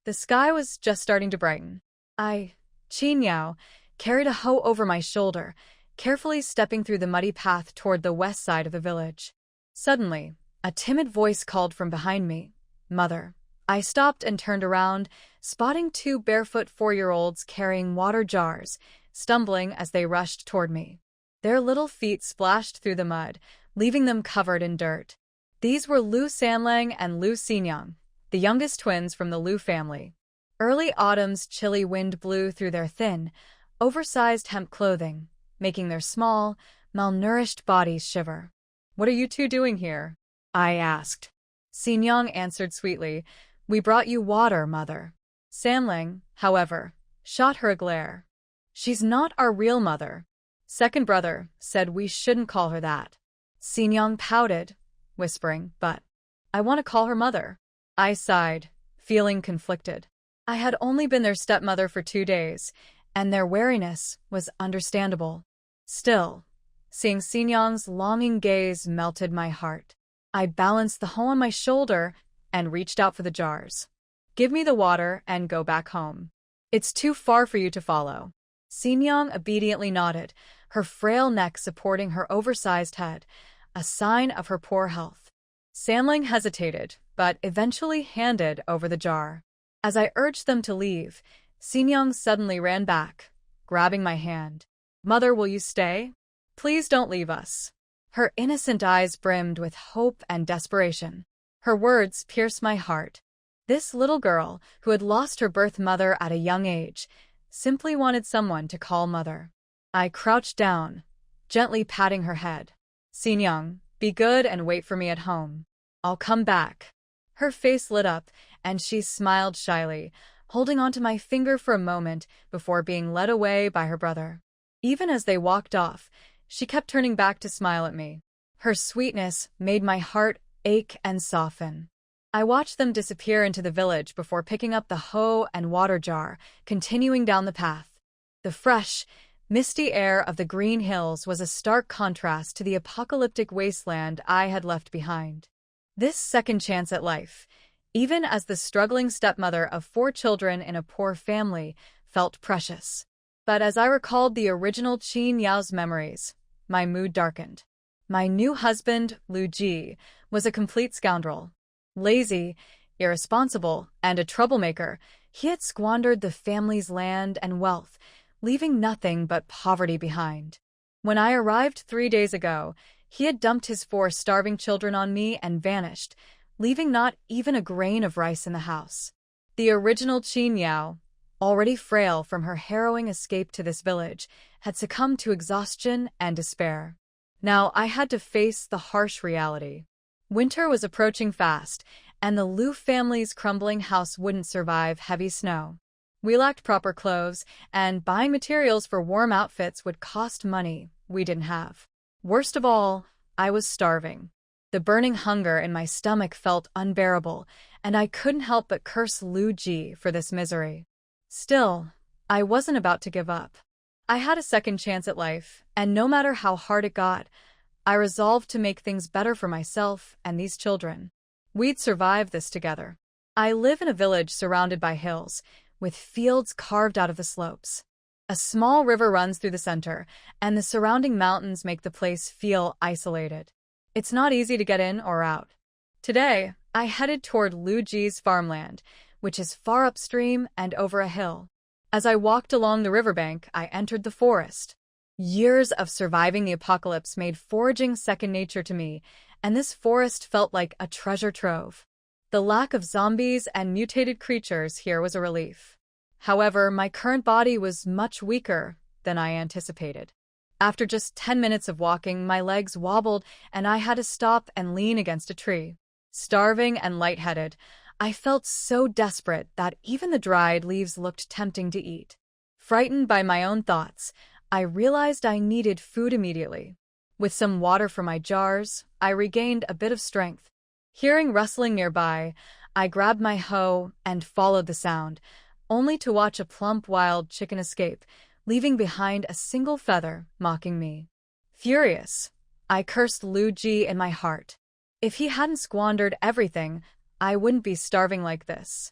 The sky was just starting to brighten. Qin Yao, carried a hoe over my shoulder, carefully stepping through the muddy path toward the west side of the village. Suddenly, a timid voice called from behind me, "Mother." I stopped and turned around, spotting two barefoot 4-year-olds carrying water jars, stumbling as they rushed toward me. Their little feet splashed through the mud, leaving them covered in dirt. These were Lu Sanlang and Lu Xinyang, the youngest twins from the Lu family. Early autumn's chilly wind blew through their thin, oversized hemp clothing, making their small, malnourished bodies shiver. "What are you two doing here?" I asked. Xinyang answered sweetly, "We brought you water, Mother." Sanlang, however, shot her a glare. "She's not our real mother." Second brother said we shouldn't call her that. Xinyang pouted, whispering, "But I want to call her mother." I sighed, feeling conflicted. I had only been their stepmother for 2 days, and their wariness was understandable. Still, seeing Xinyang's longing gaze melted my heart. I balanced the hoe on my shoulder and reached out for the jars. "Give me the water and go back home. It's too far for you to follow." Xinyang obediently nodded, her frail neck supporting her oversized head, a sign of her poor health. Sanlang hesitated, but eventually handed over the jar. As I urged them to leave, Xinyang suddenly ran back, grabbing my hand. "Mother, will you stay? Please don't leave us." Her innocent eyes brimmed with hope and desperation. Her words pierced my heart. This little girl, who had lost her birth mother at a young age, simply wanted someone to call mother. I crouched down, gently patting her head. "Xinyang, be good and wait for me at home. I'll come back." Her face lit up, and she smiled shyly, holding onto my finger for a moment before being led away by her brother. Even as they walked off, she kept turning back to smile at me. Her sweetness made my heart ache and soften. I watched them disappear into the village before picking up the hoe and water jar, continuing down the path. The fresh, misty air of the green hills was a stark contrast to the apocalyptic wasteland I had left behind. This second chance at life, even as the struggling stepmother of 4 children in a poor family, felt precious. But as I recalled the original Qin Yao's memories, my mood darkened. My new husband, Lu Ji, was a complete scoundrel. Lazy, irresponsible, and a troublemaker, he had squandered the family's land and wealth, leaving nothing but poverty behind. When I arrived 3 days ago, he had dumped his 4 starving children on me and vanished, leaving not even a grain of rice in the house. The original Qin Yao, already frail from her harrowing escape to this village, had succumbed to exhaustion and despair. Now I had to face the harsh reality. Winter was approaching fast, and the Lu family's crumbling house wouldn't survive heavy snow. We lacked proper clothes, and buying materials for warm outfits would cost money we didn't have. Worst of all, I was starving. The burning hunger in my stomach felt unbearable, and I couldn't help but curse Lu Ji for this misery. Still, I wasn't about to give up. I had a second chance at life, and no matter how hard it got, I resolved to make things better for myself and these children. We'd survive this together. I live in a village surrounded by hills, with fields carved out of the slopes. A small river runs through the center, and the surrounding mountains make the place feel isolated. It's not easy to get in or out. Today, I headed toward Lu Ji's farmland, which is far upstream and over a hill. As I walked along the riverbank, I entered the forest. Years of surviving the apocalypse made foraging second nature to me, and this forest felt like a treasure trove. The lack of zombies and mutated creatures here was a relief. However, my current body was much weaker than I anticipated. After just 10 minutes of walking, my legs wobbled and I had to stop and lean against a tree. Starving and lightheaded, I felt so desperate that even the dried leaves looked tempting to eat. Frightened by my own thoughts, I realized I needed food immediately. With some water from my jars, I regained a bit of strength. Hearing rustling nearby, I grabbed my hoe and followed the sound, only to watch a plump wild chicken escape, leaving behind a single feather, mocking me. Furious, I cursed Lu Ji in my heart. If he hadn't squandered everything, I wouldn't be starving like this.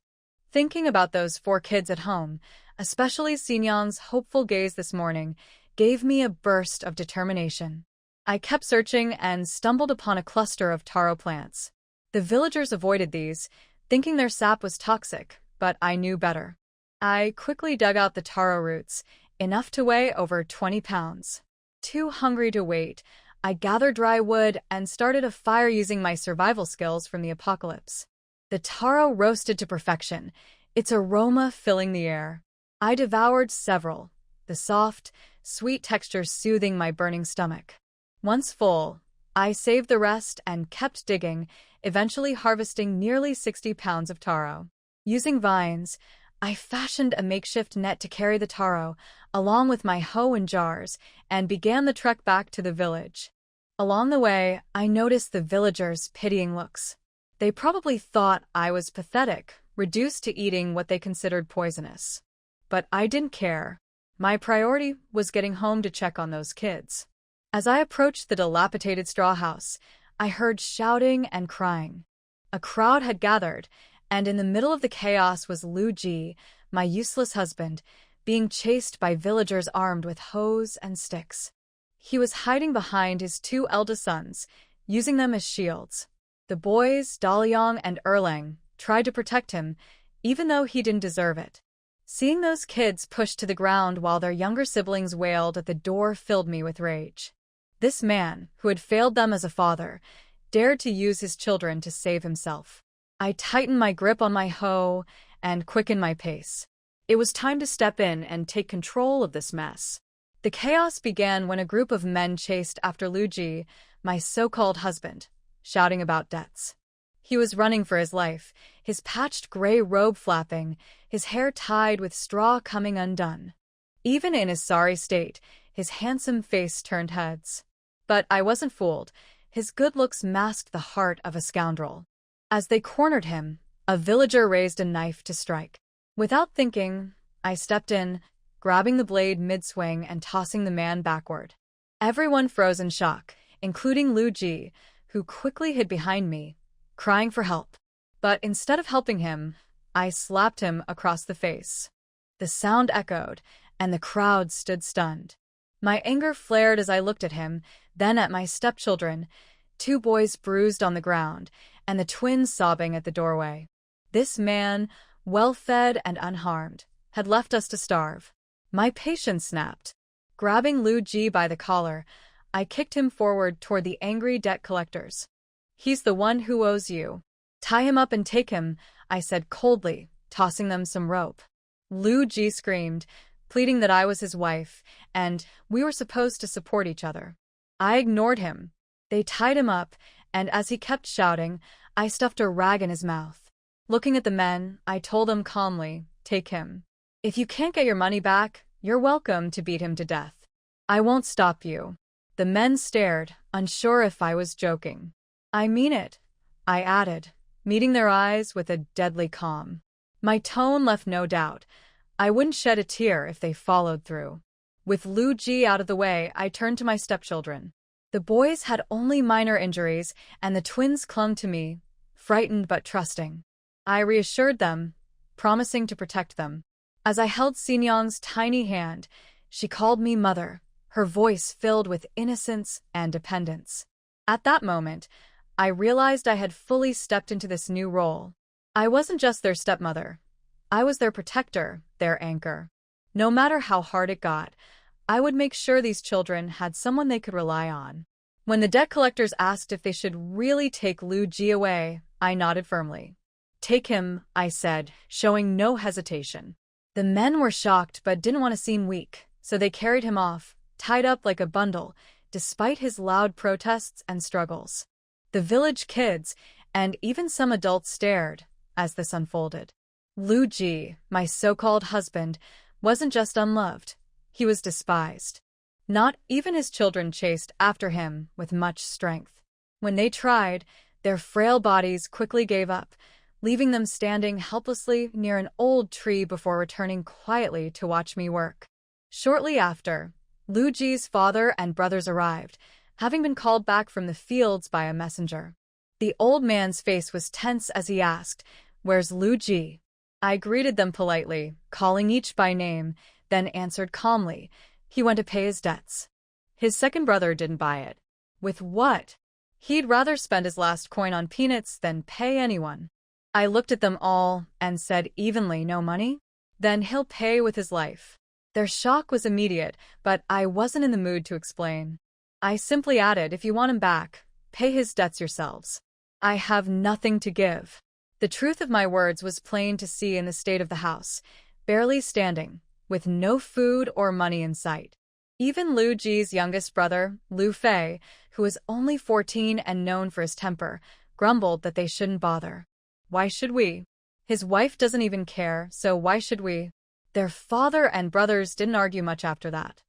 Thinking about those 4 kids at home, especially Xinyan's hopeful gaze this morning, gave me a burst of determination. I kept searching and stumbled upon a cluster of taro plants. The villagers avoided these, thinking their sap was toxic, but I knew better. I quickly dug out the taro roots, enough to weigh over 20 pounds. Too hungry to wait, I gathered dry wood and started a fire using my survival skills from the apocalypse. The taro roasted to perfection, its aroma filling the air. I devoured several, the soft, sweet texture soothing my burning stomach. Once full, I saved the rest and kept digging, eventually harvesting nearly 60 pounds of taro. Using vines, I fashioned a makeshift net to carry the taro, along with my hoe and jars, and began the trek back to the village. Along the way, I noticed the villagers' pitying looks. They probably thought I was pathetic, reduced to eating what they considered poisonous. But I didn't care. My priority was getting home to check on those kids. As I approached the dilapidated straw house, I heard shouting and crying. A crowd had gathered, and in the middle of the chaos was Lu Ji, my useless husband, being chased by villagers armed with hoes and sticks. He was hiding behind his 2 eldest sons, using them as shields. The boys, Daliang and Erlang, tried to protect him, even though he didn't deserve it. Seeing those kids pushed to the ground while their younger siblings wailed at the door filled me with rage. This man, who had failed them as a father, dared to use his children to save himself. I tightened my grip on my hoe and quickened my pace. It was time to step in and take control of this mess. The chaos began when a group of men chased after Lu Ji, my so-called husband, shouting about debts. He was running for his life, his patched gray robe flapping, his hair tied with straw coming undone. Even in his sorry state, his handsome face turned heads. But I wasn't fooled. His good looks masked the heart of a scoundrel. As they cornered him, a villager raised a knife to strike. Without thinking, I stepped in, grabbing the blade mid-swing and tossing the man backward. Everyone froze in shock, including Lu Ji, who quickly hid behind me, crying for help. But instead of helping him, I slapped him across the face. The sound echoed, and the crowd stood stunned. My anger flared as I looked at him, then at my stepchildren, 2 boys bruised on the ground, and the twins sobbing at the doorway. This man, well-fed and unharmed, had left us to starve. My patience snapped. Grabbing Lu Ji by the collar, I kicked him forward toward the angry debt collectors. "He's the one who owes you. Tie him up and take him," I said coldly, tossing them some rope. Lu Ji screamed, pleading that I was his wife, and we were supposed to support each other. I ignored him. They tied him up, and as he kept shouting, I stuffed a rag in his mouth. Looking at the men, I told them calmly, "Take him. If you can't get your money back, you're welcome to beat him to death. I won't stop you." The men stared, unsure if I was joking. "I mean it," I added, meeting their eyes with a deadly calm. My tone left no doubt. I wouldn't shed a tear if they followed through. With Lu Ji out of the way, I turned to my stepchildren. The boys had only minor injuries, and the twins clung to me, frightened but trusting. I reassured them, promising to protect them. As I held Xinyan's tiny hand, she called me mother, her voice filled with innocence and dependence. At that moment, I realized I had fully stepped into this new role. I wasn't just their stepmother. I was their protector, their anchor. No matter how hard it got, I would make sure these children had someone they could rely on. When the debt collectors asked if they should really take Lu Ji away, I nodded firmly. "Take him," I said, showing no hesitation. The men were shocked but didn't want to seem weak, so they carried him off, tied up like a bundle, despite his loud protests and struggles. The village kids, and even some adults, stared as this unfolded. Lu Ji, my so-called husband, wasn't just unloved. He was despised. Not even his children chased after him with much strength. When they tried, their frail bodies quickly gave up, leaving them standing helplessly near an old tree before returning quietly to watch me work. Shortly after, Lu Ji's father and brothers arrived, having been called back from the fields by a messenger. The old man's face was tense as he asked, "Where's Lu Ji?" I greeted them politely, calling each by name, then answered calmly. He went to pay his debts. His second brother didn't buy it. With what? He'd rather spend his last coin on peanuts than pay anyone. I looked at them all and said evenly, no money? Then he'll pay with his life. Their shock was immediate, but I wasn't in the mood to explain. I simply added, if you want him back, pay his debts yourselves. I have nothing to give. The truth of my words was plain to see in the state of the house, barely standing, with no food or money in sight. Even Lu Ji's youngest brother, Lu Fei, who was only 14 and known for his temper, grumbled that they shouldn't bother. Why should we? His wife doesn't even care, so why should we? Their father and brothers didn't argue much after that.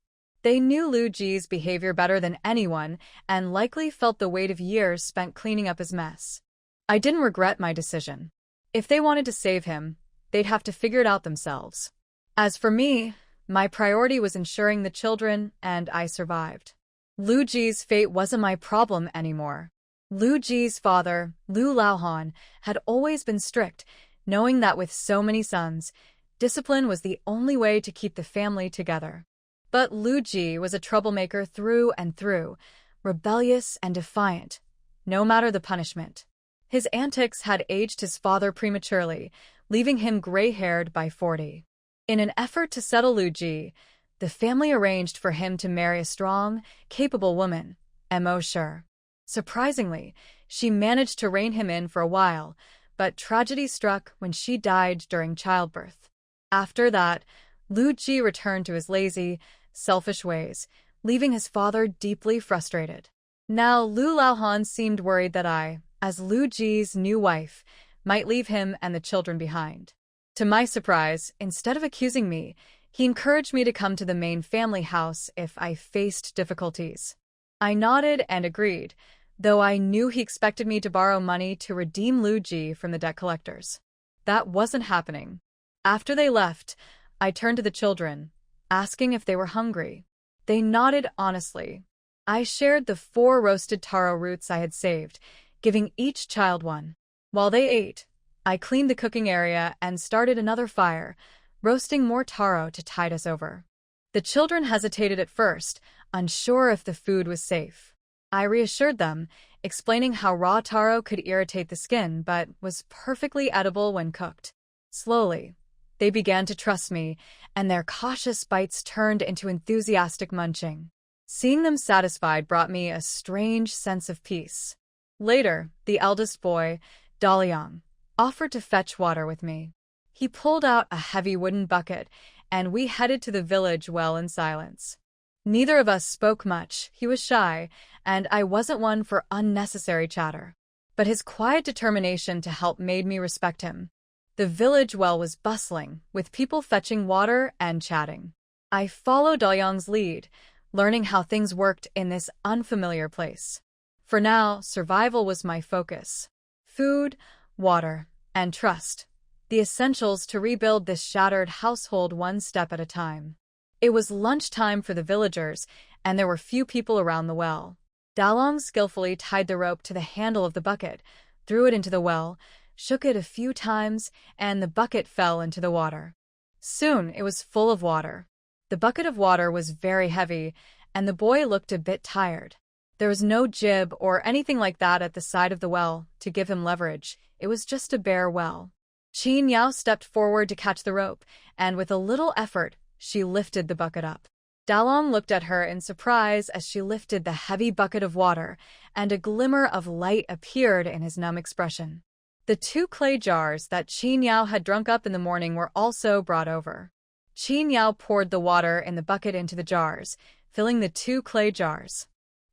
They knew Lu Ji's behavior better than anyone and likely felt the weight of years spent cleaning up his mess. I didn't regret my decision. If they wanted to save him, they'd have to figure it out themselves. As for me, my priority was ensuring the children, and I survived. Lu Ji's fate wasn't my problem anymore. Lu Ji's father, Lu Laohan, had always been strict, knowing that with so many sons, discipline was the only way to keep the family together. But Lu Ji was a troublemaker through and through, rebellious and defiant, no matter the punishment. His antics had aged his father prematurely, leaving him gray-haired by 40. In an effort to settle Lu Ji, the family arranged for him to marry a strong, capable woman, Mo Sure. Surprisingly, she managed to rein him in for a while, but tragedy struck when she died during childbirth. After that, Lu Ji returned to his lazy, selfish ways, leaving his father deeply frustrated. Now Lu Laohan seemed worried that I, as Lu Ji's new wife, might leave him and the children behind. To my surprise, instead of accusing me, he encouraged me to come to the main family house if I faced difficulties. I nodded and agreed, though I knew he expected me to borrow money to redeem Lu Ji from the debt collectors. That wasn't happening. After they left, I turned to the children, asking if they were hungry. They nodded honestly. I shared the 4 roasted taro roots I had saved, giving each child one. While they ate, I cleaned the cooking area and started another fire, roasting more taro to tide us over. The children hesitated at first, unsure if the food was safe. I reassured them, explaining how raw taro could irritate the skin but was perfectly edible when cooked. Slowly, they began to trust me, and their cautious bites turned into enthusiastic munching. Seeing them satisfied brought me a strange sense of peace. Later, the eldest boy, Daliang, offered to fetch water with me. He pulled out a heavy wooden bucket, and we headed to the village well in silence. Neither of us spoke much. He was shy, and I wasn't one for unnecessary chatter. But his quiet determination to help made me respect him. The village well was bustling, with people fetching water and chatting. I followed Daliang's lead, learning how things worked in this unfamiliar place. For now, survival was my focus. Food, water, and trust. The essentials to rebuild this shattered household one step at a time. It was lunchtime for the villagers, and there were few people around the well. Dalong skillfully tied the rope to the handle of the bucket, threw it into the well, shook it a few times, and the bucket fell into the water. Soon it was full of water. The bucket of water was very heavy, and the boy looked a bit tired. There was no jib or anything like that at the side of the well to give him leverage. It was just a bare well. Qin Yao stepped forward to catch the rope, and with a little effort, she lifted the bucket up. Dalong looked at her in surprise as she lifted the heavy bucket of water, and a glimmer of light appeared in his numb expression. The 2 clay jars that Qin Yao had drunk up in the morning were also brought over. Qin Yao poured the water in the bucket into the jars, filling the 2 clay jars.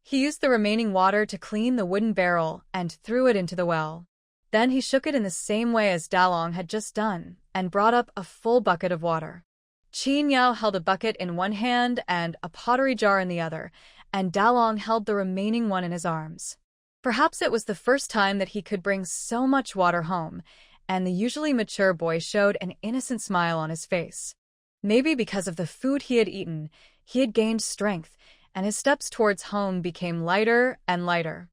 He used the remaining water to clean the wooden barrel and threw it into the well. Then he shook it in the same way as Dalong had just done, and brought up a full bucket of water. Qin Yao held a bucket in one hand and a pottery jar in the other, and Dalong held the remaining one in his arms. Perhaps it was the first time that he could bring so much water home, and the usually mature boy showed an innocent smile on his face. Maybe because of the food he had eaten, he had gained strength, and his steps towards home became lighter and lighter.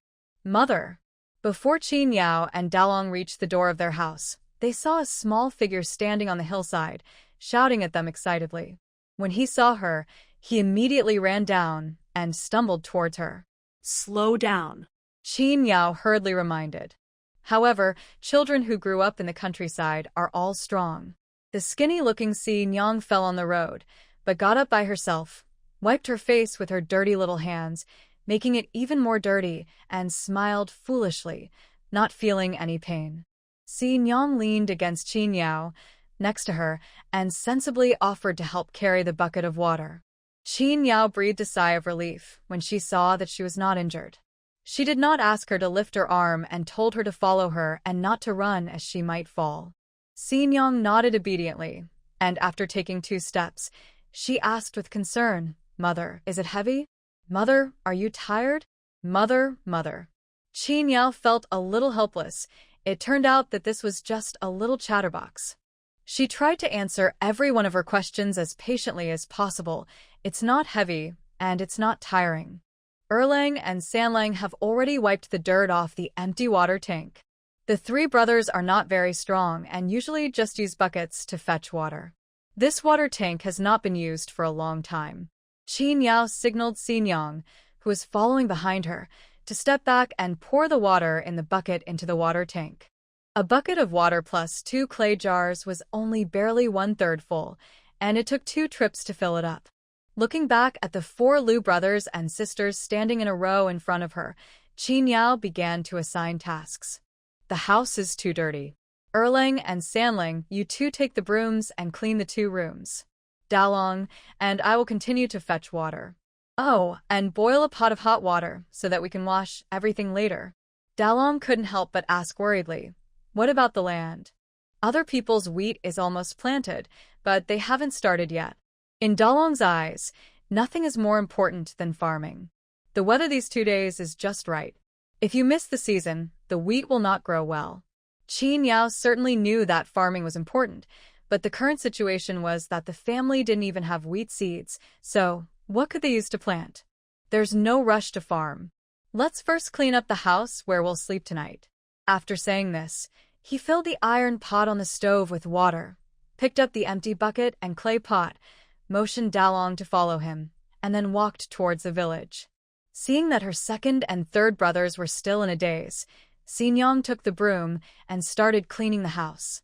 Mother! Before Qin Yao and Dalong reached the door of their house, They saw a small figure standing on the hillside, shouting at them excitedly. When he saw her, he immediately ran down and stumbled towards her. Slow down. Qin Yao hurriedly reminded. However, children who grew up in the countryside are all strong. The skinny-looking Si Nyang fell on the road, but got up by herself, wiped her face with her dirty little hands, making it even more dirty, and smiled foolishly, not feeling any pain. Si Nyang leaned against Qin Yao, next to her, and sensibly offered to help carry the bucket of water. Qin Yao breathed a sigh of relief when she saw that she was not injured. She did not ask her to lift her arm and told her to follow her and not to run as she might fall. Si Nyang nodded obediently, and after taking 2 steps, she asked with concern, "Mother, is it heavy? Mother, are you tired? Mother, mother." Qin Yao felt a little helpless. It turned out that this was just a little chatterbox. She tried to answer every one of her questions as patiently as possible. It's not heavy, and it's not tiring. Erlang and Sanlang have already wiped the dirt off the empty water tank. The 3 brothers are not very strong and usually just use buckets to fetch water. This water tank has not been used for a long time. Qin Yao signaled Si Nyang, who was following behind her, to step back and pour the water in the bucket into the water tank. A bucket of water plus 2 clay jars was only barely 1/3 full, and it took 2 trips to fill it up. Looking back at the 4 Liu brothers and sisters standing in a row in front of her, Qin Yao began to assign tasks. The house is too dirty. Erlang and Sanlang, you 2 take the brooms and clean the 2 rooms. Dalong and I will continue to fetch water. Oh, and boil a pot of hot water so that we can wash everything later. Dalong couldn't help but ask worriedly, "What about the land? Other people's wheat is almost planted, but they haven't started yet." In Dalong's eyes, nothing is more important than farming. The weather these 2 days is just right. If you miss the season, the wheat will not grow well. Qin Yao certainly knew that farming was important, but the current situation was that the family didn't even have wheat seeds, so what could they use to plant? There's no rush to farm. Let's first clean up the house where we'll sleep tonight. After saying this, he filled the iron pot on the stove with water, picked up the empty bucket and clay pot, motioned Dalong to follow him, and then walked towards the village. Seeing that her 2nd and 3rd brothers were still in a daze, Si Nyang took the broom and started cleaning the house.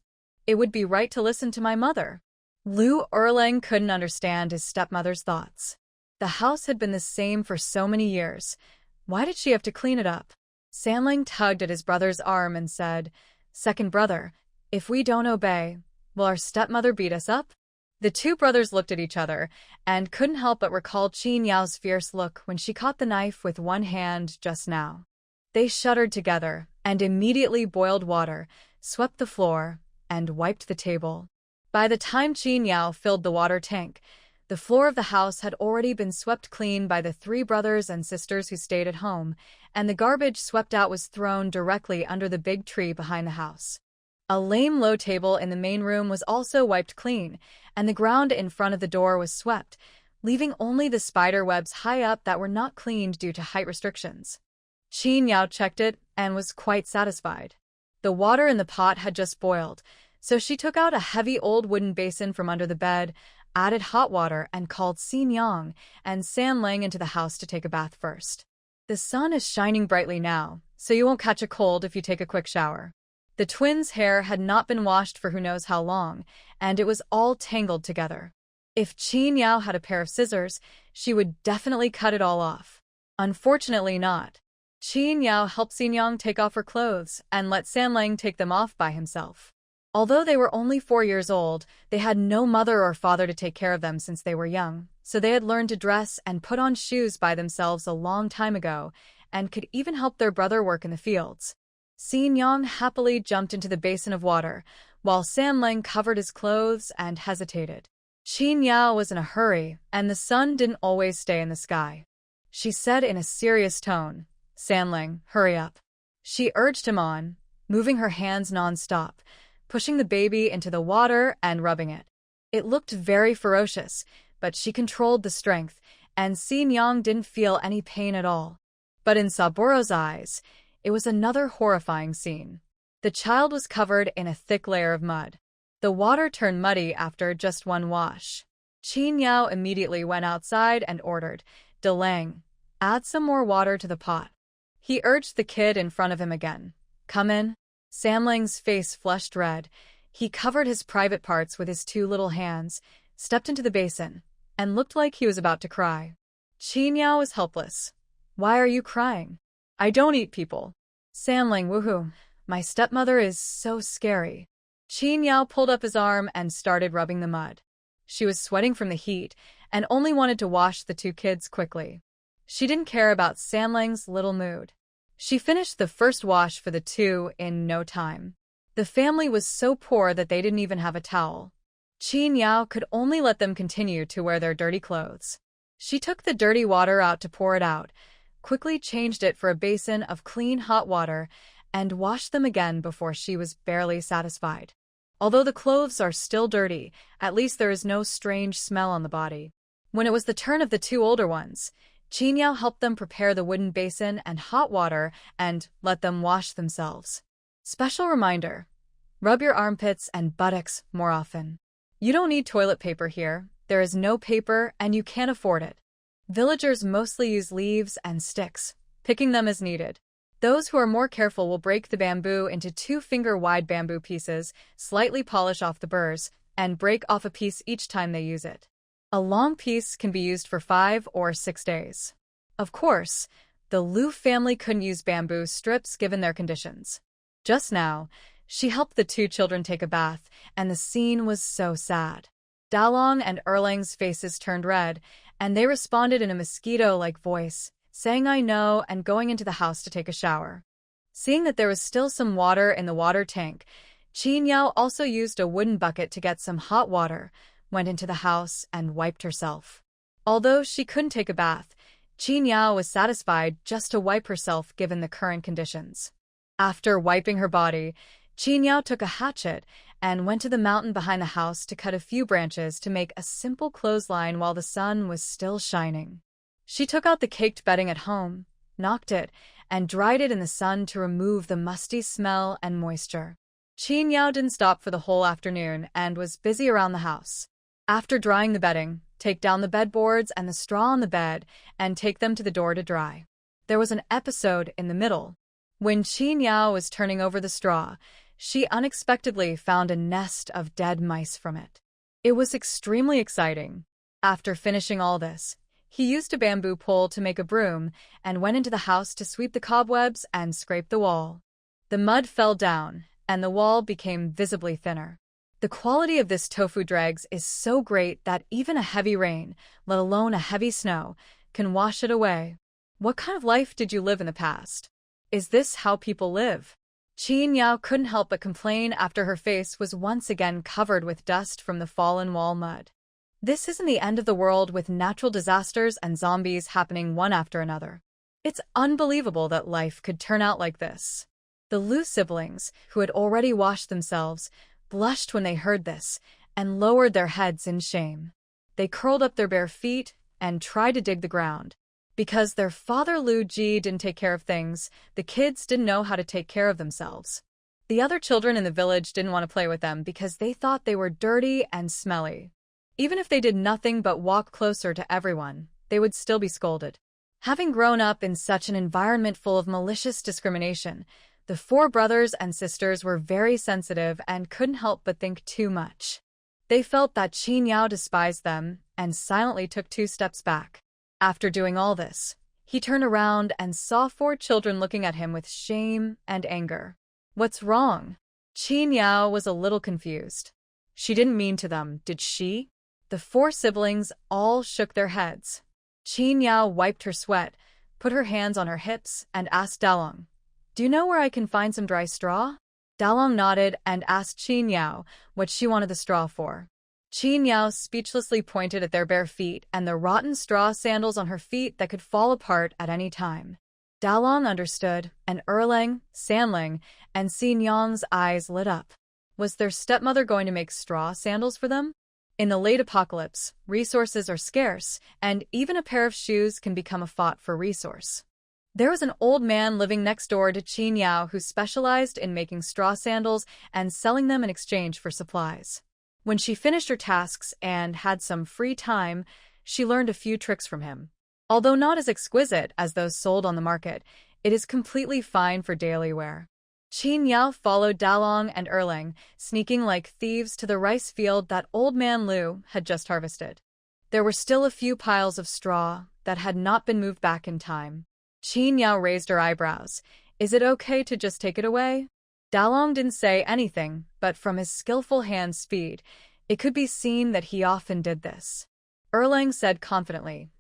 It would be right to listen to my mother. Liu Erlang couldn't understand his stepmother's thoughts. The house had been the same for so many years. Why did she have to clean it up? Sanlang tugged at his brother's arm and said, "Second brother, if we don't obey, will our stepmother beat us up?" The 2 brothers looked at each other and couldn't help but recall Qin Yao's fierce look when she caught the knife with one hand just now. They shuddered together and immediately boiled water, swept the floor, and wiped the table. By the time Qin Yao filled the water tank, the floor of the house had already been swept clean by the 3 brothers and sisters who stayed at home, and the garbage swept out was thrown directly under the big tree behind the house. A lame low table in the main room was also wiped clean, and the ground in front of the door was swept, leaving only the spider webs high up that were not cleaned due to height restrictions. Qin Yao checked it and was quite satisfied. The water in the pot had just boiled, so she took out a heavy old wooden basin from under the bed, added hot water, and called Si Nyang and Sanlang into the house to take a bath first. The sun is shining brightly now, so you won't catch a cold if you take a quick shower. The twins' hair had not been washed for who knows how long, and it was all tangled together. If Qin Yao had a pair of scissors, she would definitely cut it all off. Unfortunately not. Qin Yao helped Si Nyang take off her clothes and let Sanlang take them off by himself. Although they were only 4 years old, they had no mother or father to take care of them since they were young, so they had learned to dress and put on shoes by themselves a long time ago, and could even help their brother work in the fields. Si Nyang happily jumped into the basin of water, while Sanlang covered his clothes and hesitated. Qin Yao was in a hurry, and the sun didn't always stay in the sky. She said in a serious tone, "Sanlang, hurry up." She urged him on, moving her hands non-stop, pushing the baby into the water and rubbing it. It looked very ferocious, but she controlled the strength, and Si Nyang didn't feel any pain at all. But in Saburo's eyes, it was another horrifying scene. The child was covered in a thick layer of mud. The water turned muddy after just one wash. Qin Yao immediately went outside and ordered, "Delang, add some more water to the pot." He urged the kid in front of him again. "Come in." Samling's face flushed red. He covered his private parts with his two little hands, stepped into the basin, and looked like he was about to cry. Qin Yao was helpless. "Why are you crying?" "I don't eat people." Samling woohoo. "My stepmother is so scary." Qin Yao pulled up his arm and started rubbing the mud. She was sweating from the heat and only wanted to wash the two kids quickly. She didn't care about Samling's little mood. She finished the first wash for the two in no time. The family was so poor that they didn't even have a towel. Qin Yao could only let them continue to wear their dirty clothes. She took the dirty water out to pour it out, quickly changed it for a basin of clean hot water, and washed them again before she was barely satisfied. Although the clothes are still dirty, at least there is no strange smell on the body. When it was the turn of the two older ones, Qin Yao helped them prepare the wooden basin and hot water and let them wash themselves. Special reminder: rub your armpits and buttocks more often. You don't need toilet paper here, there is no paper and you can't afford it. Villagers mostly use leaves and sticks, picking them as needed. Those who are more careful will break the bamboo into 2-finger-wide bamboo pieces, slightly polish off the burrs, and break off a piece each time they use it. A long piece can be used for 5 or 6 days. Of course, the Liu family couldn't use bamboo strips given their conditions. Just now, she helped the two children take a bath, and the scene was so sad. Dalong and Erling's faces turned red, and they responded in a mosquito-like voice, saying "I know" and going into the house to take a shower. Seeing that there was still some water in the water tank, Qin Yao also used a wooden bucket to get some hot water, went into the house, and wiped herself. Although she couldn't take a bath, Qin Yao was satisfied just to wipe herself given the current conditions. After wiping her body, Qin Yao took a hatchet and went to the mountain behind the house to cut a few branches to make a simple clothesline while the sun was still shining. She took out the caked bedding at home, knocked it, and dried it in the sun to remove the musty smell and moisture. Qin Yao didn't stop for the whole afternoon and was busy around the house. After drying the bedding, take down the bedboards and the straw on the bed and take them to the door to dry. There was an episode in the middle. When Qin Yao was turning over the straw, she unexpectedly found a nest of dead mice from it. It was extremely exciting. After finishing all this, he used a bamboo pole to make a broom and went into the house to sweep the cobwebs and scrape the wall. The mud fell down, and the wall became visibly thinner. The quality of this tofu dregs is so great that even a heavy rain, let alone a heavy snow, can wash it away. What kind of life did you live in the past? Is this how people live? Qin Yao couldn't help but complain after her face was once again covered with dust from the fallen wall mud. This isn't the end of the world with natural disasters and zombies happening one after another. It's unbelievable that life could turn out like this. The Liu siblings, who had already washed themselves, blushed when they heard this and lowered their heads in shame. They curled up their bare feet and tried to dig the ground. Because their father Liu Ji didn't take care of things, the kids didn't know how to take care of themselves. The other children in the village didn't want to play with them because they thought they were dirty and smelly. Even if they did nothing but walk closer to everyone, they would still be scolded. Having grown up in such an environment full of malicious discrimination, the 4 brothers and sisters were very sensitive and couldn't help but think too much. They felt that Qin Yao despised them and silently took 2 steps back. After doing all this, he turned around and saw 4 children looking at him with shame and anger. What's wrong? Qin Yao was a little confused. She didn't mean to them, did she? The 4 siblings all shook their heads. Qin Yao wiped her sweat, put her hands on her hips, and asked Dalong, "Do you know where I can find some dry straw?" Dalong nodded and asked Qin Yao what she wanted the straw for. Qin Yao speechlessly pointed at their bare feet and the rotten straw sandals on her feet that could fall apart at any time. Dalong understood, and Erlang, Sanling, and Xin Yang's eyes lit up. Was their stepmother going to make straw sandals for them? In the late apocalypse, resources are scarce, and even a pair of shoes can become a fought for resource. There was an old man living next door to Qin Yao who specialized in making straw sandals and selling them in exchange for supplies. When she finished her tasks and had some free time, she learned a few tricks from him. Although not as exquisite as those sold on the market, it is completely fine for daily wear. Qin Yao followed Dalong and Erling, sneaking like thieves to the rice field that old man Liu had just harvested. There were still a few piles of straw that had not been moved back in time. Qin Yao raised her eyebrows. Is it okay to just take it away? Dalong didn't say anything, but from his skillful hand speed, it could be seen that he often did this. Erlang said confidently,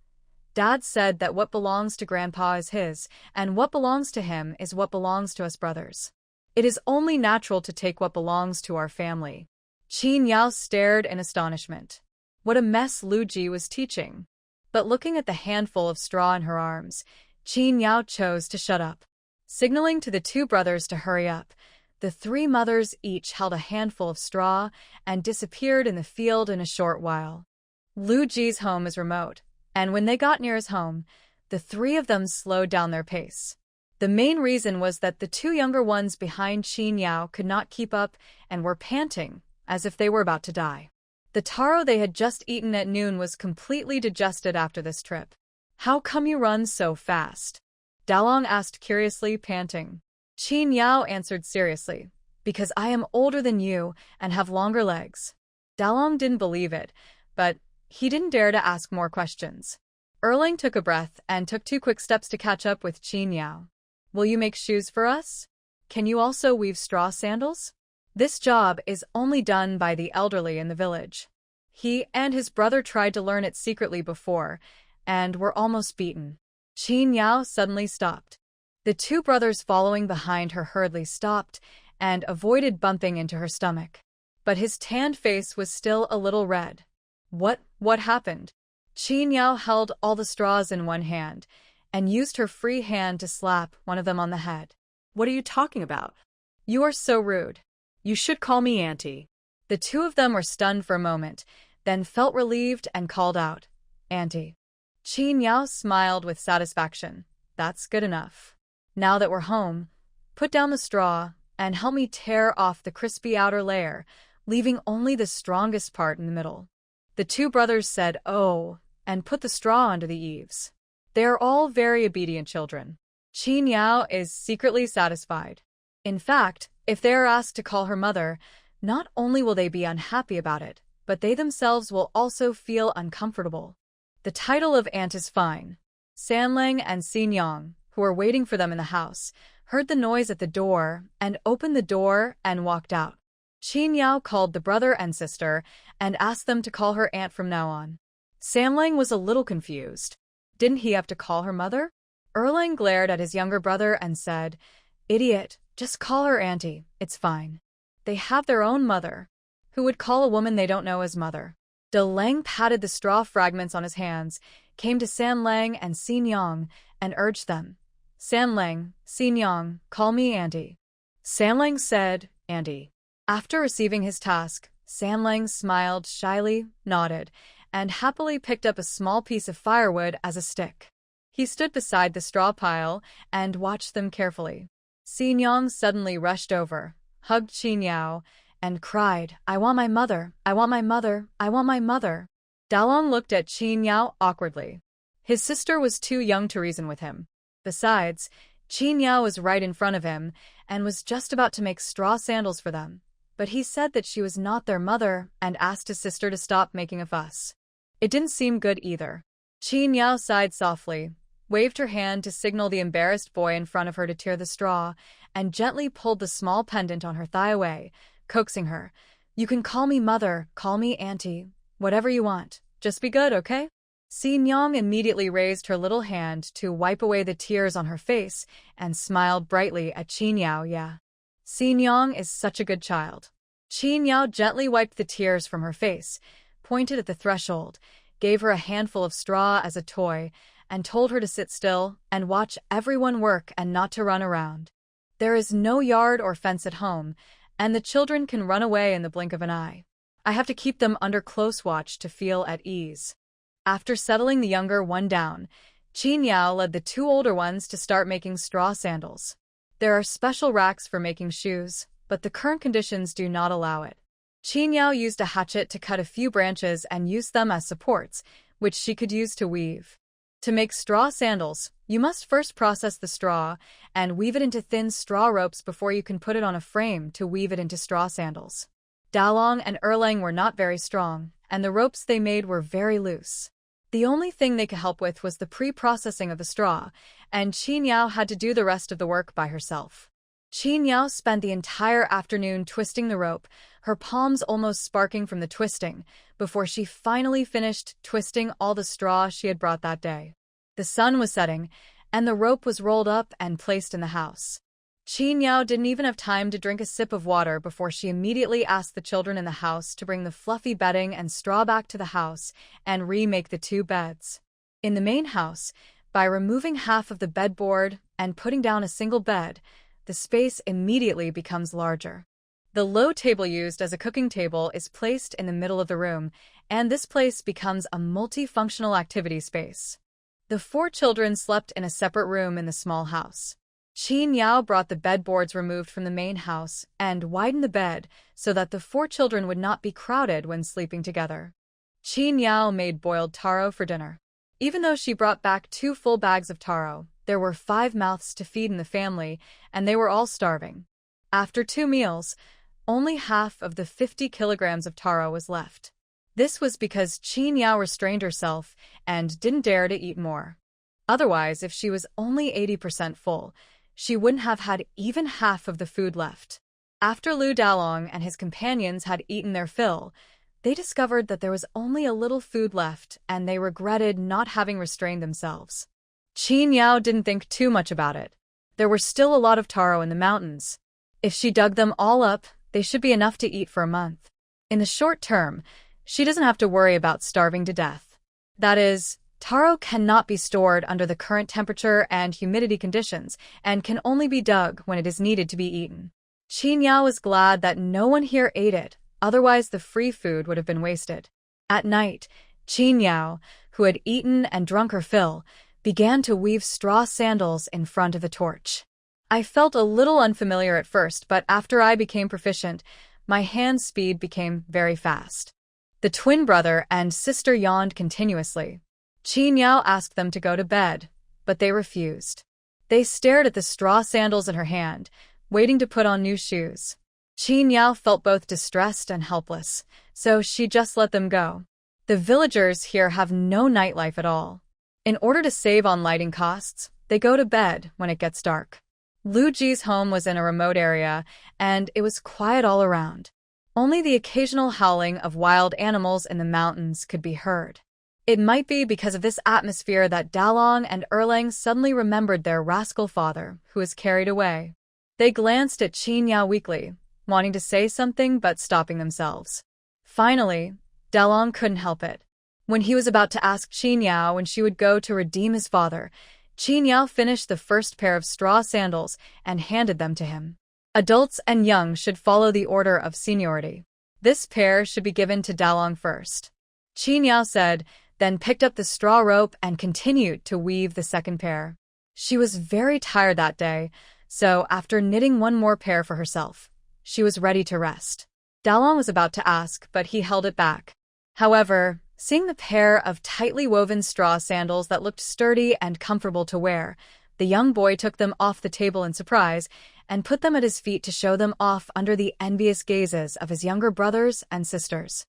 Dad said that what belongs to Grandpa is his, and what belongs to him is what belongs to us brothers. It is only natural to take what belongs to our family. Qin Yao stared in astonishment. What a mess Lu Ji was teaching. But looking at the handful of straw in her arms, Qin Yao chose to shut up. Signaling to the two brothers to hurry up, the three mothers each held a handful of straw and disappeared in the field in a short while. Lu Ji's home is remote, and when they got near his home, the three of them slowed down their pace. The main reason was that the two younger ones behind Qin Yao could not keep up and were panting, as if they were about to die. The taro they had just eaten at noon was completely digested after this trip. How come you run so fast? Dalong asked curiously, panting. Qin Yao answered seriously, because I am older than you and have longer legs. Dalong didn't believe it, but he didn't dare to ask more questions. Erling took a breath and took 2 quick steps to catch up with Qin Yao. Will you make shoes for us? Can you also weave straw sandals? This job is only done by the elderly in the village. He and his brother tried to learn it secretly before, and were almost beaten. Qin Yao suddenly stopped. The two brothers following behind her hurriedly stopped and avoided bumping into her stomach. But his tanned face was still a little red. What happened? Qin Yao held all the straws in one hand and used her free hand to slap one of them on the head. What are you talking about? You are so rude. You should call me Auntie. The two of them were stunned for a moment, then felt relieved and called out, Auntie. Qin Yao smiled with satisfaction. That's good enough. Now that we're home, put down the straw and help me tear off the crispy outer layer, leaving only the strongest part in the middle. The two brothers said, oh, and put the straw under the eaves. They are all very obedient children. Qin Yao is secretly satisfied. In fact, if they are asked to call her mother, not only will they be unhappy about it, but they themselves will also feel uncomfortable. The title of aunt is fine. Sanlang and Xinyang, who were waiting for them in the house, heard the noise at the door and opened the door and walked out. Qin Yao called the brother and sister and asked them to call her aunt from now on. Sanlang was a little confused. Didn't he have to call her mother? Erlang glared at his younger brother and said, Idiot, just call her auntie, it's fine. They have their own mother. Who would call a woman they don't know as mother? De Lang patted the straw fragments on his hands, came to Sanlang and Xinyang, and urged them. Sanlang, Xinyang, call me auntie. Sanlang said, Auntie. After receiving his task, Sanlang smiled shyly, nodded, and happily picked up a small piece of firewood as a stick. He stood beside the straw pile and watched them carefully. Xinyang suddenly rushed over, hugged Qin Yao, and cried, I want my mother, I want my mother, I want my mother. Dalong looked at Qin Yao awkwardly. His sister was too young to reason with him. Besides, Qin Yao was right in front of him and was just about to make straw sandals for them. But he said that she was not their mother and asked his sister to stop making a fuss. It didn't seem good either. Qin Yao sighed softly, waved her hand to signal the embarrassed boy in front of her to tear the straw, and gently pulled the small pendant on her thigh away, coaxing her. You can call me mother, call me auntie, whatever you want. Just be good, okay? Xinyang immediately raised her little hand to wipe away the tears on her face and smiled brightly at Qin Yao. Yeah. Xinyang is such a good child. Qin Yao gently wiped the tears from her face, pointed at the threshold, gave her a handful of straw as a toy, and told her to sit still and watch everyone work and not to run around. There is no yard or fence at home, and the children can run away in the blink of an eye. I have to keep them under close watch to feel at ease. After settling the younger one down, Qin Yao led the two older ones to start making straw sandals. There are special racks for making shoes, but the current conditions do not allow it. Qin Yao used a hatchet to cut a few branches and used them as supports, which she could use to weave. To make straw sandals, you must first process the straw and weave it into thin straw ropes before you can put it on a frame to weave it into straw sandals. Dalong and Erlang were not very strong, and the ropes they made were very loose. The only thing they could help with was the pre-processing of the straw, and Qin Yao had to do the rest of the work by herself. Qin Yao spent the entire afternoon twisting the rope, her palms almost sparking from the twisting, before she finally finished twisting all the straw she had brought that day. The sun was setting, and the rope was rolled up and placed in the house. Qin Yao didn't even have time to drink a sip of water before she immediately asked the children in the house to bring the fluffy bedding and straw back to the house and remake the two beds. In the main house, by removing half of the bedboard and putting down a single bed, the space immediately becomes larger. The low table used as a cooking table is placed in the middle of the room, and this place becomes a multifunctional activity space. The four children slept in a separate room in the small house. Qin Yao brought the bedboards removed from the main house and widened the bed so that the four children would not be crowded when sleeping together. Qin Yao made boiled taro for dinner. Even though she brought back 2 full bags of taro, there were 5 mouths to feed in the family, and they were all starving. After 2 meals, only half of the 50 kilograms of taro was left. This was because Qin Yao restrained herself and didn't dare to eat more. Otherwise, if she was only 80% full, she wouldn't have had even half of the food left. After Lu Dalong and his companions had eaten their fill, they discovered that there was only a little food left, and they regretted not having restrained themselves. Qin Yao didn't think too much about it. There were still a lot of taro in the mountains. If she dug them all up, they should be enough to eat for a month. In the short term, she doesn't have to worry about starving to death. That is, taro cannot be stored under the current temperature and humidity conditions and can only be dug when it is needed to be eaten. Qin Yao was glad that no one here ate it, otherwise the free food would have been wasted. At night, Qin Yao, who had eaten and drunk her fill, began to weave straw sandals in front of the torch. I felt a little unfamiliar at first, but after I became proficient, my hand speed became very fast. The twin brother and sister yawned continuously. Qin Yao asked them to go to bed, but they refused. They stared at the straw sandals in her hand, waiting to put on new shoes. Qin Yao felt both distressed and helpless, so she just let them go. The villagers here have no nightlife at all. In order to save on lighting costs, they go to bed when it gets dark. Lu Ji's home was in a remote area, and it was quiet all around. Only the occasional howling of wild animals in the mountains could be heard. It might be because of this atmosphere that Dalong and Erlang suddenly remembered their rascal father, who was carried away. They glanced at Qin Yao weakly, wanting to say something but stopping themselves. Finally, Dalong couldn't help it. When he was about to ask Qin Yao when she would go to redeem his father, Qin Yao finished the first pair of straw sandals and handed them to him. Adults and young should follow the order of seniority. This pair should be given to Dalong first. Qin Yao said, then picked up the straw rope and continued to weave the second pair. She was very tired that day, so after knitting one more pair for herself, she was ready to rest. Dalong was about to ask, but he held it back. However, seeing the pair of tightly woven straw sandals that looked sturdy and comfortable to wear, the young boy took them off the table in surprise and put them at his feet to show them off under the envious gazes of his younger brothers and sisters.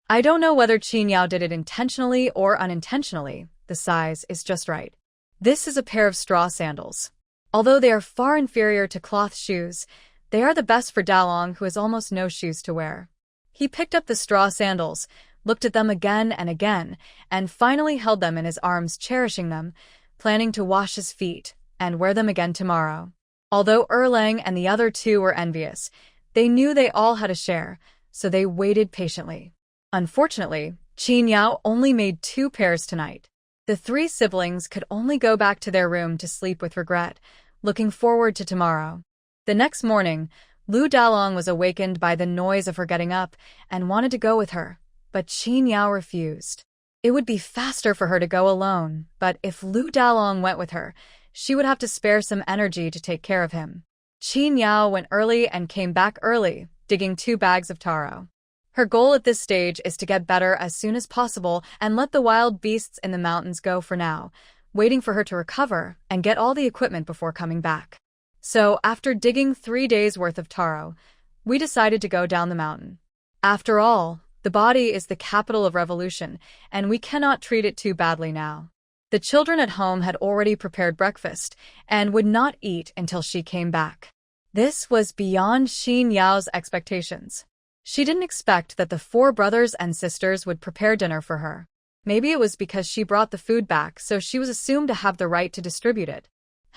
I don't know whether Qin Yao did it intentionally or unintentionally. The size is just right. This is a pair of straw sandals. Although they are far inferior to cloth shoes, they are the best for Dalong, who has almost no shoes to wear. He picked up the straw sandals, looked at them again and again, and finally held them in his arms, cherishing them, planning to wash his feet and wear them again tomorrow. Although Erlang and the other two were envious, they knew they all had a share, so they waited patiently. Unfortunately, Qin Yao only made 2 pairs tonight. The 3 siblings could only go back to their room to sleep with regret, looking forward to tomorrow. The next morning, Lu Dalong was awakened by the noise of her getting up and wanted to go with her, but Qin Yao refused. It would be faster for her to go alone, but if Lu Dalong went with her, she would have to spare some energy to take care of him. Qin Yao went early and came back early, digging 2 bags of taro. Her goal at this stage is to get better as soon as possible and let the wild beasts in the mountains go for now, waiting for her to recover and get all the equipment before coming back. So, after digging 3 days' worth of taro, we decided to go down the mountain. After all, the body is the capital of revolution, and we cannot treat it too badly now. The children at home had already prepared breakfast and would not eat until she came back. This was beyond Qin Yao's expectations. She didn't expect that the 4 brothers and sisters would prepare dinner for her. Maybe it was because she brought the food back, so she was assumed to have the right to distribute it.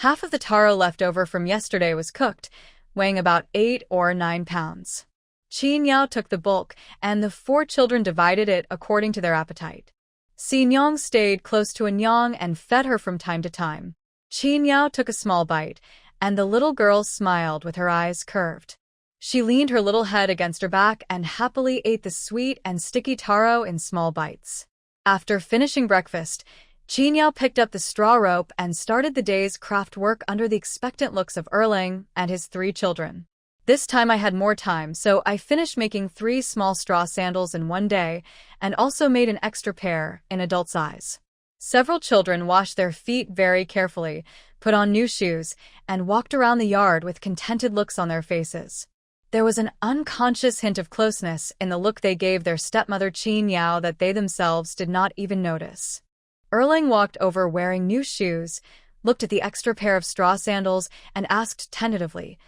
Half of the taro left over from yesterday was cooked, weighing about 8 or 9 pounds. Qin Yao took the bulk, and the 4 children divided it according to their appetite. Si Nyong stayed close to Anyang and fed her from time to time. Qin Yao took a small bite, and the little girl smiled with her eyes curved. She leaned her little head against her back and happily ate the sweet and sticky taro in small bites. After finishing breakfast, Qin Yao picked up the straw rope and started the day's craft work under the expectant looks of Erling and his 3 children. This time I had more time, so I finished making 3 small straw sandals in one day and also made an extra pair in adult size. Several children washed their feet very carefully, put on new shoes, and walked around the yard with contented looks on their faces. There was an unconscious hint of closeness in the look they gave their stepmother Qin Yao that they themselves did not even notice. Erling walked over wearing new shoes, looked at the extra pair of straw sandals, and asked tentatively,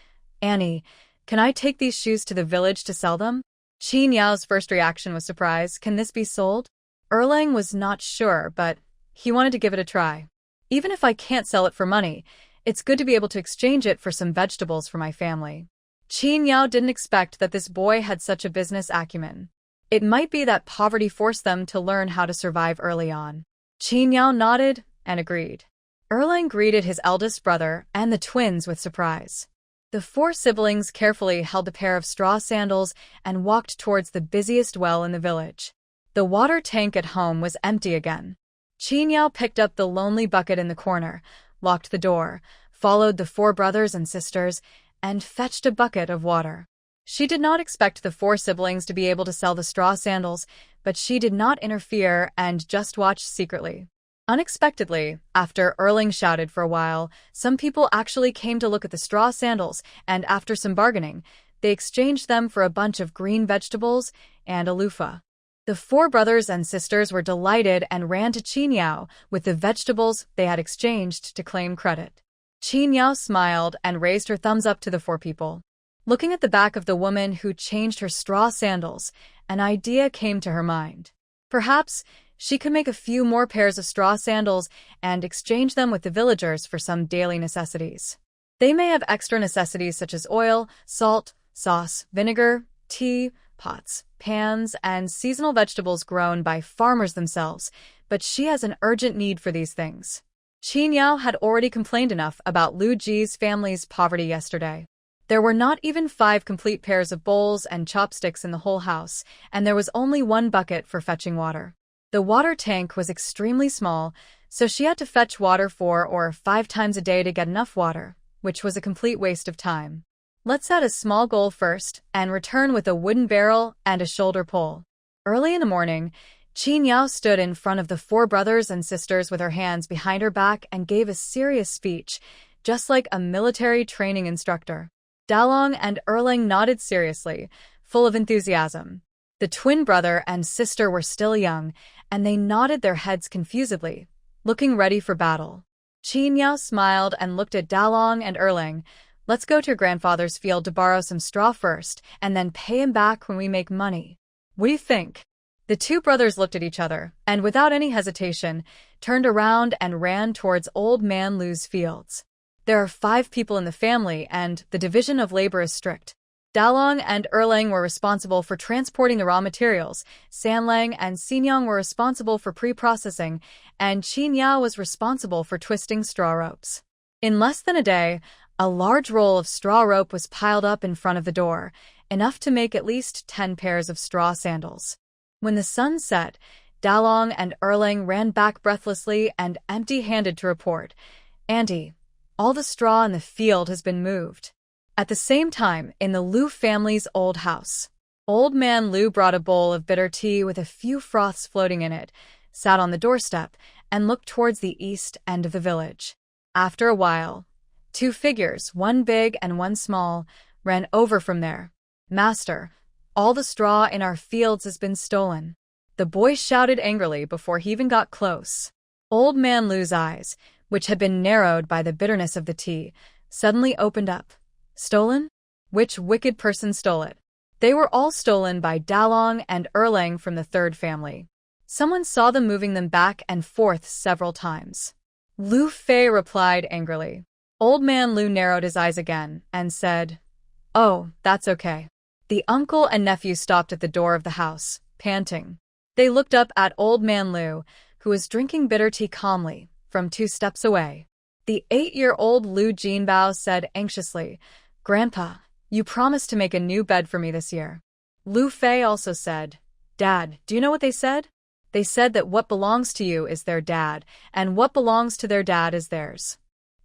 "Annie, can I take these shoes to the village to sell them?" Qin Yao's first reaction was surprise. "Can this be sold?" Erling was not sure, but he wanted to give it a try. "Even if I can't sell it for money, it's good to be able to exchange it for some vegetables for my family." Qin Yao didn't expect that this boy had such a business acumen. It might be that poverty forced them to learn how to survive early on. Qin Yao nodded and agreed. Erling greeted his eldest brother and the twins with surprise. The 4 siblings carefully held a pair of straw sandals and walked towards the busiest well in the village. The water tank at home was empty again. Qin Yao picked up the lonely bucket in the corner, locked the door, followed the 4 brothers and sisters, and fetched a bucket of water. She did not expect the 4 siblings to be able to sell the straw sandals, but she did not interfere and just watched secretly. Unexpectedly, after Erling shouted for a while, some people actually came to look at the straw sandals, and after some bargaining, they exchanged them for a bunch of green vegetables and a loofah. The 4 brothers and sisters were delighted and ran to Qin Yao with the vegetables they had exchanged to claim credit. Qin Yao smiled and raised her thumbs up to the 4 people. Looking at the back of the woman who changed her straw sandals, an idea came to her mind. Perhaps she could make a few more pairs of straw sandals and exchange them with the villagers for some daily necessities. They may have extra necessities such as oil, salt, sauce, vinegar, tea, pots, pans, and seasonal vegetables grown by farmers themselves, but she has an urgent need for these things. Qin Yao had already complained enough about Lu Ji's family's poverty yesterday. There were not even 5 complete pairs of bowls and chopsticks in the whole house, and there was only 1 bucket for fetching water. The water tank was extremely small, so she had to fetch water 4 or 5 times a day to get enough water, which was a complete waste of time. Let's set a small goal first and return with a wooden barrel and a shoulder pole. Early in the morning, Qin Yao stood in front of the 4 brothers and sisters with her hands behind her back and gave a serious speech, just like a military training instructor. Dalong and Erling nodded seriously, full of enthusiasm. The twin brother and sister were still young, and they nodded their heads confusedly, looking ready for battle. Qin Yao smiled and looked at Dalong and Erling. "Let's go to your grandfather's field to borrow some straw first, and then pay him back when we make money. What do you think?" The 2 brothers looked at each other, and without any hesitation, turned around and ran towards Old Man Lu's fields. There are 5 people in the family, and the division of labor is strict. Dalong and Erling were responsible for transporting the raw materials, Sanlang and Sinyang were responsible for pre-processing, and Qin Yao was responsible for twisting straw ropes. In less than a day, a large roll of straw rope was piled up in front of the door, enough to make at least 10 pairs of straw sandals. When the sun set, Dalong and Erlang ran back breathlessly and empty-handed to report, "Auntie, all the straw in the field has been moved." At the same time, in the Liu family's old house, Old Man Liu brought a bowl of bitter tea with a few froths floating in it, sat on the doorstep, and looked towards the east end of the village. After a while, two figures, one big and one small, ran over from there. "Master, all the straw in our fields has been stolen." The boy shouted angrily before he even got close. Old Man Liu's eyes, which had been narrowed by the bitterness of the tea, suddenly opened up. "Stolen? Which wicked person stole it?" They were all stolen by Dalong and Erlang from the third family. Someone saw them moving them back and forth several times. Liu Fei replied angrily. Old Man Liu narrowed his eyes again and said, "Oh, that's okay." The uncle and nephew stopped at the door of the house, panting. They looked up at Old Man Liu, who was drinking bitter tea calmly, from 2 steps away. The 8-year-old Liu Jinbao said anxiously, "Grandpa, you promised to make a new bed for me this year." Liu Fei also said, "Dad, do you know what they said? They said that what belongs to you is their dad, and what belongs to their dad is theirs.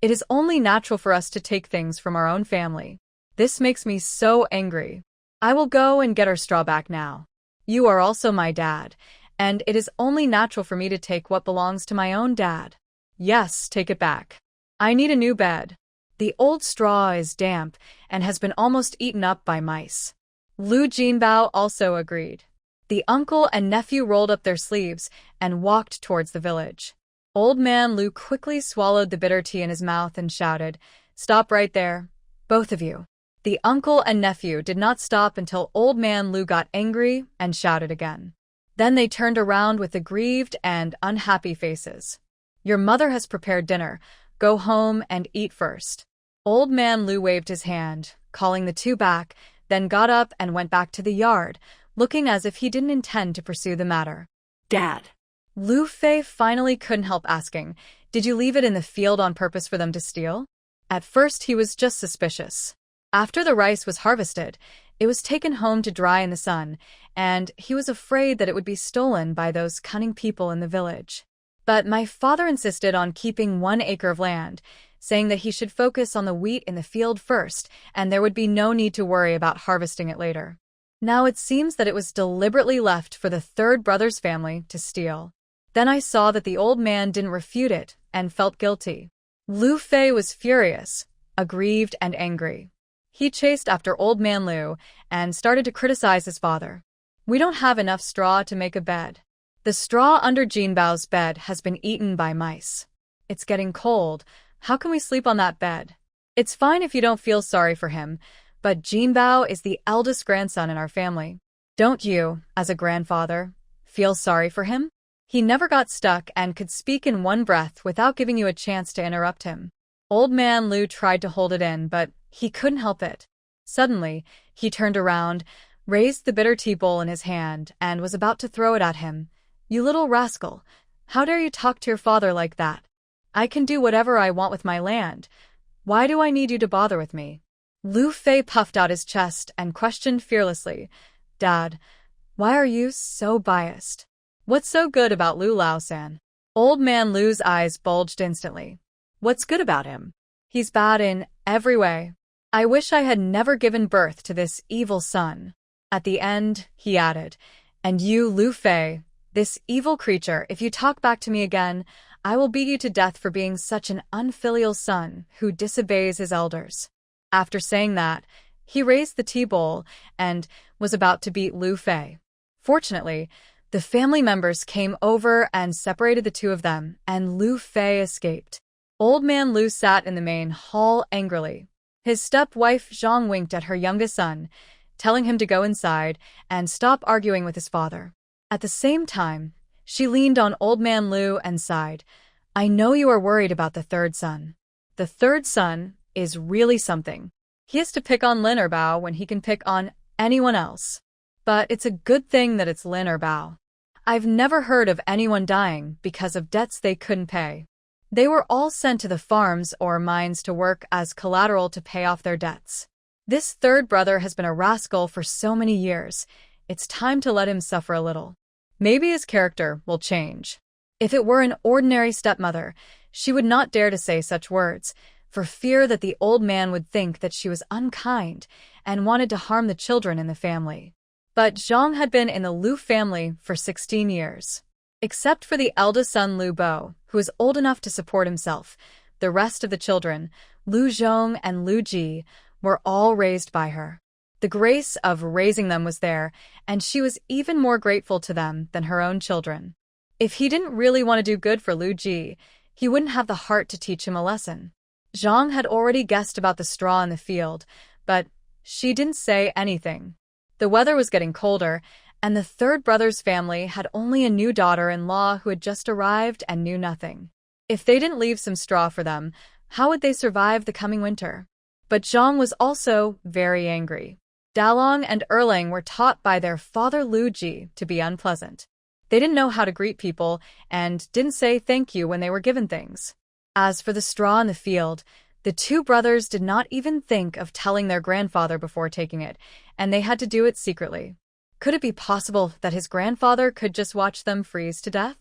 It is only natural for us to take things from our own family. This makes me so angry. I will go and get our straw back now. You are also my dad, and it is only natural for me to take what belongs to my own dad. Yes, take it back. I need a new bed. The old straw is damp and has been almost eaten up by mice." Liu Jinbao also agreed. The uncle and nephew rolled up their sleeves and walked towards the village. Old Man Liu quickly swallowed the bitter tea in his mouth and shouted, "Stop right there, both of you." The uncle and nephew did not stop until Old Man Liu got angry and shouted again. Then they turned around with aggrieved and unhappy faces. "Your mother has prepared dinner. Go home and eat first." Old Man Liu waved his hand, calling the two back, then got up and went back to the yard, looking as if he didn't intend to pursue the matter. "Dad." Liu Fei finally couldn't help asking, "Did you leave it in the field on purpose for them to steal?" At first he was just suspicious. After the rice was harvested, it was taken home to dry in the sun, and he was afraid that it would be stolen by those cunning people in the village. But my father insisted on keeping 1 acre of land, saying that he should focus on the wheat in the field first, and there would be no need to worry about harvesting it later. Now it seems that it was deliberately left for the third brother's family to steal. Then I saw that the old man didn't refute it and felt guilty. Liu Fei was furious, aggrieved, and angry. He chased after Old Man Liu and started to criticize his father. "We don't have enough straw to make a bed. The straw under Jinbao's bed has been eaten by mice. It's getting cold. How can we sleep on that bed? It's fine if you don't feel sorry for him, but Jinbao is the eldest grandson in our family. Don't you, as a grandfather, feel sorry for him?" He never got stuck and could speak in one breath without giving you a chance to interrupt him. Old Man Liu tried to hold it in, but he couldn't help it. Suddenly, he turned around, raised the bitter tea bowl in his hand, and was about to throw it at him. "You little rascal! How dare you talk to your father like that? I can do whatever I want with my land. Why do I need you to bother with me?" Liu Fei puffed out his chest and questioned fearlessly, "Dad, why are you so biased? What's so good about Liu Lao-san?" Old Man Liu's eyes bulged instantly. "What's good about him?" "He's bad in every way. I wish I had never given birth to this evil son." At the end, he added, "And you, Liu Fei, this evil creature, if you talk back to me again, I will beat you to death for being such an unfilial son who disobeys his elders." After saying that, he raised the tea bowl and was about to beat Liu Fei. Fortunately, the family members came over and separated the two of them, and Liu Fei escaped. Old Man Liu sat in the main hall angrily. His stepwife Zhang winked at her youngest son, telling him to go inside and stop arguing with his father. At the same time, she leaned on Old Man Liu and sighed, "I know you are worried about the third son. The third son is really something. He has to pick on Lin or Bao when he can pick on anyone else. But it's a good thing that it's Lin or Bao. I've never heard of anyone dying because of debts they couldn't pay. They were all sent to the farms or mines to work as collateral to pay off their debts. This third brother has been a rascal for so many years. It's time to let him suffer a little." Maybe his character will change. If it were an ordinary stepmother, she would not dare to say such words, for fear that the old man would think that she was unkind and wanted to harm the children in the family. But Zhang had been in the Liu family for 16 years. Except for the eldest son Liu Bo, who was old enough to support himself, the rest of the children, Liu Zhong and Liu Ji, were all raised by her. The grace of raising them was there, and she was even more grateful to them than her own children. If he didn't really want to do good for Liu Ji, he wouldn't have the heart to teach him a lesson. Zhang had already guessed about the straw in the field, but she didn't say anything. The weather was getting colder, and the third brother's family had only a new daughter-in-law who had just arrived and knew nothing. If they didn't leave some straw for them, how would they survive the coming winter? But Zhang was also very angry. Dalong and Erlang were taught by their father Liu Ji to be unpleasant. They didn't know how to greet people and didn't say thank you when they were given things. As for the straw in the field, the two brothers did not even think of telling their grandfather before taking it, and they had to do it secretly. Could it be possible that his grandfather could just watch them freeze to death?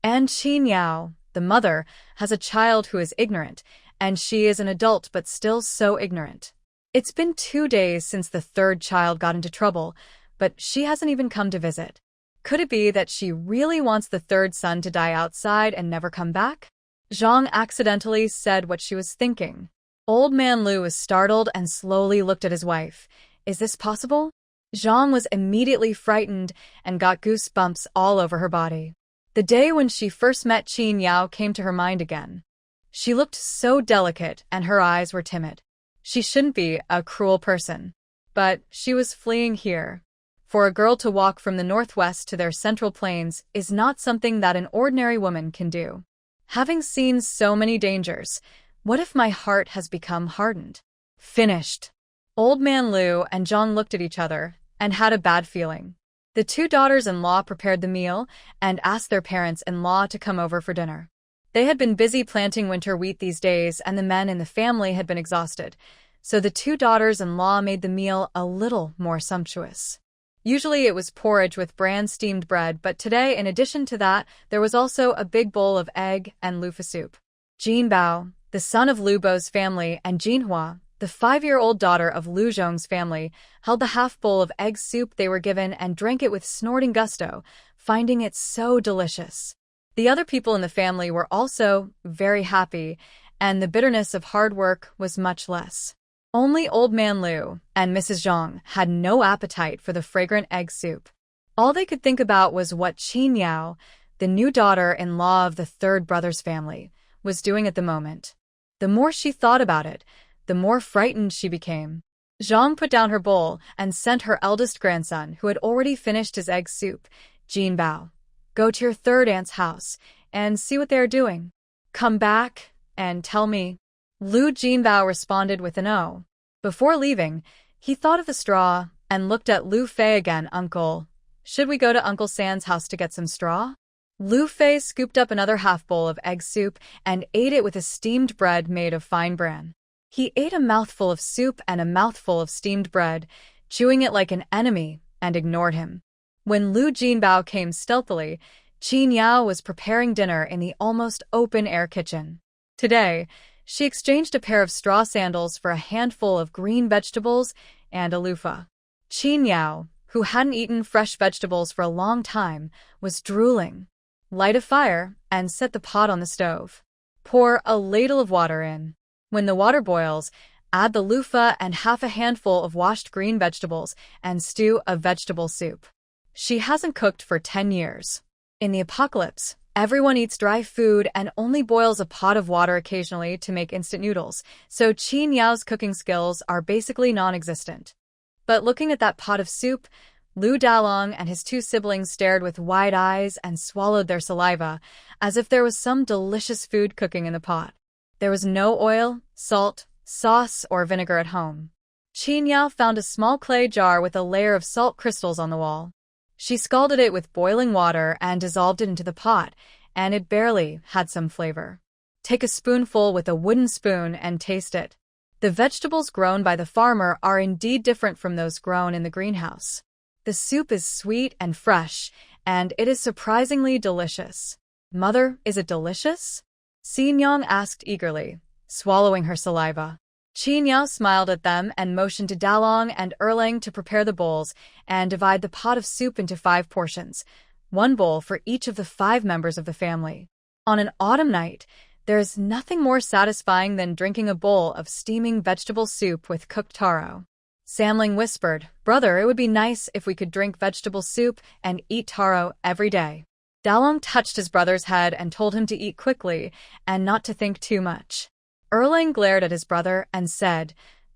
And Qin Yao, the mother, has a child who is ignorant, and she is an adult but still so ignorant. It's been 2 days since the third child got into trouble, but she hasn't even come to visit. Could it be that she really wants the third son to die outside and never come back? Zhang accidentally said what she was thinking. Old man Liu was startled and slowly looked at his wife. Is this possible? Zhang was immediately frightened and got goosebumps all over her body. The day when she first met Qin Yao came to her mind again. She looked so delicate and her eyes were timid. She shouldn't be a cruel person. But she was fleeing here. For a girl to walk from the northwest to their central plains is not something that an ordinary woman can do. Having seen so many dangers, what if my heart has become hardened? Finished. Old man Liu and Zhang looked at each other and had a bad feeling. The two daughters-in-law prepared the meal and asked their parents-in-law to come over for dinner. They had been busy planting winter wheat these days, and the men in the family had been exhausted, so the two daughters-in-law made the meal a little more sumptuous. Usually it was porridge with bran steamed bread, but today, in addition to that, there was also a big bowl of egg and loofah soup. Jin Bao, the son of Liu Bo's family, and Jinhua, the 5-year-old daughter of Liu Zhong's family, held the half bowl of egg soup they were given and drank it with snorting gusto, finding it so delicious. The other people in the family were also very happy, and the bitterness of hard work was much less. Only Old Man Liu and Mrs. Zhang had no appetite for the fragrant egg soup. All they could think about was what Qin Yao, the new daughter-in-law of the third brother's family, was doing at the moment. The more she thought about it, the more frightened she became. Zhang put down her bowl and sent her eldest grandson, who had already finished his egg soup, Jin Bao, go to your third aunt's house and see what they are doing. Come back and tell me. Liu Jinbao responded with an "oh." Before leaving, he thought of the straw and looked at Liu Fei again. Uncle, should we go to Uncle San's house to get some straw? Liu Fei scooped up another half bowl of egg soup and ate it with a steamed bread made of fine bran. He ate a mouthful of soup and a mouthful of steamed bread, chewing it like an enemy, and ignored him. When Liu Jinbao came stealthily, Qin Yao was preparing dinner in the almost open-air kitchen. Today, she exchanged a pair of straw sandals for a handful of green vegetables and a loofah. Qin Yao, who hadn't eaten fresh vegetables for a long time, was drooling. Light a fire and set the pot on the stove. Pour a ladle of water in. When the water boils, add the loofah and half a handful of washed green vegetables and stew a vegetable soup. She hasn't cooked for 10 years. In the apocalypse, everyone eats dry food and only boils a pot of water occasionally to make instant noodles, so Qin Yao's cooking skills are basically non-existent. But looking at that pot of soup, Liu Dalong and his two siblings stared with wide eyes and swallowed their saliva, as if there was some delicious food cooking in the pot. There was no oil, salt, sauce, or vinegar at home. Qin Yao found a small clay jar with a layer of salt crystals on the wall. She scalded it with boiling water and dissolved it into the pot, and it barely had some flavor. Take a spoonful with a wooden spoon and taste it. The vegetables grown by the farmer are indeed different from those grown in the greenhouse. The soup is sweet and fresh, and it is surprisingly delicious. Mother, is it delicious? Xingyang asked eagerly, swallowing her saliva. Qin smiled at them and motioned to Dalong and Erlang to prepare the bowls and divide the pot of soup into 5 portions, 1 bowl for each of the 5 members of the family. On an autumn night, there is nothing more satisfying than drinking a bowl of steaming vegetable soup with cooked taro. Samling whispered, "Brother, it would be nice if we could drink vegetable soup and eat taro every day." Dalong touched his brother's head and told him to eat quickly and not to think too much. Erlang glared at his brother and said,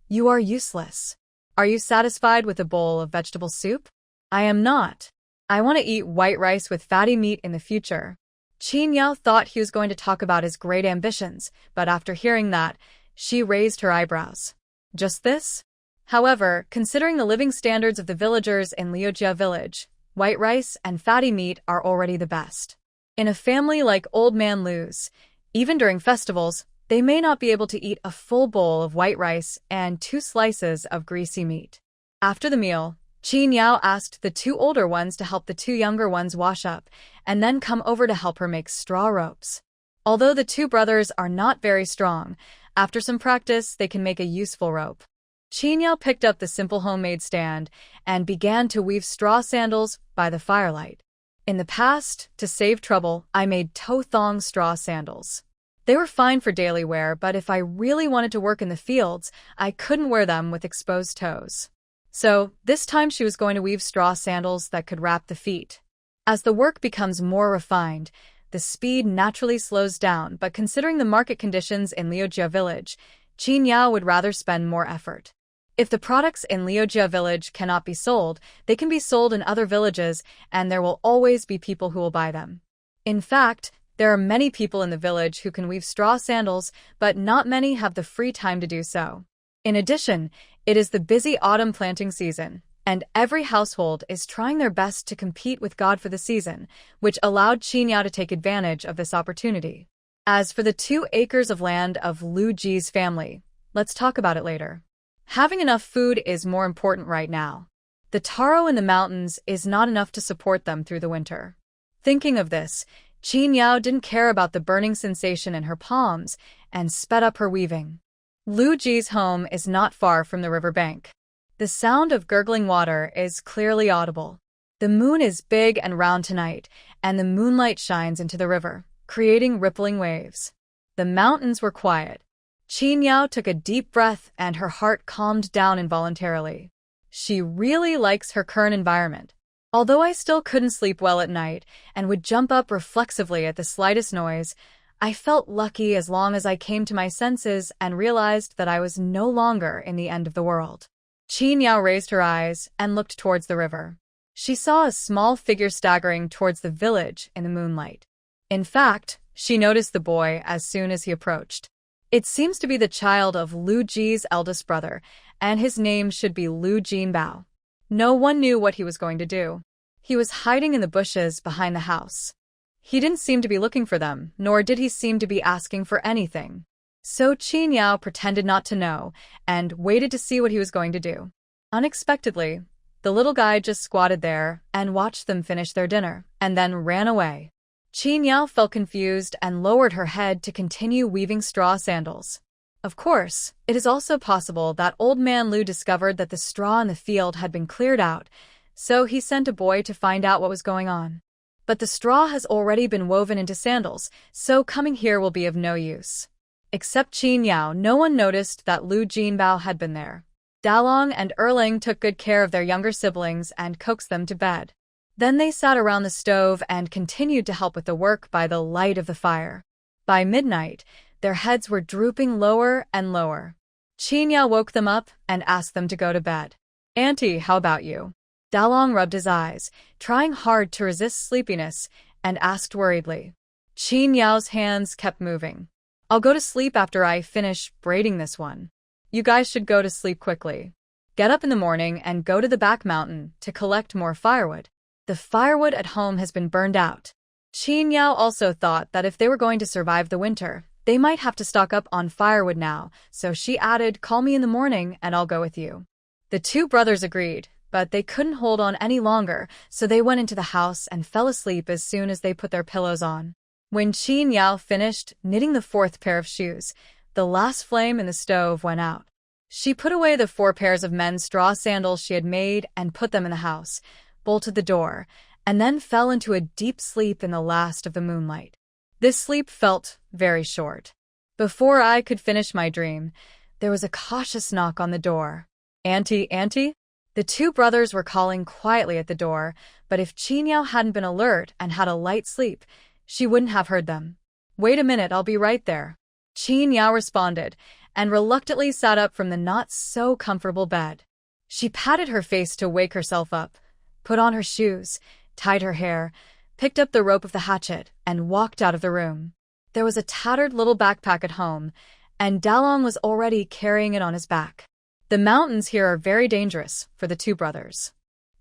"You are useless. Are you satisfied with a bowl of vegetable soup?" "I am not. I want to eat white rice with fatty meat in the future." Qin Yao thought he was going to talk about his great ambitions, but after hearing that, she raised her eyebrows. Just this? However, considering the living standards of the villagers in Liujia village, white rice and fatty meat are already the best. In a family like Old Man Lu's, even during festivals, they may not be able to eat a full bowl of white rice and 2 slices of greasy meat. After the meal, Qin Yao asked the 2 older ones to help the 2 younger ones wash up, and then come over to help her make straw ropes. Although the 2 brothers are not very strong, after some practice they can make a useful rope. Qin Yao picked up the simple homemade stand and began to weave straw sandals by the firelight. In the past, to save trouble, I made toe-thong straw sandals. They were fine for daily wear, but if I really wanted to work in the fields, I couldn't wear them with exposed toes. So, this time she was going to weave straw sandals that could wrap the feet. As the work becomes more refined, the speed naturally slows down, but considering the market conditions in Liujia village, Qin Yao would rather spend more effort. If the products in Liujia village cannot be sold, they can be sold in other villages, and there will always be people who will buy them. In fact, there are many people in the village who can weave straw sandals, but not many have the free time to do so. In addition, it is the busy autumn planting season, and every household is trying their best to compete with God for the season, which allowed Qin Yao to take advantage of this opportunity. As for the 2 acres of land of Lu Ji's family, let's talk about it later. Having enough food is more important right now. The taro in the mountains is not enough to support them through the winter. Thinking of this, Qin Yao didn't care about the burning sensation in her palms and sped up her weaving. Lu Ji's home is not far from the river bank. The sound of gurgling water is clearly audible. The moon is big and round tonight, and the moonlight shines into the river, creating rippling waves. The mountains were quiet. Qin Yao took a deep breath and her heart calmed down involuntarily. She really likes her current environment. Although I still couldn't sleep well at night and would jump up reflexively at the slightest noise, I felt lucky as long as I came to my senses and realized that I was no longer in the end of the world. Qin Yao raised her eyes and looked towards the river. She saw a small figure staggering towards the village in the moonlight. In fact, she noticed the boy as soon as he approached. It seems to be the child of Lu Ji's eldest brother, and his name should be Lu Jinbao. No one knew what he was going to do. He was hiding in the bushes behind the house. He didn't seem to be looking for them, nor did he seem to be asking for anything. So Qin Yao pretended not to know and waited to see what he was going to do. Unexpectedly, the little guy just squatted there and watched them finish their dinner, and then ran away. Qin Yao felt confused and lowered her head to continue weaving straw sandals. Of course, it is also possible that Old Man Lu discovered that the straw in the field had been cleared out, so he sent a boy to find out what was going on. But the straw has already been woven into sandals, so coming here will be of no use. Except Qin Yao, no one noticed that Lu Jinbao had been there. Dalong and Erlang took good care of their younger siblings and coaxed them to bed. Then they sat around the stove and continued to help with the work by the light of the fire. By midnight, their heads were drooping lower and lower. Qin Yao woke them up and asked them to go to bed. "Auntie, how about you?" Dalong rubbed his eyes, trying hard to resist sleepiness, and asked worriedly. Qin Yao's hands kept moving. "I'll go to sleep after I finish braiding this one. You guys should go to sleep quickly. Get up in the morning and go to the back mountain to collect more firewood. The firewood at home has been burned out." Qin Yao also thought that if they were going to survive the winter, they might have to stock up on firewood now, so she added, "Call me in the morning and I'll go with you." The 2 brothers agreed, But they couldn't hold on any longer, so they went into the house and fell asleep as soon as they put their pillows on. When Qin Yao finished knitting the fourth pair of shoes, the last flame in the stove went out. She put away the 4 pairs of men's straw sandals she had made and put them in the house, bolted the door, and then fell into a deep sleep in the last of the moonlight. This sleep felt very short. Before I could finish my dream, there was a cautious knock on the door. "Auntie, auntie?" The 2 brothers were calling quietly at the door, but if Qin Yao hadn't been alert and had a light sleep, she wouldn't have heard them. "Wait a minute, I'll be right there." Qin Yao responded, and reluctantly sat up from the not-so-comfortable bed. She patted her face to wake herself up, put on her shoes, tied her hair, picked up the rope of the hatchet, and walked out of the room. There was a tattered little backpack at home, and Dalong was already carrying it on his back. The mountains here are very dangerous for the 2 brothers.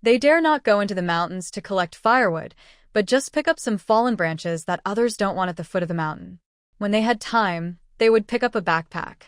They dare not go into the mountains to collect firewood, but just pick up some fallen branches that others don't want at the foot of the mountain. When they had time, they would pick up a backpack.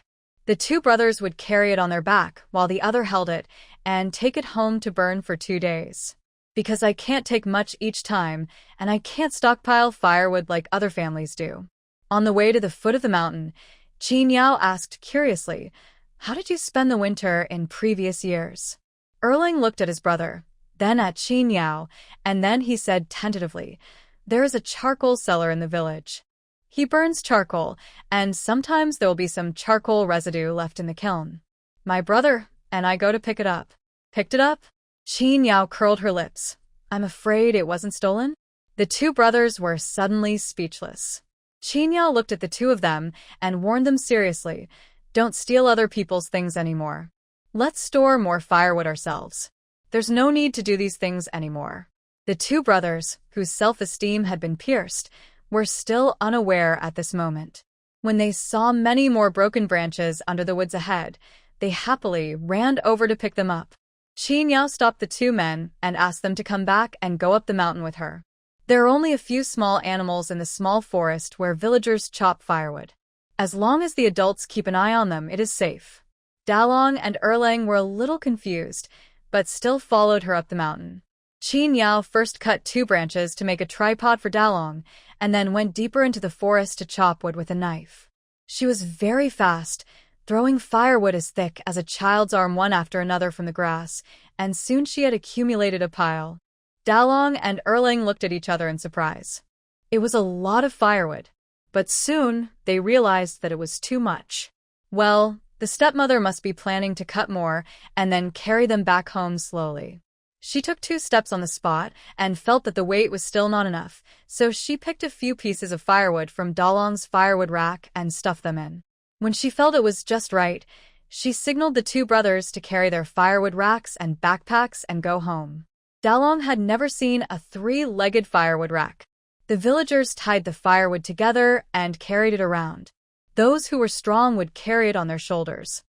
The 2 brothers would carry it on their back while the other held it and take it home to burn for 2 days. "Because I can't take much each time, and I can't stockpile firewood like other families do." On the way to the foot of the mountain, Qin Yao asked curiously, "How did you spend the winter in previous years?" Erling looked at his brother, then at Qin Yao, and then he said tentatively, "There is a charcoal cellar in the village. He burns charcoal, and sometimes there will be some charcoal residue left in the kiln. My brother and I go to pick it up." "Picked it up?" Qin Yao curled her lips. "I'm afraid it wasn't stolen?" The 2 brothers were suddenly speechless. Qin Yao looked at the 2 of them and warned them seriously, "Don't steal other people's things anymore. Let's store more firewood ourselves. There's no need to do these things anymore." The 2 brothers, whose self-esteem had been pierced, were still unaware at this moment. When they saw many more broken branches under the woods ahead, they happily ran over to pick them up. Qin Yao stopped the 2 men and asked them to come back and go up the mountain with her. There are only a few small animals in the small forest where villagers chop firewood. As long as the adults keep an eye on them, it is safe. Dalong and Erlang were a little confused, but still followed her up the mountain. Qin Yao first cut 2 branches to make a tripod for Dalong, and then went deeper into the forest to chop wood with a knife. She was very fast, throwing firewood as thick as a child's arm one after another from the grass, and soon she had accumulated a pile. Dalong and Erlang looked at each other in surprise. It was a lot of firewood, but soon they realized that it was too much. Well, the stepmother must be planning to cut more and then carry them back home slowly. She took 2 steps on the spot and felt that the weight was still not enough, so she picked a few pieces of firewood from Dalong's firewood rack and stuffed them in. When she felt it was just right, she signaled the 2 brothers to carry their firewood racks and backpacks and go home. Dalong had never seen a 3-legged firewood rack. The villagers tied the firewood together and carried it around. Those who were strong would carry it on their shoulders.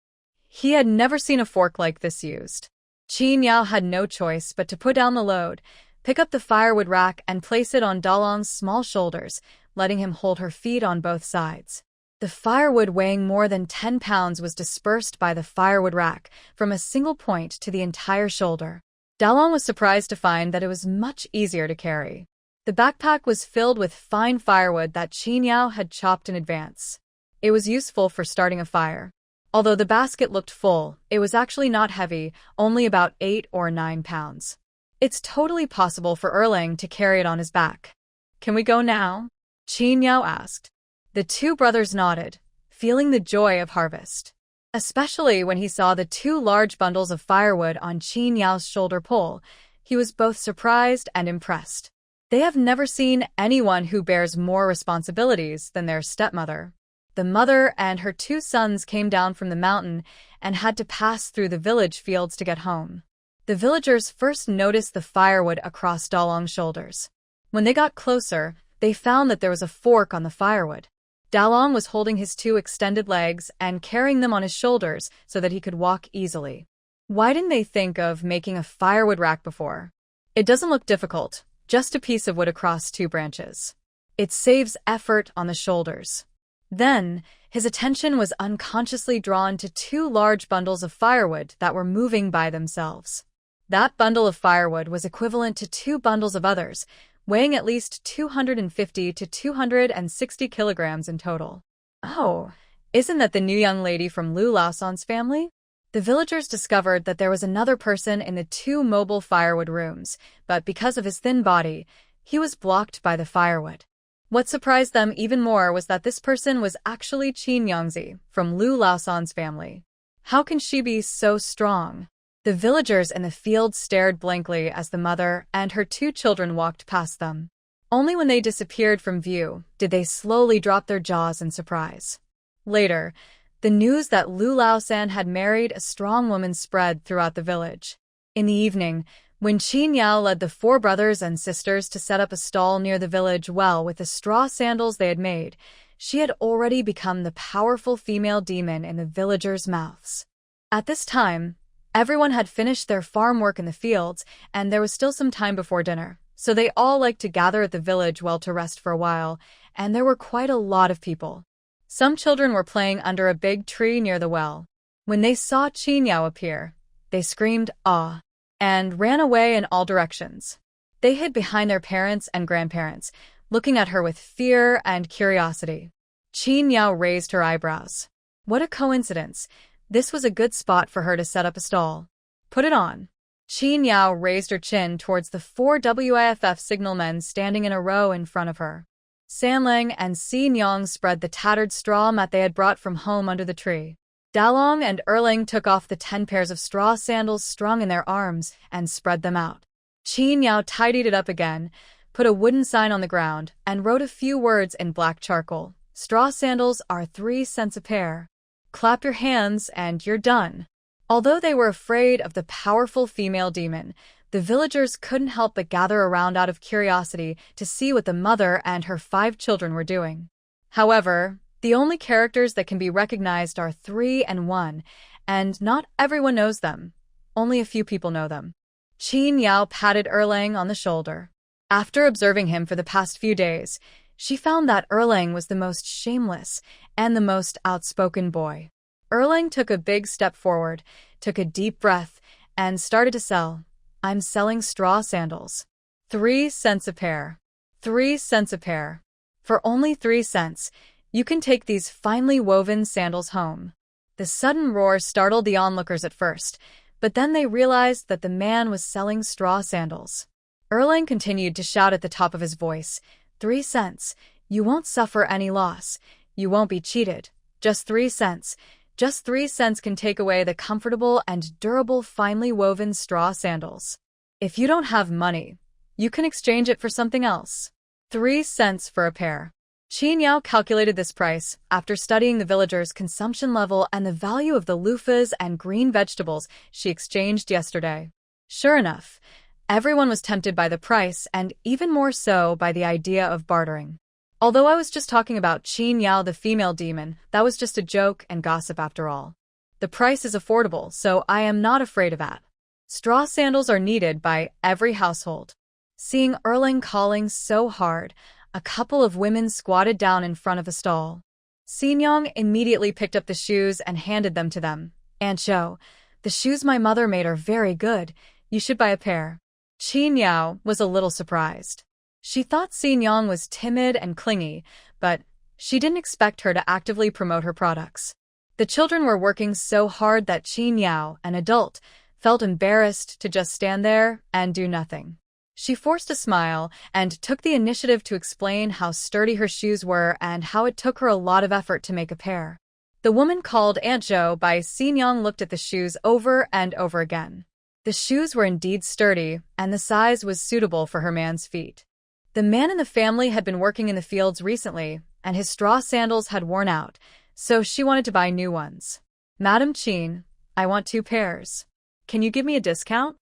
He had never seen a fork like this used. Qin Yao had no choice but to put down the load, pick up the firewood rack and place it on Dalong's small shoulders, letting him hold her feet on both sides. The firewood weighing more than 10 pounds was dispersed by the firewood rack from a single point to the entire shoulder. Dalong was surprised to find that it was much easier to carry. The backpack was filled with fine firewood that Qin Yao had chopped in advance. It was useful for starting a fire. Although the basket looked full, it was actually not heavy, only about 8 or 9 pounds. It's totally possible for Erlang to carry it on his back. "Can we go now?" Qin Yao asked. The 2 brothers nodded, feeling the joy of harvest. Especially when he saw the 2 large bundles of firewood on Qin Yao's shoulder pole, he was both surprised and impressed. They have never seen anyone who bears more responsibilities than their stepmother. The mother and her 2 sons came down from the mountain and had to pass through the village fields to get home. The villagers first noticed the firewood across Dalong's shoulders. When they got closer, they found that there was a fork on the firewood. Dalong was holding his 2 extended legs and carrying them on his shoulders so that he could walk easily. Why didn't they think of making a firewood rack before? It doesn't look difficult, just a piece of wood across 2 branches. It saves effort on the shoulders. Then, his attention was unconsciously drawn to 2 large bundles of firewood that were moving by themselves. That bundle of firewood was equivalent to 2 bundles of others, weighing at least 250 to 260 kilograms in total. Oh, isn't that the new young lady from Lu Laosan's family? The villagers discovered that there was another person in the 2 mobile firewood rooms, but because of his thin body, he was blocked by the firewood. What surprised them even more was that this person was actually Qin Yangzi from Lu Laosan's family. How can she be so strong? The villagers in the field stared blankly as the mother and her 2 children walked past them. Only when they disappeared from view did they slowly drop their jaws in surprise. Later, the news that Lu Laosan had married a strong woman spread throughout the village. In the evening, when Qin Yao led the 4 brothers and sisters to set up a stall near the village well with the straw sandals they had made, she had already become the powerful female demon in the villagers' mouths. At this time, everyone had finished their farm work in the fields, and there was still some time before dinner, so they all liked to gather at the village well to rest for a while, and there were quite a lot of people. Some children were playing under a big tree near the well. When they saw Qin Yao appear, they screamed, "Ah!" and ran away in all directions. They hid behind their parents and grandparents, looking at her with fear and curiosity. Qin Yao raised her eyebrows. What a coincidence. This was a good spot for her to set up a stall. Put it on. Qin Yao raised her chin towards the 4 WIFF signalmen standing in a row in front of her. Sanlang and Si Nyong spread the tattered straw mat they had brought from home under the tree. Dalong and Erling took off the 10 pairs of straw sandals strung in their arms and spread them out. Qin Yao tidied it up again, put a wooden sign on the ground, and wrote a few words in black charcoal. Straw sandals are 3 cents a pair. Clap your hands and you're done. Although they were afraid of the powerful female demon, the villagers couldn't help but gather around out of curiosity to see what the mother and her 5 children were doing. However, the only characters that can be recognized are 3 and 1, and not everyone knows them. Only a few people know them. Qin Yao patted Erlang on the shoulder. After observing him for the past few days, she found that Erlang was the most shameless and the most outspoken boy. Erlang took a big step forward, took a deep breath, and started to sell. I'm selling straw sandals. 3 cents a pair. 3 cents a pair. For only 3 cents, you can take these finely woven sandals home. The sudden roar startled the onlookers at first, but then they realized that the man was selling straw sandals. Erlang continued to shout at the top of his voice, 3 cents. You won't suffer any loss. You won't be cheated. Just 3 cents. Just 3 cents can take away the comfortable and durable finely woven straw sandals. If you don't have money, you can exchange it for something else. 3 cents for a pair. Qin Yao calculated this price after studying the villagers' consumption level and the value of the loofahs and green vegetables she exchanged yesterday. Sure enough, everyone was tempted by the price and even more so by the idea of bartering. Although I was just talking about Qin Yao the female demon, that was just a joke and gossip after all. The price is affordable, so I am not afraid of that. Straw sandals are needed by every household. Seeing Erling calling so hard, a couple of women squatted down in front of a stall. Sinyong immediately picked up the shoes and handed them to them. Aunt Zhou, the shoes my mother made are very good. You should buy a pair. Qin Yao was a little surprised. She thought Sinyong was timid and clingy, but she didn't expect her to actively promote her products. The children were working so hard that Qin Yao, an adult, felt embarrassed to just stand there and do nothing. She forced a smile and took the initiative to explain how sturdy her shoes were and how it took her a lot of effort to make a pair. The woman called Aunt Zhou by Sinyong looked at the shoes over and over again. The shoes were indeed sturdy, and the size was suitable for her man's feet. The man in the family had been working in the fields recently, and his straw sandals had worn out, so she wanted to buy new ones. Madam Qin, I want 2 pairs. Can you give me a discount?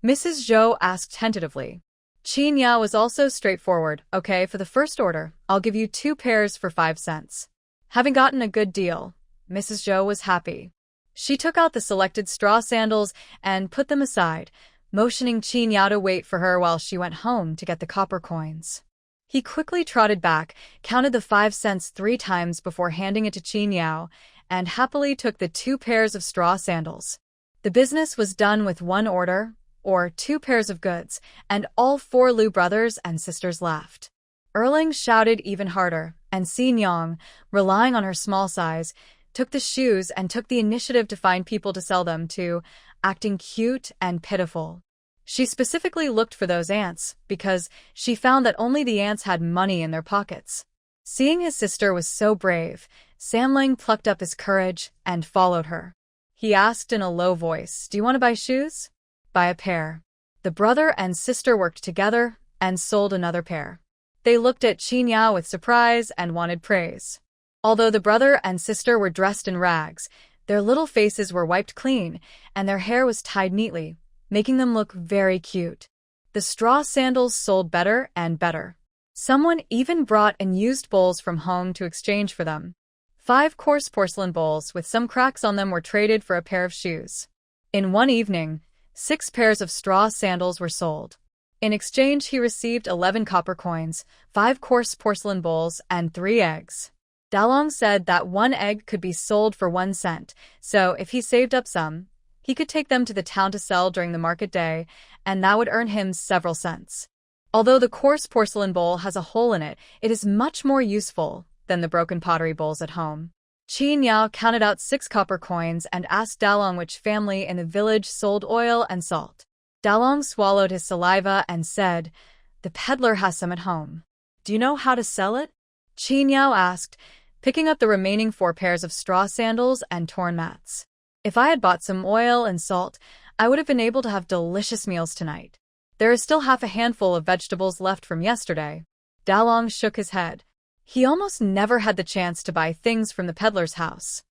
Mrs. Zhou asked tentatively. Qin Yao was also straightforward. Okay, for the first order, I'll give you 2 pairs for 5 cents. Having gotten a good deal, Mrs. Zhou was happy. She took out the selected straw sandals and put them aside, motioning Qin Yao to wait for her while she went home to get the copper coins. He quickly trotted back, counted the 5 cents 3 times before handing it to Qin Yao, and happily took the 2 pairs of straw sandals. The business was done with one order, or 2 pairs of goods, and all 4 Lu brothers and sisters laughed. Erling shouted even harder, and Xin Yang, relying on her small size, took the shoes and took the initiative to find people to sell them to, acting cute and pitiful. She specifically looked for those ants because she found that only the ants had money in their pockets. Seeing his sister was so brave, Samling plucked up his courage and followed her. He asked in a low voice, "Do you want to buy shoes?" "Buy a pair." The brother and sister worked together and sold another pair. They looked at Qin Yao with surprise and wanted praise. Although the brother and sister were dressed in rags, their little faces were wiped clean and their hair was tied neatly, making them look very cute. The straw sandals sold better and better. Someone even brought unused bowls from home to exchange for them. 5 coarse porcelain bowls with some cracks on them were traded for a pair of shoes. In one evening, 6 pairs of straw sandals were sold. In exchange, he received 11 copper coins, 5 coarse porcelain bowls, and 3 eggs. Dalong said that 1 egg could be sold for 1 cent, so if he saved up some, he could take them to the town to sell during the market day, and that would earn him several cents. Although the coarse porcelain bowl has a hole in it, it is much more useful than the broken pottery bowls at home. Qin Yao counted out 6 copper coins and asked Dalong which family in the village sold oil and salt. Dalong swallowed his saliva and said, "The peddler has some at home." "Do you know how to sell it?" Qin Yao asked, picking up the remaining 4 pairs of straw sandals and torn mats. "If I had bought some oil and salt, I would have been able to have delicious meals tonight. There is still half a handful of vegetables left from yesterday." Dalong shook his head. He almost never had the chance to buy things from the peddler's house.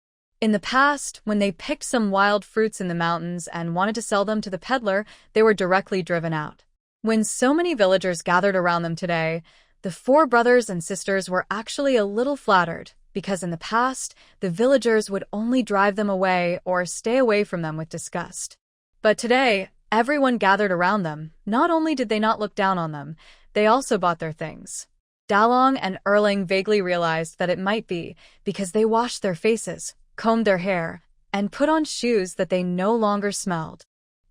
In the past, when they picked some wild fruits in the mountains and wanted to sell them to the peddler, they were directly driven out. When so many villagers gathered around them today, the 4 brothers and sisters were actually a little flattered, because in the past, the villagers would only drive them away or stay away from them with disgust. But today, everyone gathered around them. Not only did they not look down on them, they also bought their things. Dalong and Erling vaguely realized that it might be because they washed their faces, combed their hair, and put on shoes that they no longer smelled.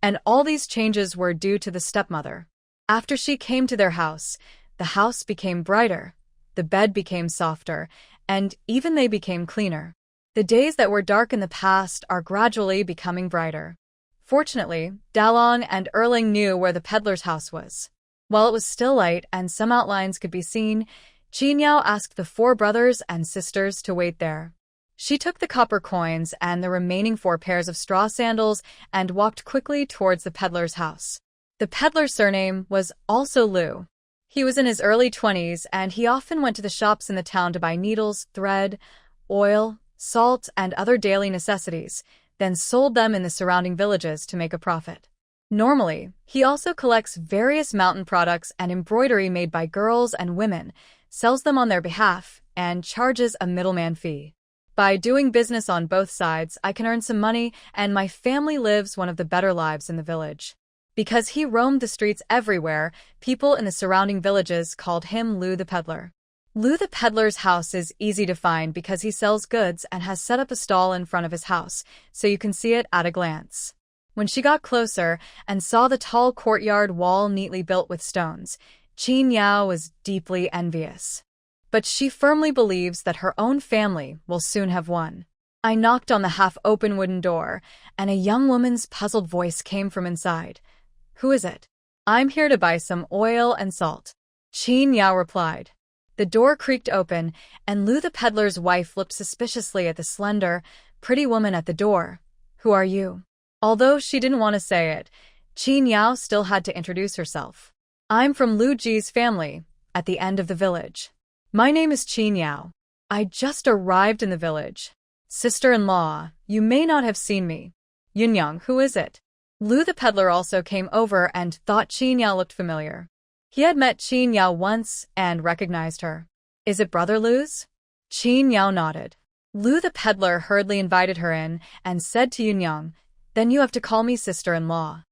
And all these changes were due to the stepmother. After she came to their house, the house became brighter, the bed became softer, and even they became cleaner. The days that were dark in the past are gradually becoming brighter. Fortunately, Dalong and Erling knew where the peddler's house was. While it was still light and some outlines could be seen, Qin Yao asked the 4 brothers and sisters to wait there. She took the copper coins and the remaining 4 pairs of straw sandals and walked quickly towards the peddler's house. The peddler's surname was also Lu. He was in his early 20s and he often went to the shops in the town to buy needles, thread, oil, salt, and other daily necessities, then sold them in the surrounding villages to make a profit. Normally, he also collects various mountain products and embroidery made by girls and women, sells them on their behalf, and charges a middleman fee. By doing business on both sides, I can earn some money and my family lives one of the better lives in the village. Because he roamed the streets everywhere, people in the surrounding villages called him Lu the Peddler. Lu the Peddler's house is easy to find because he sells goods and has set up a stall in front of his house, so you can see it at a glance. When she got closer and saw the tall courtyard wall neatly built with stones, Qin Yao was deeply envious. But she firmly believes that her own family will soon have won. I knocked on the half-open wooden door, and a young woman's puzzled voice came from inside. "Who is it?" "I'm here to buy some oil and salt," Qin Yao replied. The door creaked open, and Lu the peddler's wife looked suspiciously at the slender, pretty woman at the door. "Who are you?" Although she didn't want to say it, Qin Yao still had to introduce herself. "I'm from Lu Ji's family, at the end of the village. My name is Qin Yao. I just arrived in the village. Sister-in-law, you may not have seen me." "Yunyang, who is it?" Lu the peddler also came over and thought Qin Yao looked familiar. He had met Qin Yao once and recognized her. "Is it Brother Lu's?" Qin Yao nodded. Lu the peddler hurriedly invited her in and said to Yunyang, "Then you have to call me sister-in-law.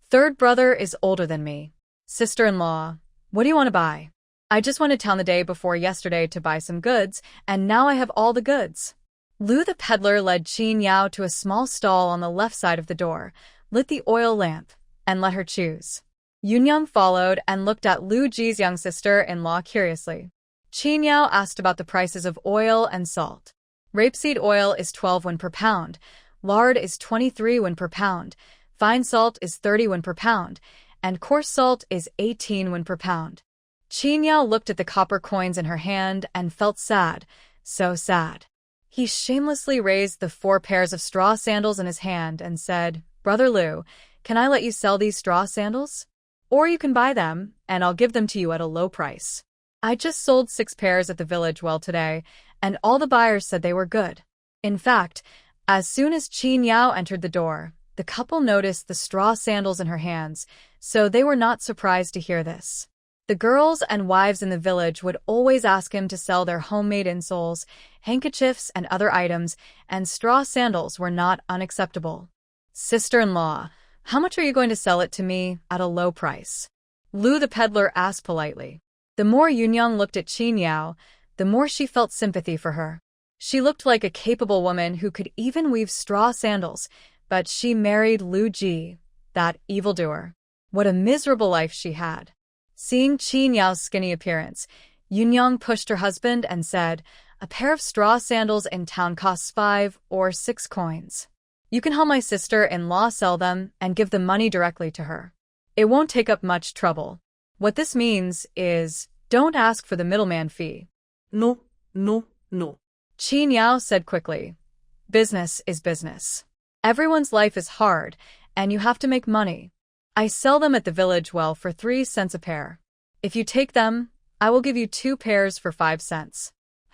3rd brother is older than me." "Sister-in-law, what do you want to buy?" "I just went to town the day before yesterday to buy some goods, and now I have all the goods." Lu the peddler led Qin Yao to a small stall on the left side of the door, lit the oil lamp, and let her choose. Yunyang followed and looked at Lu Ji's young sister-in-law curiously. Qin Yao asked about the prices of oil and salt. Rapeseed oil is 12 won per pound, lard is 23 won per pound, fine salt is 30 won per pound, and coarse salt is 18 won per pound. Qin Yao looked at the copper coins in her hand and felt sad, so sad. He shamelessly raised the 4 pairs of straw sandals in his hand and said, "Brother Lu, can I let you sell these straw sandals? Or you can buy them, and I'll give them to you at a low price. I just sold 6 pairs at the village well today, and all the buyers said they were good." In fact, as soon as Qin Yao entered the door, the couple noticed the straw sandals in her hands, so they were not surprised to hear this. The girls and wives in the village would always ask him to sell their homemade insoles, handkerchiefs, and other items, and straw sandals were not unacceptable. "Sister-in-law, how much are you going to sell it to me at a low price?" Lu the peddler asked politely. The more Yunyang looked at Qin Yao, the more she felt sympathy for her. She looked like a capable woman who could even weave straw sandals, but she married Lu Ji, that evildoer. What a miserable life she had. Seeing Qin Yao's skinny appearance, Yunyang pushed her husband and said, "A pair of straw sandals in town costs 5 or 6 coins. You can help my sister-in-law sell them and give the money directly to her. It won't take up much trouble. What this means is, don't ask for the middleman fee." No. Qin Yao said quickly, "Business is business. Everyone's life is hard, and you have to make money. I sell them at the village well for 3 cents a pair. If you take them, I will give you 2 pairs for 5 cents.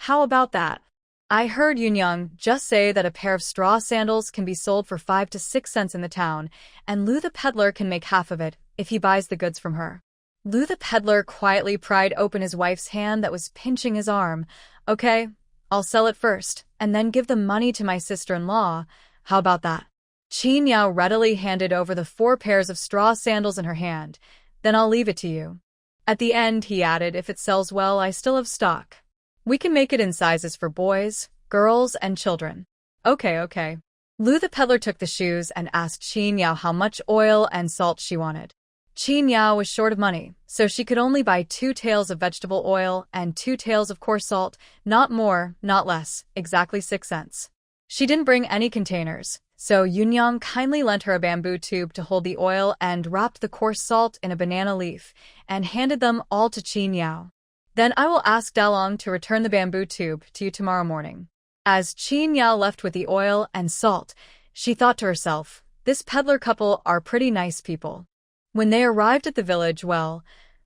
How about that?" I heard Yunyang just say that a pair of straw sandals can be sold for 5 to 6 cents in the town, and Lu the peddler can make half of it if he buys the goods from her. Lu the peddler quietly pried open his wife's hand that was pinching his arm. "Okay, I'll sell it first, and then give the money to my sister-in-law. How about that?" Qin Yao readily handed over the 4 pairs of straw sandals in her hand. "Then I'll leave it to you." At the end, he added, "If it sells well, I still have stock. We can make it in sizes for boys, girls, and children." Okay. Lu the peddler took the shoes and asked Qin Yao how much oil and salt she wanted. Qin Yao was short of money, so she could only buy 2 taels of vegetable oil and 2 taels of coarse salt, not more, not less, exactly 6 cents. She didn't bring any containers, so Yunyang kindly lent her a bamboo tube to hold the oil and wrapped the coarse salt in a banana leaf and handed them all to Qin Yao. "Then I will ask Dalong to return the bamboo tube to you tomorrow morning." As Qin Yao left with the oil and salt, she thought to herself, this peddler couple are pretty nice people. When they arrived at the village well,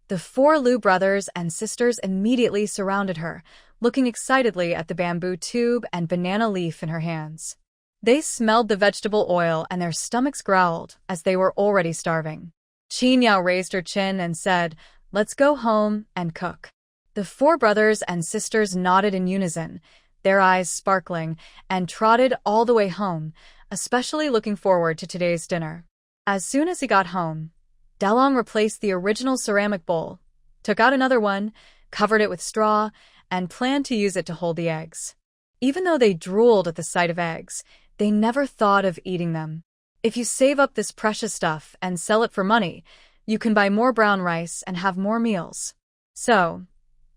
the 4 Lu brothers and sisters immediately surrounded her, looking excitedly at the bamboo tube and banana leaf in her hands. They smelled the vegetable oil and their stomachs growled, as they were already starving. Qin Yao raised her chin and said, "Let's go home and cook." The 4 brothers and sisters nodded in unison, their eyes sparkling, and trotted all the way home, especially looking forward to today's dinner. As soon as he got home, Dalong replaced the original ceramic bowl, took out another one, covered it with straw, and planned to use it to hold the eggs. Even though they drooled at the sight of eggs, they never thought of eating them. If you save up this precious stuff and sell it for money, you can buy more brown rice and have more meals. So,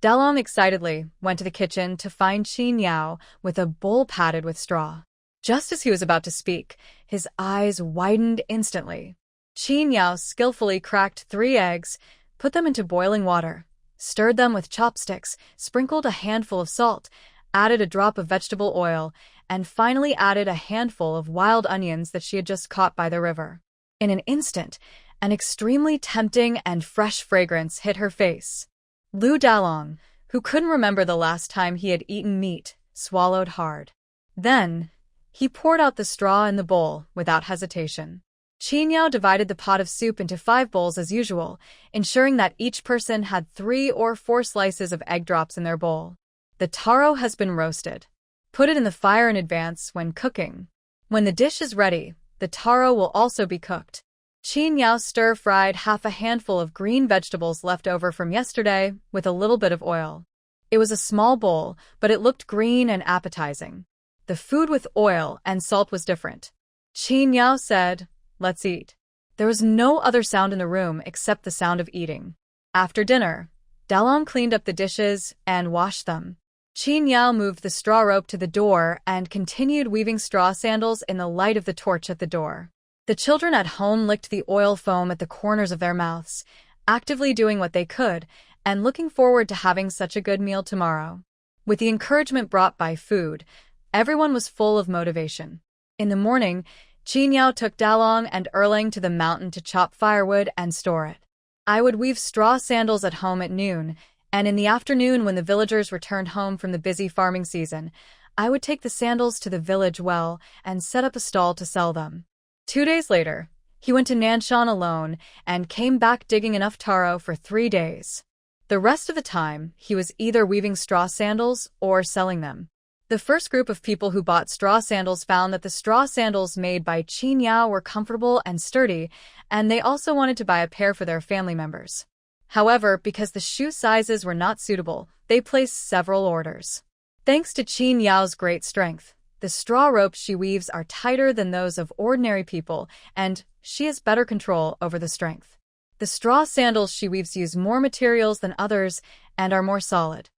Dalong excitedly went to the kitchen to find Qin Yao with a bowl padded with straw. Just as he was about to speak, his eyes widened instantly. Qin Yao skillfully cracked 3 eggs, put them into boiling water, stirred them with chopsticks, sprinkled a handful of salt, added a drop of vegetable oil, and finally added a handful of wild onions that she had just caught by the river. In an instant, an extremely tempting and fresh fragrance hit her face. Lu Dalong, who couldn't remember the last time he had eaten meat, swallowed hard. Then, he poured out the straw in the bowl without hesitation. Qin Yao divided the pot of soup into 5 bowls as usual, ensuring that each person had 3 or 4 slices of egg drops in their bowl. The taro has been roasted. Put it in the fire in advance when cooking. When the dish is ready, the taro will also be cooked. Qin Yao stir-fried half a handful of green vegetables left over from yesterday with a little bit of oil. It was a small bowl, but it looked green and appetizing. The food with oil and salt was different. Qin Yao said, "Let's eat." There was no other sound in the room except the sound of eating. After dinner, Dalong cleaned up the dishes and washed them. Qin Yao moved the straw rope to the door and continued weaving straw sandals in the light of the torch at the door. The children at home licked the oil foam at the corners of their mouths, actively doing what they could and looking forward to having such a good meal tomorrow. With the encouragement brought by food, everyone was full of motivation. In the morning, Qin Yao took Dalong and Erling to the mountain to chop firewood and store it. I would weave straw sandals at home at noon, and in the afternoon when the villagers returned home from the busy farming season, I would take the sandals to the village well and set up a stall to sell them. 2 days later, he went to Nanshan alone and came back digging enough taro for 3 days. The rest of the time, he was either weaving straw sandals or selling them. The first group of people who bought straw sandals found that the straw sandals made by Qin Yao were comfortable and sturdy, and they also wanted to buy a pair for their family members. However, because the shoe sizes were not suitable, they placed several orders. Thanks to Qin Yao's great strength, the straw ropes she weaves are tighter than those of ordinary people, and she has better control over the strength. The straw sandals she weaves use more materials than others and are more solid.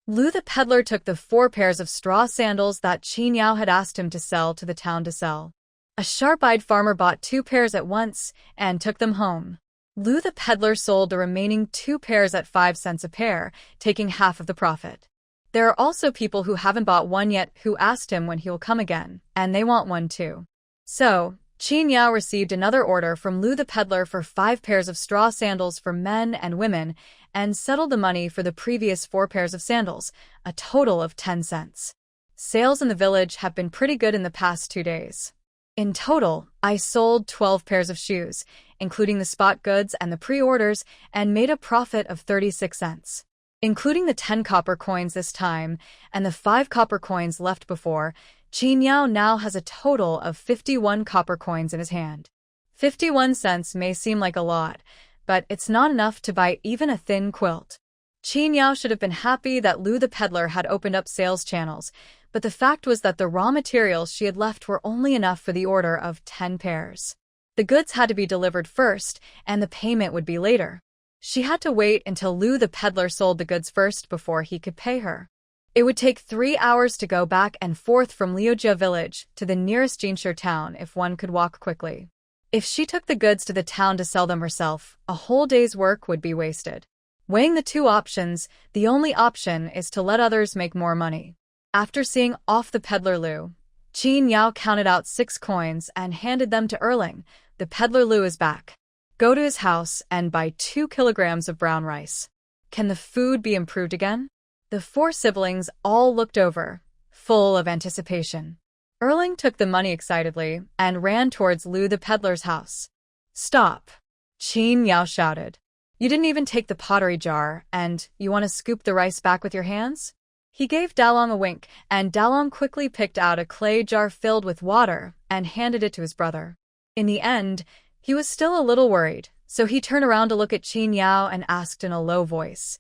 Lu the peddler took the 4 pairs of straw sandals that Qin Yao had asked him to sell to the town to sell. A sharp-eyed farmer bought 2 pairs at once and took them home. Lu the peddler sold the remaining 2 pairs at 5 cents a pair, taking half of the profit. There are also people who haven't bought one yet who asked him when he will come again, and they want one too. So, Qin Yao received another order from Lu the peddler for 5 pairs of straw sandals for men and women and settled the money for the previous 4 pairs of sandals, a total of 10 cents. Sales in the village have been pretty good in the past 2 days. In total, I sold 12 pairs of shoes, including the spot goods and the pre-orders, and made a profit of 36 cents. Including the 10 copper coins this time and the 5 copper coins left before, Qin Yao now has a total of 51 copper coins in his hand. 51 cents may seem like a lot, but it's not enough to buy even a thin quilt. Qin Yao should have been happy that Lu the peddler had opened up sales channels, but the fact was that the raw materials she had left were only enough for the order of 10 pairs. The goods had to be delivered first, and the payment would be later. She had to wait until Lu the peddler sold the goods first before he could pay her. It would take 3 hours to go back and forth from Liujia village to the nearest Jinshi town if one could walk quickly. If she took the goods to the town to sell them herself, a whole day's work would be wasted. Weighing the 2 options, the only option is to let others make more money. After seeing off the peddler Lu, Qin Yao counted out 6 coins and handed them to Erling. The peddler Lu is back. Go to his house and buy 2 kilograms of brown rice. Can the food be improved again? The 4 siblings all looked over, full of anticipation. Erling took the money excitedly and ran towards Lu the peddler's house. Stop! Qin Yao shouted. You didn't even take the pottery jar, and you want to scoop the rice back with your hands? He gave Dalong a wink, and Dalong quickly picked out a clay jar filled with water and handed it to his brother. In the end, he was still a little worried, so he turned around to look at Qin Yao and asked in a low voice,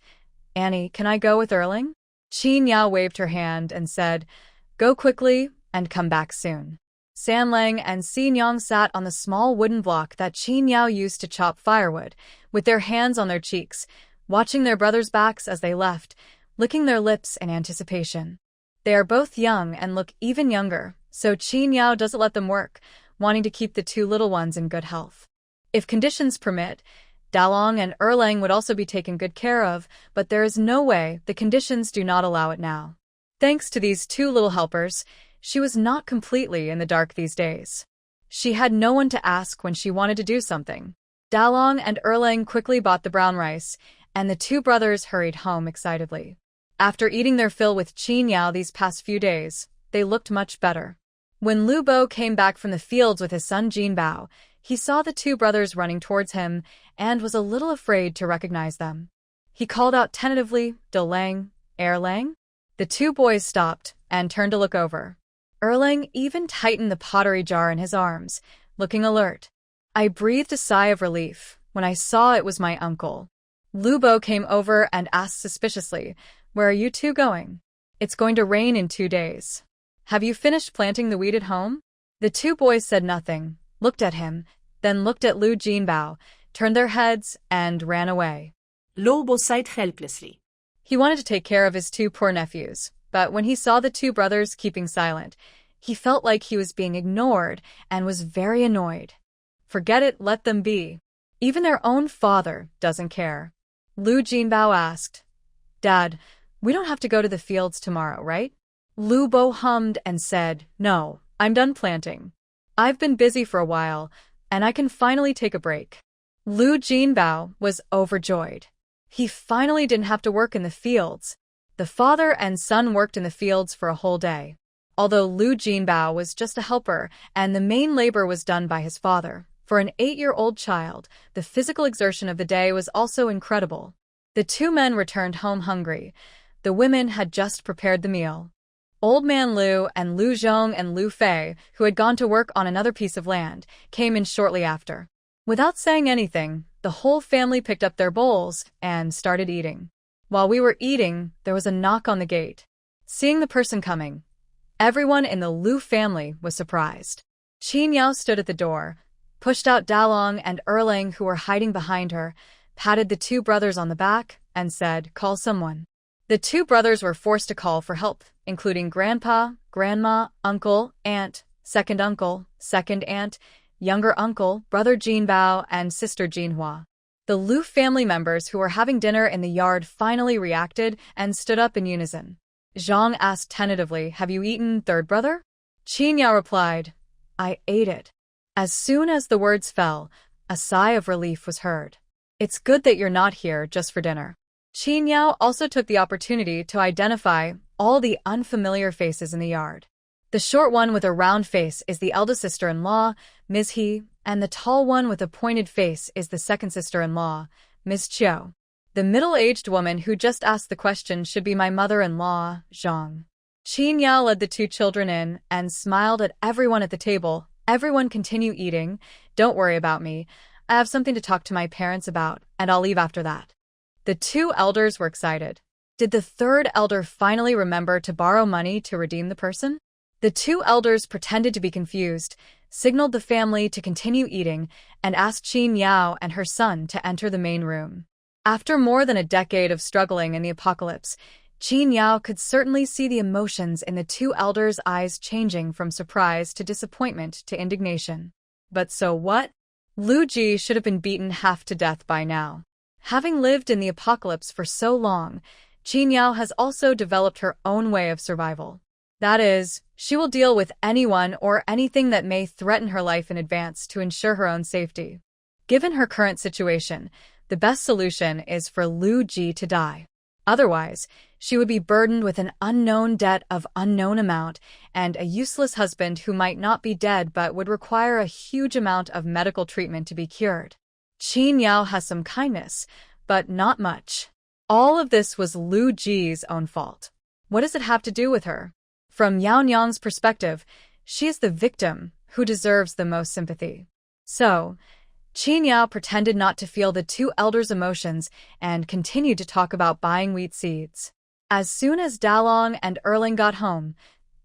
Annie, can I go with Erling? Qin Yao waved her hand and said, Go quickly and come back soon. San Lang and Si Nyang sat on the small wooden block that Qin Yao used to chop firewood, with their hands on their cheeks, watching their brothers' backs as they left, licking their lips in anticipation. They are both young and look even younger, so Qin Yao doesn't let them work, wanting to keep the 2 little ones in good health. If conditions permit, Dalong and Erlang would also be taken good care of, but there is no way the conditions do not allow it now. Thanks to these 2 little helpers, she was not completely in the dark these days. She had no one to ask when she wanted to do something. Dalong and Erlang quickly bought the brown rice, and the 2 brothers hurried home excitedly. After eating their fill with Qin Yao these past few days, they looked much better. When Lu Bo came back from the fields with his son Jin Bao, he saw the 2 brothers running towards him and was a little afraid to recognize them. He called out tentatively, De Lang, Erlang? The 2 boys stopped and turned to look over. Erlang even tightened the pottery jar in his arms, looking alert. I breathed a sigh of relief when I saw it was my uncle. Lu Bo came over and asked suspiciously, Where are you 2 going? It's going to rain in 2 days. Have you finished planting the wheat at home? The 2 boys said nothing, looked at him, then looked at Lu Jinbao, turned their heads, and ran away. Lobo sighed helplessly. He wanted to take care of his two poor nephews, but when he saw the two brothers keeping silent, he felt like he was being ignored and was very annoyed. Forget it, let them be. Even their own father doesn't care. Lu Jinbao asked, Dad, we don't have to go to the fields tomorrow, right? Lu Bo hummed and said, No, I'm done planting. I've been busy for a while, and I can finally take a break. Lu Jinbao was overjoyed. He finally didn't have to work in the fields. The father and son worked in the fields for a whole day. Although Lu Jinbao was just a helper and the main labor was done by his father, for an 8-year-old child, the physical exertion of the day was also incredible. The two men returned home hungry. The women had just prepared the meal. Old Man Lu and Lu Zhong and Lu Fei, who had gone to work on another piece of land, came in shortly after. Without saying anything, the whole family picked up their bowls and started eating. While we were eating, there was a knock on the gate. Seeing the person coming, everyone in the Lu family was surprised. Qin Yao stood at the door, pushed out Dalong and Erlang who were hiding behind her, patted the two brothers on the back, and said, Call someone. The two brothers were forced to call for help, including Grandpa, Grandma, Uncle, Aunt, second aunt, younger uncle, Brother Jinbao, and Sister Jinhua. The Lu family members who were having dinner in the yard finally reacted and stood up in unison. Zhang asked tentatively, Have you eaten, third brother? Qin Yao replied, I ate it. As soon as the words fell, a sigh of relief was heard. It's good that you're not here just for dinner. Qin Yao also took the opportunity to identify all the unfamiliar faces in the yard. The short one with a round face is the eldest sister-in-law, Ms. He, and the tall one with a pointed face is the second sister-in-law, Ms. Chiu. The middle-aged woman who just asked the question should be my mother-in-law, Zhang. Qin Yao led the two children in and smiled at everyone at the table. Everyone continue eating. Don't worry about me. I have something to talk to my parents about, and I'll leave after that. The two elders were excited. Did the third elder finally remember to borrow money to redeem the person? The two elders pretended to be confused, signaled the family to continue eating, and asked Qin Yao and her son to enter the main room. After more than a decade of struggling in the apocalypse, Qin Yao could certainly see the emotions in the two elders' eyes changing from surprise to disappointment to indignation. But so what? Lu Ji should have been beaten half to death by now. Having lived in the apocalypse for so long, Qin Yao has also developed her own way of survival. That is, she will deal with anyone or anything that may threaten her life in advance to ensure her own safety. Given her current situation, the best solution is for Lu Ji to die. Otherwise, she would be burdened with an unknown debt of unknown amount and a useless husband who might not be dead but would require a huge amount of medical treatment to be cured. Qin Yao has some kindness, but not much. All of this was Lu Ji's own fault. What does it have to do with her? From Yao Nyang's perspective, she is the victim who deserves the most sympathy. So, Qin Yao pretended not to feel the two elders' emotions and continued to talk about buying wheat seeds. As soon as Dalong and Erling got home,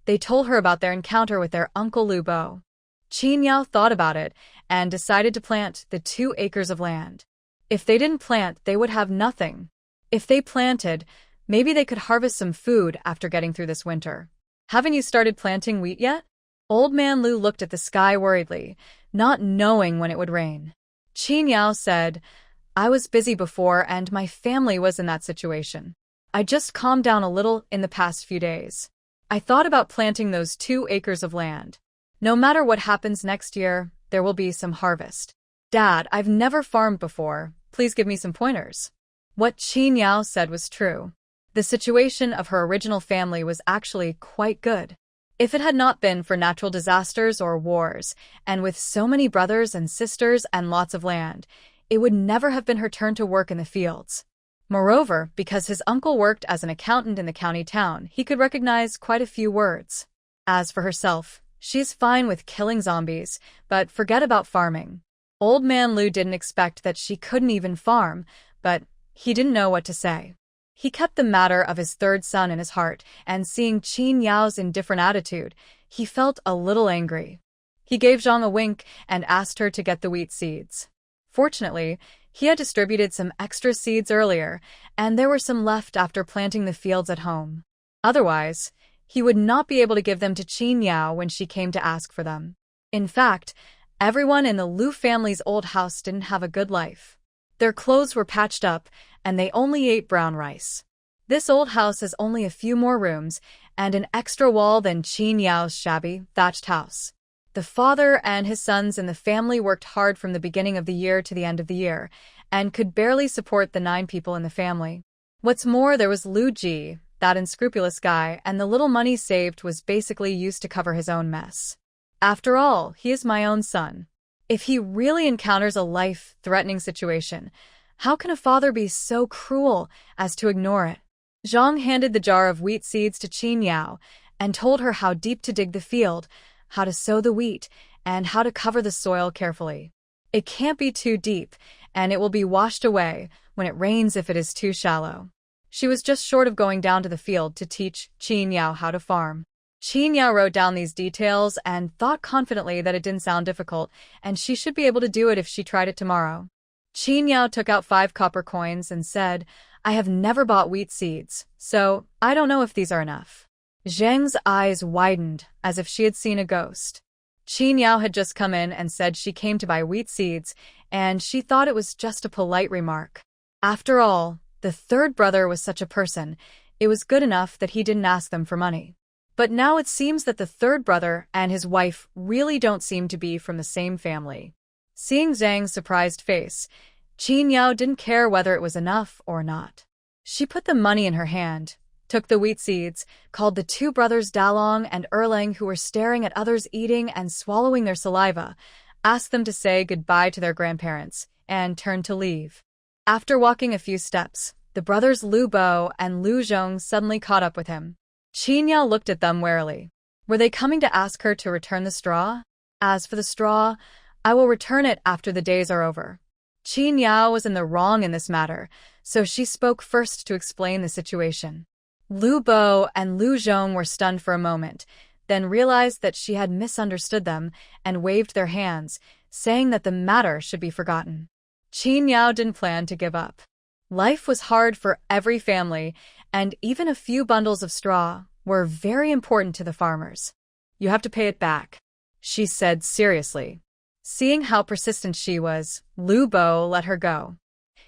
they told her about their encounter with their uncle Lu Bo. Qin Yao thought about it and decided to plant the 2 acres of land. If they didn't plant, they would have nothing. If they planted, maybe they could harvest some food after getting through this winter. Haven't you started planting wheat yet? Old Man Lu looked at the sky worriedly, not knowing when it would rain. Qin Yao said, I was busy before and my family was in that situation. I just calmed down a little in the past few days. I thought about planting those 2 acres of land. No matter what happens next year, there will be some harvest. Dad, I've never farmed before. Please give me some pointers. What Qin Yao said was true. The situation of her original family was actually quite good. If it had not been for natural disasters or wars, and with so many brothers and sisters and lots of land, it would never have been her turn to work in the fields. Moreover, because his uncle worked as an accountant in the county town, he could recognize quite a few words. As for herself, she's fine with killing zombies, but forget about farming. Old Man Lu didn't expect that she couldn't even farm, but he didn't know what to say. He kept the matter of his third son in his heart, and seeing Qin Yao's indifferent attitude, he felt a little angry. He gave Zhang a wink and asked her to get the wheat seeds. Fortunately, he had distributed some extra seeds earlier, and there were some left after planting the fields at home. Otherwise, he would not be able to give them to Qin Yao when she came to ask for them. In fact, everyone in the Lu family's old house didn't have a good life. Their clothes were patched up, and they only ate brown rice. This old house has only a few more rooms and an extra wall than Qin Yao's shabby, thatched house. The father and his sons in the family worked hard from the beginning of the year to the end of the year, and could barely support the 9 people in the family. What's more, there was Lu Ji, that unscrupulous guy, and the little money saved was basically used to cover his own mess. After all, he is my own son. If he really encounters a life-threatening situation, how can a father be so cruel as to ignore it? Zhang handed the jar of wheat seeds to Qin Yao and told her how deep to dig the field, how to sow the wheat, and how to cover the soil carefully. It can't be too deep, and it will be washed away when it rains if it is too shallow. She was just short of going down to the field to teach Qin Yao how to farm. Qin Yao wrote down these details and thought confidently that it didn't sound difficult, and she should be able to do it if she tried it tomorrow. Qin Yao took out 5 copper coins and said, "I have never bought wheat seeds, so I don't know if these are enough." Zheng's eyes widened as if she had seen a ghost. Qin Yao had just come in and said she came to buy wheat seeds, and she thought it was just a polite remark. After all, the 3rd brother was such a person, it was good enough that he didn't ask them for money. But now it seems that the 3rd brother and his wife really don't seem to be from the same family. Seeing Zhang's surprised face, Qin Yao didn't care whether it was enough or not. She put the money in her hand, took the wheat seeds, called the 2 brothers Dalong and Erlang who were staring at others eating and swallowing their saliva, asked them to say goodbye to their grandparents, and turned to leave. After walking a few steps, the brothers Lu Bo and Lu Zhong suddenly caught up with him. Qin Yao looked at them warily. Were they coming to ask her to return the straw? As for the straw, I will return it after the days are over. Qin Yao was in the wrong in this matter, so she spoke first to explain the situation. Lu Bo and Lu Zhong were stunned for a moment, then realized that she had misunderstood them and waved their hands, saying that the matter should be forgotten. Qin Yao didn't plan to give up. Life was hard for every family, and even a few bundles of straw were very important to the farmers. "You have to pay it back," she said seriously. Seeing how persistent she was, Lu Bo let her go.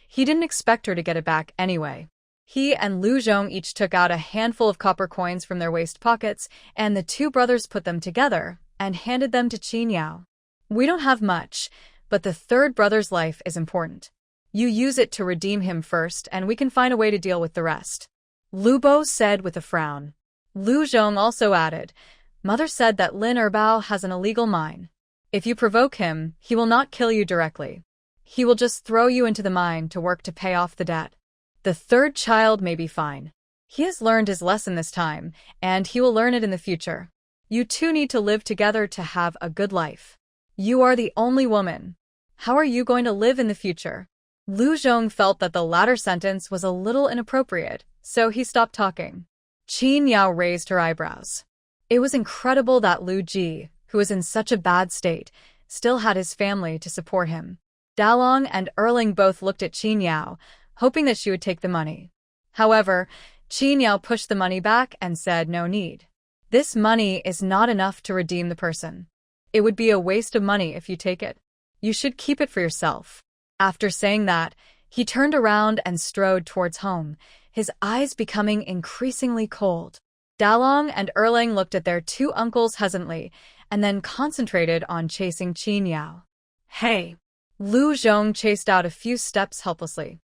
He didn't expect her to get it back anyway. He and Lu Zhong each took out a handful of copper coins from their waist pockets, and the 2 brothers put them together and handed them to Qin Yao. "We don't have much, but the 3rd brother's life is important. You use it to redeem him first, and we can find a way to deal with the rest," Lu Bo said with a frown. Lu Zhong also added, "Mother said that Lin Erbao has an illegal mine. If you provoke him, he will not kill you directly. He will just throw you into the mine to work to pay off the debt. The 3rd child may be fine. He has learned his lesson this time, and he will learn it in the future. You 2 need to live together to have a good life. You are the only woman. How are you going to live in the future?" Lu Zhong felt that the latter sentence was a little inappropriate, so he stopped talking. Qin Yao raised her eyebrows. It was incredible that Lu Ji, who was in such a bad state, still had his family to support him. Dalong and Erling both looked at Qin Yao, hoping that she would take the money. However, Qin Yao pushed the money back and said no need. "This money is not enough to redeem the person. It would be a waste of money if you take it. You should keep it for yourself." After saying that, he turned around and strode towards home, his eyes becoming increasingly cold. Dalong and Erlang looked at their 2 uncles hesitantly, and then concentrated on chasing Qin Yao. "Hey!" Lu Zhong chased out a few steps helplessly.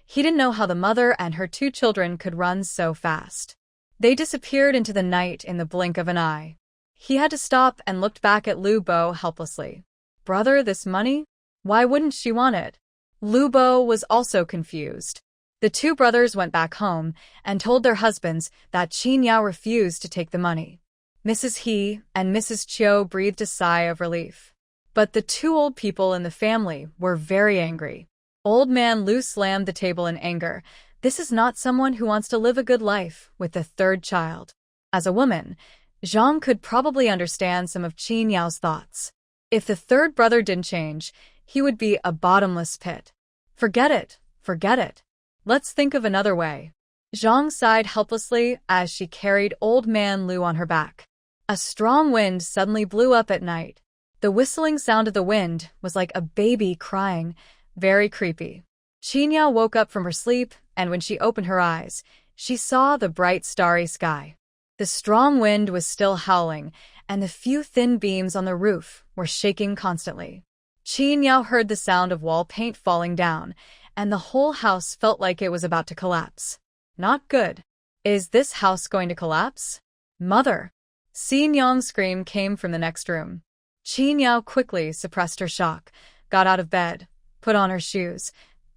He didn't know how the mother and her 2 children could run so fast. They disappeared into the night in the blink of an eye. He had to stop and looked back at Lu Bo helplessly. "Brother, this money? Why wouldn't she want it?" Lu Bo was also confused. The 2 brothers went back home and told their husbands that Qin Yao refused to take the money. Mrs. He and Mrs. Chiu breathed a sigh of relief. But the 2 old people in the family were very angry. Old man Lu slammed the table in anger. This is not someone who wants to live a good life with the 3rd child. As a woman, Zhang could probably understand some of Qin Yao's thoughts. If the third brother didn't change, he would be a bottomless pit. Forget it, forget it. Let's think of another way. Zhang sighed helplessly as she carried Old Man Lu on her back. A strong wind suddenly blew up at night. The whistling sound of the wind was like a baby crying, very creepy. Qinyao woke up from her sleep, and when she opened her eyes, she saw the bright starry sky. The strong wind was still howling, and the few thin beams on the roof were shaking constantly. Qinyao heard the sound of wall paint falling down, and the whole house felt like it was about to collapse. Not good. Is this house going to collapse? Mother! Xinyang's scream came from the next room. Qinyao quickly suppressed her shock, got out of bed, put on her shoes,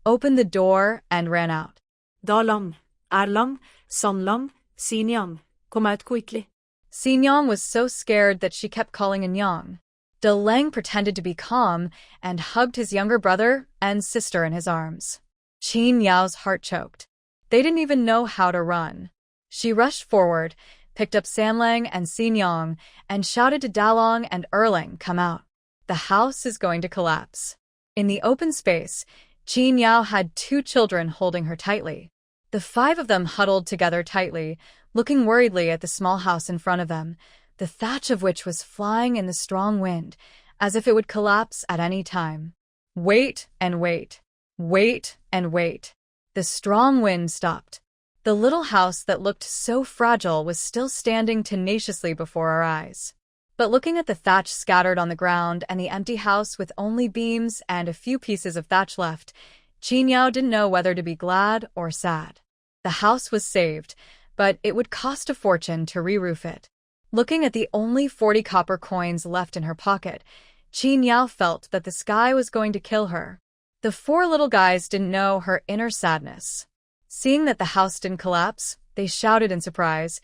opened the door, and ran out. Dalang, Arlang, Sonlang, Xinyang, come out quickly. Xinyang was so scared that she kept calling Nyang. Dalang pretended to be calm and hugged his younger brother and sister in his arms. Qinyao heart choked. They didn't even know how to run. She rushed forward, picked up Sanlang and Xinyang, and shouted to Dalong and Erlang, come out. The house is going to collapse. In the open space, Qinyao had 2 children holding her tightly. The 5 of them huddled together tightly, looking worriedly at the small house in front of them, the thatch of which was flying in the strong wind, as if it would collapse at any time. Wait and wait. Wait and wait. The strong wind stopped. The little house that looked so fragile was still standing tenaciously before our eyes. But looking at the thatch scattered on the ground and the empty house with only beams and a few pieces of thatch left, Qinyao didn't know whether to be glad or sad. The house was saved, but it would cost a fortune to re-roof it. Looking at the only 40 copper coins left in her pocket, Qinyao felt that the sky was going to kill her. The 4 little guys didn't know her inner sadness. Seeing that the house didn't collapse, they shouted in surprise,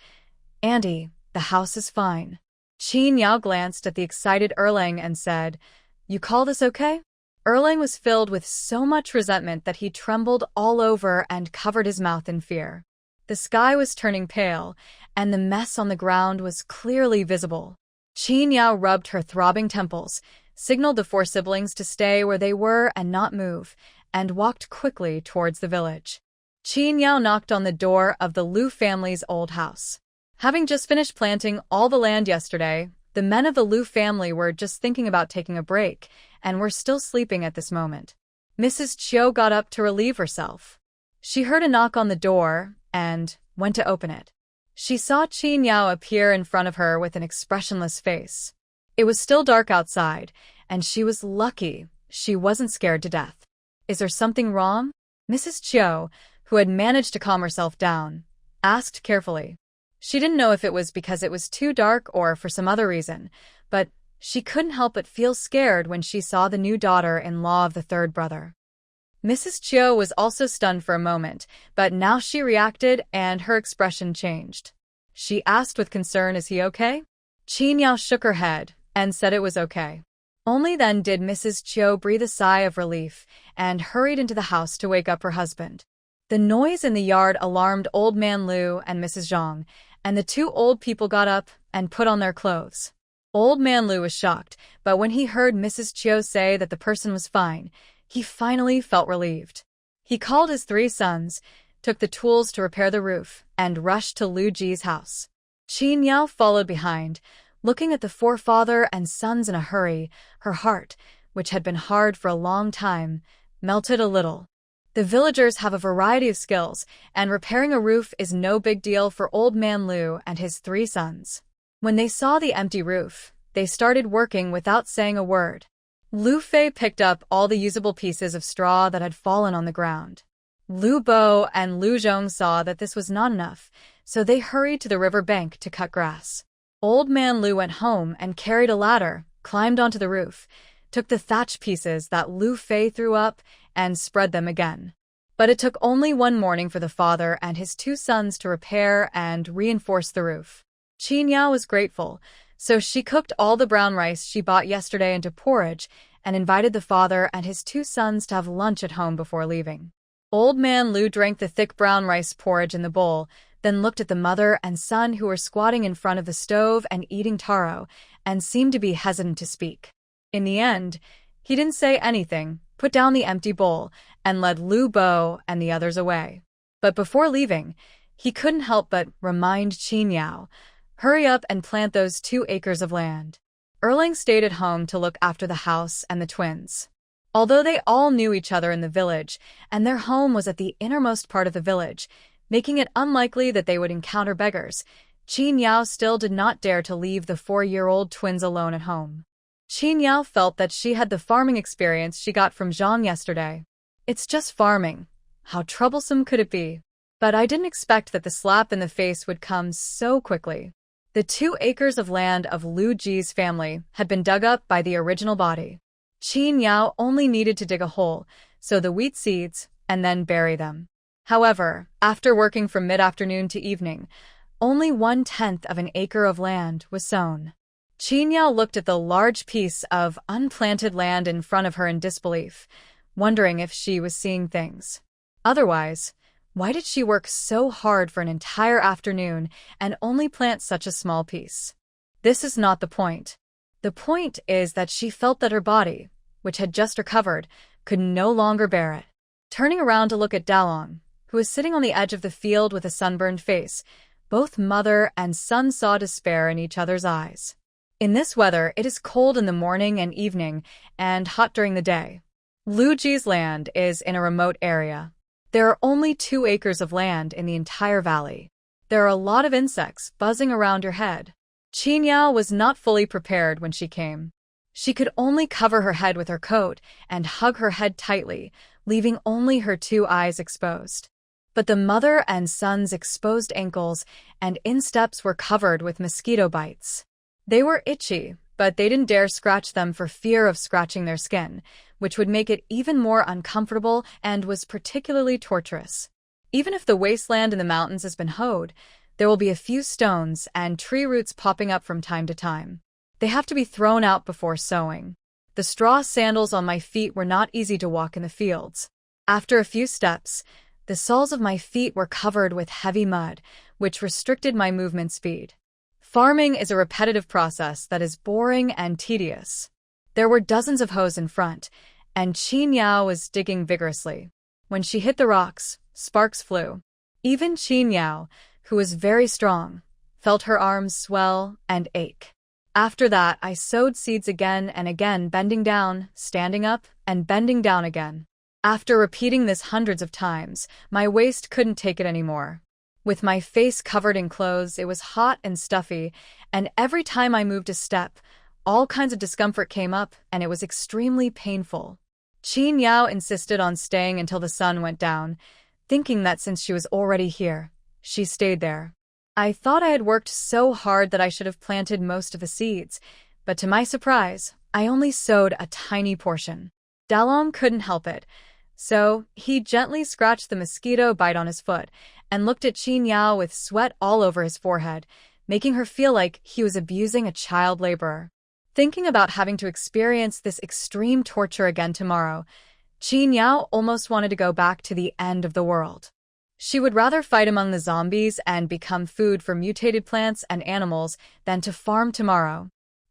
"Andy, the house is fine." Qinyao glanced at the excited Erlang and said, "You call this okay?" Erlang was filled with so much resentment that he trembled all over and covered his mouth in fear. The sky was turning pale, and the mess on the ground was clearly visible. Qinyao rubbed her throbbing temples, signaled the 4 siblings to stay where they were and not move, and walked quickly towards the village. Qinyao knocked on the door of the Lu family's old house. Having just finished planting all the land yesterday, the men of the Lu family were just thinking about taking a break, and were still sleeping at this moment. Mrs. Chiu got up to relieve herself. She heard a knock on the door, and went to open it. She saw Qinyao appear in front of her with an expressionless face. It was still dark outside, and she was lucky she wasn't scared to death. "Is there something wrong?" Mrs. Chiu, who had managed to calm herself down, asked carefully. She didn't know if it was because it was too dark or for some other reason, but she couldn't help but feel scared when she saw the new daughter-in-law of the 3rd brother. Mrs. Chiu was also stunned for a moment, but now she reacted and her expression changed. She asked with concern, "Is he okay?" Qinyao shook her head and said it was okay. Only then did Mrs. Chiu breathe a sigh of relief and hurried into the house to wake up her husband. The noise in the yard alarmed Old Man Lu and Mrs. Zhang, and the 2 old people got up and put on their clothes. Old Man Lu was shocked, but when he heard Mrs. Chiu say that the person was fine, he finally felt relieved. He called his 3 sons, took the tools to repair the roof, and rushed to Lu Ji's house. Qinyao followed behind, looking at the 4 father and sons in a hurry. Her heart, which had been hard for a long time, melted a little. The villagers have a variety of skills, and repairing a roof is no big deal for Old Man Lu and his 3 sons. When they saw the empty roof, they started working without saying a word. Lu Fei picked up all the usable pieces of straw that had fallen on the ground. Lu Bo and Lu Zhong saw that this was not enough, so they hurried to the river bank to cut grass. Old Man Lu went home and carried a ladder, climbed onto the roof, took the thatch pieces that Lu Fei threw up, and spread them again. But it took only one morning for the father and his 2 sons to repair and reinforce the roof. Qinyao was grateful, so she cooked all the brown rice she bought yesterday into porridge and invited the father and his 2 sons to have lunch at home before leaving. Old Man Lu drank the thick brown rice porridge in the bowl, then looked at the mother and son who were squatting in front of the stove and eating taro, and seemed to be hesitant to speak. In the end, he didn't say anything, put down the empty bowl, and led Lu Bo and the others away. But before leaving, he couldn't help but remind Qin Yao, "Hurry up and plant those 2 acres of land." Erling stayed at home to look after the house and the twins. Although they all knew each other in the village, and their home was at the innermost part of the village, making it unlikely that they would encounter beggars, Qin Yao still did not dare to leave the 4-year-old twins alone at home. Qin Yao felt that she had the farming experience she got from Zhang yesterday. "It's just farming. How troublesome could it be?" But I didn't expect that the slap in the face would come so quickly. The 2 acres of land of Lu Ji's family had been dug up by the original body. Qin Yao only needed to dig a hole, sow the wheat seeds, and then bury them. However, after working from mid-afternoon to evening, only 1/10 of an acre of land was sown. Qin Yao looked at the large piece of unplanted land in front of her in disbelief, wondering if she was seeing things. Otherwise, why did she work so hard for an entire afternoon and only plant such a small piece? This is not the point. The point is that she felt that her body, which had just recovered, could no longer bear it. Turning around to look at Dalong, who was sitting on the edge of the field with a sunburned face, both mother and son saw despair in each other's eyes. In this weather, it is cold in the morning and evening and hot during the day. Lu Ji's land is in a remote area. There are only 2 acres of land in the entire valley. There are a lot of insects buzzing around your head. Qin Yao was not fully prepared when she came. She could only cover her head with her coat and hug her head tightly, leaving only her 2 eyes exposed. But the mother and son's exposed ankles and insteps were covered with mosquito bites. They were itchy, but they didn't dare scratch them for fear of scratching their skin, which would make it even more uncomfortable and was particularly torturous. Even if the wasteland in the mountains has been hoed, there will be a few stones and tree roots popping up from time to time. They have to be thrown out before sowing. The straw sandals on my feet were not easy to walk in the fields. After a few steps, the soles of my feet were covered with heavy mud, which restricted my movement speed. Farming is a repetitive process that is boring and tedious. There were dozens of hoes in front, and Qin Yao was digging vigorously. When she hit the rocks, sparks flew. Even Qin Yao, who was very strong, felt her arms swell and ache. After that, I sowed seeds again and again, bending down, standing up, and bending down again. After repeating this hundreds of times, my waist couldn't take it anymore. With my face covered in clothes, it was hot and stuffy, and every time I moved a step, all kinds of discomfort came up, and it was extremely painful. Qin Yao insisted on staying until the sun went down, thinking that since she was already here, she stayed there. I thought I had worked so hard that I should have planted most of the seeds, but to my surprise, I only sowed a tiny portion. Dalong couldn't help it, so he gently scratched the mosquito bite on his foot and looked at Qin Yao with sweat all over his forehead, making her feel like he was abusing a child laborer. Thinking about having to experience this extreme torture again tomorrow, Qin Yao almost wanted to go back to the end of the world. She would rather fight among the zombies and become food for mutated plants and animals than to farm tomorrow.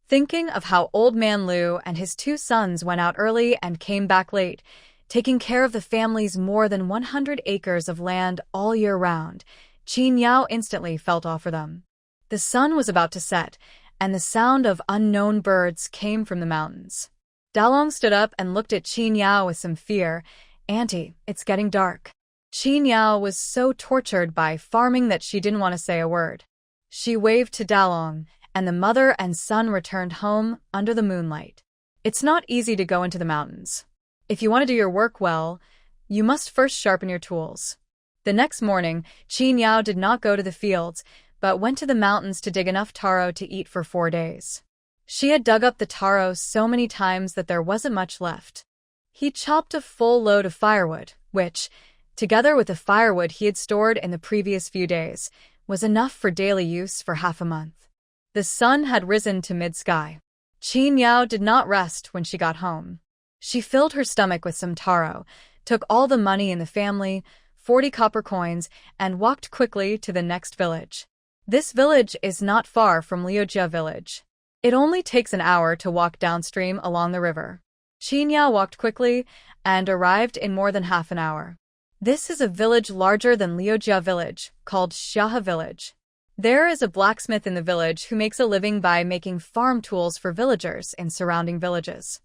Thinking of how Old Man Lu and his 2 sons went out early and came back late, taking care of the family's more than 100 acres of land all year round, Qin Yao instantly felt all for them. The sun was about to set, and the sound of unknown birds came from the mountains. Dalong stood up and looked at Qin Yao with some fear. "Auntie, it's getting dark." Qin Yao was so tortured by farming that she didn't want to say a word. She waved to Dalong, and the mother and son returned home under the moonlight. It's not easy to go into the mountains. If you want to do your work well, you must first sharpen your tools. The next morning, Qin Yao did not go to the fields, but went to the mountains to dig enough taro to eat for 4 days. She had dug up the taro so many times that there wasn't much left. He chopped a full load of firewood, which, together with the firewood he had stored in the previous few days, was enough for daily use for half a month. The sun had risen to mid-sky. Qin Yao did not rest when she got home. She filled her stomach with some taro, took all the money in the family, 40 copper coins, and walked quickly to the next village. This village is not far from Liujia village. It only takes an hour to walk downstream along the river. Qin Yao walked quickly and arrived in more than half an hour. This is a village larger than Liujia village, called Xiahe village. There is a blacksmith in the village who makes a living by making farm tools for villagers in surrounding villages.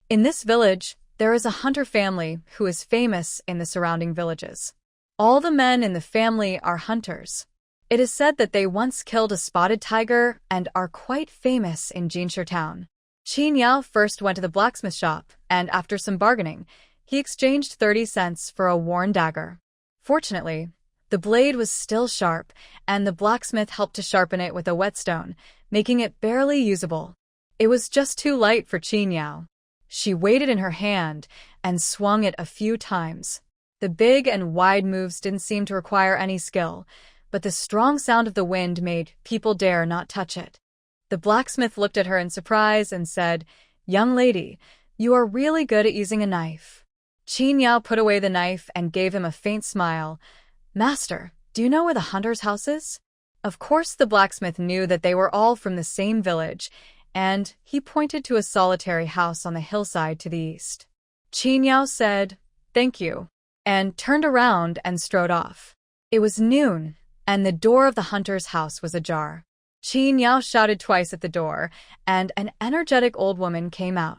In this village, there is a hunter family who is famous in the surrounding villages. All the men in the family are hunters. It is said that they once killed a spotted tiger and are quite famous in Jinshi town. Qin Yao first went to the blacksmith shop, and after some bargaining, he exchanged 30 cents for a worn dagger. Fortunately, the blade was still sharp, and the blacksmith helped to sharpen it with a whetstone, making it barely usable. It was just too light for Qin Yao. She weighed it in her hand and swung it a few times. The big and wide moves didn't seem to require any skill, but the strong sound of the wind made people dare not touch it. The blacksmith looked at her in surprise and said, "Young lady, you are really good at using a knife." Qin Yao put away the knife and gave him a faint smile. "Master, do you know where the hunter's house is?" Of course, the blacksmith knew that they were all from the same village, and he pointed to a solitary house on the hillside to the east. Qin Yao said, "Thank you," and turned around and strode off. It was noon, and the door of the hunter's house was ajar. Qin Yao shouted twice at the door, and an energetic old woman came out.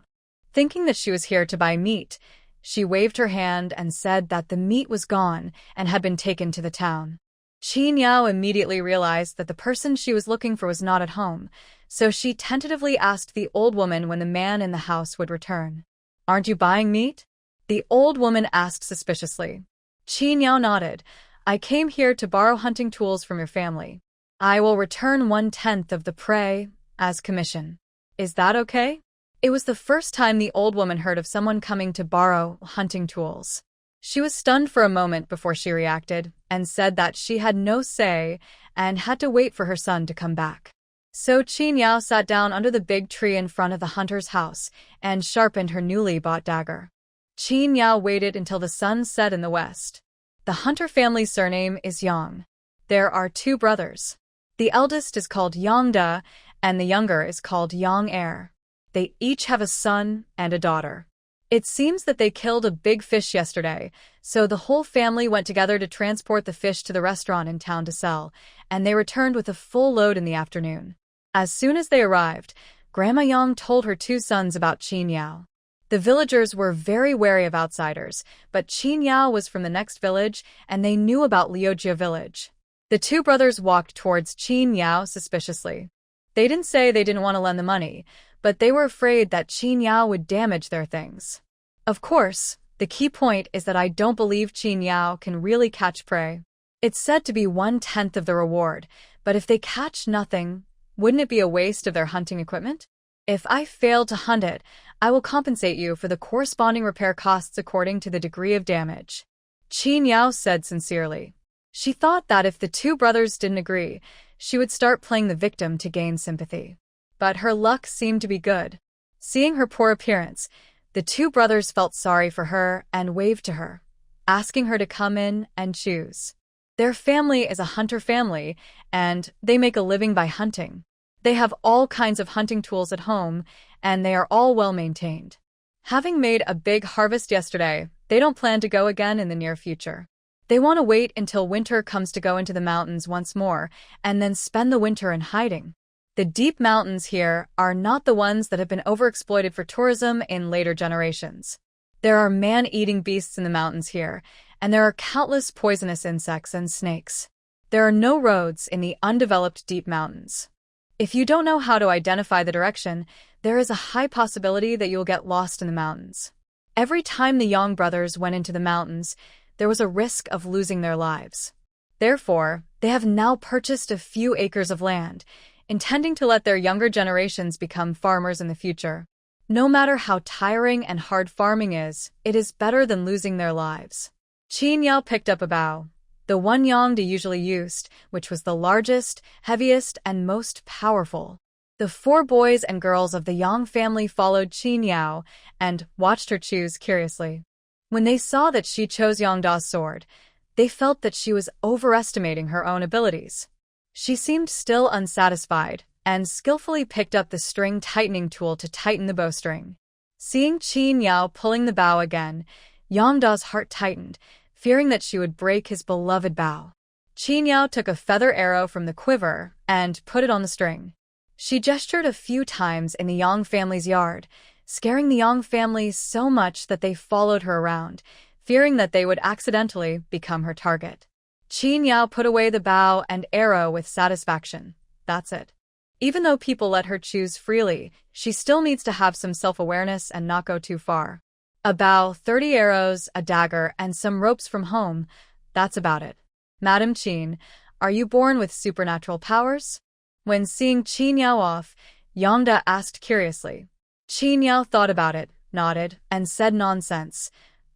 Thinking that she was here to buy meat, she waved her hand and said that the meat was gone and had been taken to the town. Qin Yao immediately realized that the person she was looking for was not at home, so she tentatively asked the old woman when the man in the house would return. "Aren't you buying meat?" the old woman asked suspiciously. Qin Yao nodded. "I came here to borrow hunting tools from your family. I will return 1/10 of the prey as commission. Is that okay?" It was the first time the old woman heard of someone coming to borrow hunting tools. She was stunned for a moment before she reacted and said that she had no say and had to wait for her son to come back. So Qin Yao sat down under the big tree in front of the hunter's house and sharpened her newly bought dagger. Qin Yao waited until the sun set in the west. The hunter family's surname is Yang. There are 2 brothers. The eldest is called Yangda, and the younger is called Yang Heir. They each have a son and a daughter. It seems that they killed a big fish yesterday, so the whole family went together to transport the fish to the restaurant in town to sell, and they returned with a full load in the afternoon. As soon as they arrived, Grandma Yang told her 2 sons about Qin Yao. The villagers were very wary of outsiders, but Qin Yao was from the next village, and they knew about Liujia village. The 2 brothers walked towards Qin Yao suspiciously. They didn't say they didn't want to lend the money, but they were afraid that Qin Yao would damage their things. Of course, the key point is that I don't believe Qin Yao can really catch prey. It's said to be 1/10 of the reward, but if they catch nothing, wouldn't it be a waste of their hunting equipment? If I fail to hunt it, I will compensate you for the corresponding repair costs according to the degree of damage. Qin Yao said sincerely. She thought that if the 2 brothers didn't agree, she would start playing the victim to gain sympathy. But her luck seemed to be good. Seeing her poor appearance, the 2 brothers felt sorry for her and waved to her, asking her to come in and choose. Their family is a hunter family, and they make a living by hunting. They have all kinds of hunting tools at home, and they are all well maintained. Having made a big harvest yesterday, they don't plan to go again in the near future. They want to wait until winter comes to go into the mountains once more, and then spend the winter in hiding. The deep mountains here are not the ones that have been overexploited for tourism in later generations. There are man-eating beasts in the mountains here, and there are countless poisonous insects and snakes. There are no roads in the undeveloped deep mountains. If you don't know how to identify the direction, there is a high possibility that you'll get lost in the mountains. Every time the Yang brothers went into the mountains, there was a risk of losing their lives. Therefore, they have now purchased a few acres of land, intending to let their younger generations become farmers in the future. No matter how tiring and hard farming is, it is better than losing their lives. Qin Yao picked up a bow, the one Yangda usually used, which was the largest, heaviest, and most powerful. The 4 boys and girls of the Yang family followed Qin Yao and watched her choose curiously. When they saw that she chose Yangda's sword, they felt that she was overestimating her own abilities. She seemed still unsatisfied, and skillfully picked up the string tightening tool to tighten the bowstring. Seeing Qin Yao pulling the bow again, Yongda's heart tightened, fearing that she would break his beloved bow. Qin Yao took a feather arrow from the quiver and put it on the string. She gestured a few times in the Yang family's yard, scaring the Yang family so much that they followed her around, fearing that they would accidentally become her target. Qin Yao put away the bow and arrow with satisfaction. That's it. Even though people let her choose freely, she still needs to have some self-awareness and not go too far. A bow, 30 arrows, a dagger, and some ropes from home. That's about it. Madam Qin, are you born with supernatural powers? When seeing Qin Yao off, Yongda asked curiously. Qin Yao thought about it, nodded, and said nonsense.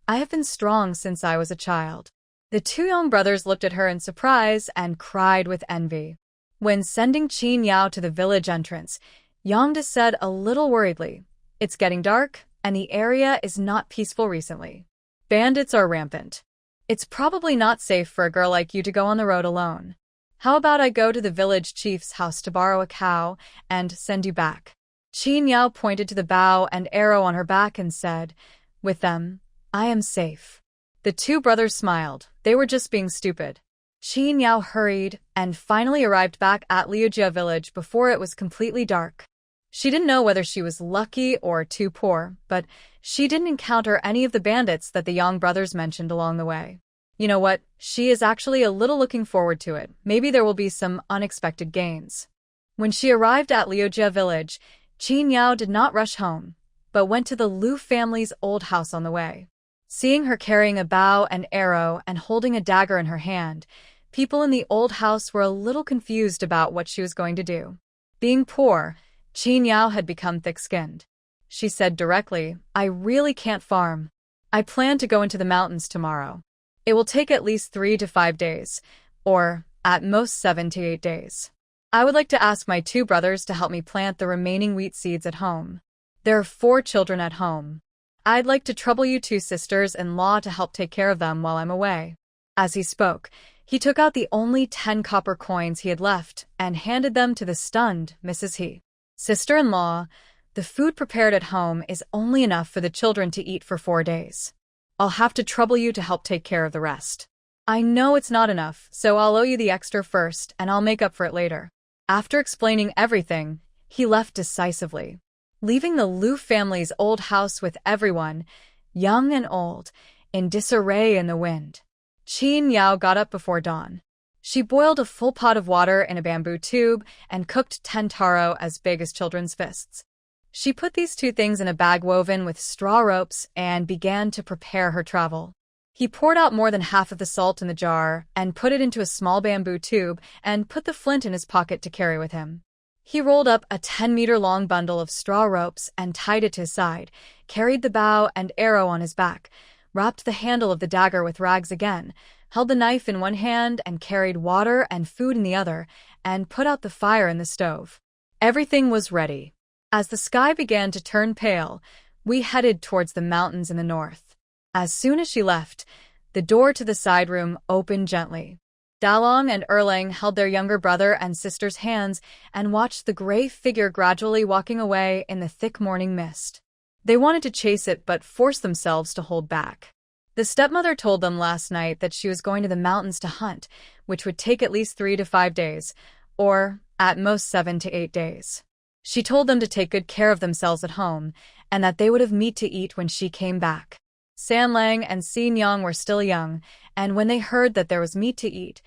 I have been strong since I was a child. The two young brothers looked at her in surprise and cried with envy. When sending Qin Yao to the village entrance, Yongda said a little worriedly, "It's getting dark, and the area is not peaceful recently. Bandits are rampant. It's probably not safe for a girl like you to go on the road alone. How about I go to the village chief's house to borrow a cow and send you back?" Qin Yao pointed to the bow and arrow on her back and said, "With them, I am safe." The two brothers smiled. They were just being stupid. Qin Yao hurried and finally arrived back at Liujia village before it was completely dark. She didn't know whether she was lucky or too poor, but she didn't encounter any of the bandits that the Yang brothers mentioned along the way. You know what? She is actually a little looking forward to it. Maybe there will be some unexpected gains. When she arrived at Liujia village, Qin Yao did not rush home, but went to the Lu family's old house on the way. Seeing her carrying a bow and arrow and holding a dagger in her hand, people in the old house were a little confused about what she was going to do. Being poor, Qin Yao had become thick-skinned. She said directly, "I really can't farm. I plan to go into the mountains tomorrow. It will take at least 3 to 5 days, or at most 7 to 8 days. I would like to ask my two brothers to help me plant the remaining wheat seeds at home. There are 4 children at home. I'd like to trouble you two sisters-in-law to help take care of them while I'm away." As he spoke, he took out the only 10 copper coins he had left and handed them to the stunned Mrs. He. "Sister-in-law, the food prepared at home is only enough for the children to eat for 4 days. I'll have to trouble you to help take care of the rest. I know it's not enough, so I'll owe you the extra first and I'll make up for it later." After explaining everything, he left decisively, leaving the Lu family's old house with everyone, young and old, in disarray in the wind. Qin Yao got up before dawn. She boiled a full pot of water in a bamboo tube and cooked 10 taro as big as children's fists. She put these 2 things in a bag woven with straw ropes and began to prepare her travel. He poured out more than half of the salt in the jar and put it into a small bamboo tube and put the flint in his pocket to carry with him. He rolled up a 10-meter-long bundle of straw ropes and tied it to his side, carried the bow and arrow on his back, wrapped the handle of the dagger with rags again, held the knife in one hand and carried water and food in the other, and put out the fire in the stove. Everything was ready. As the sky began to turn pale, we headed towards the mountains in the north. As soon as she left, the door to the side room opened gently. Dalong and Erlang held their younger brother and sister's hands and watched the gray figure gradually walking away in the thick morning mist. They wanted to chase it but forced themselves to hold back. The stepmother told them last night that she was going to the mountains to hunt, which would take at least 3 to 5 days, or at most 7 to 8 days. She told them to take good care of themselves at home, and that they would have meat to eat when she came back. San Lang and Xin Yang were still young, and when they heard that there was meat to eat,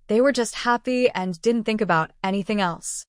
they were just happy and didn't think about anything else.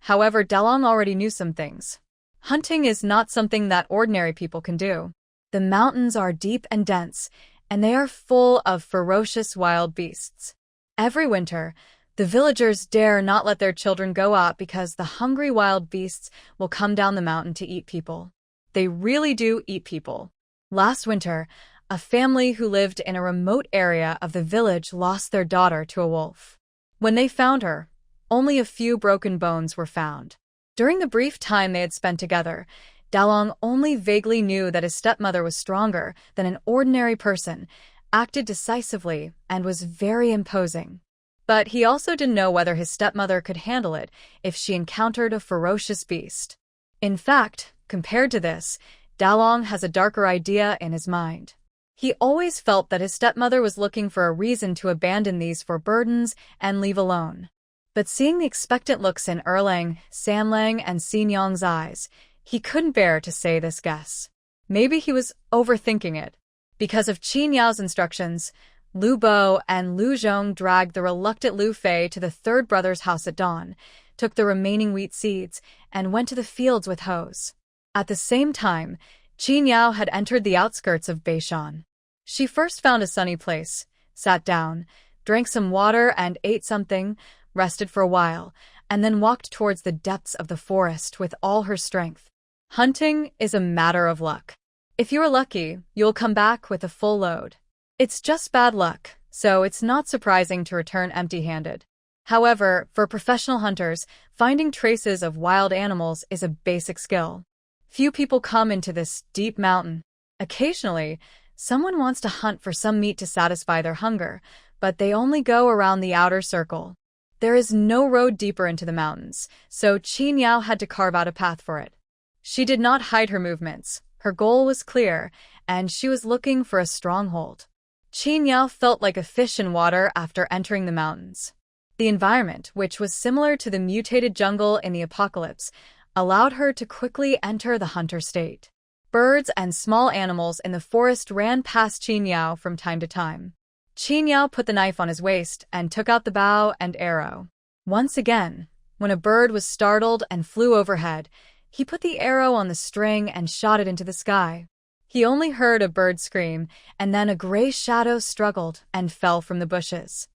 However, Dalong already knew some things. Hunting is not something that ordinary people can do. The mountains are deep and dense, and they are full of ferocious wild beasts. Every winter, the villagers dare not let their children go out because the hungry wild beasts will come down the mountain to eat people. They really do eat people. Last winter, a family who lived in a remote area of the village lost their daughter to a wolf. When they found her, only a few broken bones were found. During the brief time they had spent together, Dalong only vaguely knew that his stepmother was stronger than an ordinary person, acted decisively, and was very imposing. But he also didn't know whether his stepmother could handle it if she encountered a ferocious beast. In fact, compared to this, Dalong has a darker idea in his mind. He always felt that his stepmother was looking for a reason to abandon these four burdens and leave alone. But seeing the expectant looks in Erlang, Sanlang, and Xinyang's eyes, he couldn't bear to say this guess. Maybe he was overthinking it. Because of Qin Yao's instructions, Lu Bo and Lu Zhong dragged the reluctant Lu Fei to the third brother's house at dawn, took the remaining wheat seeds, and went to the fields with hoes. At the same time, Qin Yao had entered the outskirts of Beishan. She first found a sunny place, sat down, drank some water and ate something, rested for a while, and then walked towards the depths of the forest with all her strength. Hunting is a matter of luck. If you are lucky, you'll come back with a full load. It's just bad luck, so it's not surprising to return empty-handed. However, for professional hunters, finding traces of wild animals is a basic skill. Few people come into this deep mountain. Occasionally, someone wants to hunt for some meat to satisfy their hunger, but they only go around the outer circle. There is no road deeper into the mountains, so Qin Yao had to carve out a path for it. She did not hide her movements. Her goal was clear, and she was looking for a stronghold. Qin Yao felt like a fish in water after entering the mountains. The environment, which was similar to the mutated jungle in the apocalypse, allowed her to quickly enter the hunter state. Birds and small animals in the forest ran past Qin Yao from time to time. Qin Yao put the knife on his waist and took out the bow and arrow. Once again, when a bird was startled and flew overhead, he put the arrow on the string and shot it into the sky. He only heard a bird scream, and then a gray shadow struggled and fell from the bushes.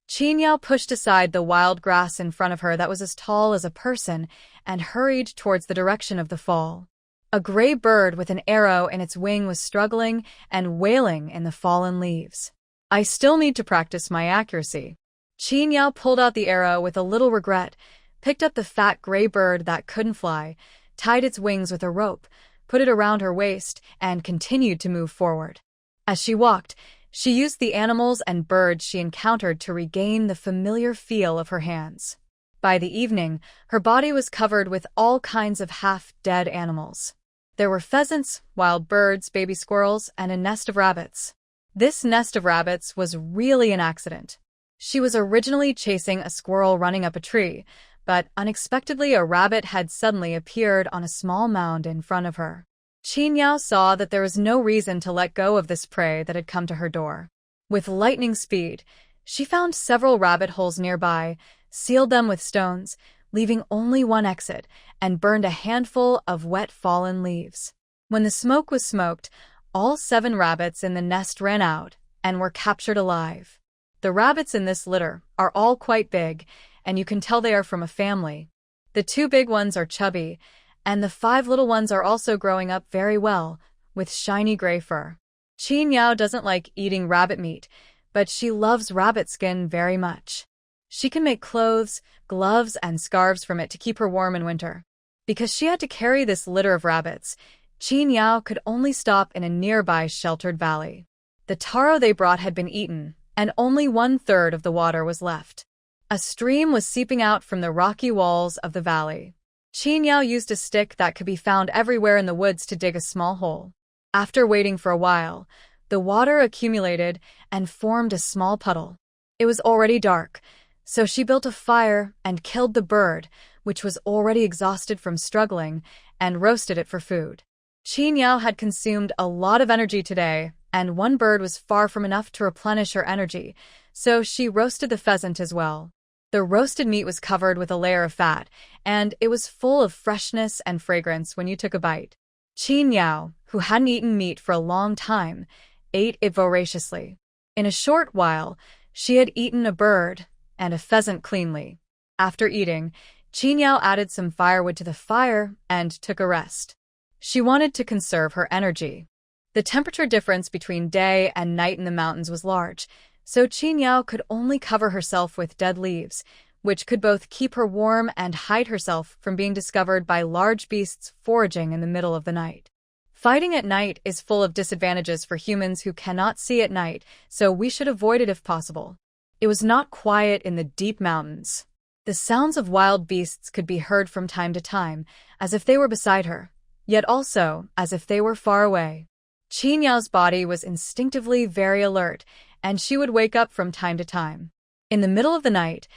Qin Yao pushed aside the wild grass in front of her that was as tall as a person and hurried towards the direction of the fall. A gray bird with an arrow in its wing was struggling and wailing in the fallen leaves. I still need to practice my accuracy. Qin Yao pulled out the arrow with a little regret, picked up the fat gray bird that couldn't fly, tied its wings with a rope, put it around her waist, and continued to move forward. As she walked, she used the animals and birds she encountered to regain the familiar feel of her hands. By the evening, her body was covered with all kinds of half-dead animals. There were pheasants, wild birds, baby squirrels, and a nest of rabbits. This nest of rabbits was really an accident. She was originally chasing a squirrel running up a tree, but unexpectedly a rabbit had suddenly appeared on a small mound in front of her. Qin Yao saw that there was no reason to let go of this prey that had come to her door. With lightning speed, she found several rabbit holes nearby, sealed them with stones, leaving only one exit, and burned a handful of wet fallen leaves. When the smoke was smoked, all 7 rabbits in the nest ran out and were captured alive. The rabbits in this litter are all quite big, and you can tell they are from a family. The 2 big ones are chubby, and the 5 little ones are also growing up very well, with shiny gray fur. Qin Yao doesn't like eating rabbit meat, but she loves rabbit skin very much. She can make clothes, gloves, and scarves from it to keep her warm in winter. Because she had to carry this litter of rabbits, Qin Yao could only stop in a nearby sheltered valley. The taro they brought had been eaten, and only 1/3 of the water was left. A stream was seeping out from the rocky walls of the valley. Qin Yao used a stick that could be found everywhere in the woods to dig a small hole. After waiting for a while, the water accumulated and formed a small puddle. It was already dark, so she built a fire and killed the bird, which was already exhausted from struggling, and roasted it for food. Qin Yao had consumed a lot of energy today, and one bird was far from enough to replenish her energy, so she roasted the pheasant as well. The roasted meat was covered with a layer of fat, and it was full of freshness and fragrance when you took a bite. Qin Yao, who hadn't eaten meat for a long time, ate it voraciously. In a short while, she had eaten a bird and a pheasant cleanly. After eating, Qin Yao added some firewood to the fire and took a rest. She wanted to conserve her energy. The temperature difference between day and night in the mountains was large, so Qin Yao could only cover herself with dead leaves, which could both keep her warm and hide herself from being discovered by large beasts foraging in the middle of the night. Fighting at night is full of disadvantages for humans who cannot see at night, so we should avoid it if possible. It was not quiet in the deep mountains. The sounds of wild beasts could be heard from time to time, as if they were beside her, yet also as if they were far away. Qin Yao's body was instinctively very alert, and she would wake up from time to time. In the middle of the night,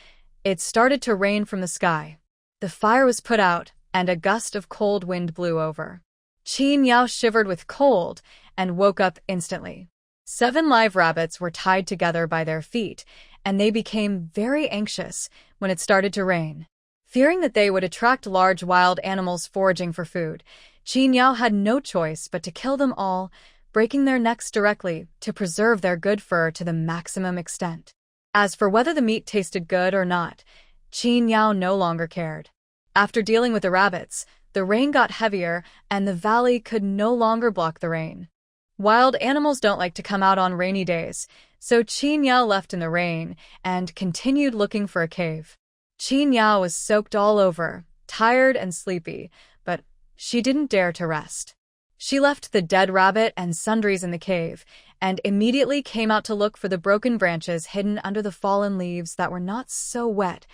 it started to rain from the sky. The fire was put out, and a gust of cold wind blew over. Qin Yao shivered with cold and woke up instantly. 7 live rabbits were tied together by their feet, and they became very anxious when it started to rain. Fearing that they would attract large wild animals foraging for food, Qin Yao had no choice but to kill them all, breaking their necks directly to preserve their good fur to the maximum extent. As for whether the meat tasted good or not, Qin Yao no longer cared. After dealing with the rabbits, the rain got heavier and the valley could no longer block the rain. Wild animals don't like to come out on rainy days, so Qin Yao left in the rain and continued looking for a cave. Qin Yao was soaked all over, tired and sleepy, but she didn't dare to rest. She left the dead rabbit and sundries in the cave, and immediately came out to look for the broken branches hidden under the fallen leaves that were not so wet,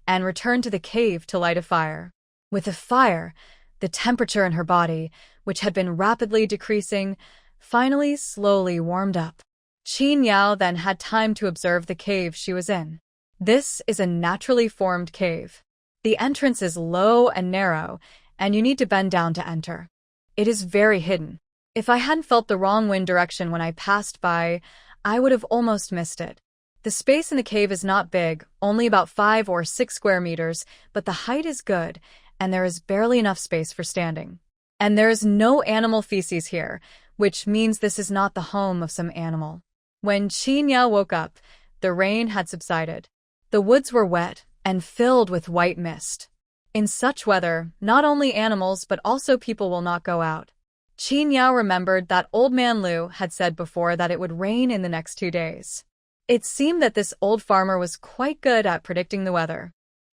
and returned to the cave to light a fire. With the fire, the temperature in her body, which had been rapidly decreasing, finally slowly warmed up. Qin Yao then had time to observe the cave she was in. This is a naturally formed cave. The entrance is low and narrow, and you need to bend down to enter. It is very hidden. If I hadn't felt the wrong wind direction when I passed by, I would have almost missed it. The space in the cave is not big, only about 5 or 6 square meters, but the height is good, and there is barely enough space for standing. And there is no animal feces here, which means this is not the home of some animal. When Qin Yao woke up, the rain had subsided. The woods were wet and filled with white mist. In such weather, not only animals but also people will not go out. Qin Yao remembered that Old Man Liu had said before that it would rain in the next 2 days. It seemed that this old farmer was quite good at predicting the weather.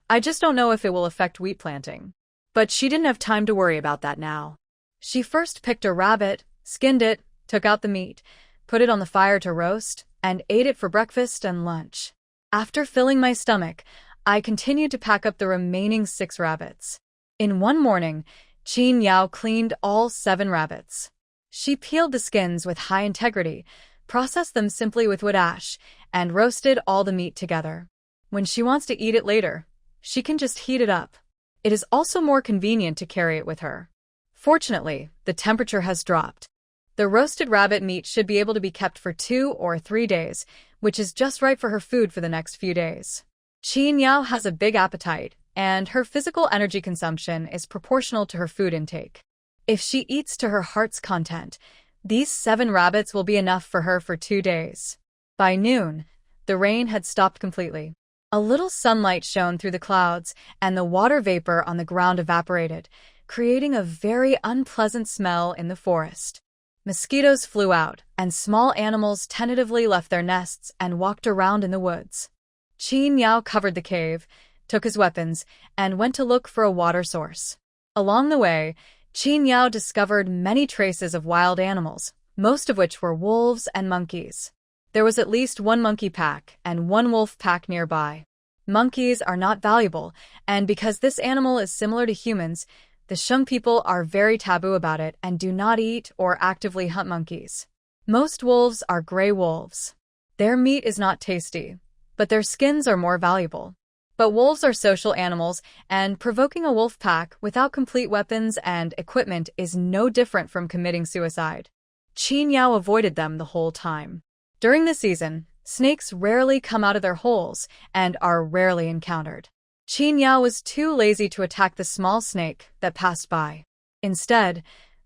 I just don't know if it will affect wheat planting. But she didn't have time to worry about that now. She first picked a rabbit, skinned it, took out the meat, put it on the fire to roast, and ate it for breakfast and lunch. After filling my stomach, I continued to pack up the remaining 6 rabbits. In one morning, Qin Yao cleaned all 7 rabbits. She peeled the skins with high integrity, processed them simply with wood ash, and roasted all the meat together. When she wants to eat it later, she can just heat it up. It is also more convenient to carry it with her. Fortunately, the temperature has dropped. The roasted rabbit meat should be able to be kept for 2 or 3 days, which is just right for her food for the next few days. Qin Yao has a big appetite, and her physical energy consumption is proportional to her food intake. If she eats to her heart's content, these 7 rabbits will be enough for her for 2 days. By noon, the rain had stopped completely. A little sunlight shone through the clouds, and the water vapor on the ground evaporated, creating a very unpleasant smell in the forest. Mosquitoes flew out, and small animals tentatively left their nests and walked around in the woods. Qin Yao covered the cave, took his weapons, and went to look for a water source. Along the way, Qin Yao discovered many traces of wild animals, most of which were wolves and monkeys. There was at least 1 monkey pack and 1 wolf pack nearby. Monkeys are not valuable, and because this animal is similar to humans, the Sheng people are very taboo about it and do not eat or actively hunt monkeys. Most wolves are gray wolves. Their meat is not tasty, but their skins are more valuable. But wolves are social animals, and provoking a wolf pack without complete weapons and equipment is no different from committing suicide. Qin Yao avoided them the whole time. During the season, snakes rarely come out of their holes and are rarely encountered. Qin Yao was too lazy to attack the small snake that passed by. Instead,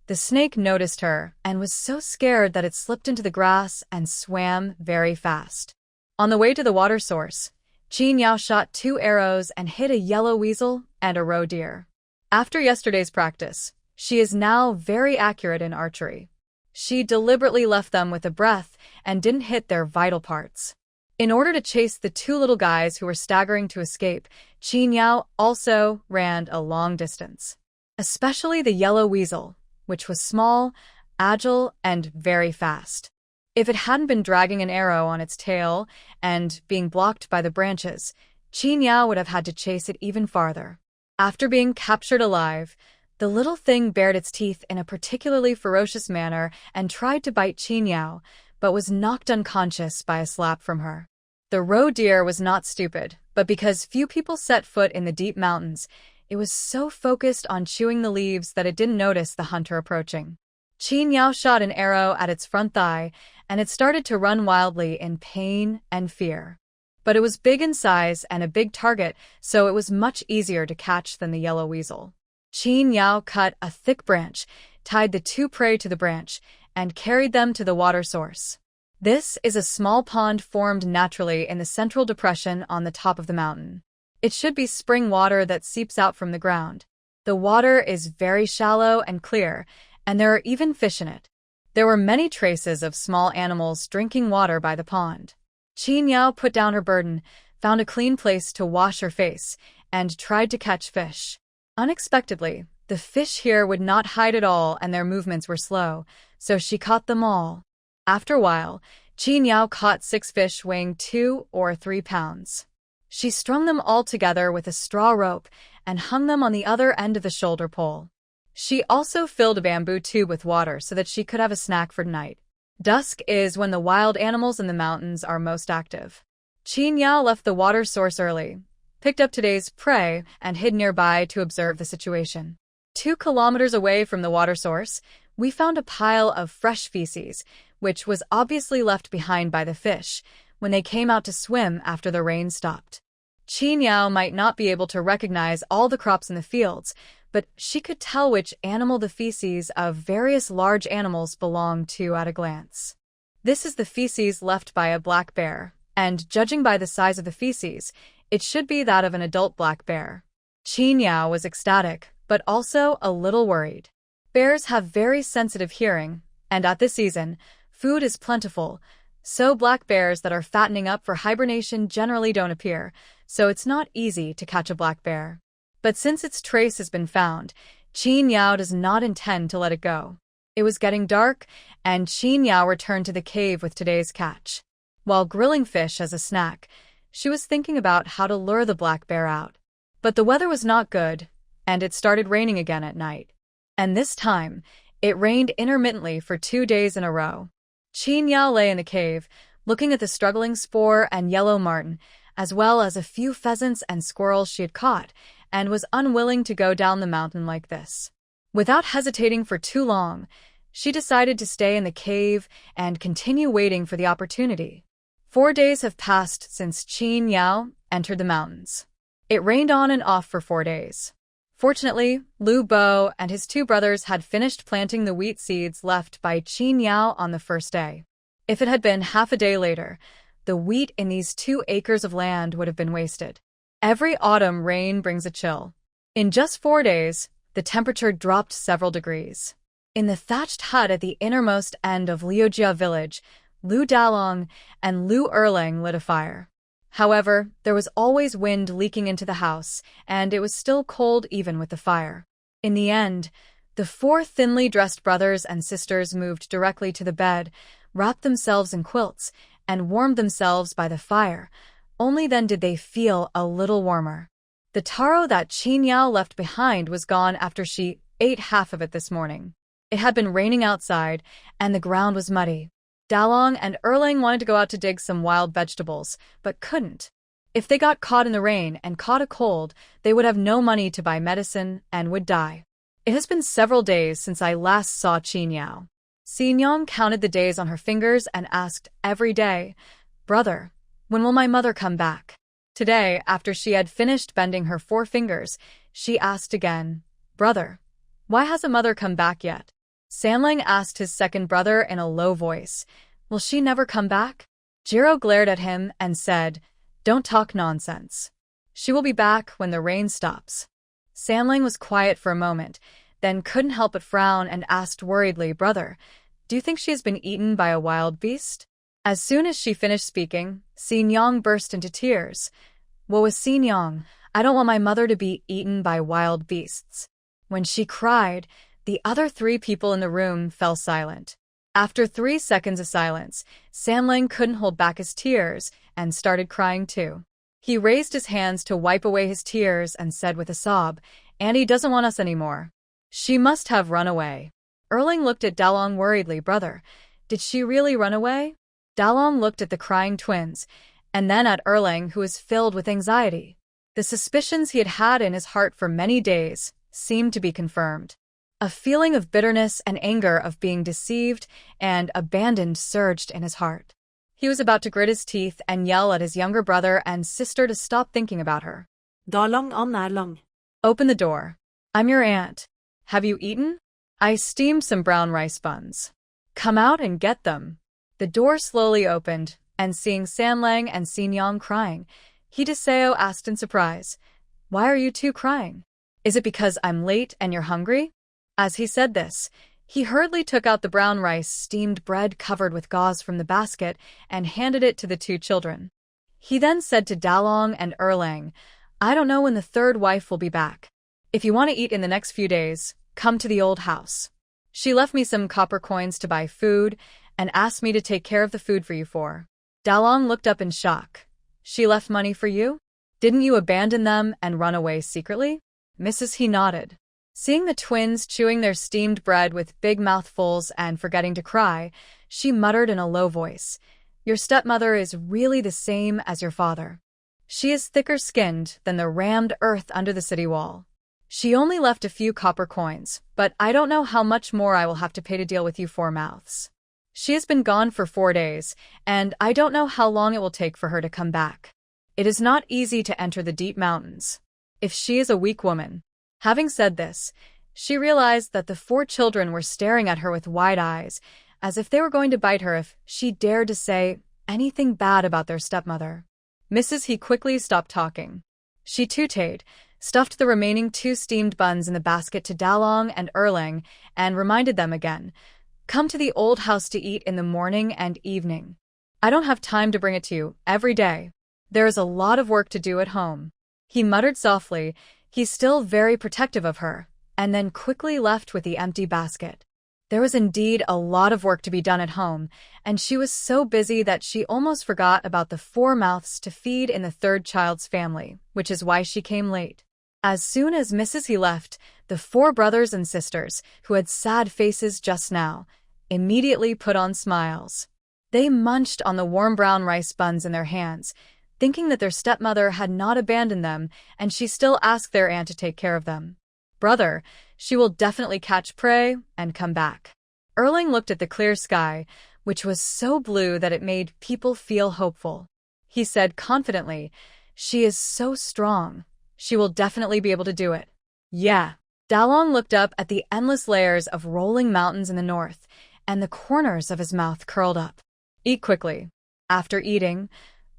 the snake noticed her and was so scared that it slipped into the grass and swam very fast. On the way to the water source, Qin Yao shot 2 arrows and hit a yellow weasel and a roe deer. After yesterday's practice, she is now very accurate in archery. She deliberately left them with a breath and didn't hit their vital parts. In order to chase the 2 little guys who were staggering to escape, Qin Yao also ran a long distance. Especially the yellow weasel, which was small, agile, and very fast. If it hadn't been dragging an arrow on its tail and being blocked by the branches, Qin Yao would have had to chase it even farther. After being captured alive, the little thing bared its teeth in a particularly ferocious manner and tried to bite Qin Yao, but was knocked unconscious by a slap from her. The roe deer was not stupid, but because few people set foot in the deep mountains, it was so focused on chewing the leaves that it didn't notice the hunter approaching. Qin Yao shot an arrow at its front thigh, and it started to run wildly in pain and fear. But it was big in size and a big target, so it was much easier to catch than the yellow weasel. Qin Yao cut a thick branch, tied the two prey to the branch, and carried them to the water source. This is a small pond formed naturally in the central depression on the top of the mountain. It should be spring water that seeps out from the ground. The water is very shallow and clear, and there are even fish in it. There were many traces of small animals drinking water by the pond. Qin Yao put down her burden, found a clean place to wash her face, and tried to catch fish. Unexpectedly, the fish here would not hide at all and their movements were slow, so she caught them all. After a while, Qin Yao caught 6 fish weighing 2 or 3 pounds. She strung them all together with a straw rope and hung them on the other end of the shoulder pole. She also filled a bamboo tube with water so that she could have a snack for night. Dusk is when the wild animals in the mountains are most active. Qin Yao left the water source early, picked up today's prey, and hid nearby to observe the situation. 2 kilometers away from the water source, we found a pile of fresh feces, which was obviously left behind by the fish when they came out to swim after the rain stopped. Qin Yao might not be able to recognize all the crops in the fields, but she could tell which animal the feces of various large animals belonged to at a glance. This is the feces left by a black bear, and judging by the size of the feces, it should be that of an adult black bear. Qin Yao was ecstatic, but also a little worried. Bears have very sensitive hearing, and at this season, food is plentiful, so black bears that are fattening up for hibernation generally don't appear, so it's not easy to catch a black bear. But since its trace has been found, Qin Yao does not intend to let it go. It was getting dark, and Qin Yao returned to the cave with today's catch. While grilling fish as a snack, she was thinking about how to lure the black bear out. But the weather was not good, and it started raining again at night. And this time, it rained intermittently for 2 days in a row. Qin Yao lay in the cave, looking at the struggling spoor and yellow marten, as well as a few pheasants and squirrels she had caught, and was unwilling to go down the mountain like this. Without hesitating for too long, she decided to stay in the cave and continue waiting for the opportunity. 4 days have passed since Qin Yao entered the mountains. It rained on and off for 4 days. Fortunately, Lu Bo and his 2 brothers had finished planting the wheat seeds left by Qin Yao on the first day. If it had been half a day later, the wheat in these 2 acres of land would have been wasted. Every autumn rain brings a chill. In just 4 days, the temperature dropped several degrees. In the thatched hut at the innermost end of Liujia village, Lu Dalong and Lu Erlang lit a fire. However, there was always wind leaking into the house, and it was still cold even with the fire. In the end, the 4 thinly dressed brothers and sisters moved directly to the bed, wrapped themselves in quilts, and warmed themselves by the fire. Only then did they feel a little warmer. The taro that Qin Yao left behind was gone after she ate half of it this morning. It had been raining outside, and the ground was muddy. Dalong and Erlang wanted to go out to dig some wild vegetables, but couldn't. If they got caught in the rain and caught a cold, they would have no money to buy medicine and would die. It has been several days since I last saw Qin Yao. Xingyang counted the days on her fingers and asked every day, "Brother, when will my mother come back?" Today, after she had finished bending her 4 fingers, she asked again, "Brother, why hasn't mother come back yet?" Sanlang asked his second brother in a low voice, "Will she never come back?" Jiro glared at him and said, "Don't talk nonsense. She will be back when the rain stops." Sanlang was quiet for a moment, then couldn't help but frown and asked worriedly, "Brother, do you think she has been eaten by a wild beast?" As soon as she finished speaking, Xingyang burst into tears. "What was Xingyang? I don't want my mother to be eaten by wild beasts." When she cried, the other 3 people in the room fell silent. After 3 seconds of silence, Sanlang couldn't hold back his tears and started crying too. He raised his hands to wipe away his tears and said with a sob, "Annie doesn't want us anymore. She must have run away." Erling looked at Dalong worriedly. "Brother, did she really run away?" Dalong looked at the crying twins, and then at Erling, who was filled with anxiety. The suspicions he had had in his heart for many days seemed to be confirmed. A feeling of bitterness and anger of being deceived and abandoned surged in his heart. He was about to grit his teeth and yell at his younger brother and sister to stop thinking about her. Dalong on Nalong. "Open the door. I'm your aunt. Have you eaten? I steamed some brown rice buns. Come out and get them." The door slowly opened, and seeing Sanlang and Xingyang crying, Hideseo asked in surprise, "Why are you two crying? Is it because I'm late and you're hungry?" As he said this, he hurriedly took out the brown rice steamed bread covered with gauze from the basket and handed it to the two children. He then said to Dalong and Erlang, "I don't know when the third wife will be back. If you want to eat in the next few days, come to the old house. She left me some copper coins to buy food and asked me to take care of the food for you four." Dalong looked up in shock. "She left money for you? Didn't you abandon them and run away secretly?" Mrs. He nodded. Seeing the twins chewing their steamed bread with big mouthfuls and forgetting to cry, she muttered in a low voice, "Your stepmother is really the same as your father. She is thicker-skinned than the rammed earth under the city wall. She only left a few copper coins, but I don't know how much more I will have to pay to deal with you four mouths. She has been gone for 4 days, and I don't know how long it will take for her to come back. It is not easy to enter the deep mountains. If she is a weak woman." Having said this, she realized that the 4 children were staring at her with wide eyes, as if they were going to bite her if she dared to say anything bad about their stepmother. Mrs. He quickly stopped talking. She tutade, stuffed the remaining 2 steamed buns in the basket to Dalong and Erlang, and reminded them again, "Come to the old house to eat in the morning and evening. I don't have time to bring it to you every day. There is a lot of work to do at home." He muttered softly, he's still very protective of her, and then quickly left with the empty basket. There was indeed a lot of work to be done at home, and she was so busy that she almost forgot about the 4 mouths to feed in the 3rd child's family, which is why she came late. As soon as Mrs. He left, the 4 brothers and sisters, who had sad faces just now, immediately put on smiles. They munched on the warm brown rice buns in their hands, thinking that their stepmother had not abandoned them and she still asked their aunt to take care of them. "Brother, she will definitely catch prey and come back." Erling looked at the clear sky, which was so blue that it made people feel hopeful. He said confidently, "She is so strong. She will definitely be able to do it." "Yeah." Dalong looked up at the endless layers of rolling mountains in the north, and the corners of his mouth curled up. "Eat quickly. After eating,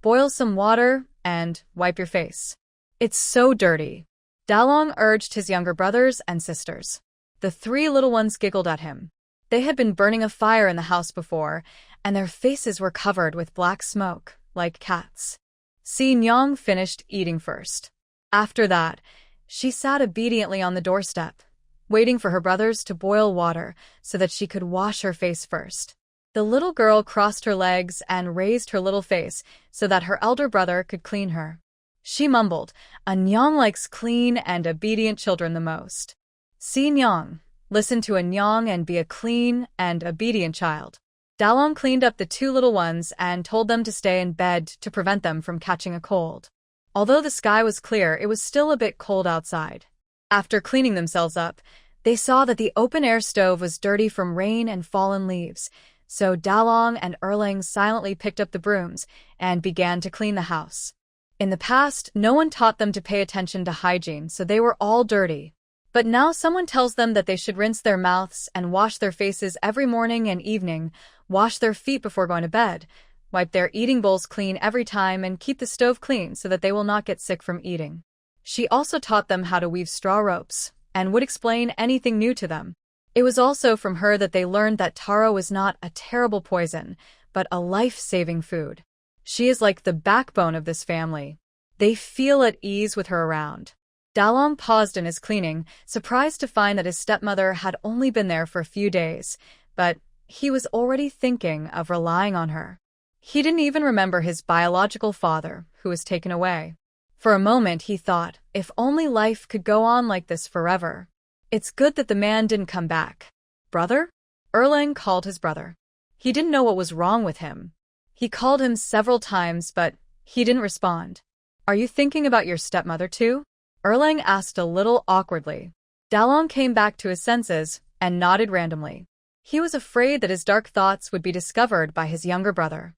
boil some water and wipe your face. It's so dirty." Dalong urged his younger brothers and sisters. The 3 little ones giggled at him. They had been burning a fire in the house before, and their faces were covered with black smoke, like cats. Xingyang finished eating first. After that, she sat obediently on the doorstep, waiting for her brothers to boil water so that she could wash her face first. The little girl crossed her legs and raised her little face so that her elder brother could clean her. She mumbled, "A Nyang likes clean and obedient children the most. See Nyang, listen to a Nyang and be a clean and obedient child." Dalong cleaned up the 2 little ones and told them to stay in bed to prevent them from catching a cold. Although the sky was clear, it was still a bit cold outside. After cleaning themselves up, they saw that the open-air stove was dirty from rain and fallen leaves, so Dalong and Erling silently picked up the brooms and began to clean the house. In the past, no one taught them to pay attention to hygiene, so they were all dirty. But now someone tells them that they should rinse their mouths and wash their faces every morning and evening, wash their feet before going to bed, wipe their eating bowls clean every time, and keep the stove clean so that they will not get sick from eating. She also taught them how to weave straw ropes, and would explain anything new to them. It was also from her that they learned that taro was not a terrible poison, but a life-saving food. She is like the backbone of this family. They feel at ease with her around. Dalong paused in his cleaning, surprised to find that his stepmother had only been there for a few days, but he was already thinking of relying on her. He didn't even remember his biological father, who was taken away. For a moment he thought, if only life could go on like this forever. It's good that the man didn't come back. Brother? Erlang called his brother. He didn't know what was wrong with him. He called him several times, but he didn't respond. Are you thinking about your stepmother too? Erlang asked a little awkwardly. Dalong came back to his senses and nodded randomly. He was afraid that his dark thoughts would be discovered by his younger brother.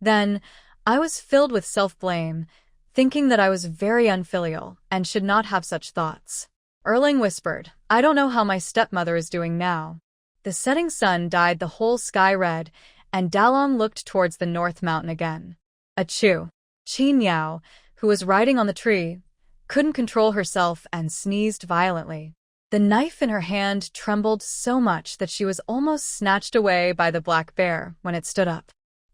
Then, I was filled with self-blame, thinking that I was very unfilial and should not have such thoughts. Erlang whispered, I don't know how my stepmother is doing now. The setting sun dyed the whole sky red, and Dalong looked towards the north mountain again. Achoo! Qin Yao, who was riding on the tree, couldn't control herself and sneezed violently. The knife in her hand trembled so much that she was almost snatched away by the black bear when it stood up.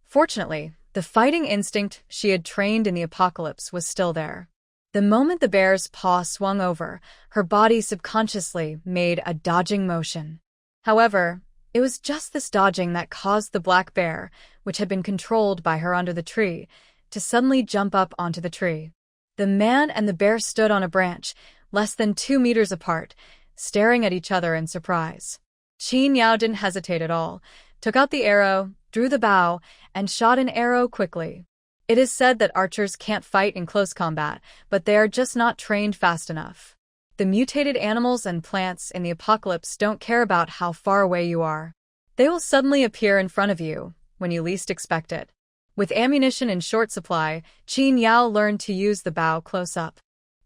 Fortunately, the fighting instinct she had trained in the apocalypse was still there. The moment the bear's paw swung over, her body subconsciously made a dodging motion. However, it was just this dodging that caused the black bear, which had been controlled by her under the tree, to suddenly jump up onto the tree. The man and the bear stood on a branch, less than 2 meters apart, staring at each other in surprise. Qin Yao didn't hesitate at all, took out the arrow, drew the bow, and shot an arrow quickly. It is said that archers can't fight in close combat, but they are just not trained fast enough. The mutated animals and plants in the apocalypse don't care about how far away you are. They will suddenly appear in front of you, when you least expect it. With ammunition in short supply, Qin Yao learned to use the bow close up.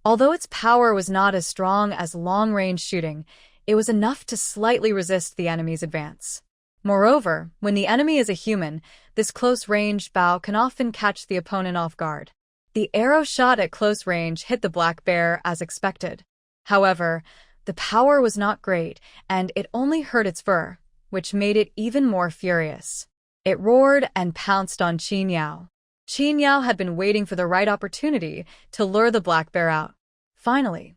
Although its power was not as strong as long-range shooting, it was enough to slightly resist the enemy's advance. Moreover, when the enemy is a human, this close-range bow can often catch the opponent off guard. The arrow shot at close range hit the black bear as expected. However, the power was not great, and it only hurt its fur, which made it even more furious. It roared and pounced on Qin Yao. Qin Yao had been waiting for the right opportunity to lure the black bear out. Finally,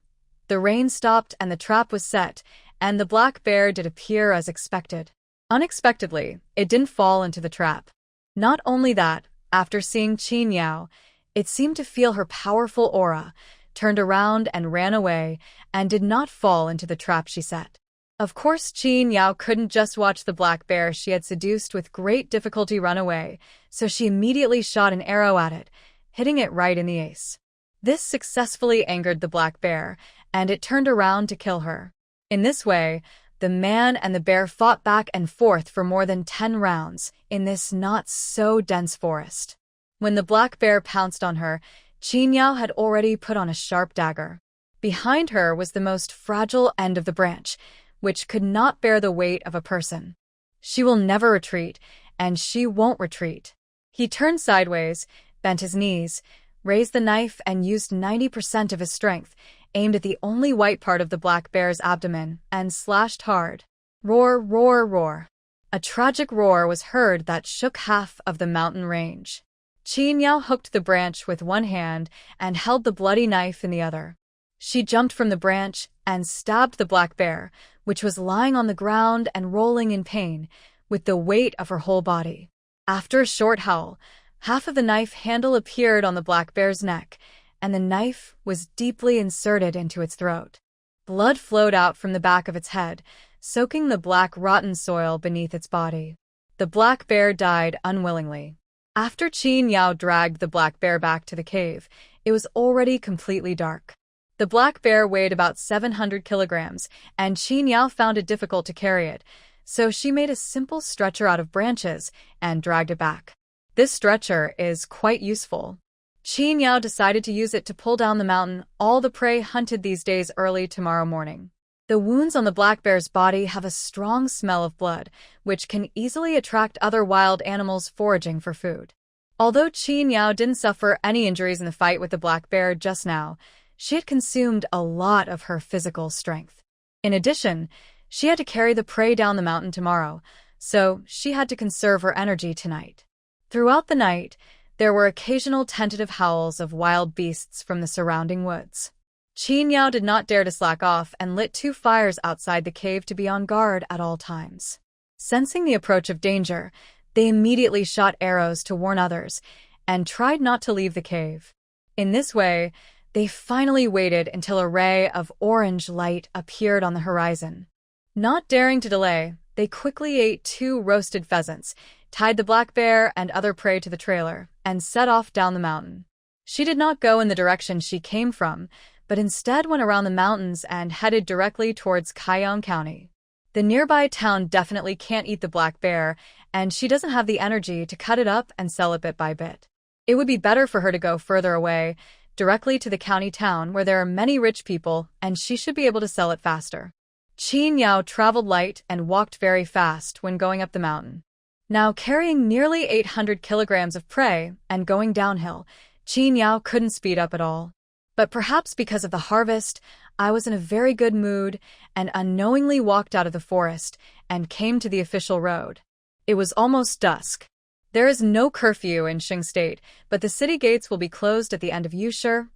the rain stopped and the trap was set, and the black bear did appear as expected. Unexpectedly, it didn't fall into the trap. Not only that, after seeing Qin Yao, it seemed to feel her powerful aura, turned around and ran away, and did not fall into the trap she set. Of course, Qin Yao couldn't just watch the black bear she had seduced with great difficulty run away, so she immediately shot an arrow at it, hitting it right in the ace. This successfully angered the black bear, and it turned around to kill her. In this way, the man and the bear fought back and forth for more than 10 rounds in this not-so-dense forest. When the black bear pounced on her, Qin Yao had already put on a sharp dagger. Behind her was the most fragile end of the branch, which could not bear the weight of a person. She will never retreat, and she won't retreat. He turned sideways, bent his knees, raised the knife and used 90% of his strength, aimed at the only white part of the black bear's abdomen, and slashed hard. Roar, roar, roar. A tragic roar was heard that shook half of the mountain range. Qin Yao hooked the branch with one hand and held the bloody knife in the other. She jumped from the branch and stabbed the black bear, which was lying on the ground and rolling in pain, with the weight of her whole body. After a short howl, half of the knife handle appeared on the black bear's neck, and the knife was deeply inserted into its throat. Blood flowed out from the back of its head, soaking the black rotten soil beneath its body. The black bear died unwillingly. After Qin Yao dragged the black bear back to the cave, it was already completely dark. The black bear weighed about 700 kilograms, and Qin Yao found it difficult to carry it, so she made a simple stretcher out of branches and dragged it back. This stretcher is quite useful. Qin Yao decided to use it to pull down the mountain all the prey hunted these days early tomorrow morning. The wounds on the black bear's body have a strong smell of blood, which can easily attract other wild animals foraging for food. Although Qin Yao didn't suffer any injuries in the fight with the black bear just now, she had consumed a lot of her physical strength. In addition, she had to carry the prey down the mountain tomorrow, so she had to conserve her energy tonight. Throughout the night, there were occasional tentative howls of wild beasts from the surrounding woods. Qin Yao did not dare to slack off and lit 2 fires outside the cave to be on guard at all times. Sensing the approach of danger, they immediately shot arrows to warn others and tried not to leave the cave. In this way, they finally waited until a ray of orange light appeared on the horizon. Not daring to delay, they quickly ate 2 roasted pheasants, tied the black bear and other prey to the trailer, and set off down the mountain. She did not go in the direction she came from, but instead went around the mountains and headed directly towards Kayong County. The nearby town definitely can't eat the black bear, and she doesn't have the energy to cut it up and sell it bit by bit. It would be better for her to go further away, directly to the county town where there are many rich people, and she should be able to sell it faster. Qin Yao traveled light and walked very fast when going up the mountain. Now carrying nearly 800 kilograms of prey and going downhill, Qin Yao couldn't speed up at all. But perhaps because of the harvest, I was in a very good mood and unknowingly walked out of the forest and came to the official road. It was almost dusk. There is no curfew in Qing State, but the city gates will be closed at the end of Yushi,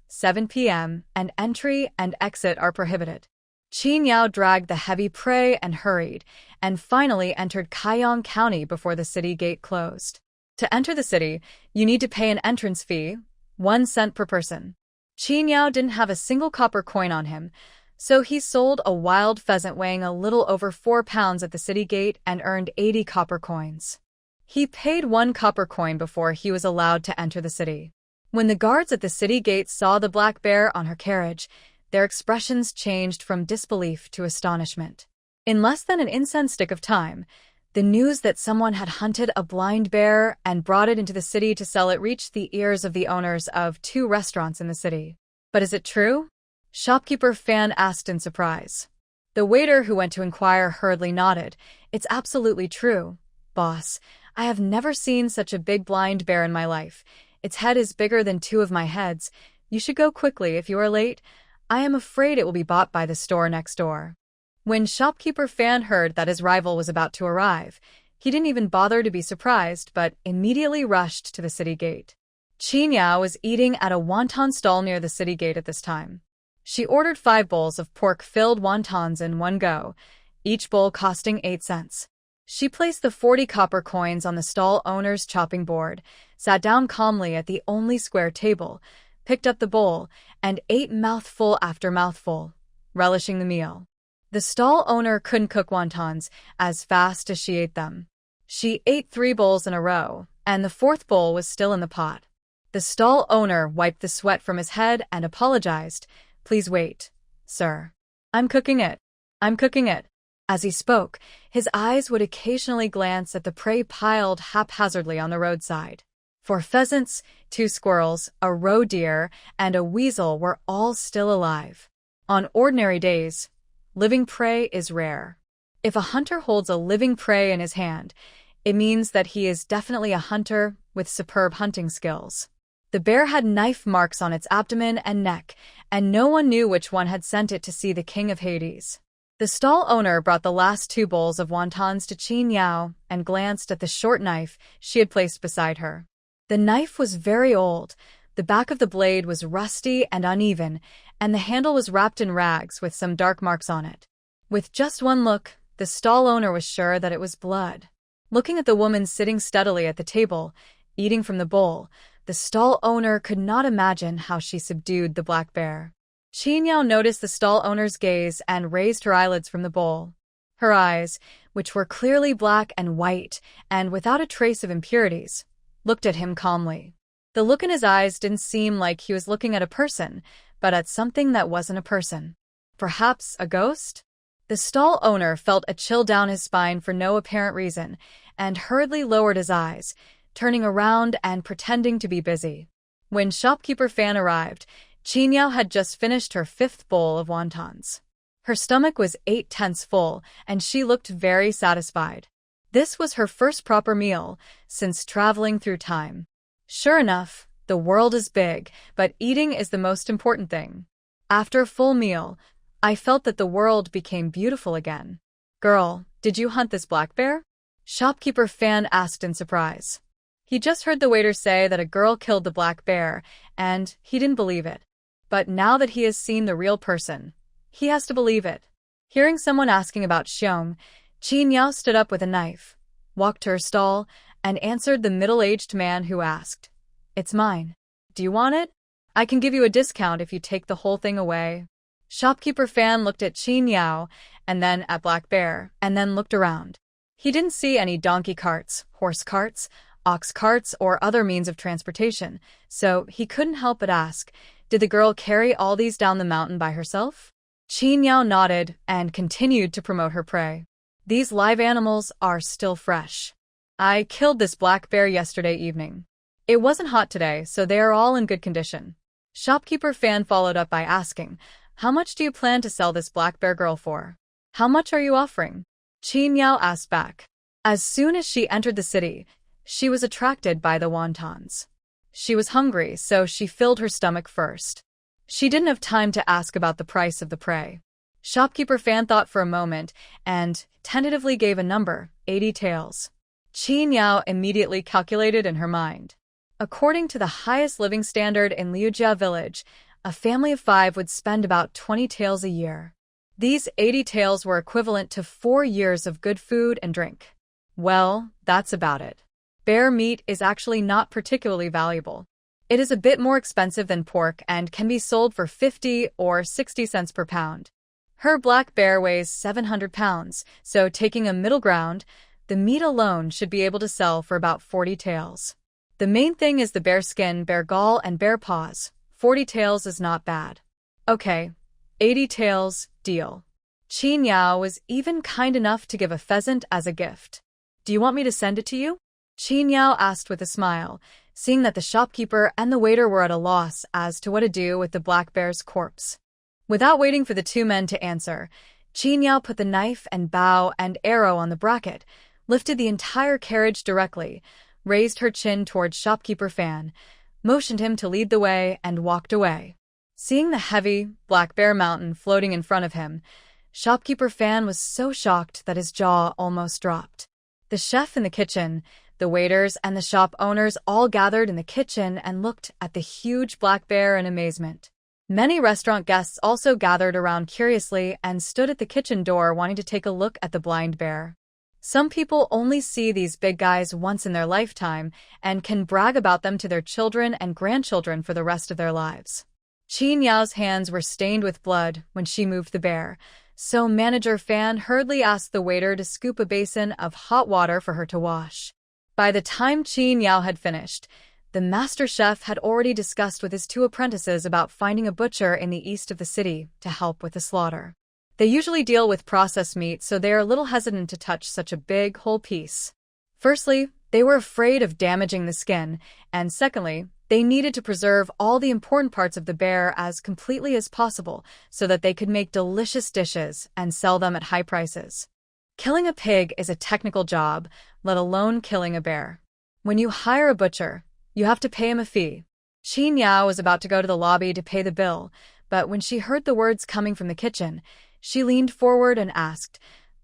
7 p.m., and entry and exit are prohibited. Qin Yao dragged the heavy prey and hurried, and finally entered Kayong County before the city gate closed. To enter the city, you need to pay an entrance fee, 1 cent per person. Qin Yao didn't have a single copper coin on him, so he sold a wild pheasant weighing a little over 4 pounds at the city gate and earned 80 copper coins. He paid 1 copper coin before he was allowed to enter the city. When the guards at the city gate saw the black bear on her carriage, their expressions changed from disbelief to astonishment. In less than an incense stick of time, the news that someone had hunted a blind bear and brought it into the city to sell it reached the ears of the owners of 2 restaurants in the city. But is it true? Shopkeeper Fan asked in surprise. The waiter who went to inquire hurriedly nodded. It's absolutely true, boss. I have never seen such a big blind bear in my life. Its head is bigger than 2 of my heads. You should go quickly if you are late. I am afraid it will be bought by the store next door. When shopkeeper Fan heard that his rival was about to arrive, he didn't even bother to be surprised, but immediately rushed to the city gate. Qin Yao was eating at a wonton stall near the city gate at this time. She ordered 5 bowls of pork-filled wontons in one go, each bowl costing 8 cents. She placed the 40 copper coins on the stall owner's chopping board, sat down calmly at the only square table, picked up the bowl, and ate mouthful after mouthful, relishing the meal. The stall owner couldn't cook wontons as fast as she ate them. She ate 3 bowls in a row, and the 4th bowl was still in the pot. The stall owner wiped the sweat from his head and apologized. Please wait, sir. I'm cooking it. I'm cooking it. As he spoke, his eyes would occasionally glance at the prey piled haphazardly on the roadside. 4 pheasants, 2 squirrels, a roe deer, and a weasel were all still alive. On ordinary days, living prey is rare. If a hunter holds a living prey in his hand, it means that he is definitely a hunter with superb hunting skills. The bear had knife marks on its abdomen and neck, and no one knew which one had sent it to see the king of Hades. The stall owner brought the last 2 bowls of wontons to Qin Yao and glanced at the short knife she had placed beside her. The knife was very old, the back of the blade was rusty and uneven, and the handle was wrapped in rags with some dark marks on it. With just one look, the stall owner was sure that it was blood. Looking at the woman sitting steadily at the table, eating from the bowl, the stall owner could not imagine how she subdued the black bear. Qin Yao noticed the stall owner's gaze and raised her eyelids from the bowl. Her eyes, which were clearly black and white and without a trace of impurities, looked at him calmly. The look in his eyes didn't seem like he was looking at a person, but at something that wasn't a person. Perhaps a ghost? The stall owner felt a chill down his spine for no apparent reason and hurriedly lowered his eyes, turning around and pretending to be busy. When shopkeeper Fan arrived, Qin Yao had just finished her 5th bowl of wontons. Her stomach was 8/10 full, and she looked very satisfied. This was her first proper meal since traveling through time. Sure enough, the world is big, but eating is the most important thing. After a full meal, I felt that the world became beautiful again. Girl, did you hunt this black bear? Shopkeeper Fan asked in surprise. He just heard the waiter say that a girl killed the black bear, and he didn't believe it. But now that he has seen the real person, he has to believe it. Hearing someone asking about Xiong, Qin Yao stood up with a knife, walked to her stall, and answered the middle-aged man who asked, "It's mine. Do you want it? I can give you a discount if you take the whole thing away." Shopkeeper Fan looked at Qin Yao, and then at Black Bear, and then looked around. He didn't see any donkey carts, horse carts, ox carts, or other means of transportation, so he couldn't help but ask, did the girl carry all these down the mountain by herself? Qin Yao nodded and continued to promote her prey. "These live animals are still fresh. I killed this black bear yesterday evening. It wasn't hot today, so they are all in good condition." Shopkeeper Fan followed up by asking, "How much do you plan to sell this black bear girl for? How much are you offering?" Qin Yao asked back. As soon as she entered the city, she was attracted by the wontons. She was hungry, so she filled her stomach first. She didn't have time to ask about the price of the prey. Shopkeeper Fan thought for a moment and tentatively gave a number, 80 taels. Qin Yao immediately calculated in her mind. According to the highest living standard in Liujia village, a family of 5 would spend about 20 taels a year. These 80 taels were equivalent to 4 years of good food and drink. Well, that's about it. Bear meat is actually not particularly valuable. It is a bit more expensive than pork and can be sold for 50 or 60 cents per pound. Her black bear weighs 700 pounds, so taking a middle ground, the meat alone should be able to sell for about 40 taels. The main thing is the bear skin, bear gall, and bear paws. 40 taels is not bad. Okay, 80 taels, deal. Qin Yao was even kind enough to give a pheasant as a gift. "Do you want me to send it to you?" Qin Yao asked with a smile, seeing that the shopkeeper and the waiter were at a loss as to what to do with the black bear's corpse. Without waiting for the two men to answer, Qin Yao put the knife and bow and arrow on the bracket, lifted the entire carriage directly, raised her chin towards Shopkeeper Fan, motioned him to lead the way, and walked away. Seeing the heavy, black bear mountain floating in front of him, Shopkeeper Fan was so shocked that his jaw almost dropped. The chef in the kitchen, the waiters, and the shop owners all gathered in the kitchen and looked at the huge black bear in amazement. Many restaurant guests also gathered around curiously and stood at the kitchen door wanting to take a look at the blind bear. Some people only see these big guys once in their lifetime and can brag about them to their children and grandchildren for the rest of their lives. Qin Yao's hands were stained with blood when she moved the bear, so Manager Fan hurriedly asked the waiter to scoop a basin of hot water for her to wash. By the time Qin Yao had finished, the master chef had already discussed with his 2 apprentices about finding a butcher in the east of the city to help with the slaughter. They usually deal with processed meat, so they are a little hesitant to touch such a big, whole piece. Firstly, they were afraid of damaging the skin, and secondly, they needed to preserve all the important parts of the bear as completely as possible so that they could make delicious dishes and sell them at high prices. Killing a pig is a technical job, let alone killing a bear. When you hire a butcher, you have to pay him a fee. Qin Yao was about to go to the lobby to pay the bill, but when she heard the words coming from the kitchen, she leaned forward and asked,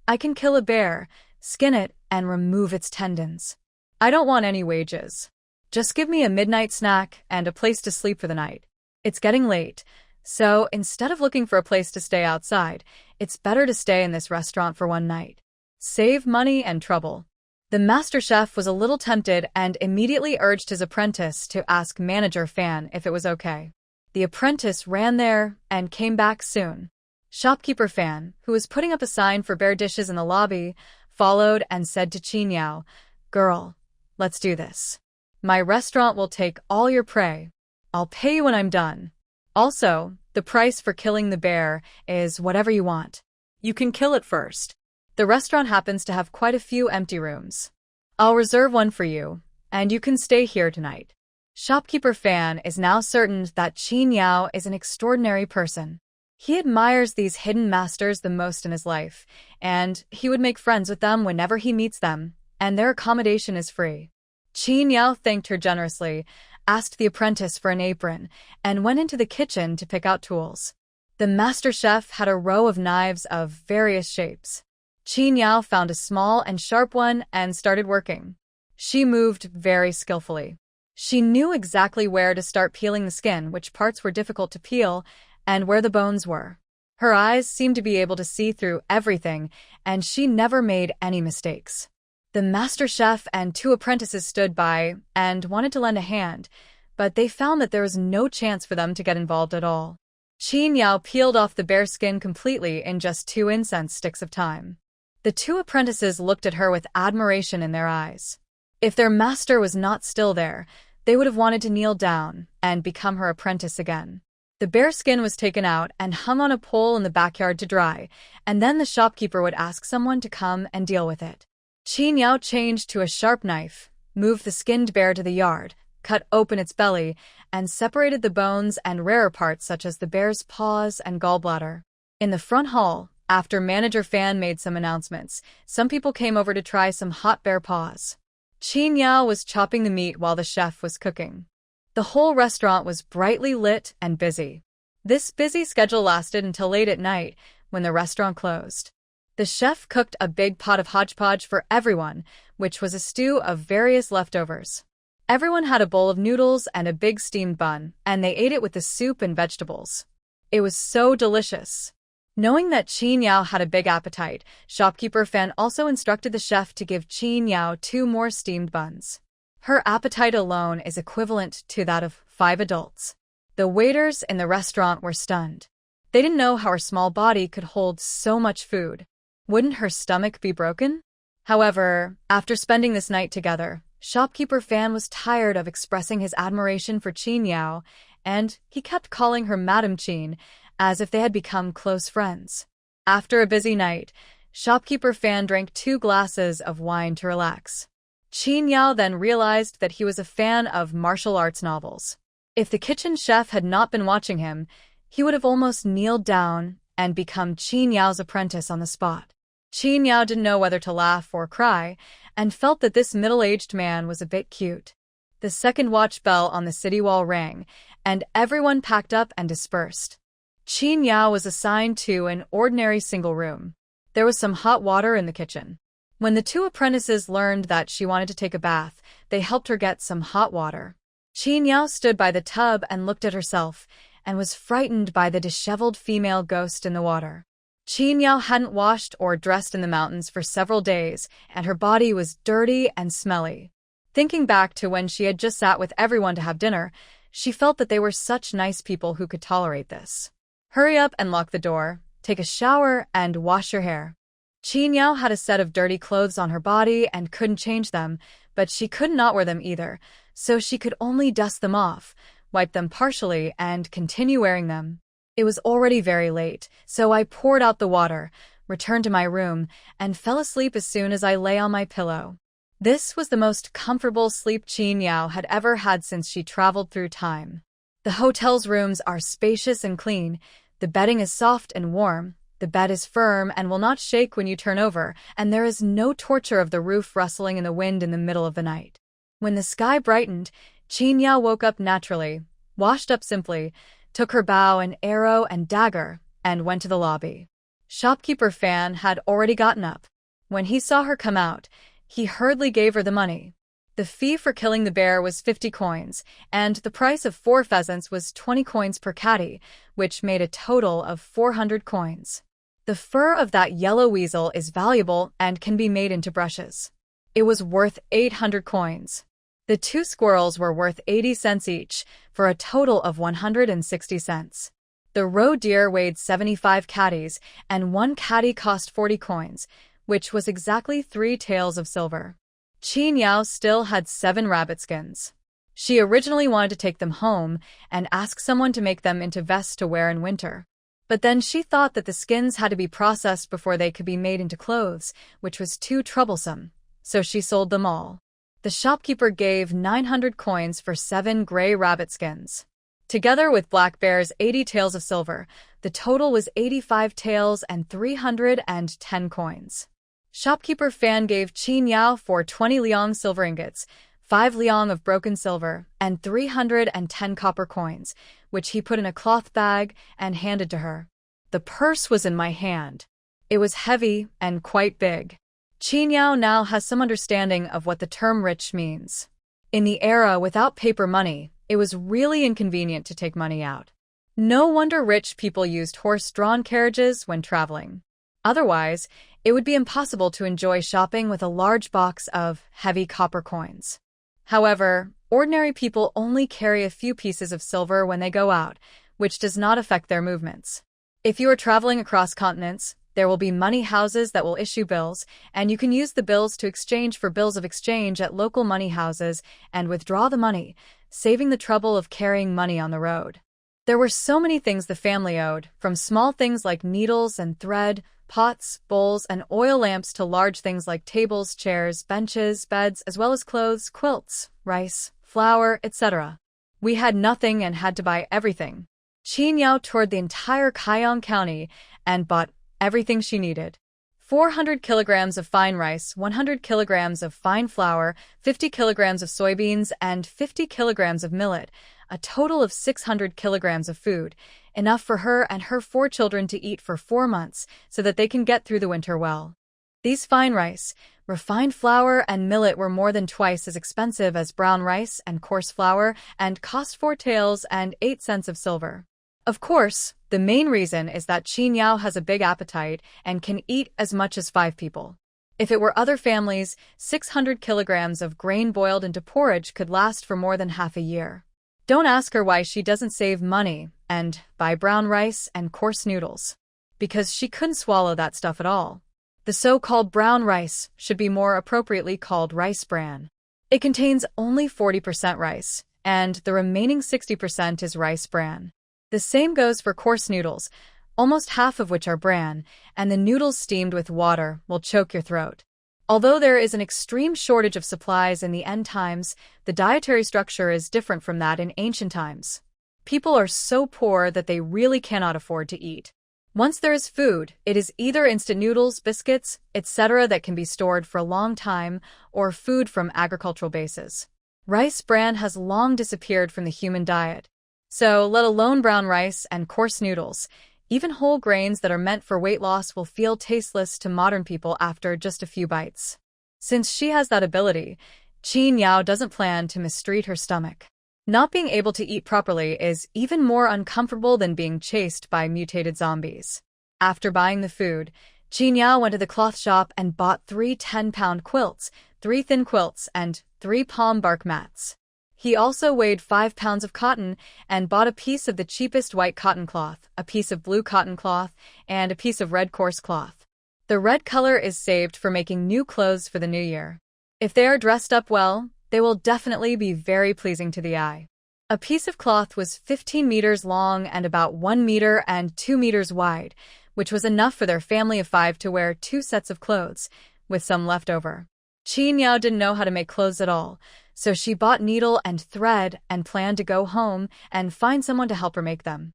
"I can kill a bear, skin it, and remove its tendons. I don't want any wages. Just give me a midnight snack and a place to sleep for the night. It's getting late, so instead of looking for a place to stay outside, it's better to stay in this restaurant for one night. Save money and trouble." The master chef was a little tempted and immediately urged his apprentice to ask Manager Fan if it was okay. The apprentice ran there and came back soon. Shopkeeper Fan, who was putting up a sign for bear dishes in the lobby, followed and said to Qin Yao, "Girl, let's do this. My restaurant will take all your prey. I'll pay you when I'm done. Also, the price for killing the bear is whatever you want. You can kill it first. The restaurant happens to have quite a few empty rooms. I'll reserve one for you, and you can stay here tonight." Shopkeeper Fan is now certain that Qin Yao is an extraordinary person. He admires these hidden masters the most in his life, and he would make friends with them whenever he meets them, and their accommodation is free. Qin Yao thanked her generously, asked the apprentice for an apron, and went into the kitchen to pick out tools. The master chef had a row of knives of various shapes. Qin Yao found a small and sharp one and started working. She moved very skillfully. She knew exactly where to start peeling the skin, which parts were difficult to peel, and where the bones were. Her eyes seemed to be able to see through everything, and she never made any mistakes. The master chef and 2 apprentices stood by and wanted to lend a hand, but they found that there was no chance for them to get involved at all. Qin Yao peeled off the bear skin completely in just 2 incense sticks of time. The 2 apprentices looked at her with admiration in their eyes. If their master was not still there, they would have wanted to kneel down and become her apprentice again. The bear skin was taken out and hung on a pole in the backyard to dry, and then the shopkeeper would ask someone to come and deal with it. Qin Yao changed to a sharp knife, moved the skinned bear to the yard, cut open its belly, and separated the bones and rarer parts such as the bear's paws and gallbladder. In the front hall, after Manager Fan made some announcements, some people came over to try some hot bear paws. Qin Yao was chopping the meat while the chef was cooking. The whole restaurant was brightly lit and busy. This busy schedule lasted until late at night, when the restaurant closed. The chef cooked a big pot of hodgepodge for everyone, which was a stew of various leftovers. Everyone had a bowl of noodles and a big steamed bun, and they ate it with the soup and vegetables. It was so delicious. Knowing that Qin Yao had a big appetite, shopkeeper Fan also instructed the chef to give Qin Yao 2 more steamed buns. Her appetite alone is equivalent to that of 5 adults. The waiters in the restaurant were stunned. They didn't know how her small body could hold so much food. Wouldn't her stomach be broken? However, after spending this night together, shopkeeper Fan was tired of expressing his admiration for Qin Yao, and he kept calling her Madam Qin, as if they had become close friends. After a busy night, shopkeeper Fan drank 2 glasses of wine to relax. Qin Yao then realized that he was a fan of martial arts novels. If the kitchen chef had not been watching him, he would have almost kneeled down and become Qin Yao's apprentice on the spot. Qin Yao didn't know whether to laugh or cry, and felt that this middle-aged man was a bit cute. The second watch bell on the city wall rang, and everyone packed up and dispersed. Qin Yao was assigned to an ordinary single room. There was some hot water in the kitchen. When the 2 apprentices learned that she wanted to take a bath, they helped her get some hot water. Qin Yao stood by the tub and looked at herself, and was frightened by the disheveled female ghost in the water. Qin Yao hadn't washed or dressed in the mountains for several days, and her body was dirty and smelly. Thinking back to when she had just sat with everyone to have dinner, she felt that they were such nice people who could tolerate this. Hurry up and lock the door, take a shower, and wash your hair. Qin Yao had a set of dirty clothes on her body and couldn't change them, but she could not wear them either, so she could only dust them off, wipe them partially, and continue wearing them. It was already very late, so I poured out the water, returned to my room, and fell asleep as soon as I lay on my pillow. This was the most comfortable sleep Qin Yao had ever had since she traveled through time. The hotel's rooms are spacious and clean, the bedding is soft and warm, the bed is firm and will not shake when you turn over, and there is no torture of the roof rustling in the wind in the middle of the night. When the sky brightened, Qin Yao woke up naturally, washed up simply, took her bow and arrow and dagger, and went to the lobby. Shopkeeper Fan had already gotten up. When he saw her come out, he hurriedly gave her the money. The fee for killing the bear was 50 coins, and the price of 4 pheasants was 20 coins per catty, which made a total of 400 coins. The fur of that yellow weasel is valuable and can be made into brushes. It was worth 800 coins. The 2 squirrels were worth 80 cents each, for a total of 160 cents. The roe deer weighed 75 catties, and 1 catty cost 40 coins, which was exactly 3 taels of silver. Qin Yao still had 7 rabbit skins. She originally wanted to take them home and ask someone to make them into vests to wear in winter. But then she thought that the skins had to be processed before they could be made into clothes, which was too troublesome, so she sold them all. The shopkeeper gave 900 coins for 7 gray rabbit skins. Together with Black Bear's 80 taels of silver, the total was 85 taels and 310 coins. Shopkeeper Fan gave Qin Yao for 20 liang silver ingots, 5 liang of broken silver, and 310 copper coins, which he put in a cloth bag and handed to her. The purse was in my hand. It was heavy and quite big. Qin Yao now has some understanding of what the term rich means. In the era without paper money, it was really inconvenient to take money out. No wonder rich people used horse-drawn carriages when traveling. Otherwise, it would be impossible to enjoy shopping with a large box of heavy copper coins. However, ordinary people only carry a few pieces of silver when they go out, which does not affect their movements. If you are traveling across continents, there will be money houses that will issue bills, and you can use the bills to exchange for bills of exchange at local money houses and withdraw the money, saving the trouble of carrying money on the road. There were so many things the family owed, from small things like needles and thread, pots, bowls, and oil lamps to large things like tables, chairs, benches, beds, as well as clothes, quilts, rice, flour, etc. We had nothing and had to buy everything. Qin Yao toured the entire Kaiyang County and bought everything she needed. 400 kilograms of fine rice, 100 kilograms of fine flour, 50 kilograms of soybeans, and 50 kilograms of millet, a total of 600 kilograms of food, enough for her and her 4 children to eat for 4 months so that they can get through the winter well. These fine rice, refined flour, and millet were more than twice as expensive as brown rice and coarse flour and cost 4 taels and 8 cents of silver. Of course, the main reason is that Qin Yao has a big appetite and can eat as much as 5 people. If it were other families, 600 kilograms of grain boiled into porridge could last for more than half a year. Don't ask her why she doesn't save money and buy brown rice and coarse noodles. Because she couldn't swallow that stuff at all. The so-called brown rice should be more appropriately called rice bran. It contains only 40% rice, and the remaining 60% is rice bran. The same goes for coarse noodles, almost half of which are bran, and the noodles steamed with water will choke your throat. Although there is an extreme shortage of supplies in the end times, the dietary structure is different from that in ancient times. People are so poor that they really cannot afford to eat. Once there is food, it is either instant noodles, biscuits, etc. that can be stored for a long time, or food from agricultural bases. Rice bran has long disappeared from the human diet. So, let alone brown rice and coarse noodles, even whole grains that are meant for weight loss will feel tasteless to modern people after just a few bites. Since she has that ability, Qin Yao doesn't plan to mistreat her stomach. Not being able to eat properly is even more uncomfortable than being chased by mutated zombies. After buying the food, Qin Yao went to the cloth shop and bought 3 10-pound quilts, 3 thin quilts, and 3 palm bark mats. He also weighed 5 pounds of cotton and bought a piece of the cheapest white cotton cloth, a piece of blue cotton cloth, and a piece of red coarse cloth. The red color is saved for making new clothes for the new year. If they are dressed up well, they will definitely be very pleasing to the eye. A piece of cloth was 15 meters long and about 1 meter and 2 meters wide, which was enough for their family of 5 to wear 2 sets of clothes, with some left over. Qin Yao didn't know how to make clothes at all, so she bought needle and thread and planned to go home and find someone to help her make them.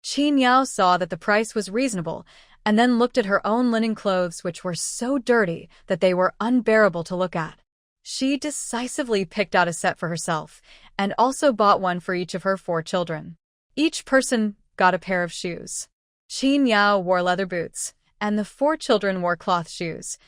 Qin Yao saw that the price was reasonable and then looked at her own linen clothes, which were so dirty that they were unbearable to look at. She decisively picked out a set for herself and also bought one for each of her 4 children. Each person got a pair of shoes. Qin Yao wore leather boots, and the 4 children wore cloth shoes,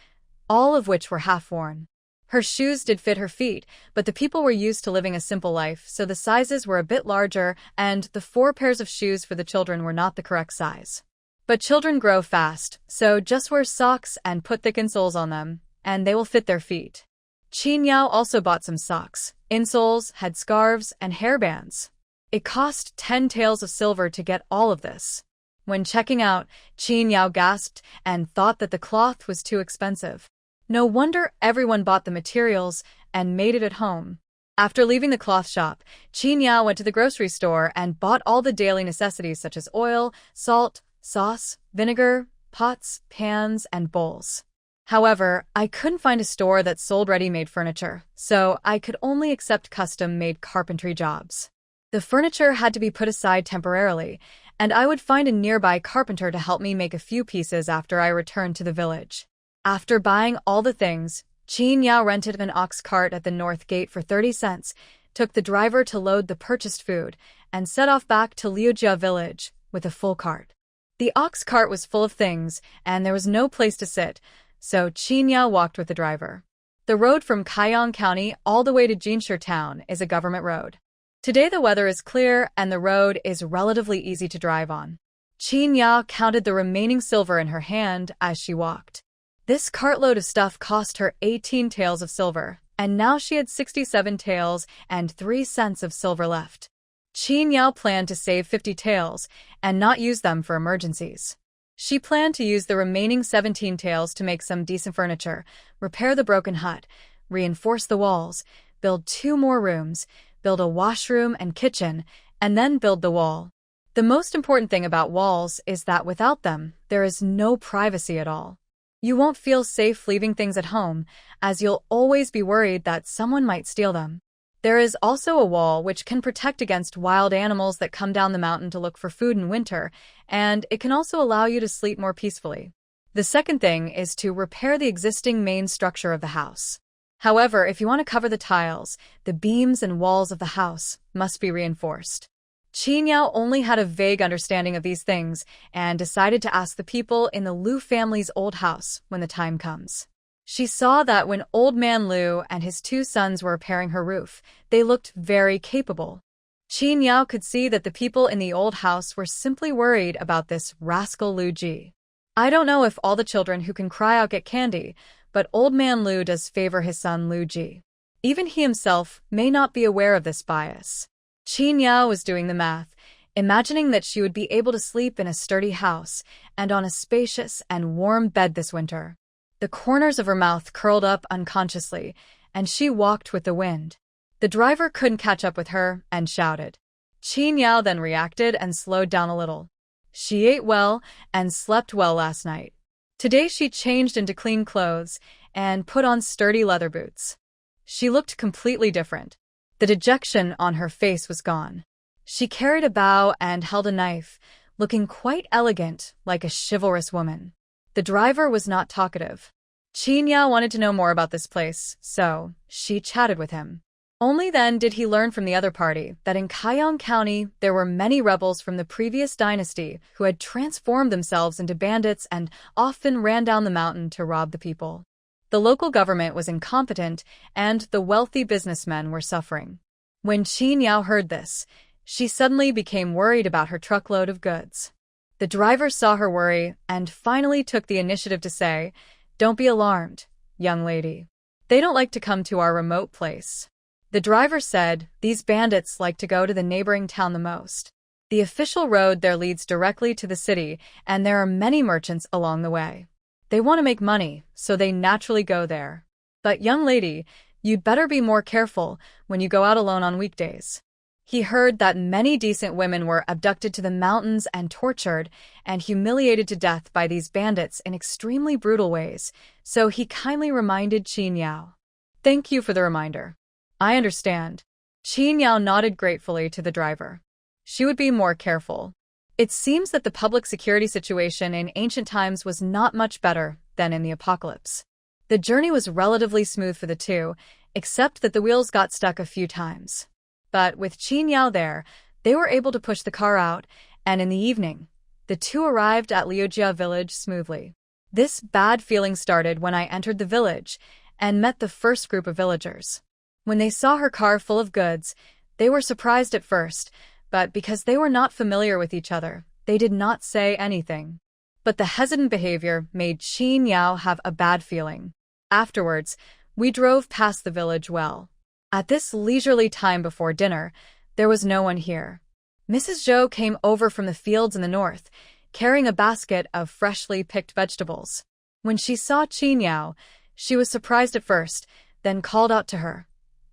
all of which were half-worn. Her shoes did fit her feet, but the people were used to living a simple life, so the sizes were a bit larger, and the 4 pairs of shoes for the children were not the correct size. But children grow fast, so just wear socks and put thick insoles on them, and they will fit their feet. Qin Yao also bought some socks, insoles, headscarves, and hairbands. It cost 10 taels of silver to get all of this. When checking out, Qin Yao gasped and thought that the cloth was too expensive. No wonder everyone bought the materials and made it at home. After leaving the cloth shop, Qin Yao went to the grocery store and bought all the daily necessities such as oil, salt, sauce, vinegar, pots, pans, and bowls. However, I couldn't find a store that sold ready-made furniture, so I could only accept custom-made carpentry jobs. The furniture had to be put aside temporarily, and I would find a nearby carpenter to help me make a few pieces after I returned to the village. After buying all the things, Qin Yao rented an ox cart at the north gate for 30 cents, took the driver to load the purchased food, and set off back to Liujia village with a full cart. The ox cart was full of things, and there was no place to sit, so Qin Yao walked with the driver. The road from Kaiyang County all the way to Jinshi town is a government road. Today the weather is clear and the road is relatively easy to drive on. Qin Yao counted the remaining silver in her hand as she walked. This cartload of stuff cost her 18 taels of silver, and now she had 67 taels and 3 cents of silver left. Qin Yao planned to save 50 taels and not use them for emergencies. She planned to use the remaining 17 taels to make some decent furniture, repair the broken hut, reinforce the walls, build 2 more rooms, build a washroom and kitchen, and then build the wall. The most important thing about walls is that without them, there is no privacy at all. You won't feel safe leaving things at home, as you'll always be worried that someone might steal them. There is also a wall which can protect against wild animals that come down the mountain to look for food in winter, and it can also allow you to sleep more peacefully. The second thing is to repair the existing main structure of the house. However, if you want to cover the tiles, the beams and walls of the house must be reinforced. Qin Yao only had a vague understanding of these things and decided to ask the people in the Liu family's old house when the time comes. She saw that when Old Man Liu and his 2 sons were repairing her roof, they looked very capable. Qin Yao could see that the people in the old house were simply worried about this rascal Liu Ji. I don't know if all the children who can cry out get candy, but Old Man Liu does favor his son Liu Ji. Even he himself may not be aware of this bias. Qin Yao was doing the math, imagining that she would be able to sleep in a sturdy house and on a spacious and warm bed this winter. The corners of her mouth curled up unconsciously, and she walked with the wind. The driver couldn't catch up with her and shouted. Qin Yao then reacted and slowed down a little. She ate well and slept well last night. Today she changed into clean clothes and put on sturdy leather boots. She looked completely different. The dejection on her face was gone. She carried a bow and held a knife, looking quite elegant, like a chivalrous woman. The driver was not talkative. Qin Yao wanted to know more about this place, so she chatted with him. Only then did he learn from the other party that in Kaiyang County there were many rebels from the previous dynasty who had transformed themselves into bandits and often ran down the mountain to rob the people. The local government was incompetent, and the wealthy businessmen were suffering. When Qin Yao heard this, she suddenly became worried about her truckload of goods. The driver saw her worry and finally took the initiative to say, "Don't be alarmed, young lady. They don't like to come to our remote place." The driver said, "These bandits like to go to the neighboring town the most. The official road there leads directly to the city, and there are many merchants along the way. They want to make money, so they naturally go there. But young lady, you'd better be more careful when you go out alone on weekdays." He heard that many decent women were abducted to the mountains and tortured and humiliated to death by these bandits in extremely brutal ways, so he kindly reminded Qin Yao. "Thank you for the reminder. I understand." Qin Yao nodded gratefully to the driver. She would be more careful. It seems that the public security situation in ancient times was not much better than in the apocalypse. The journey was relatively smooth for the two, except that the wheels got stuck a few times. But with Qin Yao there, they were able to push the car out, and in the evening, the two arrived at Liujia village smoothly. This bad feeling started when I entered the village and met the first group of villagers. When they saw her car full of goods, they were surprised at first, but because they were not familiar with each other, they did not say anything. But the hesitant behavior made Qin Yao have a bad feeling. Afterwards, we drove past the village well. At this leisurely time before dinner, there was no one here. Mrs. Zhou came over from the fields in the north, carrying a basket of freshly picked vegetables. When she saw Qin Yao, she was surprised at first, then called out to her.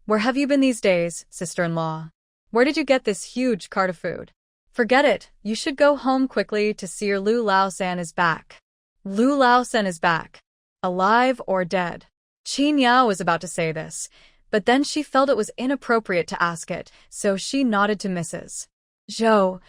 "Where have you been these days, sister-in-law? Where did you get this huge cart of food?" "Forget it. You should go home quickly to see your Lu Lao-san is back." "Lu Lao-san is back. Alive or dead?" Qin Yao was about to say this, but then she felt it was inappropriate to ask it, so she nodded to Mrs. Zhou,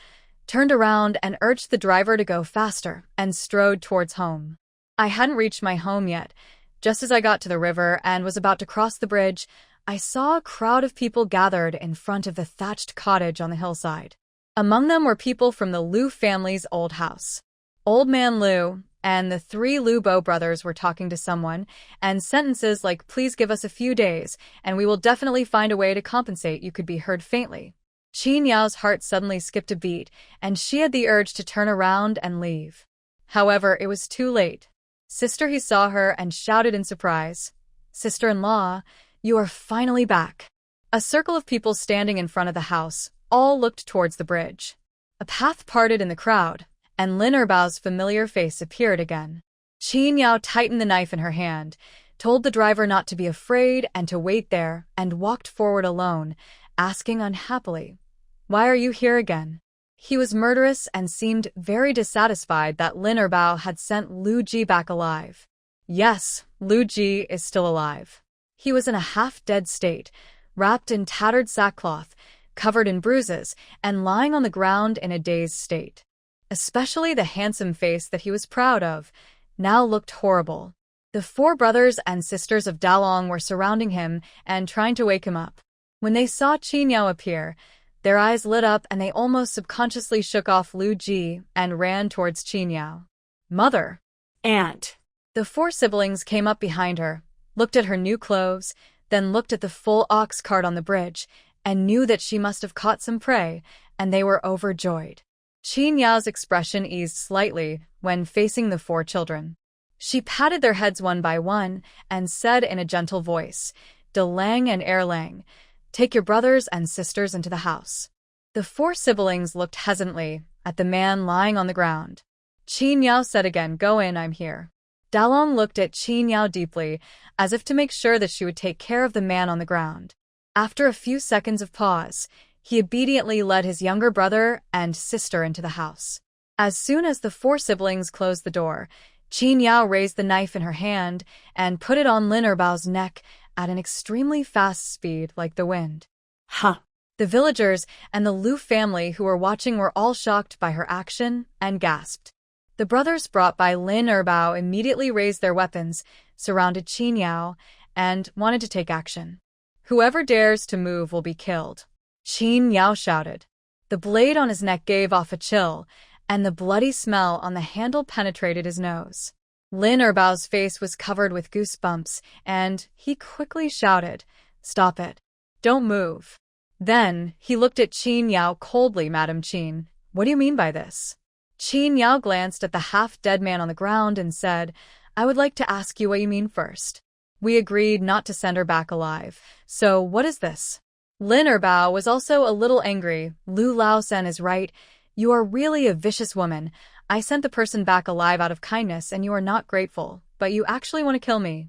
turned around and urged the driver to go faster, and strode towards home. I hadn't reached my home yet. Just as I got to the river and was about to cross the bridge, I saw a crowd of people gathered in front of the thatched cottage on the hillside. Among them were people from the Liu family's old house. Old Man Liu and the 3 Liu Bo brothers were talking to someone, and sentences like "please give us a few days, and we will definitely find a way to compensate you" could be heard faintly. Qin Yao's heart suddenly skipped a beat, and she had the urge to turn around and leave. However, it was too late. Sister, he saw her and shouted in surprise. Sister-in-law, you are finally back. A circle of people standing in front of the house all looked towards the bridge. A path parted in the crowd, and Lin Erbao's familiar face appeared again. Qin Yao tightened the knife in her hand, told the driver not to be afraid and to wait there, and walked forward alone, asking unhappily, "Why are you here again?" He was murderous and seemed very dissatisfied that Lin Erbao had sent Lu Ji back alive. Yes, Lu Ji is still alive. He was in a half-dead state, wrapped in tattered sackcloth, covered in bruises, and lying on the ground in a dazed state. Especially the handsome face that he was proud of now looked horrible. The 4 brothers and sisters of Dalong were surrounding him and trying to wake him up. When they saw Qin Yao appear, their eyes lit up and they almost subconsciously shook off Lu Ji and ran towards Qin Yao. "Mother!" Aunt. The 4 siblings came up behind her, looked at her new clothes, then looked at the full ox cart on the bridge, and knew that she must have caught some prey, and they were overjoyed. Qin Yao's expression eased slightly when facing the 4 children. She patted their heads one by one and said in a gentle voice, "De Lang and Erlang, take your brothers and sisters into the house." The 4 siblings looked hesitantly at the man lying on the ground. Qin Yao said again, "Go in, I'm here." Dalong looked at Qin Yao deeply, as if to make sure that she would take care of the man on the ground. After a few seconds of pause, he obediently led his younger brother and sister into the house. As soon as the 4 siblings closed the door, Qin Yao raised the knife in her hand and put it on Lin Erbao's neck at an extremely fast speed like the wind. Huh. The villagers and the Lu family who were watching were all shocked by her action and gasped. The brothers brought by Lin Erbao immediately raised their weapons, surrounded Qin Yao, and wanted to take action. "Whoever dares to move will be killed," Qin Yao shouted. The blade on his neck gave off a chill, and the bloody smell on the handle penetrated his nose. Lin Erbao's face was covered with goosebumps, and he quickly shouted, "Stop it. Don't move." Then he looked at Qin Yao coldly. "Madam Qin, what do you mean by this?" Qin Yao glanced at the half-dead man on the ground and said, "I would like to ask you what you mean first. We agreed not to send her back alive, so what is this?" Lin Erbao was also a little angry. "Lu Laosan is right. You are really a vicious woman. I sent the person back alive out of kindness and you are not grateful, but you actually want to kill me."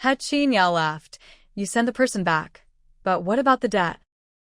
Qin Yao laughed. "You sent the person back. But what about the debt?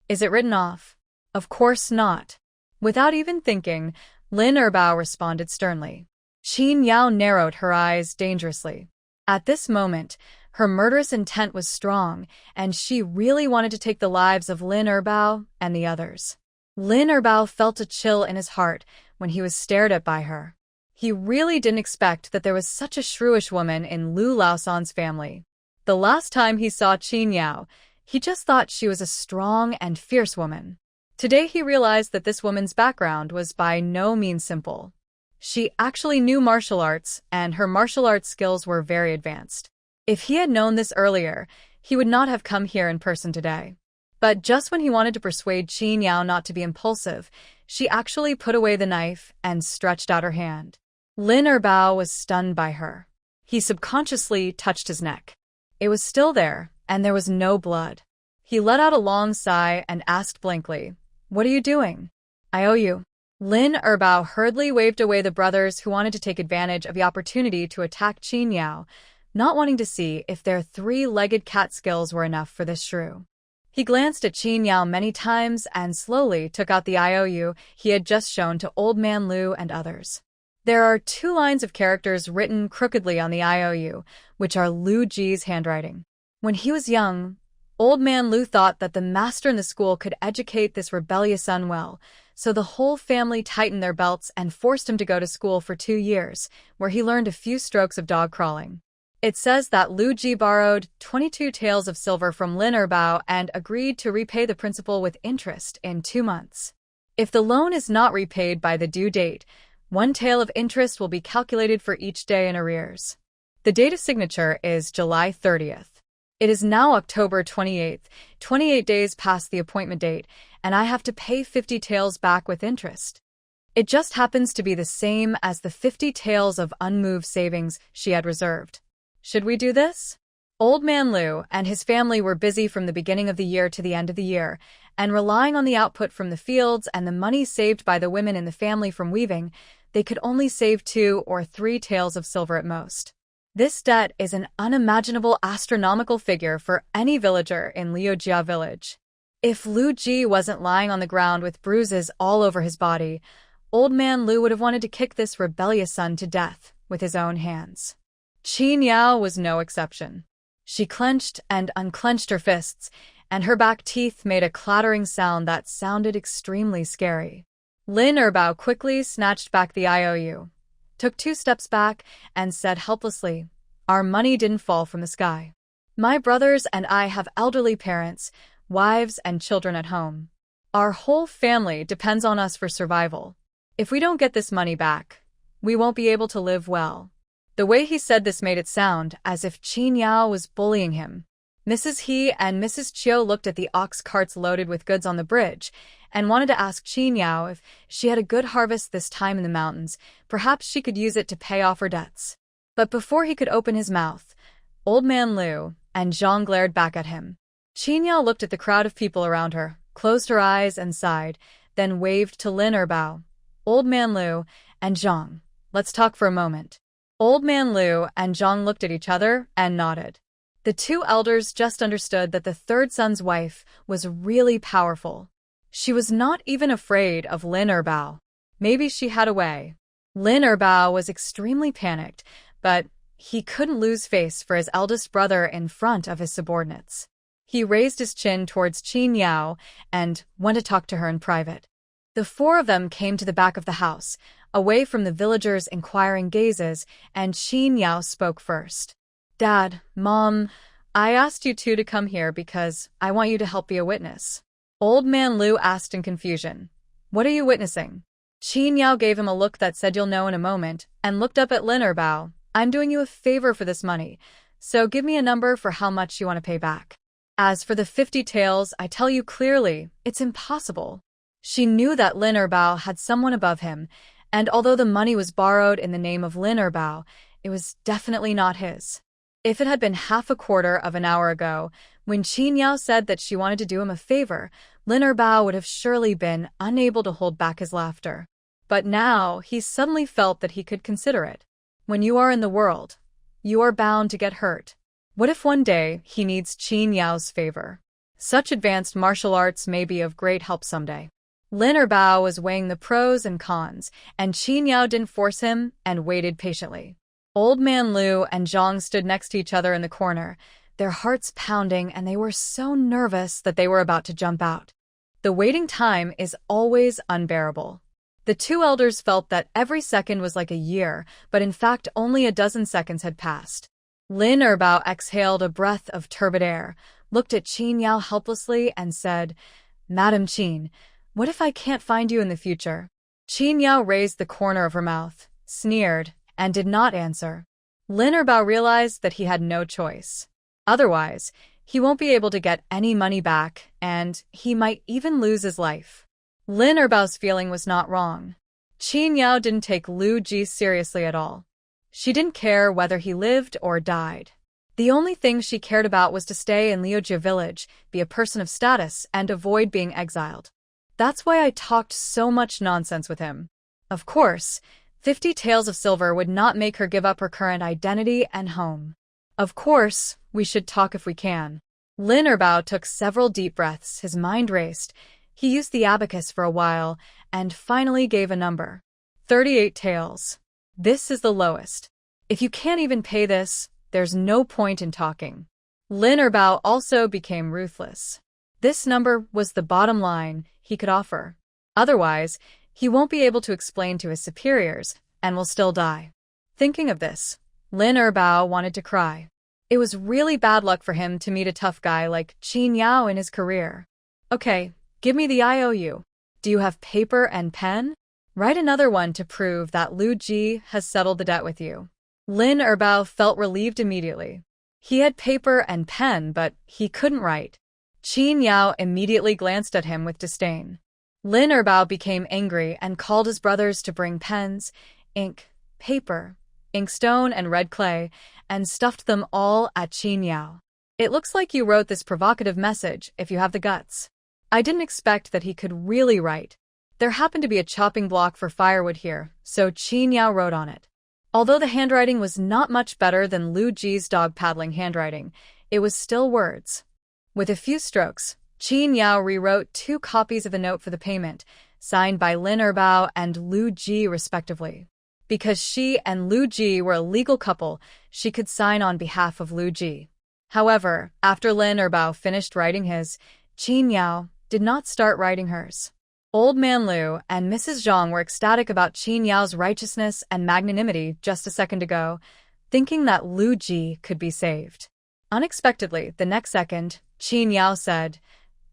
Is it written off?" "Of course not." Without even thinking, Lin Erbao responded sternly. Qin Yao narrowed her eyes dangerously. At this moment, her murderous intent was strong, and she really wanted to take the lives of Lin Erbao and the others. Lin Erbao felt a chill in his heart when he was stared at by her. He really didn't expect that there was such a shrewish woman in Lu Laosan's family. The last time he saw Qin Yao, he just thought she was a strong and fierce woman. Today he realized that this woman's background was by no means simple. She actually knew martial arts, and her martial arts skills were very advanced. If he had known this earlier, he would not have come here in person today. But just when he wanted to persuade Qin Yao not to be impulsive, she actually put away the knife and stretched out her hand. Lin Erbao was stunned by her. He subconsciously touched his neck. It was still there, and there was no blood. He let out a long sigh and asked blankly, "What are you doing?" "I owe you." Lin Erbao hurriedly waved away the brothers who wanted to take advantage of the opportunity to attack Qin Yao, not wanting to see if their 3-legged cat skills were enough for this shrew. He glanced at Qin Yao many times and slowly took out the IOU he had just shown to Old Man Lu and others. There are 2 lines of characters written crookedly on the IOU, which are Lu Ji's handwriting. When he was young, Old Man Lu thought that the master in the school could educate this rebellious son well, so the whole family tightened their belts and forced him to go to school for 2 years, where he learned a few strokes of dog crawling. It says that Lu Ji borrowed 22 taels of silver from Lin Erbao and agreed to repay the principal with interest in 2 months. If the loan is not repaid by the due date, 1 tael of interest will be calculated for each day in arrears. The date of signature is July 30th. It is now October 28th, 28 days past the appointment date, and I have to pay 50 taels back with interest. It just happens to be the same as the 50 taels of unmoved savings she had reserved. Should we do this? Old Man Liu and his family were busy from the beginning of the year to the end of the year, and relying on the output from the fields and the money saved by the women in the family from weaving, they could only save 2 or 3 taels of silver at most. This debt is an unimaginable astronomical figure for any villager in Liujia village. If Lu Ji wasn't lying on the ground with bruises all over his body, Old Man Liu would have wanted to kick this rebellious son to death with his own hands. Qin Yao was no exception. She clenched and unclenched her fists, and her back teeth made a clattering sound that sounded extremely scary. Lin Erbao quickly snatched back the IOU, took 2 steps back, and said helplessly, "Our money didn't fall from the sky. My brothers and I have elderly parents, wives, and children at home. Our whole family depends on us for survival. If we don't get this money back, we won't be able to live well." The way he said this made it sound as if Qin Yao was bullying him. Mrs. He and Mrs. Chiu looked at the ox carts loaded with goods on the bridge and wanted to ask Qin Yao if she had a good harvest this time in the mountains. Perhaps she could use it to pay off her debts. But before he could open his mouth, Old Man Liu and Zhang glared back at him. Qin Yao looked at the crowd of people around her, closed her eyes and sighed, then waved to Lin Erbao, "Old Man Liu, and Zhang, let's talk for a moment." Old Man Liu and Zhang looked at each other and nodded. The 2 elders just understood that the 3rd son's wife was really powerful. She was not even afraid of Lin Erbao. Maybe she had a way. Lin Erbao was extremely panicked, but he couldn't lose face for his eldest brother in front of his subordinates. He raised his chin towards Qin Yao and went to talk to her in private. The 4 of them came to the back of the house, away from the villagers' inquiring gazes, and Qin Yao spoke first. "Dad, Mom, I asked you 2 to come here because I want you to help be a witness." Old Man Liu asked in confusion, "What are you witnessing?" Qin Yao gave him a look that said you'll know in a moment, and looked up at Lin Erbao. "I'm doing you a favor for this money, so give me a number for how much you want to pay back. As for the 50 taels, I tell you clearly, it's impossible." She knew that Lin Erbao had someone above him, and although the money was borrowed in the name of Lin Erbao, it was definitely not his. If it had been half a quarter of an hour ago, when Qin Yao said that she wanted to do him a favor, Lin Erbao would have surely been unable to hold back his laughter. But now he suddenly felt that he could consider it. When you are in the world, you are bound to get hurt. What if one day he needs Qin Yao's favor? Such advanced martial arts may be of great help someday. Lin Erbao was weighing the pros and cons, and Qin Yao didn't force him and waited patiently. Old Man Liu and Zhang stood next to each other in the corner, their hearts pounding, and they were so nervous that they were about to jump out. The waiting time is always unbearable. The 2 elders felt that every second was like a year, but in fact only a dozen seconds had passed. Lin Erbao exhaled a breath of turbid air, looked at Qin Yao helplessly, and said, "Madam Qin, what if I can't find you in the future?" Qin Yao raised the corner of her mouth, sneered, and did not answer. Lin Erbao realized that he had no choice. Otherwise, he won't be able to get any money back, and he might even lose his life. Lin Erbao's feeling was not wrong. Qin Yao didn't take Lu Ji seriously at all. She didn't care whether he lived or died. The only thing she cared about was to stay in Liujia village, be a person of status, and avoid being exiled. That's why I talked so much nonsense with him. Of course, 50 taels of silver would not make her give up her current identity and home. Of course, we should talk if we can. Lin Erbao took several deep breaths, his mind raced. He used the abacus for a while, and finally gave a number. 38 taels. This is the lowest. If you can't even pay this, there's no point in talking. Lin Erbao also became ruthless. This number was the bottom line he could offer. Otherwise, he won't be able to explain to his superiors and will still die. Thinking of this, Lin Erbao wanted to cry. It was really bad luck for him to meet a tough guy like Qin Yao in his career. Okay, give me the IOU. Do you have paper and pen? Write another one to prove that Lu Ji has settled the debt with you. Lin Erbao felt relieved immediately. He had paper and pen, but he couldn't write. Qin Yao immediately glanced at him with disdain. Lin Erbao became angry and called his brothers to bring pens, ink, paper, inkstone, and red clay, and stuffed them all at Qin Yao. It looks like you wrote this provocative message, if you have the guts. I didn't expect that he could really write. There happened to be a chopping block for firewood here, so Qin Yao wrote on it. Although the handwriting was not much better than Lu Ji's dog paddling handwriting, it was still words. With a few strokes, Qin Yao rewrote 2 copies of the note for the payment, signed by Lin Erbao and Lu Ji respectively. Because she and Lu Ji were a legal couple, she could sign on behalf of Lu Ji. However, after Lin Erbao finished writing his, Qin Yao did not start writing hers. Old Man Lu and Mrs. Zhang were ecstatic about Qin Yao's righteousness and magnanimity just a second ago, thinking that Lu Ji could be saved. Unexpectedly, the next second, Qin Yao said,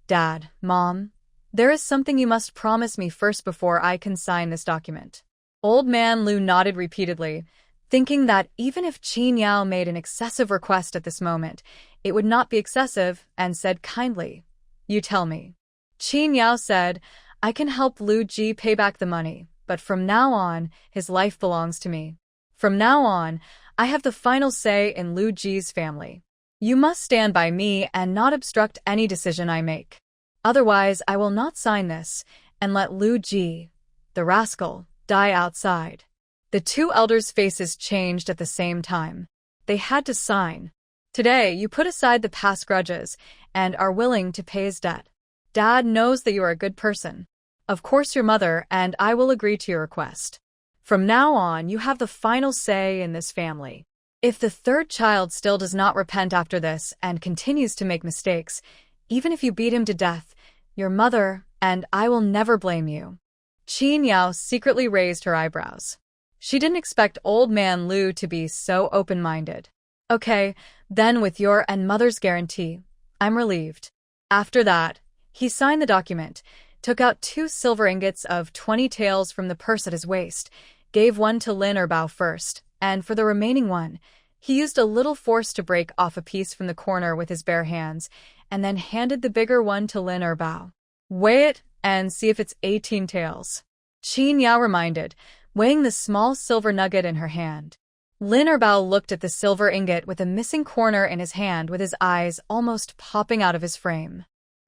"Dad, Mom, there is something you must promise me first before I can sign this document." Old Man Lu nodded repeatedly, thinking that even if Qin Yao made an excessive request at this moment, it would not be excessive, and said kindly, "You tell me." Qin Yao said, "I can help Lu Ji pay back the money, but from now on, his life belongs to me. From now on, I have the final say in Lu Ji's family. You must stand by me and not obstruct any decision I make. Otherwise, I will not sign this, and let Lu Ji, the rascal, die outside." The 2 elders' faces changed at the same time. They had to sign. Today, you put aside the past grudges and are willing to pay his debt. Dad knows that you are a good person. Of course, your mother and I will agree to your request. From now on, you have the final say in this family. If the 3rd child still does not repent after this and continues to make mistakes, even if you beat him to death, your mother and I will never blame you. Qin Yao secretly raised her eyebrows. She didn't expect Old Man Lu to be so open-minded. Okay, then with your and mother's guarantee, I'm relieved. After that, he signed the document, took out 2 silver ingots of 20 taels from the purse at his waist, gave one to Lin Erbao first, and for the remaining one, he used a little force to break off a piece from the corner with his bare hands, and then handed the bigger one to Lin Erbao. "Weigh it and see if it's 18 taels." Qin Yao reminded, weighing the small silver nugget in her hand. Lin Erbao looked at the silver ingot with a missing corner in his hand with his eyes almost popping out of his frame.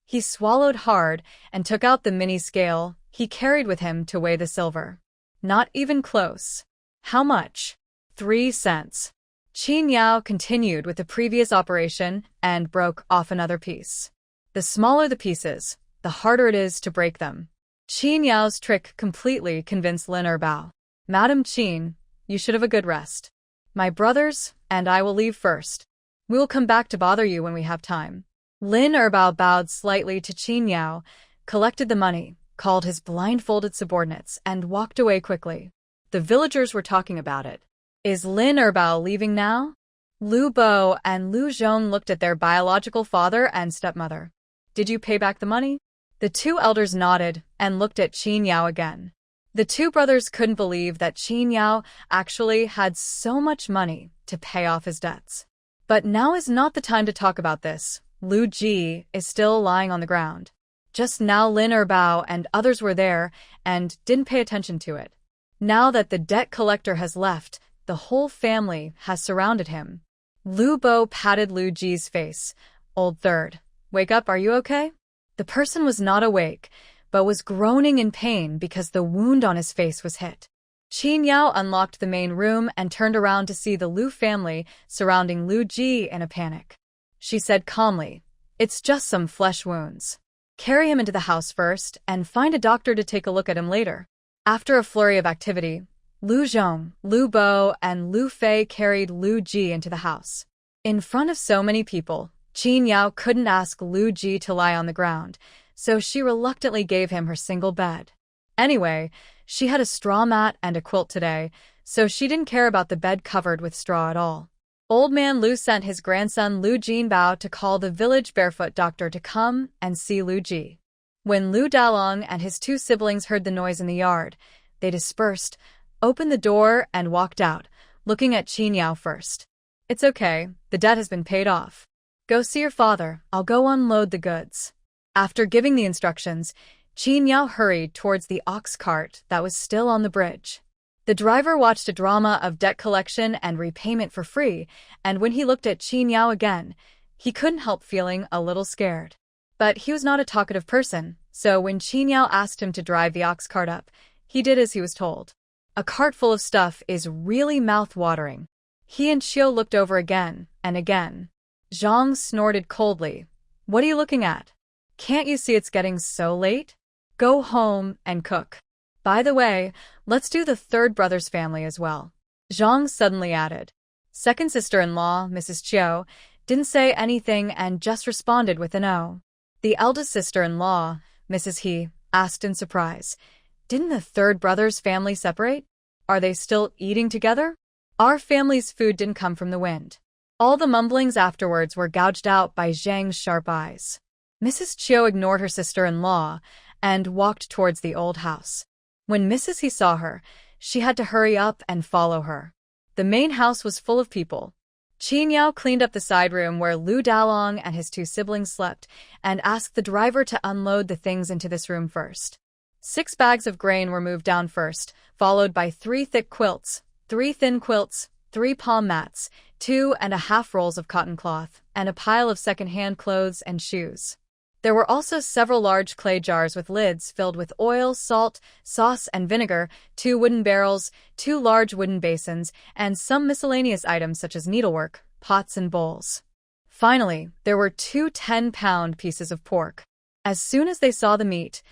He swallowed hard and took out the mini scale he carried with him to weigh the silver. Not even close. How much? 3 cents. Qin Yao continued with the previous operation and broke off another piece. The smaller the pieces, the harder it is to break them. Qin Yao's trick completely convinced Lin Erbao. "Madam Qin, you should have a good rest. My brothers and I will leave first. We will come back to bother you when we have time." Lin Erbao bowed slightly to Qin Yao, collected the money, called his blindfolded subordinates, and walked away quickly. The villagers were talking about it. Is Lin Erbao leaving now? Lu Bo and Lu Zhong looked at their biological father and stepmother. "Did you pay back the money?" The 2 elders nodded and looked at Qin Yao again. The 2 brothers couldn't believe that Qin Yao actually had so much money to pay off his debts. But now is not the time to talk about this. Lu Ji is still lying on the ground. Just now Lin Erbao and others were there and didn't pay attention to it. Now that the debt collector has left, the whole family has surrounded him. Lu Bo patted Lu Ji's face. "Old third, wake up, are you okay?" The person was not awake, but was groaning in pain because the wound on his face was hit. Qin Yao unlocked the main room and turned around to see the Lu family surrounding Lu Ji in a panic. She said calmly, "It's just some flesh wounds. Carry him into the house first and find a doctor to take a look at him later." After a flurry of activity, Lu Zhong, Lu Bo, and Lu Fei carried Lu Ji into the house. In front of so many people, Qin Yao couldn't ask Lu Ji to lie on the ground, so she reluctantly gave him her single bed. Anyway, she had a straw mat and a quilt today, so she didn't care about the bed covered with straw at all. Old Man Lu sent his grandson Lu Jinbao to call the village barefoot doctor to come and see Lu Ji. When Lu Dalong and his 2 siblings heard the noise in the yard, they dispersed, opened the door, and walked out, looking at Qin Yao first. "It's okay, the debt has been paid off. Go see your father, I'll go unload the goods. After giving the instructions, Qin Yao hurried towards the ox cart that was still on the bridge. The driver watched a drama of debt collection and repayment for free, and when he looked at Qin Yao again, he couldn't help feeling a little scared. But he was not a talkative person, so when Qin Yao asked him to drive the ox cart up, he did as he was told. A cart full of stuff is really mouth-watering. He and Xiao looked over again and again. Zhang snorted coldly. What are you looking at? Can't you see it's getting so late? Go home and cook. By the way, let's do the third brother's family as well. Zhang suddenly added. Second sister-in-law, Mrs. Qiu, didn't say anything and just responded with an O. The eldest sister-in-law, Mrs. He, asked in surprise. Didn't the third brother's family separate? Are they still eating together? Our family's food didn't come from the wind. All the mumblings afterwards were gouged out by Zhang's sharp eyes. Mrs. Qiu ignored her sister-in-law and walked towards the old house. When Mrs. He saw her, she had to hurry up and follow her. The main house was full of people. Qin Yao cleaned up the side room where Lu Dalong and his two siblings slept and asked the driver to unload the things into this room first. 6 bags of grain were moved down first, followed by 3 thick quilts, 3 thin quilts, 3 palm mats, 2.5 rolls of cotton cloth, and a pile of second-hand clothes and shoes. There were also several large clay jars with lids filled with oil, salt, sauce, and vinegar, 2 wooden barrels, 2 large wooden basins, and some miscellaneous items such as needlework, pots, and bowls. Finally, there were 2 10-pound pieces of pork. As soon as they saw the meat,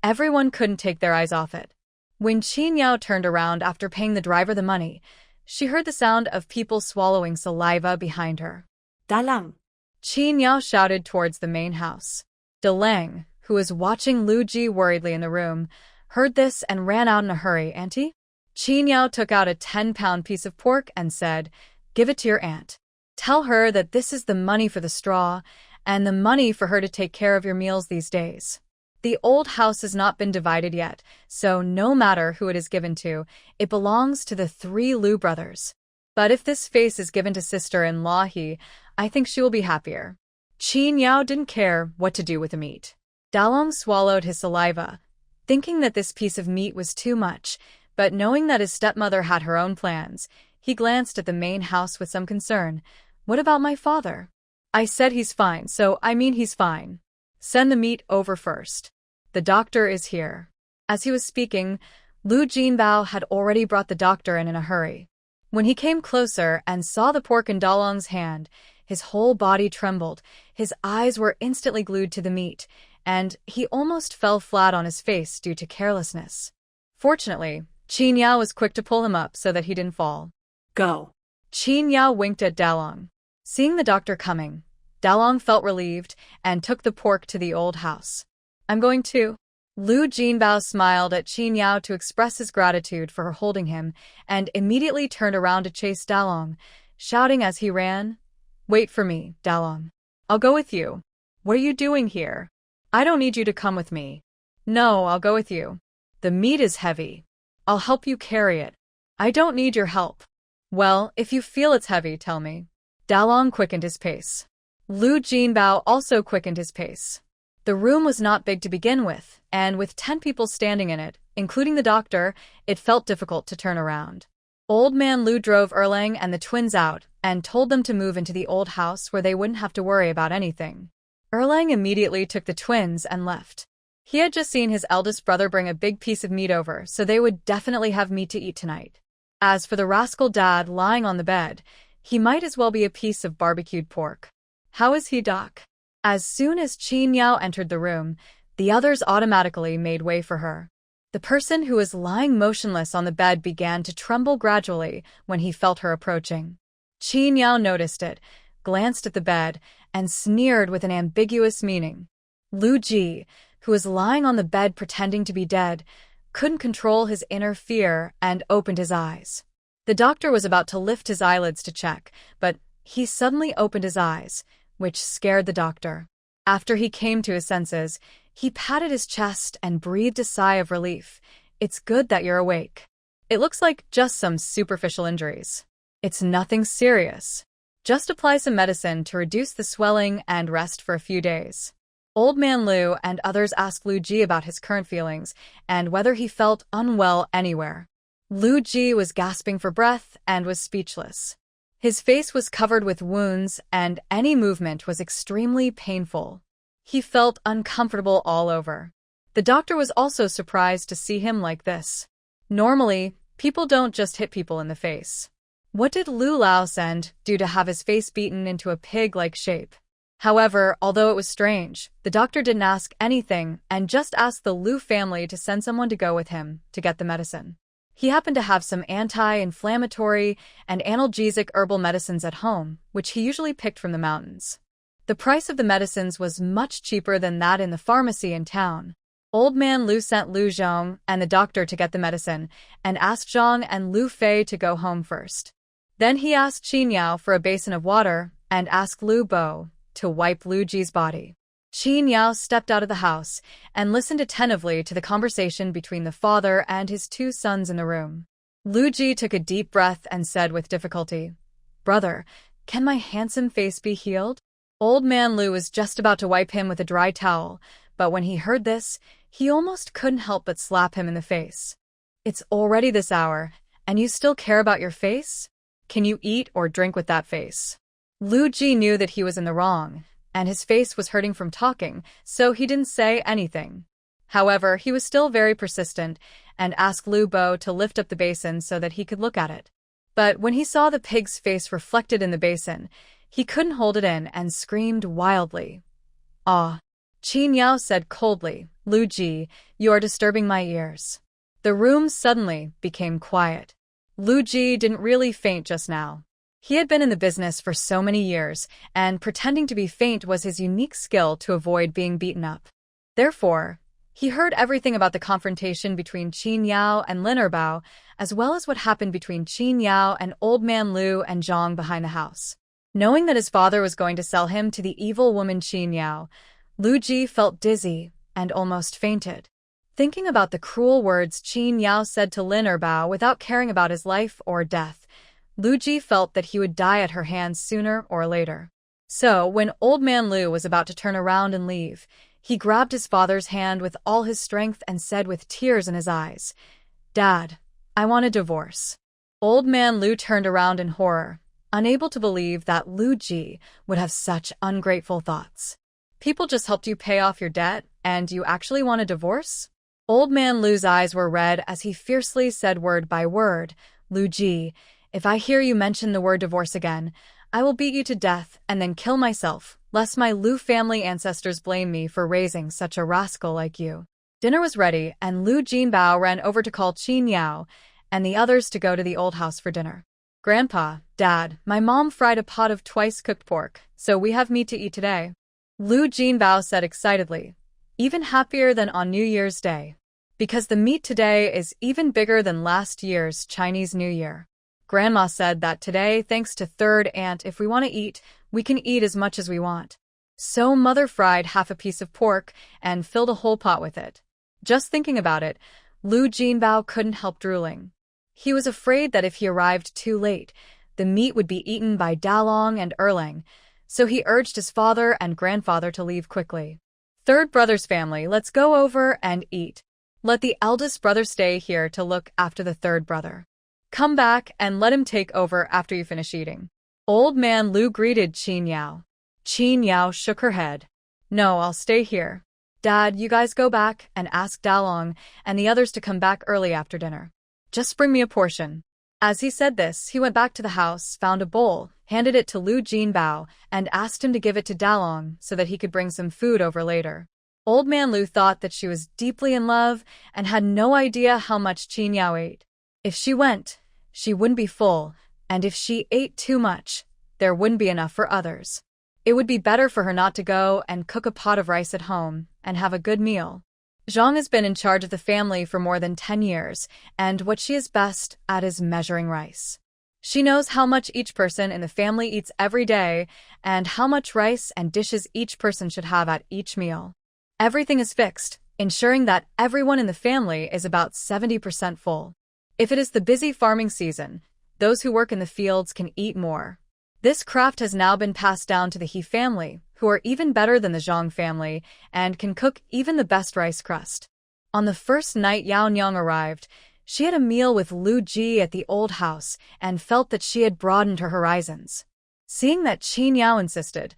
everyone couldn't take their eyes off it. When Qin Yao turned around after paying the driver the money, she heard the sound of people swallowing saliva behind her. Dalang. Qin Yao shouted towards the main house. De Lang, who was watching Lu Ji worriedly in the room, heard this and ran out in a hurry. Auntie? Qin Yao took out a 10-pound piece of pork and said, Give it to your aunt. Tell her that this is the money for the straw and the money for her to take care of your meals these days. The old house has not been divided yet, so no matter who it is given to, it belongs to the 3 Lu brothers. But if this face is given to sister-in-law He, I think she will be happier. Qin Yao didn't care what to do with the meat. Dalong swallowed his saliva, thinking that this piece of meat was too much, but knowing that his stepmother had her own plans, he glanced at the main house with some concern. What about my father? I said he's fine, so I mean he's fine. Send the meat over first. The doctor is here. As he was speaking, Lu Jinbao had already brought the doctor in a hurry. When he came closer and saw the pork in Dalong's hand, his whole body trembled, his eyes were instantly glued to the meat, and he almost fell flat on his face due to carelessness. Fortunately, Qin Yao was quick to pull him up so that he didn't fall. Go. Qin Yao winked at Dalong. Seeing the doctor coming, Dalong felt relieved and took the pork to the old house. I'm going too. Lu Jinbao smiled at Qin Yao to express his gratitude for her holding him and immediately turned around to chase Dalong, shouting as he ran, Wait for me, Dalong. I'll go with you. What are you doing here? I don't need you to come with me. No, I'll go with you. The meat is heavy. I'll help you carry it. I don't need your help. Well, if you feel it's heavy, tell me. Dalong quickened his pace. Lu Jinbao also quickened his pace. The room was not big to begin with, and with 10 people standing in it, including the doctor, it felt difficult to turn around. Old man Lu drove Erlang and the twins out and told them to move into the old house where they wouldn't have to worry about anything. Erlang immediately took the twins and left. He had just seen his eldest brother bring a big piece of meat over, so they would definitely have meat to eat tonight. As for the rascal dad lying on the bed, he might as well be a piece of barbecued pork. How is he, Doc? As soon as Qin Yao entered the room, the others automatically made way for her. The person who was lying motionless on the bed began to tremble gradually when he felt her approaching. Qin Yao noticed it, glanced at the bed, and sneered with an ambiguous meaning. Lu Ji, who was lying on the bed pretending to be dead, couldn't control his inner fear and opened his eyes. The doctor was about to lift his eyelids to check, but he suddenly opened his eyes, which scared the doctor. After he came to his senses, he patted his chest and breathed a sigh of relief. It's good that you're awake. It looks like just some superficial injuries. It's nothing serious. Just apply some medicine to reduce the swelling and rest for a few days. Old Man Lu and others asked Lu Ji about his current feelings and whether he felt unwell anywhere. Lu Ji was gasping for breath and was speechless. His face was covered with wounds and any movement was extremely painful. He felt uncomfortable all over. The doctor was also surprised to see him like this. Normally, people don't just hit people in the face. What did Lu Lao send do to have his face beaten into a pig-like shape? However, although it was strange, the doctor didn't ask anything and just asked the Lu family to send someone to go with him to get the medicine. He happened to have some anti-inflammatory and analgesic herbal medicines at home, which he usually picked from the mountains. The price of the medicines was much cheaper than that in the pharmacy in town. Old Man Lu sent Lu Zhong and the doctor to get the medicine and asked Zhang and Lu Fei to go home first. Then he asked Qin Yao for a basin of water and asked Lu Bo to wipe Lu Ji's body. Qin Yao stepped out of the house and listened attentively to the conversation between the father and his two sons in the room. Lu Ji took a deep breath and said with difficulty, "Brother, can my handsome face be healed?" Old Man Lu was just about to wipe him with a dry towel, but when he heard this, he almost couldn't help but slap him in the face. "It's already this hour, and you still care about your face? Can you eat or drink with that face?" Lu Ji knew that he was in the wrong, and his face was hurting from talking, so he didn't say anything. However, he was still very persistent and asked Lu Bo to lift up the basin so that he could look at it. But when he saw the pig's face reflected in the basin, he couldn't hold it in and screamed wildly. "Ah!" Qin Yao said coldly, "Lu Ji, you are disturbing my ears." The room suddenly became quiet. Lu Ji didn't really faint just now. He had been in the business for so many years, and pretending to be faint was his unique skill to avoid being beaten up. Therefore, he heard everything about the confrontation between Qin Yao and Lin Erbao, as well as what happened between Qin Yao and Old Man Lu and Zhang behind the house. Knowing that his father was going to sell him to the evil woman Qin Yao, Lu Ji felt dizzy and almost fainted. Thinking about the cruel words Qin Yao said to Lin Erbao without caring about his life or death, Lu Ji felt that he would die at her hands sooner or later. So, when Old Man Lu was about to turn around and leave, he grabbed his father's hand with all his strength and said with tears in his eyes, "Dad, I want a divorce." Old Man Lu turned around in horror, unable to believe that Lu Ji would have such ungrateful thoughts. People just helped you pay off your debt, and you actually want a divorce? Old Man Lu's eyes were red as he fiercely said word by word, "Lu Ji, if I hear you mention the word divorce again, I will beat you to death and then kill myself, lest my Lu family ancestors blame me for raising such a rascal like you." Dinner was ready, and Lu Jinbao ran over to call Qin Yao and the others to go to the old house for dinner. "Grandpa, Dad, my mom fried a pot of twice-cooked pork, so we have meat to eat today," Lu Jinbao said excitedly, even happier than on New Year's Day. "Because the meat today is even bigger than last year's Chinese New Year. Grandma said that today, thanks to Third Aunt, if we want to eat, we can eat as much as we want." So Mother fried half a piece of pork and filled a whole pot with it. Just thinking about it, Lu Jinbao couldn't help drooling. He was afraid that if he arrived too late, the meat would be eaten by Dalong and Erlang, so he urged his father and grandfather to leave quickly. "Third brother's family, let's go over and eat. Let the eldest brother stay here to look after the third brother. Come back and let him take over after you finish eating." Old Man Lu greeted Qin Yao. Qin Yao shook her head. "No, I'll stay here. Dad, you guys go back and ask Dalong and the others to come back early after dinner. Just bring me a portion." As he said this, he went back to the house, found a bowl, handed it to Lu Jinbao, and asked him to give it to Dalong so that he could bring some food over later. Old Man Lu thought that she was deeply in love and had no idea how much Qin Yao ate. If she went, she wouldn't be full, and if she ate too much, there wouldn't be enough for others. It would be better for her not to go and cook a pot of rice at home and have a good meal. Zhang has been in charge of the family for more than 10 years, and what she is best at is measuring rice. She knows how much each person in the family eats every day and how much rice and dishes each person should have at each meal. Everything is fixed, ensuring that everyone in the family is about 70% full. If it is the busy farming season, those who work in the fields can eat more. This craft has now been passed down to the He family, who are even better than the Zhang family and can cook even the best rice crust. On the first night Yao Nyang arrived, she had a meal with Lu Ji at the old house and felt that she had broadened her horizons. Seeing that Qin Yao insisted,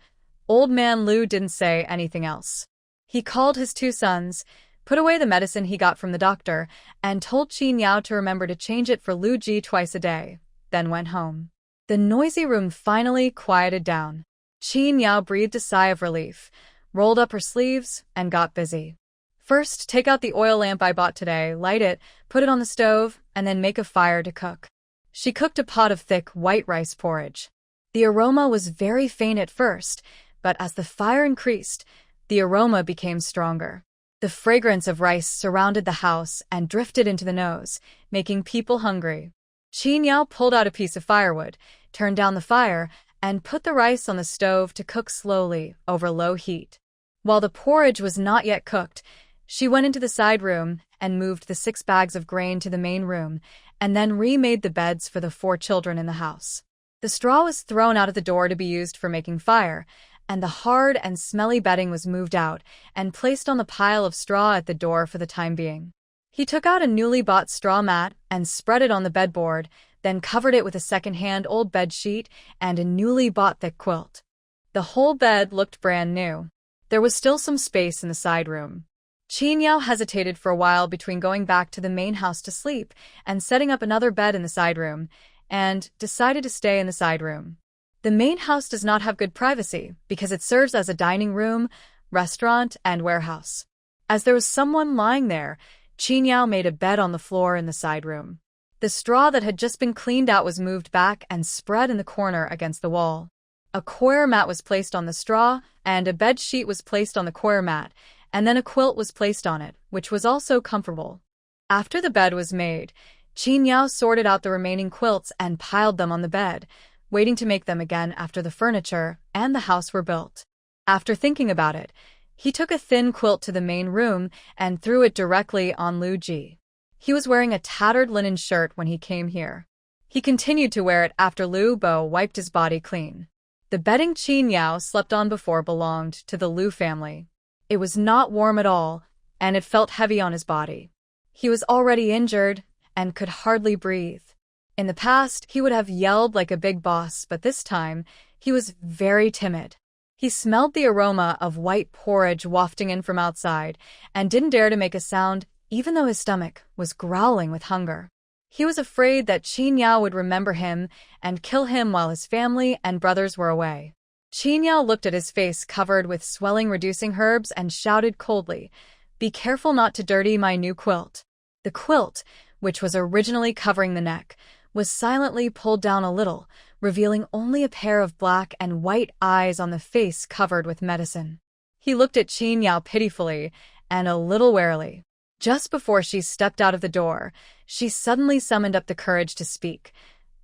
old man Lu didn't say anything else. He called his two sons, put away the medicine he got from the doctor, and told Qin Yao to remember to change it for Lu Ji twice a day, then went home. The noisy room finally quieted down. Qin Yao breathed a sigh of relief, rolled up her sleeves, and got busy. First, take out the oil lamp I bought today, light it, put it on the stove, and then make a fire to cook. She cooked a pot of thick white rice porridge. The aroma was very faint at first, but as the fire increased, the aroma became stronger. The fragrance of rice surrounded the house and drifted into the nose, making people hungry. Qin Yao pulled out a piece of firewood, turned down the fire, and put the rice on the stove to cook slowly over low heat. While the porridge was not yet cooked, she went into the side room and moved the 6 bags of grain to the main room, and then remade the beds for the 4 children in the house. The straw was thrown out of the door to be used for making fire, and the hard and smelly bedding was moved out and placed on the pile of straw at the door for the time being. He took out a newly bought straw mat and spread it on the bedboard, then covered it with a second-hand old bed sheet and a newly bought thick quilt. The whole bed looked brand new. There was still some space in the side room. Qin Yao hesitated for a while between going back to the main house to sleep and setting up another bed in the side room, and decided to stay in the side room. The main house does not have good privacy because it serves as a dining room, restaurant, and warehouse. As there was someone lying there, Qin Yao made a bed on the floor in the side room. The straw that had just been cleaned out was moved back and spread in the corner against the wall. A coir mat was placed on the straw, and a bed sheet was placed on the coir mat, and then a quilt was placed on it, which was also comfortable. After the bed was made, Qin Yao sorted out the remaining quilts and piled them on the bed, waiting to make them again after the furniture and the house were built. After thinking about it, he took a thin quilt to the main room and threw it directly on Lu Ji. He was wearing a tattered linen shirt when he came here. He continued to wear it after Lu Bo wiped his body clean. The bedding Qin Yao slept on before belonged to the Lu family. It was not warm at all, and it felt heavy on his body. He was already injured and could hardly breathe. In the past, he would have yelled like a big boss, but this time, he was very timid. He smelled the aroma of white porridge wafting in from outside and didn't dare to make a sound, even though his stomach was growling with hunger. He was afraid that Qin Yao would remember him and kill him while his family and brothers were away. Qin Yao looked at his face covered with swelling reducing herbs and shouted coldly, "Be careful not to dirty my new quilt." The quilt, which was originally covering the neck, was silently pulled down a little, revealing only a pair of black and white eyes on the face covered with medicine. He looked at Qin Yao pitifully and a little warily. Just before she stepped out of the door, she suddenly summoned up the courage to speak.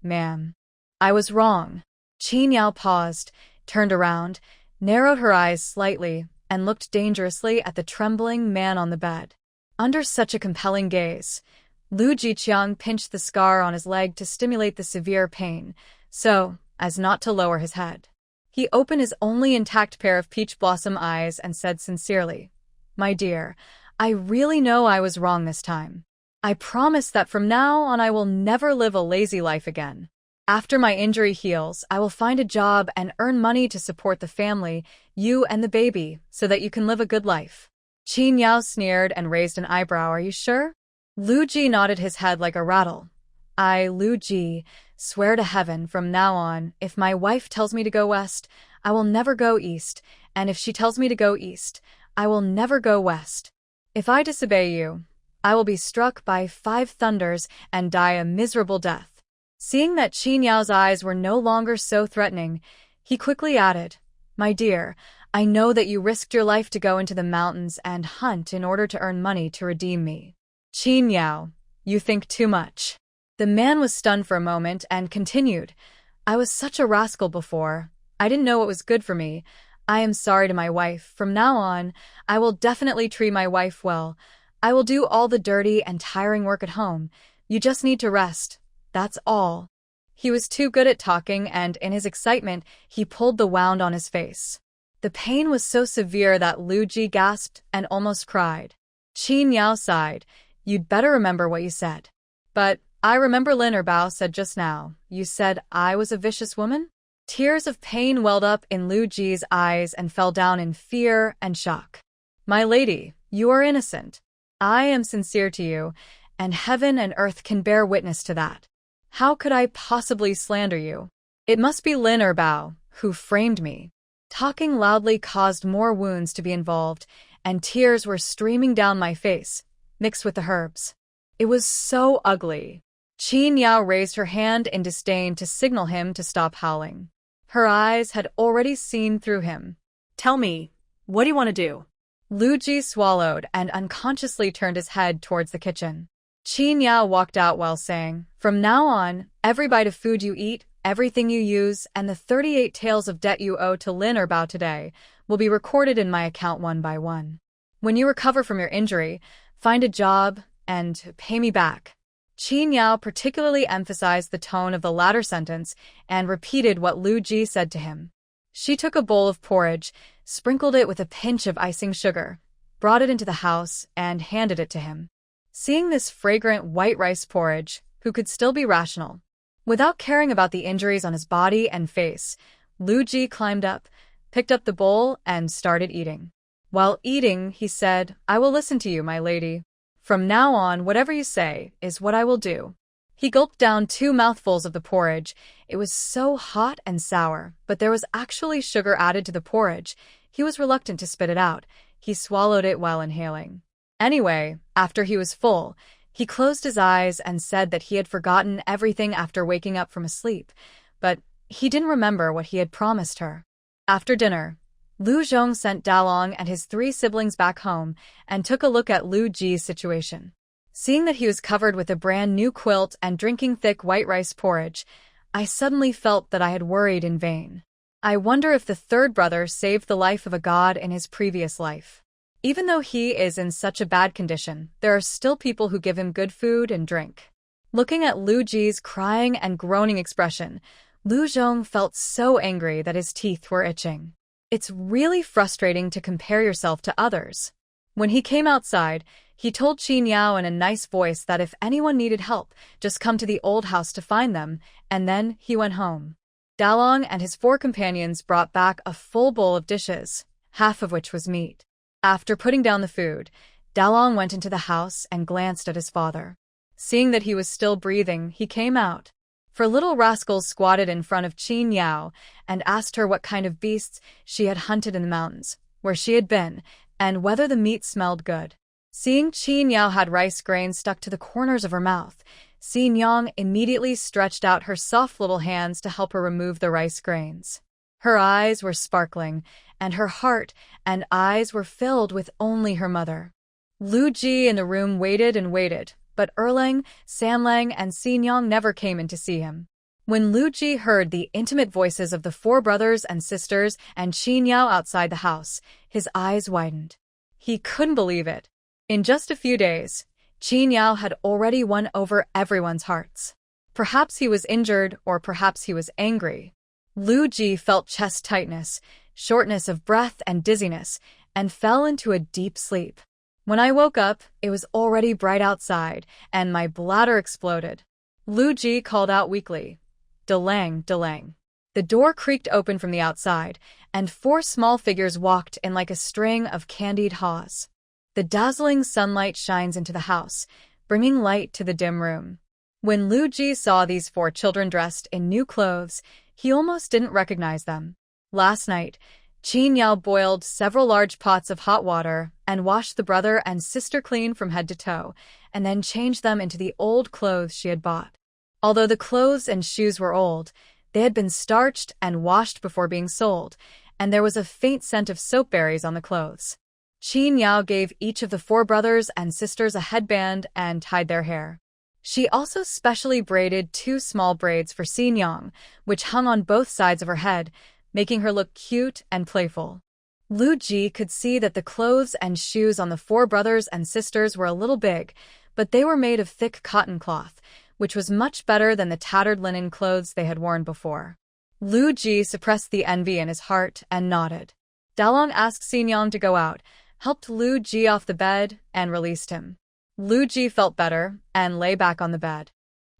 "Ma'am, I was wrong." Qin Yao paused, turned around, narrowed her eyes slightly, and looked dangerously at the trembling man on the bed. Under such a compelling gaze, Lu Jiqiang pinched the scar on his leg to stimulate the severe pain, so as not to lower his head. He opened his only intact pair of peach blossom eyes and said sincerely, "My dear, I really know I was wrong this time. I promise that from now on I will never live a lazy life again. After my injury heals, I will find a job and earn money to support the family, you and the baby, so that you can live a good life." Qin Yao sneered and raised an eyebrow. "Are you sure?" Lu Ji nodded his head like a rattle. "I, Lu Ji, swear to heaven from now on, if my wife tells me to go west, I will never go east, and if she tells me to go east, I will never go west. If I disobey you, I will be struck by 5 thunders and die a miserable death." Seeing that Qin Yao's eyes were no longer so threatening, he quickly added, "My dear, I know that you risked your life to go into the mountains and hunt in order to earn money to redeem me. Qin Yao, you think too much." The man was stunned for a moment and continued, "I was such a rascal before. I didn't know what was good for me. I am sorry to my wife. From now on, I will definitely treat my wife well. I will do all the dirty and tiring work at home. You just need to rest. That's all." He was too good at talking, and in his excitement, he pulled the wound on his face. The pain was so severe that Lu Ji gasped and almost cried. Qin Yao sighed. You'd better remember what you said. But I remember Lin Bao said just now. You said I was a vicious woman? Tears of pain welled up in Lu Ji's eyes and fell down in fear and shock. My lady, you are innocent. I am sincere to you, and heaven and earth can bear witness to that. How could I possibly slander you? It must be Lin Bao, who framed me. Talking loudly caused more wounds to be involved, and tears were streaming down my face, mixed with the herbs. It was so ugly. Qin Yao raised her hand in disdain to signal him to stop howling. Her eyes had already seen through him. Tell me, what do you want to do? Lu Ji swallowed and unconsciously turned his head towards the kitchen. Qin Yao walked out while saying, From now on, every bite of food you eat, everything you use, and the 38 taels of debt you owe to Lin Bao today will be recorded in my account one by one. When you recover from your injury, find a job and pay me back. Qin Yao particularly emphasized the tone of the latter sentence and repeated what Lu Ji said to him. She took a bowl of porridge, sprinkled it with a pinch of icing sugar, brought it into the house, and handed it to him. Seeing this fragrant white rice porridge, who could still be rational? Without caring about the injuries on his body and face, Lu Ji climbed up, picked up the bowl, and started eating. While eating, he said, I will listen to you, my lady. From now on, whatever you say is what I will do. He gulped down 2 mouthfuls of the porridge. It was so hot and sour, but there was actually sugar added to the porridge. He was reluctant to spit it out. He swallowed it while inhaling. Anyway, after he was full, he closed his eyes and said that he had forgotten everything after waking up from a sleep, but he didn't remember what he had promised her. After dinner, Lu Zhong sent Dalong and his 3 siblings back home and took a look at Lu Ji's situation. Seeing that he was covered with a brand new quilt and drinking thick white rice porridge, I suddenly felt that I had worried in vain. I wonder if the 3rd brother saved the life of a god in his previous life. Even though he is in such a bad condition, there are still people who give him good food and drink. Looking at Lu Ji's crying and groaning expression, Lu Zhong felt so angry that his teeth were itching. It's really frustrating to compare yourself to others. When he came outside, he told Qin Yao in a nice voice that if anyone needed help, just come to the old house to find them, and then he went home. Dalong and his 4 companions brought back a full bowl of dishes, half of which was meat. After putting down the food, Dalong went into the house and glanced at his father. Seeing that he was still breathing, he came out. For little rascal squatted in front of Qin Yao and asked her what kind of beasts she had hunted in the mountains, where she had been, and whether the meat smelled good. Seeing Qin Yao had rice grains stuck to the corners of her mouth, Xin Yang immediately stretched out her soft little hands to help her remove the rice grains. Her eyes were sparkling, and her heart and eyes were filled with only her mother. Lu Ji in the room waited and waited, but Erlang, Samlang, and Xin Yang never came in to see him. When Lu Ji heard the intimate voices of the 4 brothers and sisters and Qin Yao outside the house, his eyes widened. He couldn't believe it. In just a few days, Qin Yao had already won over everyone's hearts. Perhaps he was injured, or perhaps he was angry. Lu Ji felt chest tightness, shortness of breath and dizziness, and fell into a deep sleep. When I woke up, it was already bright outside, and my bladder exploded. Lu Ji called out weakly, "Delang, Delang." The door creaked open from the outside, and 4 small figures walked in like a string of candied haws. The dazzling sunlight shines into the house, bringing light to the dim room. When Lu Ji saw these 4 children dressed in new clothes, he almost didn't recognize them. Last night, Qin Yao boiled several large pots of hot water and washed the brother and sister clean from head to toe, and then changed them into the old clothes she had bought. Although the clothes and shoes were old, they had been starched and washed before being sold, and there was a faint scent of soap berries on the clothes. Qin Yao gave each of the 4 brothers and sisters a headband and tied their hair. She also specially braided 2 small braids for Xin Yang, which hung on both sides of her head, making her look cute and playful. Lu Ji could see that the clothes and shoes on the 4 brothers and sisters were a little big, but they were made of thick cotton cloth, which was much better than the tattered linen clothes they had worn before. Lu Ji suppressed the envy in his heart and nodded. Dalong asked Xinjiang to go out, helped Lu Ji off the bed, and released him. Lu Ji felt better and lay back on the bed.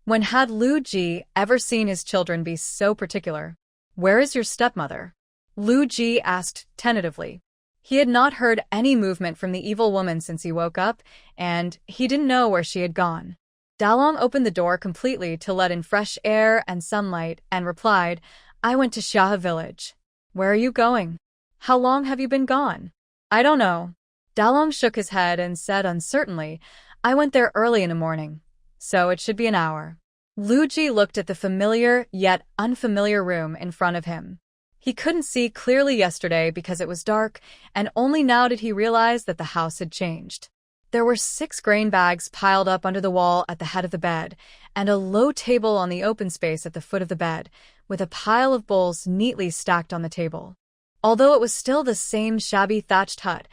When had Lu Ji ever seen his children be so particular? "Where is your stepmother?" Lu Ji asked tentatively. He had not heard any movement from the evil woman since he woke up, and he didn't know where she had gone. Dalong opened the door completely to let in fresh air and sunlight and replied, "I went to Xia village." "Where are you going? How long have you been gone?" "I don't know." Dalong shook his head and said uncertainly, "I went there early in the morning, so it should be an hour." Lu Ji looked at the familiar yet unfamiliar room in front of him. He couldn't see clearly yesterday because it was dark, and only now did he realize that the house had changed. There were 6 grain bags piled up under the wall at the head of the bed, and a low table on the open space at the foot of the bed, with a pile of bowls neatly stacked on the table. Although it was still the same shabby thatched hut,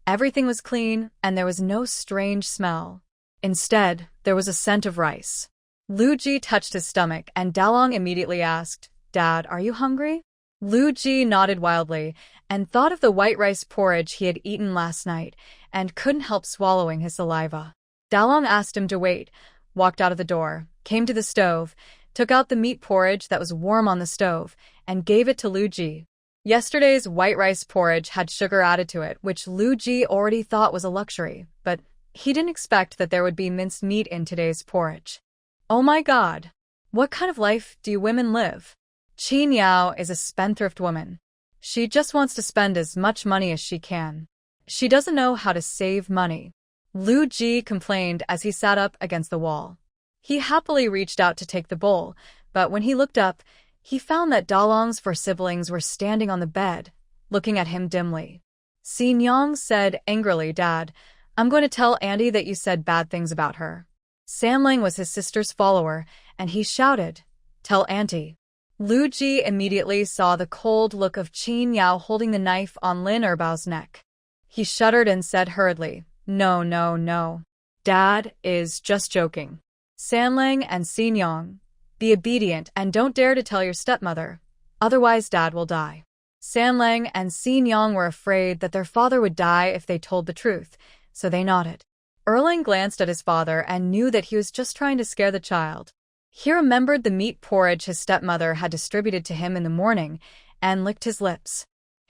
everything was clean and there was no strange smell. Instead, there was a scent of rice. Lu Ji touched his stomach, and Dalong immediately asked, "Dad, are you hungry?" Lu Ji nodded wildly and thought of the white rice porridge he had eaten last night and couldn't help swallowing his saliva. Dalong asked him to wait, walked out of the door, came to the stove, took out the meat porridge that was warm on the stove, and gave it to Lu Ji. Yesterday's white rice porridge had sugar added to it, which Lu Ji already thought was a luxury, but he didn't expect that there would be minced meat in today's porridge. Oh my God! What kind of life do you women live? Qin Yao is a spendthrift woman. She just wants to spend as much money as she can. She doesn't know how to save money. Lu Ji complained as he sat up against the wall. He happily reached out to take the bowl, but when he looked up, he found that Dalong's 4 siblings were standing on the bed, looking at him dimly. Xinjiang said angrily, "Dad, I'm going to tell Andy that you said bad things about her." Sanlang was his sister's follower, and he shouted, "Tell Auntie." Lu Ji immediately saw the cold look of Qin Yao holding the knife on Lin Erbao's neck. He shuddered and said hurriedly, "No, no, no. Dad is just joking. Sanlang and Xinjiang, be obedient and don't dare to tell your stepmother, otherwise Dad will die." Sanlang and Xinjiang were afraid that their father would die if they told the truth, so they nodded. Erlang glanced at his father and knew that he was just trying to scare the child. He remembered the meat porridge his stepmother had distributed to him in the morning and licked his lips.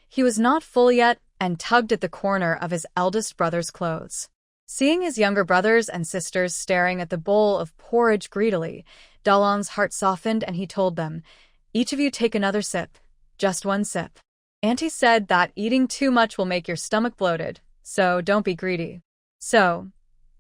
He was not full yet and tugged at the corner of his eldest brother's clothes. Seeing his younger brothers and sisters staring at the bowl of porridge greedily, Dalong's heart softened and he told them, "Each of you take another sip, just 1 sip. Auntie said that eating too much will make your stomach bloated, so don't be greedy." So,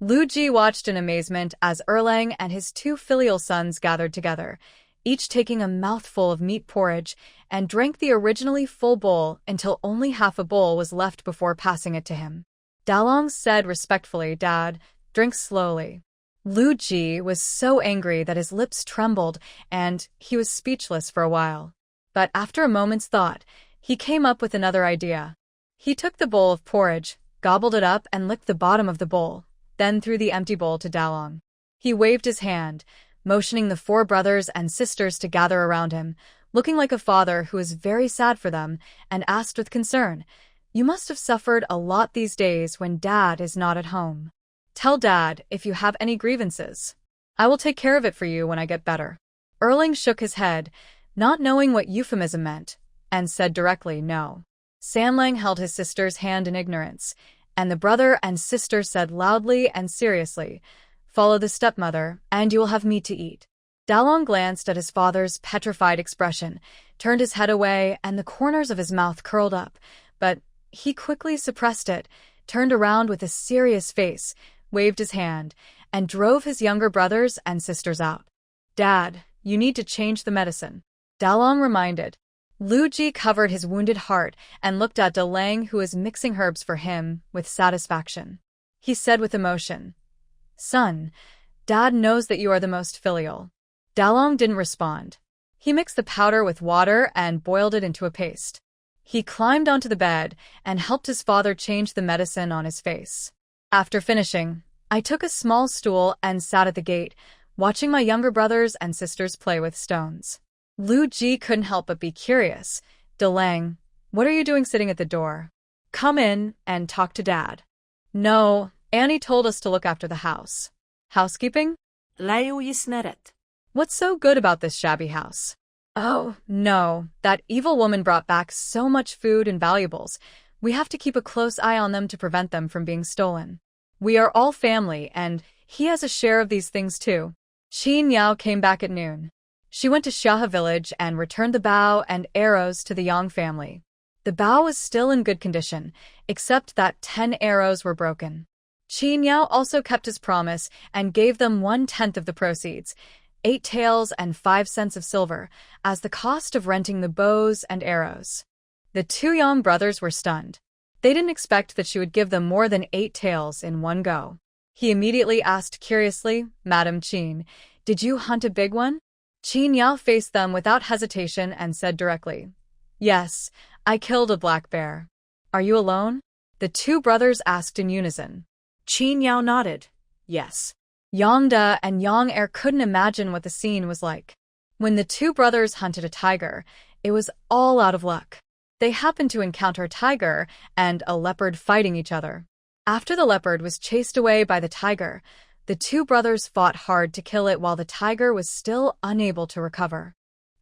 Lu Ji watched in amazement as Erlang and his 2 filial sons gathered together, each taking a mouthful of meat porridge, and drank the originally full bowl until only half a bowl was left before passing it to him. Dalong said respectfully, "Dad, drink slowly." Lu Ji was so angry that his lips trembled and he was speechless for a while. But after a moment's thought, he came up with another idea. He took the bowl of porridge, gobbled it up and licked the bottom of the bowl, then threw the empty bowl to Dalong. He waved his hand, motioning the 4 brothers and sisters to gather around him, looking like a father who was very sad for them, and asked with concern, "You must have suffered a lot these days when Dad is not at home. Tell Dad if you have any grievances. I will take care of it for you when I get better." Erling shook his head, not knowing what euphemism meant, and said directly no. Sanlang held his sister's hand in ignorance, and the brother and sister said loudly and seriously, "Follow the stepmother, and you will have meat to eat." Dalong glanced at his father's petrified expression, turned his head away, and the corners of his mouth curled up, but he quickly suppressed it, turned around with a serious face, waved his hand, and drove his younger brothers and sisters out. "Dad, you need to change the medicine," Dalong reminded. Lu Ji covered his wounded heart and looked at De Lang, who was mixing herbs for him, with satisfaction. He said with emotion, "Son, Dad knows that you are the most filial." Dalong didn't respond. He mixed the powder with water and boiled it into a paste. He climbed onto the bed and helped his father change the medicine on his face. After finishing, I took a small stool and sat at the gate, watching my younger brothers and sisters play with stones. Lu Ji couldn't help but be curious. Delang, what are you doing sitting at the door? Come in and talk to Dad. No, Annie told us to look after the house. Housekeeping? What's so good about this shabby house? Oh, no, that evil woman brought back so much food and valuables. We have to keep a close eye on them to prevent them from being stolen. We are all family, and he has a share of these things too. Qin Yao came back at noon. She went to Xia village and returned the bow and arrows to the Yang family. The bow was still in good condition, except that 10 arrows were broken. Qin Yao also kept his promise and gave them 1/10 of the proceeds, 8 taels and 5 cents of silver, as the cost of renting the bows and arrows. The 2 Yang brothers were stunned. They didn't expect that she would give them more than 8 taels in one go. He immediately asked curiously, Madam Qin, did you hunt a big one? Qin Yao faced them without hesitation and said directly, Yes, I killed a black bear. Are you alone? The 2 brothers asked in unison. Qin Yao nodded. Yes. Yang Da and Yang Er couldn't imagine what the scene was like. When the 2 brothers hunted a tiger, it was all out of luck. They happened to encounter a tiger and a leopard fighting each other. After the leopard was chased away by the tiger, the 2 brothers fought hard to kill it while the tiger was still unable to recover.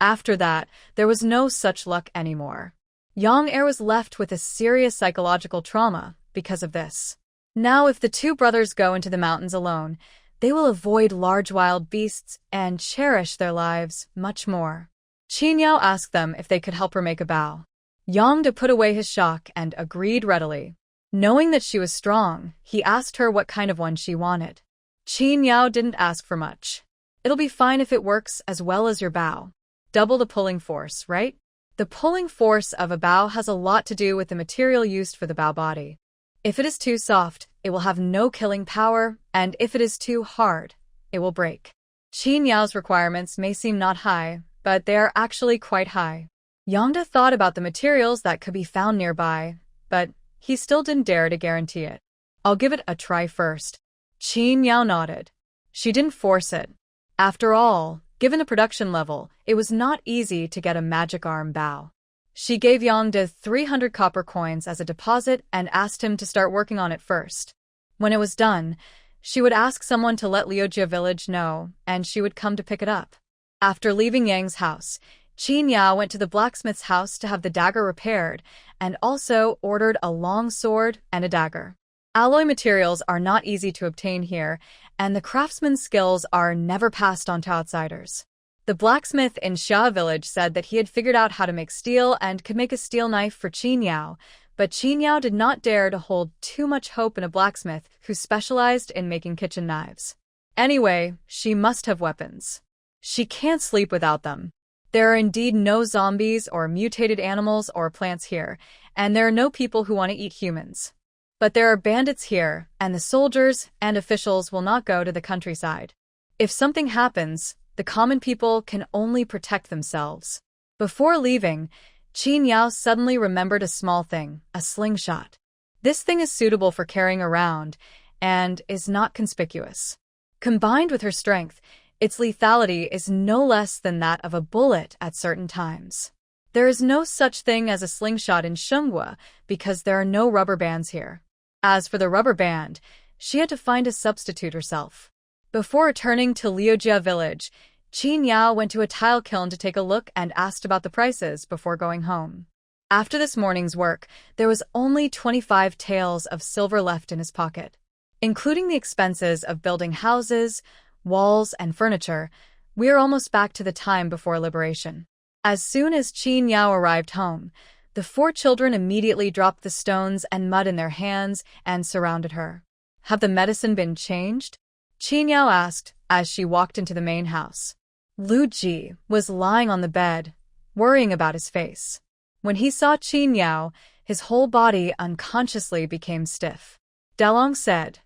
After that, there was no such luck anymore. Yang Er was left with a serious psychological trauma because of this. Now if the 2 brothers go into the mountains alone, they will avoid large wild beasts and cherish their lives much more. Qin Yao asked them if they could help her make a bow. Yang Da put away his shock and agreed readily. Knowing that she was strong, he asked her what kind of one she wanted. Qin Yao didn't ask for much. It'll be fine if it works as well as your bow. Double the pulling force, right? The pulling force of a bow has a lot to do with the material used for the bow body. If it is too soft, it will have no killing power, and if it is too hard, it will break. Qin Yao's requirements may seem not high, but they are actually quite high. Yang Da thought about the materials that could be found nearby, but he still didn't dare to guarantee it. I'll give it a try first. Qin Yao nodded. She didn't force it. After all, given the production level, it was not easy to get a magic arm bow. She gave Yang Da 300 copper coins as a deposit and asked him to start working on it first. When it was done, she would ask someone to let Liujia village know, and she would come to pick it up. After leaving Yang's house, Qin Yao went to the blacksmith's house to have the dagger repaired and also ordered a long sword and a dagger. Alloy materials are not easy to obtain here, and the craftsman's skills are never passed on to outsiders. The blacksmith in Xia village said that he had figured out how to make steel and could make a steel knife for Qin Yao, but Qin Yao did not dare to hold too much hope in a blacksmith who specialized in making kitchen knives. Anyway, she must have weapons. She can't sleep without them. There are indeed no zombies or mutated animals or plants here, and there are no people who want to eat humans. But there are bandits here, and the soldiers and officials will not go to the countryside. If something happens, the common people can only protect themselves. Before leaving, Qin Yao suddenly remembered a small thing, a slingshot. This thing is suitable for carrying around, and is not conspicuous. Combined with her strength, its lethality is no less than that of a bullet at certain times. There is no such thing as a slingshot in Shenghua because there are no rubber bands here. As for the rubber band, she had to find a substitute herself. Before returning to Liujia village, Qin Yao went to a tile kiln to take a look and asked about the prices before going home. After this morning's work, there was only 25 taels of silver left in his pocket. Including the expenses of building houses, walls, and furniture, we are almost back to the time before liberation. As soon as Qin Yao arrived home, the 4 children immediately dropped the stones and mud in their hands and surrounded her. Have the medicine been changed? Qin Yao asked as she walked into the main house. Lu Ji was lying on the bed, worrying about his face. When he saw Qin Yao, his whole body unconsciously became stiff. Dalong said,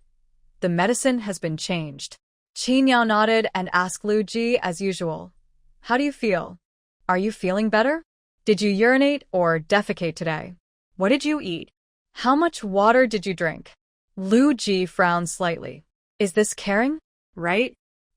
"The medicine has been changed." Qin Yao nodded and asked Lu Ji as usual, "How do you feel? Are you feeling better? Did you urinate or defecate today? What did you eat? How much water did you drink?" Lu Ji frowned slightly. "Is this caring? Right?"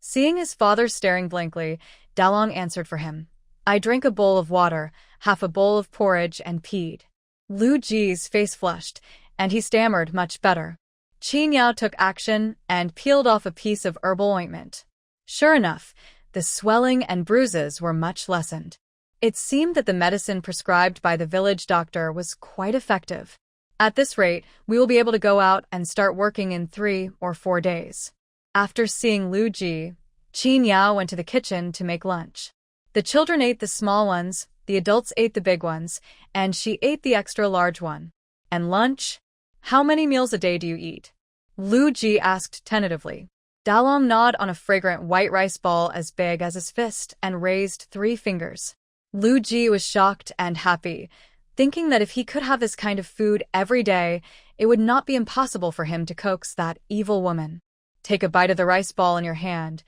Seeing his father staring blankly, Dalong answered for him. I drank a bowl of water, half a bowl of porridge, and peed. Lu Ji's face flushed, and he stammered much better. Qin Yao took action and peeled off a piece of herbal ointment. Sure enough, the swelling and bruises were much lessened. It seemed that the medicine prescribed by the village doctor was quite effective. At this rate, we will be able to go out and start working in 3 or 4 days. After seeing Lu Ji, Qin Yao went to the kitchen to make lunch. The children ate the small ones, the adults ate the big ones, and she ate the extra large one. And lunch? How many meals a day do you eat? Lu Ji asked tentatively. Dalong gnawed on a fragrant white rice ball as big as his fist and raised 3 fingers. Lu Ji was shocked and happy, thinking that if he could have this kind of food every day, it would not be impossible for him to coax that evil woman. Take a bite of the rice ball in your hand.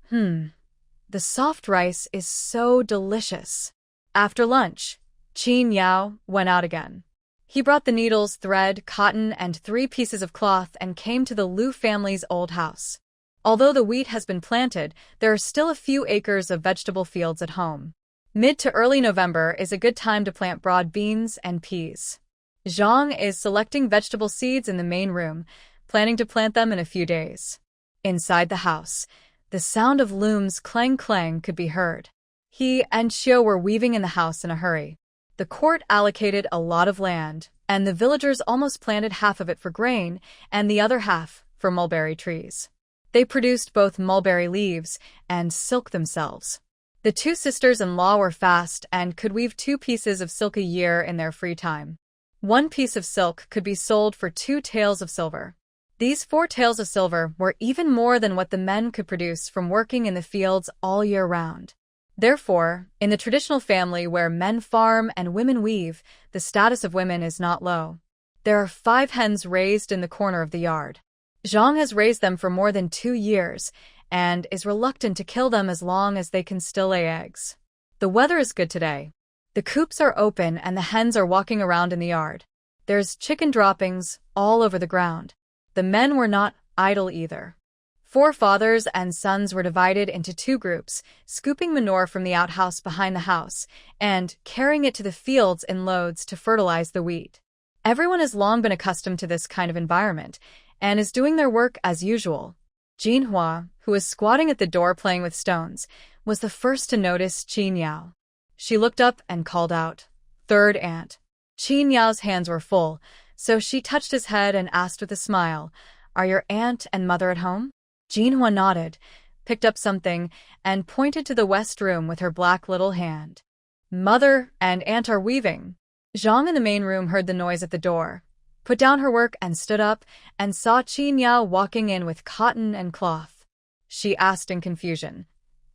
The soft rice is so delicious. After lunch, Qin Yao went out again. He brought the needles, thread, cotton, and 3 pieces of cloth and came to the Lu family's old house. Although the wheat has been planted, there are still a few acres of vegetable fields at home. Mid to early November is a good time to plant broad beans and peas. Zhang is selecting vegetable seeds in the main room, planning to plant them in a few days. Inside the house, the sound of looms clang-clang could be heard. He and Xiu were weaving in the house in a hurry. The court allocated a lot of land, and the villagers almost planted half of it for grain and the other half for mulberry trees. They produced both mulberry leaves and silk themselves. The 2 sisters-in-law were fast and could weave 2 pieces of silk a year in their free time. 1 piece of silk could be sold for 2 taels of silver. These 4 taels of silver were even more than what the men could produce from working in the fields all year round. Therefore, in the traditional family where men farm and women weave, the status of women is not low. There are 5 hens raised in the corner of the yard. Zhang has raised them for more than 2 years and is reluctant to kill them as long as they can still lay eggs. The weather is good today. The coops are open and the hens are walking around in the yard. There's chicken droppings all over the ground. The men were not idle either. 4 fathers and sons were divided into 2 groups, scooping manure from the outhouse behind the house and carrying it to the fields in loads to fertilize the wheat. Everyone has long been accustomed to this kind of environment and is doing their work as usual. Jinhua, who was squatting at the door playing with stones, was the first to notice Qin Yao. She looked up and called out, "Third aunt." Qin Yao's hands were full, so she touched his head and asked with a smile, "Are your aunt and mother at home?" Jinhua nodded, picked up something, and pointed to the west room with her black little hand. "Mother and aunt are weaving." Zhang in the main room heard the noise at the door, put down her work and stood up, and saw Qin Yao walking in with cotton and cloth. She asked in confusion,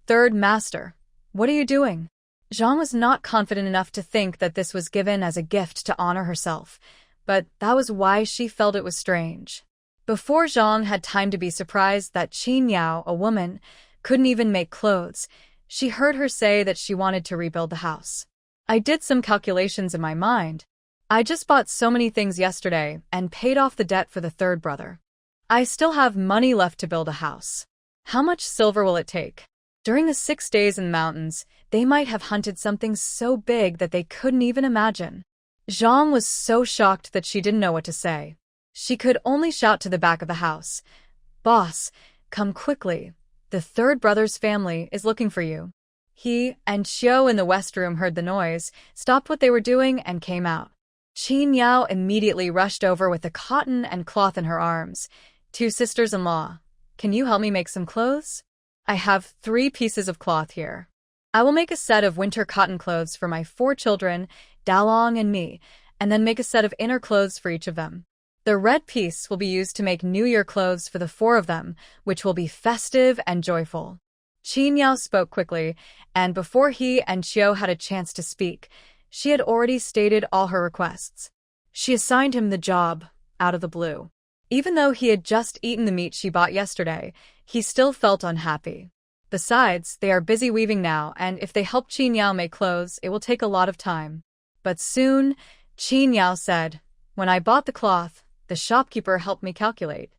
"Third master, what are you doing?" Zhang was not confident enough to think that this was given as a gift to honor herself, but that was why she felt it was strange. Before Zhang had time to be surprised that Qin Yao, a woman, couldn't even make clothes, she heard her say that she wanted to rebuild the house. "I did some calculations in my mind. I just bought so many things yesterday and paid off the debt for the 3rd brother. I still have money left to build a house. How much silver will it take?" During the 6 days in the mountains, they might have hunted something so big that they couldn't even imagine. Zhang was so shocked that she didn't know what to say. She could only shout to the back of the house, "Boss, come quickly. The 3rd brother's family is looking for you." He and Xiu in the west room heard the noise, stopped what they were doing, and came out. Qin Yao immediately rushed over with the cotton and cloth in her arms. "2 sisters-in-law, can you help me make some clothes? I have 3 pieces of cloth here. I will make a set of winter cotton clothes for my 4 children, Dalong and me, and then make a set of inner clothes for each of them. The red piece will be used to make New Year clothes for the 4 of them, which will be festive and joyful." Qin Yao spoke quickly, and before he and Xiu had a chance to speak, she had already stated all her requests. She assigned him the job, out of the blue. Even though he had just eaten the meat she bought yesterday, he still felt unhappy. Besides, they are busy weaving now, and if they help Qin Yao make clothes, it will take a lot of time. But soon, Qin Yao said, "When I bought the cloth, the shopkeeper helped me calculate.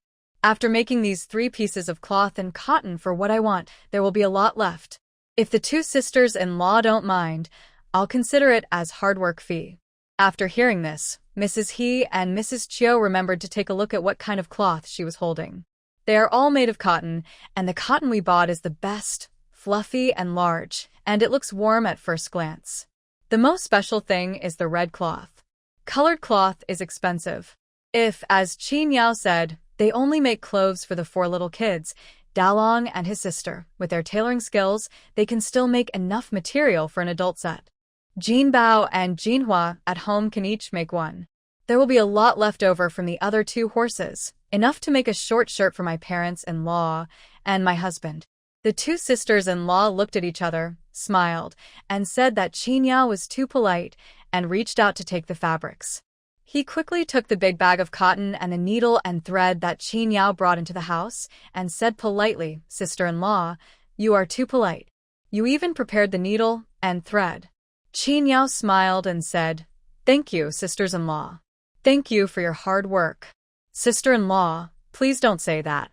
After making these 3 pieces of cloth and cotton for what I want, there will be a lot left. If the 2 sisters-in-law don't mind, I'll consider it as hard work fee. After hearing this, Mrs. He and Mrs. Chiu remembered to take a look at what kind of cloth she was holding. They are all made of cotton, and the cotton we bought is the best, fluffy and large, and it looks warm at first glance. The most special thing is the red cloth. Colored cloth is expensive. If, as Qin Yao said, they only make clothes for the 4 little kids, Dalong and his sister, with their tailoring skills, they can still make enough material for an adult set. Jin Bao and Jin Hua at home can each make one. There will be a lot left over from the other 2 horses, enough to make a short shirt for my parents-in-law and my husband. The 2 sisters-in-law looked at each other, smiled, and said that Qin Yao was too polite and reached out to take the fabrics. He quickly took the big bag of cotton and the needle and thread that Qin Yao brought into the house and said politely, "Sister-in-law, you are too polite. You even prepared the needle and thread." Qin Yao smiled and said, "Thank you, sisters-in-law. Thank you for your hard work. Sister-in-law, please don't say that.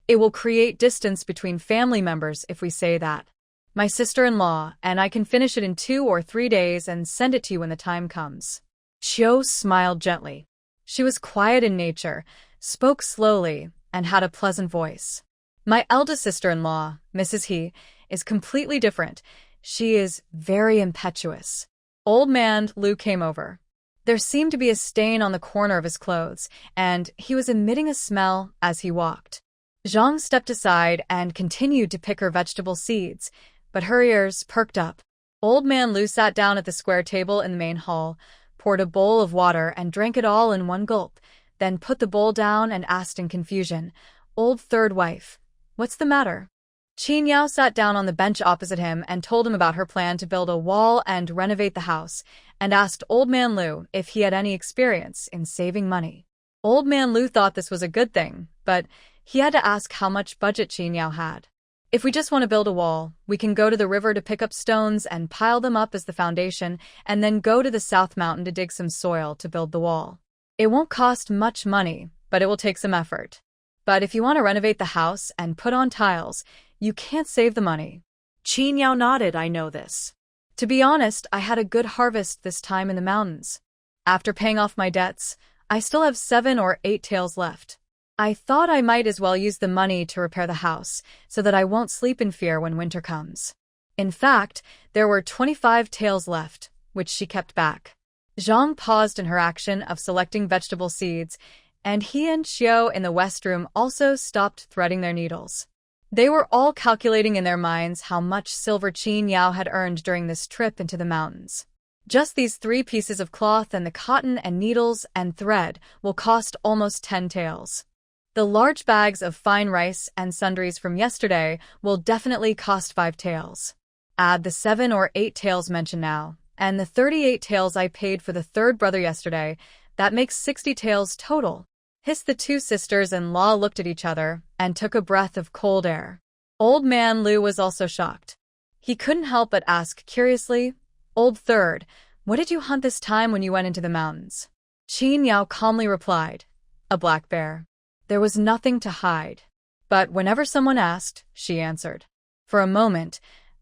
It will create distance between family members if we say that. My sister-in-law and I can finish it in 2 or 3 days and send it to you when the time comes." Chiu smiled gently. She was quiet in nature, spoke slowly, and had a pleasant voice. My eldest sister-in-law, Mrs. He, is completely different. She is very impetuous. Old man Lu came over. There seemed to be a stain on the corner of his clothes, and he was emitting a smell as he walked. Zhang stepped aside and continued to pick her vegetable seeds, but her ears perked up. Old man Lu sat down at the square table in the main hall, poured a bowl of water and drank it all in one gulp, then put the bowl down and asked in confusion, "Old third wife, what's the matter?" Qin Yao sat down on the bench opposite him and told him about her plan to build a wall and renovate the house, and asked Old Man Lu if he had any experience in saving money. Old Man Lu thought this was a good thing, but he had to ask how much budget Qin Yao had. "If we just want to build a wall, we can go to the river to pick up stones and pile them up as the foundation, and then go to the South Mountain to dig some soil to build the wall. It won't cost much money, but it will take some effort. But if you want to renovate the house and put on tiles, you can't save the money." Qin Yao nodded. "I know this. To be honest, I had a good harvest this time in the mountains. After paying off my debts, I still have 7 or 8 taels left. I thought I might as well use the money to repair the house, so that I won't sleep in fear when winter comes." In fact, there were 25 taels left, which she kept back. Zhang paused in her action of selecting vegetable seeds, and he and Xiao in the west room also stopped threading their needles. They were all calculating in their minds how much silver Qin Yao had earned during this trip into the mountains. Just these 3 pieces of cloth and the cotton and needles and thread will cost almost 10 taels. The large bags of fine rice and sundries from yesterday will definitely cost 5 taels. Add the 7 or 8 taels mentioned now, and the 38 taels I paid for the third brother yesterday, that makes 60 taels total. The 2 sisters-in-law looked at each other and took a breath of cold air. Old man Lu was also shocked. He couldn't help but ask curiously, "Old third, what did you hunt this time when you went into the mountains?" Qin Yao calmly replied, "A black bear." There was nothing to hide. But whenever someone asked, she answered. For a moment,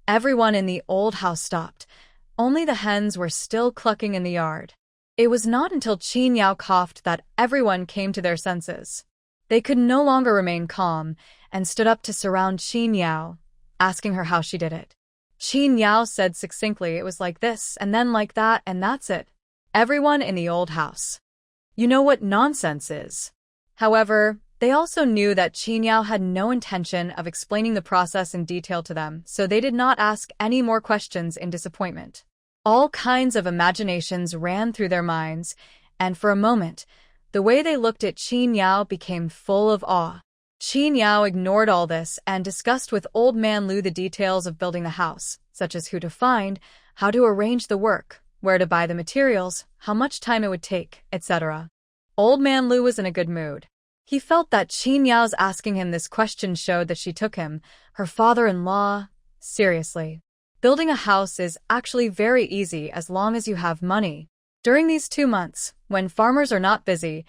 everyone in the old house stopped. Only the hens were still clucking in the yard. It was not until Qin Yao coughed that everyone came to their senses. They could no longer remain calm and stood up to surround Qin Yao, asking her how she did it. Qin Yao said succinctly it was like this and then like that, and that's it. Everyone in the old house. "You know what nonsense is." However, they also knew that Qin Yao had no intention of explaining the process in detail to them, so they did not ask any more questions in disappointment. All kinds of imaginations ran through their minds, and for a moment, the way they looked at Qin Yao became full of awe. Qin Yao ignored all this and discussed with Old Man Lu the details of building the house, such as who to find, how to arrange the work, where to buy the materials, how much time it would take, etc. Old Man Lu was in a good mood. He felt that Qin Yao's asking him this question showed that she took him, her father-in-law, seriously. Building a house is actually very easy as long as you have money. During these 2 months, when farmers are not busy,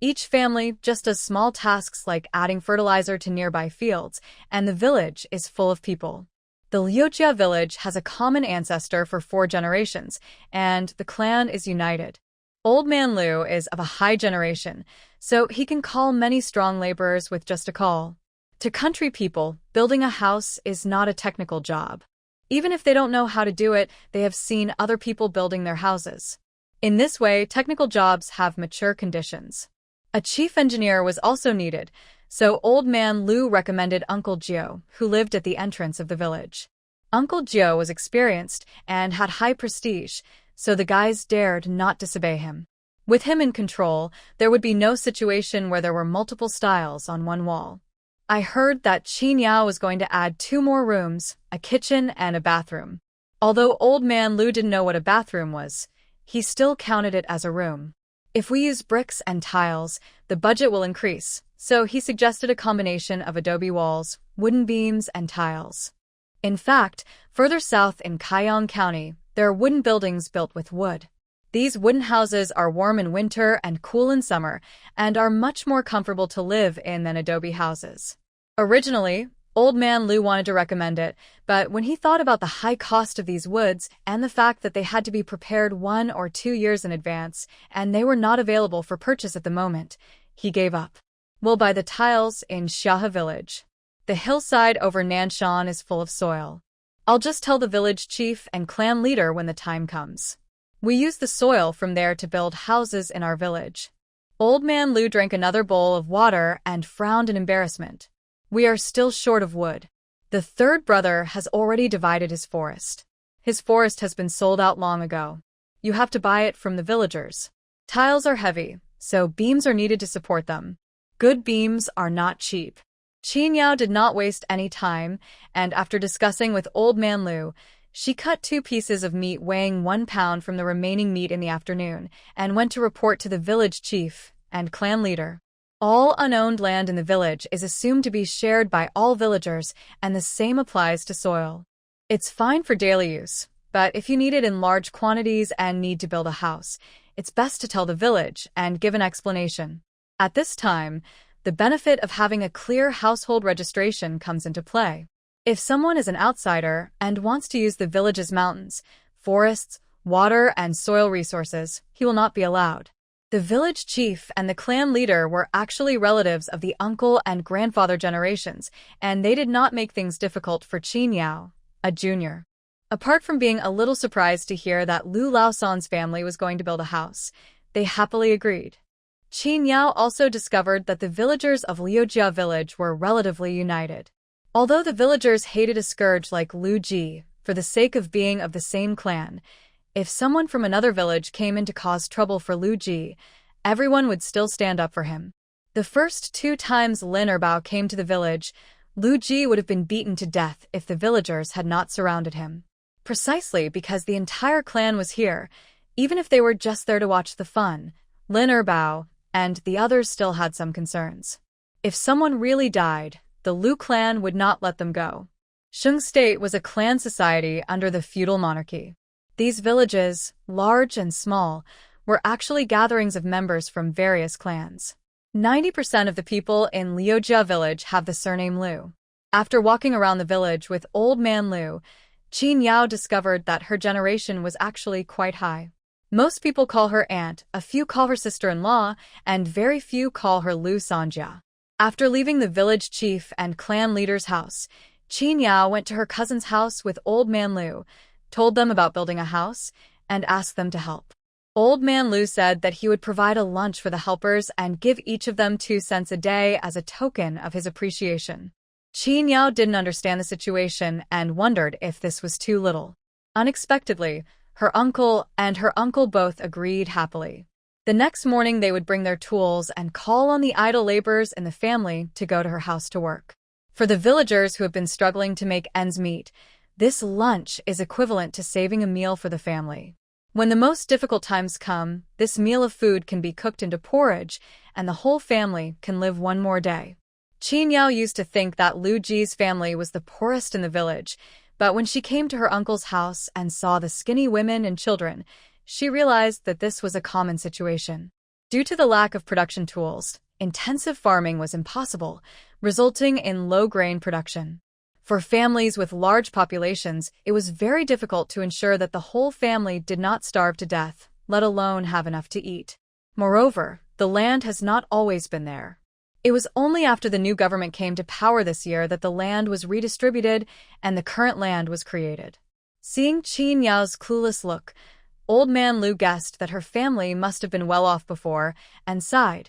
Each family just does small tasks like adding fertilizer to nearby fields, and the village is full of people. The Liujia village has a common ancestor for 4 generations, and the clan is united. Old Man Liu is of a high generation, so he can call many strong laborers with just a call. To country people, building a house is not a technical job. Even if they don't know how to do it, they have seen other people building their houses. In this way, technical jobs have mature conditions. A chief engineer was also needed, so Old Man Liu recommended Uncle Jio, who lived at the entrance of the village. Uncle Jio was experienced and had high prestige, so the guys dared not disobey him. With him in control, there would be no situation where there were multiple styles on one wall. I heard that Qin Yao was going to add 2 more rooms, a kitchen and a bathroom. Although Old Man Liu didn't know what a bathroom was, he still counted it as a room. If we use bricks and tiles, the budget will increase, so he suggested a combination of adobe walls, wooden beams, and tiles. In fact, further south in Kaiyang County, there are wooden buildings built with wood. These wooden houses are warm in winter and cool in summer, and are much more comfortable to live in than adobe houses. Originally, Old Man Liu wanted to recommend it, but when he thought about the high cost of these woods and the fact that they had to be prepared 1 or 2 years in advance, and they were not available for purchase at the moment, he gave up. We'll buy the tiles in Xiahe village. The hillside over Nanshan is full of soil. I'll just tell the village chief and clan leader when the time comes. We use the soil from there to build houses in our village. Old Man Liu drank another bowl of water and frowned in embarrassment. We are still short of wood. The 3rd brother has already divided his forest. His forest has been sold out long ago. You have to buy it from the villagers. Tiles are heavy, so beams are needed to support them. Good beams are not cheap. Qin Yao did not waste any time, and after discussing with Old Man Liu, she cut 2 pieces of meat weighing 1 pound from the remaining meat in the afternoon, and went to report to the village chief and clan leader. All unowned land in the village is assumed to be shared by all villagers, and the same applies to soil. It's fine for daily use, but if you need it in large quantities and need to build a house, it's best to tell the village and give an explanation. At this time, the benefit of having a clear household registration comes into play. If someone is an outsider and wants to use the village's mountains, forests, water, and soil resources, he will not be allowed. The village chief and the clan leader were actually relatives of the uncle and grandfather generations, and they did not make things difficult for Qin Yao, a junior. Apart from being a little surprised to hear that Lu Laosan's family was going to build a house, they happily agreed. Qin Yao also discovered that the villagers of Liujia village were relatively united. Although the villagers hated a scourge like Lu Ji, for the sake of being of the same clan, if someone from another village came in to cause trouble for Lu Ji, everyone would still stand up for him. The first 2 times Lin Erbao came to the village, Lu Ji would have been beaten to death if the villagers had not surrounded him. Precisely because the entire clan was here, even if they were just there to watch the fun, Lin Erbao and the others still had some concerns. If someone really died, the Lu clan would not let them go. Sheng State was a clan society under the feudal monarchy. These villages, large and small, were actually gatherings of members from various clans. 90% of the people in Liujia village have the surname Liu. After walking around the village with Old Man Liu, Qin Yao discovered that her generation was actually quite high. Most people call her aunt, a few call her sister-in-law, and very few call her Lu Sanjia. After leaving the village chief and clan leader's house, Qin Yao went to her cousin's house with Old Man Liu, told them about building a house, and asked them to help. Old Man Liu said that he would provide a lunch for the helpers and give each of them 2 cents a day as a token of his appreciation. Qin Yao didn't understand the situation and wondered if this was too little. Unexpectedly, her uncle and her uncle both agreed happily. The next morning they would bring their tools and call on the idle laborers in the family to go to her house to work. For the villagers who have been struggling to make ends meet, this lunch is equivalent to saving a meal for the family. When the most difficult times come, this meal of food can be cooked into porridge, and the whole family can live 1 more day. Qin Yao used to think that Lu Ji's family was the poorest in the village, but when she came to her uncle's house and saw the skinny women and children, she realized that this was a common situation. Due to the lack of production tools, intensive farming was impossible, resulting in low grain production. For families with large populations, it was very difficult to ensure that the whole family did not starve to death, let alone have enough to eat. Moreover, the land has not always been there. It was only after the new government came to power this year that the land was redistributed and the current land was created. Seeing Qin Yao's clueless look, Old Man Lu guessed that her family must have been well off before and sighed.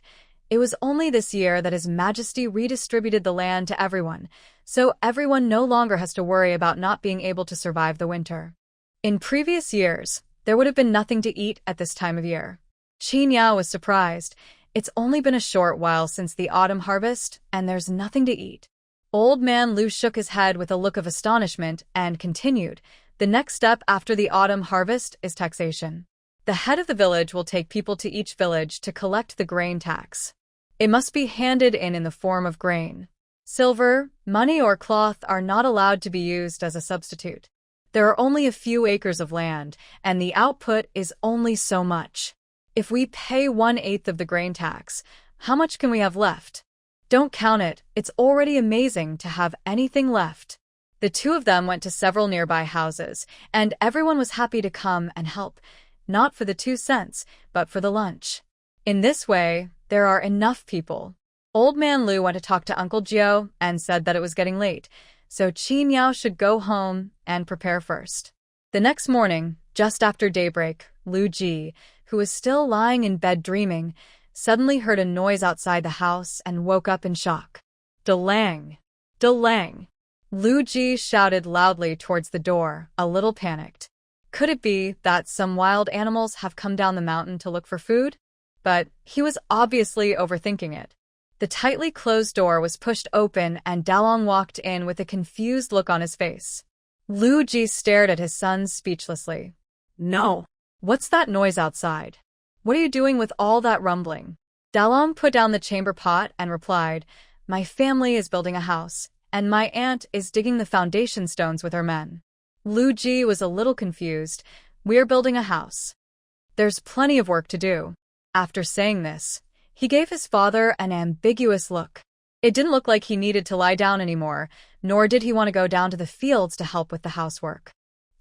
It was only this year that His Majesty redistributed the land to everyone, so everyone no longer has to worry about not being able to survive the winter. In previous years, there would have been nothing to eat at this time of year. Qin Yao was surprised. It's only been a short while since the autumn harvest, and there's nothing to eat. Old Man Lu shook his head with a look of astonishment and continued, "The next step after the autumn harvest is taxation. The head of the village will take people to each village to collect the grain tax. It must be handed in the form of grain. Silver, money, or cloth are not allowed to be used as a substitute. There are only a few acres of land, and the output is only so much. If we pay 1/8 of the grain tax, how much can we have left? Don't count it, it's already amazing to have anything left." The two of them went to several nearby houses, and everyone was happy to come and help, not for the 2 cents, but for the lunch. In this way, there are enough people. Old Man Lu went to talk to Uncle Jiao and said that it was getting late, so Qin Yao should go home and prepare first. The next morning, just after daybreak, Lu Ji, who was still lying in bed dreaming, suddenly heard a noise outside the house and woke up in shock. "Dalang! Dalang!" Lu Ji shouted loudly towards the door, a little panicked. Could it be that some wild animals have come down the mountain to look for food? But he was obviously overthinking it. The tightly closed door was pushed open and Dalong walked in with a confused look on his face. Lu Ji stared at his son speechlessly. "No. What's that noise outside? What are you doing with all that rumbling?" Dalong put down the chamber pot and replied, "My family is building a house, and my aunt is digging the foundation stones with her men." Lu Ji was a little confused. "We're building a house. There's plenty of work to do." After saying this, he gave his father an ambiguous look. It didn't look like he needed to lie down anymore, nor did he want to go down to the fields to help with the housework.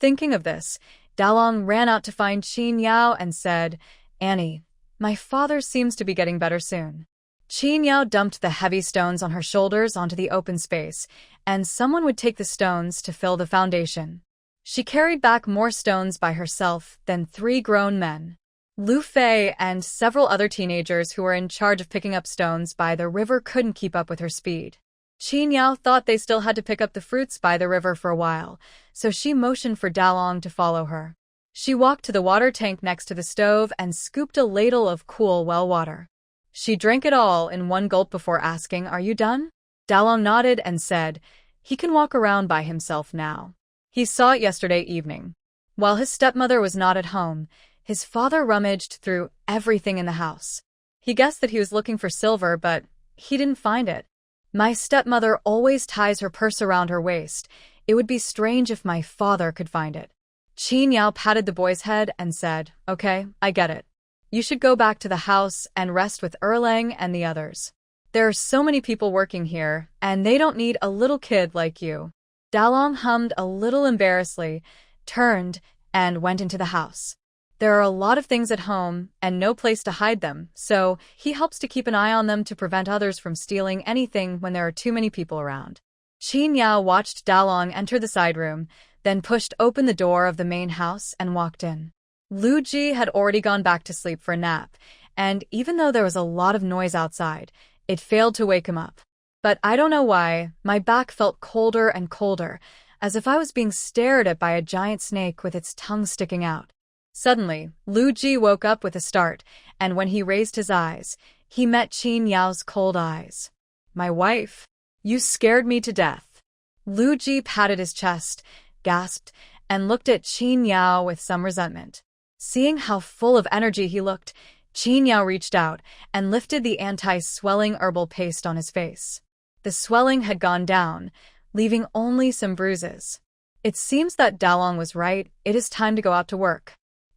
Thinking of this, Dalong ran out to find Qin Yao and said, "Annie, my father seems to be getting better soon." Qin Yao dumped the heavy stones on her shoulders onto the open space, and someone would take the stones to fill the foundation. She carried back more stones by herself than 3 grown men. Lu Fei and several other teenagers who were in charge of picking up stones by the river couldn't keep up with her speed. Qin Yao thought they still had to pick up the fruits by the river for a while, so she motioned for Dalong to follow her. She walked to the water tank next to the stove and scooped a ladle of cool well water. She drank it all in one gulp before asking, "Are you done?" Dalong nodded and said, "He can walk around by himself now. He saw it yesterday evening. While his stepmother was not at home, his father rummaged through everything in the house. He guessed that he was looking for silver, but he didn't find it. My stepmother always ties her purse around her waist. It would be strange if my father could find it." Qin Yao patted the boy's head and said, "Okay, I get it. You should go back to the house and rest with Erlang and the others. There are so many people working here, and they don't need a little kid like you." Dalong hummed a little embarrassedly, turned, and went into the house. There are a lot of things at home and no place to hide them, so he helps to keep an eye on them to prevent others from stealing anything when there are too many people around. Qin Yao watched Dalong enter the side room, then pushed open the door of the main house and walked in. Lu Ji had already gone back to sleep for a nap, and even though there was a lot of noise outside, it failed to wake him up. But I don't know why, my back felt colder and colder, as if I was being stared at by a giant snake with its tongue sticking out. Suddenly, Lu Ji woke up with a start, and when he raised his eyes, he met Qin Yao's cold eyes. "My wife, you scared me to death." Lu Ji patted his chest, gasped, and looked at Qin Yao with some resentment. Seeing how full of energy he looked, Qin Yao reached out and lifted the anti-swelling herbal paste on his face. The swelling had gone down, leaving only some bruises. It seems that Dalong was right. It is time to go out to work.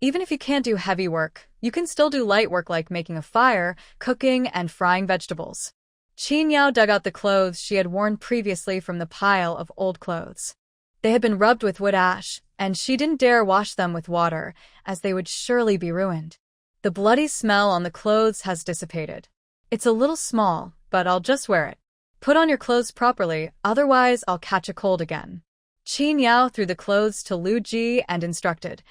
Even if you can't do heavy work, you can still do light work like making a fire, cooking, and frying vegetables. Qin Yao dug out the clothes she had worn previously from the pile of old clothes. They had been rubbed with wood ash, and she didn't dare wash them with water, as they would surely be ruined. The bloody smell on the clothes has dissipated. It's a little small, but I'll just wear it. Put on your clothes properly, otherwise I'll catch a cold again. Qin Yao threw the clothes to Lu Ji and instructed,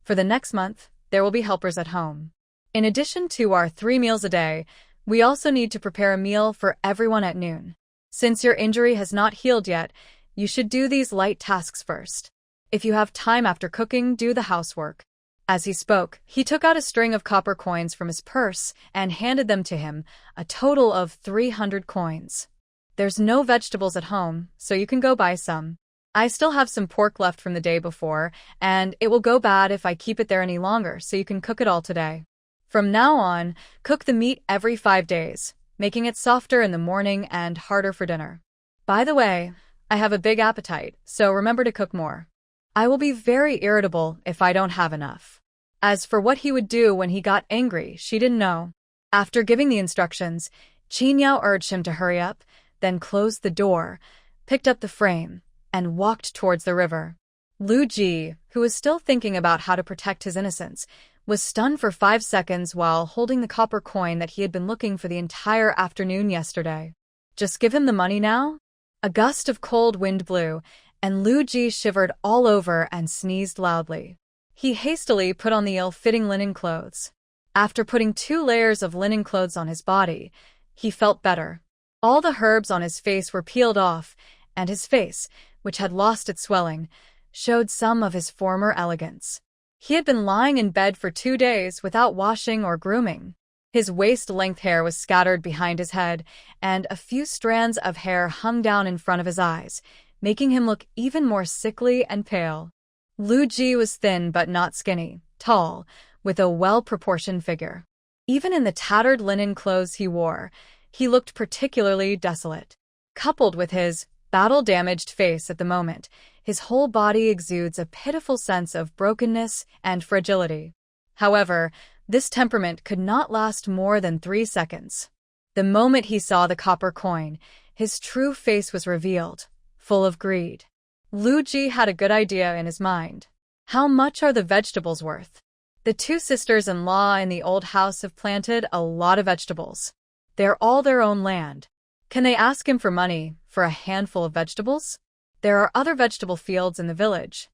for the next month, there will be helpers at home. In addition to our 3 meals a day, we also need to prepare a meal for everyone at noon. Since your injury has not healed yet, you should do these light tasks first. If you have time after cooking, do the housework. As he spoke, he took out a string of copper coins from his purse and handed them to him, a total of 300 coins. There's no vegetables at home, so you can go buy some. I still have some pork left from the day before, and it will go bad if I keep it there any longer, so you can cook it all today. From now on, cook the meat every 5 days, making it softer in the morning and harder for dinner. By the way, I have a big appetite, so remember to cook more. I will be very irritable if I don't have enough. As for what he would do when he got angry, she didn't know. After giving the instructions, Qin Yao urged him to hurry up, then closed the door, picked up the frame, and walked towards the river. Lu Ji, who was still thinking about how to protect his innocence, was stunned for 5 seconds while holding the copper coin that he had been looking for the entire afternoon yesterday. Just give him the money now? A gust of cold wind blew, and Lu Ji shivered all over and sneezed loudly. He hastily put on the ill-fitting linen clothes. After putting 2 layers of linen clothes on his body, he felt better. All the herbs on his face were peeled off, and his face, which had lost its swelling, showed some of his former elegance. He had been lying in bed for 2 days without washing or grooming. His waist-length hair was scattered behind his head, and a few strands of hair hung down in front of his eyes, making him look even more sickly and pale. Lu Ji was thin but not skinny, tall, with a well-proportioned figure. Even in the tattered linen clothes he wore, he looked particularly desolate. Coupled with his battle-damaged face at the moment, his whole body exudes a pitiful sense of brokenness and fragility. However, this temperament could not last more than 3 seconds. The moment he saw the copper coin, his true face was revealed, full of greed. Lu Ji had a good idea in his mind. How much are the vegetables worth? The 2 sisters-in-law in the old house have planted a lot of vegetables. They're all their own land. Can they ask him for money for a handful of vegetables? There are other vegetable fields in the village.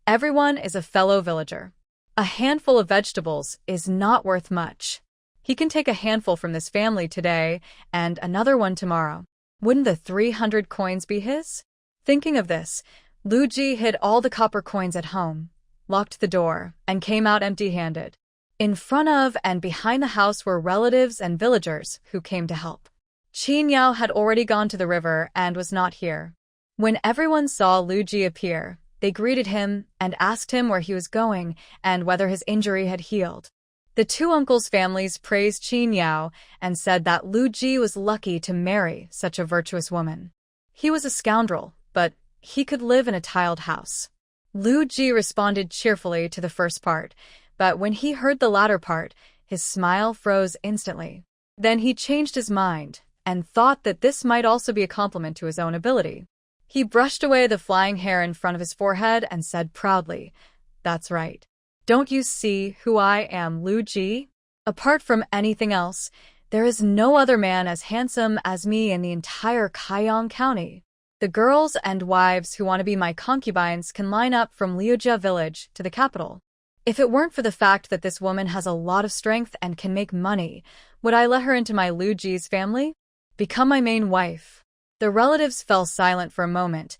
Everyone is a fellow villager. A handful of vegetables is not worth much. He can take a handful from this family today and another one tomorrow. Wouldn't the 300 coins be his? Thinking of this, Lu Ji hid all the copper coins at home, locked the door, and came out empty-handed. In front of and behind the house were relatives and villagers who came to help. Qin Yao had already gone to the river and was not here. When everyone saw Lu Ji appear, they greeted him and asked him where he was going and whether his injury had healed. The 2 uncles' families praised Qin Yao and said that Lu Ji was lucky to marry such a virtuous woman. He was a scoundrel, but he could live in a tiled house. Lu Ji responded cheerfully to the first part, but when he heard the latter part, his smile froze instantly. Then he changed his mind and thought that this might also be a compliment to his own ability. He brushed away the flying hair in front of his forehead and said proudly, "That's right. Don't you see who I am, Lu Ji? Apart from anything else, there is no other man as handsome as me in the entire Kaiyang County. The girls and wives who want to be my concubines can line up from Liujia village to the capital. If it weren't for the fact that this woman has a lot of strength and can make money, would I let her into my Lu Ji's family? Become my main wife?" The relatives fell silent for a moment,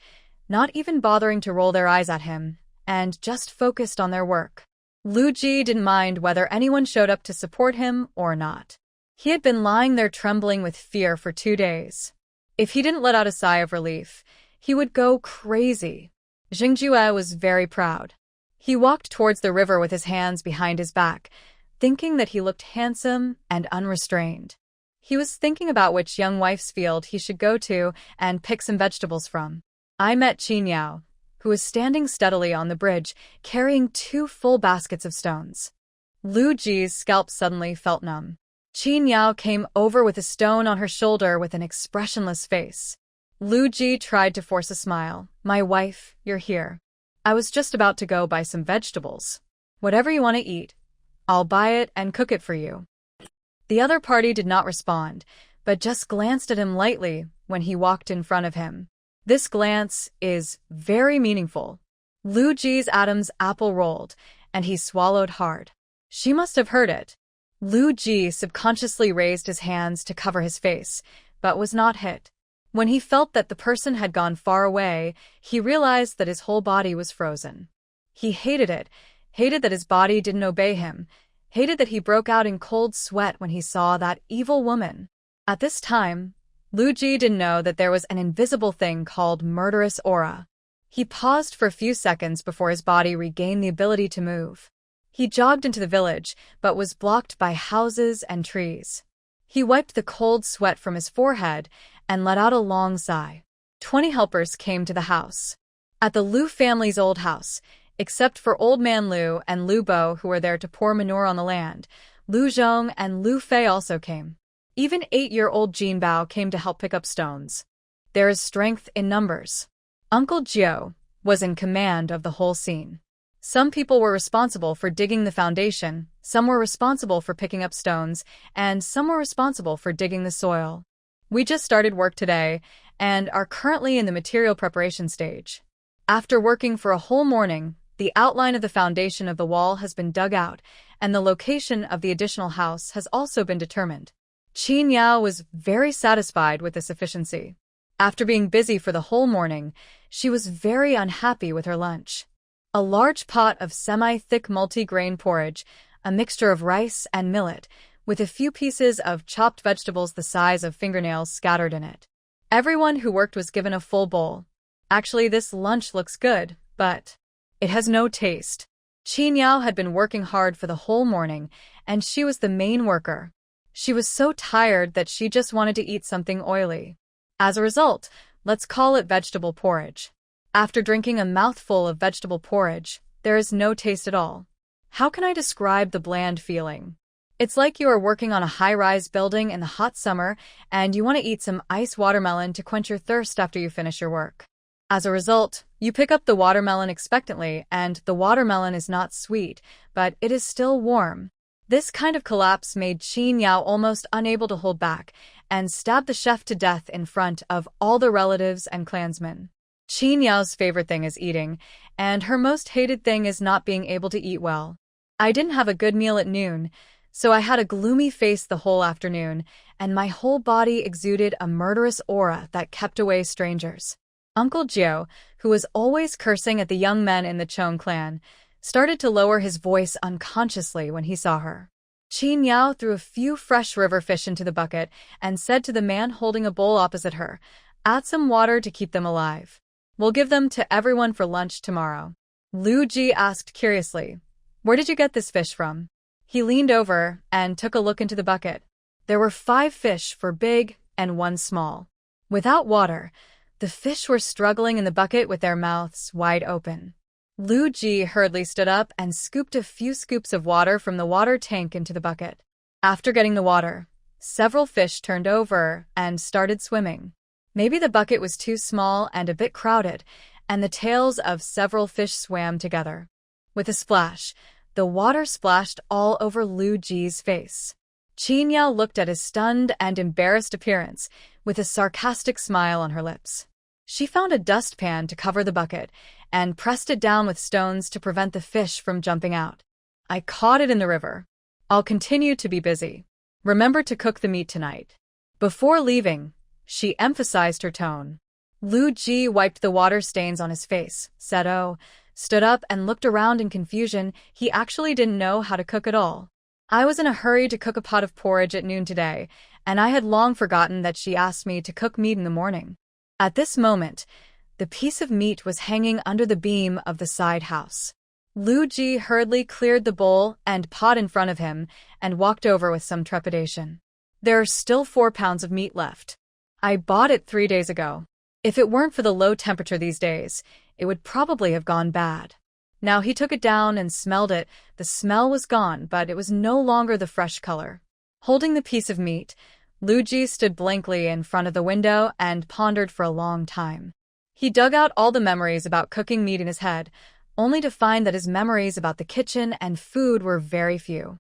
not even bothering to roll their eyes at him, and just focused on their work. Lu Ji didn't mind whether anyone showed up to support him or not. He had been lying there trembling with fear for 2 days. If he didn't let out a sigh of relief, he would go crazy. Jingjue was very proud. He walked towards the river with his hands behind his back, thinking that he looked handsome and unrestrained. He was thinking about which young wife's field he should go to and pick some vegetables from. I met Qin Yao, who was standing steadily on the bridge, carrying 2 full baskets of stones. Lu Ji's scalp suddenly felt numb. Qin Yao came over with a stone on her shoulder with an expressionless face. Lu Ji tried to force a smile. "My wife, you're here. I was just about to go buy some vegetables. Whatever you want to eat, I'll buy it and cook it for you." The other party did not respond, but just glanced at him lightly when he walked in front of him. This glance is very meaningful. Lu Ji's Adam's apple rolled, and he swallowed hard. She must have heard it. Lu Ji subconsciously raised his hands to cover his face, but was not hit. When he felt that the person had gone far away, he realized that his whole body was frozen. He hated it, hated that his body didn't obey him, hated that he broke out in cold sweat when he saw that evil woman. At this time, Lu Ji didn't know that there was an invisible thing called murderous aura. He paused for a few seconds before his body regained the ability to move. He jogged into the village, but was blocked by houses and trees. He wiped the cold sweat from his forehead and let out a long sigh. 20 helpers came to the house. At the Lu family's old house, except for Old Man Lu and Lu Bo, who were there to pour manure on the land, Lu Zhong and Lu Fei also came. Even 8-year-old Jin Bao came to help pick up stones. There is strength in numbers. Uncle Jiao was in command of the whole scene. Some people were responsible for digging the foundation, some were responsible for picking up stones, and some were responsible for digging the soil. We just started work today and are currently in the material preparation stage. After working for a whole morning, the outline of the foundation of the wall has been dug out, and the location of the additional house has also been determined. Qin Yao was very satisfied with this efficiency. After being busy for the whole morning, she was very unhappy with her lunch. A large pot of semi-thick multi-grain porridge, a mixture of rice and millet, with a few pieces of chopped vegetables the size of fingernails scattered in it. Everyone who worked was given a full bowl. Actually, this lunch looks good, but it has no taste. Qin Yao had been working hard for the whole morning, and she was the main worker. She was so tired that she just wanted to eat something oily. As a result, let's call it vegetable porridge. After drinking a mouthful of vegetable porridge, there is no taste at all. How can I describe the bland feeling? It's like you are working on a high-rise building in the hot summer and you want to eat some ice watermelon to quench your thirst after you finish your work. As a result, you pick up the watermelon expectantly and the watermelon is not sweet, but it is still warm. This kind of collapse made Qin Yao almost unable to hold back and stabbed the chef to death in front of all the relatives and clansmen. Qin Yao's favorite thing is eating, and her most hated thing is not being able to eat well. I didn't have a good meal at noon, so I had a gloomy face the whole afternoon, and my whole body exuded a murderous aura that kept away strangers. Uncle Jiao, who was always cursing at the young men in the Chong clan, started to lower his voice unconsciously when he saw her. Qin Yao threw a few fresh river fish into the bucket and said to the man holding a bowl opposite her, "Add some water to keep them alive. We'll give them to everyone for lunch tomorrow." Lu Ji asked curiously, "Where did you get this fish from?" He leaned over and took a look into the bucket. There were 5 fish, 4 big and 1 small. Without water, the fish were struggling in the bucket with their mouths wide open. Lu Ji hurriedly stood up and scooped a few scoops of water from the water tank into the bucket. After getting the water, several fish turned over and started swimming. Maybe the bucket was too small and a bit crowded, and the tails of several fish swam together. With a splash, the water splashed all over Lu Ji's face. Qin Yao looked at his stunned and embarrassed appearance, with a sarcastic smile on her lips. She found a dustpan to cover the bucket and pressed it down with stones to prevent the fish from jumping out. "I caught it in the river. I'll continue to be busy. Remember to cook the meat tonight." Before leaving, she emphasized her tone. Lu Ji wiped the water stains on his face, said "Oh," stood up and looked around in confusion. He actually didn't know how to cook at all. I was in a hurry to cook a pot of porridge at noon today, and I had long forgotten that she asked me to cook meat in the morning. At this moment, the piece of meat was hanging under the beam of the side house. Lu Ji hurriedly cleared the bowl and pot in front of him and walked over with some trepidation. "There are still 4 pounds of meat left. I bought it 3 days ago. If it weren't for the low temperature these days, it would probably have gone bad. Now he took it down and smelled it. The smell was gone, but it was no longer the fresh color. Holding the piece of meat, Luigi stood blankly in front of the window and pondered for a long time. He dug out all the memories about cooking meat in his head, only to find that his memories about the kitchen and food were very few.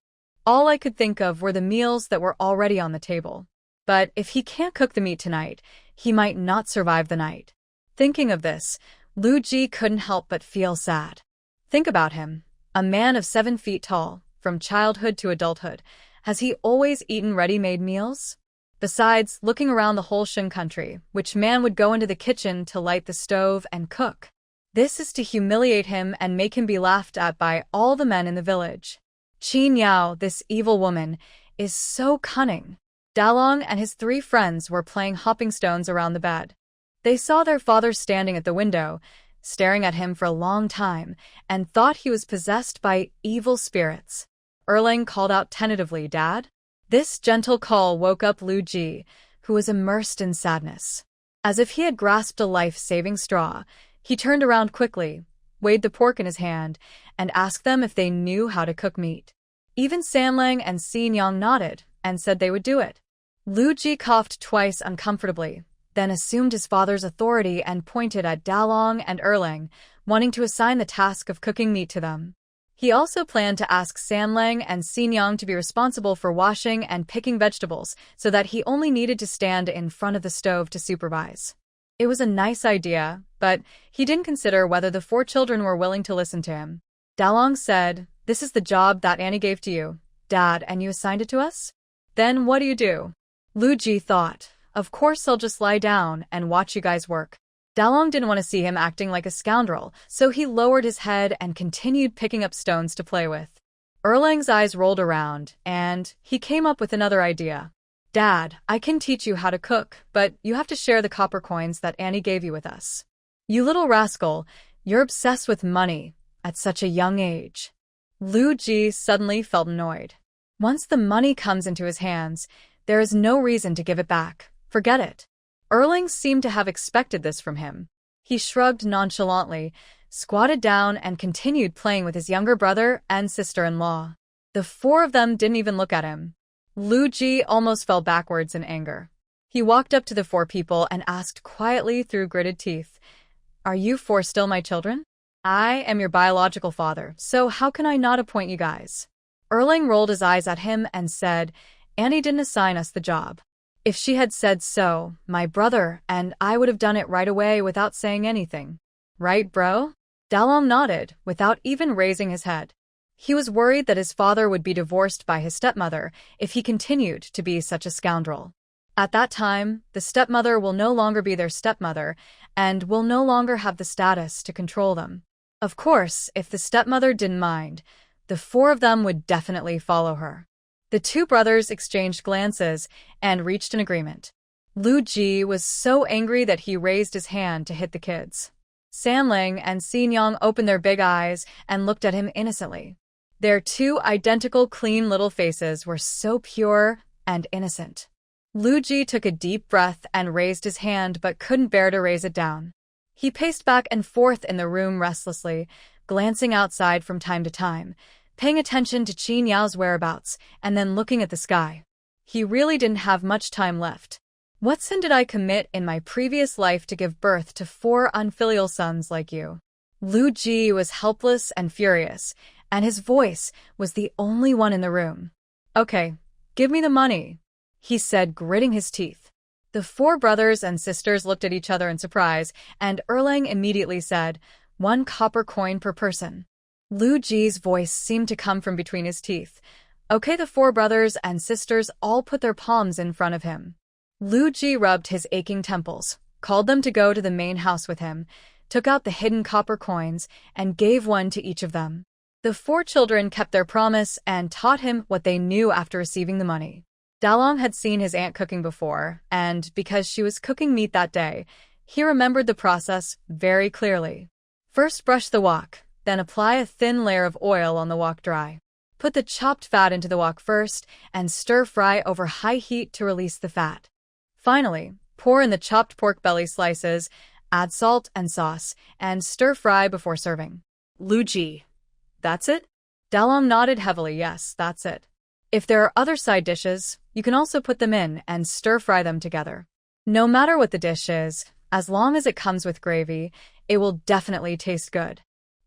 All I could think of were the meals that were already on the table. But if he can't cook the meat tonight, he might not survive the night. Thinking of this, Luigi couldn't help but feel sad. Think about him, a man of 7 feet tall, from childhood to adulthood. Has he always eaten ready-made meals? Besides, looking around the whole Shun country, which man would go into the kitchen to light the stove and cook? This is to humiliate him and make him be laughed at by all the men in the village. Qin Yao, this evil woman, is so cunning. Dalong and his 3 friends were playing hopping stones around the bed. They saw their father standing at the window, staring at him for a long time, and thought he was possessed by evil spirits. Erling called out tentatively, "Dad?" This gentle call woke up Lu Ji, who was immersed in sadness. As if he had grasped a life-saving straw, he turned around quickly, weighed the pork in his hand, and asked them if they knew how to cook meat. Even Sanlang and Xin Yang nodded and said they would do it. Lu Ji coughed twice uncomfortably, then assumed his father's authority and pointed at Dalong and Erlang, wanting to assign the task of cooking meat to them. He also planned to ask Sanlang and Xinyang to be responsible for washing and picking vegetables so that he only needed to stand in front of the stove to supervise. It was a nice idea, but he didn't consider whether the 4 children were willing to listen to him. Dalong said, "This is the job that Annie gave to you, Dad, and you assigned it to us? Then what do you do?" Lu Ji thought, "Of course I'll just lie down and watch you guys work." Dalong didn't want to see him acting like a scoundrel, so he lowered his head and continued picking up stones to play with. Erlang's eyes rolled around, and he came up with another idea. "Dad, I can teach you how to cook, but you have to share the copper coins that Annie gave you with us." "You little rascal, you're obsessed with money at such a young age." Lu Ji suddenly felt annoyed. Once the money comes into his hands, there is no reason to give it back. Forget it. Erling seemed to have expected this from him. He shrugged nonchalantly, squatted down, and continued playing with his younger brother and sister-in-law. The 4 of them didn't even look at him. Lu Ji almost fell backwards in anger. He walked up to the 4 people and asked quietly through gritted teeth, "Are you 4 still my children? I am your biological father, so how can I not appoint you guys?" Erling rolled his eyes at him and said, "Annie didn't assign us the job. If she had said so, my brother and I would have done it right away without saying anything. Right, bro?" Dalong nodded, without even raising his head. He was worried that his father would be divorced by his stepmother if he continued to be such a scoundrel. At that time, the stepmother will no longer be their stepmother and will no longer have the status to control them. Of course, if the stepmother didn't mind, the 4 of them would definitely follow her. The 2 brothers exchanged glances and reached an agreement. Lu Ji was so angry that he raised his hand to hit the kids. Sanlang and Xinyang opened their big eyes and looked at him innocently. Their 2 identical clean little faces were so pure and innocent. Lu Ji took a deep breath and raised his hand but couldn't bear to raise it down. He paced back and forth in the room restlessly, glancing outside from time to time, paying attention to Qin Yao's whereabouts, and then looking at the sky. He really didn't have much time left. What sin did I commit in my previous life to give birth to 4 unfilial sons like you? Lu Ji was helpless and furious, and his voice was the only one in the room. "Okay, give me the money," he said, gritting his teeth. The 4 brothers and sisters looked at each other in surprise, and Erlang immediately said, "1 copper coin per person." Lu Ji's voice seemed to come from between his teeth. Okay, the 4 brothers and sisters all put their palms in front of him. Lu Ji rubbed his aching temples, called them to go to the main house with him, took out the hidden copper coins, and gave 1 to each of them. The 4 children kept their promise and taught him what they knew after receiving the money. Dalong had seen his aunt cooking before, and because she was cooking meat that day, he remembered the process very clearly. First brush the wok, then apply a thin layer of oil on the wok dry. Put the chopped fat into the wok first and stir-fry over high heat to release the fat. Finally, pour in the chopped pork belly slices, Add salt and sauce, and stir-fry before serving. Luji. That's it? Dalong nodded heavily. Yes, that's it. If there are other side dishes, you can also put them in and stir-fry them together. No matter what the dish is, as long as it comes with gravy, it will definitely taste good.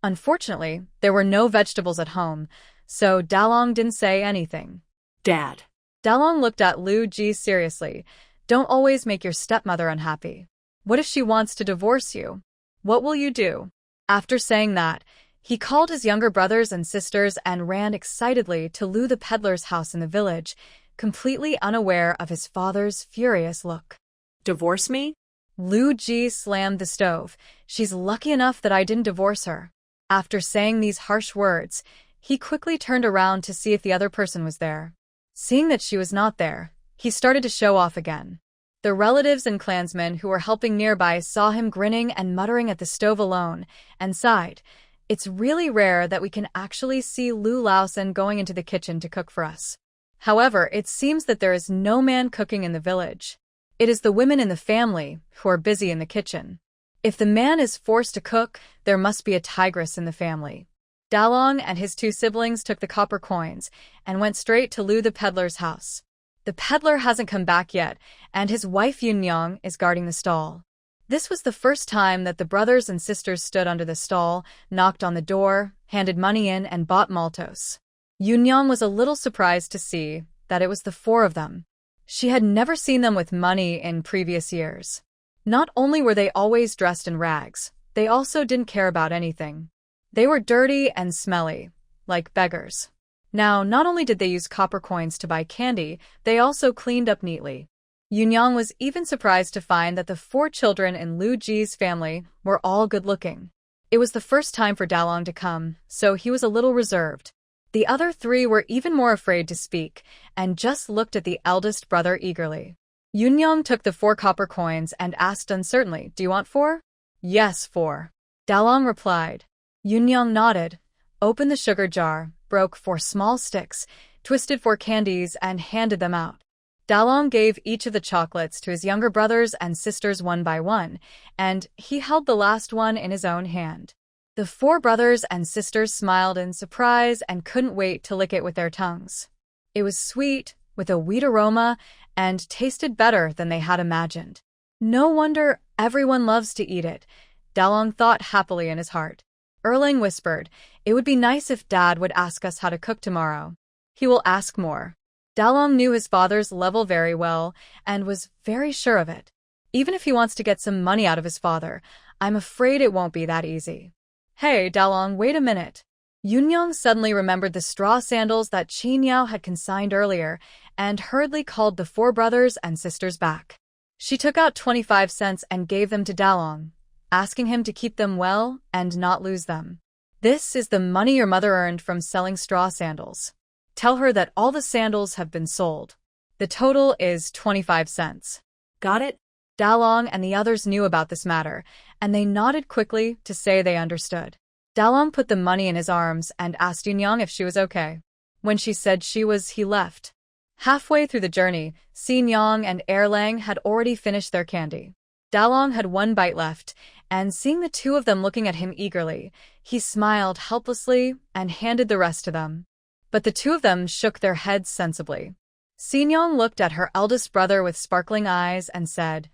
Unfortunately, there were no vegetables at home, so Dalong didn't say anything. Dad. Dalong looked at Lu Ji seriously. Don't always make your stepmother unhappy. What if she wants to divorce you? What will you do? After saying that, he called his younger brothers and sisters and ran excitedly to Lu the peddler's house in the village, completely unaware of his father's furious look. Divorce me? Lu Ji slammed the stove. She's lucky enough that I didn't divorce her. After saying these harsh words, he quickly turned around to see if the other person was there. Seeing that she was not there, he started to show off again. The relatives and clansmen who were helping nearby saw him grinning and muttering at the stove alone, and sighed. It's really rare that we can actually see Lu Laosen going into the kitchen to cook for us. However, it seems that there is no man cooking in the village. It is the women in the family who are busy in the kitchen. If the man is forced to cook, there must be a tigress in the family. Dalong and his two siblings took the copper coins and went straight to Lu the peddler's house. The peddler hasn't come back yet, and his wife Yunyang is guarding the stall. This was the first time that the brothers and sisters stood under the stall, knocked on the door, handed money in, and bought maltose. Yunyang was a little surprised to see that it was the four of them. She had never seen them with money in previous years. Not only were they always dressed in rags, they also didn't care about anything. They were dirty and smelly, like beggars. Now, not only did they use copper coins to buy candy, they also cleaned up neatly. Yunyang was even surprised to find that the four children in Lu Ji's family were all good-looking. It was the first time for Dalong to come, so he was a little reserved. The other three were even more afraid to speak, and just looked at the eldest brother eagerly. Yunyang took the 4 copper coins and asked uncertainly, "Do you want 4? "Yes, 4. Dalong replied. Yunyang nodded, opened the sugar jar, broke 4 small sticks, twisted 4 candies, and handed them out. Dalong gave each of the chocolates to his younger brothers and sisters one by one, and he held the last one in his own hand. The 4 brothers and sisters smiled in surprise and couldn't wait to lick it with their tongues. It was sweet, with a wheat aroma, and tasted better than they had imagined. No wonder everyone loves to eat it, Dalong thought happily in his heart. Erling whispered, "It would be nice if Dad would ask us how to cook tomorrow. He will ask more." Dalong knew his father's level very well and was very sure of it. Even if he wants to get some money out of his father, I'm afraid it won't be that easy. Hey, Dalong, wait a minute. Yunyang suddenly remembered the straw sandals that Qin Yao had consigned earlier and hurriedly called the 4 brothers and sisters back. She took out 25 cents and gave them to Dalong, asking him to keep them well and not lose them. "This is the money your mother earned from selling straw sandals. Tell her that all the sandals have been sold. The total is 25 cents. Got it? Dalong and the others knew about this matter, and they nodded quickly to say they understood. Dalong put the money in his arms and asked Yunyang if she was okay. When she said she was, he left. Halfway through the journey, Xin Yang and Erlang had already finished their candy. Dalong had 1 bite left, and seeing the 2 of them looking at him eagerly, he smiled helplessly and handed the rest to them. But the 2 of them shook their heads sensibly. Xin Yang looked at her eldest brother with sparkling eyes and said,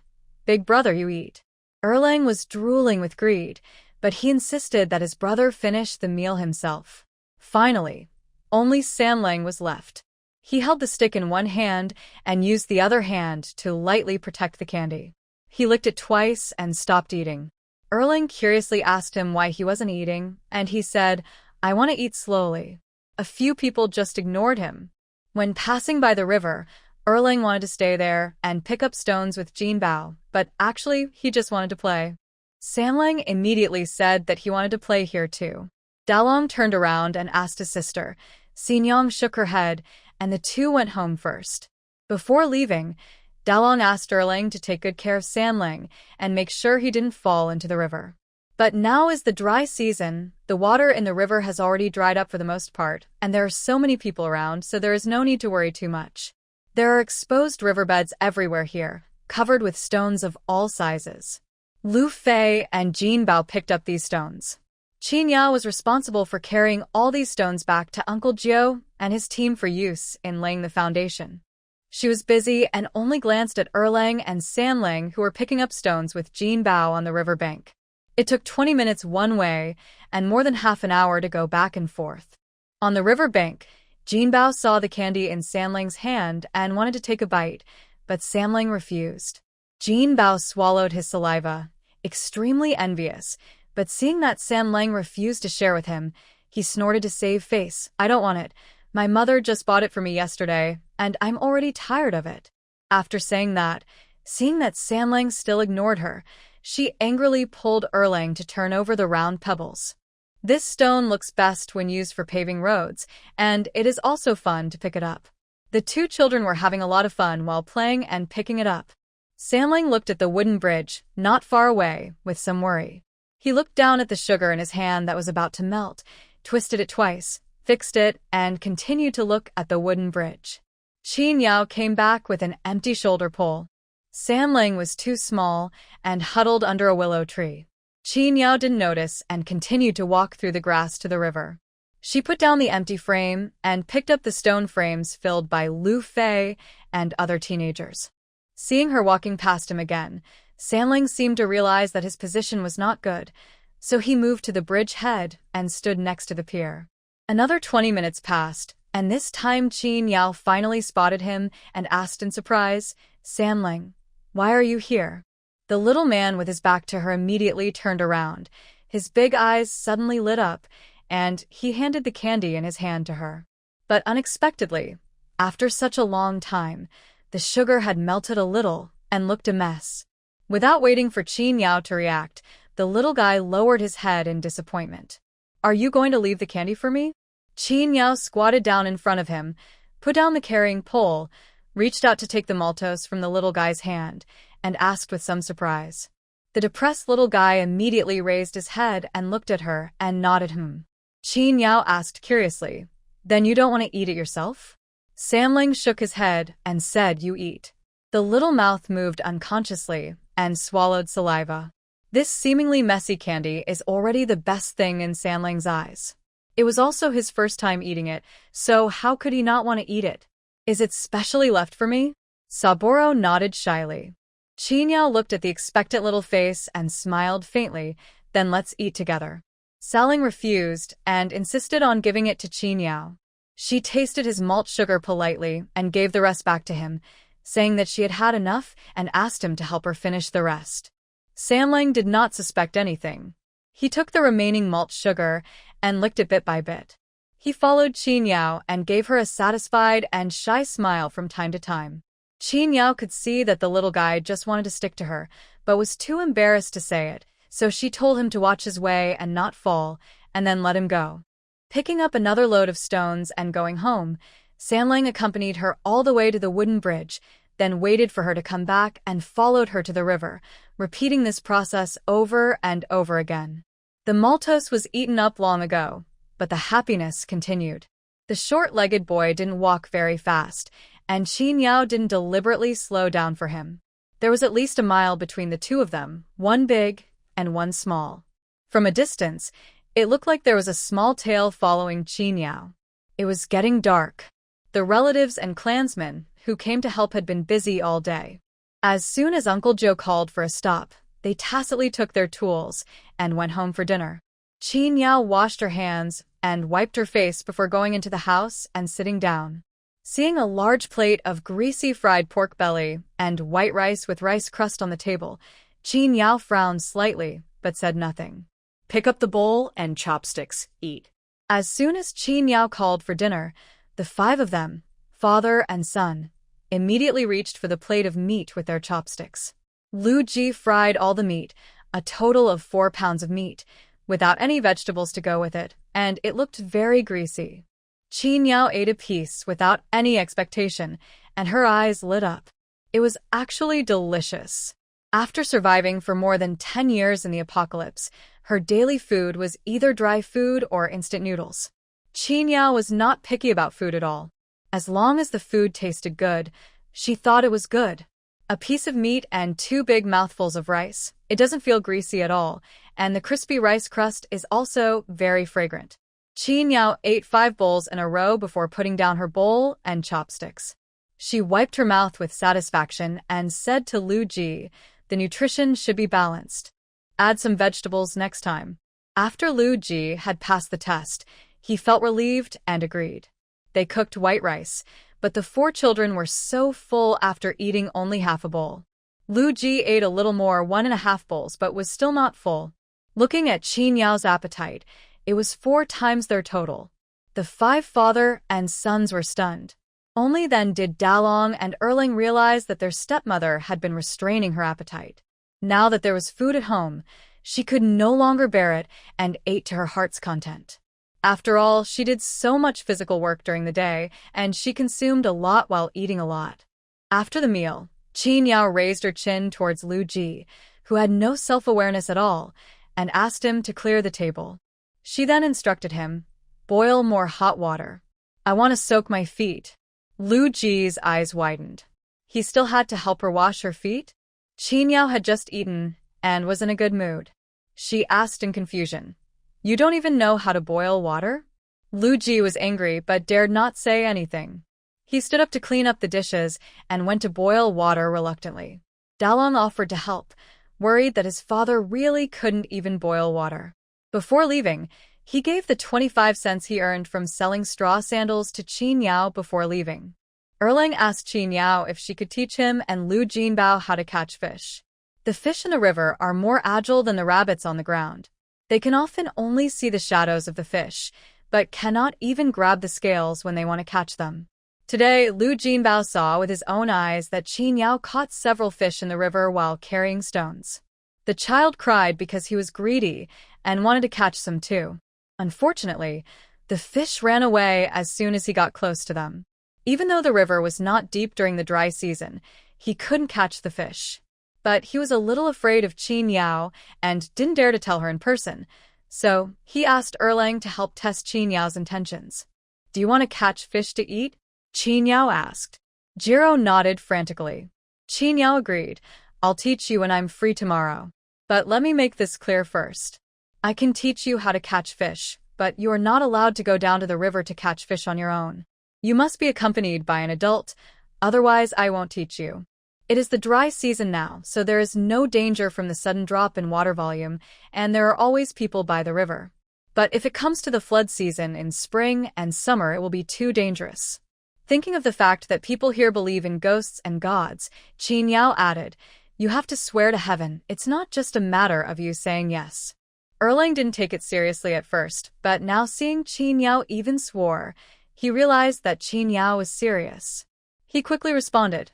"Big brother, you eat." Erlang was drooling with greed, but he insisted that his brother finish the meal himself. Finally, only Sanlang was left. He held the stick in one hand and used the other hand to lightly protect the candy. He licked it twice and stopped eating. Erlang curiously asked him why he wasn't eating, and he said, "I want to eat slowly." A few people just ignored him. When passing by the river, Erlang wanted to stay there and pick up stones with Jinbao, but actually he just wanted to play. Sanlang immediately said that he wanted to play here too. Dalong turned around and asked his sister. Xinyang shook her head, and the 2 went home first. Before leaving, Dalong asked Erlang to take good care of Sanlang and make sure he didn't fall into the river. But now is the dry season, the water in the river has already dried up for the most part, and there are so many people around, so there is no need to worry too much. There are exposed riverbeds everywhere here, covered with stones of all sizes. Lu Fei and Jin Bao picked up these stones. Qin Yao was responsible for carrying all these stones back to Uncle Jiao and his team for use in laying the foundation. She was busy and only glanced at Erlang and Sanlang, who were picking up stones with Jin Bao on the riverbank. It took 20 minutes one way and more than half an hour to go back and forth. On the riverbank, Jin Bao saw the candy in Sanlang's hand and wanted to take a bite, but Sanlang refused. Jin Bao swallowed his saliva, extremely envious, but seeing that Sanlang refused to share with him, he snorted to save face. I don't want it. My mother just bought it for me yesterday, and I'm already tired of it. After saying that, seeing that Sanlang still ignored her, she angrily pulled Erlang to turn over the round pebbles. This stone looks best when used for paving roads, and it is also fun to pick it up. The two children were having a lot of fun while playing and picking it up. Sanlang looked at the wooden bridge, not far away, with some worry. He looked down at the sugar in his hand that was about to melt, twisted it twice, fixed it, and continued to look at the wooden bridge. Qin Yao came back with an empty shoulder pole. Sanlang was too small and huddled under a willow tree. Qin Yao didn't notice and continued to walk through the grass to the river. She put down the empty frame and picked up the stone frames filled by Lu Fei and other teenagers. Seeing her walking past him again, Sanlang seemed to realize that his position was not good, so he moved to the bridge head and stood next to the pier. Another 20 minutes passed, and this time Qin Yao finally spotted him and asked in surprise, Sanlang, why are you here? The little man with his back to her immediately turned around. His big eyes suddenly lit up, and he handed the candy in his hand to her. But unexpectedly, after such a long time, the sugar had melted a little and looked a mess. Without waiting for Qin Yao to react, the little guy lowered his head in disappointment. Are you going to leave the candy for me? Qin Yao squatted down in front of him, put down the carrying pole, reached out to take the Maltose from the little guy's hand, and asked with some surprise. The depressed little guy immediately raised his head and looked at her and nodded. Qin Yao asked curiously, Then you don't want to eat it yourself? Sanlang shook his head and said, You eat. The little mouth moved unconsciously and swallowed saliva. This seemingly messy candy is already the best thing in Sanlang's eyes. It was also his first time eating it, so how could he not want to eat it? Is it specially left for me? Saburo nodded shyly. Qin Yao looked at the expectant little face and smiled faintly, then let's eat together. Sanlang refused and insisted on giving it to Qin Yao. She tasted his malt sugar politely and gave the rest back to him, saying that she had had enough and asked him to help her finish the rest. Sanlang did not suspect anything. He took the remaining malt sugar and licked it bit by bit. He followed Qin Yao and gave her a satisfied and shy smile from time to time. Qin Yao could see that the little guy just wanted to stick to her, but was too embarrassed to say it, so she told him to watch his way and not fall, and then let him go. Picking up another load of stones and going home, Sanlang accompanied her all the way to the wooden bridge, then waited for her to come back and followed her to the river, repeating this process over and over again. The Maltose was eaten up long ago, but the happiness continued. The short-legged boy didn't walk very fast, and Qin Yao didn't deliberately slow down for him. There was at least a mile between the two of them, one big and one small. From a distance, it looked like there was a small tail following Qin Yao. It was getting dark. The relatives and clansmen who came to help had been busy all day. As soon as Uncle Joe called for a stop, they tacitly took their tools and went home for dinner. Qin Yao washed her hands and wiped her face before going into the house and sitting down. Seeing a large plate of greasy fried pork belly and white rice with rice crust on the table, Qin Yao frowned slightly but said nothing. Pick up the bowl and chopsticks, eat. As soon as Qin Yao called for dinner, the five of them, father and son, immediately reached for the plate of meat with their chopsticks. Lu Ji fried all the meat, a total of 4 pounds of meat, without any vegetables to go with it, and it looked very greasy. Qin Yao ate a piece without any expectation, and her eyes lit up. It was actually delicious. After surviving for more than 10 years in the apocalypse, her daily food was either dry food or instant noodles. Qin Yao was not picky about food at all. As long as the food tasted good, she thought it was good. A piece of meat and 2 big mouthfuls of rice. It doesn't feel greasy at all, and the crispy rice crust is also very fragrant. Qin Yao ate 5 bowls in a row before putting down her bowl and chopsticks. She wiped her mouth with satisfaction and said to Lu Ji, "The nutrition should be balanced. Add some vegetables next time." After Lu Ji had passed the test, he felt relieved and agreed. They cooked white rice, but the 4 children were so full after eating only half a bowl. Lu Ji ate a little more, 1.5 bowls, but was still not full. Looking at Qin Yao's appetite, it was 4 times their total. The 5 father and sons were stunned. Only then did Dalong and Erling realize that their stepmother had been restraining her appetite. Now that there was food at home, she could no longer bear it and ate to her heart's content. After all, she did so much physical work during the day, and she consumed a lot while eating a lot. After the meal, Qin Yao raised her chin towards Lu Ji, who had no self-awareness at all, and asked him to clear the table. She then instructed him, "Boil more hot water. I want to soak my feet." Lu Ji's eyes widened. He still had to help her wash her feet? Qin Yao had just eaten and was in a good mood. She asked in confusion, "You don't even know how to boil water?" Lu Ji was angry but dared not say anything. He stood up to clean up the dishes and went to boil water reluctantly. Dalong offered to help, worried that his father really couldn't even boil water. Before leaving, he gave the 25 cents he earned from selling straw sandals to Qin Yao before leaving. Erling asked Qin Yao if she could teach him and Lu Jinbao how to catch fish. The fish in the river are more agile than the rabbits on the ground. They can often only see the shadows of the fish, but cannot even grab the scales when they want to catch them. Today, Lu Jinbao saw with his own eyes that Qin Yao caught several fish in the river while carrying stones. The child cried because he was greedy and wanted to catch some too. Unfortunately, the fish ran away as soon as he got close to them. Even though the river was not deep during the dry season, he couldn't catch the fish. But he was a little afraid of Qin Yao and didn't dare to tell her in person, so he asked Erlang to help test Qin Yao's intentions. "Do you want to catch fish to eat?" Qin Yao asked. Jiro nodded frantically. Qin Yao agreed. "I'll teach you when I'm free tomorrow. But let me make this clear first. I can teach you how to catch fish, but you are not allowed to go down to the river to catch fish on your own. You must be accompanied by an adult, otherwise I won't teach you. It is the dry season now, so there is no danger from the sudden drop in water volume, and there are always people by the river. But if it comes to the flood season in spring and summer, it will be too dangerous." Thinking of the fact that people here believe in ghosts and gods, Qin Yao added, "You have to swear to heaven. It's not just a matter of you saying yes." Erlang didn't take it seriously at first, but now seeing Qin Yao even swore, he realized that Qin Yao was serious. He quickly responded,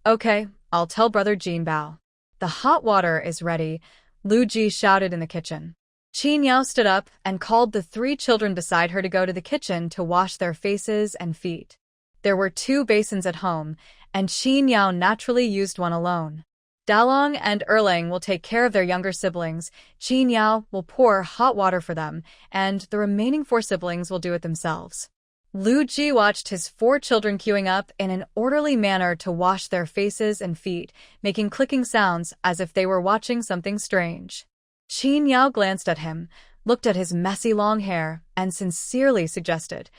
"Okay, I'll tell Brother Jinbao." "The hot water is ready," Lu Ji shouted in the kitchen. Qin Yao stood up and called the 3 children beside her to go to the kitchen to wash their faces and feet. There were 2 basins at home, and Qin Yao naturally used one alone. Dalong and Erlang will take care of their younger siblings, Qin Yao will pour hot water for them, and the remaining 4 siblings will do it themselves. Lu Ji watched his 4 children queuing up in an orderly manner to wash their faces and feet, making clicking sounds as if they were watching something strange. Qin Yao glanced at him, looked at his messy long hair, and sincerely suggested,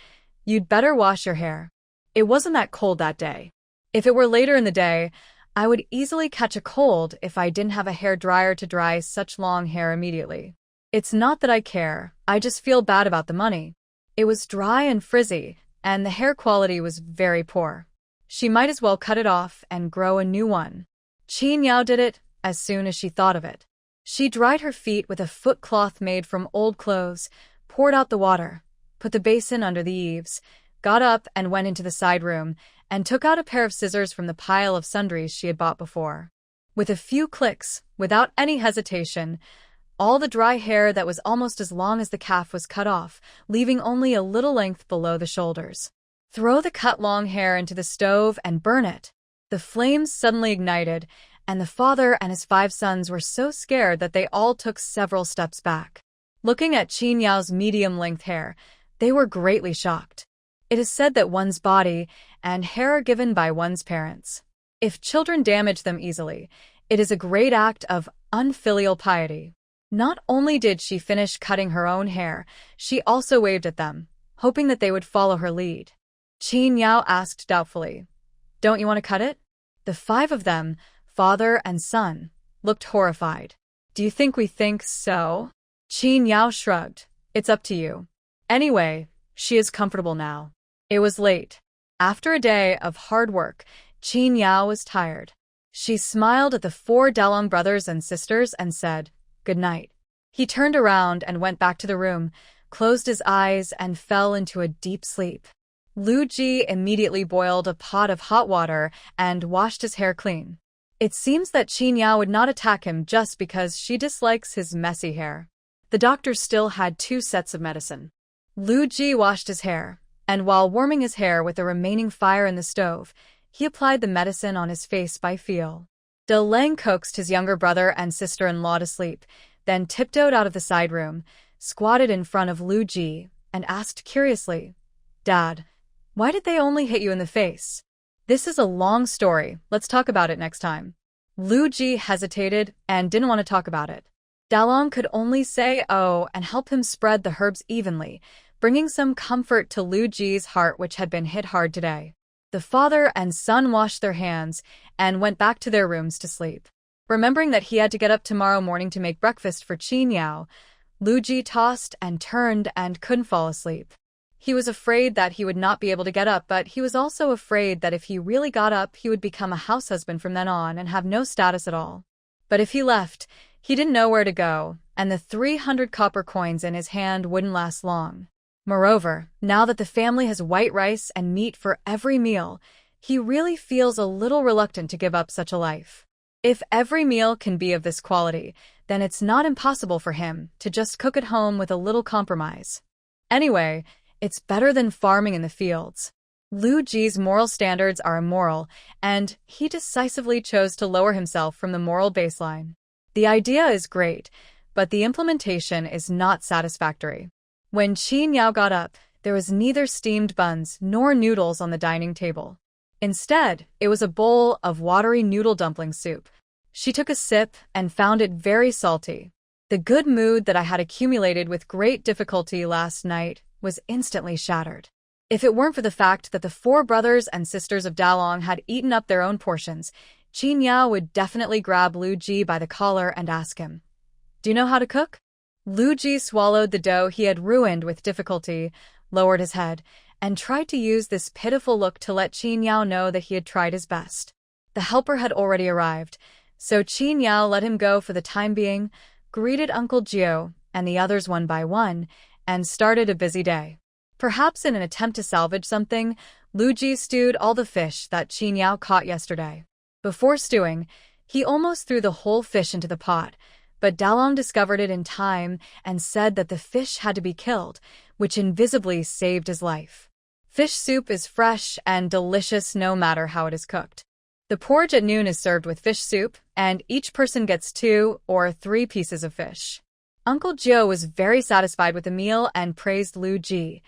"You'd better wash your hair." It wasn't that cold that day. If it were later in the day, I would easily catch a cold if I didn't have a hair dryer to dry such long hair immediately. It's not that I care, I just feel bad about the money. It was dry and frizzy, and the hair quality was very poor. She might as well cut it off and grow a new one. Qin Yao did it as soon as she thought of it. She dried her feet with a foot cloth made from old clothes, poured out the water, put the basin under the eaves, got up and went into the side room, and took out a pair of scissors from the pile of sundries she had bought before. With a few clicks, without any hesitation, all the dry hair that was almost as long as the calf was cut off, leaving only a little length below the shoulders. "Throw the cut long hair into the stove and burn it." The flames suddenly ignited, and the father and his 5 sons were so scared that they all took several steps back. Looking at Qin Yao's medium-length hair, they were greatly shocked. It is said that one's body and hair are given by one's parents. If children damage them easily, it is a great act of unfilial piety. Not only did she finish cutting her own hair, she also waved at them, hoping that they would follow her lead. Qin Yao asked doubtfully, "Don't you want to cut it?" The five of them, father and son, looked horrified. "Do you think we think so?" Qin Yao shrugged. "It's up to you." Anyway, she is comfortable now. It was late. After a day of hard work, Qin Yao was tired. She smiled at the four Dalong brothers and sisters and said, "Good night." He turned around and went back to the room, closed his eyes, and fell into a deep sleep. Lu Ji immediately boiled a pot of hot water and washed his hair clean. It seems that Qin Yao would not attack him just because she dislikes his messy hair. The doctor still had 2 sets of medicine. Lu Ji washed his hair, and while warming his hair with the remaining fire in the stove, he applied the medicine on his face by feel. De Lang coaxed his younger brother and sister-in-law to sleep, then tiptoed out of the side room, squatted in front of Lu Ji, and asked curiously, "Dad, why did they only hit you in the face?" "This is a long story, let's talk about it next time." Lu Ji hesitated and didn't want to talk about it. Dalong could only say oh and help him spread the herbs evenly, bringing some comfort to Lu Ji's heart, which had been hit hard today. The father and son washed their hands and went back to their rooms to sleep. Remembering that he had to get up tomorrow morning to make breakfast for Qin Yao, Lu Ji tossed and turned and couldn't fall asleep. He was afraid that he would not be able to get up, but he was also afraid that if he really got up, he would become a house husband from then on and have no status at all. But if he left, he didn't know where to go, and the 300 copper coins in his hand wouldn't last long. Moreover, now that the family has white rice and meat for every meal, he really feels a little reluctant to give up such a life. If every meal can be of this quality, then it's not impossible for him to just cook at home with a little compromise. Anyway, it's better than farming in the fields. Lu Ji's moral standards are immoral, and he decisively chose to lower himself from the moral baseline. The idea is great, but the implementation is not satisfactory. When Qin Yao got up, there was neither steamed buns nor noodles on the dining table. Instead, it was a bowl of watery noodle dumpling soup. She took a sip and found it very salty. The good mood that I had accumulated with great difficulty last night was instantly shattered. If it weren't for the fact that the 4 brothers and sisters of Dalong had eaten up their own portions, Qin Yao would definitely grab Lu Ji by the collar and ask him, "Do you know how to cook?" Lu Ji swallowed the dough he had ruined with difficulty, lowered his head, and tried to use this pitiful look to let Qin Yao know that he had tried his best. The helper had already arrived, so Qin Yao let him go for the time being, greeted Uncle Gio and the others one by one, and started a busy day. Perhaps in an attempt to salvage something, Lu Ji stewed all the fish that Qin Yao caught yesterday. Before stewing, he almost threw the whole fish into the pot, but Dalong discovered it in time and said that the fish had to be killed, which invisibly saved his life. Fish soup is fresh and delicious no matter how it is cooked. The porridge at noon is served with fish soup, and each person gets 2 or 3 pieces of fish. Uncle Gio was very satisfied with the meal and praised Lu Ji.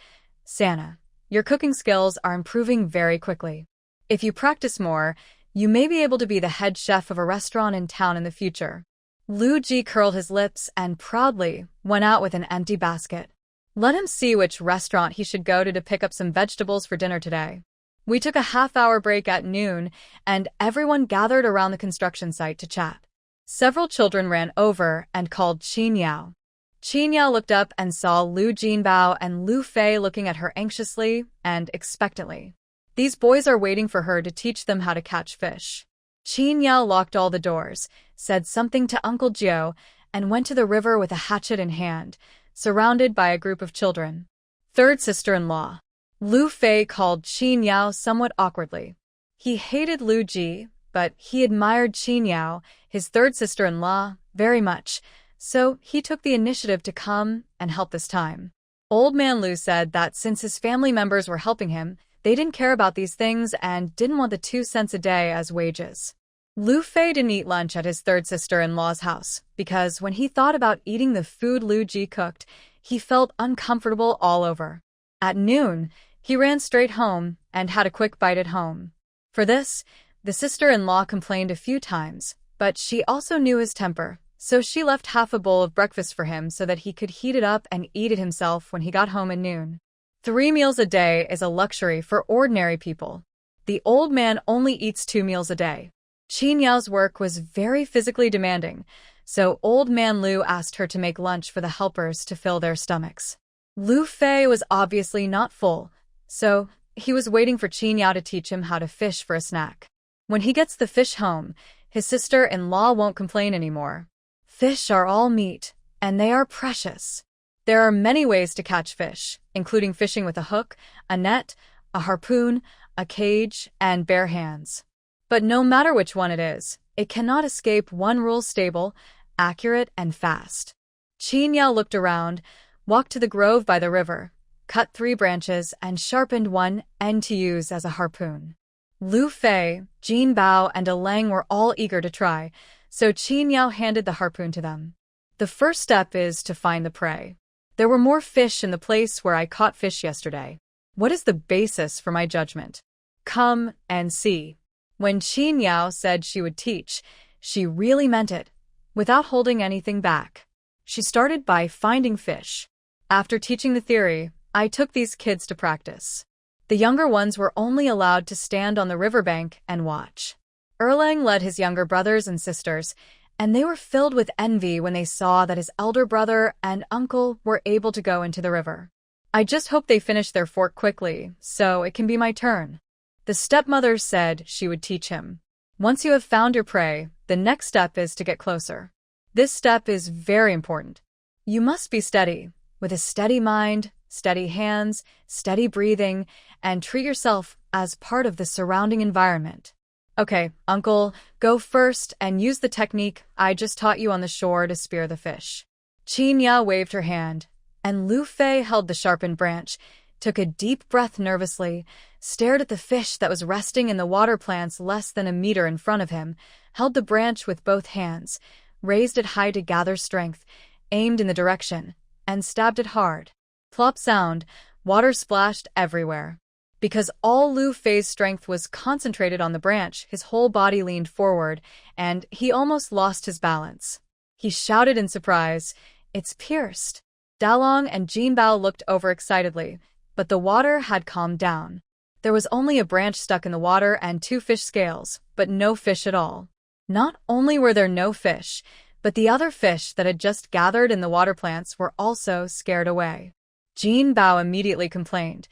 "Sana, your cooking skills are improving very quickly. If you practice more, you may be able to be the head chef of a restaurant in town in the future." Lu Ji curled his lips and proudly went out with an empty basket. Let him see which restaurant he should go to pick up some vegetables for dinner today. We took a half-hour break at noon, and everyone gathered around the construction site to chat. Several children ran over and called Qin Yao. Qin Yao looked up and saw Lu Jinbao and Lu Fei looking at her anxiously and expectantly. These boys are waiting for her to teach them how to catch fish. Qin Yao locked all the doors, said something to Uncle Gio, and went to the river with a hatchet in hand, surrounded by a group of children. Third sister-in-law. Lu Fei called Qin Yao somewhat awkwardly. He hated Lu Ji, but he admired Qin Yao, his third sister-in-law, very much, so he took the initiative to come and help this time. Old man Lu said that since his family members were helping him, they didn't care about these things and didn't want the 2 cents a day as wages. Lu Fei didn't eat lunch at his third sister-in-law's house because when he thought about eating the food Lu Ji cooked, he felt uncomfortable all over. At noon, he ran straight home and had a quick bite at home. For this, The sister-in-law complained a few times, but she also knew his temper, so she left half a bowl of breakfast for him so that he could heat it up and eat it himself when he got home at noon. 3 meals a day is a luxury for ordinary people. The old man only eats 2 meals a day. Qin Yao's work was very physically demanding, so old man Lu asked her to make lunch for the helpers to fill their stomachs. Lu Fei was obviously not full, so he was waiting for Qin Yao to teach him how to fish for a snack. When he gets the fish home, his sister-in-law won't complain anymore. Fish are all meat, and they are precious. There are many ways to catch fish, including fishing with a hook, a net, a harpoon, a cage, and bare hands. But no matter which one it is, it cannot escape one rule: stable, accurate, and fast. Qin Yao looked around, walked to the grove by the river, cut 3 branches, and sharpened one end to use as a harpoon. Lu Fei, Jin Bao, and Lang were all eager to try, so Qin Yao handed the harpoon to them. The first step is to find the prey. There were more fish in the place where I caught fish yesterday. What is the basis for my judgment? Come and see. When Qin Yao said she would teach, she really meant it, without holding anything back. She started by finding fish. After teaching the theory, I took these kids to practice. The younger ones were only allowed to stand on the riverbank and watch. Lang led his younger brothers and sisters, and they were filled with envy when they saw that his elder brother and uncle were able to go into the river. I just hope they finish their fork quickly, so it can be my turn. The stepmother said she would teach him. Once you have found your prey, the next step is to get closer. This step is very important. You must be steady, with a steady mind, steady hands, steady breathing, and treat yourself as part of the surrounding environment. Okay, uncle, go first and use the technique I just taught you on the shore to spear the fish. Qin Yao waved her hand, and Lu Fei held the sharpened branch, took a deep breath nervously, stared at the fish that was resting in the water plants less than a meter in front of him, held the branch with both hands, raised it high to gather strength, aimed in the direction, and stabbed it hard. Plop sound, water splashed everywhere. Because all Lu Fei's strength was concentrated on the branch, his whole body leaned forward, and he almost lost his balance. He shouted in surprise, "It's pierced." Dalong and Jin Bao looked over excitedly, but the water had calmed down. There was only a branch stuck in the water and 2 fish scales, but no fish at all. Not only were there no fish, but the other fish that had just gathered in the water plants were also scared away. Jin Bao immediately complained,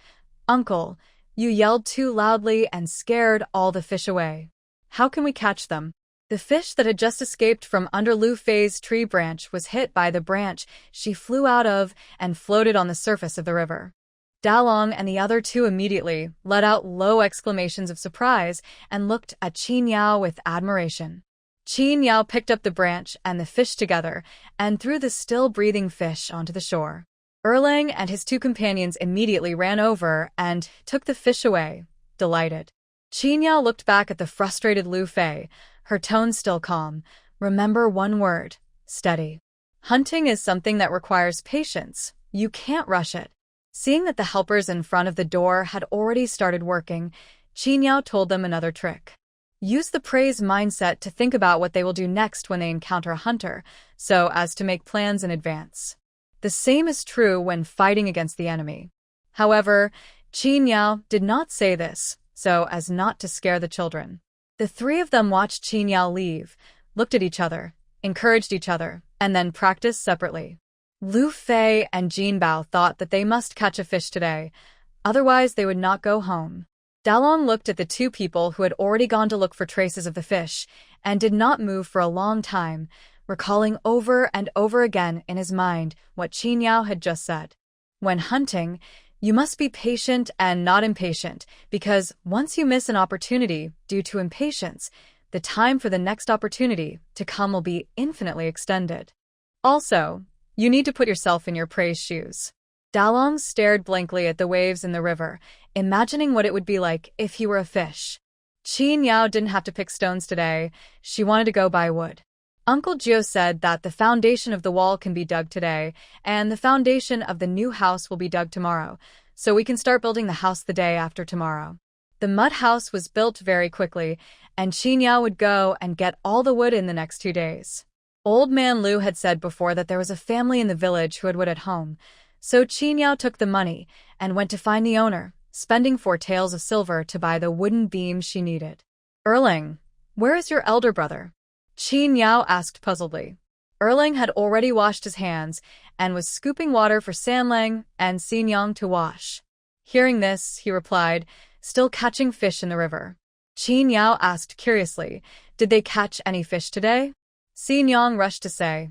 "Uncle, you yelled too loudly and scared all the fish away. How can we catch them?" The fish that had just escaped from under Lu Fei's tree branch was hit by the branch she flew out of and floated on the surface of the river. Dalong and the other 2 immediately let out low exclamations of surprise and looked at Qin Yao with admiration. Qin Yao picked up the branch and the fish together and threw the still-breathing fish onto the shore. Lang and his 2 companions immediately ran over and took the fish away, delighted. Qin Yao looked back at the frustrated Lu Fei, her tone still calm. Remember one word: steady. Hunting is something that requires patience. You can't rush it. Seeing that the helpers in front of the door had already started working, Qin Yao told them another trick. Use the prey's mindset to think about what they will do next when they encounter a hunter, so as to make plans in advance. The same is true when fighting against the enemy. However, Qin Yao did not say this, so as not to scare the children. The 3 of them watched Qin Yao leave, looked at each other, encouraged each other, and then practiced separately. Lu Fei and Jin Bao thought that they must catch a fish today, otherwise they would not go home. Dalong looked at the 2 people who had already gone to look for traces of the fish, and did not move for a long time, recalling over and over again in his mind what Qin Yao had just said. When hunting, you must be patient and not impatient, because once you miss an opportunity due to impatience, the time for the next opportunity to come will be infinitely extended. Also, you need to put yourself in your prey's shoes. Dalong stared blankly at the waves in the river, imagining what it would be like if he were a fish. Qin Yao didn't have to pick stones today. She wanted to go buy wood. Uncle Gio said that the foundation of the wall can be dug today, and the foundation of the new house will be dug tomorrow, so we can start building the house the day after tomorrow. The mud house was built very quickly, and Qin Yao would go and get all the wood in the next 2 days. Old man Lu had said before that there was a family in the village who had wood at home, so Qin Yao took the money and went to find the owner, spending 4 taels of silver to buy the wooden beam she needed. Erling, where is your elder brother? Qin Yao asked puzzledly. Erling had already washed his hands and was scooping water for Sanlang and Xinyang to wash. Hearing this, he replied, still catching fish in the river. Qin Yao asked curiously, did they catch any fish today? Xinyang rushed to say,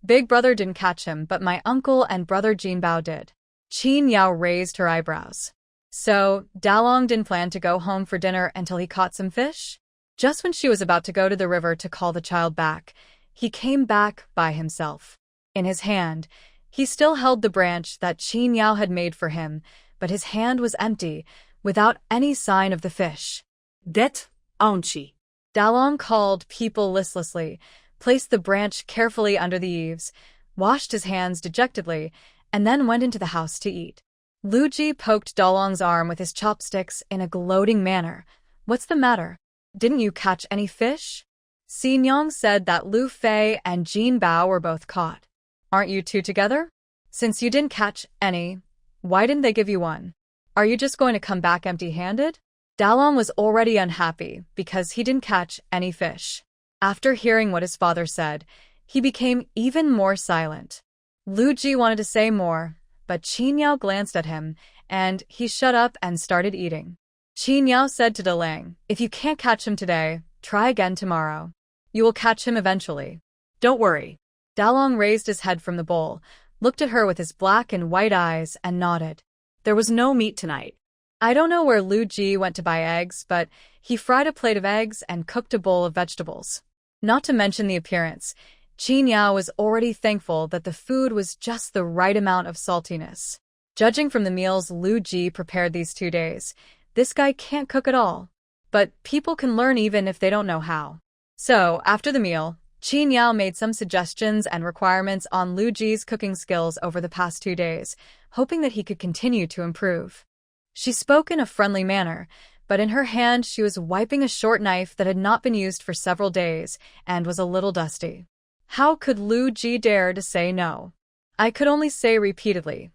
Big brother didn't catch him, but my uncle and brother Jinbao did. Qin Yao raised her eyebrows. So, Dalong didn't plan to go home for dinner until he caught some fish? Just when she was about to go to the river to call the child back, he came back by himself. In his hand, he still held the branch that Qin Yao had made for him, but his hand was empty, without any sign of the fish. Det, auntie. Dalong called people listlessly, placed the branch carefully under the eaves, washed his hands dejectedly, and then went into the house to eat. Lu Ji poked Dalong's arm with his chopsticks in a gloating manner. What's the matter? Didn't you catch any fish? Xinyang said that Lu Fei and Jin Bao were both caught. Aren't you two together? Since you didn't catch any, why didn't they give you one? Are you just going to come back empty-handed? Dalong was already unhappy because he didn't catch any fish. After hearing what his father said, he became even more silent. Lu Ji wanted to say more, but Qin Yao glanced at him, and he shut up and started eating. Qin Yao said to Dalang, if you can't catch him today, try again tomorrow. You will catch him eventually. Don't worry. Dalong raised his head from the bowl, looked at her with his black and white eyes, and nodded. There was no meat tonight. I don't know where Lu Ji went to buy eggs, but he fried a plate of eggs and cooked a bowl of vegetables. Not to mention the appearance, Qin Yao was already thankful that the food was just the right amount of saltiness. Judging from the meals Lu Ji prepared these 2 days, this guy can't cook at all. But people can learn even if they don't know how. So, after the meal, Qin Yao made some suggestions and requirements on Lu Ji's cooking skills over the past 2 days, hoping that he could continue to improve. She spoke in a friendly manner, but in her hand she was wiping a short knife that had not been used for several days and was a little dusty. How could Lu Ji dare to say no? I could only say repeatedly,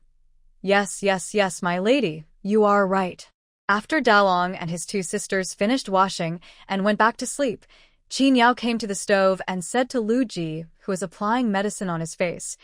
yes, yes, yes, my lady, you are right. After Dalong and his 2 sisters finished washing and went back to sleep, Qin Yao came to the stove and said to Lu Ji, who was applying medicine on his face,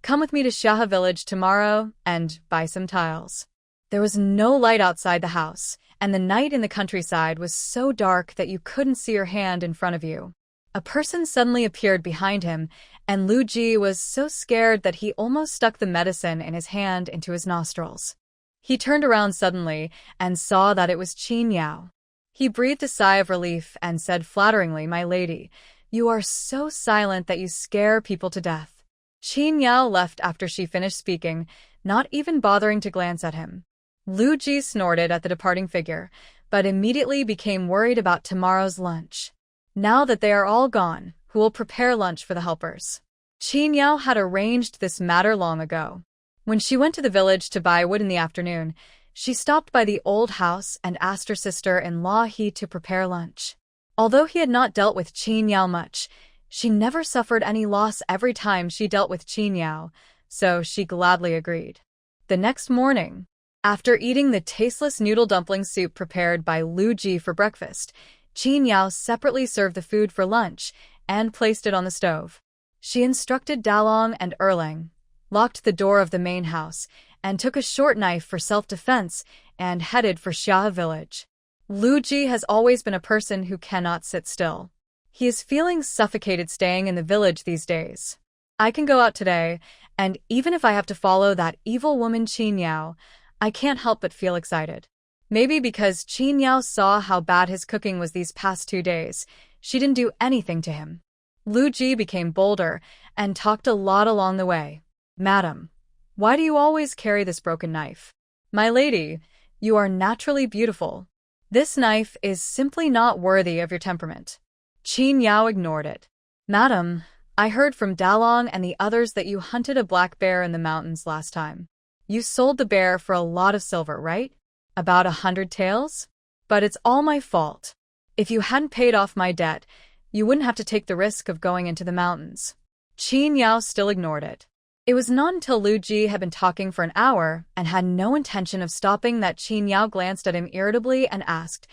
come with me to Xia village tomorrow and buy some tiles. There was no light outside the house, and the night in the countryside was so dark that you couldn't see your hand in front of you. A person suddenly appeared behind him, and Lu Ji was so scared that he almost stuck the medicine in his hand into his nostrils. He turned around suddenly and saw that it was Qin Yao. He breathed a sigh of relief and said flatteringly, my lady, you are so silent that you scare people to death. Qin Yao left after she finished speaking, not even bothering to glance at him. Lu Ji snorted at the departing figure, but immediately became worried about tomorrow's lunch. Now that they are all gone, who will prepare lunch for the helpers? Qin Yao had arranged this matter long ago. When she went to the village to buy wood in the afternoon, she stopped by the old house and asked her sister-in-law He to prepare lunch. Although he had not dealt with Qin Yao much, she never suffered any loss every time she dealt with Qin Yao, so she gladly agreed. The next morning, after eating the tasteless noodle dumpling soup prepared by Lu Ji for breakfast, Qin Yao separately served the food for lunch and placed it on the stove. She instructed Dalong and Erlang, locked the door of the main house, and took a short knife for self-defense and headed for Xia village. Lu Ji has always been a person who cannot sit still. He is feeling suffocated staying in the village these days. I can go out today, and even if I have to follow that evil woman Qin Yao, I can't help but feel excited. Maybe because Qin Yao saw how bad his cooking was these past 2 days, she didn't do anything to him. Lu Ji became bolder and talked a lot along the way. Madam, why do you always carry this broken knife? My lady, you are naturally beautiful. This knife is simply not worthy of your temperament. Qin Yao ignored it. Madam, I heard from Dalong and the others that you hunted a black bear in the mountains last time. You sold the bear for a lot of silver, right? About 100 taels? But it's all my fault. If you hadn't paid off my debt, you wouldn't have to take the risk of going into the mountains. Qin Yao still ignored it. It was not until Lu Ji had been talking for an hour and had no intention of stopping that Qin Yao glanced at him irritably and asked,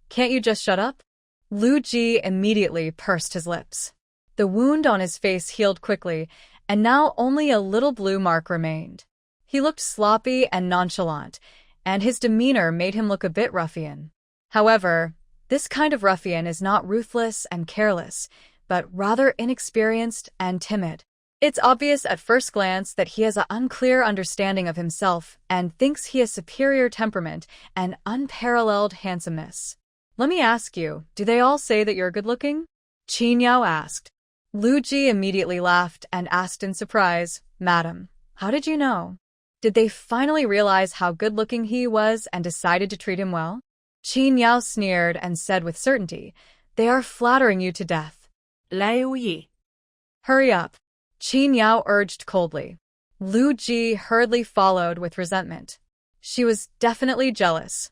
"Can't you just shut up?" Lu Ji immediately pursed his lips. The wound on his face healed quickly, and now only a little blue mark remained. He looked sloppy and nonchalant, and his demeanor made him look a bit ruffian. However, this kind of ruffian is not ruthless and careless, but rather inexperienced and timid. It's obvious at first glance that he has an unclear understanding of himself and thinks he has superior temperament and unparalleled handsomeness. "Let me ask you, do they all say that you're good-looking?" Qin Yao asked. Lu Ji immediately laughed and asked in surprise, "Madam, how did you know? Did they finally realize how good-looking he was and decided to treat him well?" Qin Yao sneered and said with certainty, "They are flattering you to death." Liu Yi. "Hurry up," Qin Yao urged coldly. Lu Ji hurriedly followed with resentment. She was definitely jealous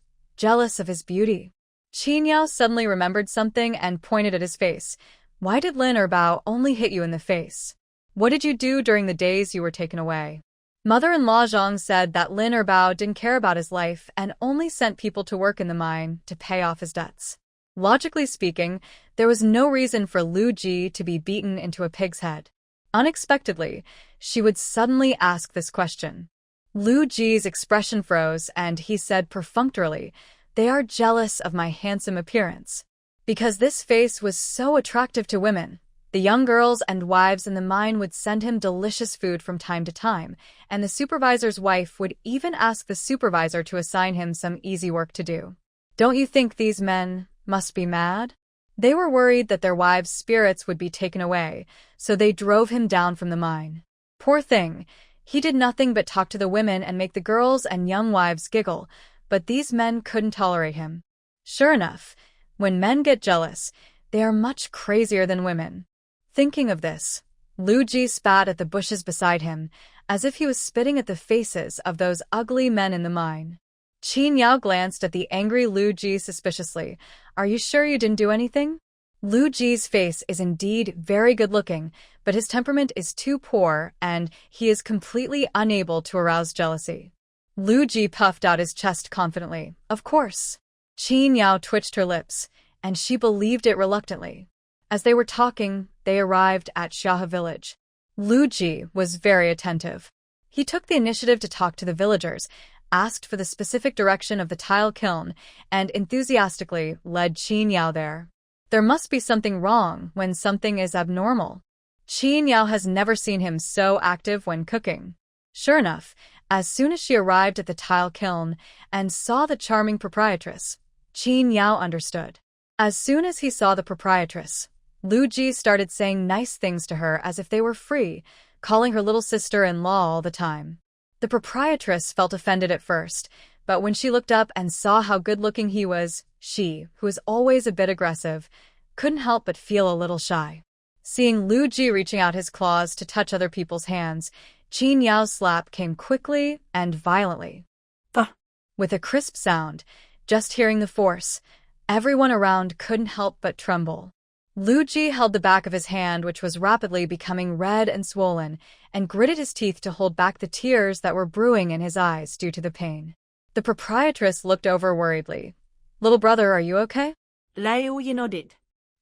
of his beauty. Qin Yao suddenly remembered something and pointed at his face. "Why did Lin Bao only hit you in the face? What did you do during the days you were taken away?" Mother-in-law Zhang said that Lin Bao didn't care about his life and only sent people to work in the mine to pay off his debts. Logically speaking, there was no reason for Lu Ji to be beaten into a pig's head. Unexpectedly, she would suddenly ask this question. Lu Ji's expression froze and he said perfunctorily, "They are jealous of my handsome appearance." Because this face was so attractive to women, the young girls and wives in the mine would send him delicious food from time to time, and the supervisor's wife would even ask the supervisor to assign him some easy work to do. Don't you think these men must be mad? They were worried that their wives' spirits would be taken away, so they drove him down from the mine. Poor thing, he did nothing but talk to the women and make the girls and young wives giggle, but these men couldn't tolerate him. Sure enough, when men get jealous, they are much crazier than women. Thinking of this, Lu Ji spat at the bushes beside him, as if he was spitting at the faces of those ugly men in the mine. Qin Yao glanced at the angry Lu Ji suspiciously. "Are you sure you didn't do anything?" Lu Ji's face is indeed very good-looking, but his temperament is too poor and he is completely unable to arouse jealousy. Lu Ji puffed out his chest confidently. "Of course." Qin Yao twitched her lips, and she believed it reluctantly. As they were talking, they arrived at Xiahe village. Lu Ji was very attentive. He took the initiative to talk to the villagers, asked for the specific direction of the tile kiln, and enthusiastically led Qin Yao there. There must be something wrong when something is abnormal. Qin Yao has never seen him so active when cooking. Sure enough, as soon as she arrived at the tile kiln and saw the charming proprietress, Qin Yao understood. As soon as he saw the proprietress, Lu Ji started saying nice things to her as if they were free, calling her little sister-in-law all the time. The proprietress felt offended at first, but when she looked up and saw how good-looking he was, she, who is always a bit aggressive, couldn't help but feel a little shy. Seeing Lu Ji reaching out his claws to touch other people's hands, Qin Yao's slap came quickly and violently. Thuh. With a crisp sound, just hearing the force, everyone around couldn't help but tremble. Lu Ji held the back of his hand, which was rapidly becoming red and swollen, and gritted his teeth to hold back the tears that were brewing in his eyes due to the pain. The proprietress looked over worriedly. "Little brother, are you okay?" Liu Yi nodded.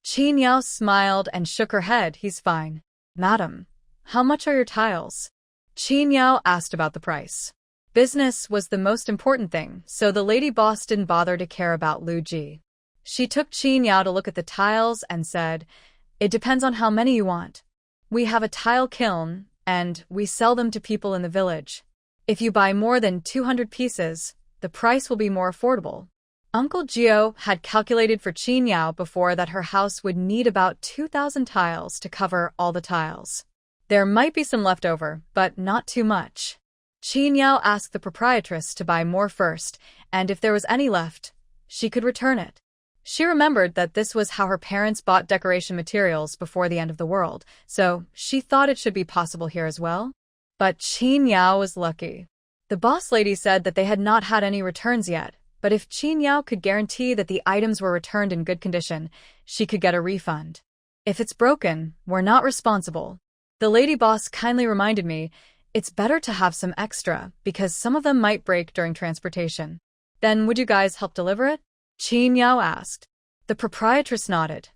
Qin Yao smiled and shook her head. "He's fine." "Madam, how much are your tiles?" Qin Yao asked about the price. Business was the most important thing, so the lady boss didn't bother to care about Lu Ji. She took Qin Yao to look at the tiles and said, "It depends on how many you want. We have a tile kiln, and we sell them to people in the village. If you buy more than 200 pieces, the price will be more affordable." Uncle Gio had calculated for Qin Yao before that her house would need about 2,000 tiles to cover all the tiles. There might be some left over, but not too much. Qin Yao asked the proprietress to buy more first, and if there was any left, she could return it. She remembered that this was how her parents bought decoration materials before the end of the world, so she thought it should be possible here as well. But Qin Yao was lucky. The boss lady said that they had not had any returns yet, but if Qin Yao could guarantee that the items were returned in good condition, she could get a refund. If it's broken, we're not responsible. The lady boss kindly reminded me, it's better to have some extra because some of them might break during transportation. Then would you guys help deliver it? Qin Yao asked. The proprietress nodded.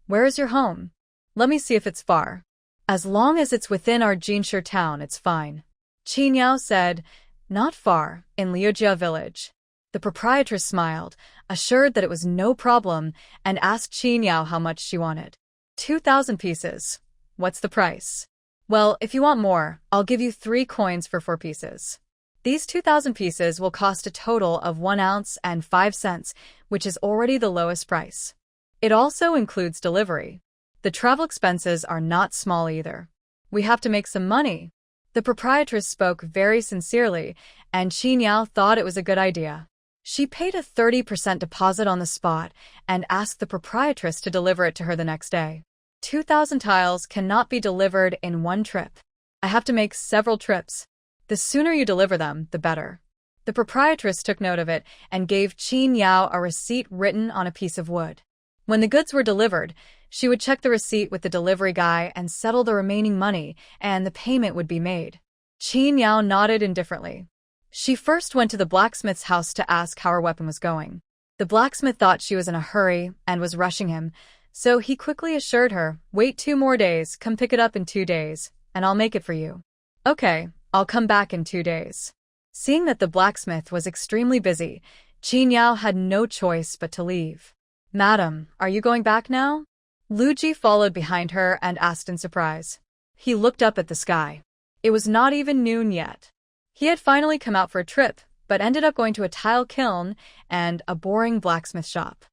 Where is your home? Let me see if it's far. As long as it's within our Jinshi town, it's fine. Qin Yao said, not far, in Liujia village. The proprietress smiled, assured that it was no problem, and asked Qin Yao how much she wanted. 2,000 pieces. What's the price? Well, if you want more, I'll give you 3 coins for 4 pieces. These 2,000 pieces will cost a total of 1 ounce and 5 cents, which is already the lowest price. It also includes delivery. The travel expenses are not small either. We have to make some money. The proprietress spoke very sincerely, and Qin Yao thought it was a good idea. She paid a 30% deposit on the spot and asked the proprietress to deliver it to her the next day. 2,000 tiles cannot be delivered in one trip. I have to make several trips. The sooner you deliver them, the better. The proprietress took note of it and gave Qin Yao a receipt written on a piece of wood. When the goods were delivered, she would check the receipt with the delivery guy and settle the remaining money, and the payment would be made. Qin Yao nodded indifferently. She first went to the blacksmith's house to ask how her weapon was going. The blacksmith thought she was in a hurry and was rushing him, so he quickly assured her, wait 2 more days, come pick it up in 2 days, and I'll make it for you. Okay, I'll come back in 2 days. Seeing that the blacksmith was extremely busy, Qin Yao had no choice but to leave. Madam, are you going back now? Lu Ji followed behind her and asked in surprise. He looked up at the sky. It was not even noon yet. He had finally come out for a trip, but ended up going to a tile kiln and a boring blacksmith shop.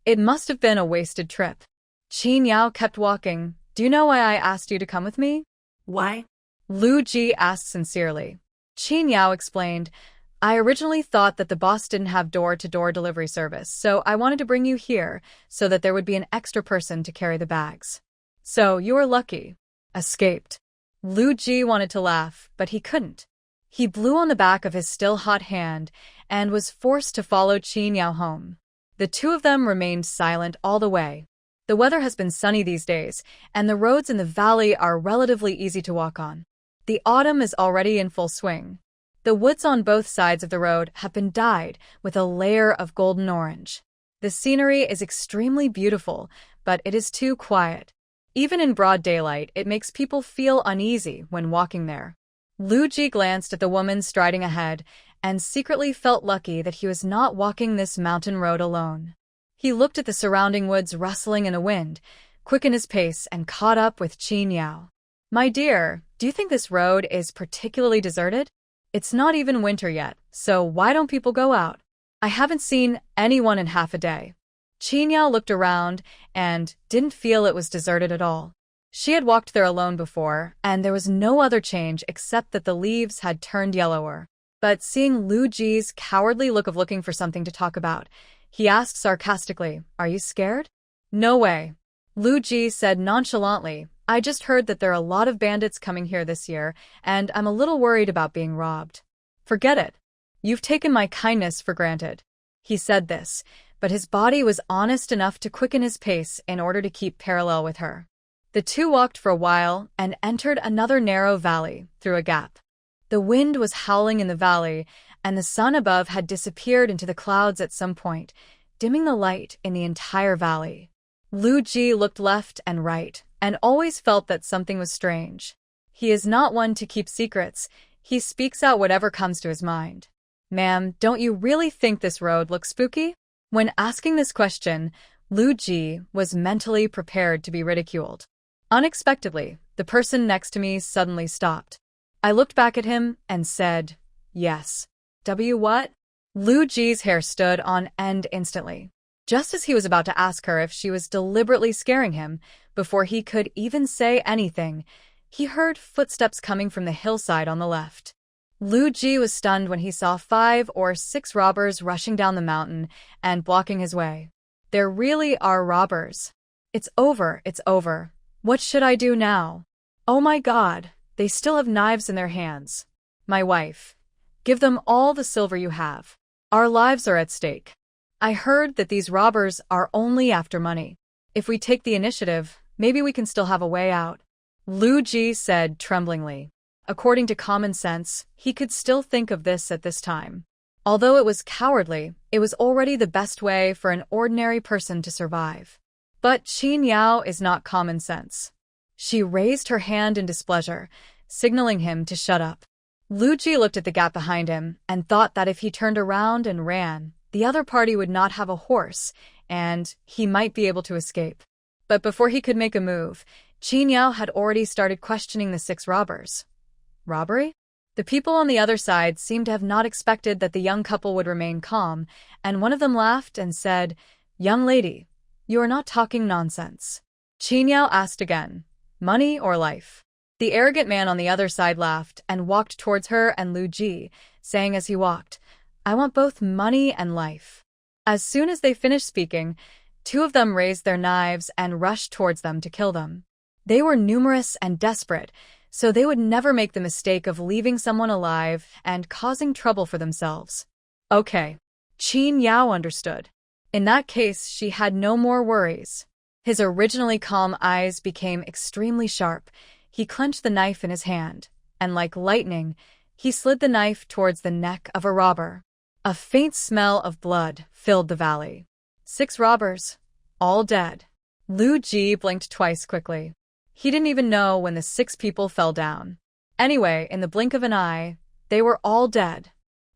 It must have been a wasted trip. Qin Yao kept walking. Do you know why I asked you to come with me? Why? Lu Ji asked sincerely. Qin Yao explained, I originally thought that the boss didn't have door-to-door delivery service, so I wanted to bring you here so that there would be an extra person to carry the bags. So you were lucky. Escaped. Lu Ji wanted to laugh, but he couldn't. He blew on the back of his still hot hand and was forced to follow Qin Yao home. The two of them remained silent all the way. The weather has been sunny these days, and the roads in the valley are relatively easy to walk on. The autumn is already in full swing. The woods on both sides of the road have been dyed with a layer of golden orange. The scenery is extremely beautiful, but it is too quiet. Even in broad daylight, it makes people feel uneasy when walking there. Lu Ji glanced at the woman striding ahead and secretly felt lucky that he was not walking this mountain road alone. He looked at the surrounding woods rustling in the wind, quickened his pace, and caught up with Qin Yao. My dear, do you think this road is particularly deserted? It's not even winter yet, so why don't people go out? I haven't seen anyone in half a day. Qin Yao looked around and didn't feel it was deserted at all. She had walked there alone before, and there was no other change except that the leaves had turned yellower. But seeing Lu Ji's cowardly look of looking for something to talk about, he asked sarcastically, Are you scared? No way. Lu Ji said nonchalantly, I just heard that there are a lot of bandits coming here this year, and I'm a little worried about being robbed. Forget it. You've taken my kindness for granted. He said this, but his body was honest enough to quicken his pace in order to keep parallel with her. The two walked for a while and entered another narrow valley through a gap. The wind was howling in the valley, and the sun above had disappeared into the clouds at some point, dimming the light in the entire valley. Lu Ji looked left and right, and always felt that something was strange. He is not one to keep secrets. He speaks out whatever comes to his mind. Ma'am, don't you really think this road looks spooky? When asking this question, Lu Ji was mentally prepared to be ridiculed. Unexpectedly, the person next to me suddenly stopped. I looked back at him and said, Yes. What? Lu Ji's hair stood on end instantly. Just as he was about to ask her if she was deliberately scaring him, before he could even say anything, he heard footsteps coming from the hillside on the left. Lu Ji was stunned when he saw 5 or 6 robbers rushing down the mountain and blocking his way. There really are robbers. It's over, it's over. What should I do now? Oh my God, they still have knives in their hands. My wife. Give them all the silver you have. Our lives are at stake. I heard that these robbers are only after money. If we take the initiative, maybe we can still have a way out. Lu Ji said tremblingly. According to common sense, he could still think of this at this time. Although it was cowardly, it was already the best way for an ordinary person to survive. But Qin Yao is not common sense. She raised her hand in displeasure, signaling him to shut up. Lu Ji looked at the gap behind him and thought that if he turned around and ran, the other party would not have a horse, and he might be able to escape. But before he could make a move, Qin Yao had already started questioning the 6 robbers. Robbery? The people on the other side seemed to have not expected that the young couple would remain calm, and one of them laughed and said, "Young lady, you are not talking nonsense." Qin Yao asked again, "Money or life?" The arrogant man on the other side laughed and walked towards her and Lu Ji, saying as he walked, "I want both money and life." As soon as they finished speaking, 2 of them raised their knives and rushed towards them to kill them. They were numerous and desperate, so they would never make the mistake of leaving someone alive and causing trouble for themselves. Okay. Qin Yao understood. In that case, she had no more worries. His originally calm eyes became extremely sharp. He clenched the knife in his hand, and like lightning, he slid the knife towards the neck of a robber. A faint smell of blood filled the valley. 6 robbers, all dead. Lu Ji blinked twice quickly. He didn't even know when the 6 people fell down. Anyway, in the blink of an eye, they were all dead.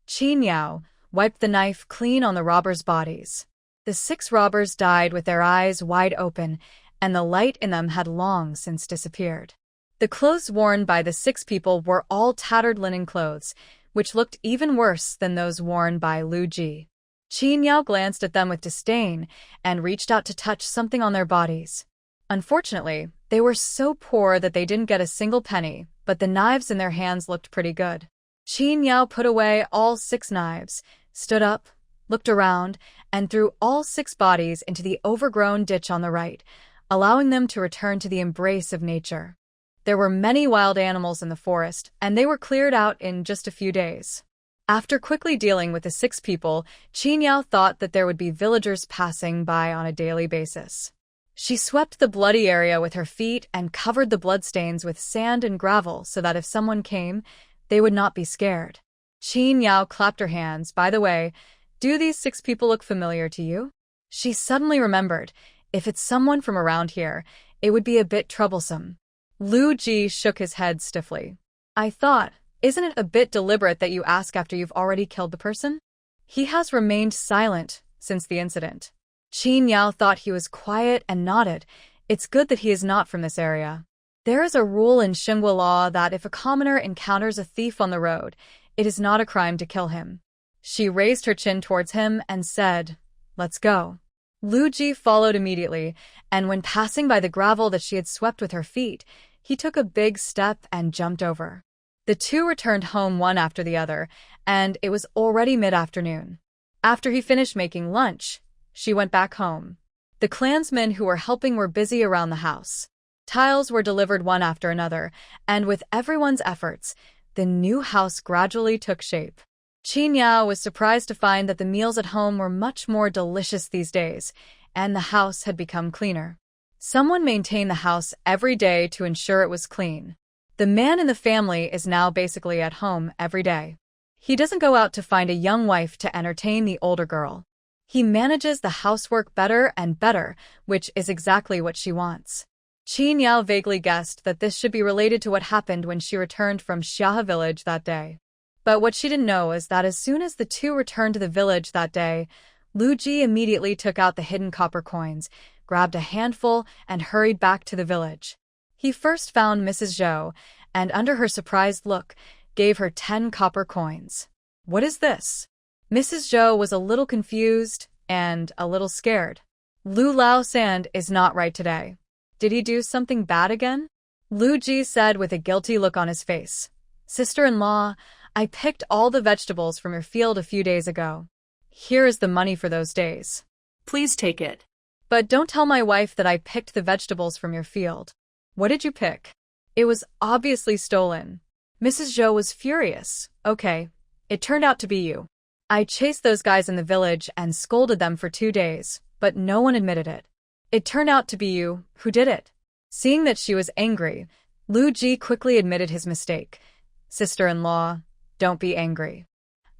Qin Yao wiped the knife clean on the robbers' bodies. The 6 robbers died with their eyes wide open, and the light in them had long since disappeared. The clothes worn by the 6 people were all tattered linen clothes, which looked even worse than those worn by Lu Ji. Qin Yao glanced at them with disdain and reached out to touch something on their bodies. Unfortunately, they were so poor that they didn't get a single penny, but the knives in their hands looked pretty good. Qin Yao put away all 6 knives, stood up, looked around, and threw all 6 bodies into the overgrown ditch on the right, allowing them to return to the embrace of nature. There were many wild animals in the forest, and they were cleared out in just a few days. After quickly dealing with the 6 people, Qin Yao thought that there would be villagers passing by on a daily basis. She swept the bloody area with her feet and covered the bloodstains with sand and gravel so that if someone came, they would not be scared. Qin Yao clapped her hands. "By the way, do these 6 people look familiar to you?" She suddenly remembered, if it's someone from around here, it would be a bit troublesome. Lu Ji shook his head stiffly. "I thought, isn't it a bit deliberate that you ask after you've already killed the person?" He has remained silent since the incident. Qin Yao thought he was quiet and nodded. It's good that he is not from this area. There is a rule in Xinhua law that if a commoner encounters a thief on the road, it is not a crime to kill him. She raised her chin towards him and said, "Let's go." Lu Ji followed immediately, and when passing by the gravel that she had swept with her feet, he took a big step and jumped over. The 2 returned home one after the other, and it was already mid-afternoon. After he finished making lunch, she went back home. The clansmen who were helping were busy around the house. Tiles were delivered one after another, and with everyone's efforts, the new house gradually took shape. Qin Yao was surprised to find that the meals at home were much more delicious these days, and the house had become cleaner. Someone maintained the house every day to ensure it was clean. The man in the family is now basically at home every day. He doesn't go out to find a young wife to entertain the older girl. He manages the housework better and better, which is exactly what she wants. Qin Yao vaguely guessed that this should be related to what happened when she returned from Xiahe village that day. But what she didn't know is that as soon as the 2 returned to the village that day, Lu Ji immediately took out the hidden copper coins, grabbed a handful, and hurried back to the village. He first found Mrs. Zhou, and under her surprised look, gave her 10 copper coins. "What is this?" Mrs. Zhou was a little confused and a little scared. "Lu Lao Sand is not right today. Did he do something bad again?" Lu Ji said with a guilty look on his face. "Sister-in-law, I picked all the vegetables from your field a few days ago. Here is the money for those days. Please take it. But don't tell my wife that I picked the vegetables from your field." "What did you pick?" "It was obviously stolen." Mrs. Zhou was furious. "Okay, it turned out to be you. I chased those guys in the village and scolded them for 2 days, but no one admitted it. It turned out to be you who did it." Seeing that she was angry, Lu Ji quickly admitted his mistake. "Sister-in-law, don't be angry.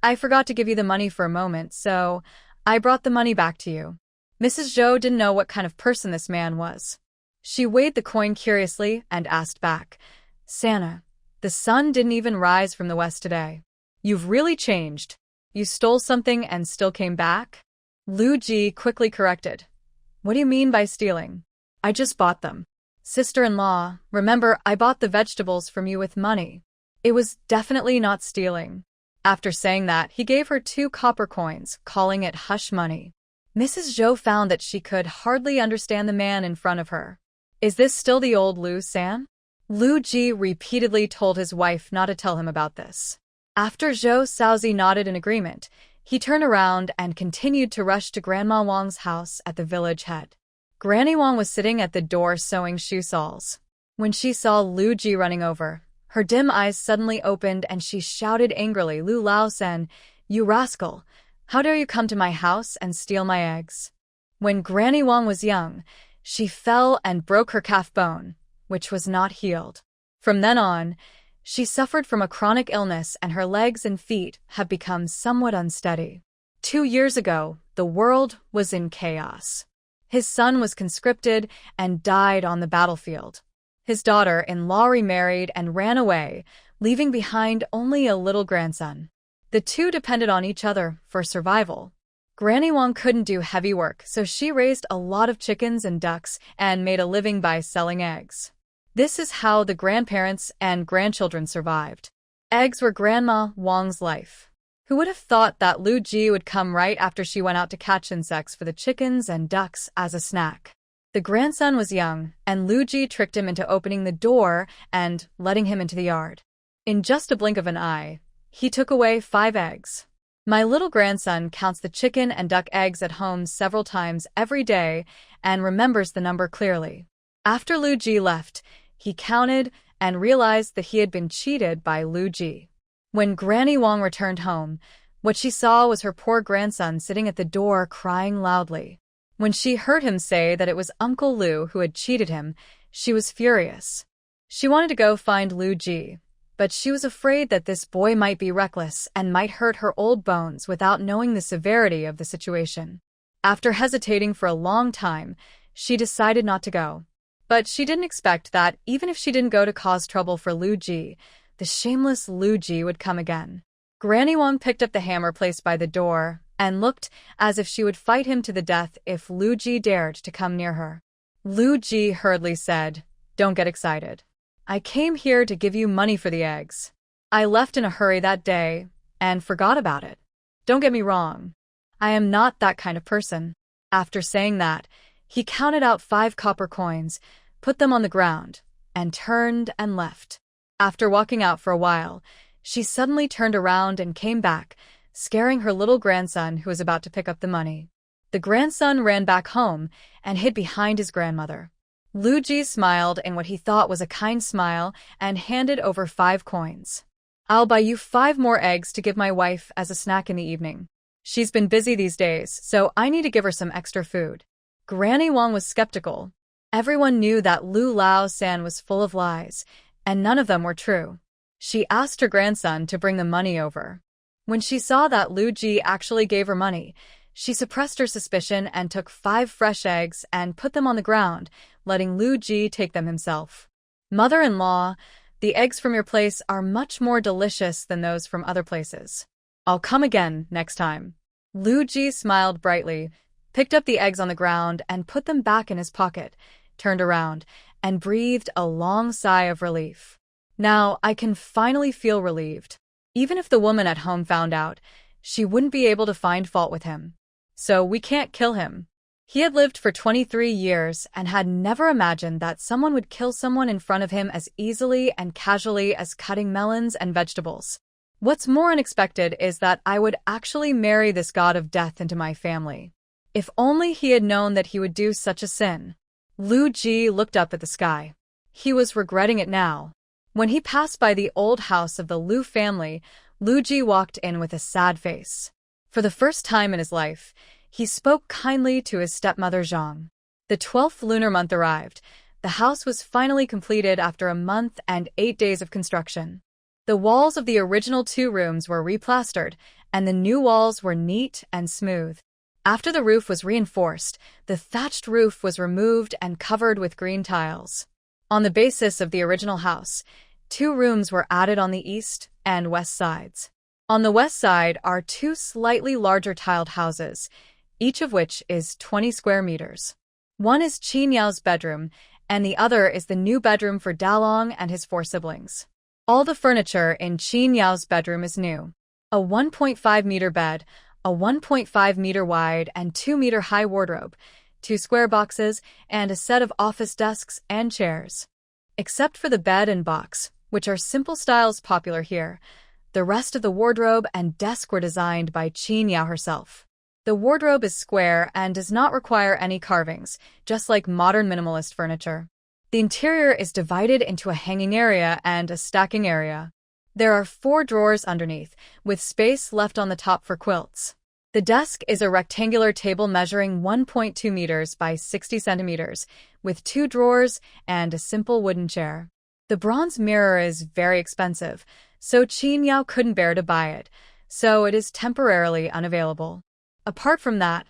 I forgot to give you the money for a moment, so I brought the money back to you." Mrs. Zhou didn't know what kind of person this man was. She weighed the coin curiously and asked back, "Santa, the sun didn't even rise from the west today. You've really changed. You stole something and still came back?" Lu Ji quickly corrected. "What do you mean by stealing? I just bought them." "Sister-in-law, remember I bought the vegetables from you with money. It was definitely not stealing." After saying that, he gave her 2 copper coins, calling it hush money. Mrs. Zhou found that she could hardly understand the man in front of her. "Is this still the old Lu San?" Lu Ji repeatedly told his wife not to tell him about this. After Zhou Xiaozi nodded in agreement, he turned around and continued to rush to Grandma Wang's house at the village head. Granny Wang was sitting at the door sewing shoe soles. When she saw Lu Ji running over, her dim eyes suddenly opened and she shouted angrily, "Lu Lao Sen, you rascal! How dare you come to my house and steal my eggs?" When Granny Wang was young, she fell and broke her calf bone, which was not healed. From then on, she suffered from a chronic illness and her legs and feet have become somewhat unsteady. 2 years ago, the world was in chaos. His son was conscripted and died on the battlefield. His daughter-in-law remarried and ran away, leaving behind only a little grandson. The two depended on each other for survival. Granny Wang couldn't do heavy work, so she raised a lot of chickens and ducks and made a living by selling eggs. This is how the grandparents and grandchildren survived. Eggs were Grandma Wang's life. Who would have thought that Lu Ji would come right after she went out to catch insects for the chickens and ducks as a snack? The grandson was young, and Lu Ji tricked him into opening the door and letting him into the yard. In just a blink of an eye, he took away 5 eggs. My little grandson counts the chicken and duck eggs at home several times every day and remembers the number clearly. After Lu Ji left, he counted and realized that he had been cheated by Lu Ji. When Granny Wang returned home, what she saw was her poor grandson sitting at the door crying loudly. When she heard him say that it was Uncle Lu who had cheated him, she was furious. She wanted to go find Lu Ji, but she was afraid that this boy might be reckless and might hurt her old bones without knowing the severity of the situation. After hesitating for a long time, she decided not to go. But she didn't expect that even if she didn't go to cause trouble for Lu Ji, the shameless Lu Ji would come again. Granny Wang picked up the hammer placed by the door and looked as if she would fight him to the death if Lu Ji dared to come near her. Lu Ji hurriedly said, "Don't get excited. I came here to give you money for the eggs. I left in a hurry that day and forgot about it. Don't get me wrong. I am not that kind of person." After saying that, he counted out 5 copper coins, put them on the ground, and turned and left. After walking out for a while, she suddenly turned around and came back, scaring her little grandson who was about to pick up the money. The grandson ran back home and hid behind his grandmother. Lu Ji smiled in what he thought was a kind smile and handed over 5 coins. "I'll buy you 5 more eggs to give my wife as a snack in the evening. She's been busy these days, so I need to give her some extra food." Granny Wang was skeptical. Everyone knew that Lu Lao San was full of lies, and none of them were true. She asked her grandson to bring the money over. When she saw that Lu Ji actually gave her money, she suppressed her suspicion and took 5 fresh eggs and put them on the ground, letting Lu Ji take them himself. "Mother-in-law, the eggs from your place are much more delicious than those from other places. I'll come again next time." Lu Ji smiled brightly, picked up the eggs on the ground and put them back in his pocket, turned around, and breathed a long sigh of relief. "Now I can finally feel relieved. Even if the woman at home found out, she wouldn't be able to find fault with him. So we can't kill him." He had lived for 23 years and had never imagined that someone would kill someone in front of him as easily and casually as cutting melons and vegetables. "What's more unexpected is that I would actually marry this god of death into my family. If only he had known that he would do such a sin." Lu Ji looked up at the sky. He was regretting it now. When he passed by the old house of the Lu family, Lu Ji walked in with a sad face. For the first time in his life, he spoke kindly to his stepmother Zhang. The 12th lunar month arrived. The house was finally completed after a month and 8 days of construction. The walls of the original 2 rooms were replastered, and the new walls were neat and smooth. After the roof was reinforced, the thatched roof was removed and covered with green tiles. On the basis of the original house, 2 rooms were added on the east and west sides. On the west side are 2 slightly larger tiled houses, each of which is 20 square meters. One is Qin Yao's bedroom, and the other is the new bedroom for Dalong and his 4 siblings. All the furniture in Qin Yao's bedroom is new. A 1.5-meter bed, a 1.5-meter wide and 2-meter high wardrobe, 2 square boxes, and a set of office desks and chairs. Except for the bed and box, which are simple styles popular here, the rest of the wardrobe and desk were designed by Qin Yao herself. The wardrobe is square and does not require any carvings, just like modern minimalist furniture. The interior is divided into a hanging area and a stacking area. There are 4 drawers underneath, with space left on the top for quilts. The desk is a rectangular table measuring 1.2 meters by 60 centimeters, with 2 drawers and a simple wooden chair. The bronze mirror is very expensive, so Qin Yao couldn't bear to buy it, so it is temporarily unavailable. Apart from that,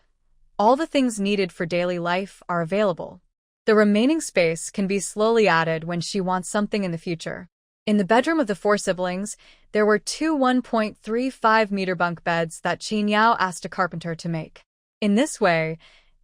all the things needed for daily life are available. The remaining space can be slowly added when she wants something in the future. In the bedroom of the 4 siblings, there were 2 1.35-meter bunk beds that Qin Yao asked a carpenter to make. In this way,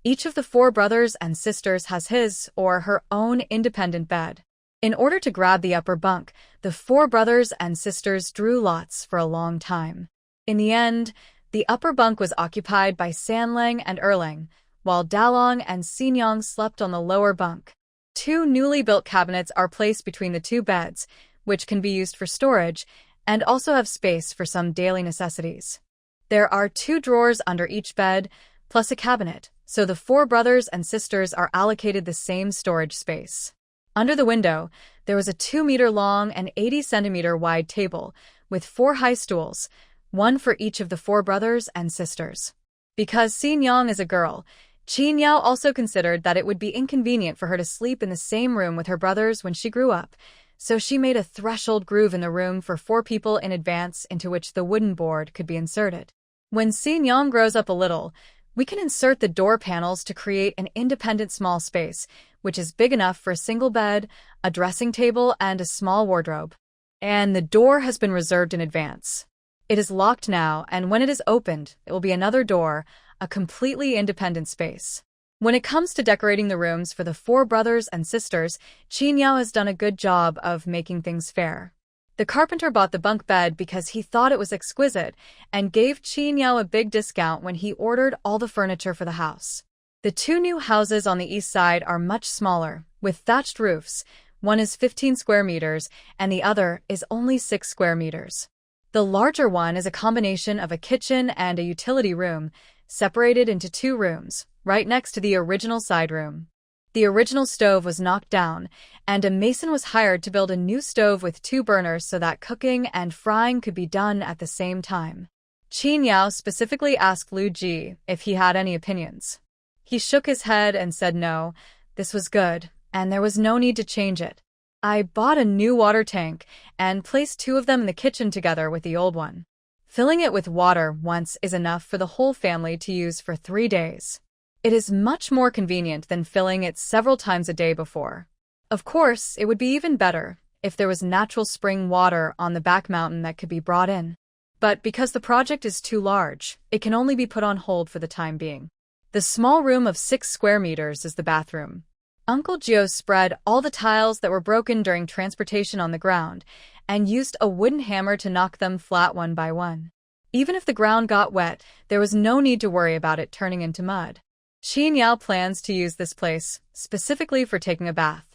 each of the 4 brothers and sisters has his or her own independent bed. In order to grab the upper bunk, the 4 brothers and sisters drew lots for a long time. In the end, the upper bunk was occupied by Sanlang and Erlang, while Dalong and Xinyang slept on the lower bunk. 2 newly built cabinets are placed between the 2 beds, which can be used for storage, and also have space for some daily necessities. There are 2 drawers under each bed, plus a cabinet, so the 4 brothers and sisters are allocated the same storage space. Under the window, there was a 2-meter-long and 80-centimeter-wide table, with 4 high stools, one for each of the 4 brothers and sisters. Because Xinyang is a girl, Qin Yao also considered that it would be inconvenient for her to sleep in the same room with her brothers when she grew up, so she made a threshold groove in the room for 4 people in advance into which the wooden board could be inserted. When Xinyang grows up a little, we can insert the door panels to create an independent small space, which is big enough for a single bed, a dressing table, and a small wardrobe. And the door has been reserved in advance. It is locked now, and when it is opened, it will be another door, a completely independent space. When it comes to decorating the rooms for the 4 brothers and sisters, Qin Yao has done a good job of making things fair. The carpenter bought the bunk bed because he thought it was exquisite and gave Qin Yao a big discount when he ordered all the furniture for the house. The 2 new houses on the east side are much smaller, with thatched roofs. One is 15 square meters, and the other is only 6 square meters. The larger one is a combination of a kitchen and a utility room, separated into 2 rooms, right next to the original side room. The original stove was knocked down, and a mason was hired to build a new stove with 2 burners so that cooking and frying could be done at the same time. Qin Yao specifically asked Lu Ji if he had any opinions. He shook his head and said no, this was good, and there was no need to change it. I bought a new water tank and placed 2 of them in the kitchen together with the old one. Filling it with water once is enough for the whole family to use for 3 days. It is much more convenient than filling it several times a day before. Of course, it would be even better if there was natural spring water on the back mountain that could be brought in. But because the project is too large, it can only be put on hold for the time being. The small room of 6 square meters is the bathroom. Uncle Gio spread all the tiles that were broken during transportation on the ground and used a wooden hammer to knock them flat one by one. Even if the ground got wet, there was no need to worry about it turning into mud. Qin Yao plans to use this place specifically for taking a bath.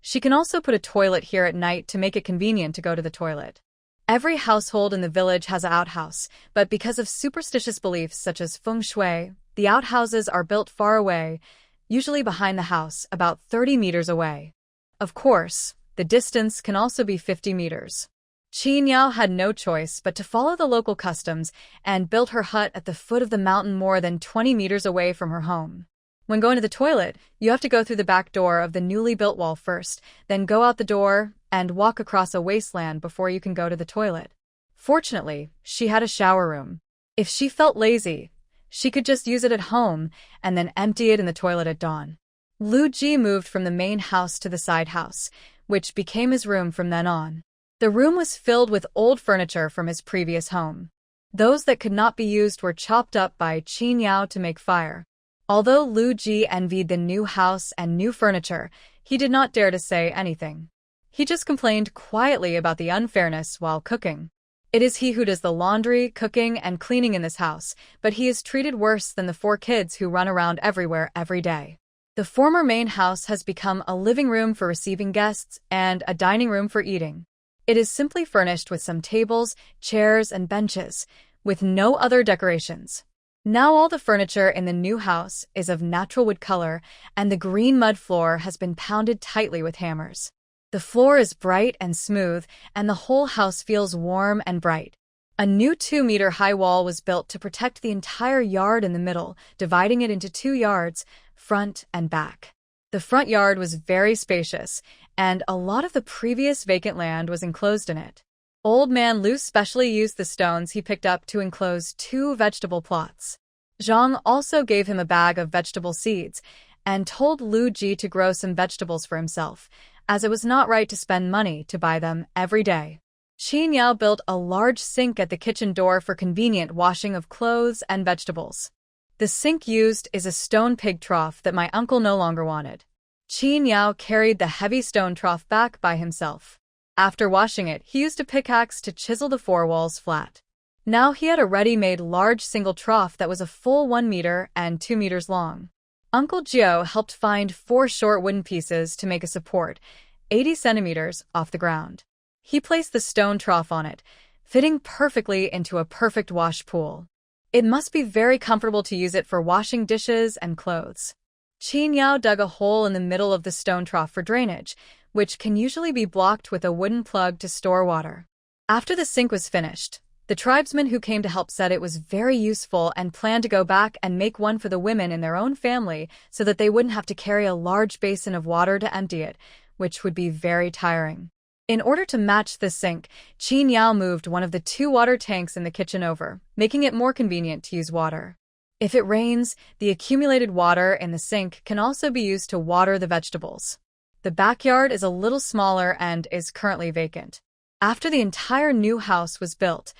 She can also put a toilet here at night to make it convenient to go to the toilet. Every household in the village has an outhouse, but because of superstitious beliefs such as feng shui, the outhouses are built far away, usually behind the house, about 30 meters away. Of course, the distance can also be 50 meters. Qin Yao had no choice but to follow the local customs and built her hut at the foot of the mountain more than 20 meters away from her home. When going to the toilet, you have to go through the back door of the newly built wall first, then go out the door and walk across a wasteland before you can go to the toilet. Fortunately, she had a shower room. If she felt lazy, she could just use it at home and then empty it in the toilet at dawn. Lu Ji moved from the main house to the side house, which became his room from then on. The room was filled with old furniture from his previous home. Those that could not be used were chopped up by Qin Yao to make fire. Although Lu Ji envied the new house and new furniture, he did not dare to say anything. He just complained quietly about the unfairness while cooking. It is he who does the laundry, cooking, and cleaning in this house, but he is treated worse than the 4 kids who run around everywhere every day. The former main house has become a living room for receiving guests and a dining room for eating. It is simply furnished with some tables, chairs, and benches, with no other decorations. Now all the furniture in the new house is of natural wood color, and the green mud floor has been pounded tightly with hammers. The floor is bright and smooth, and the whole house feels warm and bright. A new 2-meter-high wall was built to protect the entire yard in the middle, dividing it into 2 yards, front and back. The front yard was very spacious, and a lot of the previous vacant land was enclosed in it. Old Man Lu specially used the stones he picked up to enclose 2 vegetable plots. Zhang also gave him a bag of vegetable seeds and told Lu Ji to grow some vegetables for himself, as it was not right to spend money to buy them every day. Qin Yao built a large sink at the kitchen door for convenient washing of clothes and vegetables. The sink used is a stone pig trough that my uncle no longer wanted. Qin Yao carried the heavy stone trough back by himself. After washing it, he used a pickaxe to chisel the 4 walls flat. Now he had a ready-made large single trough that was a full 1 meter and 2 meters long. Uncle Gio helped find 4 short wooden pieces to make a support, 80 centimeters off the ground. He placed the stone trough on it, fitting perfectly into a perfect wash pool. It must be very comfortable to use it for washing dishes and clothes. Qin Yao dug a hole in the middle of the stone trough for drainage, which can usually be blocked with a wooden plug to store water. After the sink was finished, the tribesmen who came to help said it was very useful and planned to go back and make one for the women in their own family so that they wouldn't have to carry a large basin of water to empty it, which would be very tiring. In order to match the sink, Qin Yao moved one of the 2 water tanks in the kitchen over, making it more convenient to use water. If it rains, the accumulated water in the sink can also be used to water the vegetables. The backyard is a little smaller and is currently vacant. After the entire new house was built,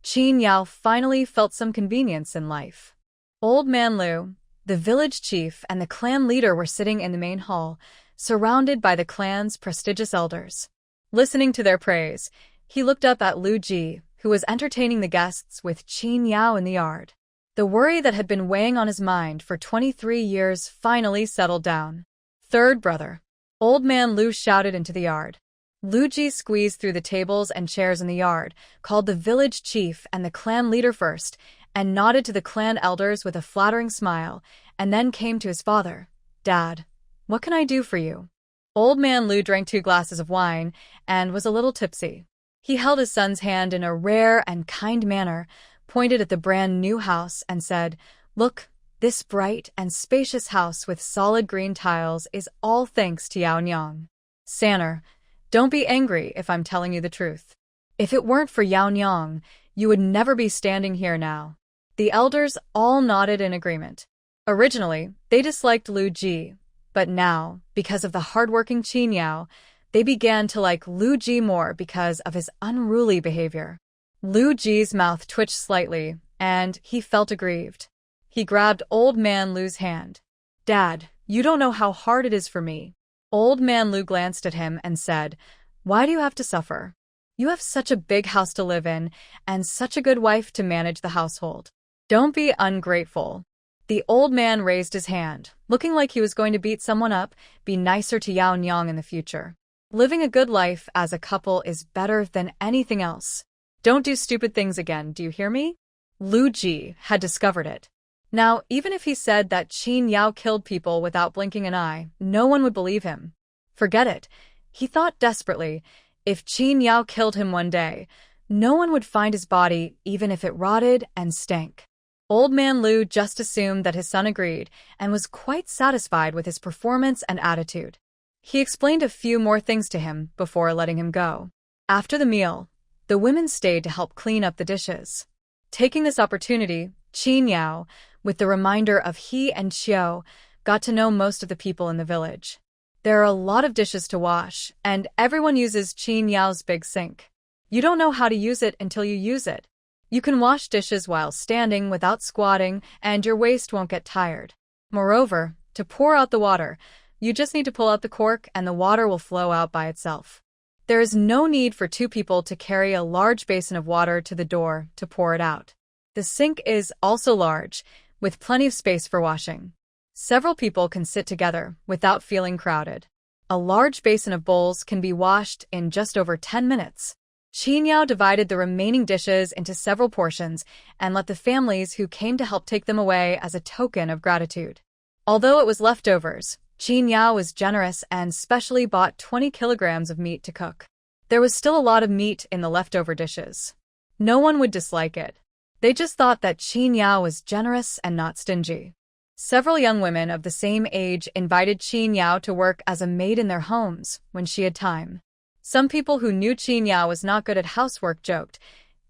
Qin Yao finally felt some convenience in life. Old Man Lu, the village chief, and the clan leader were sitting in the main hall, surrounded by the clan's prestigious elders. Listening to their praise, he looked up at Lu Ji, who was entertaining the guests with Qin Yao in the yard. The worry that had been weighing on his mind for 23 years finally settled down. "Third brother," Old Man Lu shouted into the yard. Lu Ji squeezed through the tables and chairs in the yard, called the village chief and the clan leader first, and nodded to the clan elders with a flattering smile, and then came to his father. "Dad, what can I do for you?" Old Man Lu drank 2 glasses of wine and was a little tipsy. He held his son's hand in a rare and kind manner, pointed at the brand new house, and said, "Look, this bright and spacious house with solid green tiles is all thanks to Yao Nyang. Sanner, don't be angry if I'm telling you the truth. If it weren't for Yao Nyang, you would never be standing here now." The elders all nodded in agreement. Originally, they disliked Lu Ji, but now, because of the hardworking Qin Yao, they began to like Lu Ji more because of his unruly behavior. Lu Ji's mouth twitched slightly, and he felt aggrieved. He grabbed Old Man Lu's hand. "Dad, you don't know how hard it is for me." Old Man Lu glanced at him and said, "Why do you have to suffer? You have such a big house to live in, and such a good wife to manage the household. Don't be ungrateful." The old man raised his hand, looking like he was going to beat someone up. "Be nicer to Yao Nyang in the future. Living a good life as a couple is better than anything else. Don't do stupid things again, do you hear me?" Lu Ji had discovered it. Now, even if he said that Qin Yao killed people without blinking an eye, no one would believe him. Forget it, he thought desperately. If Qin Yao killed him one day, no one would find his body even if it rotted and stank. Old man Lu just assumed that his son agreed and was quite satisfied with his performance and attitude. He explained a few more things to him before letting him go. After the meal, the women stayed to help clean up the dishes. Taking this opportunity, Qin Yao, with the reminder of he and Qiu, got to know most of the people in the village. There are a lot of dishes to wash, and everyone uses Qin Yao's big sink. You don't know how to use it until you use it. You can wash dishes while standing without squatting, and your waist won't get tired. Moreover, to pour out the water, you just need to pull out the cork and the water will flow out by itself. There is no need for two people to carry a large basin of water to the door to pour it out. The sink is also large, with plenty of space for washing. Several people can sit together without feeling crowded. A large basin of bowls can be washed in just over 10 minutes. Qin Yao divided the remaining dishes into several portions and let the families who came to help take them away as a token of gratitude. Although it was leftovers, Qin Yao was generous and specially bought 20 kilograms of meat to cook. There was still a lot of meat in the leftover dishes. No one would dislike it. They just thought that Qin Yao was generous and not stingy. Several young women of the same age invited Qin Yao to work as a maid in their homes when she had time. Some people who knew Qin Yao was not good at housework joked,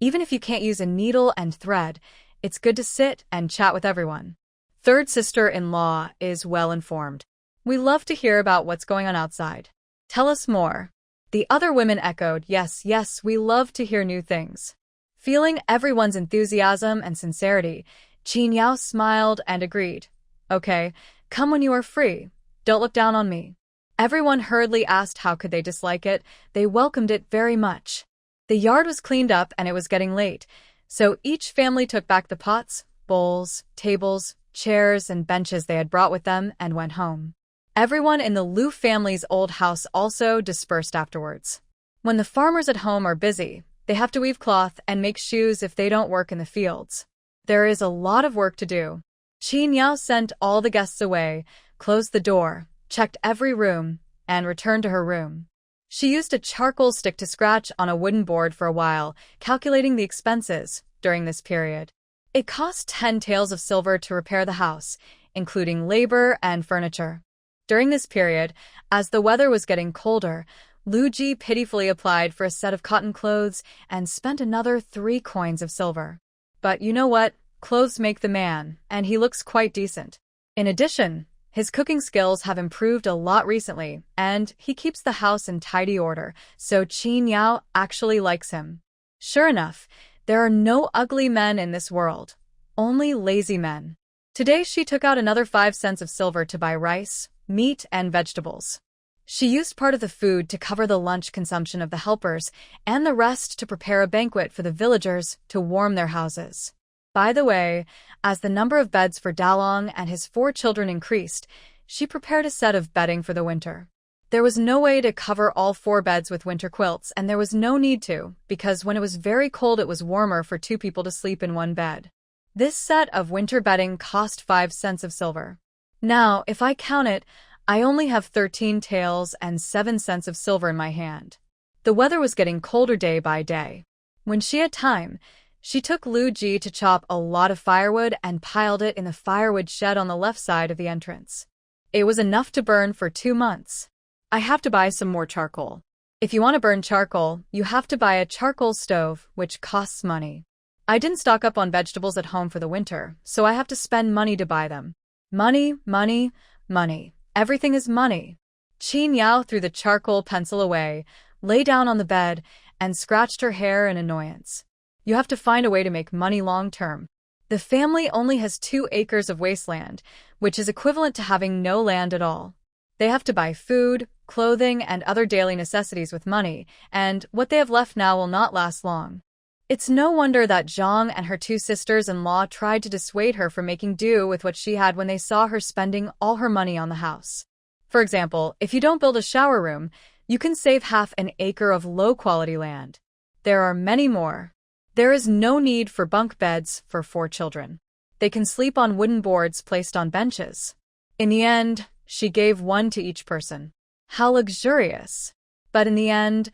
even if you can't use a needle and thread, it's good to sit and chat with everyone. Third sister-in-law is well informed. We love to hear about what's going on outside. Tell us more. The other women echoed, yes, yes, we love to hear new things. Feeling everyone's enthusiasm and sincerity, Qin Yao smiled and agreed. Okay, come when you are free. Don't look down on me. Everyone hurriedly asked how could they dislike it. They welcomed it very much. The yard was cleaned up and it was getting late, so each family took back the pots, bowls, tables, chairs, and benches they had brought with them and went home. Everyone in the Lu family's old house also dispersed afterwards. When the farmers at home are busy, they have to weave cloth and make shoes if they don't work in the fields. There is a lot of work to do. Qin Yao sent all the guests away, closed the door, checked every room, and returned to her room. She used a charcoal stick to scratch on a wooden board for a while, calculating the expenses during this period. It cost 10 taels of silver to repair the house, including labor and furniture. During this period, as the weather was getting colder, Lu Ji pitifully applied for a set of cotton clothes and spent another 3 coins of silver. But you know what? Clothes make the man, and he looks quite decent. In addition, his cooking skills have improved a lot recently, and he keeps the house in tidy order, so Qin Yao actually likes him. Sure enough, there are no ugly men in this world, only lazy men. Today she took out another 5 cents of silver to buy rice, meat, and vegetables. She used part of the food to cover the lunch consumption of the helpers, and the rest to prepare a banquet for the villagers to warm their houses. By the way, as the number of beds for Dalong and his 4 children increased, she prepared a set of bedding for the winter. There was no way to cover all 4 beds with winter quilts, and there was no need to, because when it was very cold it was warmer for 2 people to sleep in one bed. This set of winter bedding cost 5 cents of silver. Now, if I count it, I only have 13 taels and 7 cents of silver in my hand. The weather was getting colder day by day. When she had time, she took Lu Ji to chop a lot of firewood and piled it in the firewood shed on the left side of the entrance. It was enough to burn for 2 months. I have to buy some more charcoal. If you want to burn charcoal, you have to buy a charcoal stove, which costs money. I didn't stock up on vegetables at home for the winter, so I have to spend money to buy them. Money, money, money. Everything is money. Qin Yao threw the charcoal pencil away, lay down on the bed, and scratched her hair in annoyance. You have to find a way to make money long term. The family only has 2 acres of wasteland, which is equivalent to having no land at all. They have to buy food, clothing, and other daily necessities with money, and what they have left now will not last long. It's no wonder that Zhang and her 2 sisters-in-law tried to dissuade her from making do with what she had when they saw her spending all her money on the house. For example, if you don't build a shower room, you can save half an acre of low-quality land. There are many more. There is no need for bunk beds for 4 children. They can sleep on wooden boards placed on benches. In the end, she gave 1 to each person. How luxurious! But in the end,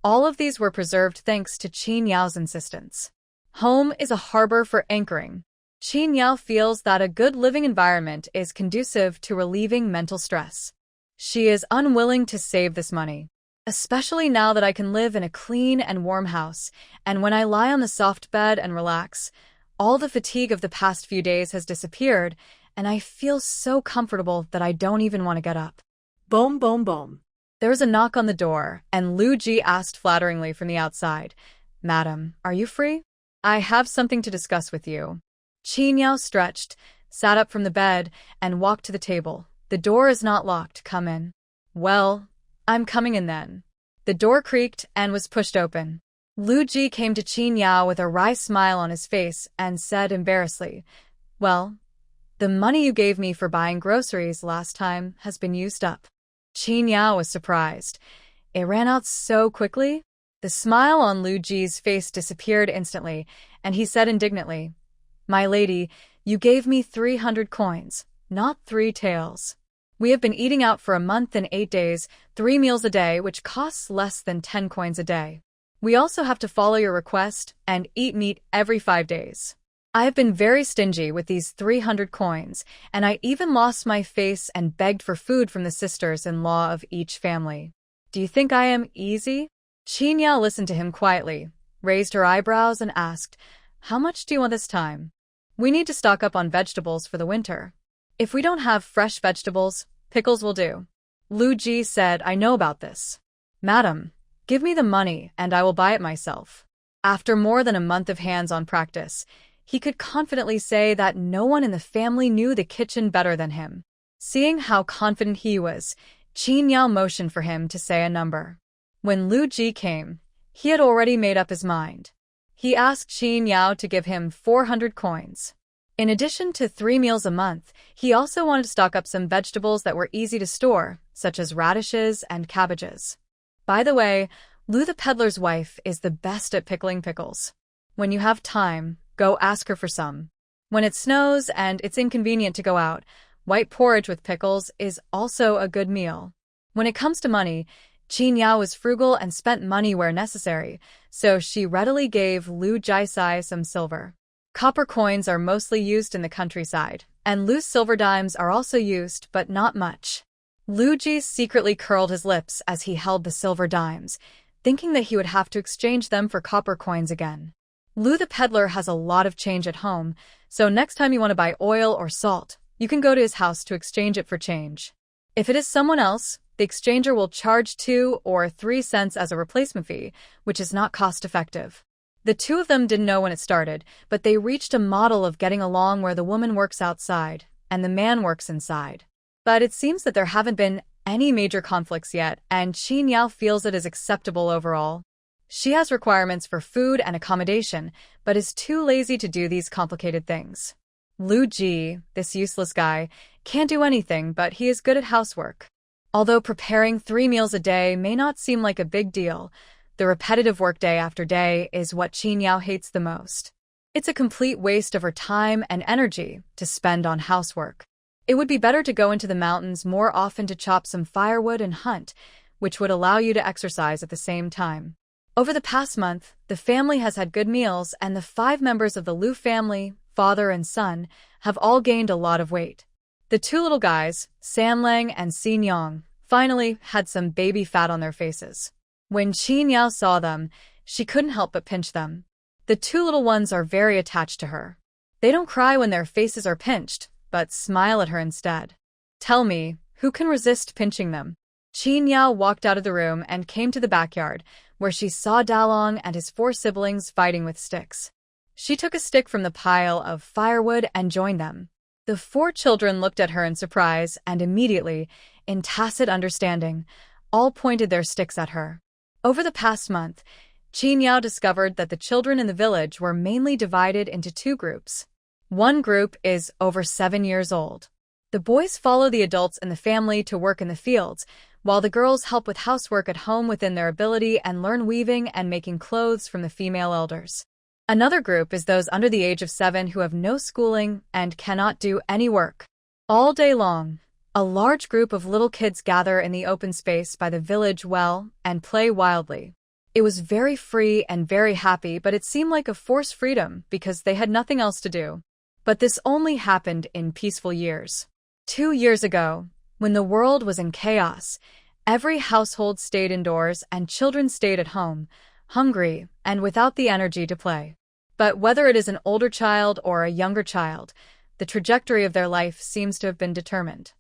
All of these were preserved thanks to Qin Yao's insistence. Home is a harbor for anchoring. Qin Yao feels that a good living environment is conducive to relieving mental stress. She is unwilling to save this money, especially now that I can live in a clean and warm house, and when I lie on the soft bed and relax, all the fatigue of the past few days has disappeared, and I feel so comfortable that I don't even want to get up. Boom, boom, boom. There was a knock on the door, and Lu Ji asked flatteringly from the outside, "Madam, are you free? I have something to discuss with you." Qin Yao stretched, sat up from the bed, and walked to the table. "The door is not locked. Come in." "Well, I'm coming in then." The door creaked and was pushed open. Lu Ji came to Qin Yao with a wry smile on his face and said embarrassedly, "Well, the money you gave me for buying groceries last time has been used up." Qin Yao was surprised. It ran out so quickly? The smile on Lu Ji's face disappeared instantly, and he said indignantly, "My lady, you gave me 300 coins, not 3 taels. We have been eating out for a month and 8 days, 3 meals a day, which costs less than 10 coins a day. We also have to follow your request and eat meat every 5 days. I have been very stingy with these 300 coins, and I even lost my face and begged for food from the sisters-in-law of each family. Do you think I am easy?" Qin Yao listened to him quietly, raised her eyebrows, and asked, "How much do you want this time? We need to stock up on vegetables for the winter. If we don't have fresh vegetables, pickles will do." Lu Ji said, "I know about this. Madam, give me the money and I will buy it myself." After more than a month of hands-on practice, he could confidently say that no one in the family knew the kitchen better than him. Seeing how confident he was, Qin Yao motioned for him to say a number. When Lu Ji came, he had already made up his mind. He asked Qin Yao to give him 400 coins. In addition to 3 meals a month, he also wanted to stock up some vegetables that were easy to store, such as radishes and cabbages. By the way, Lu the peddler's wife is the best at pickling pickles. When you have time, go ask her for some. When it snows and it's inconvenient to go out, white porridge with pickles is also a good meal. When it comes to money, Qin Yao was frugal and spent money where necessary, so she readily gave Lu Jisai some silver. Copper coins are mostly used in the countryside, and loose silver dimes are also used, but not much. Lu Ji secretly curled his lips as he held the silver dimes, thinking that he would have to exchange them for copper coins again. Lu the peddler has a lot of change at home, so next time you want to buy oil or salt, you can go to his house to exchange it for change. If it is someone else, the exchanger will charge 2 or 3 cents as a replacement fee, which is not cost-effective. The two of them didn't know when it started, but they reached a model of getting along where the woman works outside and the man works inside. But it seems that there haven't been any major conflicts yet, and Qin Yao feels it is acceptable overall. She has requirements for food and accommodation, but is too lazy to do these complicated things. Lu Ji, this useless guy, can't do anything, but he is good at housework. Although preparing 3 meals a day may not seem like a big deal, the repetitive work day after day is what Qin Yao hates the most. It's a complete waste of her time and energy to spend on housework. It would be better to go into the mountains more often to chop some firewood and hunt, which would allow you to exercise at the same time. Over the past month, the family has had good meals, and the 5 members of the Lu family, father and son, have all gained a lot of weight. The 2 little guys, San Lang and Xin Yang, finally had some baby fat on their faces. When Qin Yao saw them, she couldn't help but pinch them. The 2 little ones are very attached to her. They don't cry when their faces are pinched, but smile at her instead. Tell me, who can resist pinching them? Qin Yao walked out of the room and came to the backyard, where she saw Dalong and his 4 siblings fighting with sticks. She took a stick from the pile of firewood and joined them. The 4 children looked at her in surprise and immediately, in tacit understanding, all pointed their sticks at her. Over the past month, Qin Yao discovered that the children in the village were mainly divided into 2 groups. One group is over 7 years old. The boys follow the adults in the family to work in the fields, while the girls help with housework at home within their ability and learn weaving and making clothes from the female elders. Another group is those under the age of 7 who have no schooling and cannot do any work. All day long, a large group of little kids gather in the open space by the village well and play wildly. It was very free and very happy, but it seemed like a forced freedom because they had nothing else to do. But this only happened in peaceful years. 2 years ago, when the world was in chaos, every household stayed indoors and children stayed at home, hungry and without the energy to play. But whether it is an older child or a younger child, the trajectory of their life seems to have been determined.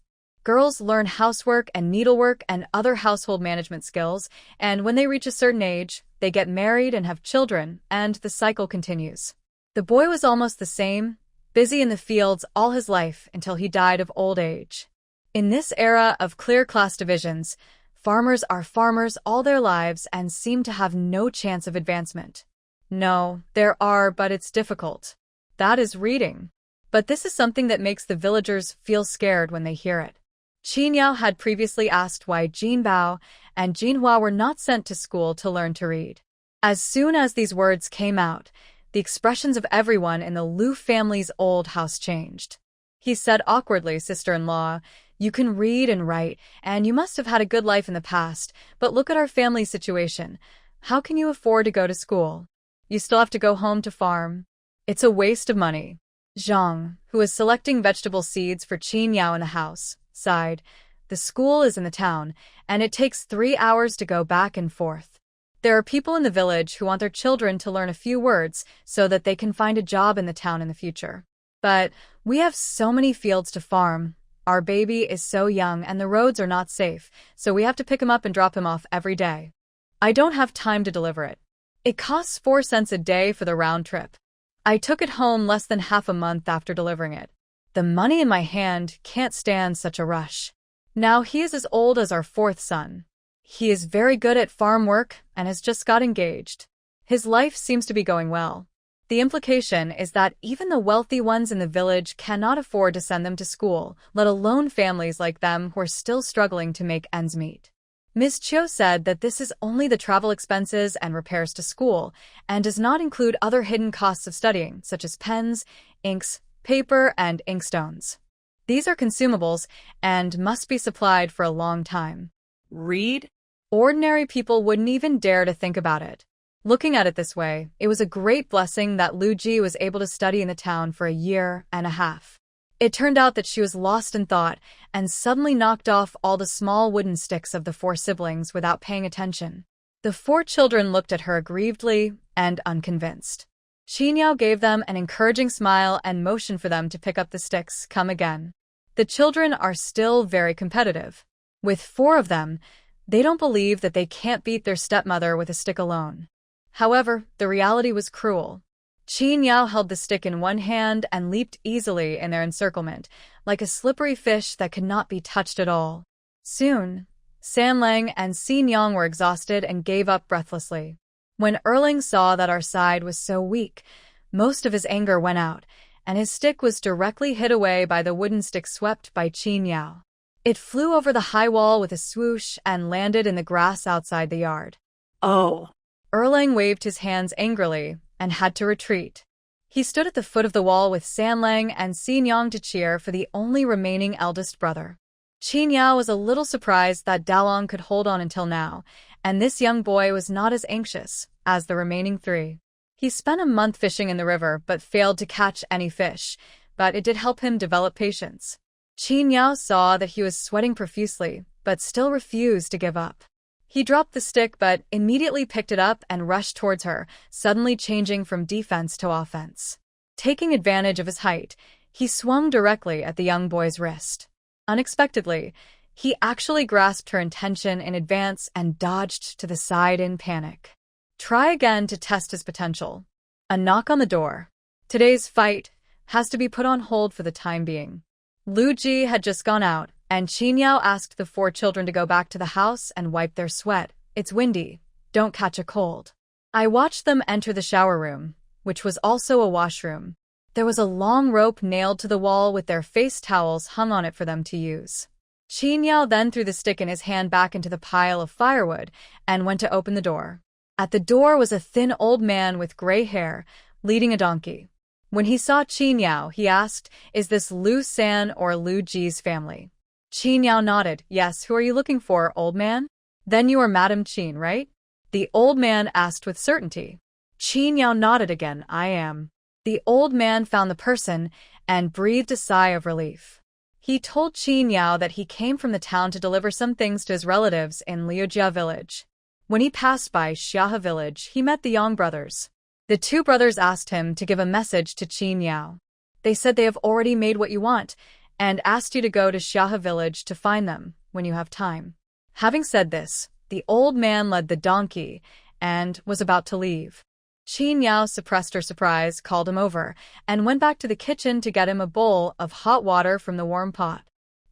Girls learn housework and needlework and other household management skills, and when they reach a certain age, they get married and have children, and the cycle continues. The boy was almost the same, busy in the fields all his life until he died of old age. In this era of clear class divisions, farmers are farmers all their lives and seem to have no chance of advancement. No, there are, but it's difficult. That is reading. But this is something that makes the villagers feel scared when they hear it. Qin Yao had previously asked why Jin Bao and Jin Hua were not sent to school to learn to read. As soon as these words came out, the expressions of everyone in the Liu family's old house changed. He said awkwardly, "Sister-in-law, you can read and write, and you must have had a good life in the past, but look at our family situation. How can you afford to go to school? You still have to go home to farm. It's a waste of money." Zhang, who was selecting vegetable seeds for Qin Yao in the house, sighed. "The school is in the town, and it takes 3 hours to go back and forth. There are people in the village who want their children to learn a few words so that they can find a job in the town in the future. But we have so many fields to farm. Our baby is so young and the roads are not safe, so we have to pick him up and drop him off every day. I don't have time to deliver it. It costs 4 cents a day for the round trip. I took it home less than half a month after delivering it. The money in my hand can't stand such a rush. Now he is as old as our 4th son. He is very good at farm work and has just got engaged. His life seems to be going well. The implication is that even the wealthy ones in the village cannot afford to send them to school, let alone families like them who are still struggling to make ends meet." Ms. Chiu said that this is only the travel expenses and repairs to school, and does not include other hidden costs of studying, such as pens, inks, paper, and inkstones. These are consumables and must be supplied for a long time. Read? Ordinary people wouldn't even dare to think about it. Looking at it this way, it was a great blessing that Lu Ji was able to study in the town for a year and a half. It turned out that she was lost in thought and suddenly knocked off all the small wooden sticks of the 4 siblings without paying attention. The 4 children looked at her aggrievedly and unconvinced. Qin Yao gave them an encouraging smile and motioned for them to pick up the sticks. "Come again." The children are still very competitive. With 4 of them, they don't believe that they can't beat their stepmother with a stick alone. However, the reality was cruel. Qin Yao held the stick in one hand and leaped easily in their encirclement, like a slippery fish that could not be touched at all. Soon, San Lang and Xin Yang were exhausted and gave up breathlessly. When Erling saw that our side was so weak, most of his anger went out, and his stick was directly hit away by the wooden stick swept by Qin Yao. It flew over the high wall with a swoosh and landed in the grass outside the yard. Oh. Erling waved his hands angrily and had to retreat. He stood at the foot of the wall with San Lang and Xin Yang to cheer for the only remaining eldest brother. Qin Yao was a little surprised that Dalong could hold on until now, and this young boy was not as anxious as the remaining 3. He spent a month fishing in the river but failed to catch any fish, but it did help him develop patience. Qin Yao saw that he was sweating profusely, but still refused to give up. He dropped the stick but immediately picked it up and rushed towards her, suddenly changing from defense to offense. Taking advantage of his height, he swung directly at the young boy's wrist. Unexpectedly, he actually grasped her intention in advance and dodged to the side in panic. Try again to test his potential. A knock on the door. Today's fight has to be put on hold for the time being. Lu Ji had just gone out, and Qin Yao asked the 4 children to go back to the house and wipe their sweat. "It's windy. Don't catch a cold." I watched them enter the shower room, which was also a washroom. There was a long rope nailed to the wall with their face towels hung on it for them to use. Qin Yao then threw the stick in his hand back into the pile of firewood and went to open the door. At the door was a thin old man with gray hair, leading a donkey. When he saw Qin Yao, he asked, "Is this Lu San or Lu Ji's family?" Qin Yao nodded. "Yes, who are you looking for, old man?" "Then you are Madame Qin, right?" The old man asked with certainty. Qin Yao nodded again. I am. The old man found the person and breathed a sigh of relief. He told Qin Yao that he came from the town to deliver some things to his relatives in Liujia village. When he passed by Xiahe village, he met the Yang brothers. The two brothers asked him to give a message to Qin Yao. They said they have already made what you want and asked you to go to Xiahe village to find them when you have time. Having said this, the old man led the donkey and was about to leave. Qin Yao suppressed her surprise, called him over, and went back to the kitchen to get him a bowl of hot water from the warm pot.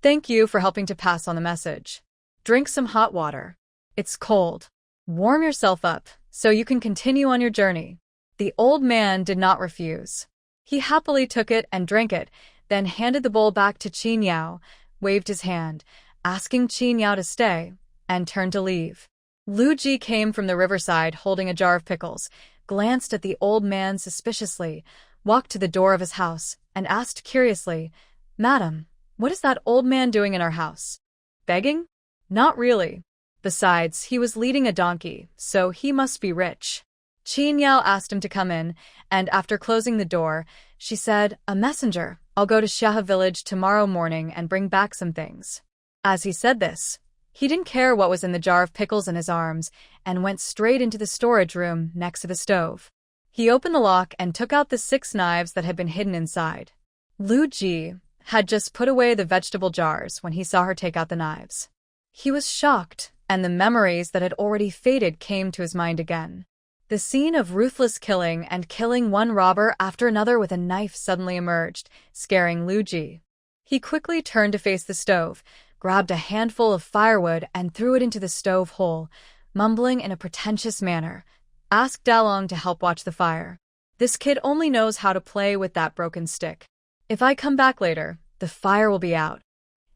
Thank you for helping to pass on the message. Drink some hot water. It's cold. Warm yourself up so you can continue on your journey. The old man did not refuse. He happily took it and drank it, then handed the bowl back to Qin Yao, waved his hand, asking Qin Yao to stay, and turned to leave. Lu Ji came from the riverside holding a jar of pickles, glanced at the old man suspiciously, walked to the door of his house, and asked curiously, Madam, what is that old man doing in our house? Begging? Not really. Besides, he was leading a donkey, so he must be rich. Qin Yao asked him to come in, and after closing the door, she said, A messenger. I'll go to Xiahe village tomorrow morning and bring back some things. As he said this, he didn't care what was in the jar of pickles in his arms and went straight into the storage room next to the stove. He opened the lock and took out the 6 knives that had been hidden inside. Lu Ji had just put away the vegetable jars when he saw her take out the knives. He was shocked, and the memories that had already faded came to his mind again. The scene of ruthless killing and killing one robber after another with a knife suddenly emerged, scaring Lu Ji. He quickly turned to face the stove, grabbed a handful of firewood and threw it into the stove hole, mumbling in a pretentious manner, Ask Dalong to help watch the fire. This kid only knows how to play with that broken stick. If I come back later, the fire will be out.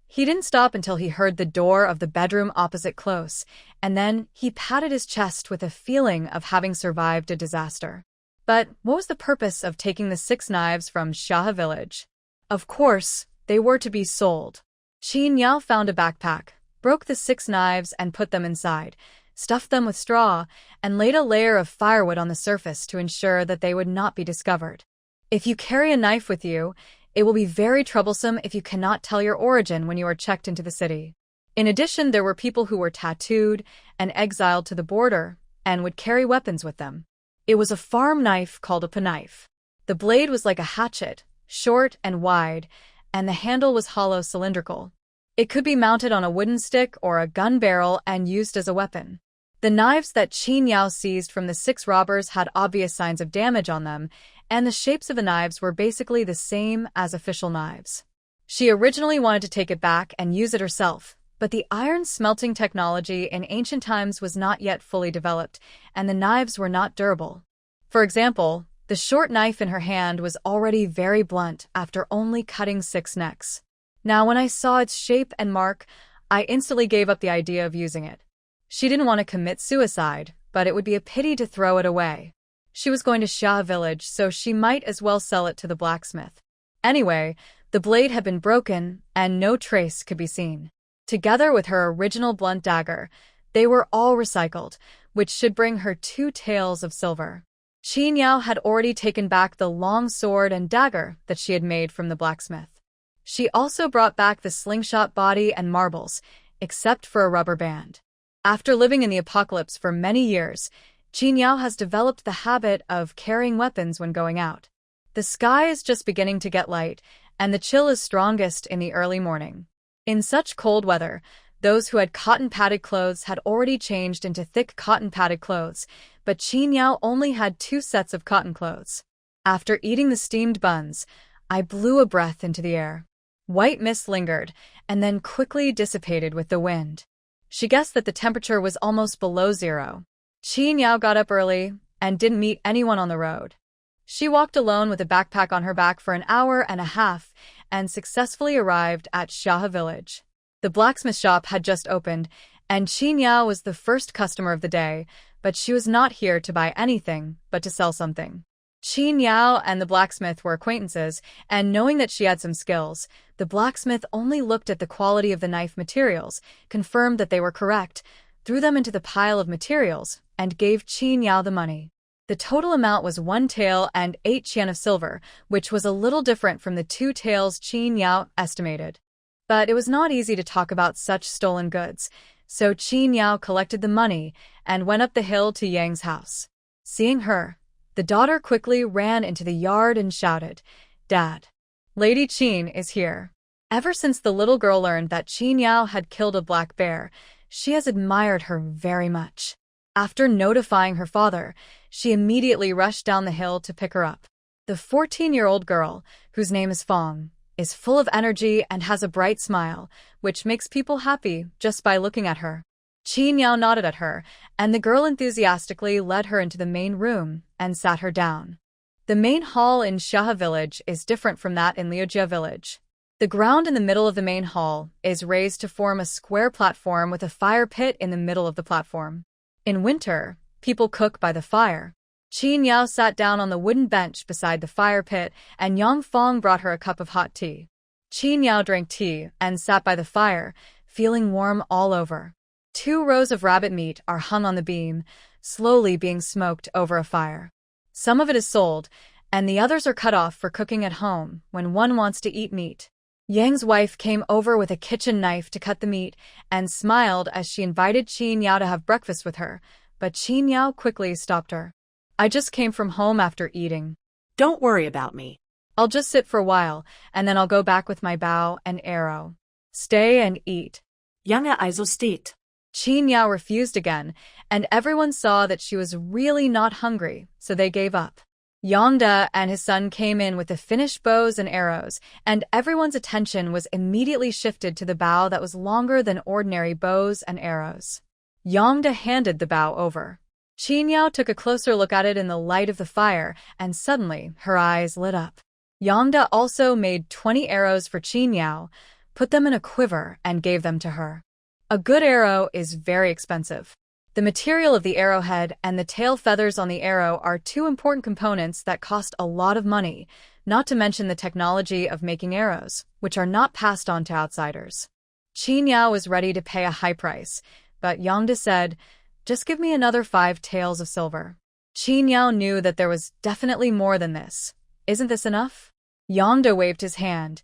He didn't stop until he heard the door of the bedroom opposite close, and then he patted his chest with a feeling of having survived a disaster. But what was the purpose of taking the 6 knives from Xiahe village? Of course, they were to be sold. Qin Yao found a backpack, broke the 6 knives and put them inside, stuffed them with straw, and laid a layer of firewood on the surface to ensure that they would not be discovered. If you carry a knife with you, it will be very troublesome if you cannot tell your origin when you are checked into the city. In addition, there were people who were tattooed and exiled to the border and would carry weapons with them. It was a farm knife called a penknife. The blade was like a hatchet, short and wide, and the handle was hollow cylindrical. It could be mounted on a wooden stick or a gun barrel and used as a weapon. The knives that Qin Yao seized from the 6 robbers had obvious signs of damage on them, and the shapes of the knives were basically the same as official knives. She originally wanted to take it back and use it herself, but the iron smelting technology in ancient times was not yet fully developed, and the knives were not durable. For example, the short knife in her hand was already very blunt after only cutting 6 necks. Now, when I saw its shape and mark, I instantly gave up the idea of using it. She didn't want to commit suicide, but it would be a pity to throw it away. She was going to Xiahe village, so she might as well sell it to the blacksmith. Anyway, the blade had been broken, and no trace could be seen. Together with her original blunt dagger, they were all recycled, which should bring her 2 taels of silver. Qin Yao had already taken back the long sword and dagger that she had made from the blacksmith. She also brought back the slingshot body and marbles, except for a rubber band. After living in the apocalypse for many years, Qin Yao has developed the habit of carrying weapons when going out. The sky is just beginning to get light, and the chill is strongest in the early morning. In such cold weather, those who had cotton-padded clothes had already changed into thick cotton-padded clothes, but Qin Yao only had 2 sets of cotton clothes. After eating the steamed buns, I blew a breath into the air. White mist lingered, and then quickly dissipated with the wind. She guessed that the temperature was almost below 0. Qin Yao got up early and didn't meet anyone on the road. She walked alone with a backpack on her back for an hour and a half and successfully arrived at Xiahe village. The blacksmith shop had just opened, and Qin Yao was the first customer of the day, but she was not here to buy anything, but to sell something. Qin Yao and the blacksmith were acquaintances, and knowing that she had some skills, the blacksmith only looked at the quality of the knife materials, confirmed that they were correct, threw them into the pile of materials, and gave Qin Yao the money. The total amount was 1 tael and 8 qian of silver, which was a little different from the 2 taels Qin Yao estimated. But it was not easy to talk about such stolen goods, so Qin Yao collected the money and went up the hill to Yang's house. Seeing her, the daughter quickly ran into the yard and shouted, "Dad! Lady Qin is here." Ever since the little girl learned that Qin Yao had killed a black bear, she has admired her very much. After notifying her father, she immediately rushed down the hill to pick her up. The 14-year-old girl, whose name is Fong, is full of energy and has a bright smile, which makes people happy just by looking at her. Qin Yao nodded at her, and the girl enthusiastically led her into the main room and sat her down. The main hall in Shaha village is different from that in Liujia village. The ground in the middle of the main hall is raised to form a square platform with a fire pit in the middle of the platform. In winter, people cook by the fire. Qin Yao sat down on the wooden bench beside the fire pit, and Yang Fong brought her a cup of hot tea. Qin Yao drank tea and sat by the fire, feeling warm all over. 2 rows of rabbit meat are hung on the beam, slowly being smoked over a fire. Some of it is sold, and the others are cut off for cooking at home when one wants to eat meat. Yang's wife came over with a kitchen knife to cut the meat and smiled as she invited Qin Yao to have breakfast with her, but Qin Yao quickly stopped her. "I just came from home after eating. Don't worry about me. I'll just sit for a while, and then I'll go back with my bow and arrow. Stay and eat." Jange also steht. Qin Yao refused again, and everyone saw that she was really not hungry, so they gave up. Yongda and his son came in with the finished bows and arrows, and everyone's attention was immediately shifted to the bow that was longer than ordinary bows and arrows. Yongda handed the bow over. Qin Yao took a closer look at it in the light of the fire, and suddenly her eyes lit up. Yongda also made 20 arrows for Qin Yao, put them in a quiver, and gave them to her. A good arrow is very expensive. The material of the arrowhead and the tail feathers on the arrow are 2 important components that cost a lot of money, not to mention the technology of making arrows, which are not passed on to outsiders. Qin Yao was ready to pay a high price, but Yongda said, "Just give me another 5 taels of silver." Qin Yao knew that there was definitely more than this. "Isn't this enough?" Yongda waved his hand.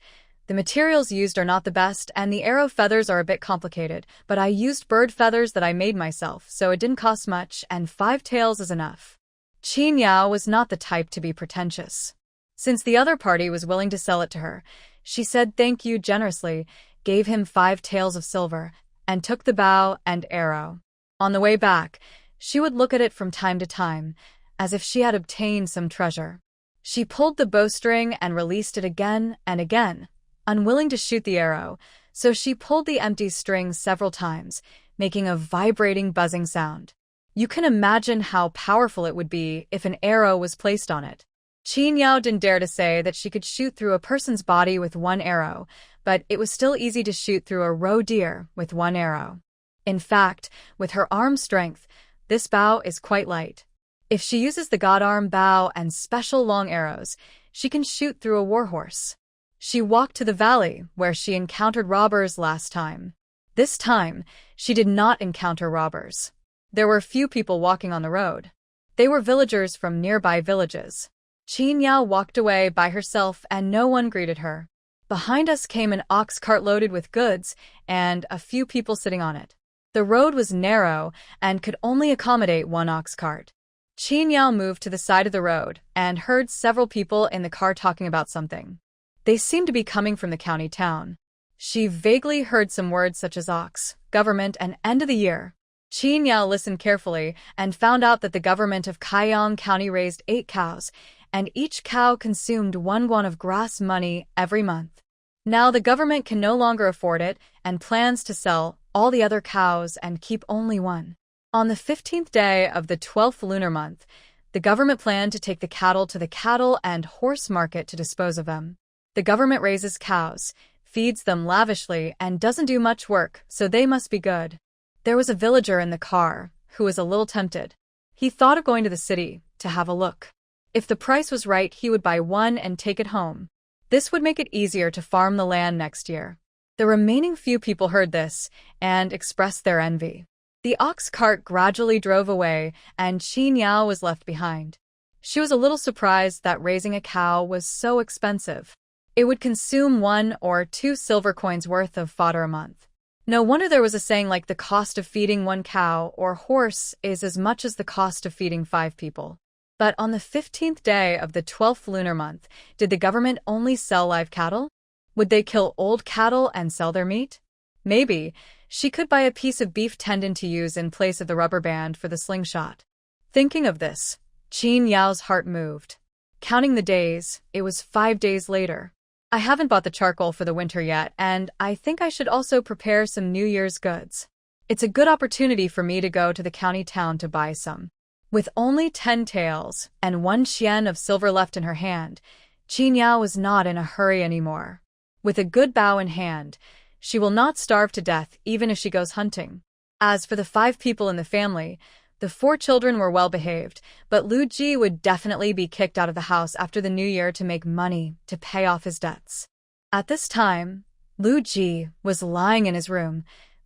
"The materials used are not the best, and the arrow feathers are a bit complicated, but I used bird feathers that I made myself, so it didn't cost much, and 5 taels is enough." Qin Yao was not the type to be pretentious. Since the other party was willing to sell it to her, she said thank you generously, gave him 5 taels of silver, and took the bow and arrow. On the way back, she would look at it from time to time, as if she had obtained some treasure. She pulled the bowstring and released it again and again, unwilling to shoot the arrow, so she pulled the empty string several times, making a vibrating buzzing sound. You can imagine how powerful it would be if an arrow was placed on it. Qin Yao didn't dare to say that she could shoot through a person's body with 1 arrow, but it was still easy to shoot through a roe deer with 1 arrow. In fact, with her arm strength, this bow is quite light. If she uses the god arm bow and special long arrows, she can shoot through a warhorse. She walked to the valley where she encountered robbers last time. This time, she did not encounter robbers. There were few people walking on the road. They were villagers from nearby villages. Qin Yao walked away by herself and no one greeted her. Behind us came an ox cart loaded with goods and a few people sitting on it. The road was narrow and could only accommodate 1 ox cart. Qin Yao moved to the side of the road and heard several people in the car talking about something. They seemed to be coming from the county town. She vaguely heard some words such as ox, government, and end of the year. Qin Yao listened carefully and found out that the government of Kaiyang County raised 8 cows, and each cow consumed 1 won of grass money every month. Now the government can no longer afford it and plans to sell all the other cows and keep only 1. On the 15th day of the 12th lunar month, the government planned to take the cattle to the cattle and horse market to dispose of them. The government raises cows, feeds them lavishly, and doesn't do much work, so they must be good. There was a villager in the car who was a little tempted. He thought of going to the city to have a look. If the price was right, he would buy 1 and take it home. This would make it easier to farm the land next year. The remaining few people heard this and expressed their envy. The ox cart gradually drove away, and Qin Yao was left behind. She was a little surprised that raising a cow was so expensive. It would consume 1 or 2 silver coins worth of fodder a month. No wonder there was a saying like the cost of feeding 1 cow or horse is as much as the cost of feeding 5 people. But on the 15th day of the 12th lunar month, did the government only sell live cattle? Would they kill old cattle and sell their meat? Maybe. She could buy a piece of beef tendon to use in place of the rubber band for the slingshot. Thinking of this, Qin Yao's heart moved. Counting the days, it was 5 days later. I haven't bought the charcoal for the winter yet, and I think I should also prepare some New Year's goods. It's a good opportunity for me to go to the county town to buy some. With only 10 taels and 1 xian of silver left in her hand, Qin Yao was not in a hurry anymore. With a good bow in hand, she will not starve to death even if she goes hunting. As for the 5 people in the family, the 4 children were well behaved, but Lu Ji would definitely be kicked out of the house after the new year to make money to pay off his debts. At this time, Lu Ji was lying in his room,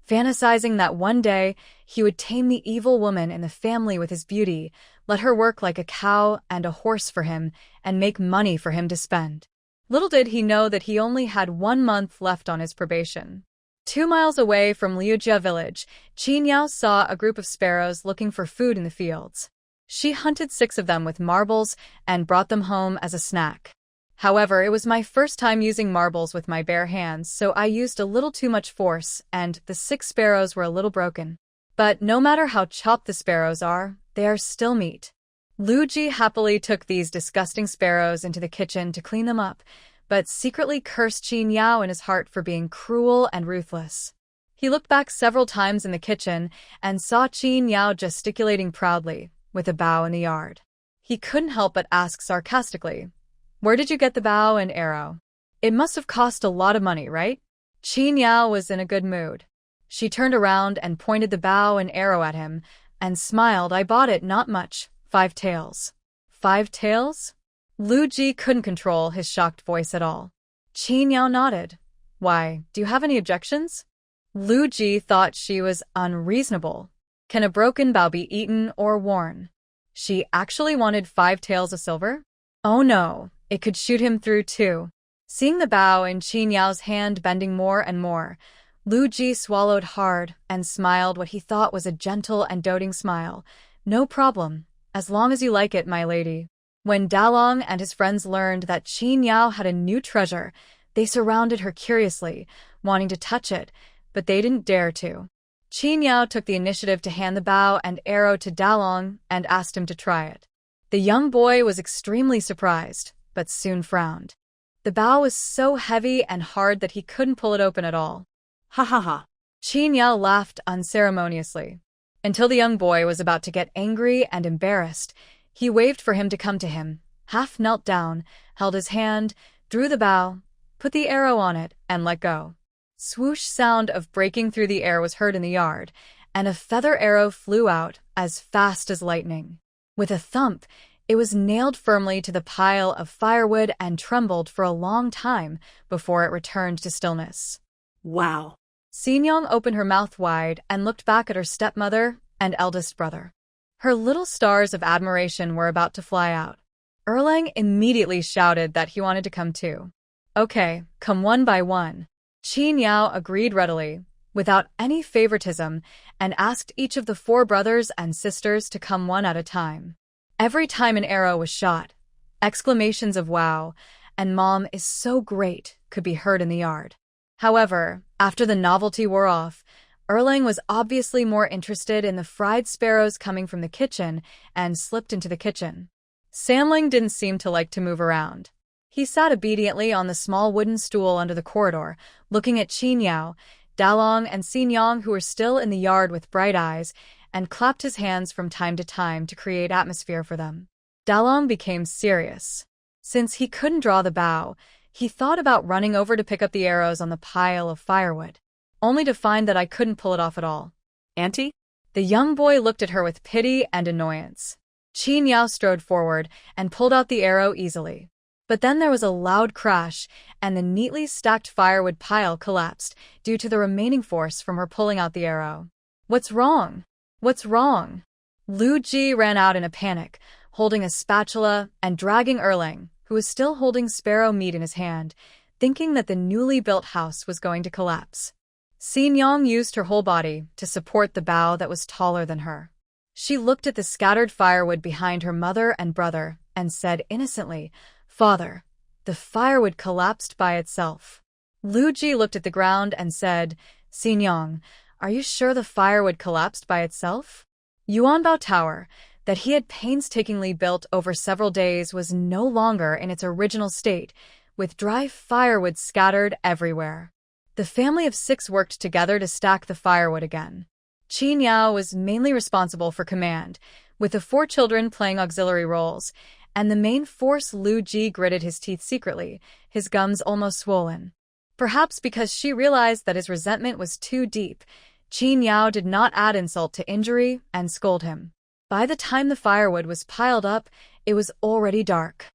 fantasizing that one day he would tame the evil woman in the family with his beauty, let her work like a cow and a horse for him, and make money for him to spend. Little did he know that he only had 1 month left on his probation. 2 miles away from Liujia village, Qin Yao saw a group of sparrows looking for food in the fields. She hunted 6 of them with marbles and brought them home as a snack. However, it was my first time using marbles with my bare hands, so I used a little too much force, and the 6 sparrows were a little broken. But no matter how chopped the sparrows are, they are still meat. Lu Ji happily took these disgusting sparrows into the kitchen to clean them up, but secretly cursed Qin Yao in his heart for being cruel and ruthless. He looked back several times in the kitchen and saw Qin Yao gesticulating proudly, with a bow in the yard. He couldn't help but ask sarcastically, "Where did you get the bow and arrow? It must have cost a lot of money, right?" Qin Yao was in a good mood. She turned around and pointed the bow and arrow at him, and smiled. "I bought it, not much. 5 taels. 5 taels? Lu Ji couldn't control his shocked voice at all. Qin Yao nodded. "Why, do you have any objections?" Lu Ji thought she was unreasonable. Can a broken bow be eaten or worn? She actually wanted 5 taels of silver? Oh no, it could shoot him through too. Seeing the bow in Qin Yao's hand bending more and more, Lu Ji swallowed hard and smiled what he thought was a gentle and doting smile. "No problem, as long as you like it, my lady." When Dalong and his friends learned that Qin Yao had a new treasure, they surrounded her curiously, wanting to touch it, but they didn't dare to. Qin Yao took the initiative to hand the bow and arrow to Dalong and asked him to try it. The young boy was extremely surprised, but soon frowned. The bow was so heavy and hard that he couldn't pull it open at all. Ha ha ha. Qin Yao laughed unceremoniously. Until the young boy was about to get angry and embarrassed, he waved for him to come to him, half knelt down, held his hand, drew the bow, put the arrow on it, and let go. Swoosh sound of breaking through the air was heard in the yard, and a feather arrow flew out as fast as lightning. With a thump, it was nailed firmly to the pile of firewood and trembled for a long time before it returned to stillness. Wow. Xingyang opened her mouth wide and looked back at her stepmother and eldest brother. Her little stars of admiration were about to fly out. Erlang immediately shouted that he wanted to come too. "Okay, come one by one." Qin Yao agreed readily, without any favoritism, and asked each of the 4 brothers and sisters to come one at a time. Every time an arrow was shot, exclamations of "wow" and "Mom is so great" could be heard in the yard. However, after the novelty wore off, Erlang was obviously more interested in the fried sparrows coming from the kitchen and slipped into the kitchen. Samling didn't seem to like to move around. He sat obediently on the small wooden stool under the corridor, looking at Qin Yao, Dalong, and Xingyang, who were still in the yard with bright eyes, and clapped his hands from time to time to create atmosphere for them. Dalong became serious. Since he couldn't draw the bow, he thought about running over to pick up the arrows on the pile of firewood, only to find that I couldn't pull it off at all. Auntie? The young boy looked at her with pity and annoyance. Qin Yao strode forward and pulled out the arrow easily. But then there was a loud crash, and the neatly stacked firewood pile collapsed due to the remaining force from her pulling out the arrow. What's wrong? What's wrong? Lu Ji ran out in a panic, holding a spatula and dragging Erling, who was still holding sparrow meat in his hand, thinking that the newly built house was going to collapse. Xin Yang used her whole body to support the bough that was taller than her. She looked at the scattered firewood behind her mother and brother and said innocently, "Father, the firewood collapsed by itself." Lu Ji looked at the ground and said, "Xin Yang, are you sure the firewood collapsed by itself?" Yuanbao Tower, that he had painstakingly built over several days, was no longer in its original state, with dry firewood scattered everywhere. The family of 6 worked together to stack the firewood again. Qin Yao was mainly responsible for command, with the 4 children playing auxiliary roles, and the main force. Lu Ji gritted his teeth secretly, his gums almost swollen. Perhaps because she realized that his resentment was too deep, Qin Yao did not add insult to injury and scold him. By the time the firewood was piled up, it was already dark.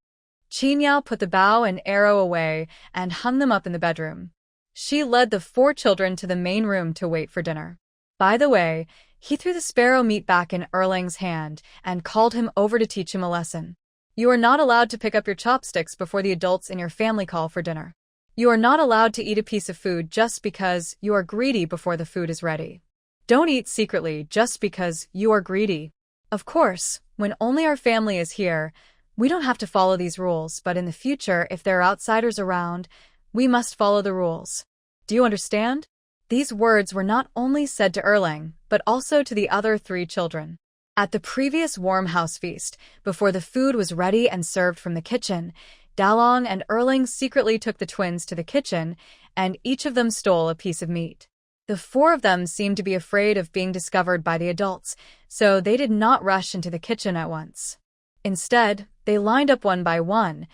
Qin Yao put the bow and arrow away and hung them up in the bedroom. She led the 4 children to the main room to wait for dinner. By the way, he threw the sparrow meat back in Erling's hand and called him over to teach him a lesson. You are not allowed to pick up your chopsticks before the adults in your family call for dinner. You are not allowed to eat a piece of food just because you are greedy before the food is ready. Don't eat secretly just because you are greedy. Of course, when only our family is here, we don't have to follow these rules, but in the future, if there are outsiders around, we must follow the rules. Do you understand? These words were not only said to Erling, but also to the other 3 children. At the previous warm house feast, before the food was ready and served from the kitchen, Dalong and Erling secretly took the twins to the kitchen, and each of them stole a piece of meat. The 4 of them seemed to be afraid of being discovered by the adults, so they did not rush into the kitchen at once. Instead, they lined up one by one,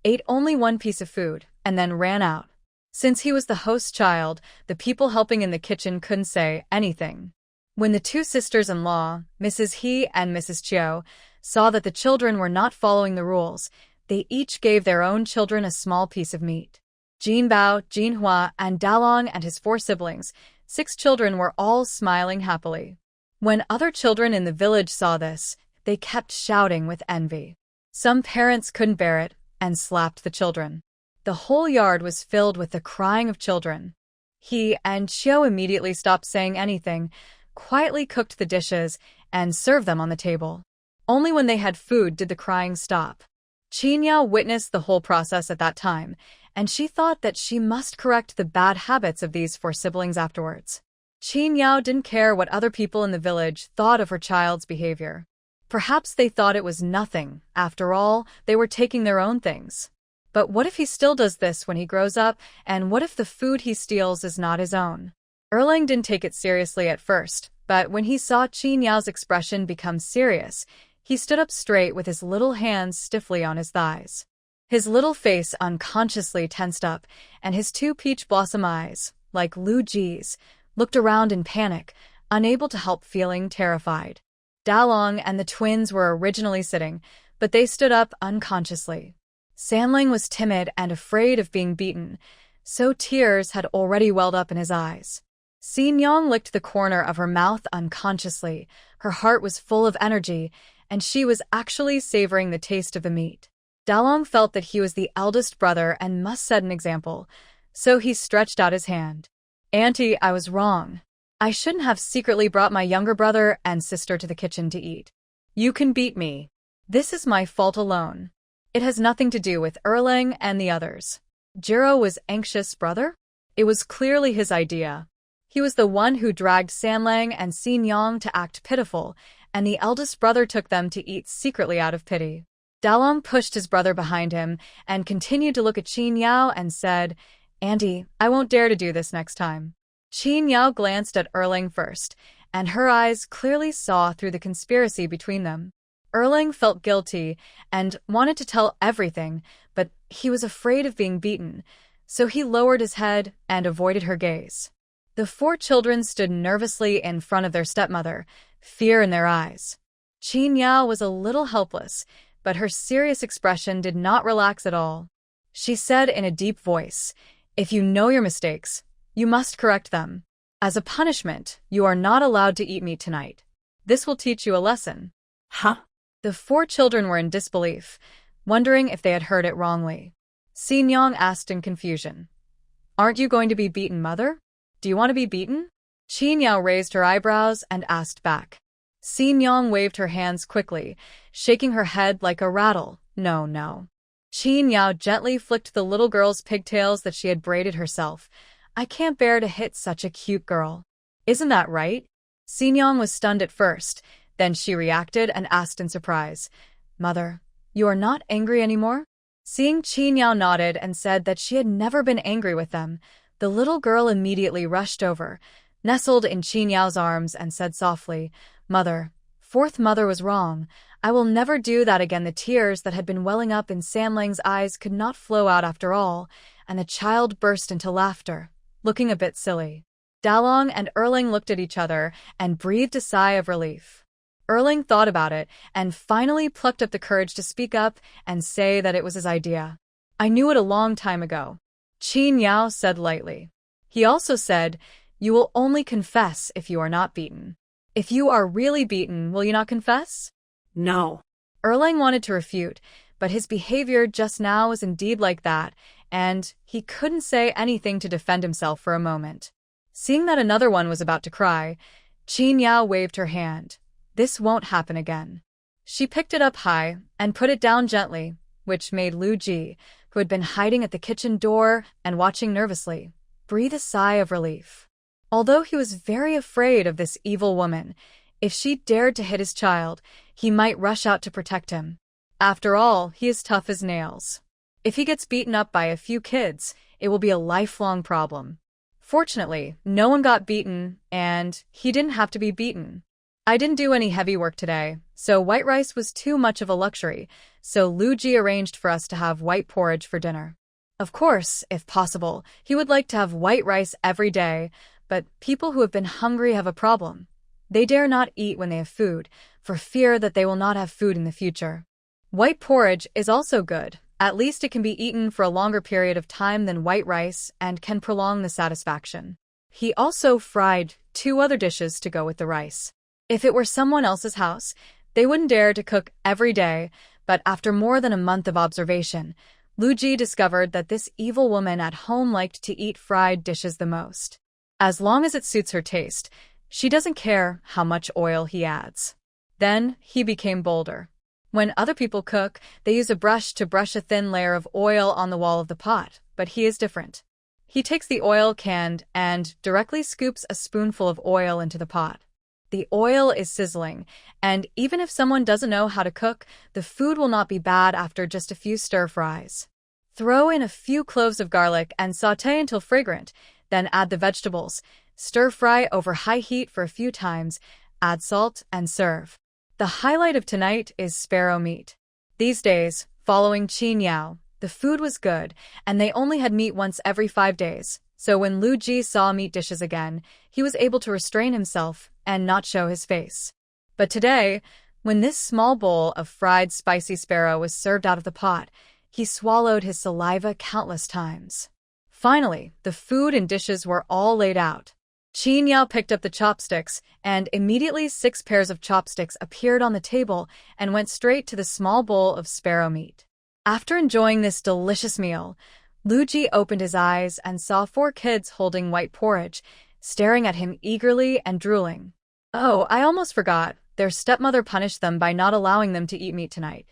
ate only one piece of food, and then ran out. Since he was the host child, the people helping in the kitchen couldn't say anything. When the 2 sisters-in-law, Mrs. He and Mrs. Chiu, saw that the children were not following the rules, they each gave their own children a small piece of meat. Jinbao, Jinhua, and Dalong and his 4 siblings, 6 children, were all smiling happily. When other children in the village saw this, they kept shouting with envy. Some parents couldn't bear it and slapped the children. The whole yard was filled with the crying of children. He and Chiu immediately stopped saying anything, quietly cooked the dishes, and served them on the table. Only when they had food did the crying stop. Qin Yao witnessed the whole process at that time, and she thought that she must correct the bad habits of these 4 siblings afterwards. Qin Yao didn't care what other people in the village thought of her child's behavior. Perhaps they thought it was nothing. After all, they were taking their own things. But what if he still does this when he grows up, and what if the food he steals is not his own? Erling didn't take it seriously at first, but when he saw Qin Yao's expression become serious, he stood up straight with his little hands stiffly on his thighs. His little face unconsciously tensed up, and his 2 peach blossom eyes, like Lu Ji's, looked around in panic, unable to help feeling terrified. Dalong and the twins were originally sitting, but they stood up unconsciously. Sanling was timid and afraid of being beaten, so tears had already welled up in his eyes. Xin Yang licked the corner of her mouth unconsciously. Her heart was full of energy, and she was actually savoring the taste of the meat. Dalong felt that he was the eldest brother and must set an example, so he stretched out his hand. "Auntie, I was wrong. I shouldn't have secretly brought my younger brother and sister to the kitchen to eat. You can beat me. This is my fault alone. It has nothing to do with Erling and the others." Jiro was anxious brother? It was clearly his idea. He was the one who dragged Sanlang and Xin Yang to act pitiful, and the eldest brother took them to eat secretly out of pity. Dalong pushed his brother behind him and continued to look at Qin Yao and said, "Auntie, I won't dare to do this next time." Qin Yao glanced at Erling first, and her eyes clearly saw through the conspiracy between them. Erling felt guilty and wanted to tell everything, but he was afraid of being beaten, so he lowered his head and avoided her gaze. The 4 children stood nervously in front of their stepmother, fear in their eyes. Qin Yao was a little helpless, but her serious expression did not relax at all. She said in a deep voice, "If you know your mistakes, you must correct them." As a punishment, you are not allowed to eat meat tonight. This will teach you a lesson. Huh? The 4 children were in disbelief, wondering if they had heard it wrongly. Xingyang asked in confusion, "Aren't you going to be beaten, mother? Do you want to be beaten?" Qinyao raised her eyebrows and asked back. Xingyang waved her hands quickly, shaking her head like a rattle. No, no. Qinyao gently flicked the little girl's pigtails that she had braided herself. "I can't bear to hit such a cute girl. Isn't that right?" Xingyang was stunned at first, then she reacted and asked in surprise, "Mother, you are not angry anymore?" Seeing Qinyao nodded and said that she had never been angry with them, the little girl immediately rushed over, nestled in Qinyao's arms and said softly, "Mother, fourth mother was wrong. I will never do that again." The tears that had been welling up in Sanlang's eyes could not flow out after all, and the child burst into laughter, looking a bit silly. Dalong and Erling looked at each other and breathed a sigh of relief. Erling thought about it and finally plucked up the courage to speak up and say that it was his idea. "I knew it a long time ago," Qinyao said lightly. He also said, "You will only confess if you are not beaten. If you are really beaten, will you not confess?" No. Erling wanted to refute, but his behavior just now was indeed like that, and he couldn't say anything to defend himself for a moment. Seeing that another one was about to cry, Qinyao waved her hand. "This won't happen again." She picked it up high and put it down gently, which made Lu Ji, who had been hiding at the kitchen door and watching nervously, breathe a sigh of relief. Although he was very afraid of this evil woman, if she dared to hit his child, he might rush out to protect him. After all, he is tough as nails. If he gets beaten up by a few kids, it will be a lifelong problem. Fortunately, no one got beaten, and he didn't have to be beaten. "I didn't do any heavy work today, so white rice was too much of a luxury, so Lu Ji arranged for us to have white porridge for dinner. Of course, if possible, he would like to have white rice every day, but people who have been hungry have a problem. They dare not eat when they have food, for fear that they will not have food in the future. White porridge is also good. At least it can be eaten for a longer period of time than white rice and can prolong the satisfaction." He also fried 2 other dishes to go with the rice. If it were someone else's house, they wouldn't dare to cook every day, but after more than a month of observation, Lu Ji discovered that this evil woman at home liked to eat fried dishes the most. As long as it suits her taste, she doesn't care how much oil he adds. Then he became bolder. When other people cook, they use a brush to brush a thin layer of oil on the wall of the pot, but he is different. He takes the oil can and directly scoops a spoonful of oil into the pot. The oil is sizzling, and even if someone doesn't know how to cook, the food will not be bad after just a few stir-fries. Throw in a few cloves of garlic and sauté until fragrant, then add the vegetables. Stir-fry over high heat for a few times, add salt, and serve. The highlight of tonight is sparrow meat. These days, following Qinyao, the food was good, and they only had meat once every 5 days, so when Lu Ji saw meat dishes again, he was able to restrain himself and not show his face. But today, when this small bowl of fried spicy sparrow was served out of the pot, he swallowed his saliva countless times. Finally, the food and dishes were all laid out. Qinyao picked up the chopsticks, and immediately 6 pairs of chopsticks appeared on the table and went straight to the small bowl of sparrow meat. After enjoying this delicious meal, Lu Ji opened his eyes and saw 4 kids holding white porridge, staring at him eagerly and drooling. Oh, I almost forgot. Their stepmother punished them by not allowing them to eat meat tonight.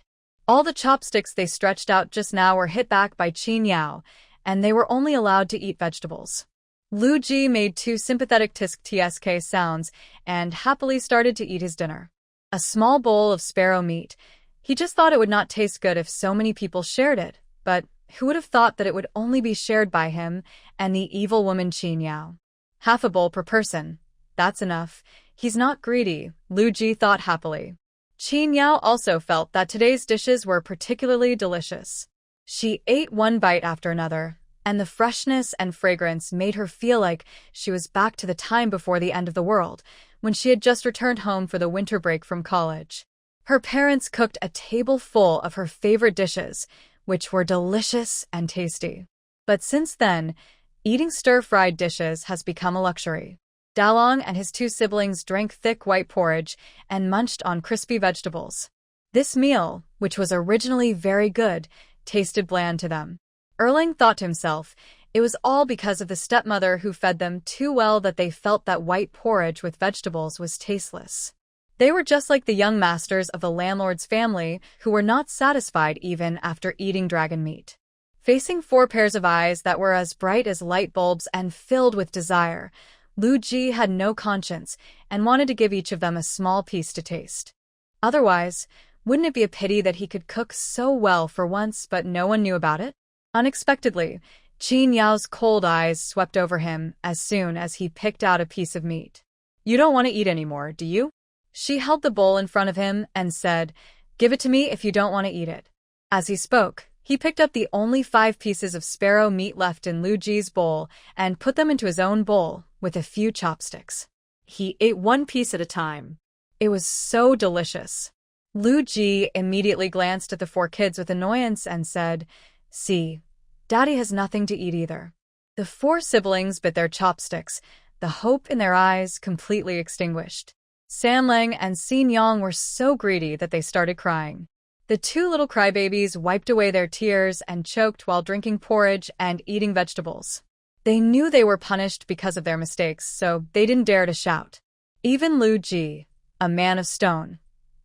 All the chopsticks they stretched out just now were hit back by Qinyao, and they were only allowed to eat vegetables. Lu Ji made 2 sympathetic tisk-tsk sounds and happily started to eat his dinner. A small bowl of sparrow meat. He just thought it would not taste good if so many people shared it, but who would have thought that it would only be shared by him and the evil woman Qinyao? Half a bowl per person. That's enough. He's not greedy, Lu Ji thought happily. Qinyao also felt that today's dishes were particularly delicious. She ate one bite after another, and the freshness and fragrance made her feel like she was back to the time before the end of the world, when she had just returned home for the winter break from college. Her parents cooked a table full of her favorite dishes, which were delicious and tasty. But since then, eating stir-fried dishes has become a luxury. Dalong and his two siblings drank thick white porridge and munched on crispy vegetables. This meal, which was originally very good, tasted bland to them. Erling thought to himself, it was all because of the stepmother who fed them too well that they felt that white porridge with vegetables was tasteless. They were just like the young masters of the landlord's family who were not satisfied even after eating dragon meat. Facing 4 pairs of eyes that were as bright as light bulbs and filled with desire, Lu Ji had no conscience and wanted to give each of them a small piece to taste. Otherwise, wouldn't it be a pity that he could cook so well for once but no one knew about it? Unexpectedly, Qin Yao's cold eyes swept over him as soon as he picked out a piece of meat. "You don't want to eat anymore, do you?" She held the bowl in front of him and said, "Give it to me if you don't want to eat it." As he spoke, he picked up the only 5 pieces of sparrow meat left in Lu Ji's bowl and put them into his own bowl with a few chopsticks. He ate one piece at a time. It was so delicious. Lu Ji immediately glanced at the 4 kids with annoyance and said, "See, Daddy has nothing to eat either." The 4 siblings bit their chopsticks, the hope in their eyes completely extinguished. Sanlang and Xin Yang were so greedy that they started crying. The 2 little crybabies wiped away their tears and choked while drinking porridge and eating vegetables. They knew they were punished because of their mistakes, so they didn't dare to shout. Even Lu Ji, a man of stone,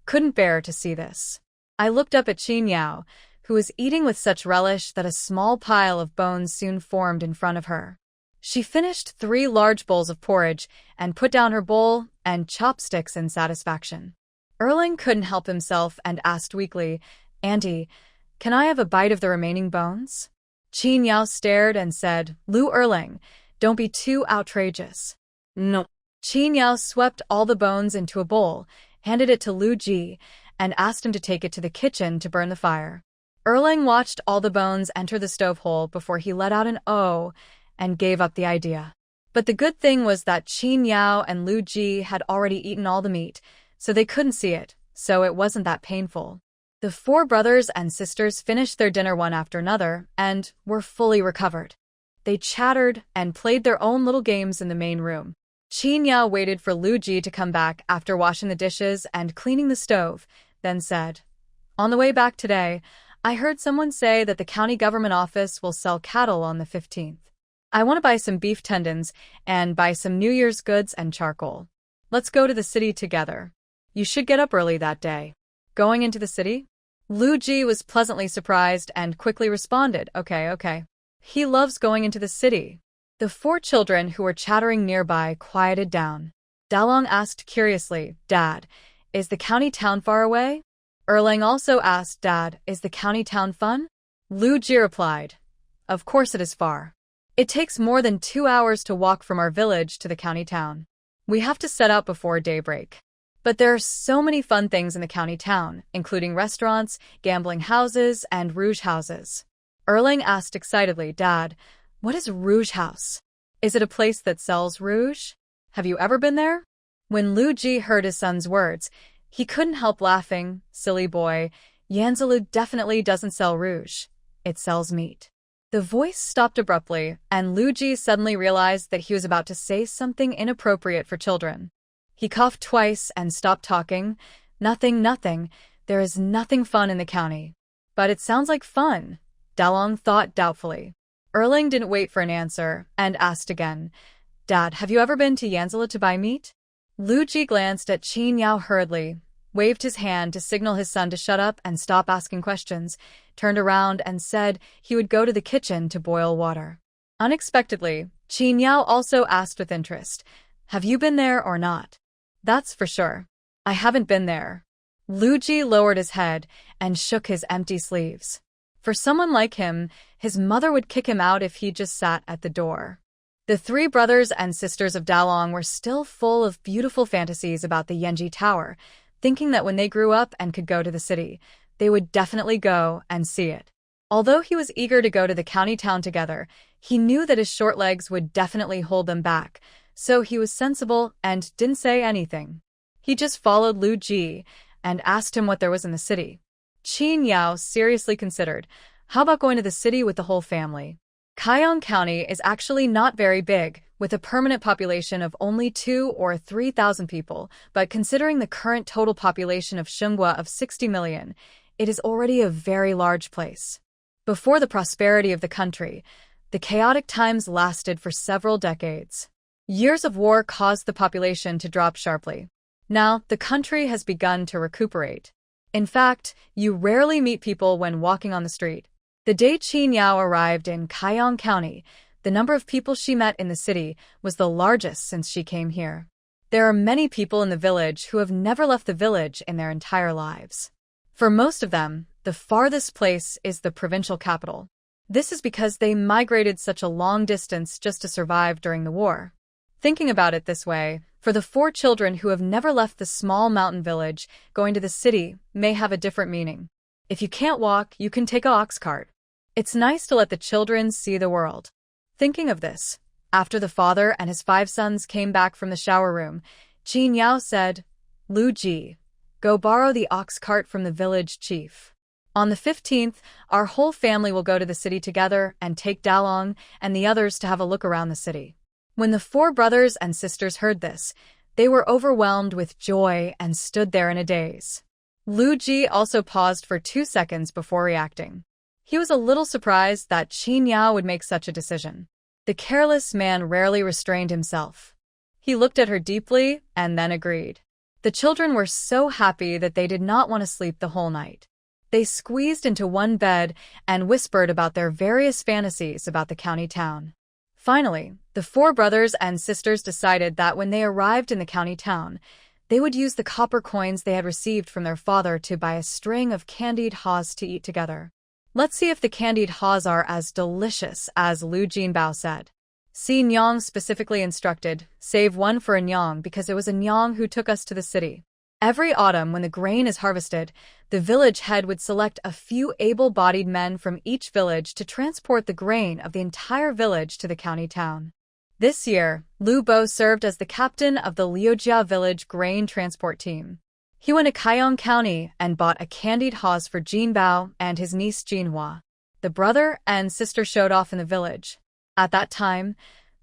couldn't bear to see this. I looked up at Qin Yao, who was eating with such relish that a small pile of bones soon formed in front of her. She finished 3 large bowls of porridge and put down her bowl and chopsticks in satisfaction. Erling couldn't help himself and asked weakly, "Auntie, can I have a bite of the remaining bones?" Qin Yao stared and said, "Lu Erling, don't be too outrageous." No. Qin Yao swept all the bones into a bowl, handed it to Lu Ji, and asked him to take it to the kitchen to burn the fire. Erling watched all the bones enter the stove hole before he let out an "oh" and gave up the idea. But the good thing was that Qin Yao and Lu Ji had already eaten all the meat, so they couldn't see it, so it wasn't that painful. The 4 brothers and sisters finished their dinner one after another and were fully recovered. They chattered and played their own little games in the main room. Qin Yao waited for Lu Ji to come back after washing the dishes and cleaning the stove, then said, "On the way back today, I heard someone say that the county government office will sell cattle on the 15th. I want to buy some beef tendons and buy some New Year's goods and charcoal. Let's go to the city together. You should get up early that day." Going into the city? Lu Ji was pleasantly surprised and quickly responded, Okay. He loves going into the city. The 4 children who were chattering nearby quieted down. Dalong asked curiously, "Dad, is the county town far away?" Erling also asked, "Dad, is the county town fun?" Lu Ji replied, "Of course it is far. It takes more than 2 hours to walk from our village to the county town. We have to set out before daybreak. But there are so many fun things in the county town, including restaurants, gambling houses, and rouge houses." Erling asked excitedly, "Dad, what is Rouge House? Is it a place that sells rouge? Have you ever been there?" When Lu Ji heard his son's words, he couldn't help laughing. "Silly boy, Yanzilu definitely doesn't sell rouge. It sells meat." The voice stopped abruptly, and Lu Ji suddenly realized that he was about to say something inappropriate for children. He coughed twice and stopped talking. Nothing. There is nothing fun in the county." "But it sounds like fun," Dalong thought doubtfully. Erling didn't wait for an answer and asked again, "Dad, have you ever been to Yanzila to buy meat?" Lu Ji glanced at Qin Yao hurriedly, waved his hand to signal his son to shut up and stop asking questions, turned around and said he would go to the kitchen to boil water. Unexpectedly, Qin Yao also asked with interest, "Have you been there or not?" "That's for sure. I haven't been there." Lu Ji lowered his head and shook his empty sleeves. For someone like him, his mother would kick him out if he just sat at the door. The 3 brothers and sisters of Dalong were still full of beautiful fantasies about the Yenji Tower, thinking that when they grew up and could go to the city, they would definitely go and see it. Although he was eager to go to the county town together, he knew that his short legs would definitely hold them back, so he was sensible and didn't say anything. He just followed Lu Ji and asked him what there was in the city. Qin Yao seriously considered, "How about going to the city with the whole family? Kaiyang County is actually not very big, with a permanent population of only 2 or 3,000 people, but considering the current total population of Xinghua of 60 million, it is already a very large place. Before the prosperity of the country, the chaotic times lasted for several decades. Years of war caused the population to drop sharply. Now, the country has begun to recuperate. In fact, you rarely meet people when walking on the street. The day Qin Yao arrived in Kaiyang County, the number of people she met in the city was the largest since she came here. There are many people in the village who have never left the village in their entire lives. For most of them, the farthest place is the provincial capital. This is because they migrated such a long distance just to survive during the war. Thinking about it this way, for the 4 children who have never left the small mountain village, going to the city may have a different meaning. If you can't walk, you can take an ox cart. It's nice to let the children see the world. Thinking of this, after the father and his 5 sons came back from the shower room, Qin Yao said, "Lu Ji, go borrow the ox cart from the village chief. On the 15th, our whole family will go to the city together and take Dalong and the others to have a look around the city." When the 4 brothers and sisters heard this, they were overwhelmed with joy and stood there in a daze. Lu Ji also paused for 2 seconds before reacting. He was a little surprised that Qin Yao would make such a decision. The careless man rarely restrained himself. He looked at her deeply and then agreed. The children were so happy that they did not want to sleep the whole night. They squeezed into one bed and whispered about their various fantasies about the county town. Finally, the 4 brothers and sisters decided that when they arrived in the county town, they would use the copper coins they had received from their father to buy a string of candied haws to eat together. Let's see if the candied haws are as delicious as Lu Jinbao said. Si Nyong specifically instructed, save one for a Nyong because it was a Nyong who took us to the city. Every autumn when the grain is harvested, the village head would select a few able-bodied men from each village to transport the grain of the entire village to the county town. This year, Lu Bo served as the captain of the Liujia village grain transport team. He went to Kaiyang County and bought a candied haws for Jinbao and his niece Jinhua. The brother and sister showed off in the village. At that time,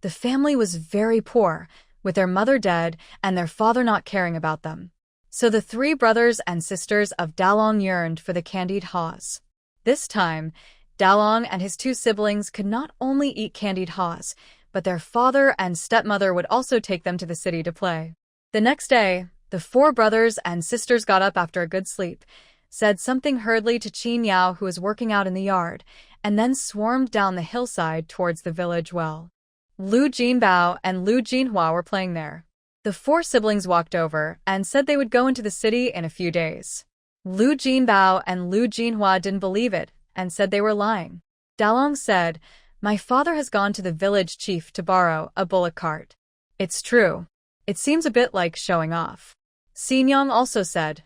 the family was very poor, with their mother dead and their father not caring about them. So the 3 brothers and sisters of Dalong yearned for the candied haws. This time, Dalong and his 2 siblings could not only eat candied haws, but their father and stepmother would also take them to the city to play. The next day, the 4 brothers and sisters got up after a good sleep, said something hurriedly to Qin Yao who was working out in the yard, and then swarmed down the hillside towards the village well. Lu Jinbao and Lu Jinhua were playing there. The 4 siblings walked over and said they would go into the city in a few days. Lu Jinbao and Lu Jinhua didn't believe it and said they were lying. Dalong said, "My father has gone to the village chief to borrow a bullock cart." It's true. It seems a bit like showing off. Xinyang also said,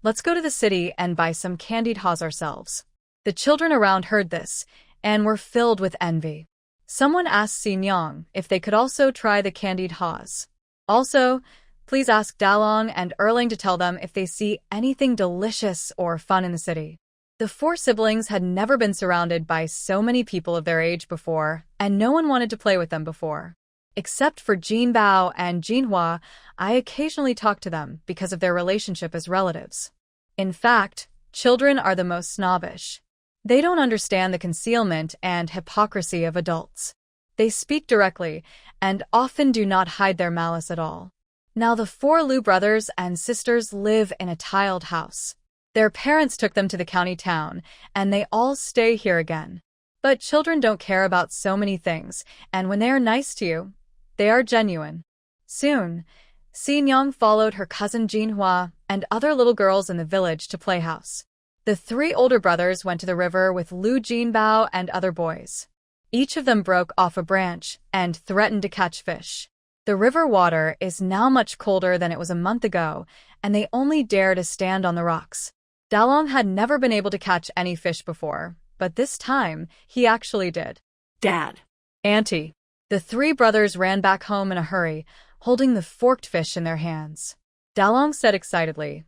"Let's go to the city and buy some candied haws ourselves." The children around heard this and were filled with envy. Someone asked Xinyang if they could also try the candied haws. Also, please ask Dalong and Erling to tell them if they see anything delicious or fun in the city. The 4 siblings had never been surrounded by so many people of their age before, and no one wanted to play with them before. Except for Jinbao and Jinhua, I occasionally talk to them because of their relationship as relatives. In fact, children are the most snobbish. They don't understand the concealment and hypocrisy of adults. They speak directly and often do not hide their malice at all. Now the 4 Lu brothers and sisters live in a tiled house. Their parents took them to the county town, and they all stay here again. But children don't care about so many things, and when they are nice to you, they are genuine. Soon, Xinyang followed her cousin Jinhua and other little girls in the village to playhouse. The 3 older brothers went to the river with Lu Jinbao and other boys. Each of them broke off a branch and threatened to catch fish. The river water is now much colder than it was a month ago, and they only dare to stand on the rocks. Dalong had never been able to catch any fish before, but this time, he actually did. Dad. Auntie. The 3 brothers ran back home in a hurry, holding the forked fish in their hands. Dalong said excitedly,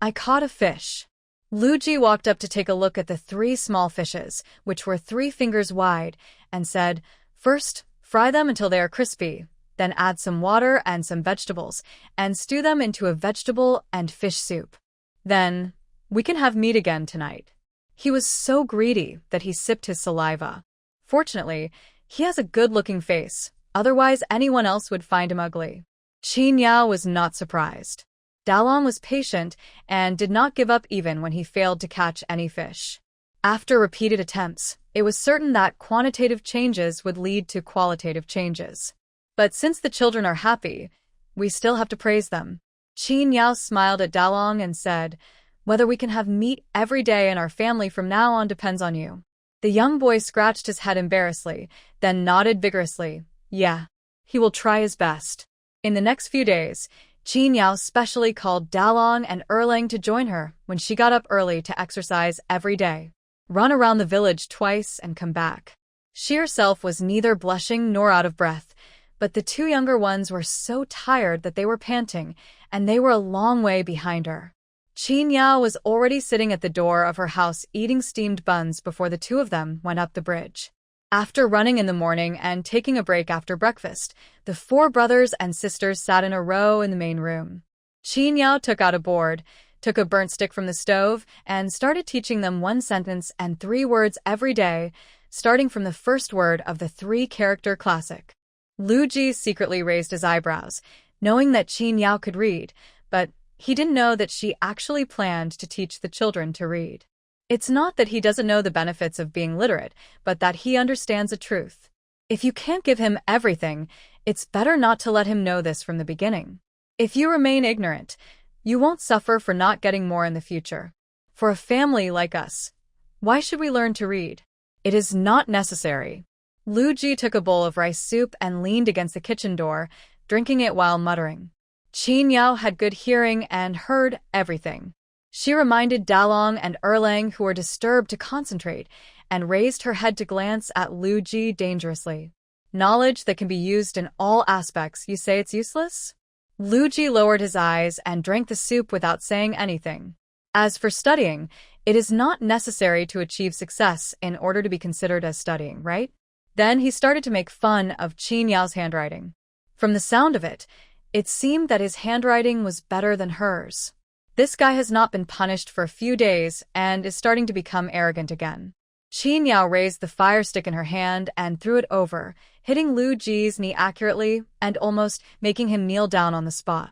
"I caught a fish." Lu Ji walked up to take a look at the 3 small fishes, which were 3 fingers wide, and said, "First, fry them until they are crispy, then add some water and some vegetables, and stew them into a vegetable and fish soup. Then, we can have meat again tonight. He was so greedy that he sipped his saliva. Fortunately, he has a good-looking face, otherwise anyone else would find him ugly. Qin Yao was not surprised. Dalong was patient and did not give up even when he failed to catch any fish. After repeated attempts, it was certain that quantitative changes would lead to qualitative changes. But since the children are happy, we still have to praise them. Qin Yao smiled at Dalong and said, "Whether we can have meat every day in our family from now on depends on you." The young boy scratched his head embarrassedly, then nodded vigorously. Yeah, he will try his best. In the next few days, Qin Yao specially called Dalong and Erlang to join her when she got up early to exercise every day, run around the village twice and come back. She herself was neither blushing nor out of breath, but the two younger ones were so tired that they were panting, and they were a long way behind her. Qin Yao was already sitting at the door of her house eating steamed buns before the two of them went up the bridge. After running in the morning and taking a break after breakfast, the four brothers and sisters sat in a row in the main room. Qin Yao took out a board, took a burnt stick from the stove, and started teaching them one sentence and 3 words every day, starting from the first word of the 3-character classic. Lu Ji secretly raised his eyebrows, knowing that Qin Yao could read, but he didn't know that she actually planned to teach the children to read. It's not that he doesn't know the benefits of being literate, but that he understands the truth. If you can't give him everything, it's better not to let him know this from the beginning. If you remain ignorant, you won't suffer for not getting more in the future. For a family like us, why should we learn to read? It is not necessary. Lu Ji took a bowl of rice soup and leaned against the kitchen door, drinking it while muttering. Qin Yao had good hearing and heard everything. She reminded Dalong and Erlang, who were disturbed, to concentrate, and raised her head to glance at Lu Ji dangerously. Knowledge that can be used in all aspects, you say it's useless? Lu Ji lowered his eyes and drank the soup without saying anything. As for studying, it is not necessary to achieve success in order to be considered as studying, right? Then he started to make fun of Qin Yao's handwriting. From the sound of it, it seemed that his handwriting was better than hers. This guy has not been punished for a few days and is starting to become arrogant again. Qin Yao raised the fire stick in her hand and threw it over, hitting Lu Ji's knee accurately and almost making him kneel down on the spot.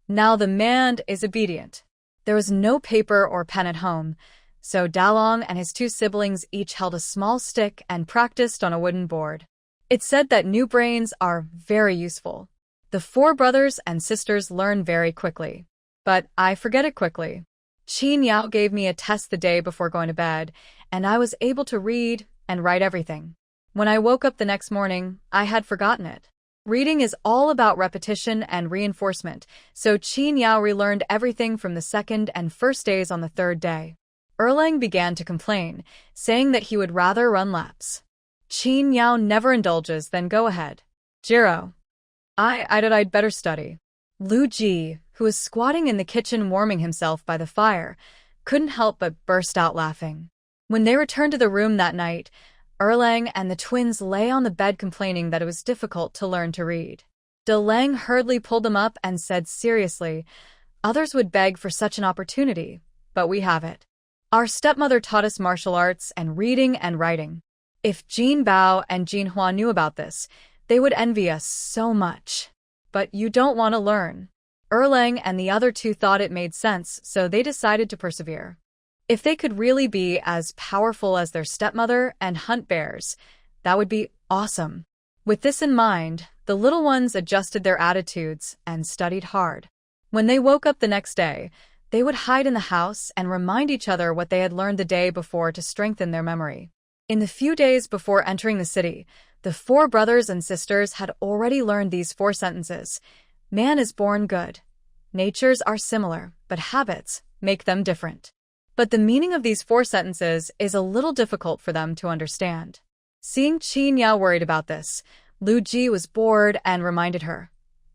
Now the man is obedient. There was no paper or pen at home, so Dalong and his 2 siblings each held a small stick and practiced on a wooden board. It said that new brains are very useful. The 4 brothers and sisters learn very quickly. But I forget it quickly. Qin Yao gave me a test the day before going to bed, and I was able to read and write everything. When I woke up the next morning, I had forgotten it. Reading is all about repetition and reinforcement, so Qin Yao relearned everything from the second and first days on the 3rd day. Erlang began to complain, saying that he would rather run laps. Qin Yao never indulges, then go ahead. Jiro. I'd better study. Lu Ji, who was squatting in the kitchen warming himself by the fire, couldn't help but burst out laughing. When they returned to the room that night, Erlang and the twins lay on the bed complaining that it was difficult to learn to read. De Lang hurriedly pulled them up and said seriously, "Others would beg for such an opportunity, but we have it. Our stepmother taught us martial arts and reading and writing. If Jin Bao and Jin Hua knew about this, they would envy us so much. But you don't want to learn." Erlang and the other 2 thought it made sense, so they decided to persevere. If they could really be as powerful as their stepmother and hunt bears, that would be awesome. With this in mind, the little ones adjusted their attitudes and studied hard. When they woke up the next day, they would hide in the house and remind each other what they had learned the day before to strengthen their memory. In the few days before entering the city, the 4 brothers and sisters had already learned these 4 sentences. Man is born good. Natures are similar, but habits make them different. But the meaning of these 4 sentences is a little difficult for them to understand. Seeing Qin Yao worried about this, Lu Ji was bored and reminded her,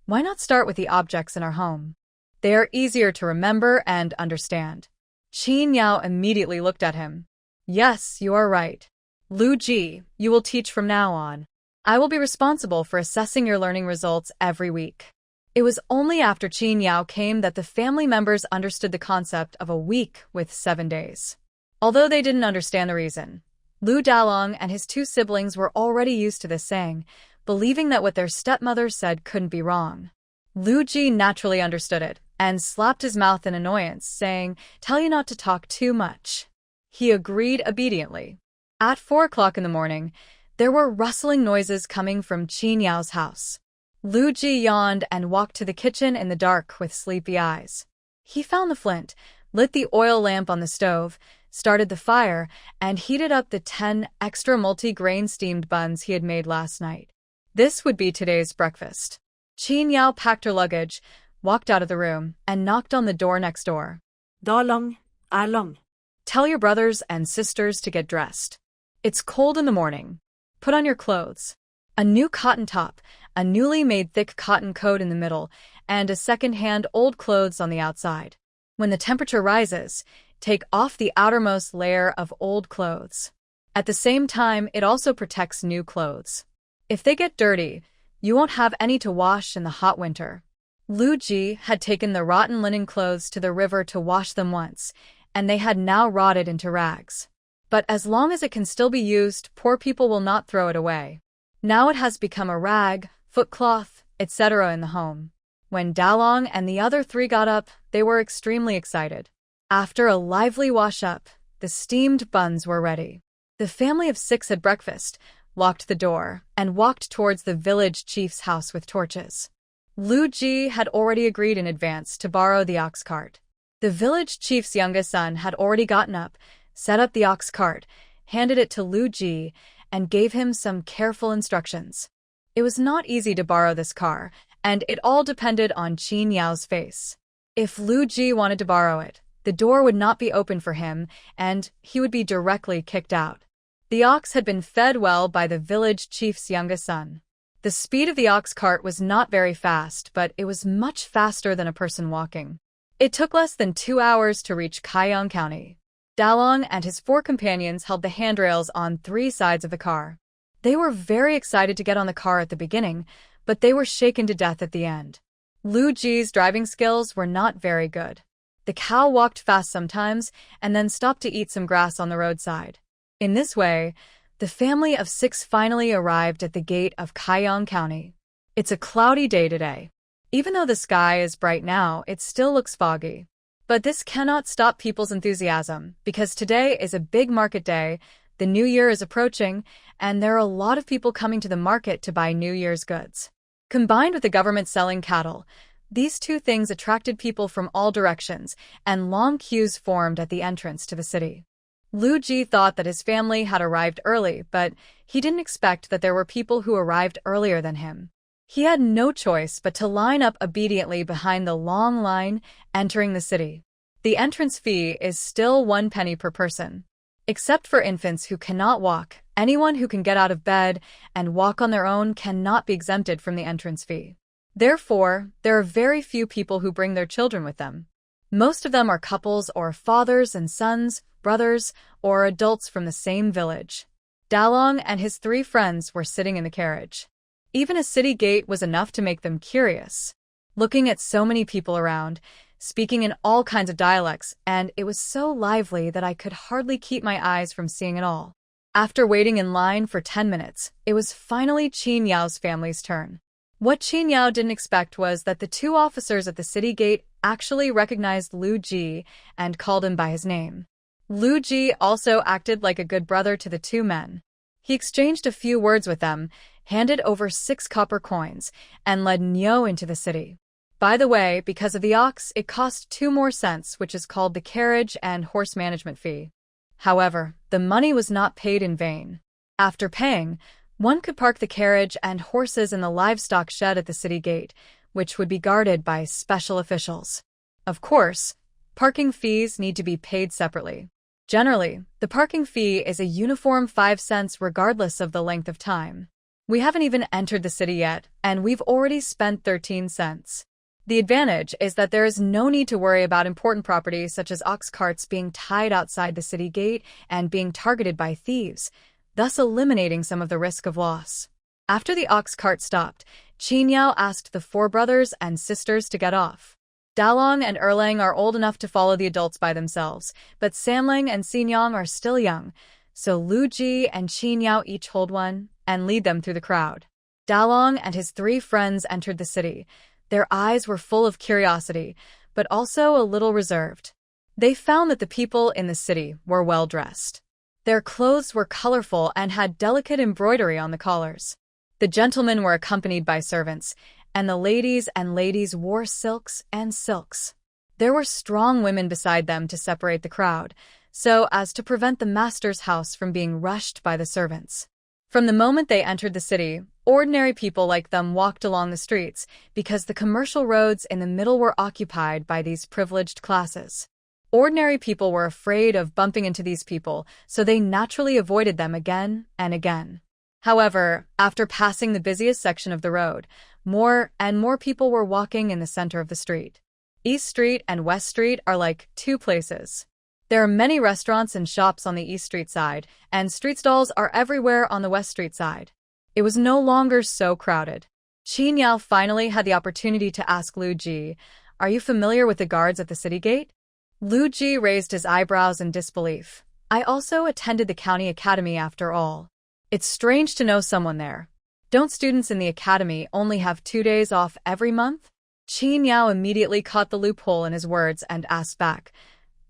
"Why not start with the objects in our home? They are easier to remember and understand." Qin Yao immediately looked at him. "Yes, you are right. Lu Ji, you will teach from now on." I will be responsible for assessing your learning results every week. It was only after Qin Yao came that the family members understood the concept of a week with 7 days. Although they didn't understand the reason, Lu Dalong and his two siblings were already used to this saying, believing that what their stepmother said couldn't be wrong. Lu Ji naturally understood it and slapped his mouth in annoyance, saying, "Tell you not to talk too much." He agreed obediently. At 4 o'clock in the morning, there were rustling noises coming from Qin Yao's house. Lu Ji yawned and walked to the kitchen in the dark with sleepy eyes. He found the flint, lit the oil lamp on the stove, started the fire, and heated up the 10 extra multi-grain steamed buns he had made last night. This would be today's breakfast. Qin Yao packed her luggage, walked out of the room, and knocked on the door next door. Dalong, Along. Tell your brothers and sisters to get dressed. It's cold in the morning. Put on your clothes. A new cotton top, a newly made thick cotton coat in the middle, and a second-hand old clothes on the outside. When the temperature rises, take off the outermost layer of old clothes. At the same time, it also protects new clothes. If they get dirty, you won't have any to wash in the hot winter. Lu Ji had taken the rotten linen clothes to the river to wash them once, and they had now rotted into rags. But as long as it can still be used, poor people will not throw it away. Now it has become a rag, footcloth, etc. in the home. When Dalong and the other three got up, they were extremely excited. After a lively wash-up, the steamed buns were ready. The family of 6 had breakfast, locked the door, and walked towards the village chief's house with torches. Lu Ji had already agreed in advance to borrow the ox cart. The village chief's youngest son had already gotten up, set up the ox cart, handed it to Lu Ji, and gave him some careful instructions. It was not easy to borrow this car, and it all depended on Qin Yao's face. If Lu Ji wanted to borrow it, the door would not be open for him, and he would be directly kicked out. The ox had been fed well by the village chief's youngest son. The speed of the ox cart was not very fast, but it was much faster than a person walking. It took less than 2 hours to reach Kaiyang County. Dalong and his 4 companions held the handrails on 3 sides of the car. They were very excited to get on the car at the beginning, but they were shaken to death at the end. Lu Ji's driving skills were not very good. The cow walked fast sometimes and then stopped to eat some grass on the roadside. In this way, the family of 6 finally arrived at the gate of Kaiyang County. It's a cloudy day today. Even though the sky is bright now, it still looks foggy. But this cannot stop people's enthusiasm, because today is a big market day, the New Year is approaching, and there are a lot of people coming to the market to buy New Year's goods. Combined with the government selling cattle, these 2 things attracted people from all directions, and long queues formed at the entrance to the city. Lu Ji thought that his family had arrived early, but he didn't expect that there were people who arrived earlier than him. He had no choice but to line up obediently behind the long line entering the city. The entrance fee is still 1 penny per person. Except for infants who cannot walk, anyone who can get out of bed and walk on their own cannot be exempted from the entrance fee. Therefore, there are very few people who bring their children with them. Most of them are couples or fathers and sons, brothers, or adults from the same village. Dalong and his 3 friends were sitting in the carriage. Even a city gate was enough to make them curious. Looking at so many people around, speaking in all kinds of dialects, and it was so lively that I could hardly keep my eyes from seeing it all. After waiting in line for 10 minutes, it was finally Qin Yao's family's turn. What Qin Yao didn't expect was that the 2 officers at the city gate actually recognized Lu Ji and called him by his name. Lu Ji also acted like a good brother to the 2 men. He exchanged a few words with them, handed over 6 copper coins, and led Nyo into the city. By the way, because of the ox, it cost 2 more cents, which is called the carriage and horse management fee. However, the money was not paid in vain. After paying, one could park the carriage and horses in the livestock shed at the city gate, which would be guarded by special officials. Of course, parking fees need to be paid separately. Generally, the parking fee is a uniform 5 cents regardless of the length of time. We haven't even entered the city yet, and we've already spent 13 cents. The advantage is that there is no need to worry about important property such as ox carts being tied outside the city gate and being targeted by thieves, thus eliminating some of the risk of loss. After the ox cart stopped, Qin Yao asked the four brothers and sisters to get off. Dalong and Erlang are old enough to follow the adults by themselves, but Sanling and Xinyang are still young, so Lu Ji and Qin Yao each hold one and lead them through the crowd. Dalong and his three friends entered the city. Their eyes were full of curiosity, but also a little reserved. They found that the people in the city were well dressed. Their clothes were colorful and had delicate embroidery on the collars. The gentlemen were accompanied by servants, and the ladies wore silks and silks. There were strong women beside them to separate the crowd, so as to prevent the master's house from being rushed by the servants. From the moment they entered the city, ordinary people like them walked along the streets because the commercial roads in the middle were occupied by these privileged classes. Ordinary people were afraid of bumping into these people, so they naturally avoided them again and again. However, after passing the busiest section of the road, more and more people were walking in the center of the street. East Street and West Street are like two places. There are many restaurants and shops on the East Street side, and street stalls are everywhere on the West Street side. It was no longer so crowded. Qin Yao finally had the opportunity to ask Lu Ji, "Are you familiar with the guards at the city gate?" Lu Ji raised his eyebrows in disbelief. "I also attended the county academy after all. It's strange to know someone there. Don't students in the academy only have 2 days off every month?" Qin Yao immediately caught the loophole in his words and asked back,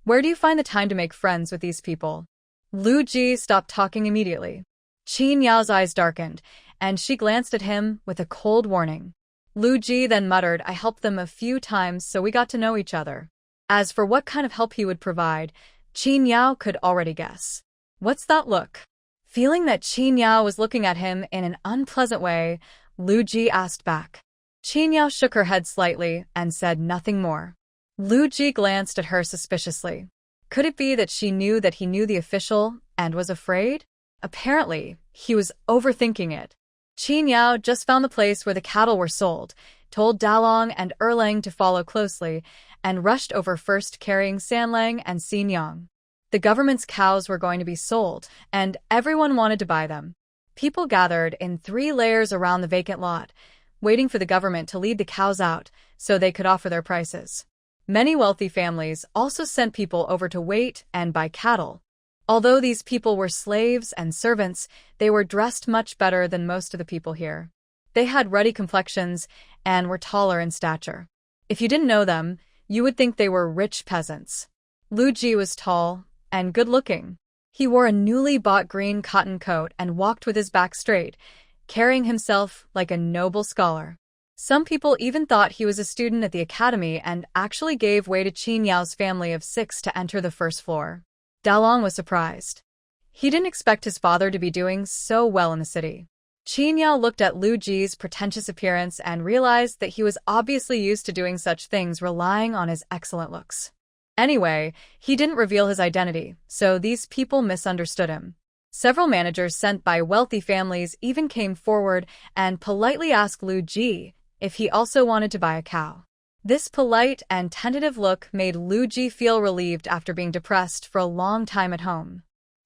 "Where do you find the time to make friends with these people?" Lu Ji stopped talking immediately. Qin Yao's eyes darkened, and she glanced at him with a cold warning. Lu Ji then muttered, "I helped them a few times, so we got to know each other." As for what kind of help he would provide, Qin Yao could already guess. "What's that look?" Feeling that Qin Yao was looking at him in an unpleasant way, Lu Ji asked back. Qin Yao shook her head slightly and said nothing more. Lu Ji glanced at her suspiciously. Could it be that she knew that he knew the official and was afraid? Apparently, he was overthinking it. Qin Yao just found the place where the cattle were sold, told Dalong and Erlang to follow closely, and rushed over first carrying Sanlang and Xinyang. The government's cows were going to be sold, and everyone wanted to buy them. People gathered in 3 layers around the vacant lot, waiting for the government to lead the cows out so they could offer their prices. Many wealthy families also sent people over to wait and buy cattle. Although these people were slaves and servants, they were dressed much better than most of the people here. They had ruddy complexions and were taller in stature. If you didn't know them, you would think they were rich peasants. Lu Ji was tall and good-looking. He wore a newly bought green cotton coat and walked with his back straight, carrying himself like a noble scholar. Some people even thought he was a student at the academy and actually gave way to Qin Yao's family of 6 to enter the first floor. Dalong was surprised. He didn't expect his father to be doing so well in the city. Qin Yao looked at Lu Ji's pretentious appearance and realized that he was obviously used to doing such things, relying on his excellent looks. Anyway, he didn't reveal his identity, so these people misunderstood him. Several managers sent by wealthy families even came forward and politely asked Lu Ji if he also wanted to buy a cow. This polite and tentative look made Lu Ji feel relieved after being depressed for a long time at home.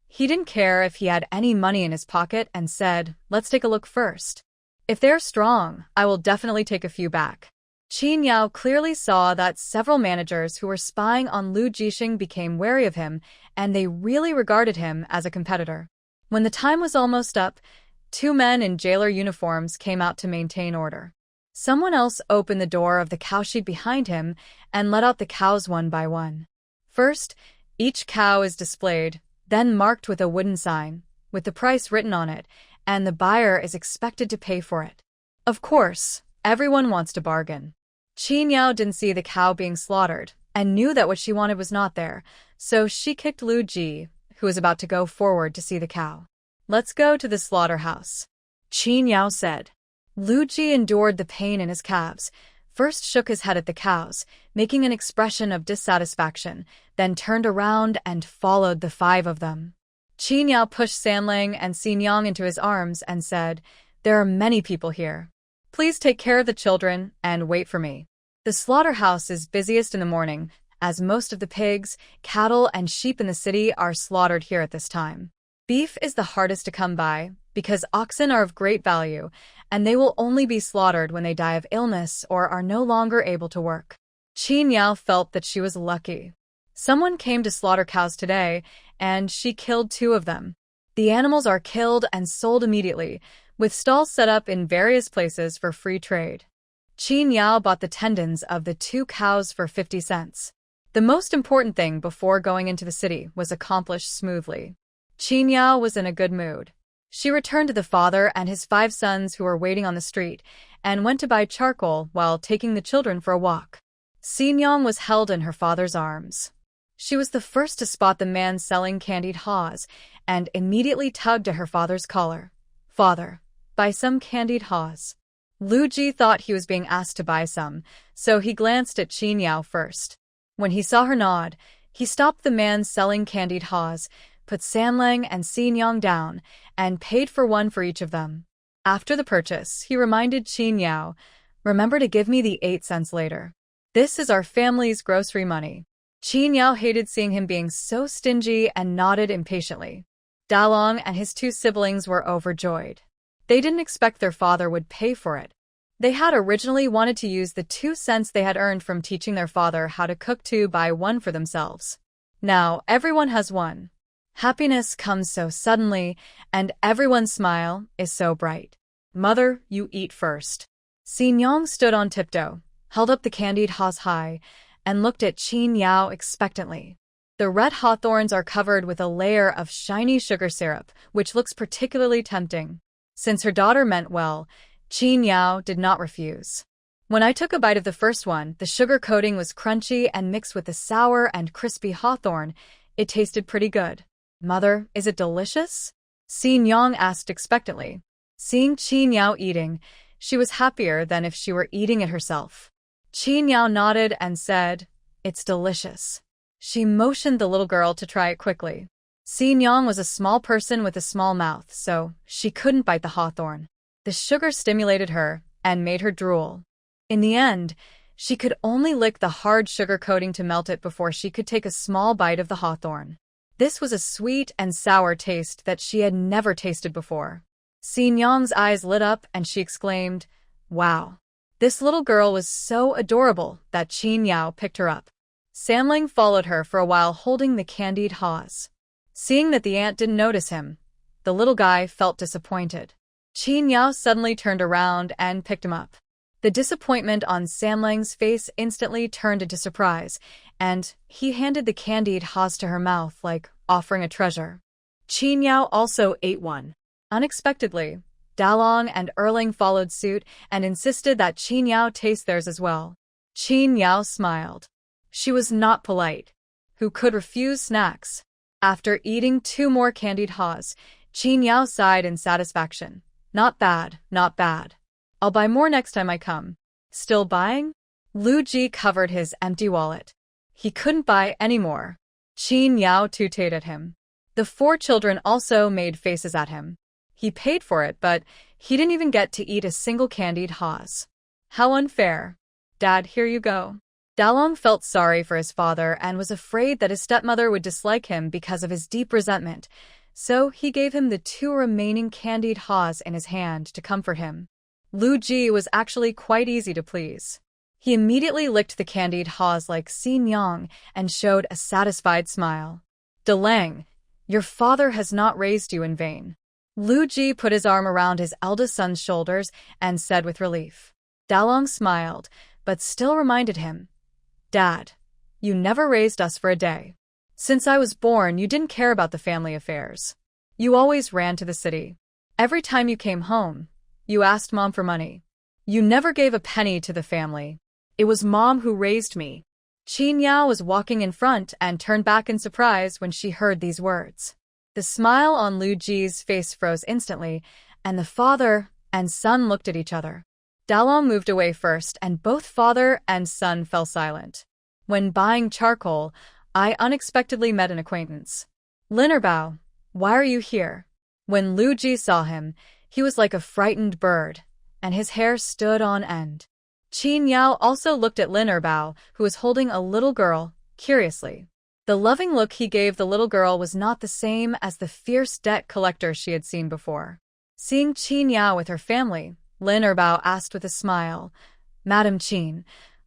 He didn't care if he had any money in his pocket and said, "Let's take a look first. If they're strong, I will definitely take a few back." Qin Yao clearly saw that several managers who were spying on Lu Jixing became wary of him, and they really regarded him as a competitor. When the time was almost up, 2 men in jailer uniforms came out to maintain order. Someone else opened the door of the cowshed behind him and let out the cows one by one. First, each cow is displayed, then marked with a wooden sign, with the price written on it, and the buyer is expected to pay for it. Of course, everyone wants to bargain. Qin Yao didn't see the cow being slaughtered, and knew that what she wanted was not there, so she kicked Lu Ji, who was about to go forward to see the cow. "Let's go to the slaughterhouse," Qin Yao said. Lu Ji endured the pain in his calves, first shook his head at the cows, making an expression of dissatisfaction, then turned around and followed the 5 of them. Qin Yao pushed Sanlang and Xinyang into his arms and said, "There are many people here. Please take care of the children and wait for me." The slaughterhouse is busiest in the morning, as most of the pigs, cattle, and sheep in the city are slaughtered here at this time. Beef is the hardest to come by, because oxen are of great value, and they will only be slaughtered when they die of illness or are no longer able to work. Qin Yao felt that she was lucky. Someone came to slaughter cows today, and she killed 2 of them. The animals are killed and sold immediately, with stalls set up in various places for free trade. Qin Yao bought the tendons of the 2 cows for 50 cents. The most important thing before going into the city was accomplished smoothly. Qin Yao was in a good mood. She returned to the father and his 5 sons who were waiting on the street, and went to buy charcoal while taking the children for a walk. Xingyang was held in her father's arms. She was the first to spot the man selling candied haws, and immediately tugged at her father's collar. "Father, buy some candied haws." Lu Ji thought he was being asked to buy some, so he glanced at Qin Yao first. When he saw her nod, he stopped the man selling candied haws, put Sanlang and Xingyang down, and paid for one for each of them. After the purchase, he reminded Qin Yao, "Remember to give me the 8 cents later. This is our family's grocery money." Qin Yao hated seeing him being so stingy and nodded impatiently. Dalong and his 2 siblings were overjoyed. They didn't expect their father would pay for it. They had originally wanted to use the 2 cents they had earned from teaching their father how to cook to buy one for themselves. Now everyone has one. Happiness comes so suddenly, and everyone's smile is so bright. "Mother, you eat first." Xingyang stood on tiptoe, held up the candied haws high, and looked at Qin Yao expectantly. The red hawthorns are covered with a layer of shiny sugar syrup, which looks particularly tempting. Since her daughter meant well, Qin Yao did not refuse. "When I took a bite of the first one, the sugar coating was crunchy and mixed with the sour and crispy hawthorn. It tasted pretty good." "Mother, is it delicious?" Xingyang asked expectantly. Seeing Qin Yao eating, she was happier than if she were eating it herself. Qin Yao nodded and said, "It's delicious." She motioned the little girl to try it quickly. Xingyang was a small person with a small mouth, so she couldn't bite the hawthorn. The sugar stimulated her and made her drool. In the end, she could only lick the hard sugar coating to melt it before she could take a small bite of the hawthorn. This was a sweet and sour taste that she had never tasted before. Xingyang's eyes lit up and she exclaimed, "Wow." This little girl was so adorable that Qin Yao picked her up. Sanlang followed her for a while holding the candied haws. Seeing that the ant didn't notice him, the little guy felt disappointed. Qin Yao suddenly turned around and picked him up. The disappointment on Sanlang's face instantly turned into surprise, and he handed the candied haws to her mouth like offering a treasure. Qin Yao also ate one. Unexpectedly, Dalong and Erling followed suit and insisted that Qin Yao taste theirs as well. Qin Yao smiled. She was not polite. Who could refuse snacks? After eating 2 more candied haws, Qin Yao sighed in satisfaction. "Not bad, not bad. I'll buy more next time I come." "Still buying?" Lu Ji covered his empty wallet. He couldn't buy any more. Qin Yao tooted at him. The 4 children also made faces at him. He paid for it, but he didn't even get to eat a single candied haws. How unfair. "Dad, here you go." Dalong felt sorry for his father and was afraid that his stepmother would dislike him because of his deep resentment, so he gave him the 2 remaining candied haws in his hand to comfort him. Lu Ji was actually quite easy to please. He immediately licked the candied haws like Xingyang and showed a satisfied smile. "Dalong, your father has not raised you in vain." Lu Ji put his arm around his eldest son's shoulders and said with relief. Dalong smiled, but still reminded him, "Dad, you never raised us for a day. Since I was born, you didn't care about the family affairs. You always ran to the city. Every time you came home, you asked Mom for money. You never gave a penny to the family. It was Mom who raised me." Qin Yao was walking in front and turned back in surprise when she heard these words. The smile on Lu Ji's face froze instantly, and the father and son looked at each other. Dalong moved away first, and both father and son fell silent. "When buying charcoal, I unexpectedly met an acquaintance. Linnerbao, why are you here?" When Lu Ji saw him, he was like a frightened bird, and his hair stood on end. Qin Yao also looked at Linnerbao, who was holding a little girl, curiously. The loving look he gave the little girl was not the same as the fierce debt collector she had seen before. Seeing Qin Yao with her family, Lin Erbao asked with a smile, "Madam Qin,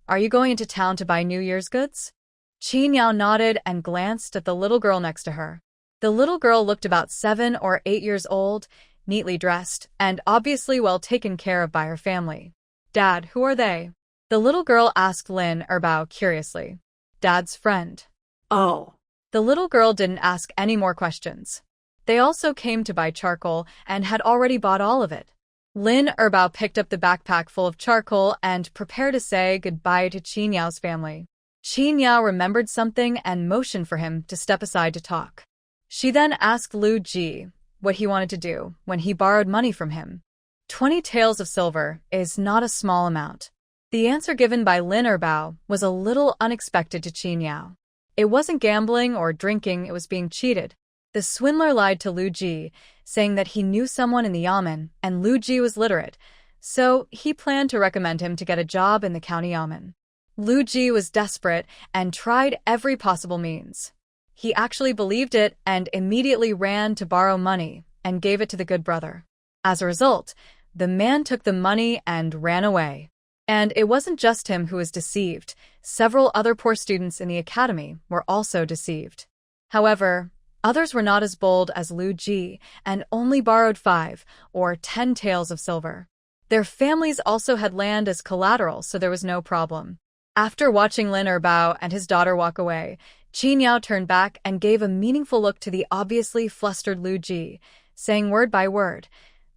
are you going into town to buy New Year's goods?" Qin Yao nodded and glanced at the little girl next to her. The little girl looked about 7 or 8 years old, neatly dressed, and obviously well taken care of by her family. "Dad, who are they?" The little girl asked Lin Erbao curiously. "Dad's friend." Oh. The little girl didn't ask any more questions. They also came to buy charcoal and had already bought all of it. Lin Erbao picked up the backpack full of charcoal and prepared to say goodbye to Qin Yao's family. Qin Yao remembered something and motioned for him to step aside to talk. She then asked Lu Ji what he wanted to do when he borrowed money from him. 20 taels of silver is not a small amount. The answer given by Lin Erbao was a little unexpected to Qin Yao. It wasn't gambling or drinking, it was being cheated. The swindler lied to Lu Ji, saying that he knew someone in the yamen and Lu Ji was literate, so he planned to recommend him to get a job in the county yamen. Lu Ji was desperate and tried every possible means. He actually believed it and immediately ran to borrow money and gave it to the good brother. As a result, the man took the money and ran away. And it wasn't just him who was deceived. Several other poor students in the academy were also deceived. However, others were not as bold as Lu Ji and only borrowed 5 or 10 taels of silver. Their families also had land as collateral, so there was no problem. After watching Lin Erbao and his daughter walk away, Qin Yao turned back and gave a meaningful look to the obviously flustered Lu Ji, saying word by word,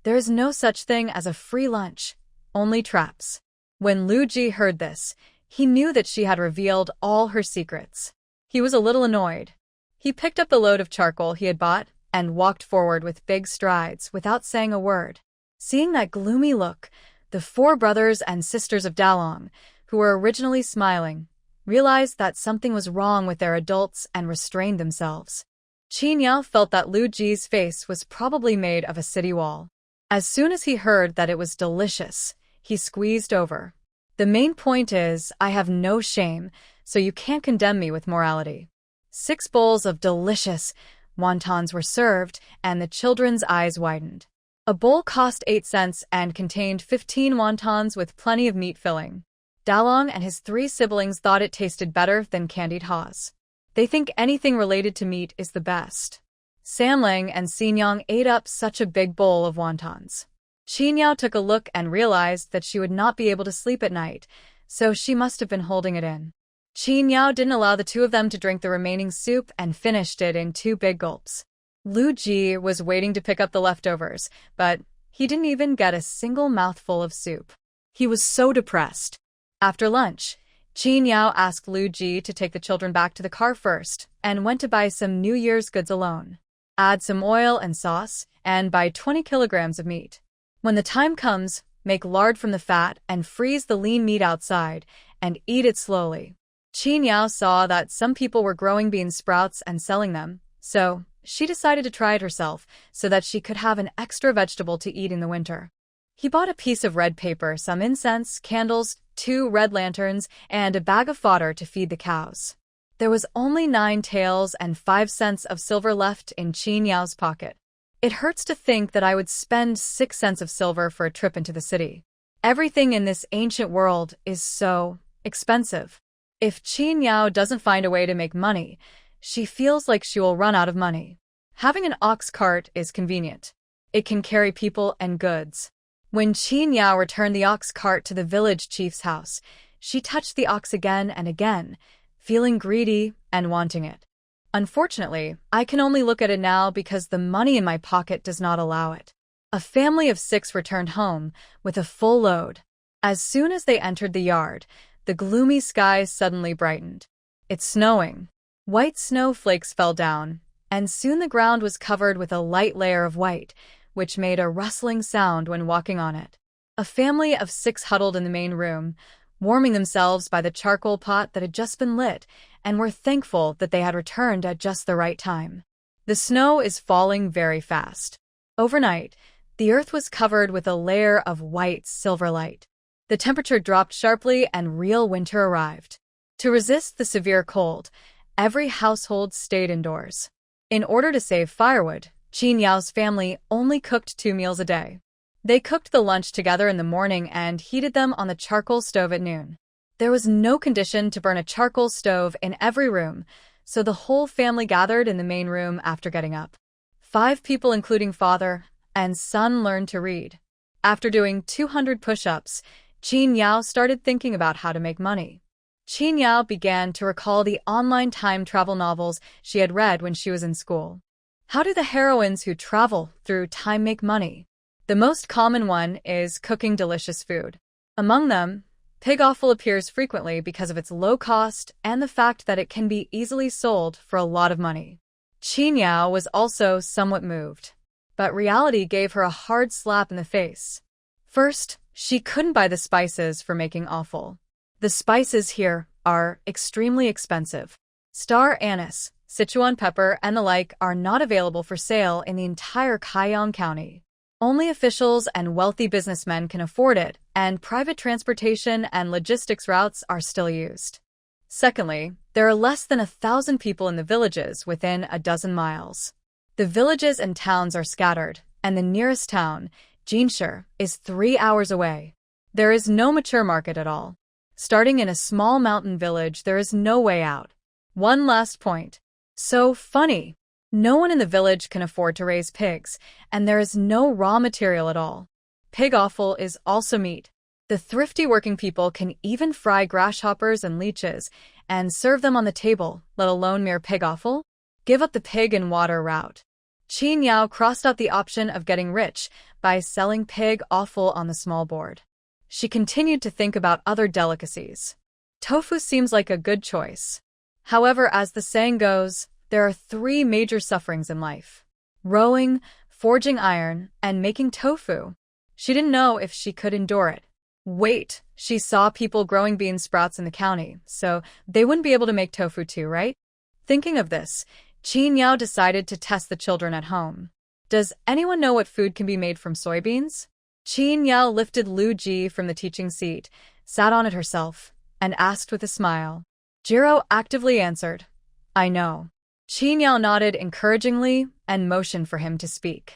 "There is no such thing as a free lunch, only traps." When Lu Ji heard this, he knew that she had revealed all her secrets. He was a little annoyed. He picked up the load of charcoal he had bought and walked forward with big strides without saying a word. Seeing that gloomy look, the 4 brothers and sisters of Dalong, who were originally smiling, realized that something was wrong with their adults and restrained themselves. Qin Yao felt that Lu Ji's face was probably made of a city wall. As soon as he heard that it was delicious, he squeezed over. "The main point is, I have no shame, so you can't condemn me with morality." 6 bowls of delicious wontons were served, and the children's eyes widened. A bowl cost 8 cents and contained 15 wontons with plenty of meat filling. Dalong and his 3 siblings thought it tasted better than candied haws. They think anything related to meat is the best. Sanlang and Xinyang ate up such a big bowl of wontons. Qin Yao took a look and realized that she would not be able to sleep at night, so she must have been holding it in. Qin Yao didn't allow the 2 of them to drink the remaining soup and finished it in 2 big gulps. Lu Ji was waiting to pick up the leftovers, but he didn't even get a single mouthful of soup. He was so depressed. After lunch, Qin Yao asked Lu Ji to take the children back to the car first and went to buy some New Year's goods alone. Add some oil and sauce, and buy 20 kilograms of meat. When the time comes, make lard from the fat and freeze the lean meat outside and eat it slowly. Qin Yao saw that some people were growing bean sprouts and selling them, so she decided to try it herself so that she could have an extra vegetable to eat in the winter. He bought a piece of red paper, some incense, candles, 2 red lanterns, and a bag of fodder to feed the cows. There was only 9 taels and 5 cents of silver left in Qin Yao's pocket. "It hurts to think that I would spend 6 cents of silver for a trip into the city. Everything in this ancient world is so expensive." If Qin Yao doesn't find a way to make money, she feels like she will run out of money. Having an ox cart is convenient. It can carry people and goods. When Qin Yao returned the ox cart to the village chief's house, she touched the ox again and again, feeling greedy and wanting it. "Unfortunately, I can only look at it now because the money in my pocket does not allow it." A family of 6 returned home with a full load. As soon as they entered the yard, the gloomy sky suddenly brightened. "It's snowing." White snowflakes fell down, and soon the ground was covered with a light layer of white, which made a rustling sound when walking on it. A family of 6 huddled in the main room, warming themselves by the charcoal pot that had just been lit, and were thankful that they had returned at just the right time. The snow is falling very fast. Overnight, the earth was covered with a layer of white silver light. The temperature dropped sharply and real winter arrived. To resist the severe cold, every household stayed indoors. In order to save firewood, Qin Yao's family only cooked 2 meals a day. They cooked the lunch together in the morning and heated them on the charcoal stove at noon. There was no condition to burn a charcoal stove in every room, so the whole family gathered in the main room after getting up. 5 people, including father and son, learned to read. After doing 200 push-ups, Qin Yao started thinking about how to make money. Qin Yao began to recall the online time travel novels she had read when she was in school. How do the heroines who travel through time make money? The most common one is cooking delicious food. Among them, pig offal appears frequently because of its low cost and the fact that it can be easily sold for a lot of money. Qin Yao was also somewhat moved, but reality gave her a hard slap in the face. First, she couldn't buy the spices for making offal. The spices here are extremely expensive. Star anise, Sichuan pepper, and the like are not available for sale in the entire Kaiyang County. Only officials and wealthy businessmen can afford it, and private transportation and logistics routes are still used. Secondly, there are less than 1,000 people in the villages within a dozen miles. The villages and towns are scattered, and the nearest town, Jinshi, is 3 hours away. There is no mature market at all. Starting in a small mountain village, there is no way out. One last point. So funny. No one in the village can afford to raise pigs, and there is no raw material at all. Pig offal is also meat. The thrifty working people can even fry grasshoppers and leeches and serve them on the table, let alone mere pig offal. Give up the pig and water route. Qin Yao crossed out the option of getting rich by selling pig offal on the small board. She continued to think about other delicacies. Tofu seems like a good choice. However, as the saying goes, there are 3 major sufferings in life: rowing, forging iron, and making tofu. She didn't know if she could endure it. Wait, she saw people growing bean sprouts in the county, so they wouldn't be able to make tofu too, right? Thinking of this, Qin Yao decided to test the children at home. Does anyone know what food can be made from soybeans? Qin Yao lifted Lu Ji from the teaching seat, sat on it herself, and asked with a smile. Jiro actively answered, I know. Qin Yao nodded encouragingly and motioned for him to speak.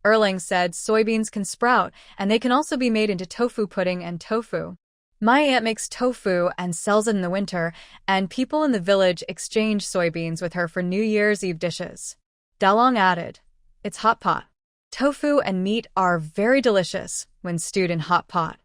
Erling said soybeans can sprout, and they can also be made into tofu pudding and tofu. My aunt makes tofu and sells it in the winter, and people in the village exchange soybeans with her for New Year's Eve dishes. Dalong added, It's hot pot. Tofu and meat are very delicious when stewed in hot pot.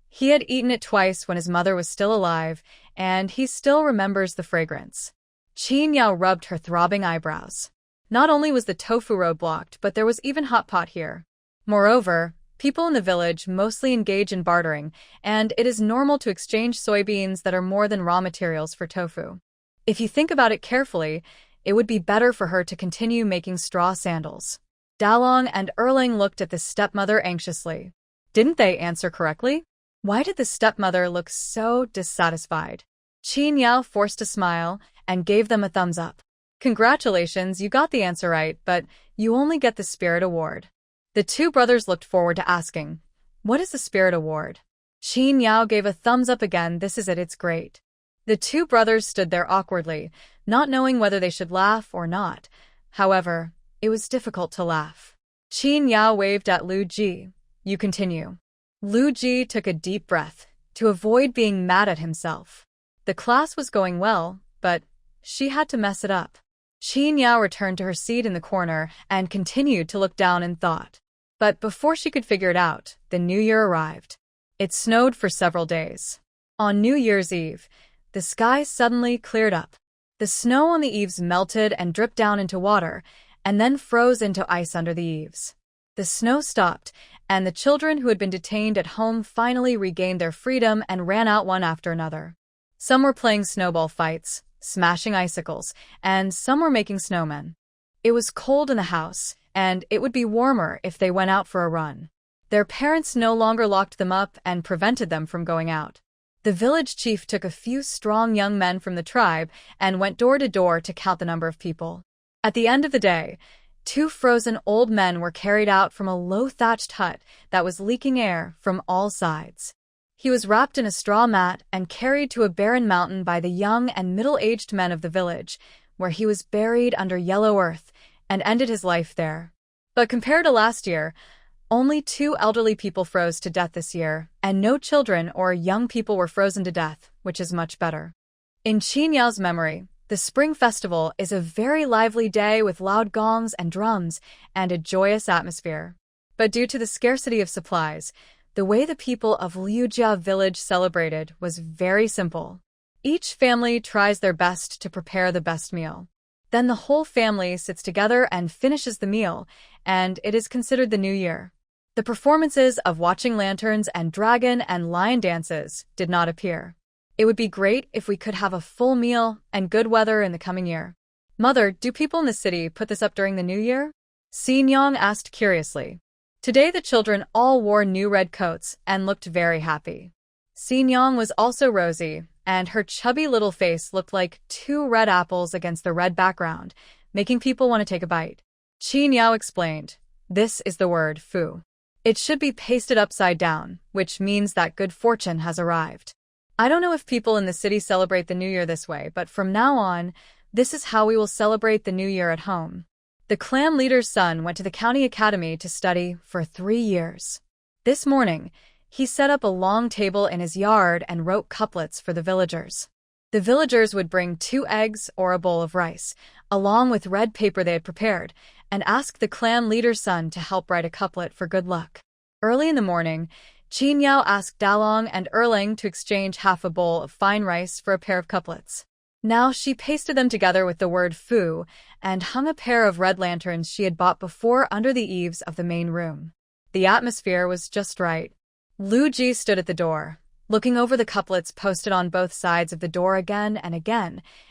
He had eaten it twice when his mother was still alive, and he still remembers the fragrance. Qin Yao rubbed her throbbing eyebrows. Not only was the tofu road blocked, but there was even hot pot here. Moreover, people in the village mostly engage in bartering, and it is normal to exchange soybeans that are more than raw materials for tofu. If you think about it carefully, it would be better for her to continue making straw sandals. Dalong and Erling looked at the stepmother anxiously. Didn't they answer correctly? Why did the stepmother look so dissatisfied? Qin Yao forced a smile and gave them a thumbs up. Congratulations, you got the answer right, but you only get the Spirit Award. The 2 brothers looked forward to asking, What is the Spirit Award? Qin Yao gave a thumbs up again. This is it, it's great. The 2 brothers stood there awkwardly, not knowing whether they should laugh or not. However, it was difficult to laugh. Qin Yao waved at Lu Ji. You continue. Lu Ji took a deep breath to avoid being mad at himself. The class was going well, but she had to mess it up. Qin Yao returned to her seat in the corner and continued to look down in thought. But before she could figure it out, the new year arrived. It snowed for several days. On New Year's Eve, the sky suddenly cleared up. The snow on the eaves melted and dripped down into water, and then froze into ice under the eaves. The snow stopped, and the children who had been detained at home finally regained their freedom and ran out one after another. Some were playing snowball fights, smashing icicles, and some were making snowmen. It was cold in the house, and it would be warmer if they went out for a run. Their parents no longer locked them up and prevented them from going out. The village chief took a few strong young men from the tribe and went door to door to count the number of people. At the end of the day, 2 frozen old men were carried out from a low-thatched hut that was leaking air from all sides. He was wrapped in a straw mat and carried to a barren mountain by the young and middle-aged men of the village, where he was buried under yellow earth and ended his life there. But compared to last year, only 2 elderly people froze to death this year, and no children or young people were frozen to death, which is much better. In Qin Yao's memory, the Spring Festival is a very lively day with loud gongs and drums and a joyous atmosphere. But due to the scarcity of supplies, the way the people of Liujia village celebrated was very simple. Each family tries their best to prepare the best meal. Then the whole family sits together and finishes the meal, and it is considered the New Year. The performances of watching lanterns and dragon and lion dances did not appear. It would be great if we could have a full meal and good weather in the coming year. Mother, do people in the city put this up during the New Year? Xin Yang asked curiously. Today the children all wore new red coats and looked very happy. Xin Yang was also rosy, and her chubby little face looked like 2 red apples against the red background, making people want to take a bite. Qin Yao explained, "This is the word fu. It should be pasted upside down, which means that good fortune has arrived. I don't know if people in the city celebrate the New Year this way, but from now on, this is how we will celebrate the New Year at home." The clan leader's son went to the county academy to study for 3 years. This morning, he set up a long table in his yard and wrote couplets for the villagers. The villagers would bring 2 eggs or a bowl of rice, along with red paper they had prepared, and ask the clan leader's son to help write a couplet for good luck. Early in the morning, Qin Yao asked Dalong and Erling to exchange half a bowl of fine rice for a pair of couplets. Now she pasted them together with the word fu and hung a pair of red lanterns she had bought before under the eaves of the main room. The atmosphere was just right. Lu Ji stood at the door, looking over the couplets posted on both sides of the door again,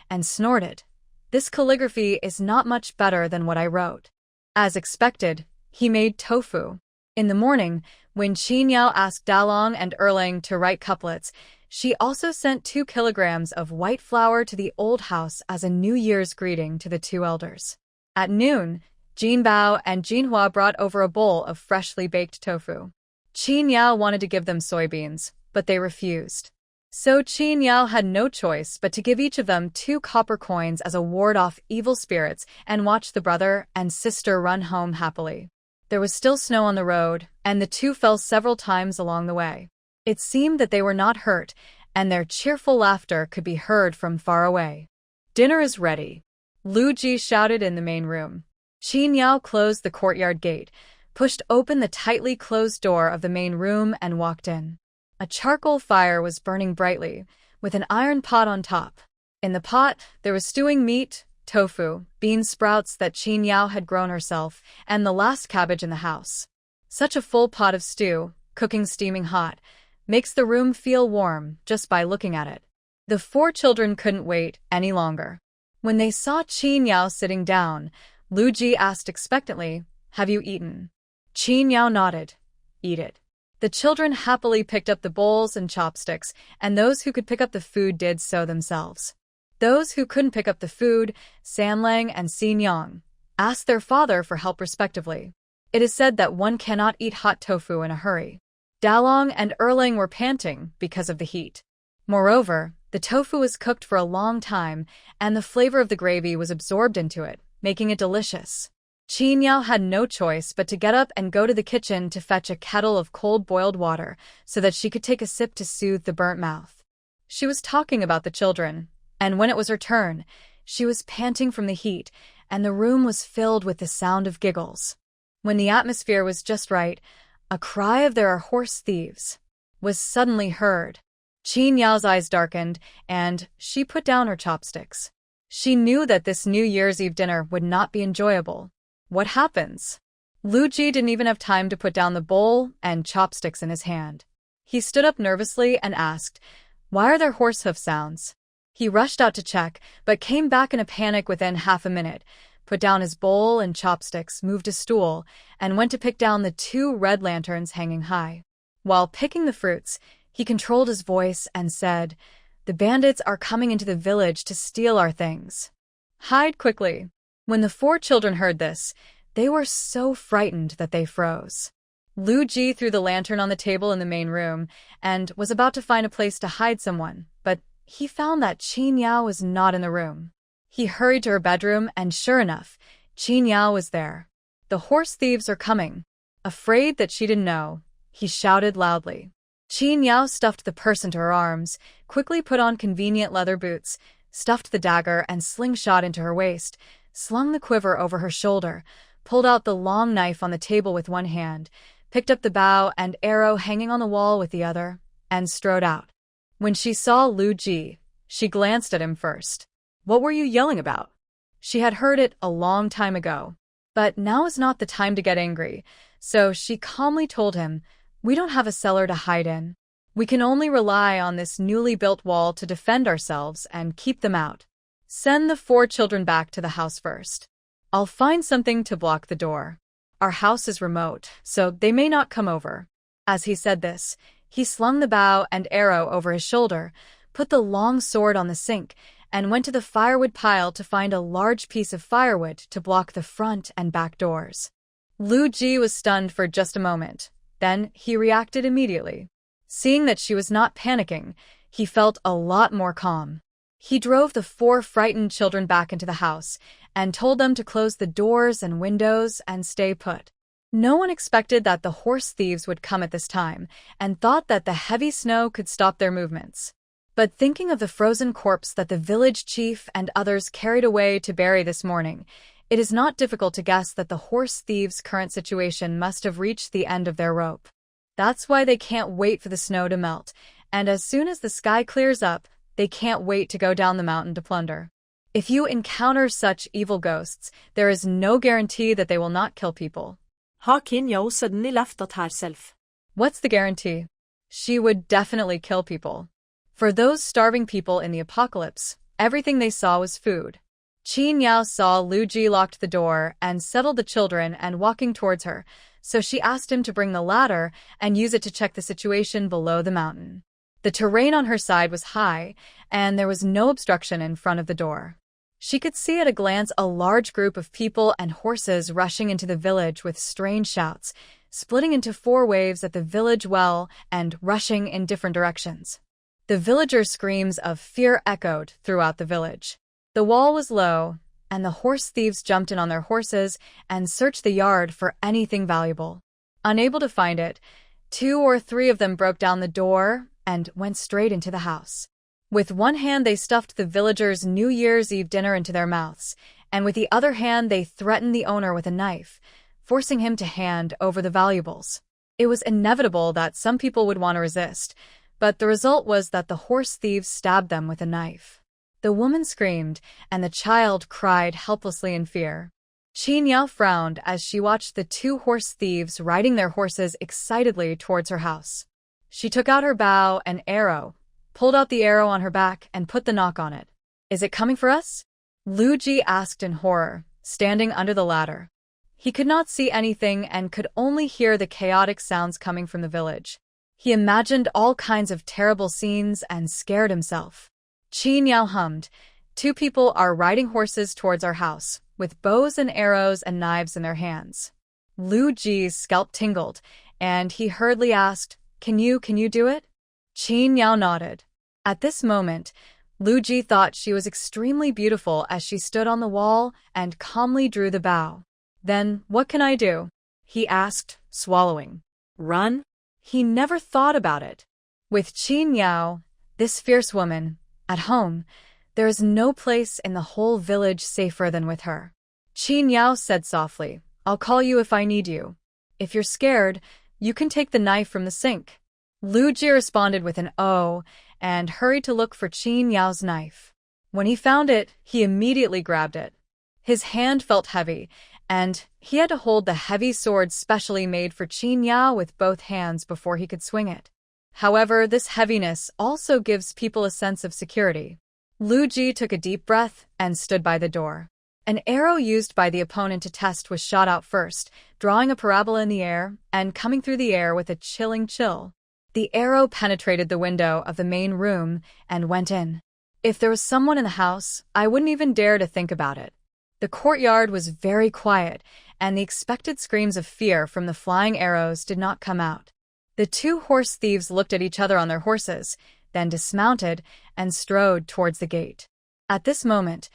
and snorted. This calligraphy is not much better than what I wrote. As expected, he made tofu. In the morning, when Qin Yao asked Dalong and Erling to write couplets, she also sent 2 kilograms of white flour to the old house as a New Year's greeting to the 2 elders. At noon, Jin Bao and Jinhua brought over a bowl of freshly baked tofu. Qin Yao wanted to give them soybeans, but they refused. So Qin Yao had no choice but to give each of them 2 copper coins as a ward-off evil spirits and watch the brother and sister run home happily. There was still snow on the road, and the 2 fell several times along the way. It seemed that they were not hurt, and their cheerful laughter could be heard from far away. "Dinner is ready," Lu Ji shouted in the main room. Qin Yao closed the courtyard gate, pushed open the tightly closed door of the main room, and walked in. A charcoal fire was burning brightly, with an iron pot on top. In the pot, there was stewing meat, tofu, bean sprouts that Qin Yao had grown herself, and the last cabbage in the house. Such a full pot of stew, cooking steaming hot, makes the room feel warm just by looking at it. The 4 children couldn't wait any longer. When they saw Qin Yao sitting down, Lu Ji asked expectantly, "Have you eaten?" Qin Yao nodded. "Eat it." The children happily picked up the bowls and chopsticks, and those who could pick up the food did so themselves. Those who couldn't pick up the food, Sanlang and Xin Yang, asked their father for help respectively. It is said that one cannot eat hot tofu in a hurry. Dalong and Erling were panting because of the heat. Moreover, the tofu was cooked for a long time, and the flavor of the gravy was absorbed into it, making it delicious. Qin Yao had no choice but to get up and go to the kitchen to fetch a kettle of cold boiled water so that she could take a sip to soothe the burnt mouth. She was talking about the children, and when it was her turn, she was panting from the heat, and the room was filled with the sound of giggles. When the atmosphere was just right, a cry of "There are horse thieves" was suddenly heard. Qin Yao's eyes darkened, and she put down her chopsticks. She knew that this New Year's Eve dinner would not be enjoyable. What happens? Lu Ji didn't even have time to put down the bowl and chopsticks in his hand. He stood up nervously and asked, "Why are there horse hoof sounds?" He rushed out to check, but came back in a panic within half a minute, put down his bowl and chopsticks, moved a stool, and went to pick down the 2 red lanterns hanging high. While picking the fruits, he controlled his voice and said, "The bandits are coming into the village to steal our things. Hide quickly." When the 4 children heard this, they were so frightened that they froze. Lu Ji threw the lantern on the table in the main room and was about to find a place to hide someone, but he found that Qin Yao was not in the room. He hurried to her bedroom, and sure enough, Qin Yao was there. The horse thieves are coming. Afraid that she didn't know, he shouted loudly. Qin Yao stuffed the purse into her arms, quickly put on convenient leather boots, stuffed the dagger and slingshot into her waist, slung the quiver over her shoulder, pulled out the long knife on the table with one hand, picked up the bow and arrow hanging on the wall with the other, and strode out. When she saw Lu Ji, she glanced at him first. "What were you yelling about?" She had heard it a long time ago. But now is not the time to get angry, so she calmly told him, "We don't have a cellar to hide in. We can only rely on this newly built wall to defend ourselves and keep them out. Send the 4 children back to the house first. I'll find something to block the door. Our house is remote, so they may not come over." As he said this, he slung the bow and arrow over his shoulder, put the long sword on the sink, and went to the firewood pile to find a large piece of firewood to block the front and back doors. Lu Ji was stunned for just a moment. Then he reacted immediately. Seeing that she was not panicking, he felt a lot more calm. He drove the 4 frightened children back into the house and told them to close the doors and windows and stay put. No one expected that the horse thieves would come at this time and thought that the heavy snow could stop their movements. But thinking of the frozen corpse that the village chief and others carried away to bury this morning, it is not difficult to guess that the horse thieves' current situation must have reached the end of their rope. That's why they can't wait for the snow to melt, and as soon as the sky clears up, they can't wait to go down the mountain to plunder. If you encounter such evil ghosts, there is no guarantee that they will not kill people. Qin Yao suddenly laughed at herself. What's the guarantee? She would definitely kill people. For those starving people in the apocalypse, everything they saw was food. Qin Yao saw Lu Ji locked the door and settled the children and walking towards her, so she asked him to bring the ladder and use it to check the situation below the mountain. The terrain on her side was high, and there was no obstruction in front of the door. She could see at a glance a large group of people and horses rushing into the village with strange shouts, splitting into 4 waves at the village well and rushing in different directions. The villagers' screams of fear echoed throughout the village. The wall was low, and the horse thieves jumped in on their horses and searched the yard for anything valuable. Unable to find it, 2 or 3 of them broke down the door and went straight into the house. With one hand they stuffed the villagers' New Year's Eve dinner into their mouths, and with the other hand they threatened the owner with a knife, forcing him to hand over the valuables. It was inevitable that some people would want to resist, but the result was that the horse thieves stabbed them with a knife. The woman screamed, and the child cried helplessly in fear. Qin Yao frowned as she watched the 2 horse thieves riding their horses excitedly towards her house. She took out her bow and arrow, pulled out the arrow on her back, and put the knock on it. "Is it coming for us?" Lu Ji asked in horror, standing under the ladder. He could not see anything and could only hear the chaotic sounds coming from the village. He imagined all kinds of terrible scenes and scared himself. Qin Yao hummed, "2 people are riding horses towards our house, with bows and arrows and knives in their hands." Lu Ji's scalp tingled, and he hurriedly asked, Can you do it?" Qin Yao nodded. At this moment, Lu Ji thought she was extremely beautiful as she stood on the wall and calmly drew the bow. "Then, what can I do?" he asked, swallowing. "Run?" He never thought about it. With Qin Yao, this fierce woman, at home, there is no place in the whole village safer than with her. Qin Yao said softly, "I'll call you if I need you. If you're scared, you can take the knife from the sink." Lu Ji responded with an "oh" and hurried to look for Qin Yao's knife. When he found it, he immediately grabbed it. His hand felt heavy, and he had to hold the heavy sword specially made for Qin Yao with both hands before he could swing it. However, this heaviness also gives people a sense of security. Lu Ji took a deep breath and stood by the door. An arrow used by the opponent to test was shot out first, drawing a parabola in the air and coming through the air with a chilling chill. The arrow penetrated the window of the main room and went in. If there was someone in the house, I wouldn't even dare to think about it. The courtyard was very quiet, and the expected screams of fear from the flying arrows did not come out. The 2 horse thieves looked at each other on their horses, then dismounted and strode towards the gate. At this moment,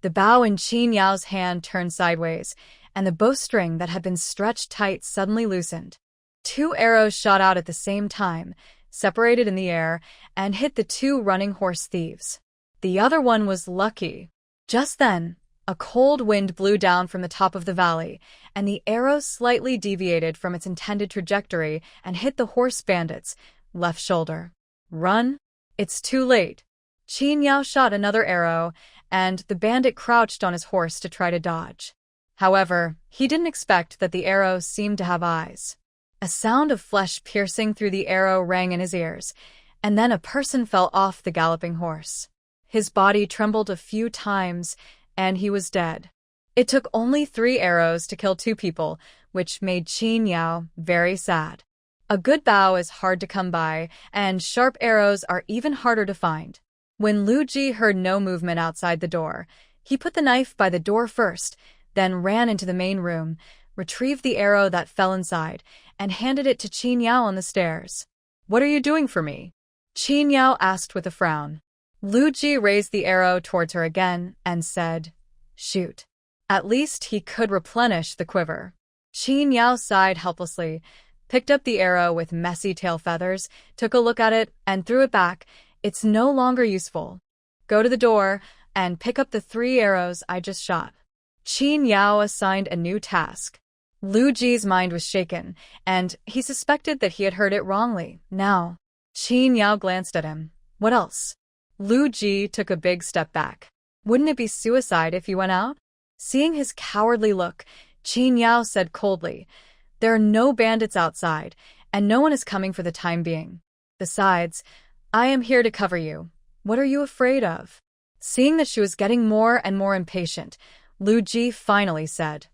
the bow in Qin Yao's hand turned sideways, and the bowstring that had been stretched tight suddenly loosened. 2 arrows shot out at the same time, separated in the air, and hit the 2 running horse thieves. The other one was lucky. Just then, a cold wind blew down from the top of the valley, and the arrow slightly deviated from its intended trajectory and hit the horse bandit's left shoulder. Run? It's too late. Qin Yao shot another arrow, and the bandit crouched on his horse to try to dodge. However, he didn't expect that the arrow seemed to have eyes. A sound of flesh piercing through the arrow rang in his ears, and then a person fell off the galloping horse. His body trembled a few times, and he was dead. It took only 3 arrows to kill 2 people, which made Qin Yao very sad. A good bow is hard to come by, and sharp arrows are even harder to find. When Lu Ji heard no movement outside the door, he put the knife by the door first, then ran into the main room, retrieved the arrow that fell inside, and handed it to Qin Yao on the stairs. "What are you doing for me?" Qin Yao asked with a frown. Lu Ji raised the arrow towards her again and said, "Shoot." At least he could replenish the quiver. Qin Yao sighed helplessly, picked up the arrow with messy tail feathers, took a look at it, and threw it back. "It's no longer useful. Go to the door and pick up the 3 arrows I just shot." Qin Yao assigned a new task. Lu Ji's mind was shaken, and he suspected that he had heard it wrongly. Now, Qin Yao glanced at him. "What else?" Lu Ji took a big step back. "Wouldn't it be suicide if you went out?" Seeing his cowardly look, Qin Yao said coldly, "There are no bandits outside, and no one is coming for the time being. Besides, I am here to cover you. What are you afraid of?" Seeing that she was getting more and more impatient, Lu Ji finally said,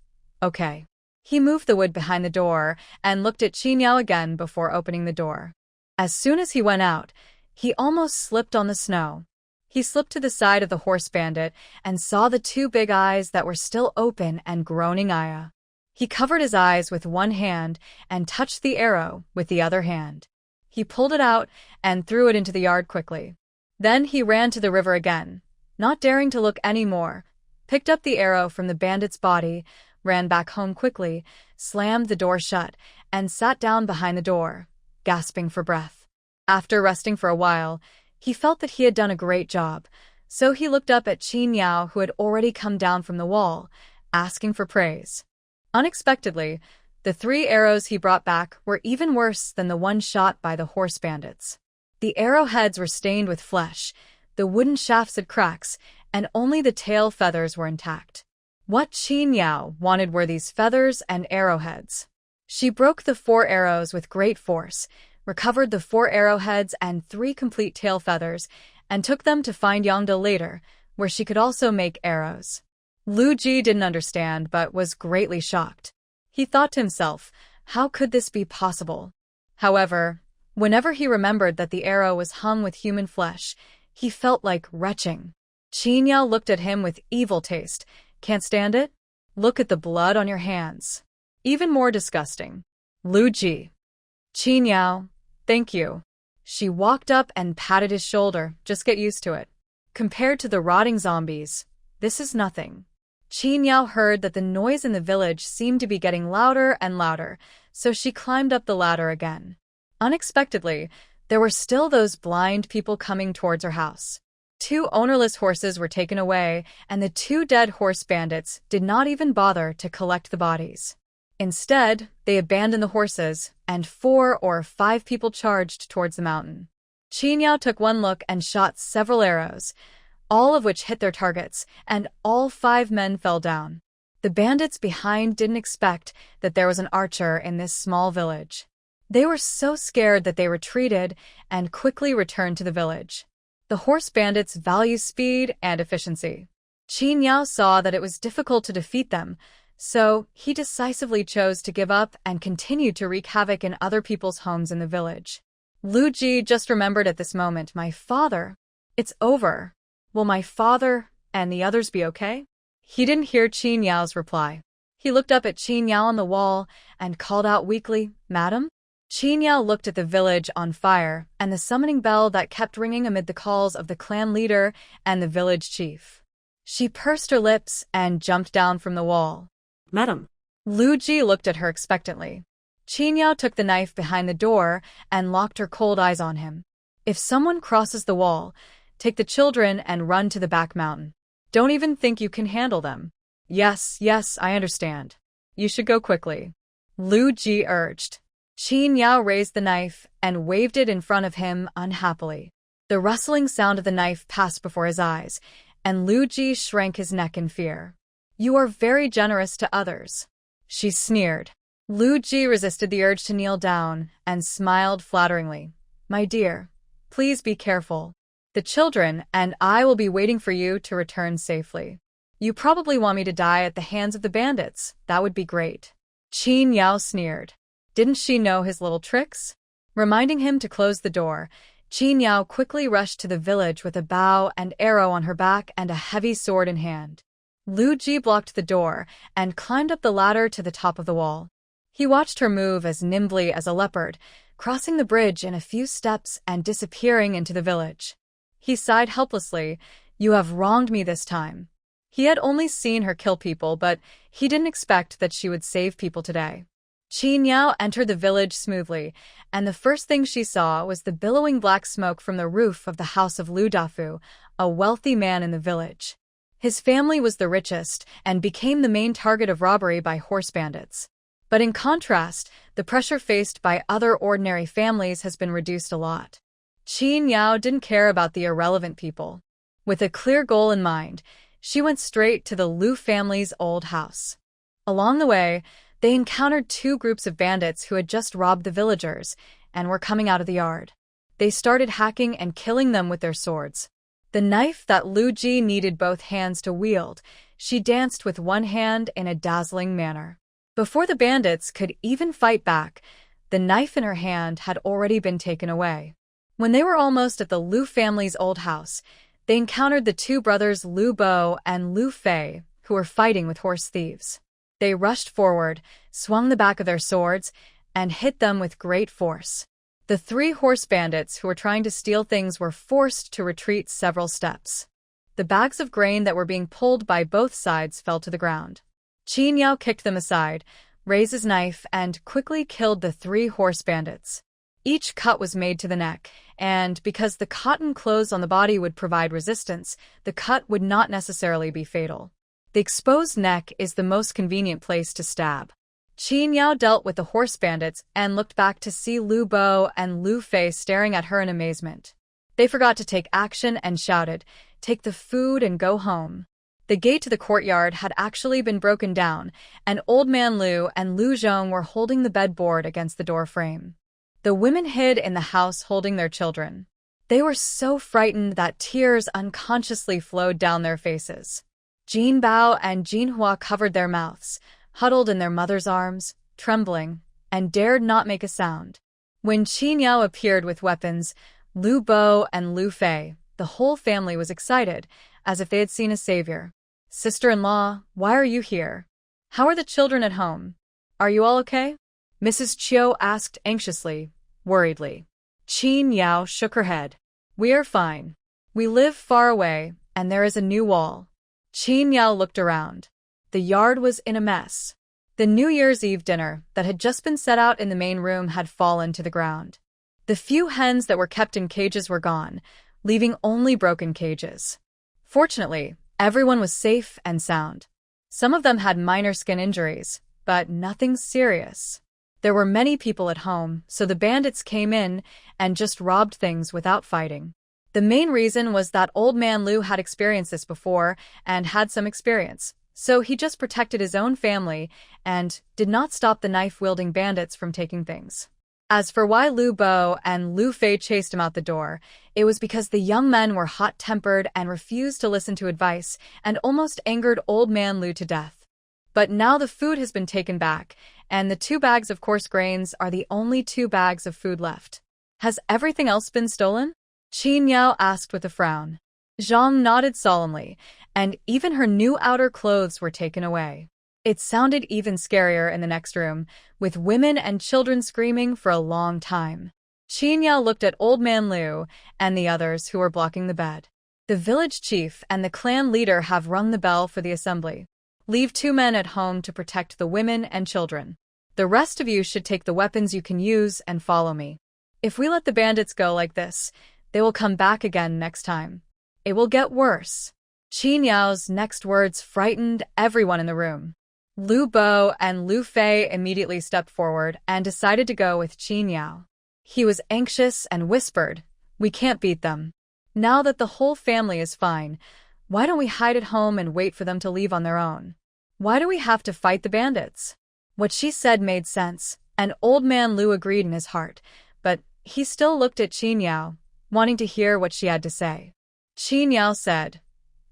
"Okay." He moved the wood behind the door and looked at Qin Yao again before opening the door. As soon as he went out, he almost slipped on the snow. He slipped to the side of the horse bandit and saw the 2 big eyes that were still open and groaning Aya. He covered his eyes with one hand and touched the arrow with the other hand. He pulled it out and threw it into the yard quickly. Then he ran to the river again, not daring to look any more, picked up the arrow from the bandit's body, ran back home quickly, slammed the door shut, and sat down behind the door, gasping for breath. After resting for a while, he felt that he had done a great job, so he looked up at Qin Yao, who had already come down from the wall, asking for praise. Unexpectedly, the 3 arrows he brought back were even worse than the one shot by the horse bandits. The arrowheads were stained with flesh, the wooden shafts had cracks, and only the tail feathers were intact. What Qin Yao wanted were these feathers and arrowheads. She broke the 4 arrows with great force, recovered the 4 arrowheads and 3 complete tail feathers, and took them to find Yongda later, where she could also make arrows. Lu Ji didn't understand but was greatly shocked. He thought to himself, how could this be possible? However, whenever he remembered that the arrow was hung with human flesh, he felt like retching. Qin Yao looked at him with evil taste. "Can't stand it? Look at the blood on your hands. Even more disgusting." Lu Ji. "Qin Yao, thank you." She walked up and patted his shoulder. "Just get used to it. Compared to the rotting zombies, this is nothing." Qin Yao heard that the noise in the village seemed to be getting louder and louder, so she climbed up the ladder again. Unexpectedly, there were still those blind people coming towards her house. 2 ownerless horses were taken away, and the 2 dead horse bandits did not even bother to collect the bodies. Instead, they abandoned the horses, and 4 or 5 people charged towards the mountain. Qin Yao took one look and shot several arrows, all of which hit their targets, and all 5 men fell down. The bandits behind didn't expect that there was an archer in this small village. They were so scared that they retreated and quickly returned to the village. The horse bandits value speed and efficiency. Qin Yao saw that it was difficult to defeat them, so he decisively chose to give up and continued to wreak havoc in other people's homes in the village. Lu Ji just remembered at this moment, "My father. It's over. Will my father and the others be okay?" He didn't hear Qin Yao's reply. He looked up at Qin Yao on the wall and called out weakly, "Madam?" Qin Yao looked at the village on fire and the summoning bell that kept ringing amid the calls of the clan leader and the village chief. She pursed her lips and jumped down from the wall. "Madam, Lu Ji looked at her expectantly. Qin Yao took the knife behind the door and locked her cold eyes on him. If someone crosses the wall, take the children and run to the back mountain. Don't even think you can handle them. Yes, I understand. You should go quickly. Lu Ji urged. Qin Yao raised the knife and waved it in front of him unhappily. The rustling sound of the knife passed before his eyes, and Lu Ji shrank his neck in fear. You are very generous to others, she sneered. Lu Ji resisted the urge to kneel down and smiled flatteringly. My dear, please be careful. The children and I will be waiting for you to return safely. You probably want me to die at the hands of the bandits. That would be great. Qin Yao sneered. Didn't she know his little tricks? Reminding him to close the door, Qin Yao quickly rushed to the village with a bow and arrow on her back and a heavy sword in hand. Lu Ji blocked the door and climbed up the ladder to the top of the wall. He watched her move as nimbly as a leopard, crossing the bridge in a few steps and disappearing into the village. He sighed helplessly. You have wronged me this time. He had only seen her kill people, but he didn't expect that she would save people today. Qin Yao entered the village smoothly, and the first thing she saw was the billowing black smoke from the roof of the house of Lu Dafu, a wealthy man in the village. His family was the richest and became the main target of robbery by horse bandits. But in contrast, the pressure faced by other ordinary families has been reduced a lot. Qin Yao didn't care about the irrelevant people. With a clear goal in mind, she went straight to the Lu family's old house. Along the way, they encountered two groups of bandits who had just robbed the villagers and were coming out of the yard. They started hacking and killing them with their swords. The knife that Lu Ji needed both hands to wield, she danced with one hand in a dazzling manner. Before the bandits could even fight back, the knife in her hand had already been taken away. When they were almost at the Lu family's old house, they encountered the two brothers Lu Bo and Lu Fei, who were fighting with horse thieves. They rushed forward, swung the back of their swords, and hit them with great force. The three horse bandits who were trying to steal things were forced to retreat several steps. The bags of grain that were being pulled by both sides fell to the ground. Qin Yao kicked them aside, raised his knife, and quickly killed the three horse bandits. Each cut was made to the neck, and because the cotton clothes on the body would provide resistance, the cut would not necessarily be fatal. The exposed neck is the most convenient place to stab. Qin Yao dealt with the horse bandits and looked back to see Lu Bo and Lu Fei staring at her in amazement. They forgot to take action and shouted, "Take the food and go home." The gate to the courtyard had actually been broken down, and Old Man Lu and Lu Zhong were holding the bedboard against the door frame. The women hid in the house holding their children. They were so frightened that tears unconsciously flowed down their faces. Jin Bao and Jin Hua covered their mouths, huddled in their mother's arms, trembling, and dared not make a sound. When Qin Yao appeared with weapons, Lu Bo and Lu Fei, the whole family was excited, as if they had seen a savior. "Sister-in-law, why are you here? How are the children at home? Are you all okay?" Mrs. Chiu asked anxiously, worriedly. Qin Yao shook her head. "We are fine. We live far away, and there is a new wall." Qin Yao looked around. The yard was in a mess. The New Year's Eve dinner that had just been set out in the main room had fallen to the ground. The few hens that were kept in cages were gone, leaving only broken cages. Fortunately, everyone was safe and sound. Some of them had minor skin injuries, but nothing serious. There were many people at home, so the bandits came in and just robbed things without fighting. The main reason was that Old Man Lu had experienced this before and had some experience, so he just protected his own family and did not stop the knife-wielding bandits from taking things. As for why Lu Bo and Lu Fei chased him out the door, it was because the young men were hot-tempered and refused to listen to advice and almost angered Old Man Lu to death. But now the food has been taken back, and the 2 bags of coarse grains are the only 2 bags of food left. Has everything else been stolen? Qin Yao asked with a frown. Zhang nodded solemnly, and even her new outer clothes were taken away. It sounded even scarier in the next room, with women and children screaming for a long time. Qin Yao looked at Old Man Lu and the others who were blocking the bed. The village chief and the clan leader have rung the bell for the assembly. Leave 2 men at home to protect the women and children. The rest of you should take the weapons you can use and follow me. If we let the bandits go like this, they will come back again next time. It will get worse." Qin Yao's next words frightened everyone in the room. Lu Bo and Lu Fei immediately stepped forward and decided to go with Qin Yao. He was anxious and whispered, "We can't beat them. Now that the whole family is fine, why don't we hide at home and wait for them to leave on their own? Why do we have to fight the bandits?" What she said made sense, and old man Lu agreed in his heart, but he still looked at Qin Yao, wanting to hear what she had to say. Qin Yao said,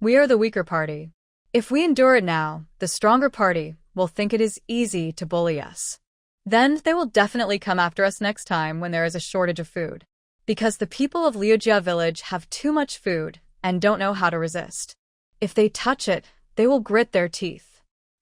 "We are the weaker party. If we endure it now, the stronger party will think it is easy to bully us. Then they will definitely come after us next time when there is a shortage of food. Because the people of Liujia village have too much food and don't know how to resist. If they touch it, they will grit their teeth.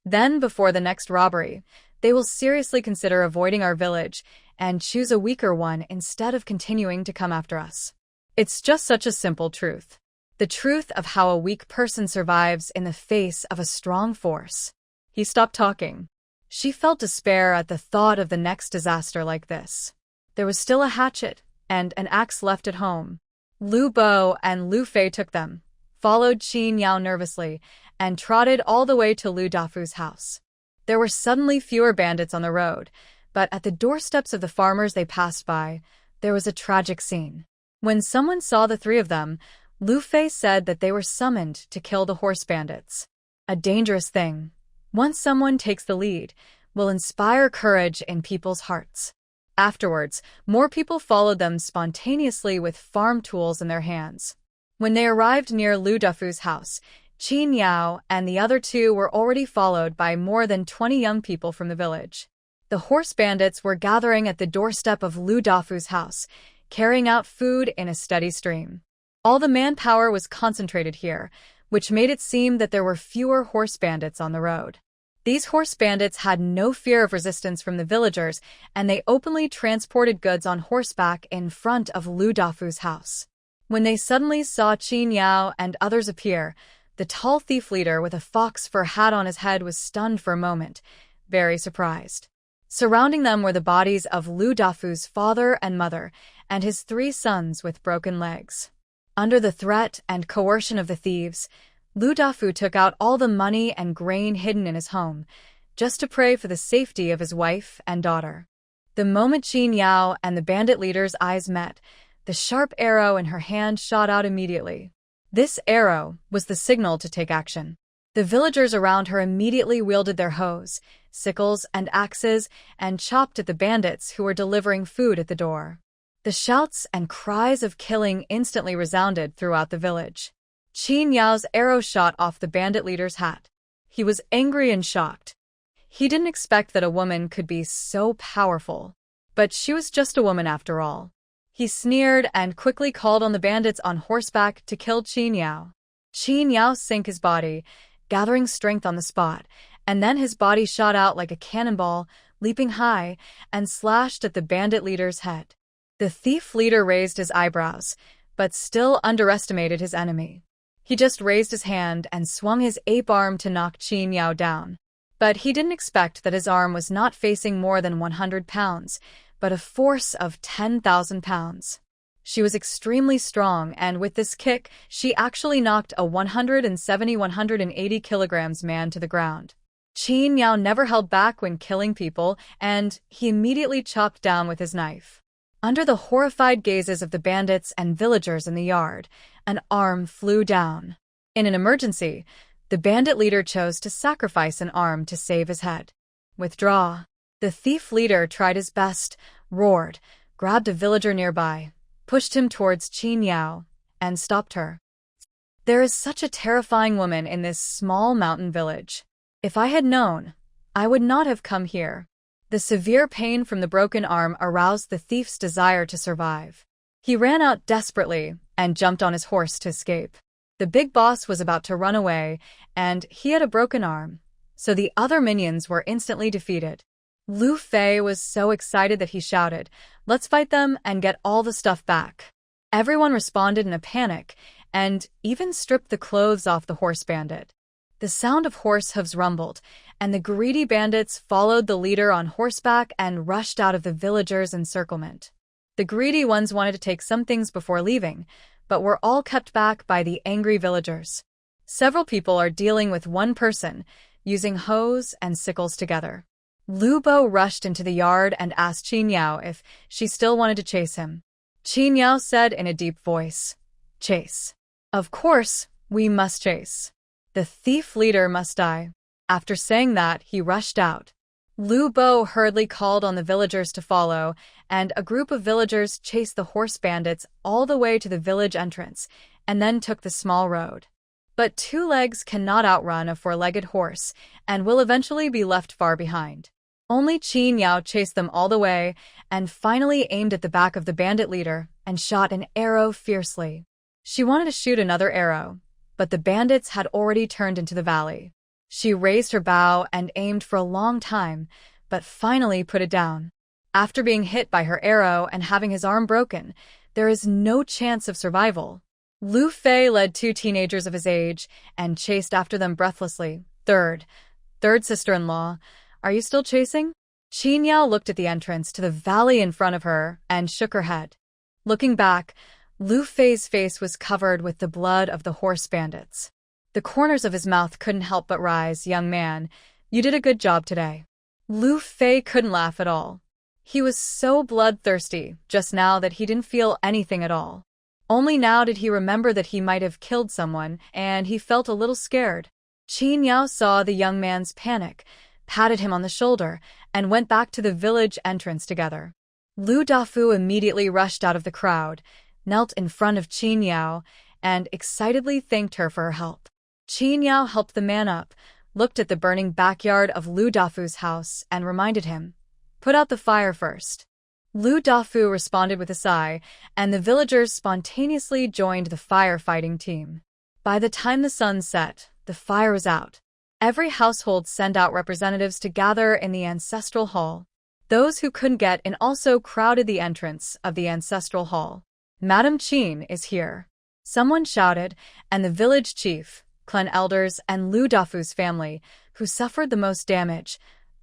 Then, before the next robbery, they will seriously consider avoiding our village and choose a weaker one instead of continuing to come after us. It's just such a simple truth. The truth of how a weak person survives in the face of a strong force." He stopped talking. She felt despair at the thought of the next disaster like this. There was still a hatchet and an axe left at home. Lu Bo and Lu Fei took them, followed Qin Yao nervously, and trotted all the way to Lu Dafu's house. There were suddenly fewer bandits on the road, but at the doorsteps of the farmers they passed by, there was a tragic scene. When someone saw the 3 of them, Lu Fei said that they were summoned to kill the horse bandits. A dangerous thing, once someone takes the lead, will inspire courage in people's hearts. Afterwards, more people followed them spontaneously with farm tools in their hands. When they arrived near Lu Dafu's house, Qin Yao and the other 2 were already followed by more than 20 young people from the village. The horse bandits were gathering at the doorstep of Lu Dafu's house, carrying out food in a steady stream. All the manpower was concentrated here, which made it seem that there were fewer horse bandits on the road. These horse bandits had no fear of resistance from the villagers, and they openly transported goods on horseback in front of Lu Dafu's house. When they suddenly saw Qin Yao and others appear, the tall thief leader with a fox fur hat on his head was stunned for a moment, very surprised. Surrounding them were the bodies of Lu Dafu's father and mother, and his 3 sons with broken legs. Under the threat and coercion of the thieves, Lu Dafu took out all the money and grain hidden in his home, just to pray for the safety of his wife and daughter. The moment Qin Yao and the bandit leader's eyes met, the sharp arrow in her hand shot out immediately. This arrow was the signal to take action. The villagers around her immediately wielded their hoes, sickles, and axes and chopped at the bandits who were delivering food at the door. The shouts and cries of killing instantly resounded throughout the village. Qin Yao's arrow shot off the bandit leader's hat. He was angry and shocked. He didn't expect that a woman could be so powerful. But she was just a woman after all. He sneered and quickly called on the bandits on horseback to kill Qin Yao. Qin Yao sank his body, gathering strength on the spot, and then his body shot out like a cannonball, leaping high, and slashed at the bandit leader's head. The thief leader raised his eyebrows, but still underestimated his enemy. He just raised his hand and swung his ape arm to knock Qin Yao down. But he didn't expect that his arm was not facing more than 100 pounds, but a force of 10,000 pounds. She was extremely strong, and with this kick, she actually knocked a 180 kilograms man to the ground. Qin Yao never held back when killing people, and he immediately chopped down with his knife. Under the horrified gazes of the bandits and villagers in the yard, an arm flew down. In an emergency, the bandit leader chose to sacrifice an arm to save his head. Withdraw. The thief leader tried his best, roared, grabbed a villager nearby, pushed him towards Qin Yao, and stopped her. There is such a terrifying woman in this small mountain village. If I had known, I would not have come here. The severe pain from the broken arm aroused the thief's desire to survive. He ran out desperately and jumped on his horse to escape. The big boss was about to run away, and he had a broken arm, so the other minions were instantly defeated. Lu Fei was so excited that he shouted, "Let's fight them and get all the stuff back." Everyone responded in a panic, and even stripped the clothes off the horse bandit. The sound of horse hooves rumbled, and the greedy bandits followed the leader on horseback and rushed out of the villagers' encirclement. The greedy ones wanted to take some things before leaving, but were all kept back by the angry villagers. Several people are dealing with one person, using hoes and sickles together. Lu Bo rushed into the yard and asked Qin Yao if she still wanted to chase him. Qin Yao said in a deep voice, "Chase. Of course, we must chase. The thief leader must die." After saying that, he rushed out. Lu Bo hurriedly called on the villagers to follow, and a group of villagers chased the horse bandits all the way to the village entrance, and then took the small road. But two legs cannot outrun a four-legged horse, and will eventually be left far behind. Only Qin Yao chased them all the way, and finally aimed at the back of the bandit leader and shot an arrow fiercely. She wanted to shoot another arrow, but the bandits had already turned into the valley. She raised her bow and aimed for a long time, but finally put it down. After being hit by her arrow and having his arm broken, there is no chance of survival. Lu Fei led two teenagers of his age and chased after them breathlessly. Third sister-in-law, are you still chasing? Qin Yao looked at the entrance to the valley in front of her and shook her head. Looking back, Lu Fei's face was covered with the blood of the horse bandits. The corners of his mouth couldn't help but rise. "Young man, you did a good job today." Lu Fei couldn't laugh at all. He was so bloodthirsty just now that he didn't feel anything at all. Only now did he remember that he might have killed someone, and he felt a little scared. Qin Yao saw the young man's panic, patted him on the shoulder, and went back to the village entrance together. Lu Dafu immediately rushed out of the crowd, knelt in front of Qin Yao, and excitedly thanked her for her help. Qin Yao helped the man up, looked at the burning backyard of Lu Dafu's house, and reminded him, "Put out the fire first." Lu Dafu responded with a sigh, and the villagers spontaneously joined the firefighting team. By the time the sun set, the fire was out. Every household sent out representatives to gather in the ancestral hall. Those who couldn't get in also crowded the entrance of the ancestral hall. "Madam Qin is here," someone shouted, and the village chief, clan elders, and Lu Dafu's family, who suffered the most damage,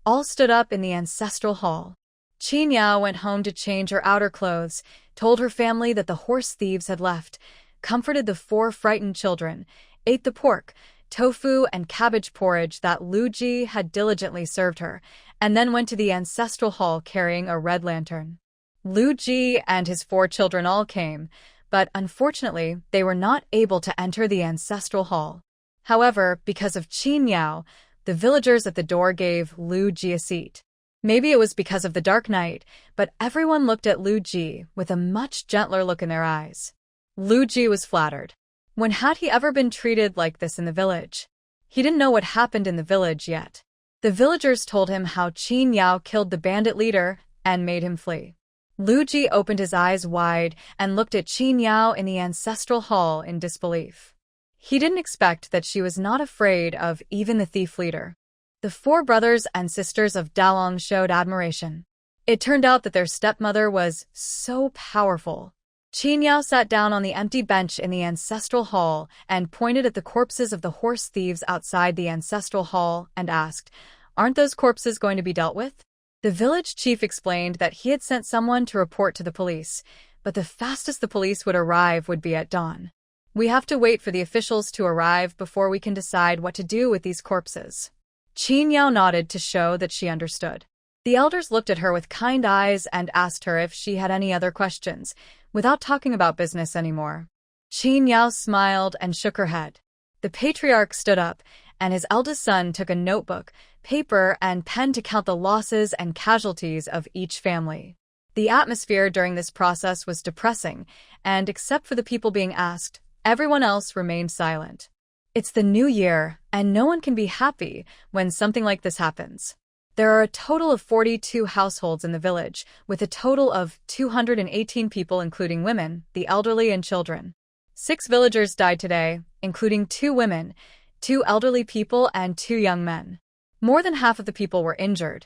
all stood up in the ancestral hall. Qin Yao went home to change her outer clothes, told her family that the horse thieves had left, comforted the 4 frightened children, ate the pork, tofu, and cabbage porridge that Lu Ji had diligently served her, and then went to the ancestral hall carrying a red lantern. Lu Ji and his 4 children all came, but unfortunately they were not able to enter the ancestral hall. However, because of Qin Yao, the villagers at the door gave Lu Ji a seat. Maybe it was because of the dark night, but everyone looked at Lu Ji with a much gentler look in their eyes. Lu Ji was flattered. When had he ever been treated like this in the village? He didn't know what happened in the village yet. The villagers told him how Qin Yao killed the bandit leader and made him flee. Lu Ji opened his eyes wide and looked at Qin Yao in the ancestral hall in disbelief. He didn't expect that she was not afraid of even the thief leader. The 4 brothers and sisters of Dalong showed admiration. It turned out that their stepmother was so powerful. Qin Yao sat down on the empty bench in the ancestral hall and pointed at the corpses of the horse thieves outside the ancestral hall and asked, "Aren't those corpses going to be dealt with?" The village chief explained that he had sent someone to report to the police, but the fastest the police would arrive would be at dawn. "We have to wait for the officials to arrive before we can decide what to do with these corpses." Qin Yao nodded to show that she understood. The elders looked at her with kind eyes and asked her if she had any other questions, without talking about business anymore. Qin Yao smiled and shook her head. The patriarch stood up, and his eldest son took a notebook, paper, and pen to count the losses and casualties of each family. The atmosphere during this process was depressing, and except for the people being asked, everyone else remained silent. It's the new year, and no one can be happy when something like this happens. There are a total of 42 households in the village, with a total of 218 people including women, the elderly, and children. 6 villagers died today, including 2 women, 2 elderly people, and 2 young men. More than half of the people were injured.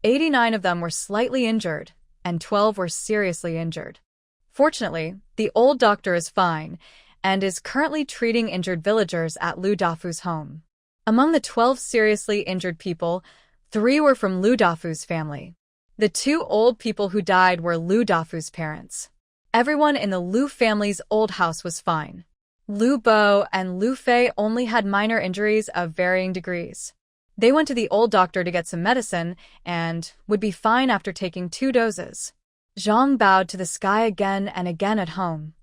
89 of them were slightly injured, and 12 were seriously injured. Fortunately, the old doctor is fine, and is currently treating injured villagers at Lu Dafu's home. Among the 12 seriously injured people, 3 were from Lu Dafu's family. The 2 old people who died were Lu Dafu's parents. Everyone in the Lu family's old house was fine. Lu Bo and Lu Fei only had minor injuries of varying degrees. They went to the old doctor to get some medicine and would be fine after taking 2 doses. Zhang bowed to the sky again and again at home,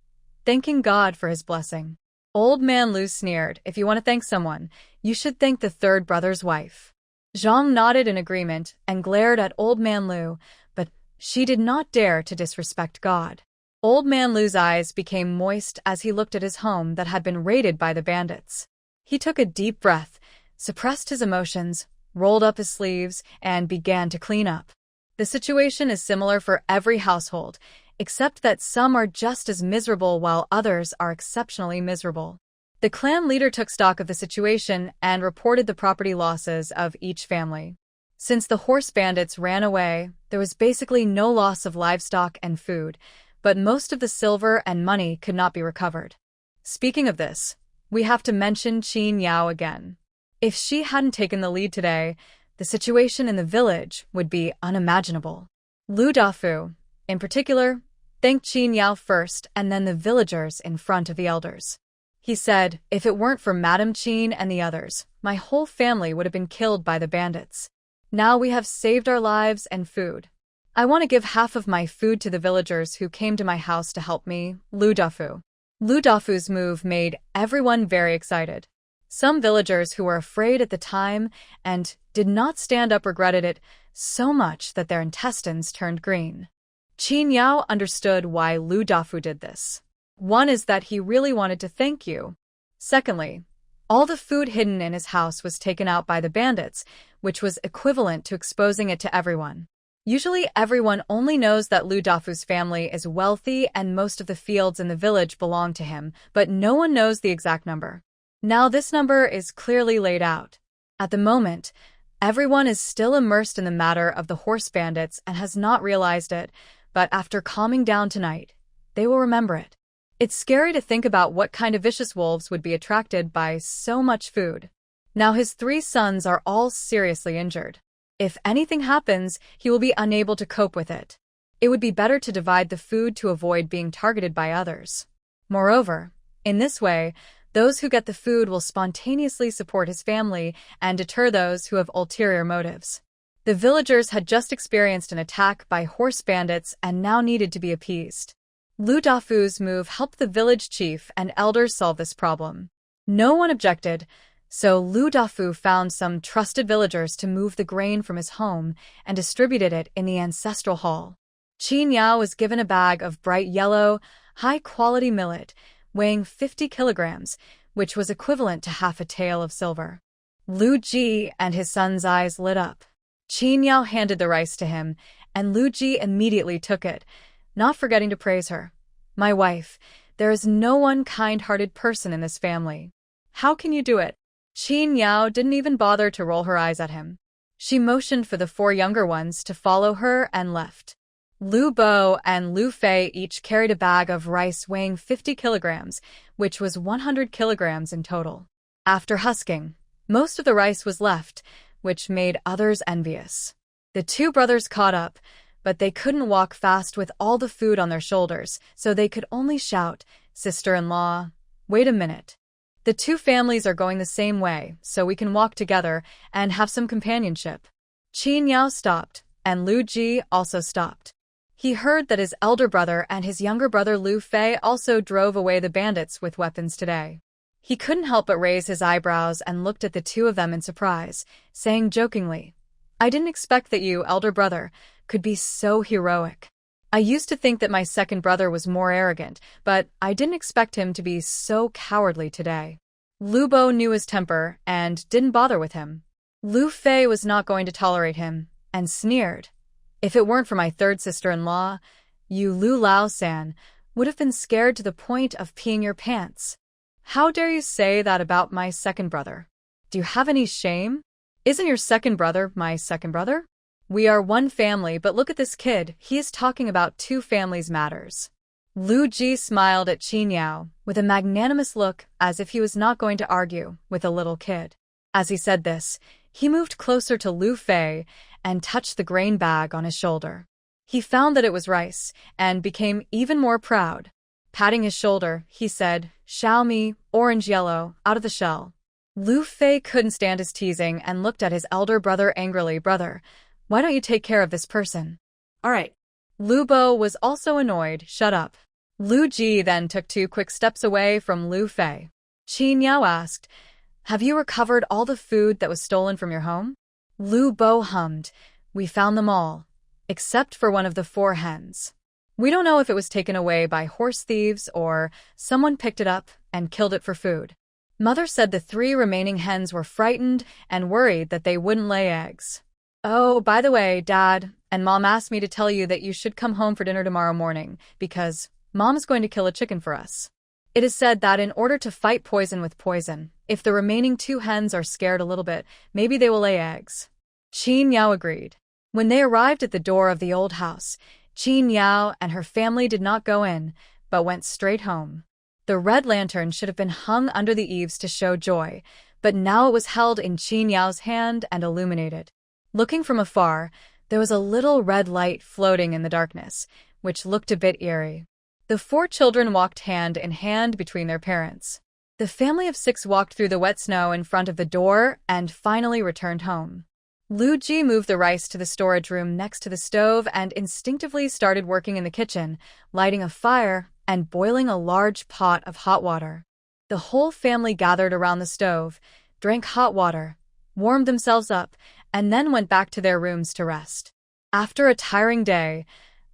thanking God for his blessing. Old man Lu sneered, "If you want to thank someone, you should thank the 3rd brother's wife." Zhang nodded in agreement and glared at Old Man Lu, but she did not dare to disrespect God. Old Man Lu's eyes became moist as he looked at his home that had been raided by the bandits. He took a deep breath, suppressed his emotions, rolled up his sleeves, and began to clean up. The situation is similar for every household, except that some are just as miserable while others are exceptionally miserable. The clan leader took stock of the situation and reported the property losses of each family. Since the horse bandits ran away, there was basically no loss of livestock and food, but most of the silver and money could not be recovered. Speaking of this, we have to mention Qin Yao again. If she hadn't taken the lead today, the situation in the village would be unimaginable. Lu Dafu, in particular, thanked Qin Yao first and then the villagers in front of the elders. He said, "If it weren't for Madame Qin and the others, my whole family would have been killed by the bandits. Now we have saved our lives and food. I want to give half of my food to the villagers who came to my house to help me, Lu Dafu." Lu Dafu's move made everyone very excited. Some villagers who were afraid at the time and did not stand up regretted it so much that their intestines turned green. Qin Yao understood why Lu Dafu did this. One is that he really wanted to thank you. Secondly, all the food hidden in his house was taken out by the bandits, which was equivalent to exposing it to everyone. Usually everyone only knows that Lu Dafu's family is wealthy and most of the fields in the village belong to him, but no one knows the exact number. Now this number is clearly laid out. At the moment, everyone is still immersed in the matter of the horse bandits and has not realized it, but after calming down tonight, they will remember it. It's scary to think about what kind of vicious wolves would be attracted by so much food. Now his 3 sons are all seriously injured. If anything happens, he will be unable to cope with it. It would be better to divide the food to avoid being targeted by others. Moreover, in this way, those who get the food will spontaneously support his family and deter those who have ulterior motives. The villagers had just experienced an attack by horse bandits and now needed to be appeased. Lu Dafu's move helped the village chief and elders solve this problem. No one objected, so Lu Dafu found some trusted villagers to move the grain from his home and distributed it in the ancestral hall. Qin Yao was given a bag of bright yellow, high-quality millet, weighing 50 kilograms, which was equivalent to half a tael of silver. Lu Ji and his son's eyes lit up. Qin Yao handed the rice to him, and Lu Ji immediately took it, not forgetting to praise her. "My wife, there is no one kind-hearted person in this family. How can you do it?" Qin Yao didn't even bother to roll her eyes at him. She motioned for the 4 younger ones to follow her and left. Lu Bo and Lu Fei each carried a bag of rice weighing 50 kilograms, which was 100 kilograms in total. After husking, most of the rice was left, which made others envious. The 2 brothers caught up, but they couldn't walk fast with all the food on their shoulders, so they could only shout, "Sister-in-law, wait a minute. The 2 families are going the same way, so we can walk together and have some companionship." Qin Yao stopped, and Lu Ji also stopped. He heard that his elder brother and his younger brother Lu Fei also drove away the bandits with weapons today. He couldn't help but raise his eyebrows and looked at the 2 of them in surprise, saying jokingly, "I didn't expect that you, elder brother, could be so heroic. I used to think that my second brother was more arrogant, but I didn't expect him to be so cowardly today." Lu Bo knew his temper and didn't bother with him. Lu Fei was not going to tolerate him, and sneered, "If it weren't for my 3rd sister-in-law, you Lu Lao-san would have been scared to the point of peeing your pants. How dare you say that about my second brother? Do you have any shame? Isn't your second brother my second brother? We are one family, but look at this kid, he is talking about 2 families' matters." Lu Ji smiled at Qin Yao with a magnanimous look as if he was not going to argue with a little kid. As he said this, he moved closer to Lu Fei and touched the grain bag on his shoulder. He found that it was rice and became even more proud. Patting his shoulder, he said, "Xiaomi, orange-yellow, out of the shell." Lu Fei couldn't stand his teasing and looked at his elder brother angrily. "Brother, why don't you take care of this person?" All right. Lu Bo was also annoyed. "Shut up." Lu Ji then took 2 quick steps away from Lu Fei. Qin Yao asked, "Have you recovered all the food that was stolen from your home?" Lu Bo hummed, "We found them all, except for one of the 4 hens. We don't know if it was taken away by horse thieves or someone picked it up and killed it for food." Mother said the 3 remaining hens were frightened and worried that they wouldn't lay eggs. "Oh, by the way, Dad and Mom asked me to tell you that you should come home for dinner tomorrow morning because Mom's going to kill a chicken for us. It is said that in order to fight poison with poison, if the remaining 2 hens are scared a little bit, maybe they will lay eggs." Qin Yao agreed. When they arrived at the door of the old house, Qin Yao and her family did not go in, but went straight home. The red lantern should have been hung under the eaves to show joy, but now it was held in Qin Yao's hand and illuminated. Looking from afar, there was a little red light floating in the darkness, which looked a bit eerie. The 4 children walked hand in hand between their parents. The family of 6 walked through the wet snow in front of the door and finally returned home. Lu Ji moved the rice to the storage room next to the stove and instinctively started working in the kitchen, lighting a fire and boiling a large pot of hot water. The whole family gathered around the stove, drank hot water, warmed themselves up, and then went back to their rooms to rest. After a tiring day,